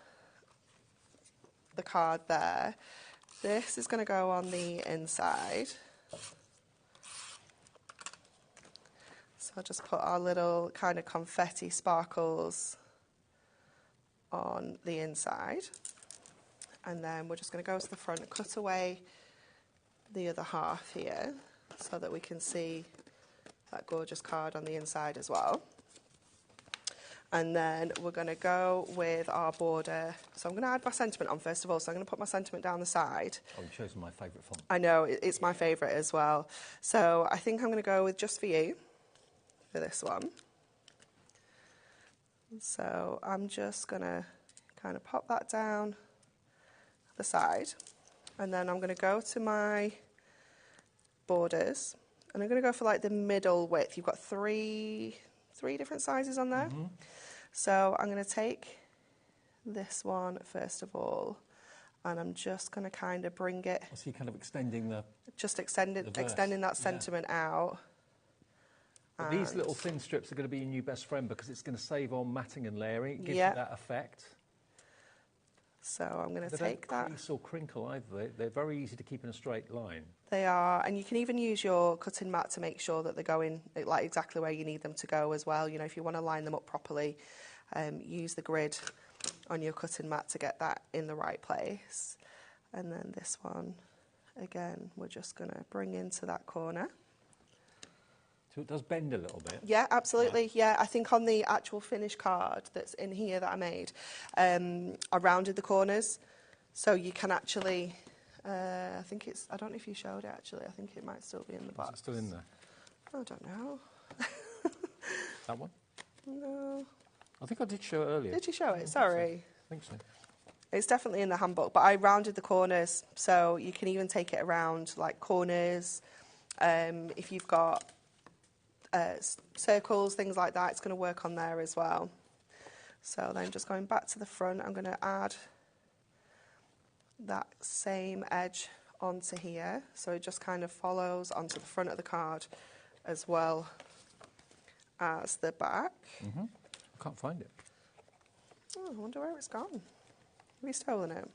Speaker 12: the card there. This is going to go on the inside. So I'll just put our little kind of confetti sparkles on the inside. And then we're just going to go to the front and cut away the other half here so that we can see that gorgeous card on the inside as well. And then we're going to go with our border. So I'm going to add my sentiment on first of all. So I'm going to put my sentiment down the side.
Speaker 8: Oh, you've chosen my favourite font.
Speaker 12: I know, it's my favourite as well. So I think I'm going to go with Just For You for this one. So I'm just going to kind of pop that down the side, and then I'm going to go to my borders, and I'm going to go for like the middle width. You've got three different sizes on there. So I'm going to take this one first of all, and I'm just going to kind of bring it.
Speaker 8: So you're kind of extending the.
Speaker 12: Just extending that sentiment out.
Speaker 8: But these little thin strips are going to be your new best friend because it's going to save on matting and layering. It gives you that effect.
Speaker 12: So I'm going to take that.
Speaker 8: They don't crease or crinkle either. They're very easy to keep in a straight line.
Speaker 12: They are, and you can even use your cutting mat to make sure that they're going like exactly where you need them to go as well. You know, if you want to line them up properly, use the grid on your cutting mat to get that in the right place. And then this one, again, we're just going to bring into that corner.
Speaker 8: So it does bend a little bit.
Speaker 12: Yeah, absolutely. Yeah, I think on the actual finished card that's in here that I made, I rounded the corners, so you can actually. I think it's. I don't know if you showed it actually. I think it might still be in the box.
Speaker 8: Is it still in there?
Speaker 12: I don't know.
Speaker 8: That one?
Speaker 12: No.
Speaker 8: I think I did show it earlier.
Speaker 12: Did you show it? Sorry.
Speaker 8: I think so.
Speaker 12: It's definitely in the handbook, but I rounded the corners, so you can even take it around like corners. If you've got circles, things like that, it's going to work on there as well. So then just going back to the front, I'm going to add that same edge onto here. So it just kind of follows onto the front of the card as well as the back.
Speaker 8: I can't find it.
Speaker 12: Oh, I wonder where it's gone. Have you stolen it?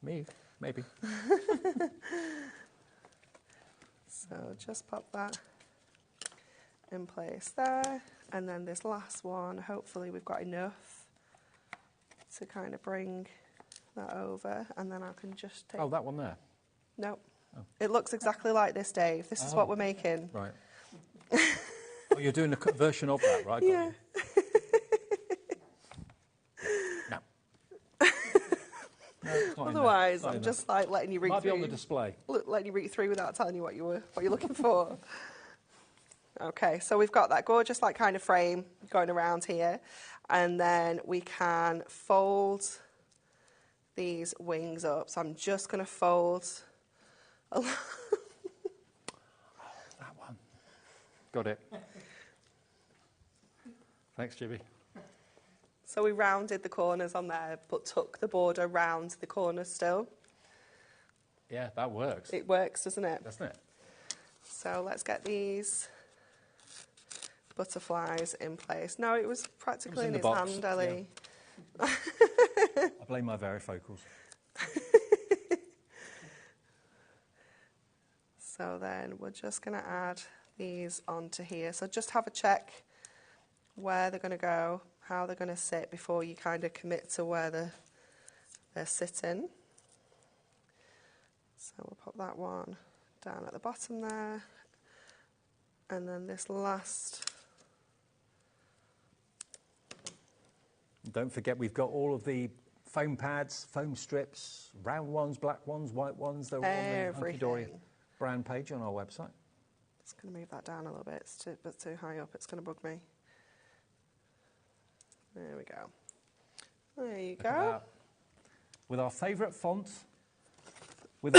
Speaker 8: Me? Maybe.
Speaker 12: So just pop that in place there, and then this last one, hopefully we've got enough to kind of bring that over, and then I can just take...
Speaker 8: Oh, that one there?
Speaker 12: No. Oh. It looks exactly like this, Dave. This is what we're making.
Speaker 8: Right. Oh, you're doing a version of that, right?
Speaker 12: Yeah.
Speaker 8: No,
Speaker 12: otherwise, I'm just like letting you read through.
Speaker 8: Might be on the display.
Speaker 12: Letting you read through without telling you what you're looking for. Okay, so we've got that gorgeous like kind of frame going around here, and then we can fold these wings up. So I'm just going to fold a lot.
Speaker 8: That one. Got it. Thanks, Jibby.
Speaker 12: So we rounded the corners on there, but took the border round the corners still.
Speaker 8: Yeah, that works.
Speaker 12: It works, doesn't it?
Speaker 8: Doesn't it?
Speaker 12: So let's get these butterflies in place. No, it was practically in his hand, Ellie.
Speaker 8: Yeah. I blame my varifocals.
Speaker 12: So then we're just going to add these onto here. So just have a check where they're going to go, how they're going to sit before you kind of commit to where they're sitting. So we'll pop that one down at the bottom there. And then this last.
Speaker 8: Don't forget we've got all of the foam pads, foam strips, round ones, black ones, white ones. They're all on the Hunkydory brand page on our website.
Speaker 12: Just going to move that down a little bit. It's a bit too high up. It's going to bug me. There we go. There you go.
Speaker 8: With our favourite font, with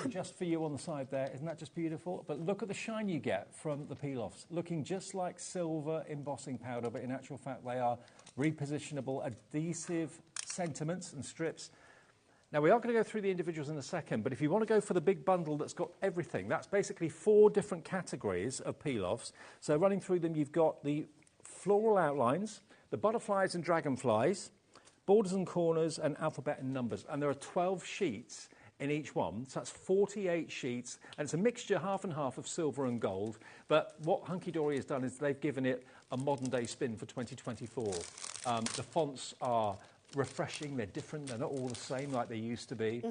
Speaker 8: just for you on the side there. Isn't that just beautiful? But look at the shine you get from the peel-offs. Looking just like silver embossing powder, but in actual fact they are repositionable adhesive sentiments and strips. Now, we are going to go through the individuals in a second, but if you want to go for the big bundle that's got everything, that's basically 4 different categories of peel-offs. So running through them, you've got the floral outlines, the butterflies and dragonflies, borders and corners, and alphabet and numbers. And there are 12 sheets in each one, so that's 48 sheets, and it's a mixture, half and half, of silver and gold. But what Hunkydory has done is they've given it a modern-day spin for 2024. The fonts are refreshing, they're different, they're not all the same like they used to be.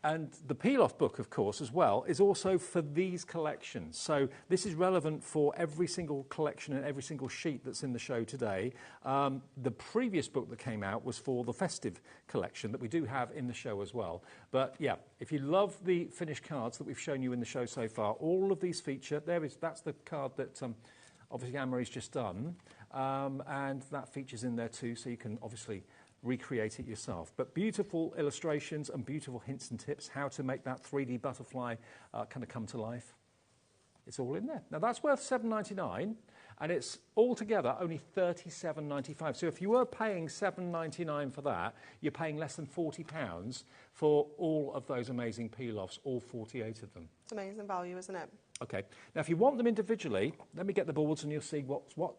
Speaker 8: And the peel-off book, of course, as well, is also for these collections. So this is relevant for every single collection and every single sheet that's in the show today. The previous book that came out was for the festive collection that we do have in the show as well. But yeah, if you love the finished cards that we've shown you in the show so far, all of these feature. That's the card that obviously Anne-Marie's just done. And that features in there too, so you can obviously recreate it yourself. But beautiful illustrations and beautiful hints and tips how to make that 3D butterfly kind of come to life. It's all in there. Now that's worth $7.99, and it's altogether only $37.95. So if you were paying $7.99 for that, you're paying less than £40 for all of those amazing peel-offs, all 48 of them.
Speaker 12: It's amazing value, isn't it?
Speaker 8: Okay. Now if you want them individually, let me get the boards and you'll see what's what.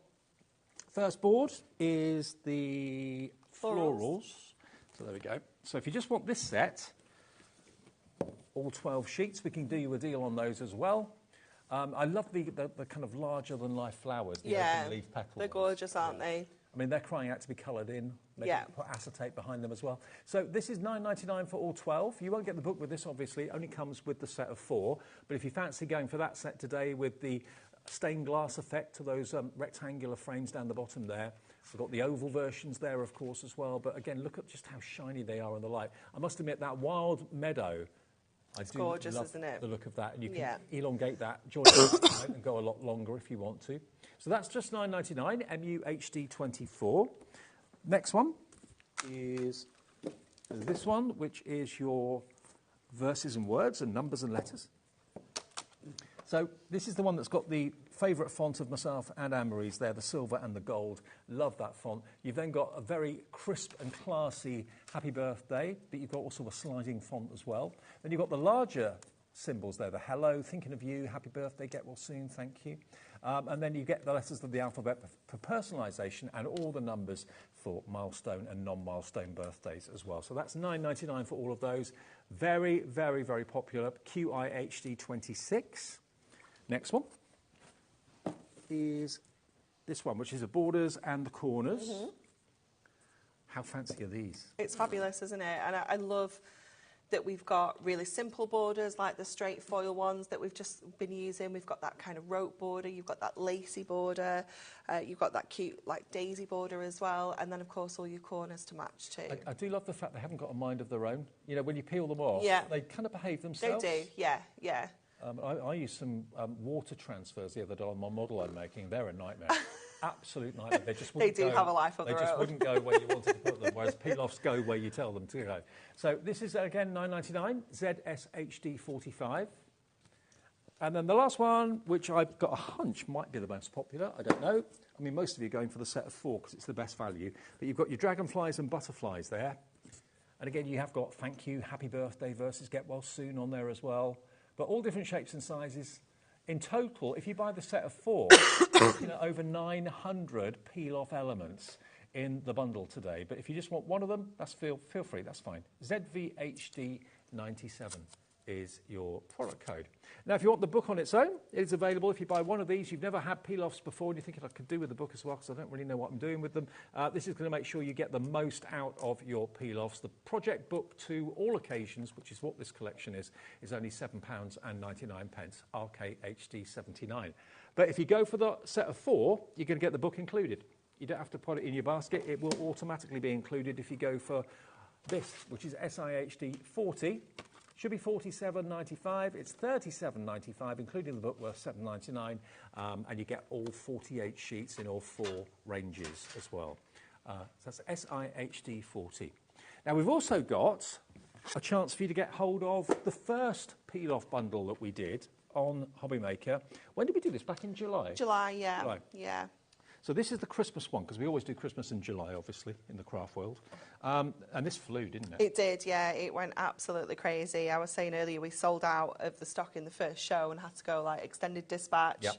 Speaker 8: First board is the florals. So there we go. So if you just want this set, all 12 sheets, we can do you a deal on those as well. I love the kind of larger-than-life flowers, the open leaf petal
Speaker 12: they're gorgeous, aren't they?
Speaker 8: I mean, they're crying out to be coloured in. They can put acetate behind them as well. So this is $9.99 for all 12. You won't get the book with this, obviously. It only comes with the set of 4. But if you fancy going for that set today with the stained glass effect to those rectangular frames down the bottom there. We've got the oval versions there, of course, as well. But again, look at just how shiny they are in the light. I must admit, that wild meadow,
Speaker 12: it's gorgeous, isn't it?
Speaker 8: The look of that. And you can elongate that, join it and go a lot longer if you want to. So that's just $9.99, MUHD24. Next one is this one, which is your verses and words and numbers and letters. So this is the one that's got the favourite font of myself and Anne-Marie's there, the silver and the gold. Love that font. You've then got a very crisp and classy happy birthday, but you've got also a sliding font as well. Then you've got the larger symbols there, the hello, thinking of you, happy birthday, get well soon, thank you. And then you get the letters of the alphabet for personalisation and all the numbers for milestone and non-milestone birthdays as well. So that's $9.99 for all of those. Very, very, very popular. QIHD26. Next one is this one, which is the borders and the corners. How fancy are these?
Speaker 12: It's fabulous, isn't it? And I love that we've got really simple borders like the straight foil ones that we've just been using. We've got that kind of rope border, you've got that lacy border, you've got that cute like daisy border as well, and then of course all your corners to match too.
Speaker 8: I do love the fact they haven't got a mind of their own. You know, when you peel them off, they kind of behave themselves.
Speaker 12: They do, yeah.
Speaker 8: I used some water transfers the other day on my model I'm making. They're a nightmare. Absolute nightmare. They just wouldn't
Speaker 12: They do have a life of their own.
Speaker 8: They just wouldn't go where you wanted to put them, whereas peel-offs go where you tell them to go. So this is, again, $9.99, ZSHD45. And then the last one, which I've got a hunch might be the most popular, I don't know. I mean, most of you are going for the set of 4 because it's the best value. But you've got your dragonflies and butterflies there. And again, you have got thank you, happy birthday versus get well soon on there as well. but all different shapes and sizes. In total, if you buy the set of 4, you know, over 900 peel-off elements in the bundle today. But if you just want one of them, that's feel free, that's fine. ZVHD97 is your product code. Now, if you want the book on its own, it is available. If you buy one of these, you've never had peel-offs before, and you're thinking, I could do with the book as well, because I don't really know what I'm doing with them. This is going to make sure you get the most out of your peel-offs. The project book to all occasions, which is what this collection is only £7.99, RKHD 79. But if you go for the set of 4, you're going to get the book included. You don't have to put it in your basket. It will automatically be included if you go for this, which is SIHD 40. Should be £47.95. It's £37.95, including the book worth £7.99, and you get all 48 sheets in all 4 ranges as well. So that's SIHD 40. Now, we've also got a chance for you to get hold of the first peel-off bundle that we did on HobbyMaker. When did we do this? Back in July?
Speaker 12: July, yeah.
Speaker 8: July.
Speaker 12: Yeah.
Speaker 8: So this is the Christmas one, because we always do Christmas in July, obviously, in the craft world. And this flew, didn't it?
Speaker 12: It did, yeah. It went absolutely crazy. I was saying earlier, we sold out of the stock in the first show and had to go, like, extended dispatch.
Speaker 8: Yep.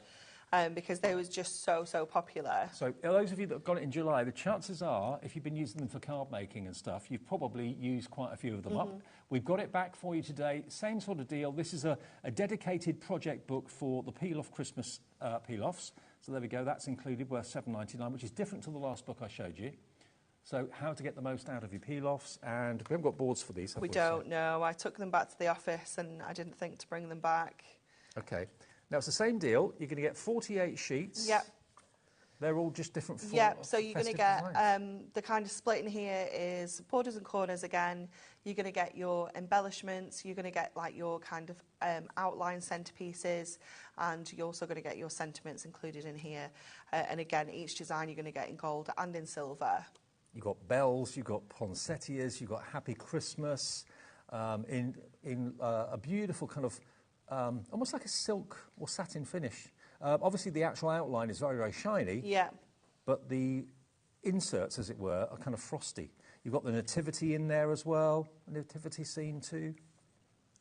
Speaker 12: Because they was just so popular.
Speaker 8: So those of you that have got it in July, the chances are, if you've been using them for card making and stuff, you've probably used quite a few of them up. We've got it back for you today. Same sort of deal. This is a dedicated project book for the peel-off Christmas peel-offs. So there we go. That's included, worth £7.99, which is different to the last book I showed you. So how to get the most out of your peel-offs, and we haven't got boards for these, have we?
Speaker 12: We don't, no. I took them back to the office and I didn't think to bring them back.
Speaker 8: Okay. Now, it's the same deal. You're going to get 48 sheets.
Speaker 12: Yep.
Speaker 8: They're all just different formats.
Speaker 12: Yep, so you're going to get the kind of split in here is borders and corners again. You're going to get your embellishments. You're going to get like your kind of outline centerpieces, and you're also going to get your sentiments included in here. And again, each design you're going to get in gold and in silver.
Speaker 8: You've got bells, you've got poinsettias, you've got Happy Christmas, in a beautiful kind of almost like a silk or satin finish. Obviously, the actual outline is very, very shiny.
Speaker 12: Yeah.
Speaker 8: But the inserts, as it were, are kind of frosty. You've got the nativity in there as well, a nativity scene too.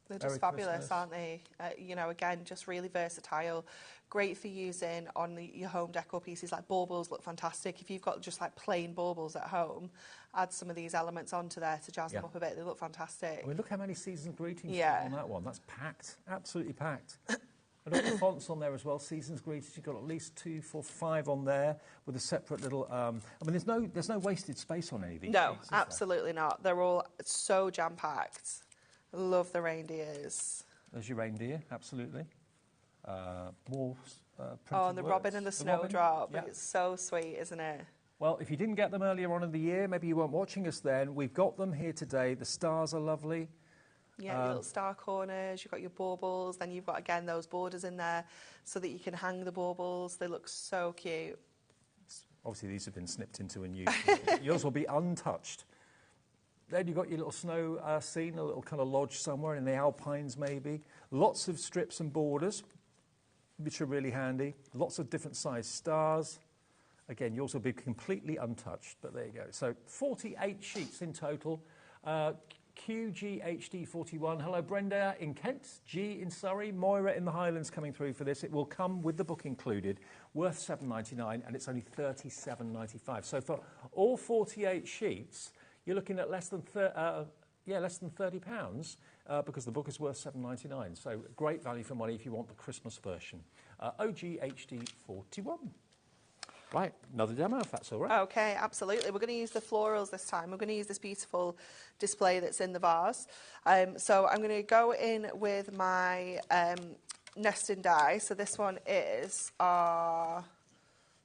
Speaker 12: They're just fabulous, aren't they? You know, again, just really versatile. Great for using on your home decor pieces. Like baubles look fantastic. If you've got just like plain baubles at home, add some of these elements onto there to jazz them up a bit. They look fantastic.
Speaker 8: I mean, look how many season's greetings on that one. That's packed, absolutely packed. And all the fonts on there as well. Season's greetings. You've got at least 2, 4, 5 on there with a separate little. I mean, there's no wasted space on any of these.
Speaker 12: No, absolutely not. They're all so jam packed. Love the reindeers.
Speaker 8: There's your reindeer, absolutely. More
Speaker 12: and the robin and the snowdrop. Yeah. It's so sweet, isn't it?
Speaker 8: Well, if you didn't get them earlier on in the year, maybe you weren't watching us then, we've got them here today. The stars are lovely.
Speaker 12: Yeah, your little star corners, you've got your baubles, then you've got, again, those borders in there so that you can hang the baubles. They look so cute.
Speaker 8: Obviously, these have been snipped into and used. Yours will be untouched. Then you've got your little snow scene, a little kind of lodge somewhere in the Alpines maybe. Lots of strips and borders, which are really handy. Lots of different sized stars. Again, yours will be completely untouched, but there you go. So 48 sheets in total. QGHD41. Hello, Brenda in Kent, G in Surrey, Moira in the Highlands coming through for this. It will come with the book included, worth £7.99, and it's only £37.95. So for all 48 sheets, you're looking at less than £30, because the book is worth £7.99. So great value for money if you want the Christmas version. OGHD41. Right, another demo if that's all right.
Speaker 12: Okay, absolutely. We're going to use the florals this time. We're going to use this beautiful display that's in the vase. So I'm going to go in with my nesting die. So this one is our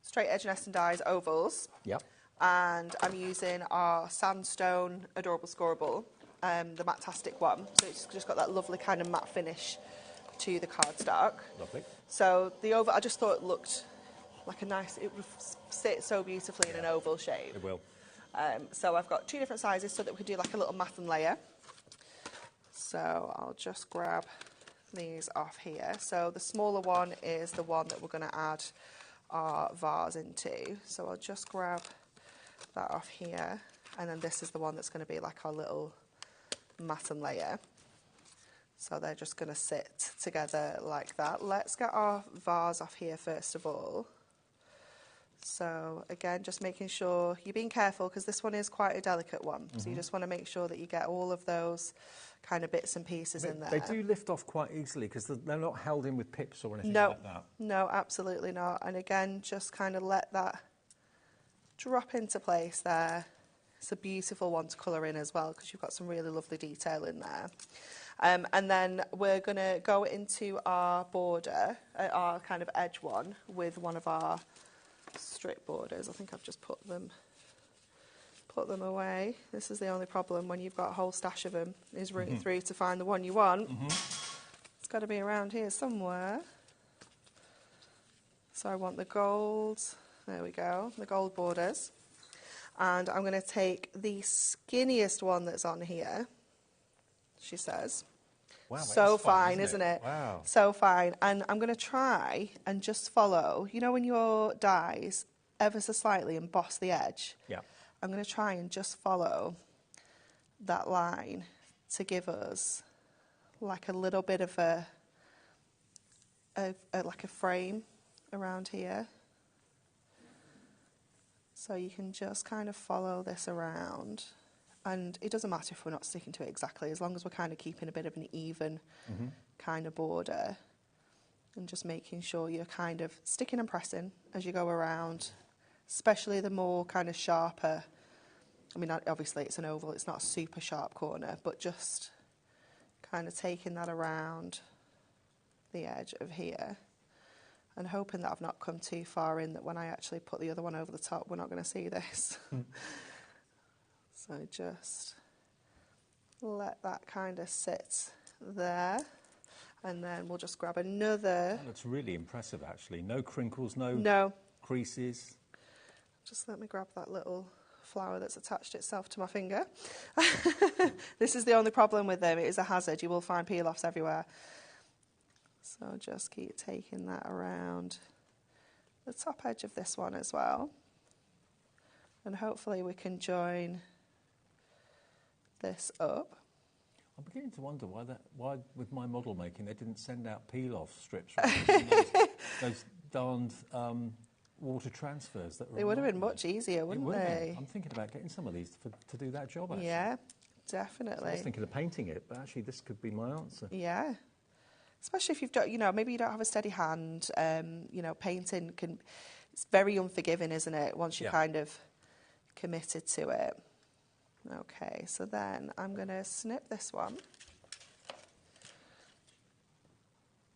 Speaker 12: straight edge nesting dies ovals.
Speaker 8: Yep.
Speaker 12: And I'm using our sandstone adorable scoreable, the matte-tastic one. So it's just got that lovely kind of matte finish to the cardstock.
Speaker 8: Lovely.
Speaker 12: So the oval, I just thought it looked like a nice, it would sit so beautifully in an oval shape.
Speaker 8: It will.
Speaker 12: So I've got 2 different sizes so that we could do like a little matten layer. So I'll just grab these off here. So the smaller one is the one that we're going to add our vase into. So I'll just grab that off here, and then this is the one that's going to be like our little matten layer. So they're just going to sit together like that. Let's get our vase off here first of all. So again, just making sure you're being careful because this one is quite a delicate one. So you just want to make sure that you get all of those kind of bits and pieces in there.
Speaker 8: They do lift off quite easily because they're not held in with pips or anything like that.
Speaker 12: No, absolutely not. And again, just kind of let that drop into place there. It's a beautiful one to colour in as well because you've got some really lovely detail in there. And then we're going to go into our border, our kind of edge one, with one of our strip borders. I think I've just put them away. This is the only problem when you've got a whole stash of them, is rooting through to find the one you want. It's got to be around here somewhere. So I want the gold, there we go, the gold borders. And I'm going to take the skinniest one that's on here, she says.
Speaker 8: Wow,
Speaker 12: so fine, isn't it?
Speaker 8: Wow.
Speaker 12: So fine. And I'm going to try and just follow, you know when your dies ever so slightly emboss the edge?
Speaker 8: Yeah.
Speaker 12: I'm going to try and just follow that line to give us like a little bit of like a frame around here. So you can just kind of follow this around. And it doesn't matter if we're not sticking to it exactly, as long as we're kind of keeping a bit of an even kind of border. And just making sure you're kind of sticking and pressing as you go around, especially the more kind of sharper. I mean, obviously it's an oval, it's not a super sharp corner, but just kind of taking that around the edge of here. And hoping that I've not come too far in that when I actually put the other one over the top, we're not going to see this. So just let that kind of sit there. And then we'll just grab another.
Speaker 8: That looks really impressive, actually. No crinkles, no creases.
Speaker 12: Just let me grab that little flower that's attached itself to my finger. This is the only problem with them. It is a hazard. You will find peel-offs everywhere. So just keep taking that around the top edge of this one as well. And hopefully we can join this up.
Speaker 8: I'm beginning to wonder why with my model making they didn't send out peel-off strips. those darned water transfers.
Speaker 12: They would have been much easier, wouldn't they?
Speaker 8: I'm thinking about getting some of these to do that job, actually.
Speaker 12: Yeah, definitely.
Speaker 8: So I was thinking of painting it, but actually this could be my answer.
Speaker 12: Yeah. Especially if you've got, maybe you don't have a steady hand. Painting it's very unforgiving, isn't it? Once you're kind of committed to it. Okay, so then I'm going to snip this one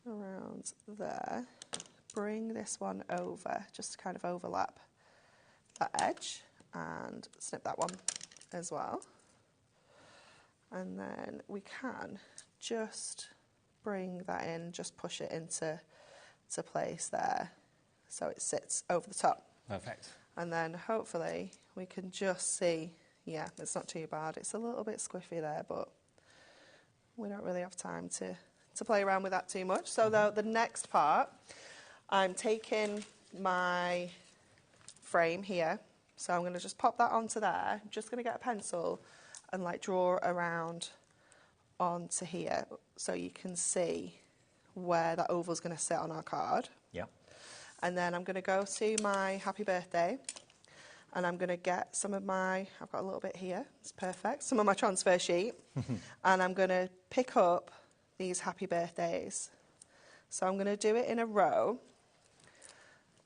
Speaker 12: around there, bring this one over, just to kind of overlap that edge, and snip that one as well. And then we can just bring that in, just push it into place there, so it sits over the top.
Speaker 8: Perfect.
Speaker 12: And then hopefully we can just see, yeah, it's not too bad. It's a little bit squiffy there, but we don't really have time to play around with that too much. So the next part, I'm taking my frame here. So I'm going to just pop that onto there. I'm just going to get a pencil and like draw around onto here so you can see where that oval's going to sit on our card.
Speaker 8: Yeah.
Speaker 12: And then I'm going to go to my happy birthday and I'm going to get some of my, I've got a little bit here, it's perfect, some of my transfer sheet. And I'm going to pick up these happy birthdays. So I'm going to do it in a row.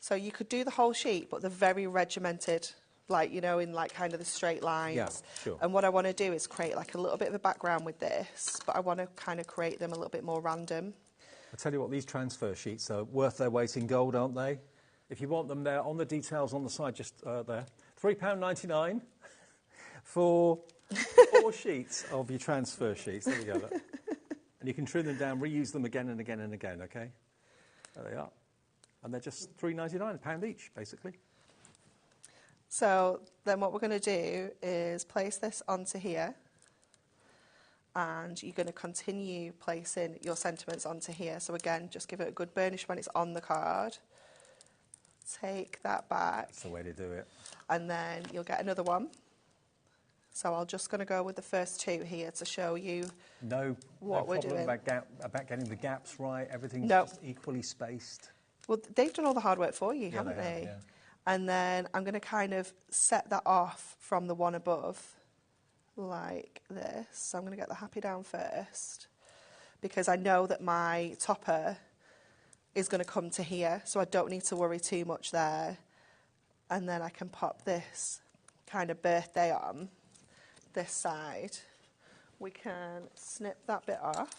Speaker 12: So you could do the whole sheet, but they're very regimented, like, in like kind of the straight lines.
Speaker 8: Yeah, sure.
Speaker 12: And what I want to do is create like a little bit of a background with this, but I want to kind of create them a little bit more random.
Speaker 8: I tell you what, these transfer sheets are worth their weight in gold, aren't they? If you want them, they're on the details on the side, just there. £3.99 for 4 sheets of your transfer sheets. There we go. Look. And you can trim them down, reuse them again and again and again, okay? There they are. And they're just £3.99, £1 each, basically.
Speaker 12: So then what we're going to do is place this onto here. And you're going to continue placing your sentiments onto here. So again, just give it a good burnish when it's on the card. Take that back.
Speaker 8: That's the way to do it.
Speaker 12: And then you'll get another one. So I'm just going to go with the first two here to show you what we're doing.
Speaker 8: About getting the gaps right, everything's
Speaker 12: No.
Speaker 8: just equally spaced.
Speaker 12: Well, they've done all the hard work for you, haven't
Speaker 8: they
Speaker 12: they?
Speaker 8: have, yeah.
Speaker 12: And then I'm going to kind of set that off from the one above, like this. So I'm going to get the happy down first, because I know that my topper is going to come to here, so I don't need to worry too much there. And then I can pop this kind of birthday on this side. We can snip that bit off.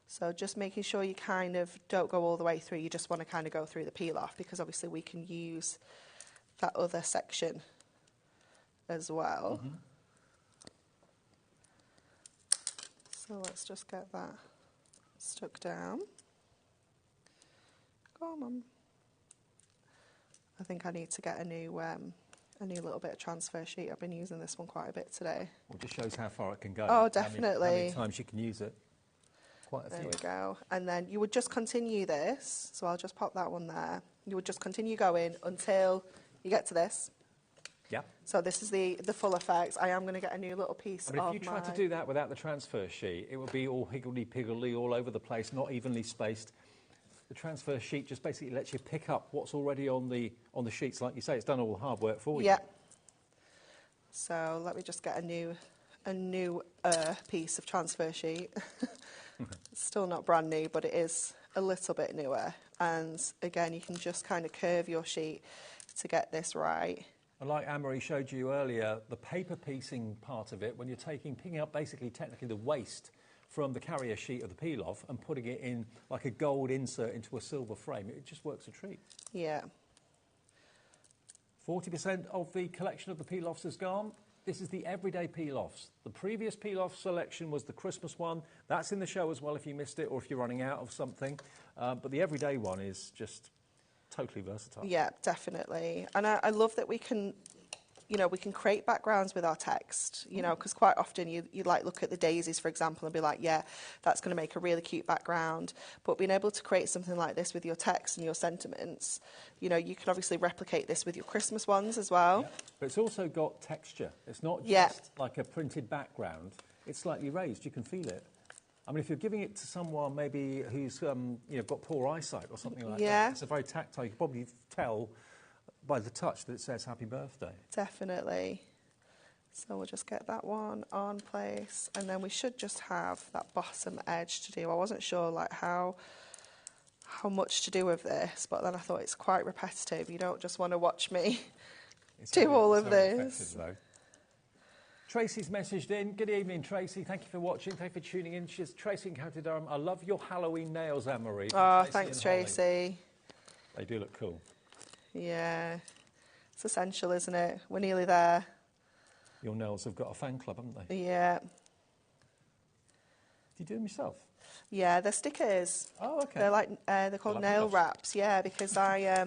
Speaker 12: So just making sure you kind of don't go all the way through, you just want to kind of go through the peel off, because obviously we can use that other section as well.
Speaker 8: Mm-hmm.
Speaker 12: So let's just get that stuck down. Come on. I think I need to get a new little bit of transfer sheet. I've been using this one quite a bit today.
Speaker 8: Well, it just shows how far it can go.
Speaker 12: Oh, definitely.
Speaker 8: How many times you can use it. Quite a few.
Speaker 12: There we go. And then you would just continue this. So I'll just pop that one there. You would just continue going until you get to this.
Speaker 8: Yeah.
Speaker 12: So this is the full effect. I am going to get a new little piece of
Speaker 8: if you tried to do that without the transfer sheet, it would be all higgledy-piggledy all over the place, not evenly spaced. The transfer sheet just basically lets you pick up what's already on the sheets. Like you say, it's done all the hard work for you.
Speaker 12: Yeah. So let me just get a new piece of transfer sheet. It's still not brand new, but it is a little bit newer. And again, you can just kind of curve your sheet to get this right.
Speaker 8: And like Anne-Marie showed you earlier, the paper piecing part of it, when you're picking up basically technically the waste from the carrier sheet of the peel-off and putting it in like a gold insert into a silver frame, it just works a treat.
Speaker 12: Yeah.
Speaker 8: 40% of the collection of the peel-offs is gone. This is the everyday peel-offs. The previous peel-off selection was the Christmas one. That's in the show as well if you missed it or if you're running out of something. But the everyday one is just totally versatile.
Speaker 12: Yeah, definitely. And I love that we can create backgrounds with our text, because quite often you like look at the daisies, for example, and be like, yeah, that's going to make a really cute background. But being able to create something like this with your text and your sentiments, you can obviously replicate this with your Christmas ones as well.
Speaker 8: Yeah. But it's also got texture. It's not just like a printed background. It's slightly raised. You can feel it. I mean, if you're giving it to someone maybe who's got poor eyesight or something like that, it's a very tactile. You can probably tell by the touch that it says happy birthday.
Speaker 12: Definitely. So we'll just get that one on place, and then we should just have that bottom edge to do. I wasn't sure like how much to do with this, but then I thought it's quite repetitive. You don't just want to watch me do all of this.
Speaker 8: Though. Tracy's messaged in. Good evening, Tracy. Thank you for watching. Thank you for tuning in. She's Tracy in County Durham. I love your Halloween nails, Anne-Marie.
Speaker 12: Oh, thanks, Tracy.
Speaker 8: They do look cool.
Speaker 12: Yeah, it's essential, isn't it? We're nearly there.
Speaker 8: Your nails have got a fan club, haven't they?
Speaker 12: Yeah.
Speaker 8: Do you do them yourself?
Speaker 12: Yeah, they're stickers.
Speaker 8: Oh, okay.
Speaker 12: They're called nail wraps. Yeah, because I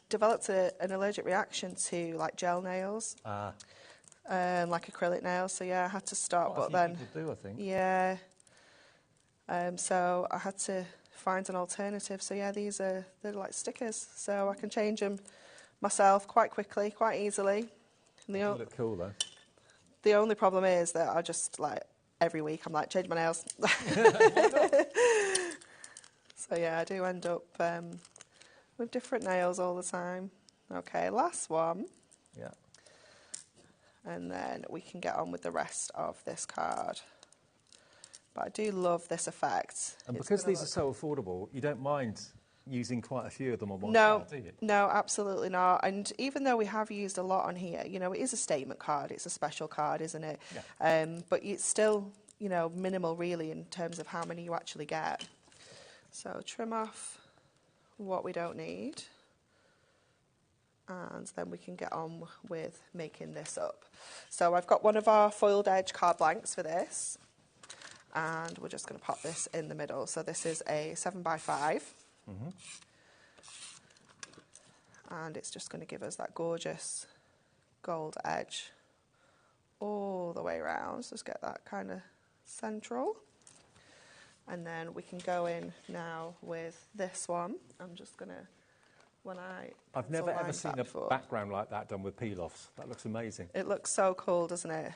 Speaker 12: developed an allergic reaction to like gel nails. Like acrylic nails. So yeah, I had to stop.
Speaker 8: Quite a few people do, I think.
Speaker 12: Yeah. So I had to find an alternative. So yeah, they're like stickers, so I can change them myself quite quickly, quite easily. And
Speaker 8: they look cool though.
Speaker 12: The only problem is that I just like every week I'm like change my nails. So yeah, I do end up with different nails all the time. Okay, last one.
Speaker 8: Yeah.
Speaker 12: And then we can get on with the rest of this card. But I do love this effect.
Speaker 8: And because these are so affordable, you don't mind using quite a few of them on one card, do you?
Speaker 12: No, absolutely not. And even though we have used a lot on here, it is a statement card. It's a special card, isn't it? Yeah. But it's still, minimal really in terms of how many you actually get. So trim off what we don't need. And then we can get on with making this up. So I've got one of our foiled edge card blanks for this. And we're just going to pop this in the middle. So this is a 7x5. Mm-hmm. And it's just going to give us that gorgeous gold edge all the way around. So just get that kind of central. And then we can go in now with this one. I'm just going to when
Speaker 8: I've never ever
Speaker 12: aligned
Speaker 8: seen
Speaker 12: that
Speaker 8: a
Speaker 12: before.
Speaker 8: background like that done with peel-offs. That looks amazing.
Speaker 12: It looks so cool, doesn't it?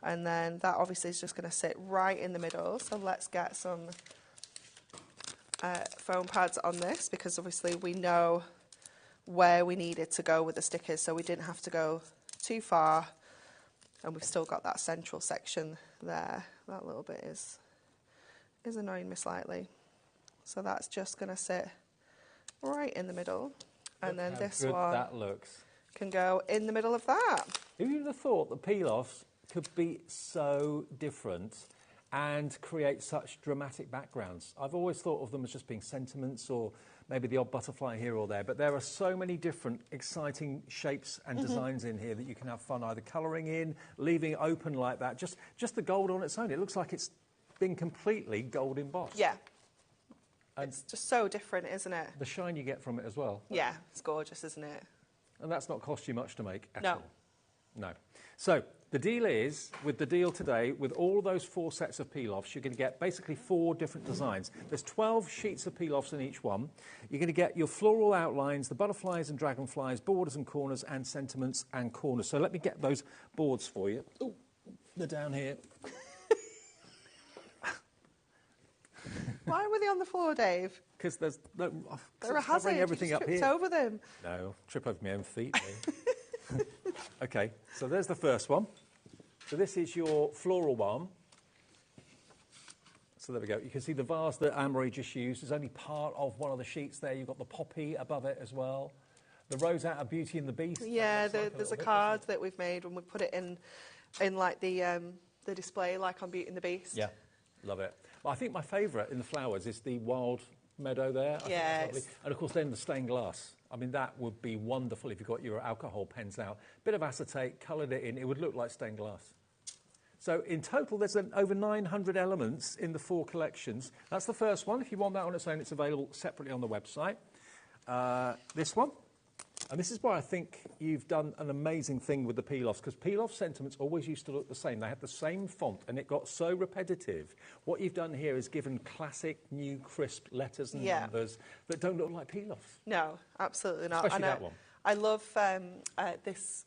Speaker 12: And then that obviously is just going to sit right in the middle. So let's get some foam pads on this, because obviously we know where we needed to go with the stickers, so we didn't have to go too far, and we've still got that central section there. That little bit is annoying me slightly. So that's just going to sit right in the middle, and then this one
Speaker 8: that looks
Speaker 12: can go in the middle of that.
Speaker 8: Who would have thought that peel-offs could be so different and create such dramatic backgrounds? I've always thought of them as just being sentiments or maybe the odd butterfly here or there, but there are so many different exciting shapes and designs in here that you can have fun either colouring in, leaving it open like that. Just the gold on its own. It looks like it's been completely gold embossed.
Speaker 12: Yeah.
Speaker 8: And
Speaker 12: it's just so different, isn't it?
Speaker 8: the shine you get from it as well.
Speaker 12: Yeah, it's gorgeous, isn't it?
Speaker 8: And that's not cost you much to make at
Speaker 12: No.
Speaker 8: all. No. So the deal is, with the deal today, with all those 4 sets of peel-offs, you're going to get basically 4 different designs. There's 12 sheets of peel-offs in each one. You're going to get your floral outlines, the butterflies and dragonflies, borders and corners, and sentiments and corners. So let me get those boards for you. Oh, they're down here.
Speaker 12: Why were they on the floor, Dave?
Speaker 8: Because there's no...
Speaker 12: They're a hazard.
Speaker 8: covering everything
Speaker 12: You
Speaker 8: up
Speaker 12: tripped
Speaker 8: here.
Speaker 12: over them.
Speaker 8: No, trip over my own feet. eh? OK, so there's the first one. So this is your floral one. So there we go. You can see the vase that Anne-Marie just used is only part of one of the sheets there. You've got the poppy above it as well. The rose out of Beauty and the Beast.
Speaker 12: Yeah, there's a card that we've made when we put it in like the display, like on Beauty and the Beast.
Speaker 8: Yeah, love it. Well, I think my favourite in the flowers is the wild meadow there. I think
Speaker 12: Yeah,
Speaker 8: that's lovely. And of course then the stained glass. I mean, that would be wonderful if you got your alcohol pens out. Bit of acetate, coloured it in, it would look like stained glass. So in total, there's over 900 elements in the 4 collections. That's the first one. If you want that on its own, it's available separately on the website. This one. And this is why I think you've done an amazing thing with the peel-offs, because peel-off sentiments always used to look the same. They had the same font, and it got so repetitive. What you've done here is given classic, new, crisp letters and numbers that don't look like peel-offs.
Speaker 12: No, absolutely not.
Speaker 8: Especially that one.
Speaker 12: I love this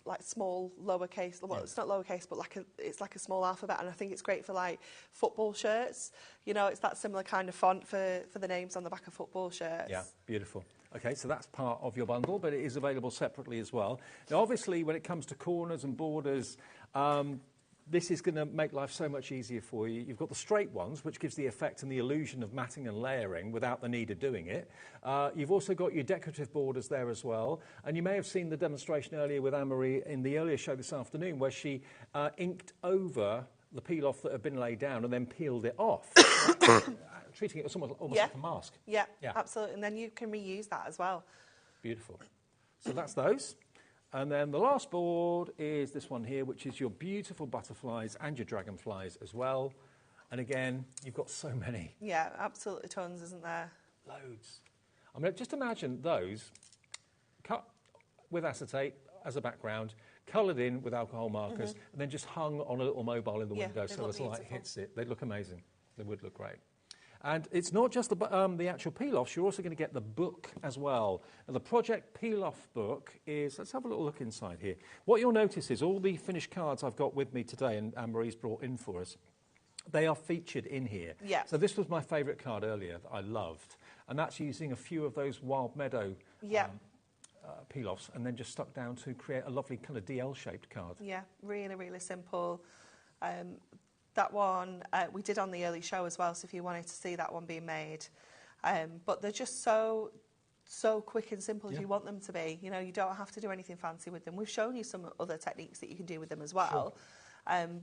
Speaker 12: like small lowercase. Well, it's not lowercase, but it's like a small alphabet, and I think it's great for like football shirts. You know, it's that similar kind of font for the names on the back of football shirts.
Speaker 8: Yeah, beautiful. OK, so that's part of your bundle, but it is available separately as well. Now, obviously, when it comes to corners and borders, this is going to make life so much easier for you. You've got the straight ones, which gives the effect and the illusion of matting and layering without the need of doing it. You've also got your decorative borders there as well. And you may have seen the demonstration earlier with Anne-Marie in the earlier show this afternoon, where she inked over the peel-off that had been laid down and then peeled it off, treating it as almost like a mask.
Speaker 12: Yeah, absolutely. And then you can reuse that as well.
Speaker 8: Beautiful. So that's those. And then the last board is this one here, which is your beautiful butterflies and your dragonflies as well. And again, you've got so many.
Speaker 12: Yeah, absolutely tons, isn't there?
Speaker 8: Loads. I mean, just imagine those cut with acetate as a background, coloured in with alcohol markers, and then just hung on a little mobile in the window so as the light hits it. They'd look amazing. They would look great. And it's not just the actual peel-offs, you're also going to get the book as well. And the Project Peel-Off book is, let's have a little look inside here. What you'll notice is all the finished cards I've got with me today and Anne-Marie's brought in for us, they are featured in here.
Speaker 12: Yeah.
Speaker 8: So this was my favourite card earlier that I loved. And that's using a few of those Wild Meadow peel-offs and then just stuck down to create a lovely kind of DL-shaped card.
Speaker 12: Yeah, really, really simple. That one we did on the early show as well, so if you wanted to see that one being made. But they're just so quick and simple as you want them to be. You know, you don't have to do anything fancy with them. We've shown you some other techniques that you can do with them as well.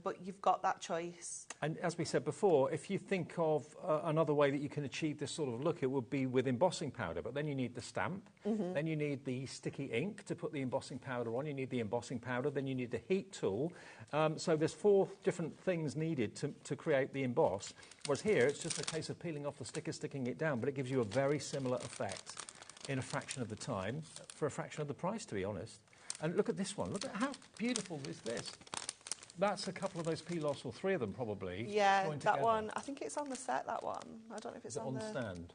Speaker 12: But you've got that choice.
Speaker 8: And as we said before, if you think of another way that you can achieve this sort of look, it would be with embossing powder. But then you need the stamp, then you need the sticky ink to put the embossing powder on, you need the embossing powder, then you need the heat tool. So there's 4 different things needed to create the emboss. Whereas here, it's just a case of peeling off the sticker, sticking it down, but it gives you a very similar effect in a fraction of the time, for a fraction of the price, to be honest. And look at this one. Look at how beautiful is this. That's a couple of those peel-offs, or 3 of them probably.
Speaker 12: Yeah,
Speaker 8: joined
Speaker 12: that
Speaker 8: together.
Speaker 12: one. I think it's on the set, that one. I don't know if it's
Speaker 8: Is it on
Speaker 12: the
Speaker 8: stand.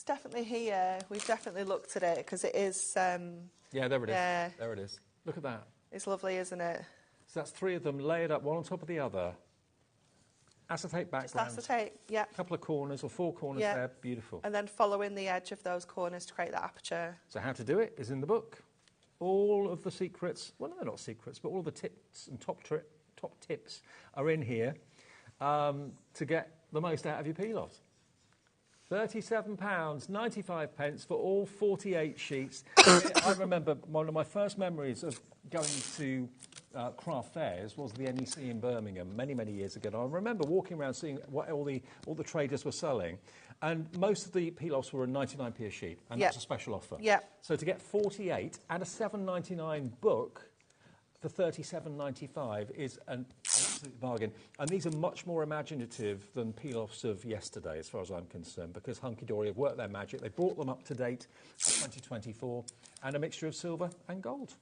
Speaker 12: definitely here. We've definitely looked at it because it is...
Speaker 8: yeah, there it is.
Speaker 12: Yeah.
Speaker 8: There it is. Look at that.
Speaker 12: It's lovely, isn't it?
Speaker 8: So that's 3 of them layered up, one on top of the other. Acetate background.
Speaker 12: Just acetate, yeah.
Speaker 8: A couple of corners or 4 corners there. Beautiful.
Speaker 12: And then following the edge of those corners to create that aperture.
Speaker 8: So how to do it is in the book. All of the secrets, well, no, they're not secrets, but all the tips and top tips are in here to get the most out of your peel-offs. £37.95 for all 48 sheets. I remember one of my first memories of going to craft fairs was the NEC in Birmingham many, many years ago. And I remember walking around seeing what all the traders were selling, and most of the peel-offs were a 99p a sheet, and that's a special offer.
Speaker 12: Yeah.
Speaker 8: So to get 48 and a £7.99 book for £37.95 is an absolute bargain. And these are much more imaginative than peel-offs of yesterday, as far as I'm concerned, because Hunkydory have worked their magic. They brought them up to date for 2024, and a mixture of silver and gold.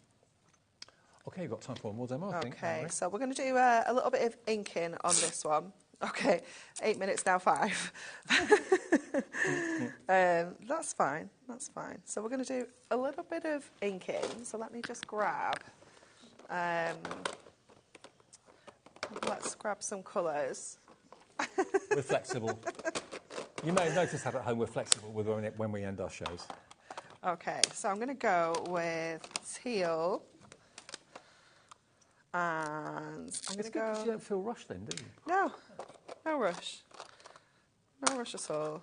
Speaker 8: OK, you've got time for one more demo, I think.
Speaker 12: OK, so we're going to do a little bit of inking on this one. OK, 8 minutes now, 5. That's fine, that's fine. So we're going to do a little bit of inking. So let me just grab... let's grab some colours.
Speaker 8: We're flexible. You may have noticed that at home we're flexible with when we end our shows.
Speaker 12: OK, so I'm going to go with teal. And I'm going to go...
Speaker 8: You don't feel rushed then, do you?
Speaker 12: No, no rush. No rush at all.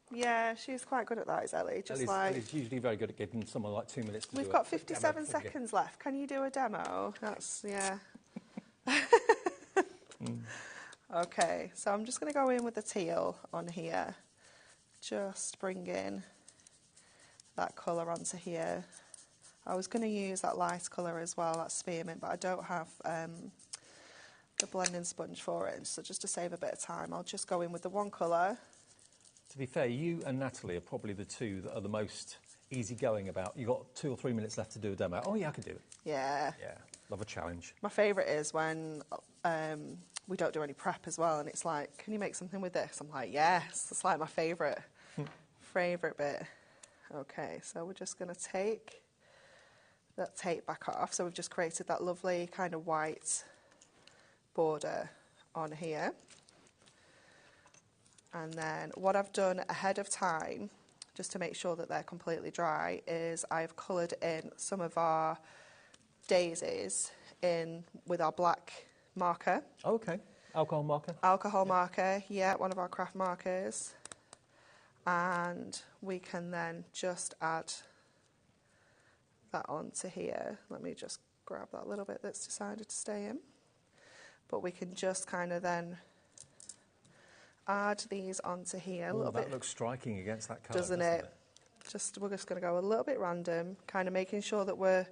Speaker 12: Yeah, she's quite good at that, is Ellie.
Speaker 8: Ellie's usually very good at giving someone like 2 minutes to do it.
Speaker 12: We've got 57 seconds left. Can you do a demo? That's, yeah. OK, so I'm just going to go in with the teal on here. Just bring in that colour onto here. I was going to use that light colour as well, that spearmint, but I don't have the blending sponge for it. So just to save a bit of time, I'll just go in with the one colour.
Speaker 8: To be fair, you and Natalie are probably the two that are the most easygoing about. You've got 2 or 3 minutes left to do a demo. Oh, yeah, I can do it.
Speaker 12: Yeah.
Speaker 8: Yeah, love a challenge.
Speaker 12: My favourite is when we don't do any prep as well, and it's like, can you make something with this? I'm like, yes. It's like my favourite bit. OK, so we're just going to take that tape back off. So we've just created that lovely kind of white border on here. And then what I've done ahead of time, just to make sure that they're completely dry, is I've coloured in some of our daisies in with our black marker.
Speaker 8: OK, alcohol marker.
Speaker 12: Alcohol marker, yeah, one of our craft markers. And we can then just add that onto here. Let me just grab that little bit that's decided to stay in. But we can just kind of then add these onto here a little bit.
Speaker 8: That looks striking against that colour,
Speaker 12: doesn't it? We're just going to go a little bit random, kind of making sure that we're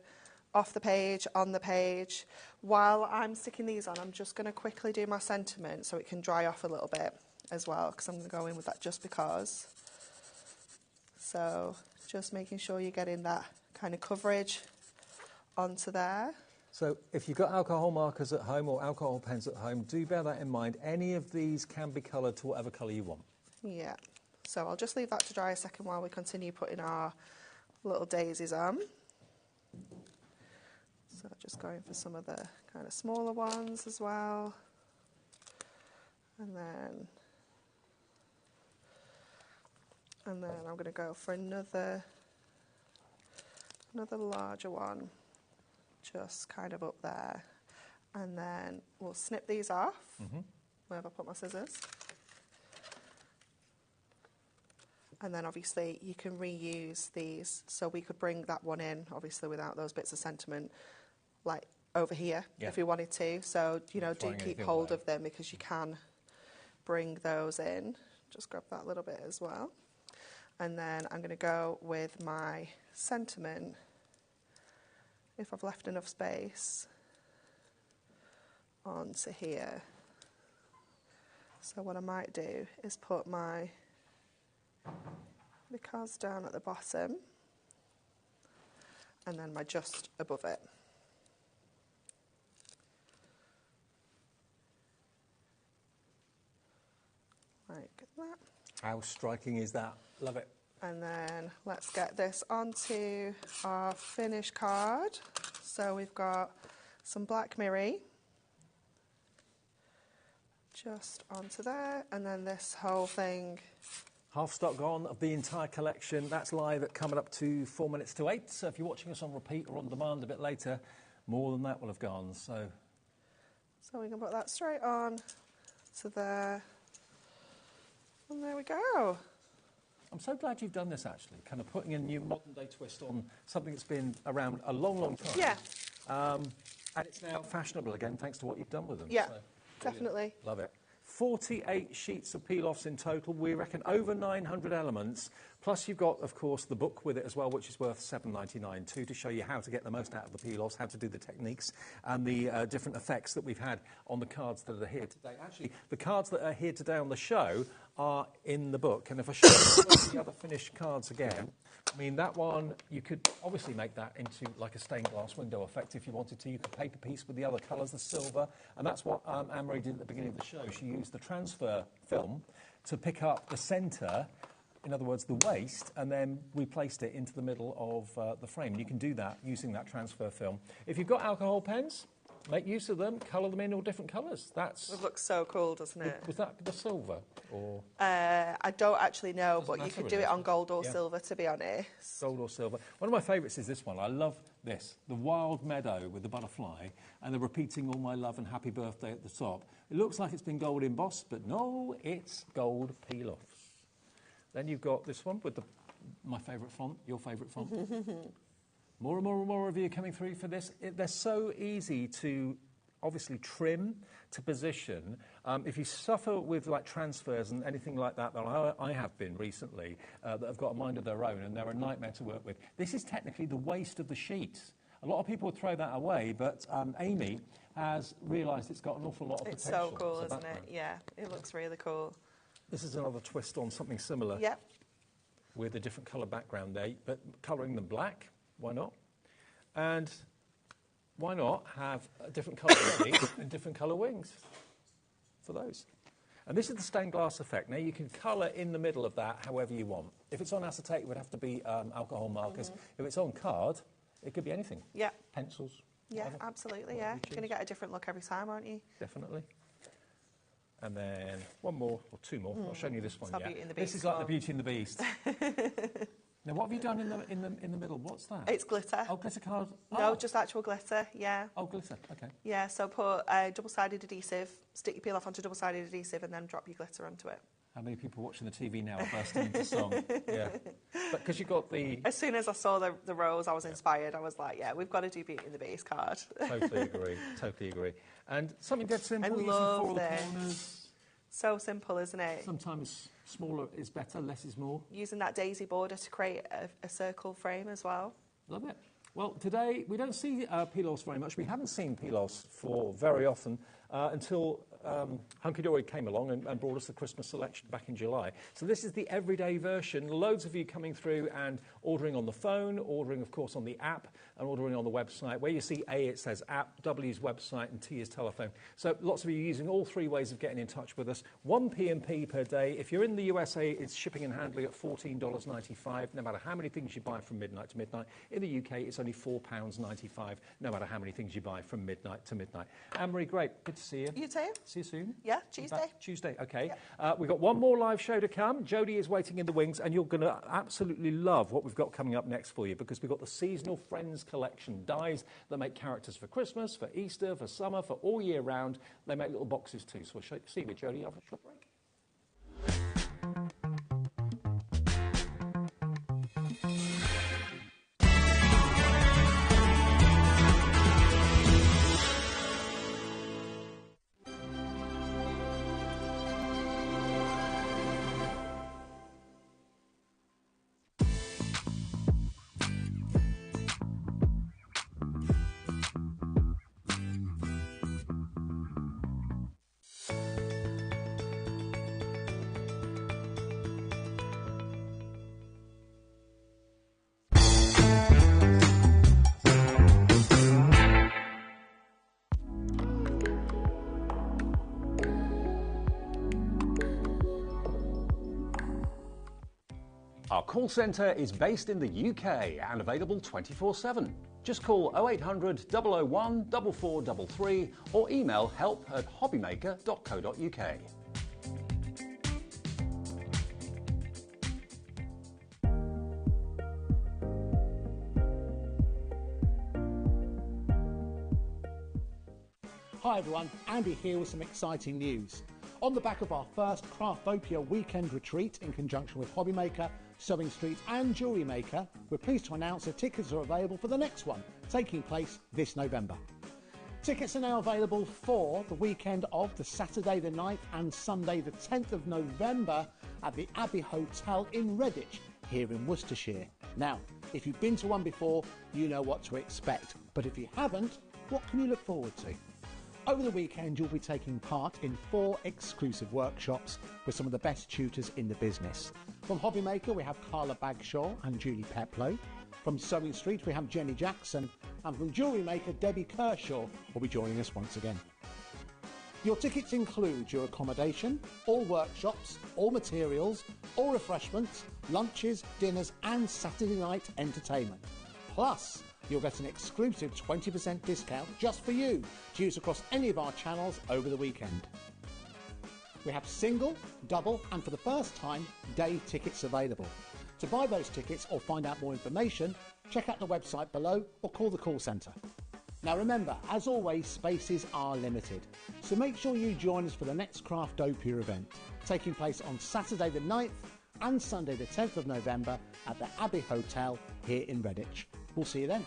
Speaker 12: off the page, on the page. While I'm sticking these on, I'm just going to quickly do my sentiment so it can dry off a little bit as well, because I'm going to go in with that just because. So just making sure you're getting that kind of coverage onto there.
Speaker 8: So if you've got alcohol markers at home or alcohol pens at home, do bear that in mind. Any of these can be coloured to whatever colour you want.
Speaker 12: Yeah. So I'll just leave that to dry a second while we continue putting our little daisies on. So just going for some of the kind of smaller ones as well. And then I'm going to go for another larger one, just kind of up there. And then we'll snip these off. Where have I put my scissors? And then obviously you can reuse these, so we could bring that one in, obviously without those bits of sentiment, like over here, if you wanted to. So, you know, do keep hold of them because you can bring those in. Just grab that little bit as well. And then I'm going to go with my sentiment, if I've left enough space, onto here. So what I might do is put my cards down at the bottom and then my just above it. Like that.
Speaker 8: How striking is that? Love it.
Speaker 12: And then let's get this onto our finish card. So we've got some black mirror just onto there, and then this whole thing.
Speaker 8: Half stock gone of the entire collection. That's live at coming up to 4 minutes to 8. So if you're watching us on repeat or on demand a bit later, more than that will have gone. So
Speaker 12: we can put that straight on to there. And there we go.
Speaker 8: I'm so glad you've done this, actually, kind of putting a new modern-day twist on something that's been around a long, long time.
Speaker 12: Yeah.
Speaker 8: And it's now fashionable again, thanks to what you've done with them.
Speaker 12: Yeah,
Speaker 8: so,
Speaker 12: definitely.
Speaker 8: Love it. 48 sheets of peel-offs in total. We reckon over 900 elements. Plus, you've got, of course, the book with it as well, which is worth $7.99 too, to show you how to get the most out of the peel-offs, how to do the techniques, and the different effects that we've had on the cards that are here today. Actually, the cards that are here today on the show are in the book. And if I show you the other finished cards again, I mean, that one, you could obviously make that into like a stained glass window effect if you wanted to. You could paper piece with the other colours, the silver, and that's what Anne-Marie did at the beginning of the show. She used the transfer film to pick up the centre, in other words, the waste, and then we placed it into the middle of the frame. You can do that using that transfer film. If you've got alcohol pens, make use of them, colour them in all different colours.
Speaker 12: It looks so cool, doesn't it?
Speaker 8: Was that the silver? Or
Speaker 12: I don't actually know, but you could do it on gold or silver, to be honest.
Speaker 8: Gold or silver. One of my favourites is this one. I love this. The wild meadow with the butterfly and the repeating all my love and happy birthday at the top. It looks like it's been gold embossed, but no, it's gold peel-offs. Then you've got this one with my favourite font, your favourite font. More and more and more of you coming through for this. They're so easy to obviously trim, to position. If you suffer with like transfers and anything like that, I have been recently, that have got a mind of their own and they're a nightmare to work with. This is technically the waste of the sheet. A lot of people would throw that away, but Amy has realised it's got an awful lot of potential.
Speaker 12: It's so cool, isn't it? Yeah, it looks really cool.
Speaker 8: This is another twist on something similar.
Speaker 12: Yep. With
Speaker 8: a different colour background there, but colouring them black. Why not? And why not have a different colour wing and different colour wings for those? And this is the stained glass effect. Now, you can colour in the middle of that however you want. If it's on acetate, it would have to be alcohol markers. If it's on card, it could be anything.
Speaker 12: Yeah.
Speaker 8: Pencils.
Speaker 12: Yeah,
Speaker 8: whatever.
Speaker 12: Absolutely, yeah. You're going to get a different look every time, aren't you?
Speaker 8: Definitely. And then one more, or two more. I'll show you this one.
Speaker 12: Beauty and the Beast.
Speaker 8: This is like the Beauty and the Beast. Now, what have you done in the middle? What's that?
Speaker 12: It's glitter.
Speaker 8: Oh, glitter card.
Speaker 12: No, just actual glitter. Yeah.
Speaker 8: Oh, glitter. Okay.
Speaker 12: Yeah. So put double-sided adhesive, stick your peel off onto double-sided adhesive, and then drop your glitter onto it.
Speaker 8: How many people watching the TV now are bursting into song? Yeah. But because you got the.
Speaker 12: As soon as I saw the rose, I was inspired. I was like, yeah, we've got to do Beauty and the Beast card.
Speaker 8: Totally agree. Totally agree. And something dead simple.
Speaker 12: I
Speaker 8: using
Speaker 12: love
Speaker 8: four
Speaker 12: this.
Speaker 8: corners.
Speaker 12: So simple, isn't it?
Speaker 8: Sometimes smaller is better, less is more.
Speaker 12: Using that daisy border to create a circle frame as well.
Speaker 8: Love it. Well, today we don't see peel-offs very much. We haven't seen peel-offs for very often until Hunkydory came along and brought us the Christmas selection back in July. So this is the everyday version. Loads of you coming through and ordering on the phone, ordering, of course, on the app, and ordering on the website. Where you see A, it says app, W is website, and T is telephone. So lots of you using all three ways of getting in touch with us. 1 P&P per day. If you're in the USA, it's shipping and handling at $14.95, no matter how many things you buy from midnight to midnight. In the UK, it's only £4.95, no matter how many things you buy from midnight to midnight. Anne-Marie, great. Good to see you.
Speaker 12: You too.
Speaker 8: See you soon.
Speaker 12: Yeah, Tuesday.
Speaker 8: Tuesday, okay. Yep. We've got one more live show to come. Jodie is waiting in the wings, and you're going to absolutely love what we've got coming up next for you, because we've got the Seasonal Friends collection. Dies that make characters for Christmas, for Easter, for summer, for all year round. They make little boxes too. So we'll see you with Jodie after a short break.
Speaker 3: Our call centre is based in the UK and available 24/7. Just call 0800 001 4433 or email help@hobbymaker.co.uk.
Speaker 13: Hi everyone, Andy here with some exciting news. On the back of our first Craftopia weekend retreat in conjunction with HobbyMaker, Sewing Street and Jewellery Maker, we're pleased to announce that tickets are available for the next one, taking place this November. Tickets are now available for the weekend of the Saturday the 9th and Sunday the 10th of November at the Abbey Hotel in Redditch, here in Worcestershire. Now, if you've been to one before, you know what to expect, but if you haven't, what can you look forward to? Over the weekend, you'll be taking part in 4 exclusive workshops with some of the best tutors in the business. From HobbyMaker, we have Carla Bagshaw and Julie Peplow. From Sewing Street, we have Jenny Jackson. And from Jewellery Maker, Debbie Kershaw will be joining us once again. Your tickets include your accommodation, all workshops, all materials, all refreshments, lunches, dinners and Saturday night entertainment. Plus, you'll get an exclusive 20% discount just for you to use across any of our channels over the weekend. We have single, double and for the first time, day tickets available. To buy those tickets or find out more information, check out the website below or call the call centre. Now remember, as always, spaces are limited, so make sure you join us for the next Craftopia event, taking place on Saturday the 9th and Sunday the 10th of November at the Abbey Hotel here in Redditch. We'll see you then.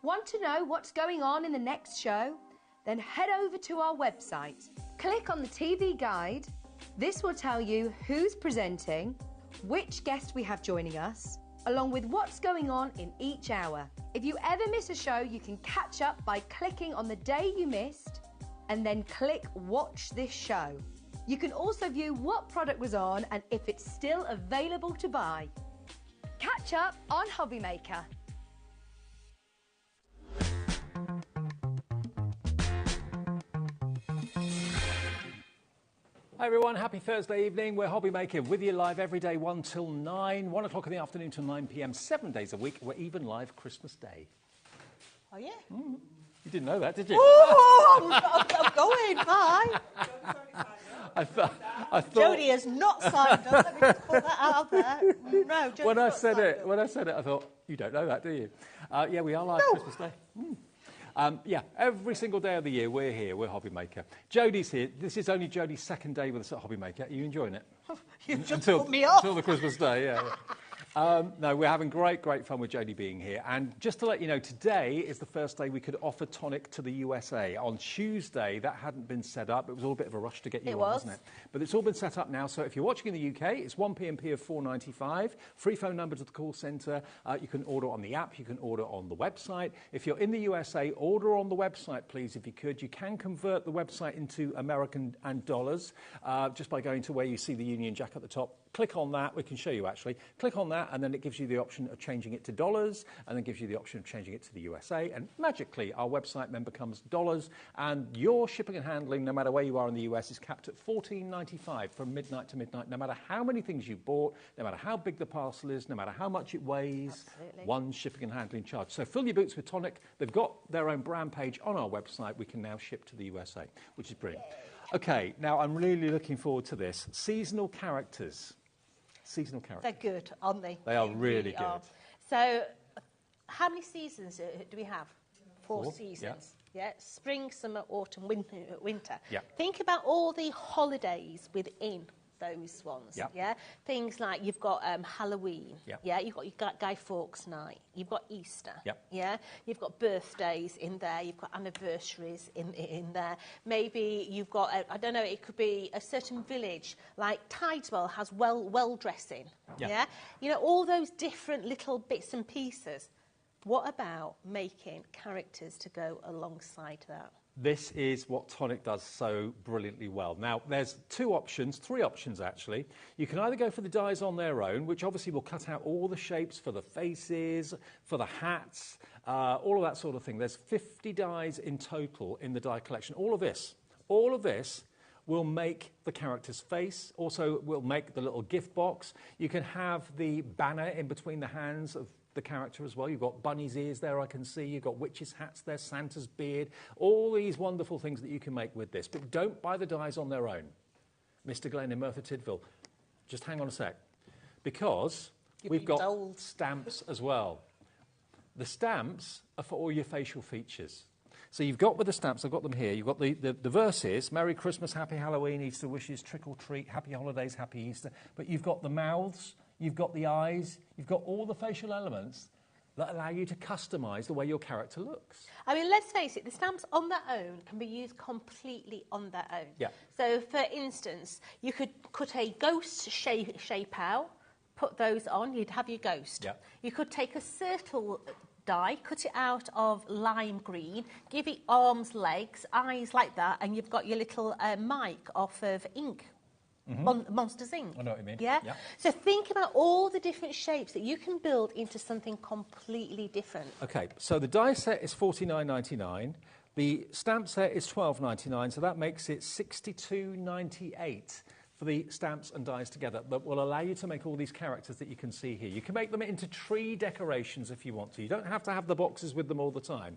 Speaker 11: Want to know what's going on in the next show? Then head over to our website. Click on the TV guide. This will tell you who's presenting, which guest we have joining us, along with what's going on in each hour. If you ever miss a show, you can catch up by clicking on the day you missed and then click Watch This Show. You can also view what product was on and if it's still available to buy. Catch up on HobbyMaker.
Speaker 8: Hi everyone, happy Thursday evening. We're HobbyMaker with you live every day 1 till 9, 1 o'clock in the afternoon till 9 p.m, 7 days a week. We're even live Christmas Day.
Speaker 14: Oh yeah?
Speaker 8: You didn't know that, did you?
Speaker 14: Oh, I'm going, bye.
Speaker 8: I thought
Speaker 14: Jodie has not signed up. Let me just put that out there. No, Jodie's
Speaker 8: when I
Speaker 14: not
Speaker 8: said
Speaker 14: signed
Speaker 8: it,
Speaker 14: up.
Speaker 8: I thought, you don't know that, do you? Yeah, we are live Christmas Day. Yeah, every single day of the year we're here, we're HobbyMaker. Jodie's here. This is only Jodie's second day with us at HobbyMaker. Are you enjoying it?
Speaker 14: You just put me off.
Speaker 8: Until the Christmas Day, yeah. No, we're having great fun with Jodie being here. And just to let you know, today is the first day we could offer Tonic to the USA. On Tuesday, that hadn't been set up. It was all a bit of a rush to get you on, wasn't it? But it's all been set up now. So if you're watching in the UK, it's 1 P&P of $4.95. Free phone number to the call centre. You can order on the app. You can order on the website. If you're in the USA, order on the website, please, if you could. You can convert the website into American and dollars just by going to where you see the Union Jack at the top. Click on that. We can show you, actually. Click on that, and then it gives you the option of changing it to dollars, and then gives you the option of changing it to the USA. And magically, our website then becomes dollars, and your shipping and handling, no matter where you are in the US, is capped at $14.95 from midnight to midnight, no matter how many things you bought, no matter how big the parcel is, no matter how much it weighs. Absolutely. One shipping and handling charge. So fill your boots with Tonic. They've got their own brand page on our website. We can now ship to the USA, which is brilliant. Okay, now I'm really looking forward to this. Seasonal characters. seasonal characters.
Speaker 14: They're good, aren't they?
Speaker 8: They are really good.
Speaker 14: are. So, how many seasons do we have? 4
Speaker 8: 4,
Speaker 14: seasons. Yeah. Spring, summer, autumn, winter.
Speaker 8: Yeah.
Speaker 14: Think about all the holidays within those ones.
Speaker 8: Yeah.
Speaker 14: Yeah. Things like you've got Halloween.
Speaker 8: Yeah.
Speaker 14: Yeah. You've got Guy Fawkes Night. You've got Easter.
Speaker 8: Yeah.
Speaker 14: Yeah. You've got birthdays in there. You've got anniversaries in there. Maybe you've got I don't know. It could be a certain village like Tideswell has well dressing.
Speaker 8: Yeah.
Speaker 14: Yeah. You know, all those different little bits and pieces. What about making characters to go alongside that?
Speaker 8: This is what Tonic does so brilliantly well. Now, there's 3 options actually. You can either go for the dies on their own, which obviously will cut out all the shapes for the faces, for the hats, all of that sort of thing. There's 50 dies in total in the die collection. All of this will make the character's face, also will make the little gift box. You can have the banner in between the hands of the character as well. You've got bunny's ears there, I can see. You've got witch's hats there, Santa's beard. All these wonderful things that you can make with this. But don't buy the dies on their own. Mr. Glenn in Merthyr Tydfil, just hang on a sec. Because we've got stamps as well. The stamps are for all your facial features. So you've got with the stamps, I've got them here, you've got the verses, Merry Christmas, Happy Halloween, Easter wishes, trick or treat, Happy Holidays, Happy Easter. But you've got the mouths, you've got the eyes, you've got all the facial elements that allow you to customise the way your character looks.
Speaker 14: I mean, let's face it, the stamps on their own can be used completely on their own.
Speaker 8: Yeah.
Speaker 14: So, for instance, you could cut a ghost shape out, put those on, you'd have your ghost.
Speaker 8: Yeah.
Speaker 14: You could take a circle die, cut it out of lime green, give it arms, legs, eyes like that, and you've got your little mic off of ink. Monsters Inc.
Speaker 8: I know what you mean.
Speaker 14: Yeah? So think about all the different shapes that you can build into something completely different.
Speaker 8: Okay, so the die set is $49.99. The stamp set is $12.99, so that makes it $62.98 for the stamps and dies together. That will allow you to make all these characters that you can see here. You can make them into tree decorations if you want to. You don't have to have the boxes with them all the time.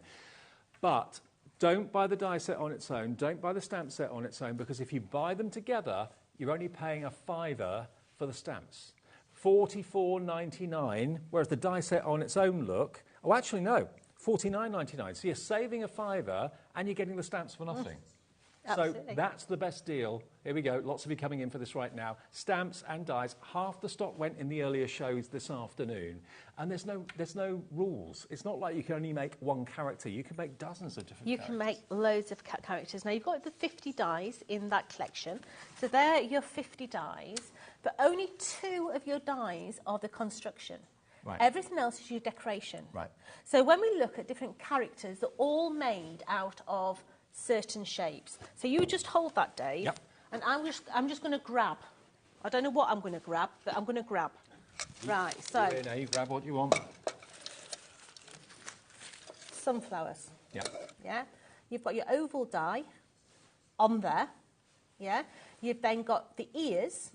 Speaker 8: But don't buy the die set on its own. Don't buy the stamp set on its own, because if you buy them together, you're only paying £5 for the stamps. $44.99, whereas the die set on its own look, oh, actually, no, $49.99. So you're saving £5 and you're getting the stamps for nothing. So that's the best deal. Here we go. Lots of you coming in for this right now. Stamps and dies. Half the stock went in the earlier shows this afternoon. And there's no rules. It's not like you can only make one character. You can make dozens of different characters.
Speaker 14: You can make loads of characters. Now, you've got the 50 dies in that collection. So they're your 50 dies. But only 2 of your dies are the construction.
Speaker 8: Right.
Speaker 14: Everything else is your decoration.
Speaker 8: Right.
Speaker 14: So when we look at different characters, they're all made out of certain shapes. So you just hold that, Dave.
Speaker 8: Yep.
Speaker 14: And I'm just going to grab. I don't know what I'm going to grab, but I'm going to grab. Right, so...
Speaker 8: Yeah, now you grab what you want.
Speaker 14: Sunflowers.
Speaker 8: Yeah.
Speaker 14: Yeah? You've got your oval die on there. Yeah? You've then got the ears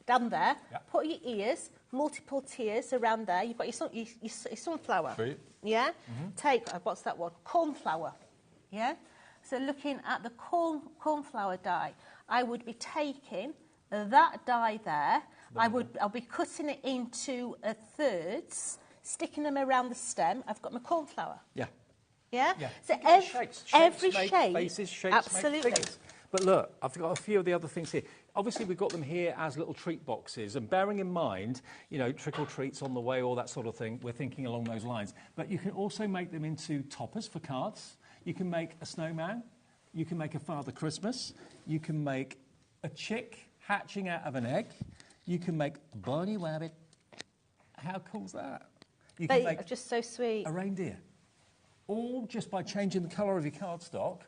Speaker 14: down there.
Speaker 8: Yeah.
Speaker 14: Put your ears, multiple tiers around there. You've got your sunflower.
Speaker 8: Sweet.
Speaker 14: Yeah? Take, what's that one? Cornflower. Yeah? So looking at the cornflower die, I would be taking that die there. I'll be cutting it into thirds, sticking them around the stem. I've got my cornflower.
Speaker 8: Yeah.
Speaker 14: Yeah?
Speaker 8: Yeah.
Speaker 14: So
Speaker 8: Shapes
Speaker 14: every
Speaker 8: make
Speaker 14: shape,
Speaker 8: faces, shapes
Speaker 14: absolutely.
Speaker 8: make figures. But look, I've got a few of the other things here. Obviously, we've got them here as little treat boxes, and bearing in mind, you know, trick or treats on the way, all that sort of thing, we're thinking along those lines. But you can also make them into toppers for cards. You can make a snowman. You can make a Father Christmas. You can make a chick hatching out of an egg. You can make a bunny rabbit. How cool's that? You can make
Speaker 14: just so sweet.
Speaker 8: A reindeer. All just by changing the colour of your cardstock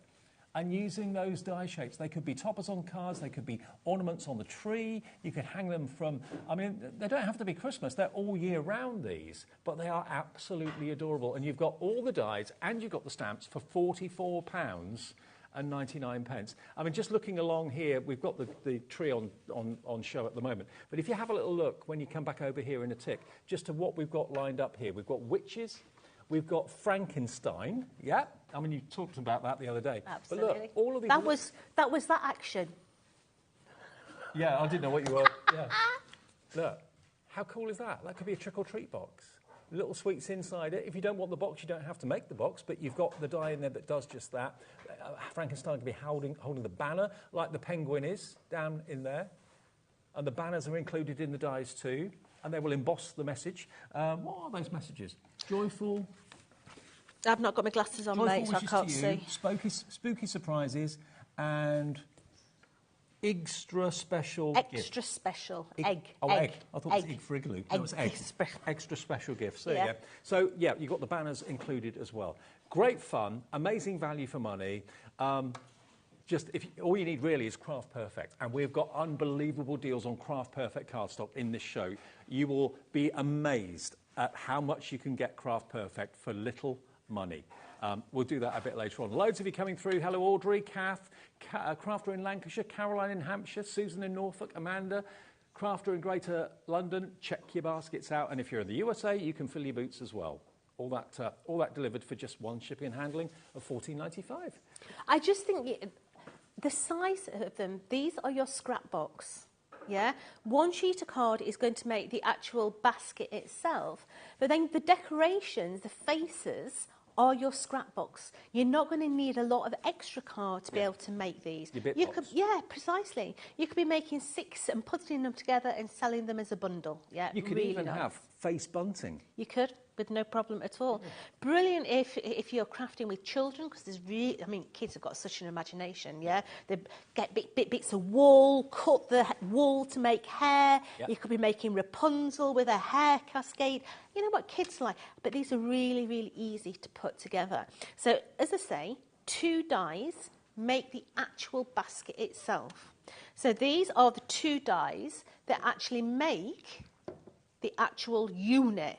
Speaker 8: and using those die shapes. They could be toppers on cards, they could be ornaments on the tree, you could hang them from, I mean, they don't have to be Christmas, they're all year round these, but they are absolutely adorable. And you've got all the dies and you've got the stamps for £44 and 99 pence. I mean, just looking along here, we've got the tree on show at the moment. But if you have a little look when you come back over here in a tick, just to what we've got lined up here. We've got witches, we've got Frankenstein, yeah. I mean, you talked about that the other day.
Speaker 14: Absolutely.
Speaker 8: But look, all of these...
Speaker 14: That was that action.
Speaker 8: Yeah, I didn't know what you were... Yeah. Look, How cool is that? That could be a trick-or-treat box. Little sweets inside it. If you don't want the box, you don't have to make the box, but you've got the die in there that does just that. Frankenstein can be holding the banner, like the penguin is, down in there. And the banners are included in the dies too, and they will emboss the message. What are those messages? Joyful.
Speaker 14: I've not got my glasses on, mate, so I can't see.
Speaker 8: Spooky surprises, and extra special
Speaker 14: Extra special. Egg.
Speaker 8: Oh, egg. I thought it was egg for igloo. No, it was egg. Extra special gifts. There you go. So, yeah, you've got the banners included as well. Great fun, amazing value for money. All you need really is Craft Perfect, and we've got unbelievable deals on Craft Perfect cardstock in this show. You will be amazed at how much you can get Craft Perfect for little money. We'll do that a bit later on. Loads of you coming through. Hello, Audrey, Kath, Crafter in Lancashire, Caroline in Hampshire, Susan in Norfolk, Amanda, Crafter in Greater London. Check your baskets out, and if you're in the USA, you can fill your boots as well. All that delivered for just one shipping and handling of $14.95.
Speaker 14: I just think the size of them, these are your scrapbox. Yeah, one sheet of card is going to make the actual basket itself, but then the decorations, the faces, are your scrapbox. You're not going to need a lot of extra card to be able to make these. Yeah, precisely. You could be making 6 and putting them together and selling them as a bundle. Yeah,
Speaker 8: you could
Speaker 14: really
Speaker 8: even have face bunting.
Speaker 14: You could, with no problem at all. Brilliant if you're crafting with children, because there's really, I mean, kids have got such an imagination. Yeah, they get bits of wool, cut the wool to make hair. Yep. You could be making Rapunzel with a hair cascade. You know what kids like, but these are really, really easy to put together. So, as I say, 2 dies make the actual basket itself. So these are the 2 dies that actually make the actual unit.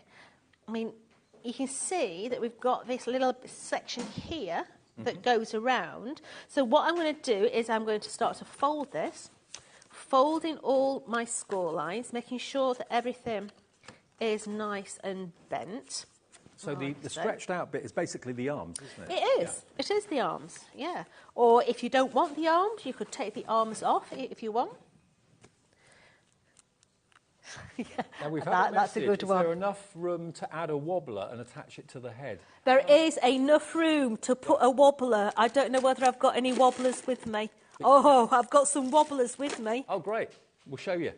Speaker 14: I mean, you can see that we've got this little section here that goes around. So what I'm going to do is I'm going to start to fold this, folding all my score lines, making sure that everything is nice and bent.
Speaker 8: So the stretched out bit is basically the arms, isn't it?
Speaker 14: It is. Yeah. It is the arms, yeah. Or if you don't want the arms, you could take the arms off if you want.
Speaker 8: Yeah. Now we've had
Speaker 14: that's a good one.
Speaker 8: Is there enough room to add a wobbler and attach it to the head?
Speaker 14: There is enough room to put a wobbler. I don't know whether I've got any wobblers with me. Oh, I've got some wobblers with me.
Speaker 8: Oh, great. We'll show you.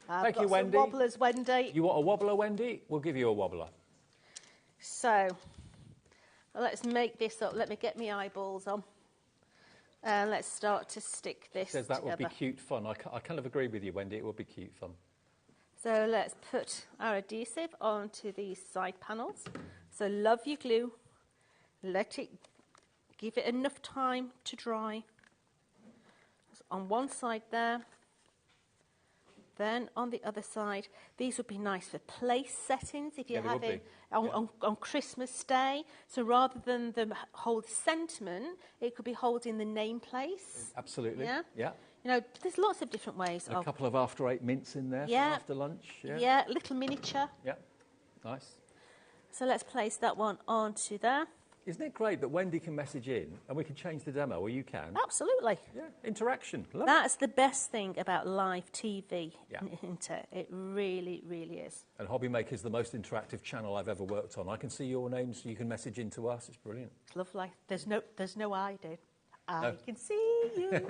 Speaker 14: Thank you, Wendy. Some wobblers, Wendy.
Speaker 8: You want a wobbler, Wendy? We'll give you a wobbler.
Speaker 14: So, let's make this up. Let me get my eyeballs on. And let's start to stick this
Speaker 8: Says that
Speaker 14: together.
Speaker 8: Would be cute fun. I kind of agree with you, Wendy. It would be cute fun.
Speaker 14: So let's put our adhesive onto these side panels. So love your glue. Give it enough time to dry. So on one side there. Then on the other side, these would be nice for place settings if you're having on Christmas Day. So rather than them hold sentiment, it could be holding the name place.
Speaker 8: Absolutely.
Speaker 14: Yeah.
Speaker 8: Yeah.
Speaker 14: You know, there's lots of different ways.
Speaker 8: And a couple of after 8 mints in there for after lunch. Yeah.
Speaker 14: Yeah, little miniature.
Speaker 8: Yeah. Nice.
Speaker 14: So let's place that one onto there.
Speaker 8: Isn't it great that Wendy can message in and we can change the demo, or you can?
Speaker 14: Absolutely.
Speaker 8: Yeah, interaction. Love
Speaker 14: That's the best thing about live TV, isn't it? It really, really is.
Speaker 8: And HobbyMaker is the most interactive channel I've ever worked on. I can see your names, so you can message in to us. It's brilliant.
Speaker 14: It's lovely. There's no I did. I can see you.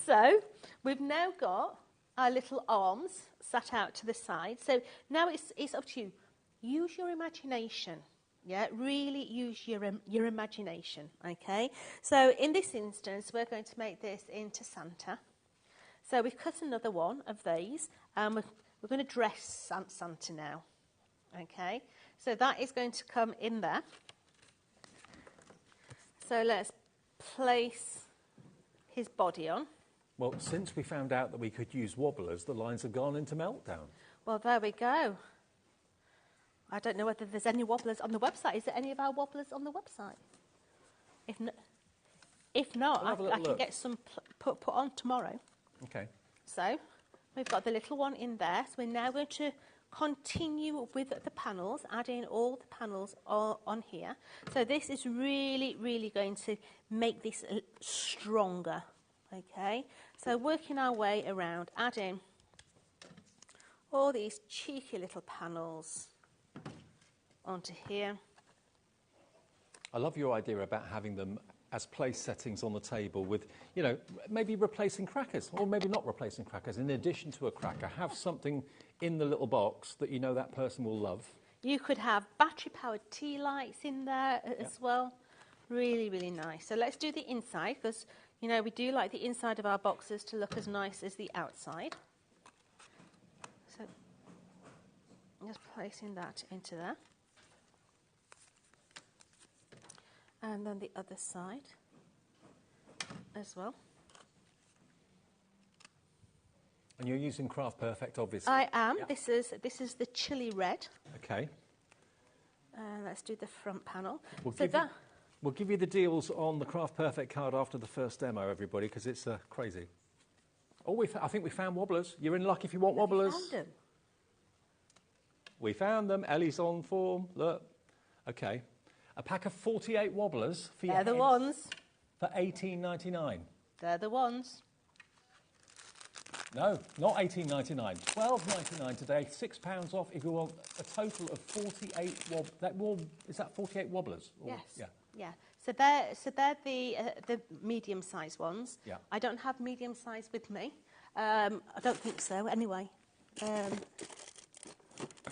Speaker 14: So we've now got our little arms sat out to the side. So now it's up to you. Use your imagination. Yeah, really use your imagination, okay? So in this instance, we're going to make this into Santa. So we've cut another one of these, and we're going to dress Santa now, okay? So that is going to come in there. So let's place his body on.
Speaker 8: Well, since we found out that we could use wobblers, the lines have gone into meltdown.
Speaker 14: Well, there we go. I don't know whether there's any wobblers on the website. Is there any of our wobblers on the website? If not, I can get some put on tomorrow.
Speaker 8: Okay.
Speaker 14: So we've got the little one in there. So we're now going to continue with the panels, adding all the panels on here. So this is really, really going to make this stronger. Okay. So working our way around, adding all these cheeky little panels onto here.
Speaker 8: I love your idea about having them as place settings on the table with, you know, maybe replacing crackers or maybe not replacing crackers. In addition to a cracker, have something in the little box that you know that person will love.
Speaker 14: You could have battery-powered tea lights in there as well. Really, really nice. So let's do the inside because, you know, we do like the inside of our boxes to look as nice as the outside. So just placing that into there. And then the other side as well.
Speaker 8: And you're using Craft Perfect, obviously.
Speaker 14: I am.
Speaker 8: Yeah.
Speaker 14: This is the chili red.
Speaker 8: Okay.
Speaker 14: Let's do the front panel.
Speaker 8: We'll give you the deals on the Craft Perfect card after the first demo, everybody, because it's crazy. Oh, I think we found wobblers. You're in luck if you want wobblers.
Speaker 14: We found them.
Speaker 8: We found them. Ellie's on form. Look. Okay. A pack of 48 wobblers for your
Speaker 14: They're the ones.
Speaker 8: For $18.99.
Speaker 14: They're the ones.
Speaker 8: No, not $18.99. $12.99 today. £6 off if you want a total of 48 is that 48 wobblers? Or,
Speaker 14: Yes.
Speaker 8: Yeah.
Speaker 14: Yeah. So they're the medium-sized ones.
Speaker 8: Yeah.
Speaker 14: I don't have medium-sized with me. I don't think so. Anyway.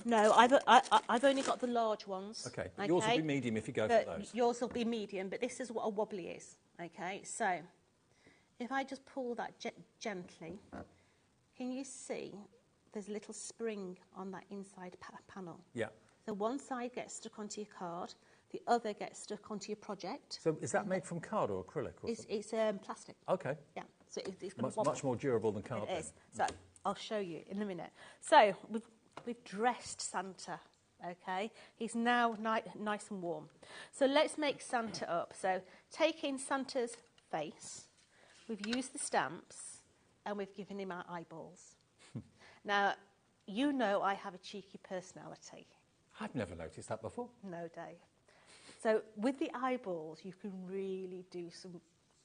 Speaker 14: No, I've only got the large ones.
Speaker 8: Okay. Yours will be medium if you go for those.
Speaker 14: Yours will be medium, but this is what a wobbly is. Okay. So if I just pull that gently, can you see there's a little spring on that inside panel?
Speaker 8: Yeah.
Speaker 14: So one side gets stuck onto your card, the other gets stuck onto your project.
Speaker 8: So is that made from card or acrylic? Or
Speaker 14: it's plastic.
Speaker 8: Okay.
Speaker 14: Yeah. So it's going to
Speaker 8: much more durable than card.
Speaker 14: It is. So I'll show you in a minute. So we've dressed Santa. Okay, he's now nice and warm. So let's make Santa up. So taking Santa's face, we've used the stamps and we've given him our eyeballs. Now, you know I have a cheeky personality.
Speaker 8: I've never noticed that before.
Speaker 14: No, Dave. So with the eyeballs, you can really do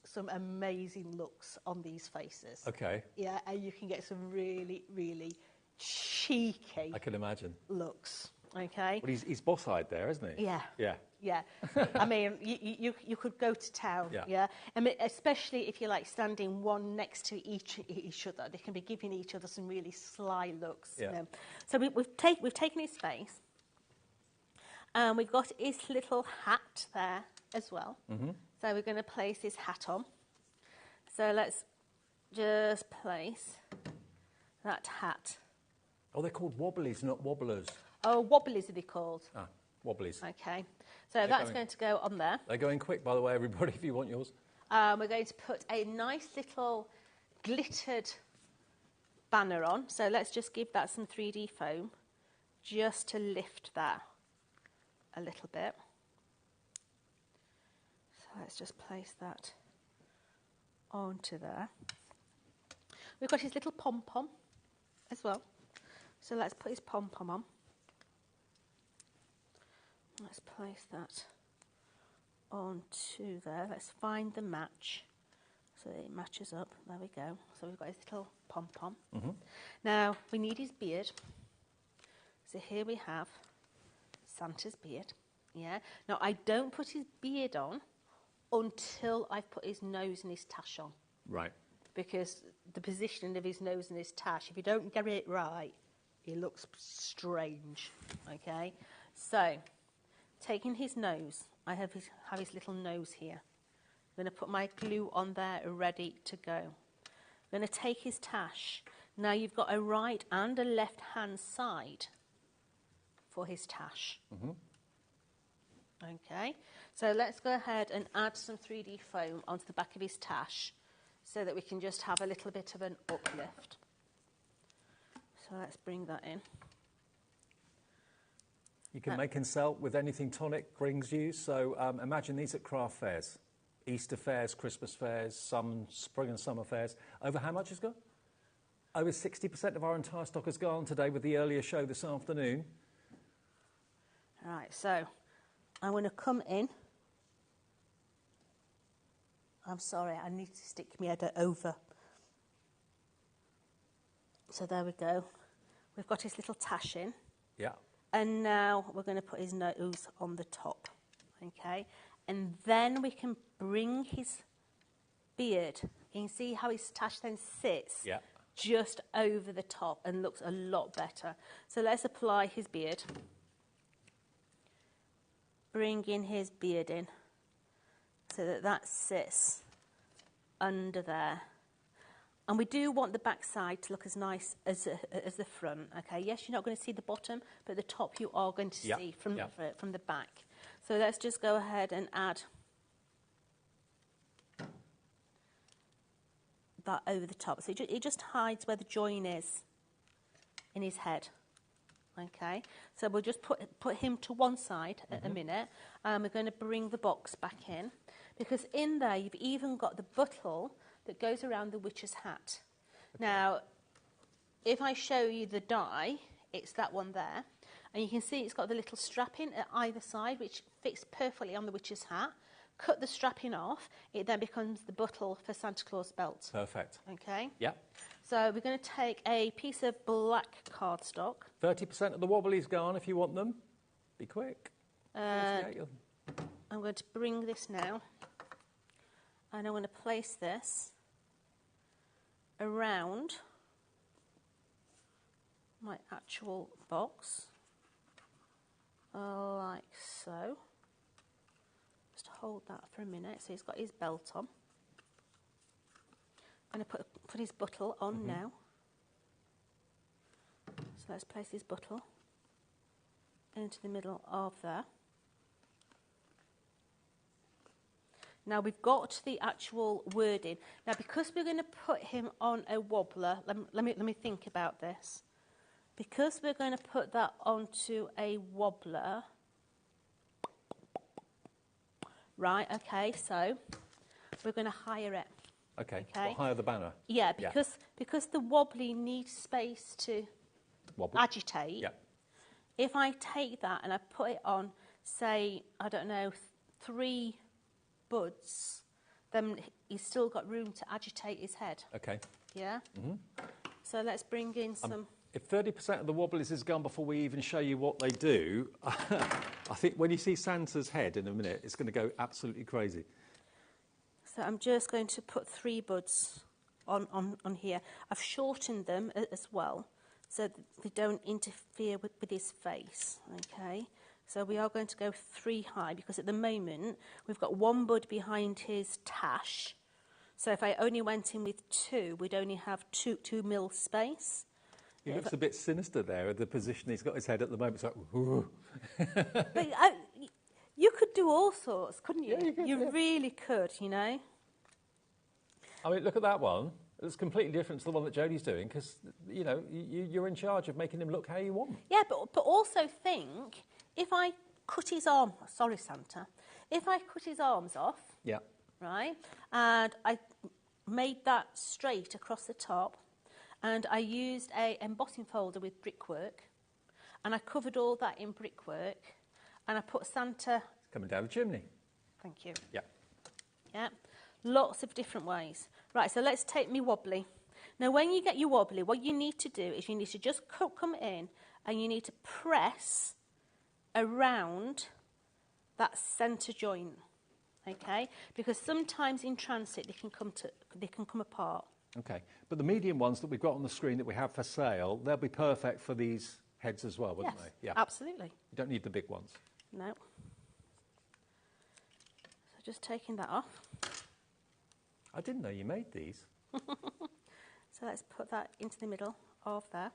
Speaker 14: some amazing looks on these faces.
Speaker 8: Okay.
Speaker 14: Yeah, and you can get some really, really cheeky
Speaker 8: I can imagine.
Speaker 14: looks. Okay.
Speaker 8: Well, he's boss-eyed there, isn't he?
Speaker 14: Yeah.
Speaker 8: Yeah.
Speaker 14: Yeah. I mean, you could go to town.
Speaker 8: Yeah.
Speaker 14: Yeah. I mean, especially if you're like standing one next to each other, they can be giving each other some really sly looks.
Speaker 8: Yeah.
Speaker 14: You know. So we've taken his face, and we've got his little hat there as well.
Speaker 8: Mm-hmm.
Speaker 14: So we're going to place his hat on. So let's just place that hat.
Speaker 8: Oh, they're called wobblies, not wobblers.
Speaker 14: Oh, wobblies are they called?
Speaker 8: Ah, wobblies.
Speaker 14: Okay. So that's going to go on there.
Speaker 8: They're going quick, by the way, everybody, if you want yours.
Speaker 14: We're going to put a nice little glittered banner on. So let's just give that some 3D foam just to lift that a little bit. So let's just place that onto there. We've got his little pom-pom as well. So let's put his pom-pom on. Let's place that onto there. Let's find the match so that it matches up. There we go. So we've got his little pom-pom.
Speaker 8: Mm-hmm.
Speaker 14: Now, we need his beard. So here we have Santa's beard. Yeah. Now, I don't put his beard on until I've put his nose and his tash on.
Speaker 8: Right.
Speaker 14: Because the positioning of his nose and his tash, if you don't get it right, it looks strange. Okay. So, taking his nose, I have his little nose here. I'm going to put my glue on there ready to go. I'm going to take his tash. Now you've got a right and a left hand side for his tash.
Speaker 8: Mm-hmm.
Speaker 14: Okay, so let's go ahead and add some 3D foam onto the back of his tash so that we can just have a little bit of an uplift. So let's bring that in.
Speaker 8: You can make and sell with anything Tonic brings you. So imagine these at craft fairs, Easter fairs, Christmas fairs, some spring and summer fairs. Over how much has gone? Over 60% of our entire stock has gone today with the earlier show this afternoon.
Speaker 14: All right, so I'm going to come in. I'm sorry, I need to stick my head over. So there we go. We've got his little tash in.
Speaker 8: Yeah.
Speaker 14: And now we're going to put his nose on the top, okay? And then we can bring his beard. You can see how his tash then sits just over the top and looks a lot better. So let's apply his beard. Bring in his beard in so that that sits under there. And we do want the back side to look as nice as the front, okay? Yes, you're not going to see the bottom, but the top you are going to see from the back. So let's just go ahead and add that over the top. So it just hides where the join is in his head, okay? So we'll just put him to one side at a minute, and we're going to bring the box back in, because in there you've even got the buttle that goes around the witch's hat. Now, if I show you the die, it's that one there. And you can see it's got the little strapping at either side, which fits perfectly on the witch's hat. Cut the strapping off, it then becomes the buttle for Santa Claus belt.
Speaker 8: Perfect.
Speaker 14: Okay?
Speaker 8: Yep.
Speaker 14: So we're going to take a piece of black cardstock.
Speaker 8: 30% of the wobbly's gone if you want them. Be quick.
Speaker 14: I'm going to bring this now. And I'm going to place this around my actual box, like so. Just hold that for a minute. So he's got his belt on. I'm going to put his buttle on now. So let's place his buttle into the middle of there. Now we've got the actual wording. Now because we're going to put him on a wobbler, let me think about this. Because we're going to put that onto a wobbler, right? Okay, so we're going to higher it.
Speaker 8: Okay. Well, higher the banner.
Speaker 14: Yeah, because the wobbly needs space to agitate.
Speaker 8: Yeah.
Speaker 14: If I take that and I put it on, say, I don't know, 3 buds, then he's still got room to agitate his head.
Speaker 8: Okay.
Speaker 14: Yeah? So let's bring in some...
Speaker 8: If 30% of the wobblies is gone before we even show you what they do, I think when you see Santa's head in a minute, it's going to go absolutely crazy.
Speaker 14: So I'm just going to put 3 buds on here. I've shortened them as well, so that they don't interfere with his face, okay? So we are going to go 3 high, because at the moment we've got 1 bud behind his tash. So if I only went in with 2, we'd only have 2 mil space.
Speaker 8: He looks a bit sinister there at the position he's got his head at the moment. It's like, ooh.
Speaker 14: But you could do all sorts, couldn't you? Yeah, you really could, you know.
Speaker 8: I mean, look at that one. It's completely different to the one that Jodie's doing, because, you know, you're in charge of making him look how you want.
Speaker 14: Yeah, but also think, if I cut his arm... Sorry, Santa. If I cut his arms off, right, and I made that straight across the top, and I used a embossing folder with brickwork, and I covered all that in brickwork, and I put Santa...
Speaker 8: Coming down the chimney.
Speaker 14: Thank you.
Speaker 8: Yeah.
Speaker 14: Yeah. Lots of different ways. Right, so let's take me wobbly. Now, when you get your wobbly, what you need to do is you need to just come in, and you need to press around that centre joint, okay? Because sometimes in transit they can come apart.
Speaker 8: Okay, but the medium ones that we've got on the screen that we have for sale, they'll be perfect for these heads as well, wouldn't they?
Speaker 14: Yeah, absolutely.
Speaker 8: You don't need the big ones.
Speaker 14: No. So just taking that off.
Speaker 8: I didn't know you made these.
Speaker 14: So let's put that into the middle of there.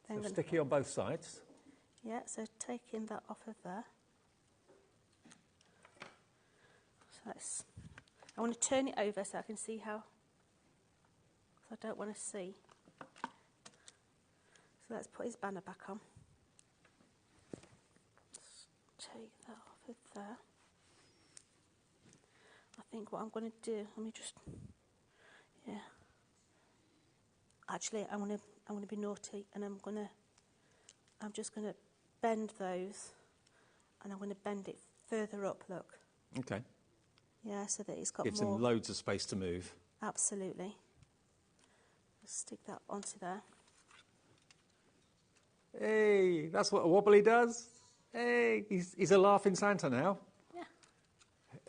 Speaker 8: So sticky on both sides.
Speaker 14: Yeah, so taking that off of there. So I want to turn it over so I can see how, because I don't want to see. So let's put his banner back on. Let's take that off of there. I think what I'm going to do, let me just, actually I'm going to be naughty, and I'm just going to bend those, and I'm going to bend it further up, look.
Speaker 8: Okay.
Speaker 14: Yeah, so that it's got
Speaker 8: Gives
Speaker 14: more...
Speaker 8: him loads of space to move.
Speaker 14: Absolutely. Stick that onto there.
Speaker 8: Hey, that's what a wobbly does. Hey, he's a laughing Santa now.
Speaker 14: Yeah.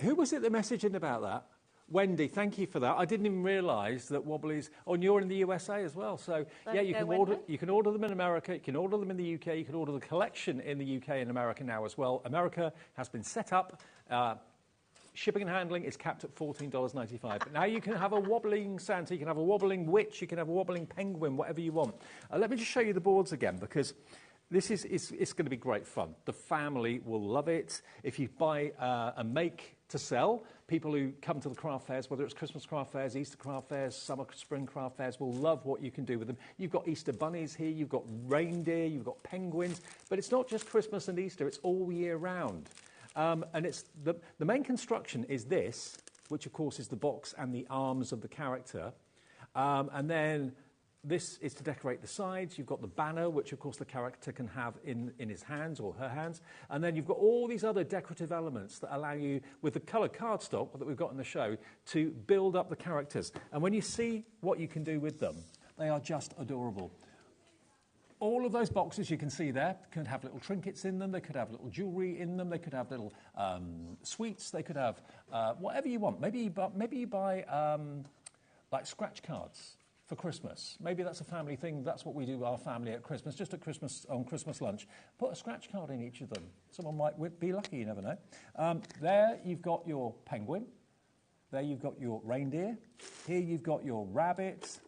Speaker 8: Who was it that messaged in about that? Wendy, thank you for that. I didn't even realise that wobblies. Oh, and you're in the USA as well, so
Speaker 14: There
Speaker 8: yeah,
Speaker 14: we
Speaker 8: you
Speaker 14: go,
Speaker 8: can
Speaker 14: Wendy.
Speaker 8: order. You can order them in America. You can order them in the UK. You can order the collection in the UK and America now as well. America has been set up. Shipping and handling is capped at $14.95. But now you can have a wobbling Santa, you can have a wobbling witch, you can have a wobbling penguin, whatever you want. Let me just show you the boards again, because this is it's going to be great fun. The family will love it. If you buy and make to sell, people who come to the craft fairs, whether it's Christmas craft fairs, Easter craft fairs, summer, spring craft fairs, will love what you can do with them. You've got Easter bunnies here, you've got reindeer, you've got penguins, but it's not just Christmas and Easter, it's all year round. And it's the main construction is this, which of course is the box and the arms of the character. And then this is to decorate the sides. You've got the banner, which of course the character can have in his hands or her hands. And then you've got all these other decorative elements that allow you, with the coloured cardstock that we've got in the show, to build up the characters. And when you see what you can do with them, they are just adorable. All of those boxes you can see there could have little trinkets in them, they could have little jewellery in them, they could have little sweets, they could have whatever you want. Maybe you buy like scratch cards for Christmas. Maybe that's a family thing. That's what we do with our family at Christmas, just at Christmas, on Christmas lunch. Put a scratch card in each of them. Someone might be lucky, you never know. There you've got your penguin. There you've got your reindeer. Here you've got your rabbit.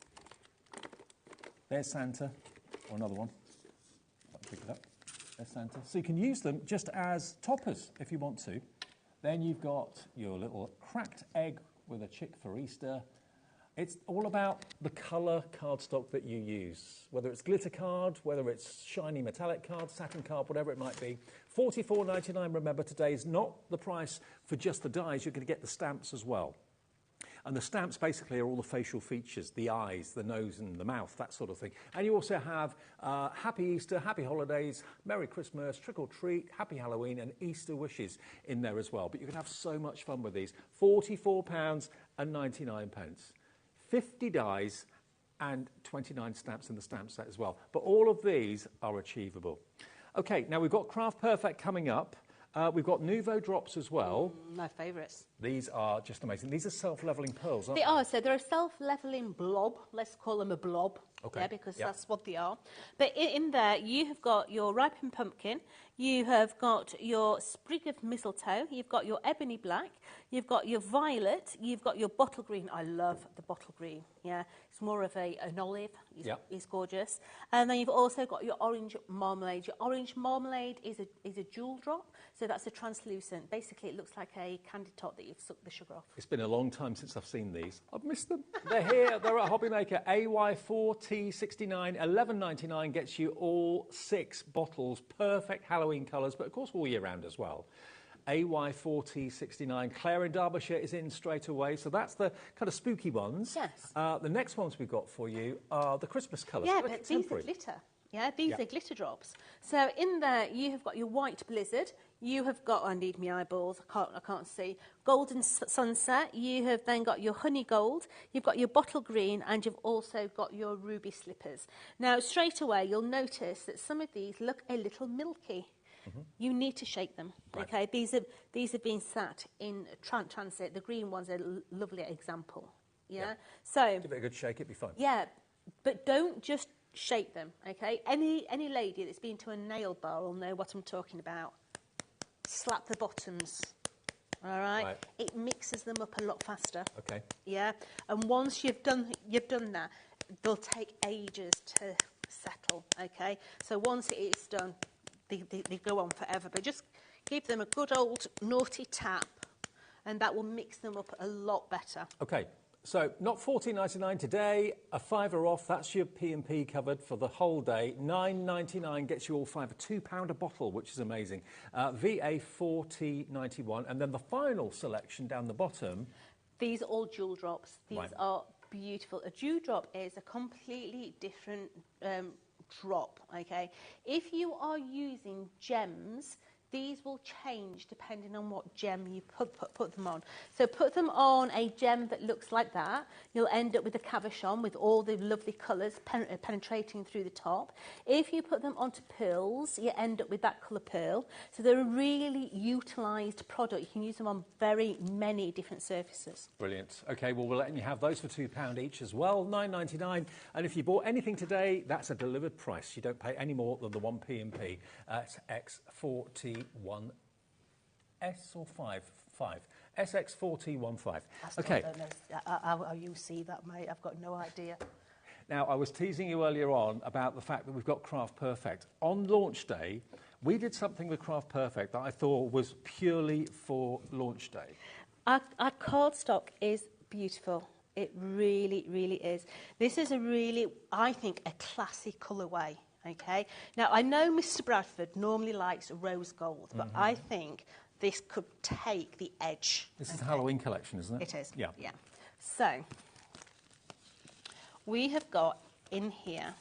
Speaker 8: There's Santa. Or another one. Pick it up. There's Santa. So you can use them just as toppers if you want to. Then you've got your little cracked egg with a chick for Easter. It's all about the colour cardstock that you use, whether it's glitter card, whether it's shiny metallic card, satin card, whatever it might be. $44.99, remember, today is not the price for just the dies. You're going to get the stamps as well. And the stamps basically are all the facial features, the eyes, the nose and the mouth, that sort of thing. And you also have Happy Easter, Happy Holidays, Merry Christmas, Trick or Treat, Happy Halloween and Easter wishes in there as well. But you can have so much fun with these. £44.99. 50 dies and 29 stamps in the stamp set as well. But all of these are achievable. OK, now we've got Craft Perfect coming up. We've got Nouveau drops as well.
Speaker 14: My favourites.
Speaker 8: These are just amazing. These are self-levelling pearls, aren't
Speaker 14: They are. So they're a self-levelling blob. Let's call them a blob.
Speaker 8: Okay.
Speaker 14: Yeah, because that's what they are. But in there, you have got your ripened pumpkin. You have got your sprig of mistletoe. You've got your ebony black. You've got your violet. You've got your bottle green. I love the bottle green. Yeah, it's more of an olive. It's gorgeous. And then you've also got your orange marmalade. Your orange marmalade is a jewel drop. So that's a translucent. Basically, it looks like a candy tot that you've sucked the sugar off.
Speaker 8: It's been a long time since I've seen these. I've missed them. They're here. They're at HobbyMaker. AY4T69, $11.99 gets you all 6 bottles. Perfect Halloween colours, but of course all year round as well. AY4T69. Claire in Derbyshire is in straight away. So that's the kind of spooky ones.
Speaker 14: Yes.
Speaker 8: The next ones we've got for you are the Christmas colours.
Speaker 14: Yeah, but these are glitter. Yeah, these are glitter drops. So in there, you have got your white blizzard. You have got, I need my eyeballs, I can't see. Golden sunset. You have then got your honey gold. You've got your bottle green, and you've also got your ruby slippers. Now, straight away, you'll notice that some of these look a little milky. Mm-hmm. You need to shake them. Right. Okay, these have been sat in transit. The green one's a lovely example. Yeah. So
Speaker 8: give it a good shake, it'll be fun.
Speaker 14: Yeah, but don't just shake them. Okay. Any lady that's been to a nail bar will know what I'm talking about. Slap the bottoms. All right. It mixes them up a lot faster.
Speaker 8: Okay.
Speaker 14: Yeah. And once you've done that, they'll take ages to settle. Okay. So once it is done, they go on forever. But just give them a good old naughty tap, and that will mix them up a lot better.
Speaker 8: Okay. So not $14.99 today, a £5 off. That's your P&P covered for the whole day. $9.99 gets you all 5, a £2 a bottle, which is amazing. VA4091, and then the final selection down the bottom.
Speaker 14: These are all jewel drops. These are beautiful. A jewel drop is a completely different drop. Okay, if you are using gems, these will change depending on what gem you put them on. So put them on a gem that looks like that, you'll end up with a cabochon with all the lovely colours penetrating through the top. If you put them onto pearls, you end up with that colour pearl. So they're a really utilised product. You can use them on very many different surfaces.
Speaker 8: Brilliant. OK, well, we're letting you have those for £2 each as well, £9.99. And if you bought anything today, that's a delivered price. You don't pay any more than the 1p&p SX41S or 5? SX4015.
Speaker 14: OK. I don't know how you see that, mate. I've got no idea.
Speaker 8: Now, I was teasing you earlier on about the fact that we've got Craft Perfect. On launch day, we did something with Craft Perfect that I thought was purely for launch day.
Speaker 14: Our cardstock is beautiful. It really, really is. This is a really, I think, a classy colourway, OK? Now, I know Mr Bradford normally likes rose gold, but I think this could take the edge.
Speaker 8: This is the Halloween collection, isn't it?
Speaker 14: It is.
Speaker 8: Yeah.
Speaker 14: Yeah. So, we have got in here,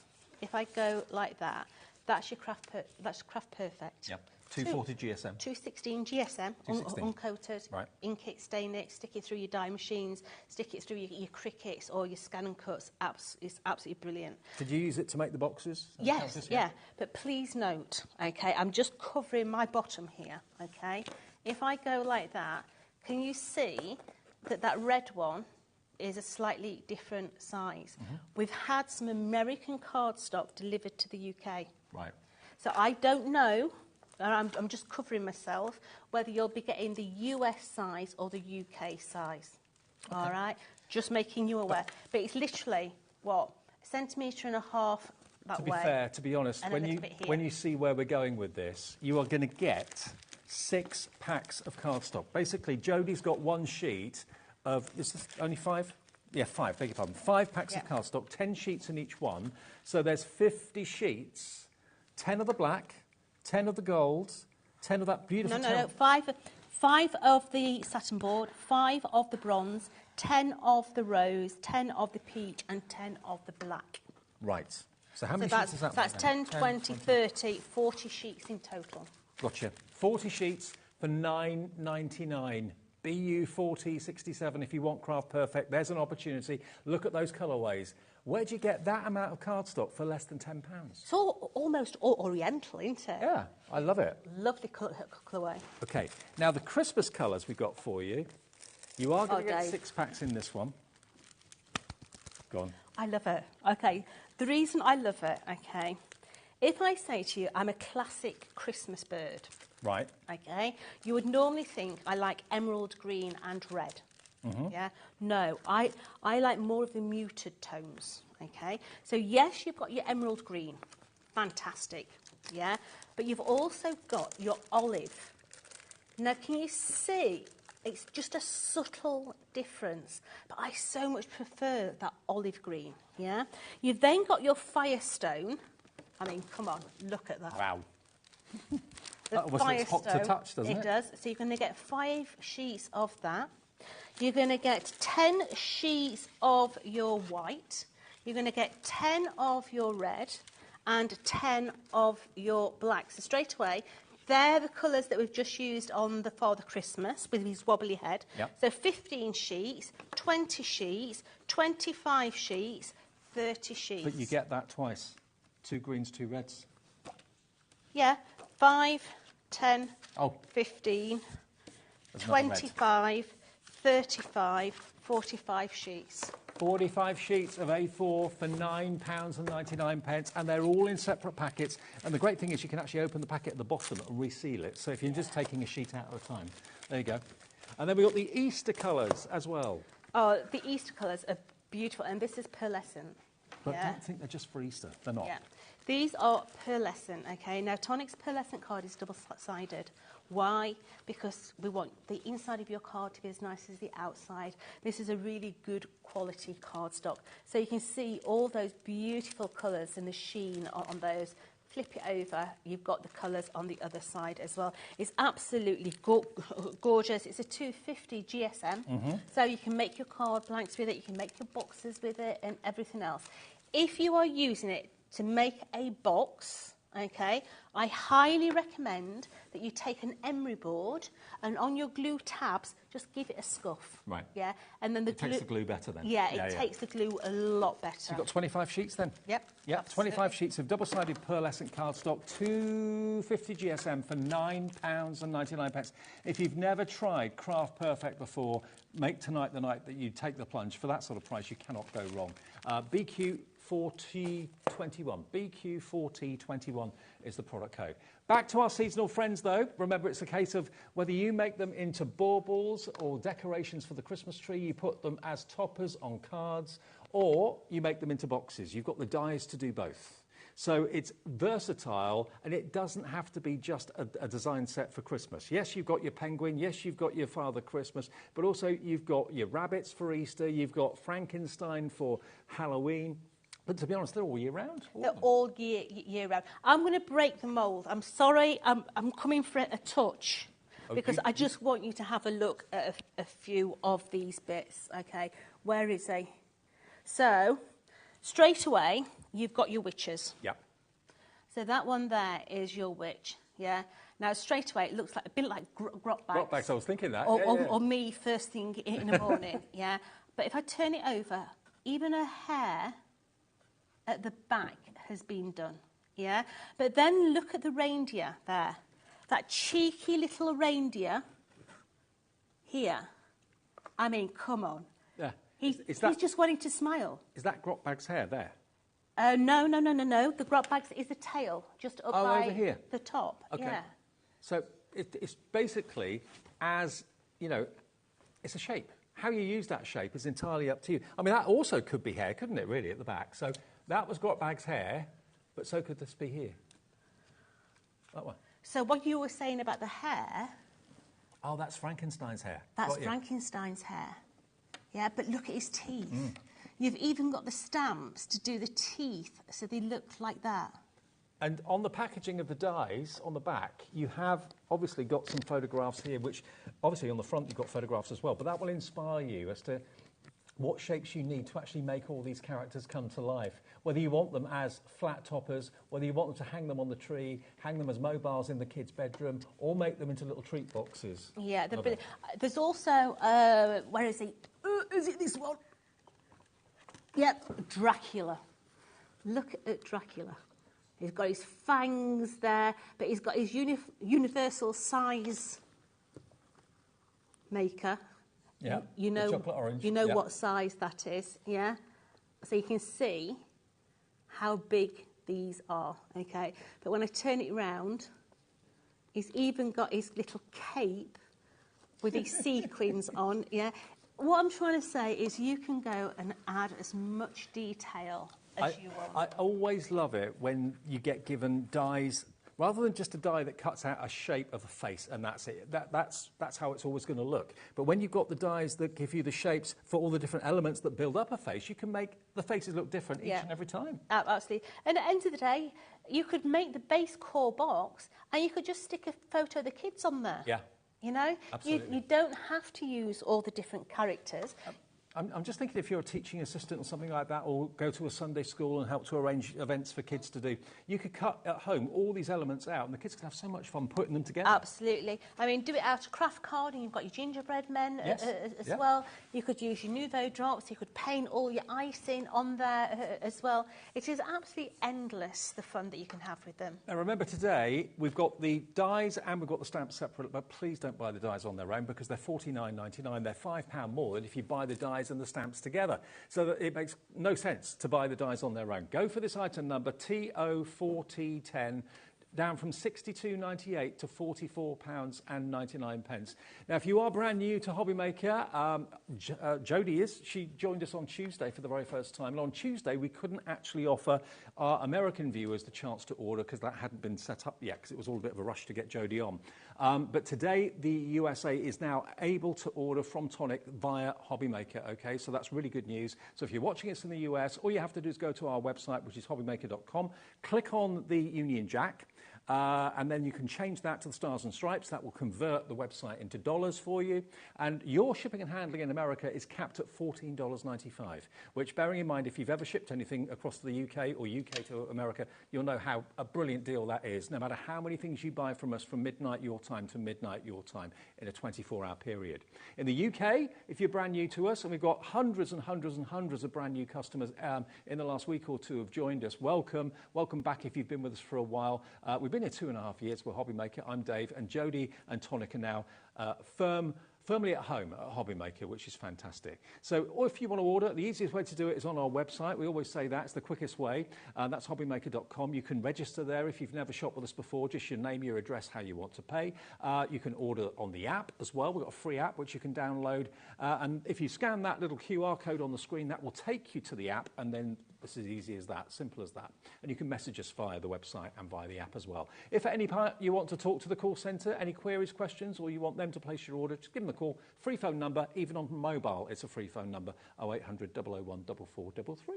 Speaker 14: if I go like that, that's your Craft Perfect.
Speaker 8: Yep. 240 GSM.
Speaker 14: 216 GSM,
Speaker 8: 216.
Speaker 14: uncoated.
Speaker 8: Right.
Speaker 14: Ink it, stain it, stick it through your die machines, stick it through your Cricuts or your ScanNCuts. It's absolutely brilliant.
Speaker 8: Did you use it to make the boxes?
Speaker 14: Yes, yeah. But please note, OK, I'm just covering my bottom here, OK? If I go like that, can you see that that red one is a slightly different size? We've had some American cardstock delivered to the UK.
Speaker 8: Right.
Speaker 14: So I don't know, I'm just covering myself, whether you'll be getting the US size or the UK size. Okay. All right? Just making you aware. But it's literally, what, 1.5 centimetres that way.
Speaker 8: To be fair, to be honest, when you see where we're going with this, you are going to get 6 packs of cardstock. Basically, Jodie's got one sheet of, is this only 5? Yeah, 5, beg your pardon. 5 packs of cardstock, 10 sheets in each one. So there's 50 sheets, 10 of the black, 10 of the gold, 10 of that beautiful...
Speaker 14: No, 5 of the satin board, 5 of the bronze, 10 of the rose, 10 of the peach, and 10 of the black.
Speaker 8: Right. So how many sheets is that?
Speaker 14: That's 10, 20, 30, 40 sheets in total.
Speaker 8: Gotcha. 40 sheets for £9.99. BU4067 if you want Craft Perfect. There's an opportunity. Look at those colourways. Where'd you get that amount of cardstock for less than £10?
Speaker 14: It's almost oriental, isn't it?
Speaker 8: Yeah, I love it.
Speaker 14: Lovely colourway.
Speaker 8: OK, now the Christmas colours we've got for you. You are going to get 6 packs in this one. Go on.
Speaker 14: I love it. OK, the reason I love it, OK, if I say to you, I'm a classic Christmas bird.
Speaker 8: Right.
Speaker 14: OK, you would normally think I like emerald green and red. Yeah, no, I like more of the muted tones, okay? So yes, you've got your emerald green, fantastic, yeah? But you've also got your olive. Now, can you see? It's just a subtle difference, but I so much prefer that olive green, yeah? You've then got your firestone. I mean, come on, look at that.
Speaker 8: Wow.
Speaker 14: The
Speaker 8: that almost looks hot to touch, doesn't it?
Speaker 14: It does. So you're going to get 5 sheets of that. You're going to get 10 sheets of your white. You're going to get 10 of your red and 10 of your black. So straight away, they're the colours that we've just used on the Father Christmas with his wobbly head. Yep. So 15 sheets, 20 sheets, 25 sheets, 30 sheets.
Speaker 8: But you get that twice. 2 greens, 2 reds.
Speaker 14: Yeah, 5, 10, 15, 25... 35, 45 sheets.
Speaker 8: 45 sheets of A4 for £9.99, and they're all in separate packets. And the great thing is you can actually open the packet at the bottom and reseal it. So if you're just taking a sheet out at a time, there you go. And then we've got the Easter colours as well.
Speaker 14: Oh, the Easter colours are beautiful, and this is pearlescent.
Speaker 8: But don't think they're just for Easter. They're not.
Speaker 14: Yeah. These are pearlescent, OK? Now, Tonic's pearlescent card is double-sided. Why? Because we want the inside of your card to be as nice as the outside. This is a really good quality cardstock. So you can see all those beautiful colours and the sheen on those. Flip it over, you've got the colours on the other side as well. It's absolutely gorgeous. It's a 250 GSM, so you can make your card blanks with it, you can make your boxes with it and everything else. If you are using it to make a box, okay, I highly recommend that you take an emery board and on your glue tabs, just give it a scuff.
Speaker 8: Right.
Speaker 14: Yeah, and then the
Speaker 8: It takes the glue better then.
Speaker 14: Yeah, it takes the glue a lot better.
Speaker 8: So you've got 25 sheets then?
Speaker 14: Yep.
Speaker 8: Yep, 25 sheets of double-sided pearlescent cardstock, 250 GSM for £9.99. If you've never tried Craft Perfect before, make tonight the night that you take the plunge. For that sort of price, you cannot go wrong. BQ4T21. BQ4T21 is the product code. Back to our seasonal friends, though. Remember, it's a case of whether you make them into baubles or decorations for the Christmas tree, you put them as toppers on cards, or you make them into boxes. You've got the dies to do both. So it's versatile, and it doesn't have to be just a design set for Christmas. Yes, you've got your penguin. Yes, you've got your Father Christmas. But also you've got your rabbits for Easter. You've got Frankenstein for Halloween. But to be honest, they're all year round.
Speaker 14: They're all year round. I'm going to break the mould. I'm sorry, I'm coming for a touch.
Speaker 8: Okay.
Speaker 14: Because I just want you to have a look at a few of these bits, okay? Where is he? So, straight away, you've got your witches.
Speaker 8: Yep.
Speaker 14: So that one there is your witch, yeah? Now, straight away, it looks like a bit like grot bags.
Speaker 8: Grot bags, I was thinking that.
Speaker 14: Or me first thing in the morning, yeah? But if I turn it over, even her hair at the back has been done, yeah? But then look at the reindeer there. That cheeky little reindeer here. I mean, come on.
Speaker 8: Yeah.
Speaker 14: He's just wanting to smile.
Speaker 8: Is that grot bag's hair there?
Speaker 14: No. The grot bags is the tail, just up by
Speaker 8: over here.
Speaker 14: the top.
Speaker 8: Okay.
Speaker 14: Yeah.
Speaker 8: So it's basically as, you know, it's a shape. How you use that shape is entirely up to you. I mean, that also could be hair, couldn't it, really, at the back? So that was grot bag's hair, but so could this be here. That one.
Speaker 14: So what you were saying about the hair...
Speaker 8: Oh, that's Frankenstein's hair.
Speaker 14: That's Frankenstein's hair. Yeah, but look at his teeth. You've even got the stamps to do the teeth, so they look like that.
Speaker 8: And on the packaging of the dies, on the back, you have obviously got some photographs here, which obviously on the front you've got photographs as well, but that will inspire you as to what shapes you need to actually make all these characters come to life. Whether you want them as flat toppers, whether you want them to hang them on the tree, hang them as mobiles in the kids' bedroom, or make them into little treat boxes.
Speaker 14: Yeah, there's also, where is he? Is it this one? Yep, Dracula. Look at Dracula. He's got his fangs there, but he's got his universal size maker.
Speaker 8: Yeah,
Speaker 14: you know,
Speaker 8: chocolate orange.
Speaker 14: You know what size that is, yeah? So you can see how big these are, okay? But when I turn it round, he's even got his little cape with his sequins on, yeah? What I'm trying to say is you can go and add as much detail as you want.
Speaker 8: I always love it when you get given dies, rather than just a die that cuts out a shape of a face and that's it. That's how it's always going to look. But when you've got the dies that give you the shapes for all the different elements that build up a face, you can make the faces look different each and every time.
Speaker 14: Absolutely. And at the end of the day, you could make the base core box and you could just stick a photo of the kids on there.
Speaker 8: Yeah.
Speaker 14: You know,
Speaker 8: Absolutely.
Speaker 14: you don't have to use all the different characters.
Speaker 8: I'm just thinking if you're a teaching assistant or something like that, or go to a Sunday school and help to arrange events for kids to do, you could cut at home all these elements out and the kids could have so much fun putting them together.
Speaker 14: Absolutely. I mean, do it out of craft carding. You've got your gingerbread men as well. You could use your Nouveau drops. You could paint all your icing on there as well. It is absolutely endless, the fun that you can have with them.
Speaker 8: Now, remember today, we've got the dies and we've got the stamps separate, but please don't buy the dies on their own because they're $49.99. They're £5 more than if you buy the dies and the stamps together. So that it makes no sense to buy the dies on their own. Go for this item number TO4T10, down from £62.98 to £44.99. Now, if you are brand new to HobbyMaker, Jodie is. She joined us on Tuesday for the very first time. And on Tuesday, we couldn't actually offer our American viewers the chance to order because that hadn't been set up yet because it was all a bit of a rush to get Jodie on. But today, the USA is now able to order from Tonic via HobbyMaker, okay? So that's really good news. So if you're watching us in the US, all you have to do is go to our website, which is hobbymaker.com, click on the Union Jack, and then you can change that to the stars and stripes. That will convert the website into dollars for you. And your shipping and handling in America is capped at $14.95, which, bearing in mind, if you've ever shipped anything across the UK or UK to America, you'll know how a brilliant deal that is, no matter how many things you buy from us from midnight your time to midnight your time in a 24-hour period. In the UK, if you're brand new to us, and we've got hundreds and hundreds and hundreds of brand new customers in the last week or two have joined us, welcome. Welcome back if you've been with us for a while. We've been here 2.5 years. We're HobbyMaker. I'm Dave, and Jodie and Tonic are now firmly at home at HobbyMaker, which is fantastic. So if you want to order, the easiest way to do it is on our website. We always say that. It's the quickest way. That's hobbymaker.com. You can register there if you've never shopped with us before, just your name, your address, how you want to pay. You can order on the app as well. We've got a free app which you can download. And if you scan that little QR code on the screen, that will take you to the app, and then it's as easy as that, simple as that. And you can message us via the website and via the app as well. If at any part you want to talk to the call centre, any queries, questions, or you want them to place your order, just give them a call. Free phone number, even on mobile, it's a free phone number, 0800 001 4433.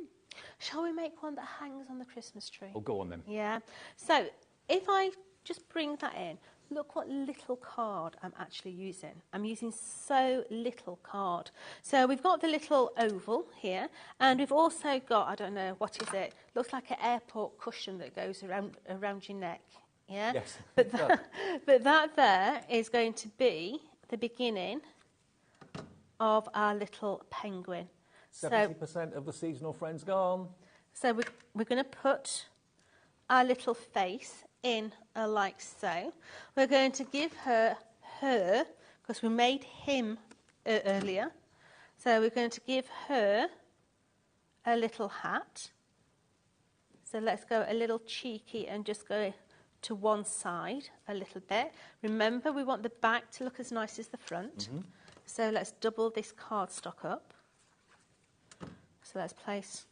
Speaker 14: Shall we make one that hangs on the Christmas tree?
Speaker 8: Oh, go on then.
Speaker 14: Yeah. So if I just bring that in, look what little card I'm actually using. I'm using so little card. So we've got the little oval here, and we've also got, I don't know, what is it? Looks like an airport cushion that goes around your neck. Yeah?
Speaker 8: Yes.
Speaker 14: But that there is going to be the beginning of our little penguin.
Speaker 8: 70% of the seasonal friends gone.
Speaker 14: So we're going to put our little face in like so. We're going to give her, because we made him earlier. So we're going to give her a little hat. So let's go a little cheeky and just go to one side a little bit. Remember, we want the back to look as nice as the front.
Speaker 8: Mm-hmm.
Speaker 14: So let's double this cardstock up. So let's place.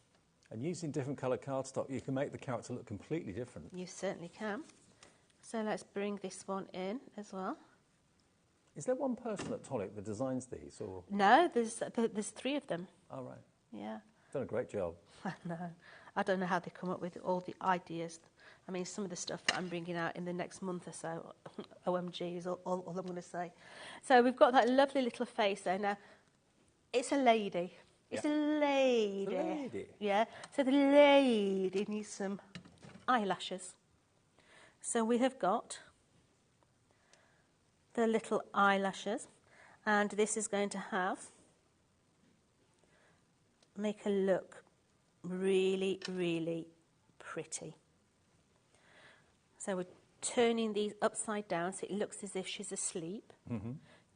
Speaker 8: And using different coloured cardstock, you can make the character look completely different.
Speaker 14: You certainly can. So let's bring this one in as well.
Speaker 8: Is there one person at Tonic that designs these, or?
Speaker 14: No, there's 3 of them.
Speaker 8: Oh, right.
Speaker 14: Yeah.
Speaker 8: Done a great job.
Speaker 14: No, I don't know how they come up with all the ideas. I mean, some of the stuff that I'm bringing out in the next month or so, OMG is all I'm going to say. So we've got that lovely little face there. Now, it's a lady. It's a lady.
Speaker 8: It's a lady.
Speaker 14: Yeah. So the lady needs some eyelashes. So we have got the little eyelashes, and this is going to make her look really, really pretty. So we're turning these upside down so it looks as if she's asleep.
Speaker 8: Mm-hmm.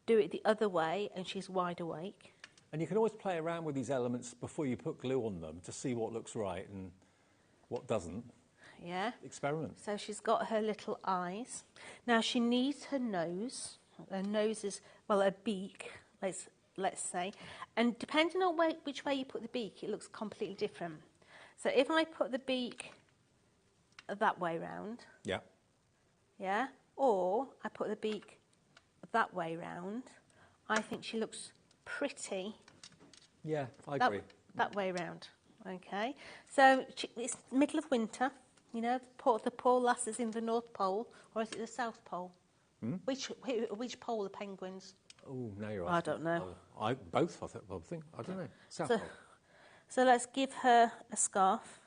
Speaker 14: Do it the other way and she's wide awake.
Speaker 8: And you can always play around with these elements before you put glue on them to see what looks right and what doesn't.
Speaker 14: Yeah.
Speaker 8: Experiment.
Speaker 14: So she's got her little eyes. Now she needs her nose. Her nose is, well, a beak, let's say. And depending on which way you put the beak, it looks completely different. So if I put the beak that way round.
Speaker 8: Yeah.
Speaker 14: Yeah. Or I put the beak that way round. I think she looks pretty.
Speaker 8: Yeah, I agree.
Speaker 14: That way round. Okay. So it's middle of winter. You know, the poor lasses in the North Pole, or is it the South Pole?
Speaker 8: Hmm?
Speaker 14: Which pole are penguins?
Speaker 8: Oh, now you're
Speaker 14: I
Speaker 8: asking.
Speaker 14: don't know.
Speaker 8: Both, I think. I don't know. South Pole.
Speaker 14: So let's give her a scarf.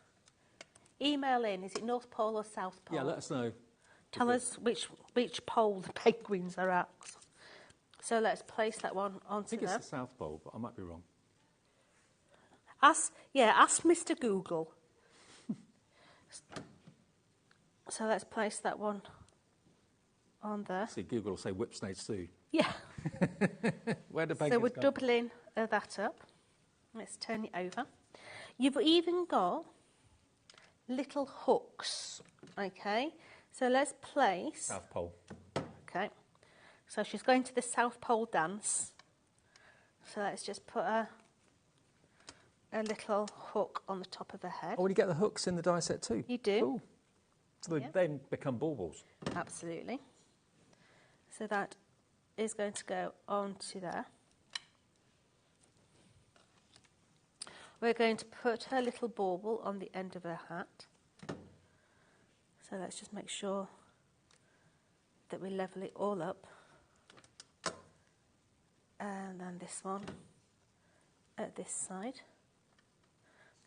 Speaker 14: Email in, is it North Pole or South Pole?
Speaker 8: Yeah, let us know.
Speaker 14: Tell us which pole the penguins are at. So let's place that one onto
Speaker 8: I think
Speaker 14: there.
Speaker 8: it's the South Pole, but I might be wrong.
Speaker 14: Ask Mr. Google. So let's place that one on there.
Speaker 8: See, Google will say whipsnade Sue.
Speaker 14: Yeah.
Speaker 8: Where the
Speaker 14: So
Speaker 8: penguins
Speaker 14: we're
Speaker 8: go?
Speaker 14: doubling that up. Let's turn it over. You've even got little hooks. Okay. So let's place.
Speaker 8: South Pole.
Speaker 14: Okay. So she's going to the South Pole dance. So let's just put a little hook on the top of her head.
Speaker 8: Oh, will you get the hooks in the die set too?
Speaker 14: You do.
Speaker 8: Cool. So they then become baubles.
Speaker 14: Absolutely. So that is going to go onto there. We're going to put her little bauble on the end of her hat. So let's just make sure that we level it all up. And then this one at this side.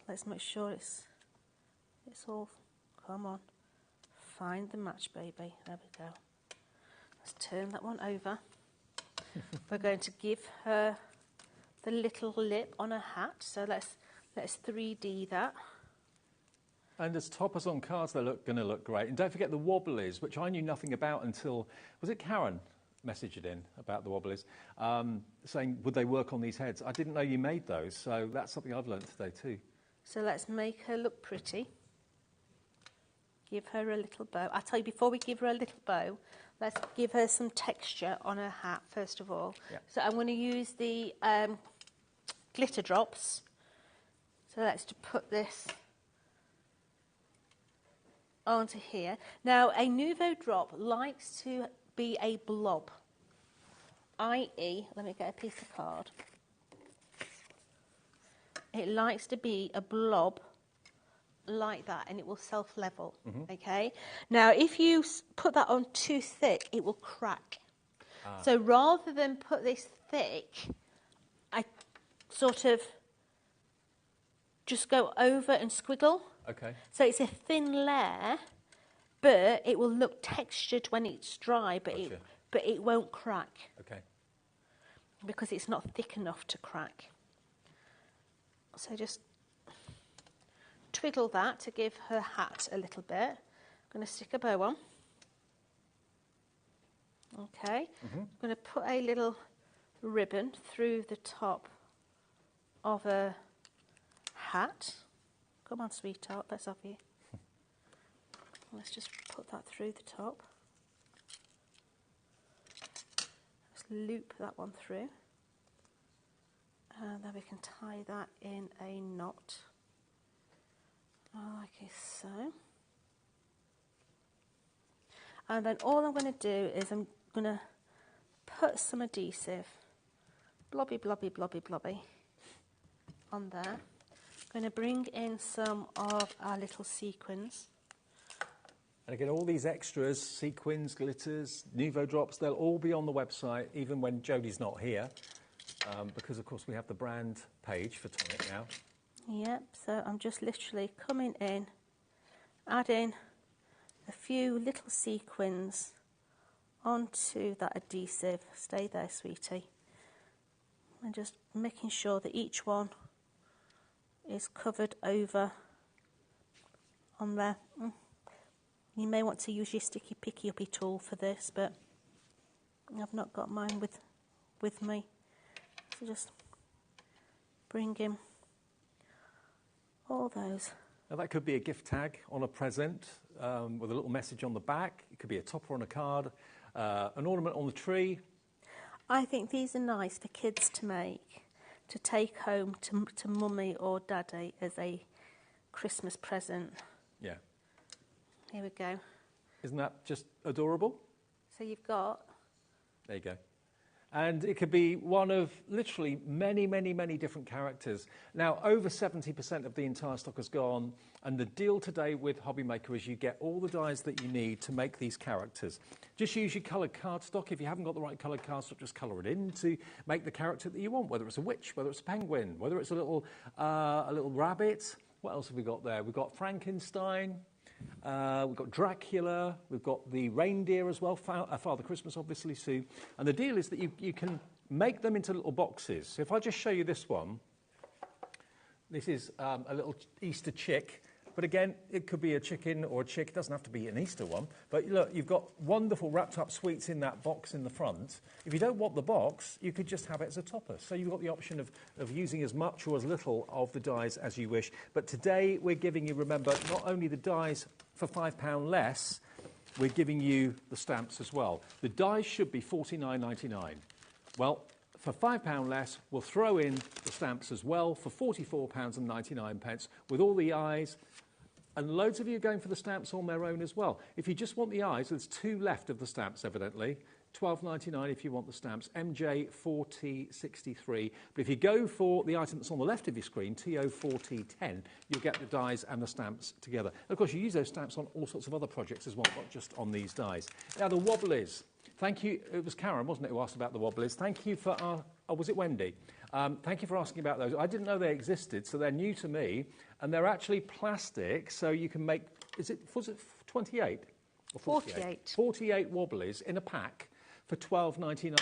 Speaker 14: Let's make sure it's all, come on, find the match, baby. There we go. Let's turn that one over. We're going to give her the little lip on her hat, so let's 3D that.
Speaker 8: And as toppers on cards, they're going to look great. And don't forget the wobblies, which I knew nothing about until, was it Karen messaged it in about the wobblies, saying would they work on these heads? I didn't know you made those, so that's something I've learned today too.
Speaker 14: So let's make her look pretty. Give her a little bow. I'll tell you, before we give her a little bow, let's give her some texture on her hat first of all.
Speaker 8: Yep.
Speaker 14: So I'm going to use the glitter drops. So let's just put this onto here. Now, a Nouveau drop likes to be a blob, i.e., let me get a piece of card. It likes to be a blob like that, and it will self-level, okay? Now, if you put that on too thick, it will crack. So rather than put this thick, I sort of just go over and squiggle.
Speaker 8: Okay.
Speaker 14: So it's a thin layer, but it will look textured when it's dry, but it won't crack.
Speaker 8: Okay.
Speaker 14: Because it's not thick enough to crack. So just twiddle that to give her hat a little bit. I'm going to stick a bow on. Okay. I'm going to put a little ribbon through the top of a hat. Come on, sweetheart, let's have you. Let's just put that through the top. Let's loop that one through. And then we can tie that in a knot, like so. And then all I'm going to do is I'm going to put some adhesive, blobby, blobby, blobby, blobby, on there. I'm going to bring in some of our little sequins.
Speaker 8: And again, all these extras, sequins, glitters, Nouveau drops, they'll all be on the website, even when Jodie's not here. Because, of course, we have the brand page for Tonic now.
Speaker 14: Yep, so I'm just literally coming in, adding a few little sequins onto that adhesive. Stay there, sweetie. And just making sure that each one is covered over on there. You may want to use your sticky picky uppy tool for this, but I've not got mine with me. So just bring in all those.
Speaker 8: Now that could be a gift tag on a present with a little message on the back. It could be a topper on a card, an ornament on the tree.
Speaker 14: I think these are nice for kids to make, to take home to mummy or daddy as a Christmas present.
Speaker 8: Yeah.
Speaker 14: Here we go.
Speaker 8: Isn't that just adorable?
Speaker 14: So you've got...
Speaker 8: There you go. And it could be one of literally many, many, many different characters. Now, over 70% of the entire stock has gone, and the deal today with HobbyMaker is you get all the dies that you need to make these characters. Just use your coloured cardstock. If you haven't got the right coloured cardstock, just colour it in to make the character that you want, whether it's a witch, whether it's a penguin, whether it's a little rabbit. What else have we got there? We've got Frankenstein. We've got Dracula, we've got the reindeer as well, Father Christmas obviously soon. And the deal is that you can make them into little boxes. So if I just show you this one, this is a little Easter chick. But again, it could be a chicken or a chick. It doesn't have to be an Easter one. But look, you've got wonderful wrapped up sweets in that box in the front. If you don't want the box, you could just have it as a topper. So you've got the option of using as much or as little of the dies as you wish. But today we're giving you, remember, not only the dies for £5 less, we're giving you the stamps as well. The dies should be $49.99. Well, for £5 less, we'll throw in the stamps as well for £44.99 with all the eyes. And loads of you are going for the stamps on their own as well. If you just want the eyes, there's 2 left of the stamps, evidently. $12.99 if you want the stamps, MJ4063. But if you go for the item that's on the left of your screen, TO4010, you'll get the dies and the stamps together. And of course, you use those stamps on all sorts of other projects as well, not just on these dies. Now, the Wobblies. Thank you. It was Karen, wasn't it, who asked about the Wobblies? Thank you for our... Oh, was it Wendy? Thank you for asking about those. I didn't know they existed, so they're new to me. And they're actually plastic, so you can make... Was it 28? Or 48. 48 Wobblies in a pack for $12.99.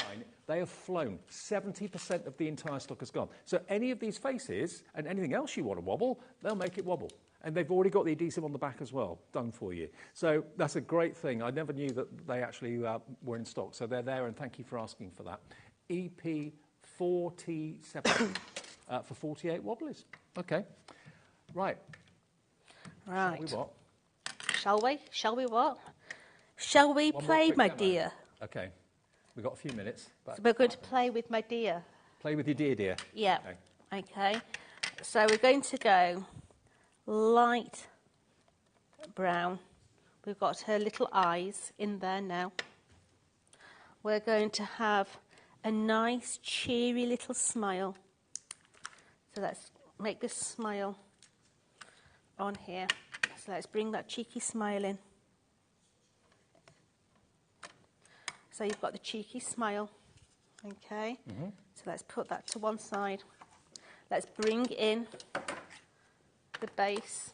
Speaker 8: They have flown. 70% of the entire stock has gone. So any of these faces and anything else you want to wobble, they'll make it wobble. And they've already got the adhesive on the back as well, done for you. So that's a great thing. I never knew that they actually were in stock. So they're there, and thank you for asking for that. EP47 for 48 Wobblies. Okay. Right.
Speaker 14: Right.
Speaker 8: Shall we what?
Speaker 14: Shall we? Shall we what? Shall we play, my dear?
Speaker 8: Okay. We've got a few minutes. But
Speaker 14: So we're going to play with my dear.
Speaker 8: play with your dear.
Speaker 14: Yeah.
Speaker 8: Okay.
Speaker 14: Okay. So we're going to go light brown. We've got her little eyes in there now. We're going to have a nice, cheery little smile. So let's make this smile on here. So let's bring that cheeky smile in. So you've got the cheeky smile, okay? So let's put that to one side. Let's bring in the base.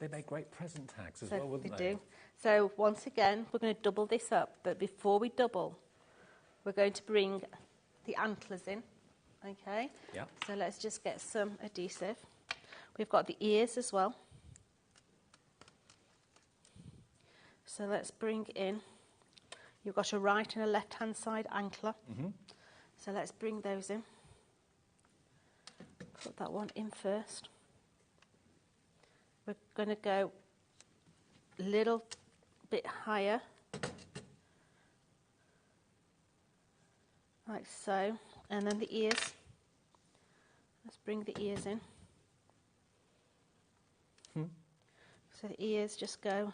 Speaker 8: They make great present tags as
Speaker 14: So
Speaker 8: well, wouldn't
Speaker 14: they
Speaker 8: they?
Speaker 14: do. So once again, we're going to double this up, but before we double, we're going to bring the antlers in, okay?
Speaker 8: Yeah.
Speaker 14: So let's just get some adhesive. We've got the ears as well. So let's bring in, you've got a right and a left-hand side ankler. So let's bring those in. Put that one in first. We're going to go a little bit higher, like so, and then the ears. Let's bring the ears in. So the ears just go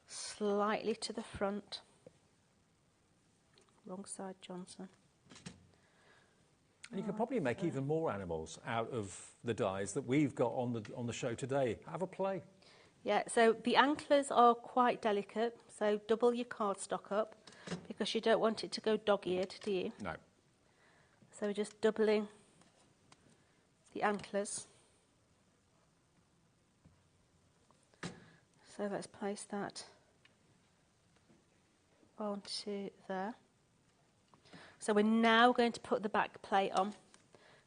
Speaker 14: slightly to the front. Wrong side, Johnson.
Speaker 8: And you could probably make even more animals out of the dies that we've got on the show today. Have a play.
Speaker 14: Yeah, so the anklers are quite delicate, so double your cardstock up because you don't want it to go dog-eared, do you?
Speaker 8: No.
Speaker 14: So we're just doubling the antlers. So let's place that onto there. So we're now going to put the back plate on.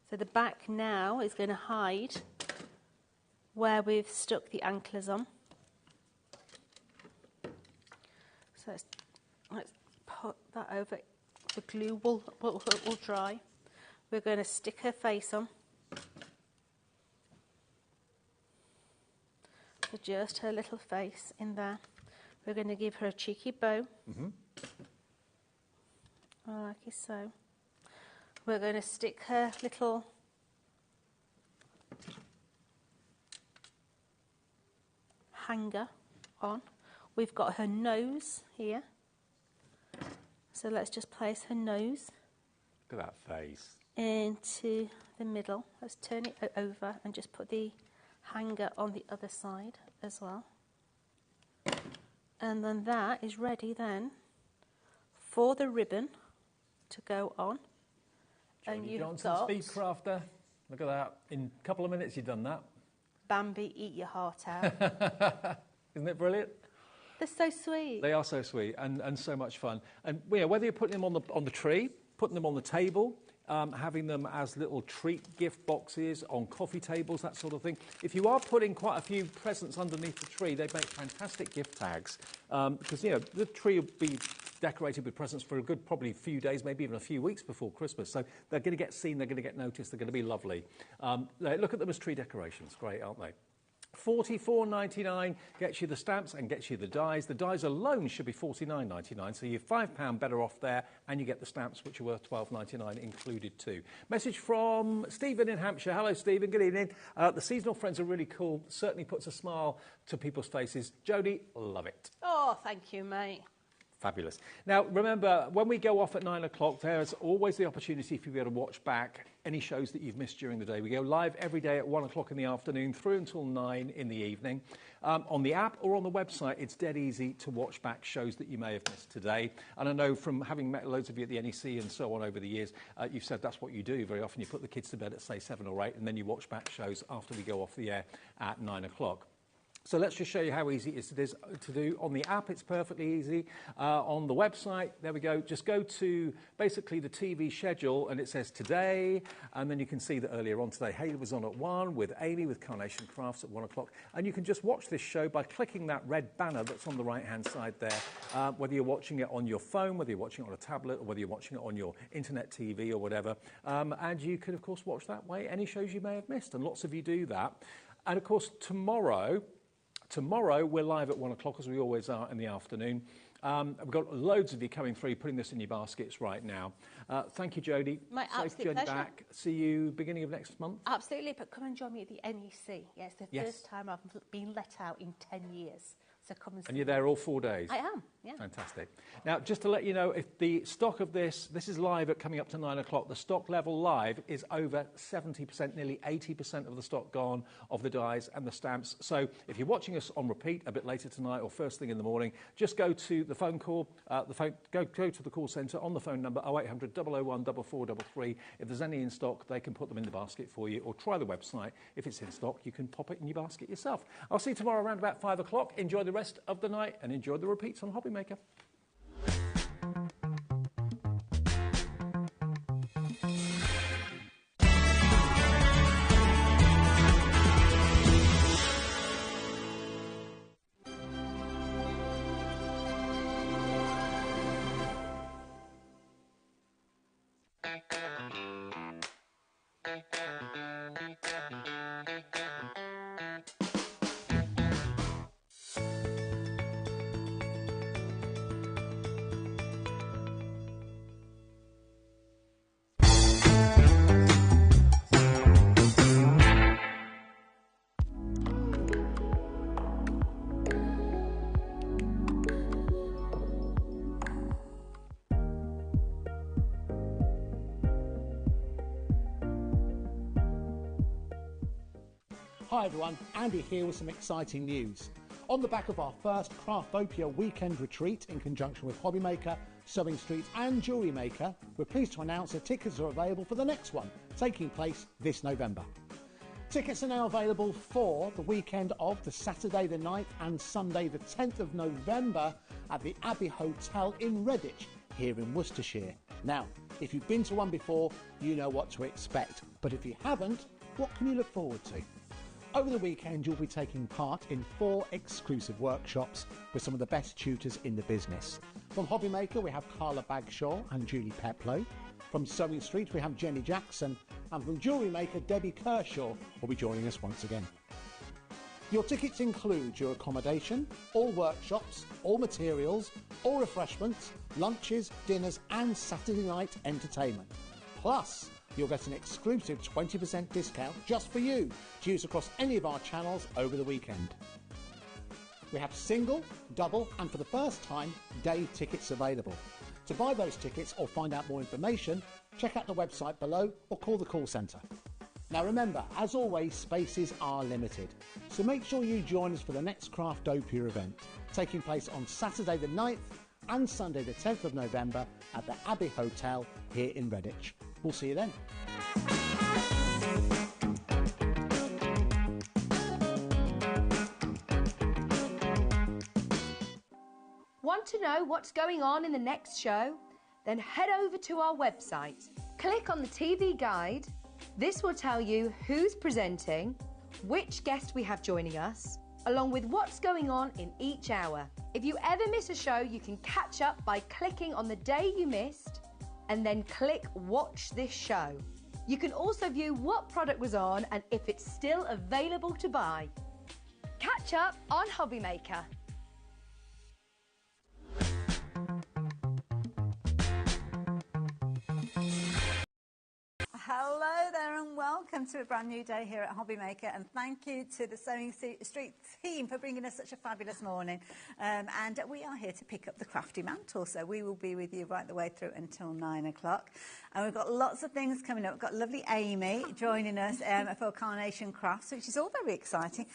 Speaker 14: So the back now is going to hide where we've stuck the anklers on. So let's put that over. The glue will dry. We're going to stick her face on. So just her little face in there. We're going to give her a cheeky bow. Like so. We're going to stick her little hanger on. We've got her nose here. So let's just place her nose.
Speaker 8: Look at that face.
Speaker 14: Into the middle. Let's turn it over and just put the hanger on the other side as well. And then that is ready then for the ribbon to go on. And you've
Speaker 8: Johnson,
Speaker 14: got
Speaker 8: speed crafter. Look at that. In a couple of minutes you've done that.
Speaker 14: Bambi, eat your heart out.
Speaker 8: Isn't it brilliant?
Speaker 14: They're so sweet.
Speaker 8: They are so sweet and so much fun. And whether you're putting them on the tree, putting them on the table, having them as little treat gift boxes on coffee tables, that sort of thing. If you are putting quite a few presents underneath the tree, they make fantastic gift tags because the tree will be decorated with presents for a good probably few days, maybe even a few weeks before Christmas. So they're going to get seen, they're going to get noticed, they're going to be lovely. Look at them as tree decorations. Great, aren't they? $44.99 gets you the stamps and gets you the dies. The dies alone should be $49.99, so you're £5 better off there, and you get the stamps, which are worth $12.99 included too. Message from Stephen in Hampshire. Hello, Stephen. Good evening. The seasonal friends are really cool. Certainly puts a smile to people's faces. Jodie, love it.
Speaker 14: Oh, thank you, mate.
Speaker 8: Fabulous. Now, remember, when we go off at 9 o'clock, there's always the opportunity for you to be able to watch back any shows that you've missed during the day. We go live every day at 1 o'clock in the afternoon through until 9 in the evening. On the app or on the website, it's dead easy to watch back shows that you may have missed today. And I know from having met loads of you at the NEC and so on over the years, you've said that's what you do. Very often you put the kids to bed at, say, 7 or 8, and then you watch back shows after we go off the air at 9 o'clock. So let's just show you how easy it is to do. On the app, it's perfectly easy. On the website, there we go. Just go to basically the TV schedule, and it says today, and then you can see that earlier on today, Hayley was on at 1 with Amy with Carnation Crafts at 1 o'clock, and you can just watch this show by clicking that red banner that's on the right-hand side there, whether you're watching it on your phone, whether you're watching it on a tablet, or whether you're watching it on your internet TV or whatever. And you can, of course, watch that way any shows you may have missed, and lots of you do that. And, of course, Tomorrow, we're live at 1 o'clock, as we always are in the afternoon. We've got loads of you coming through, putting this in your baskets right now. Thank you, Jodie.
Speaker 14: My
Speaker 8: Safe
Speaker 14: absolute
Speaker 8: journey
Speaker 14: pleasure.
Speaker 8: back. See you beginning of next month.
Speaker 14: Absolutely, but come and join me at the NEC. Yeah, it's the
Speaker 8: Yes.
Speaker 14: first time I've been let out in 10 years. So come and see
Speaker 8: And you're
Speaker 14: me.
Speaker 8: there all 4 days?
Speaker 14: I am, yeah.
Speaker 8: Fantastic. Now, just to let you know, if the stock of this is live at coming up to 9 o'clock, the stock level live is over 70%, nearly 80% of the stock gone of the dies and the stamps. So if you're watching us on repeat a bit later tonight or first thing in the morning, just go to the phone call, go to the call centre on the phone number 0800 001 4433. If there's any in stock, they can put them in the basket for you, or try the website. If it's in stock, you can pop it in your basket yourself. I'll see you tomorrow around about 5 o'clock. Enjoy the rest of the night and enjoy the repeats on HobbyMaker.
Speaker 13: Hi everyone, Andy here with some exciting news. On the back of our first Craftopia weekend retreat in conjunction with HobbyMaker, Sewing Street and Jewellery Maker, we're pleased to announce that tickets are available for the next one, taking place this November. Tickets are now available for the weekend of the Saturday the 9th and Sunday the 10th of November at the Abbey Hotel in Redditch, here in Worcestershire. Now, if you've been to one before, you know what to expect, but if you haven't, what can you look forward to? Over the weekend, you'll be taking part in 4 exclusive workshops with some of the best tutors in the business. From HobbyMaker, we have Carla Bagshaw and Julie Peplow. From Sewing Street, we have Jenny Jackson. And from Jewellery Maker, Debbie Kershaw will be joining us once again. Your tickets include your accommodation, all workshops, all materials, all refreshments, lunches, dinners and Saturday night entertainment. Plus, you'll get an exclusive 20% discount just for you to use across any of our channels over the weekend. We have single, double and for the first time, day tickets available. To buy those tickets or find out more information, check out the website below or call the call centre. Now remember, as always, spaces are limited, so make sure you join us for the next Craftopia event, taking place on Saturday the 9th and Sunday the 10th of November at the Abbey Hotel here in Redditch. We'll see you then.
Speaker 11: Want to know what's going on in the next show? Then head over to our website. Click on the TV guide. This will tell you who's presenting, which guest we have joining us, along with what's going on in each hour. If you ever miss a show, you can catch up by clicking on the day you missed and then click Watch This Show. You can also view what product was on and if it's still available to buy. Catch up on HobbyMaker.
Speaker 1: Hello there and welcome to a brand new day here at HobbyMaker, and thank you to the Sewing Street team for bringing us such a fabulous morning. And we are here to pick up the crafty mantle, so we will be with you right the way through until 9 o'clock. And we've got lots of things coming up. We've got lovely Amy joining us for Carnation Crafts, which is all very exciting.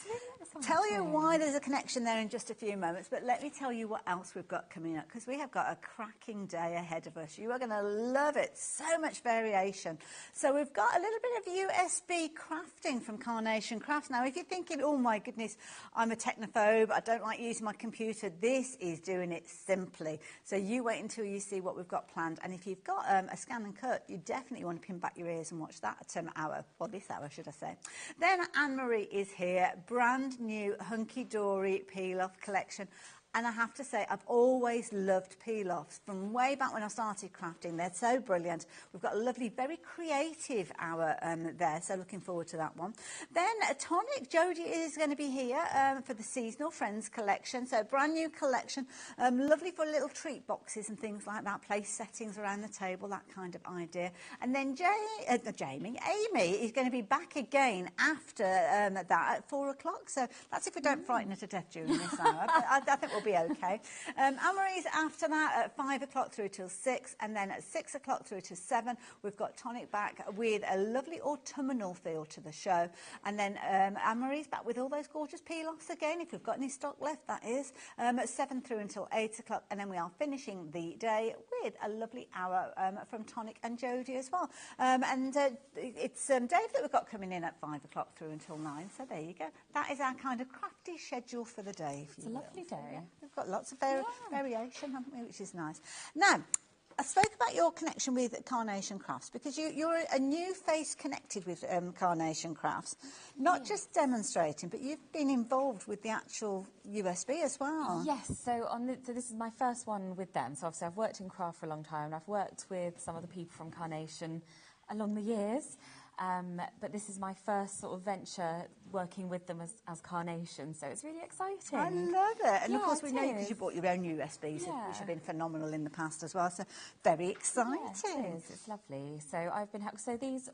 Speaker 1: Tell you why there's a connection there in just a few moments, but let me tell you what else we've got coming up, because we have got a cracking day ahead of us. You are going to love it. So much variation. So we've got a little bit of USB crafting from Carnation Crafts. Now, if you're thinking, oh my goodness, I'm a technophobe, I don't like using my computer, this is doing it simply. So you wait until you see what we've got planned. And if you've got a ScanNCut, you definitely want to pin back your ears and watch that hour, or this hour, should I say. Then Anne-Marie is here, brand new Hunkydory peel-off collection. And I have to say, I've always loved peel-offs from way back when I started crafting. They're so brilliant. We've got a lovely, very creative hour there, so looking forward to that one. Then Tonic, Jodie is going to be here for the Seasonal Friends collection. So brand new collection, lovely for little treat boxes and things like that, place settings around the table, that kind of idea. And then Amy is going to be back again after that at 4 o'clock. So that's if we don't frighten her to death during this hour. But I think we'll be okay. Anne-Marie's after that at 5 o'clock through till 6, and then at 6 o'clock through to 7 we've got Tonic back with a lovely autumnal feel to the show, and then Anne-Marie's back with all those gorgeous peel-offs again, if we've got any stock left, that is, at 7 through until 8 o'clock, and then we are finishing the day with a lovely hour from Tonic and Jodie as well. It's Dave that we've got coming in at 5 o'clock through until 9, so there you go. That is our kind of crafty schedule for the day.
Speaker 2: It's a lovely day.
Speaker 1: Yeah, we've got lots of variation, haven't we, which is nice. Now, I spoke about your connection with Carnation Crafts because you're a new face connected with Carnation Crafts, not just demonstrating, but you've been involved with the actual USB as well.
Speaker 2: Yes, so this is my first one with them. So obviously I've worked in craft for a long time, and I've worked with some of the people from Carnation along the years. But this is my first sort of venture working with them as Carnation, so it's really exciting.
Speaker 1: I love it. And of course we know you because you bought your own USBs, which have been phenomenal in the past as well, so very exciting.
Speaker 2: Yeah, it is. It's lovely. So I've been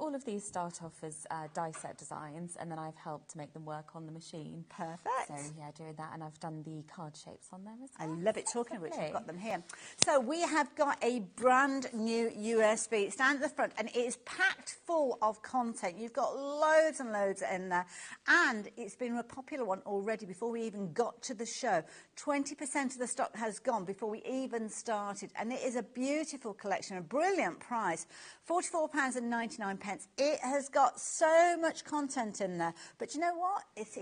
Speaker 2: all of these start off as die set designs, and then I've helped to make them work on the machine.
Speaker 1: Perfect.
Speaker 2: So yeah, doing that, and I've done the card shapes on there as well.
Speaker 1: I love it. Talking of which, I've got them here. So we have got a brand new USB. It's down at the front, and it is packed full of content. You've got loads and loads in there, and it's been a popular one already before we even got to the show. 20% of the stock has gone before we even started, and it is a beautiful collection, a brilliant price, £44.99. It has got so much content in there, but you know what? It's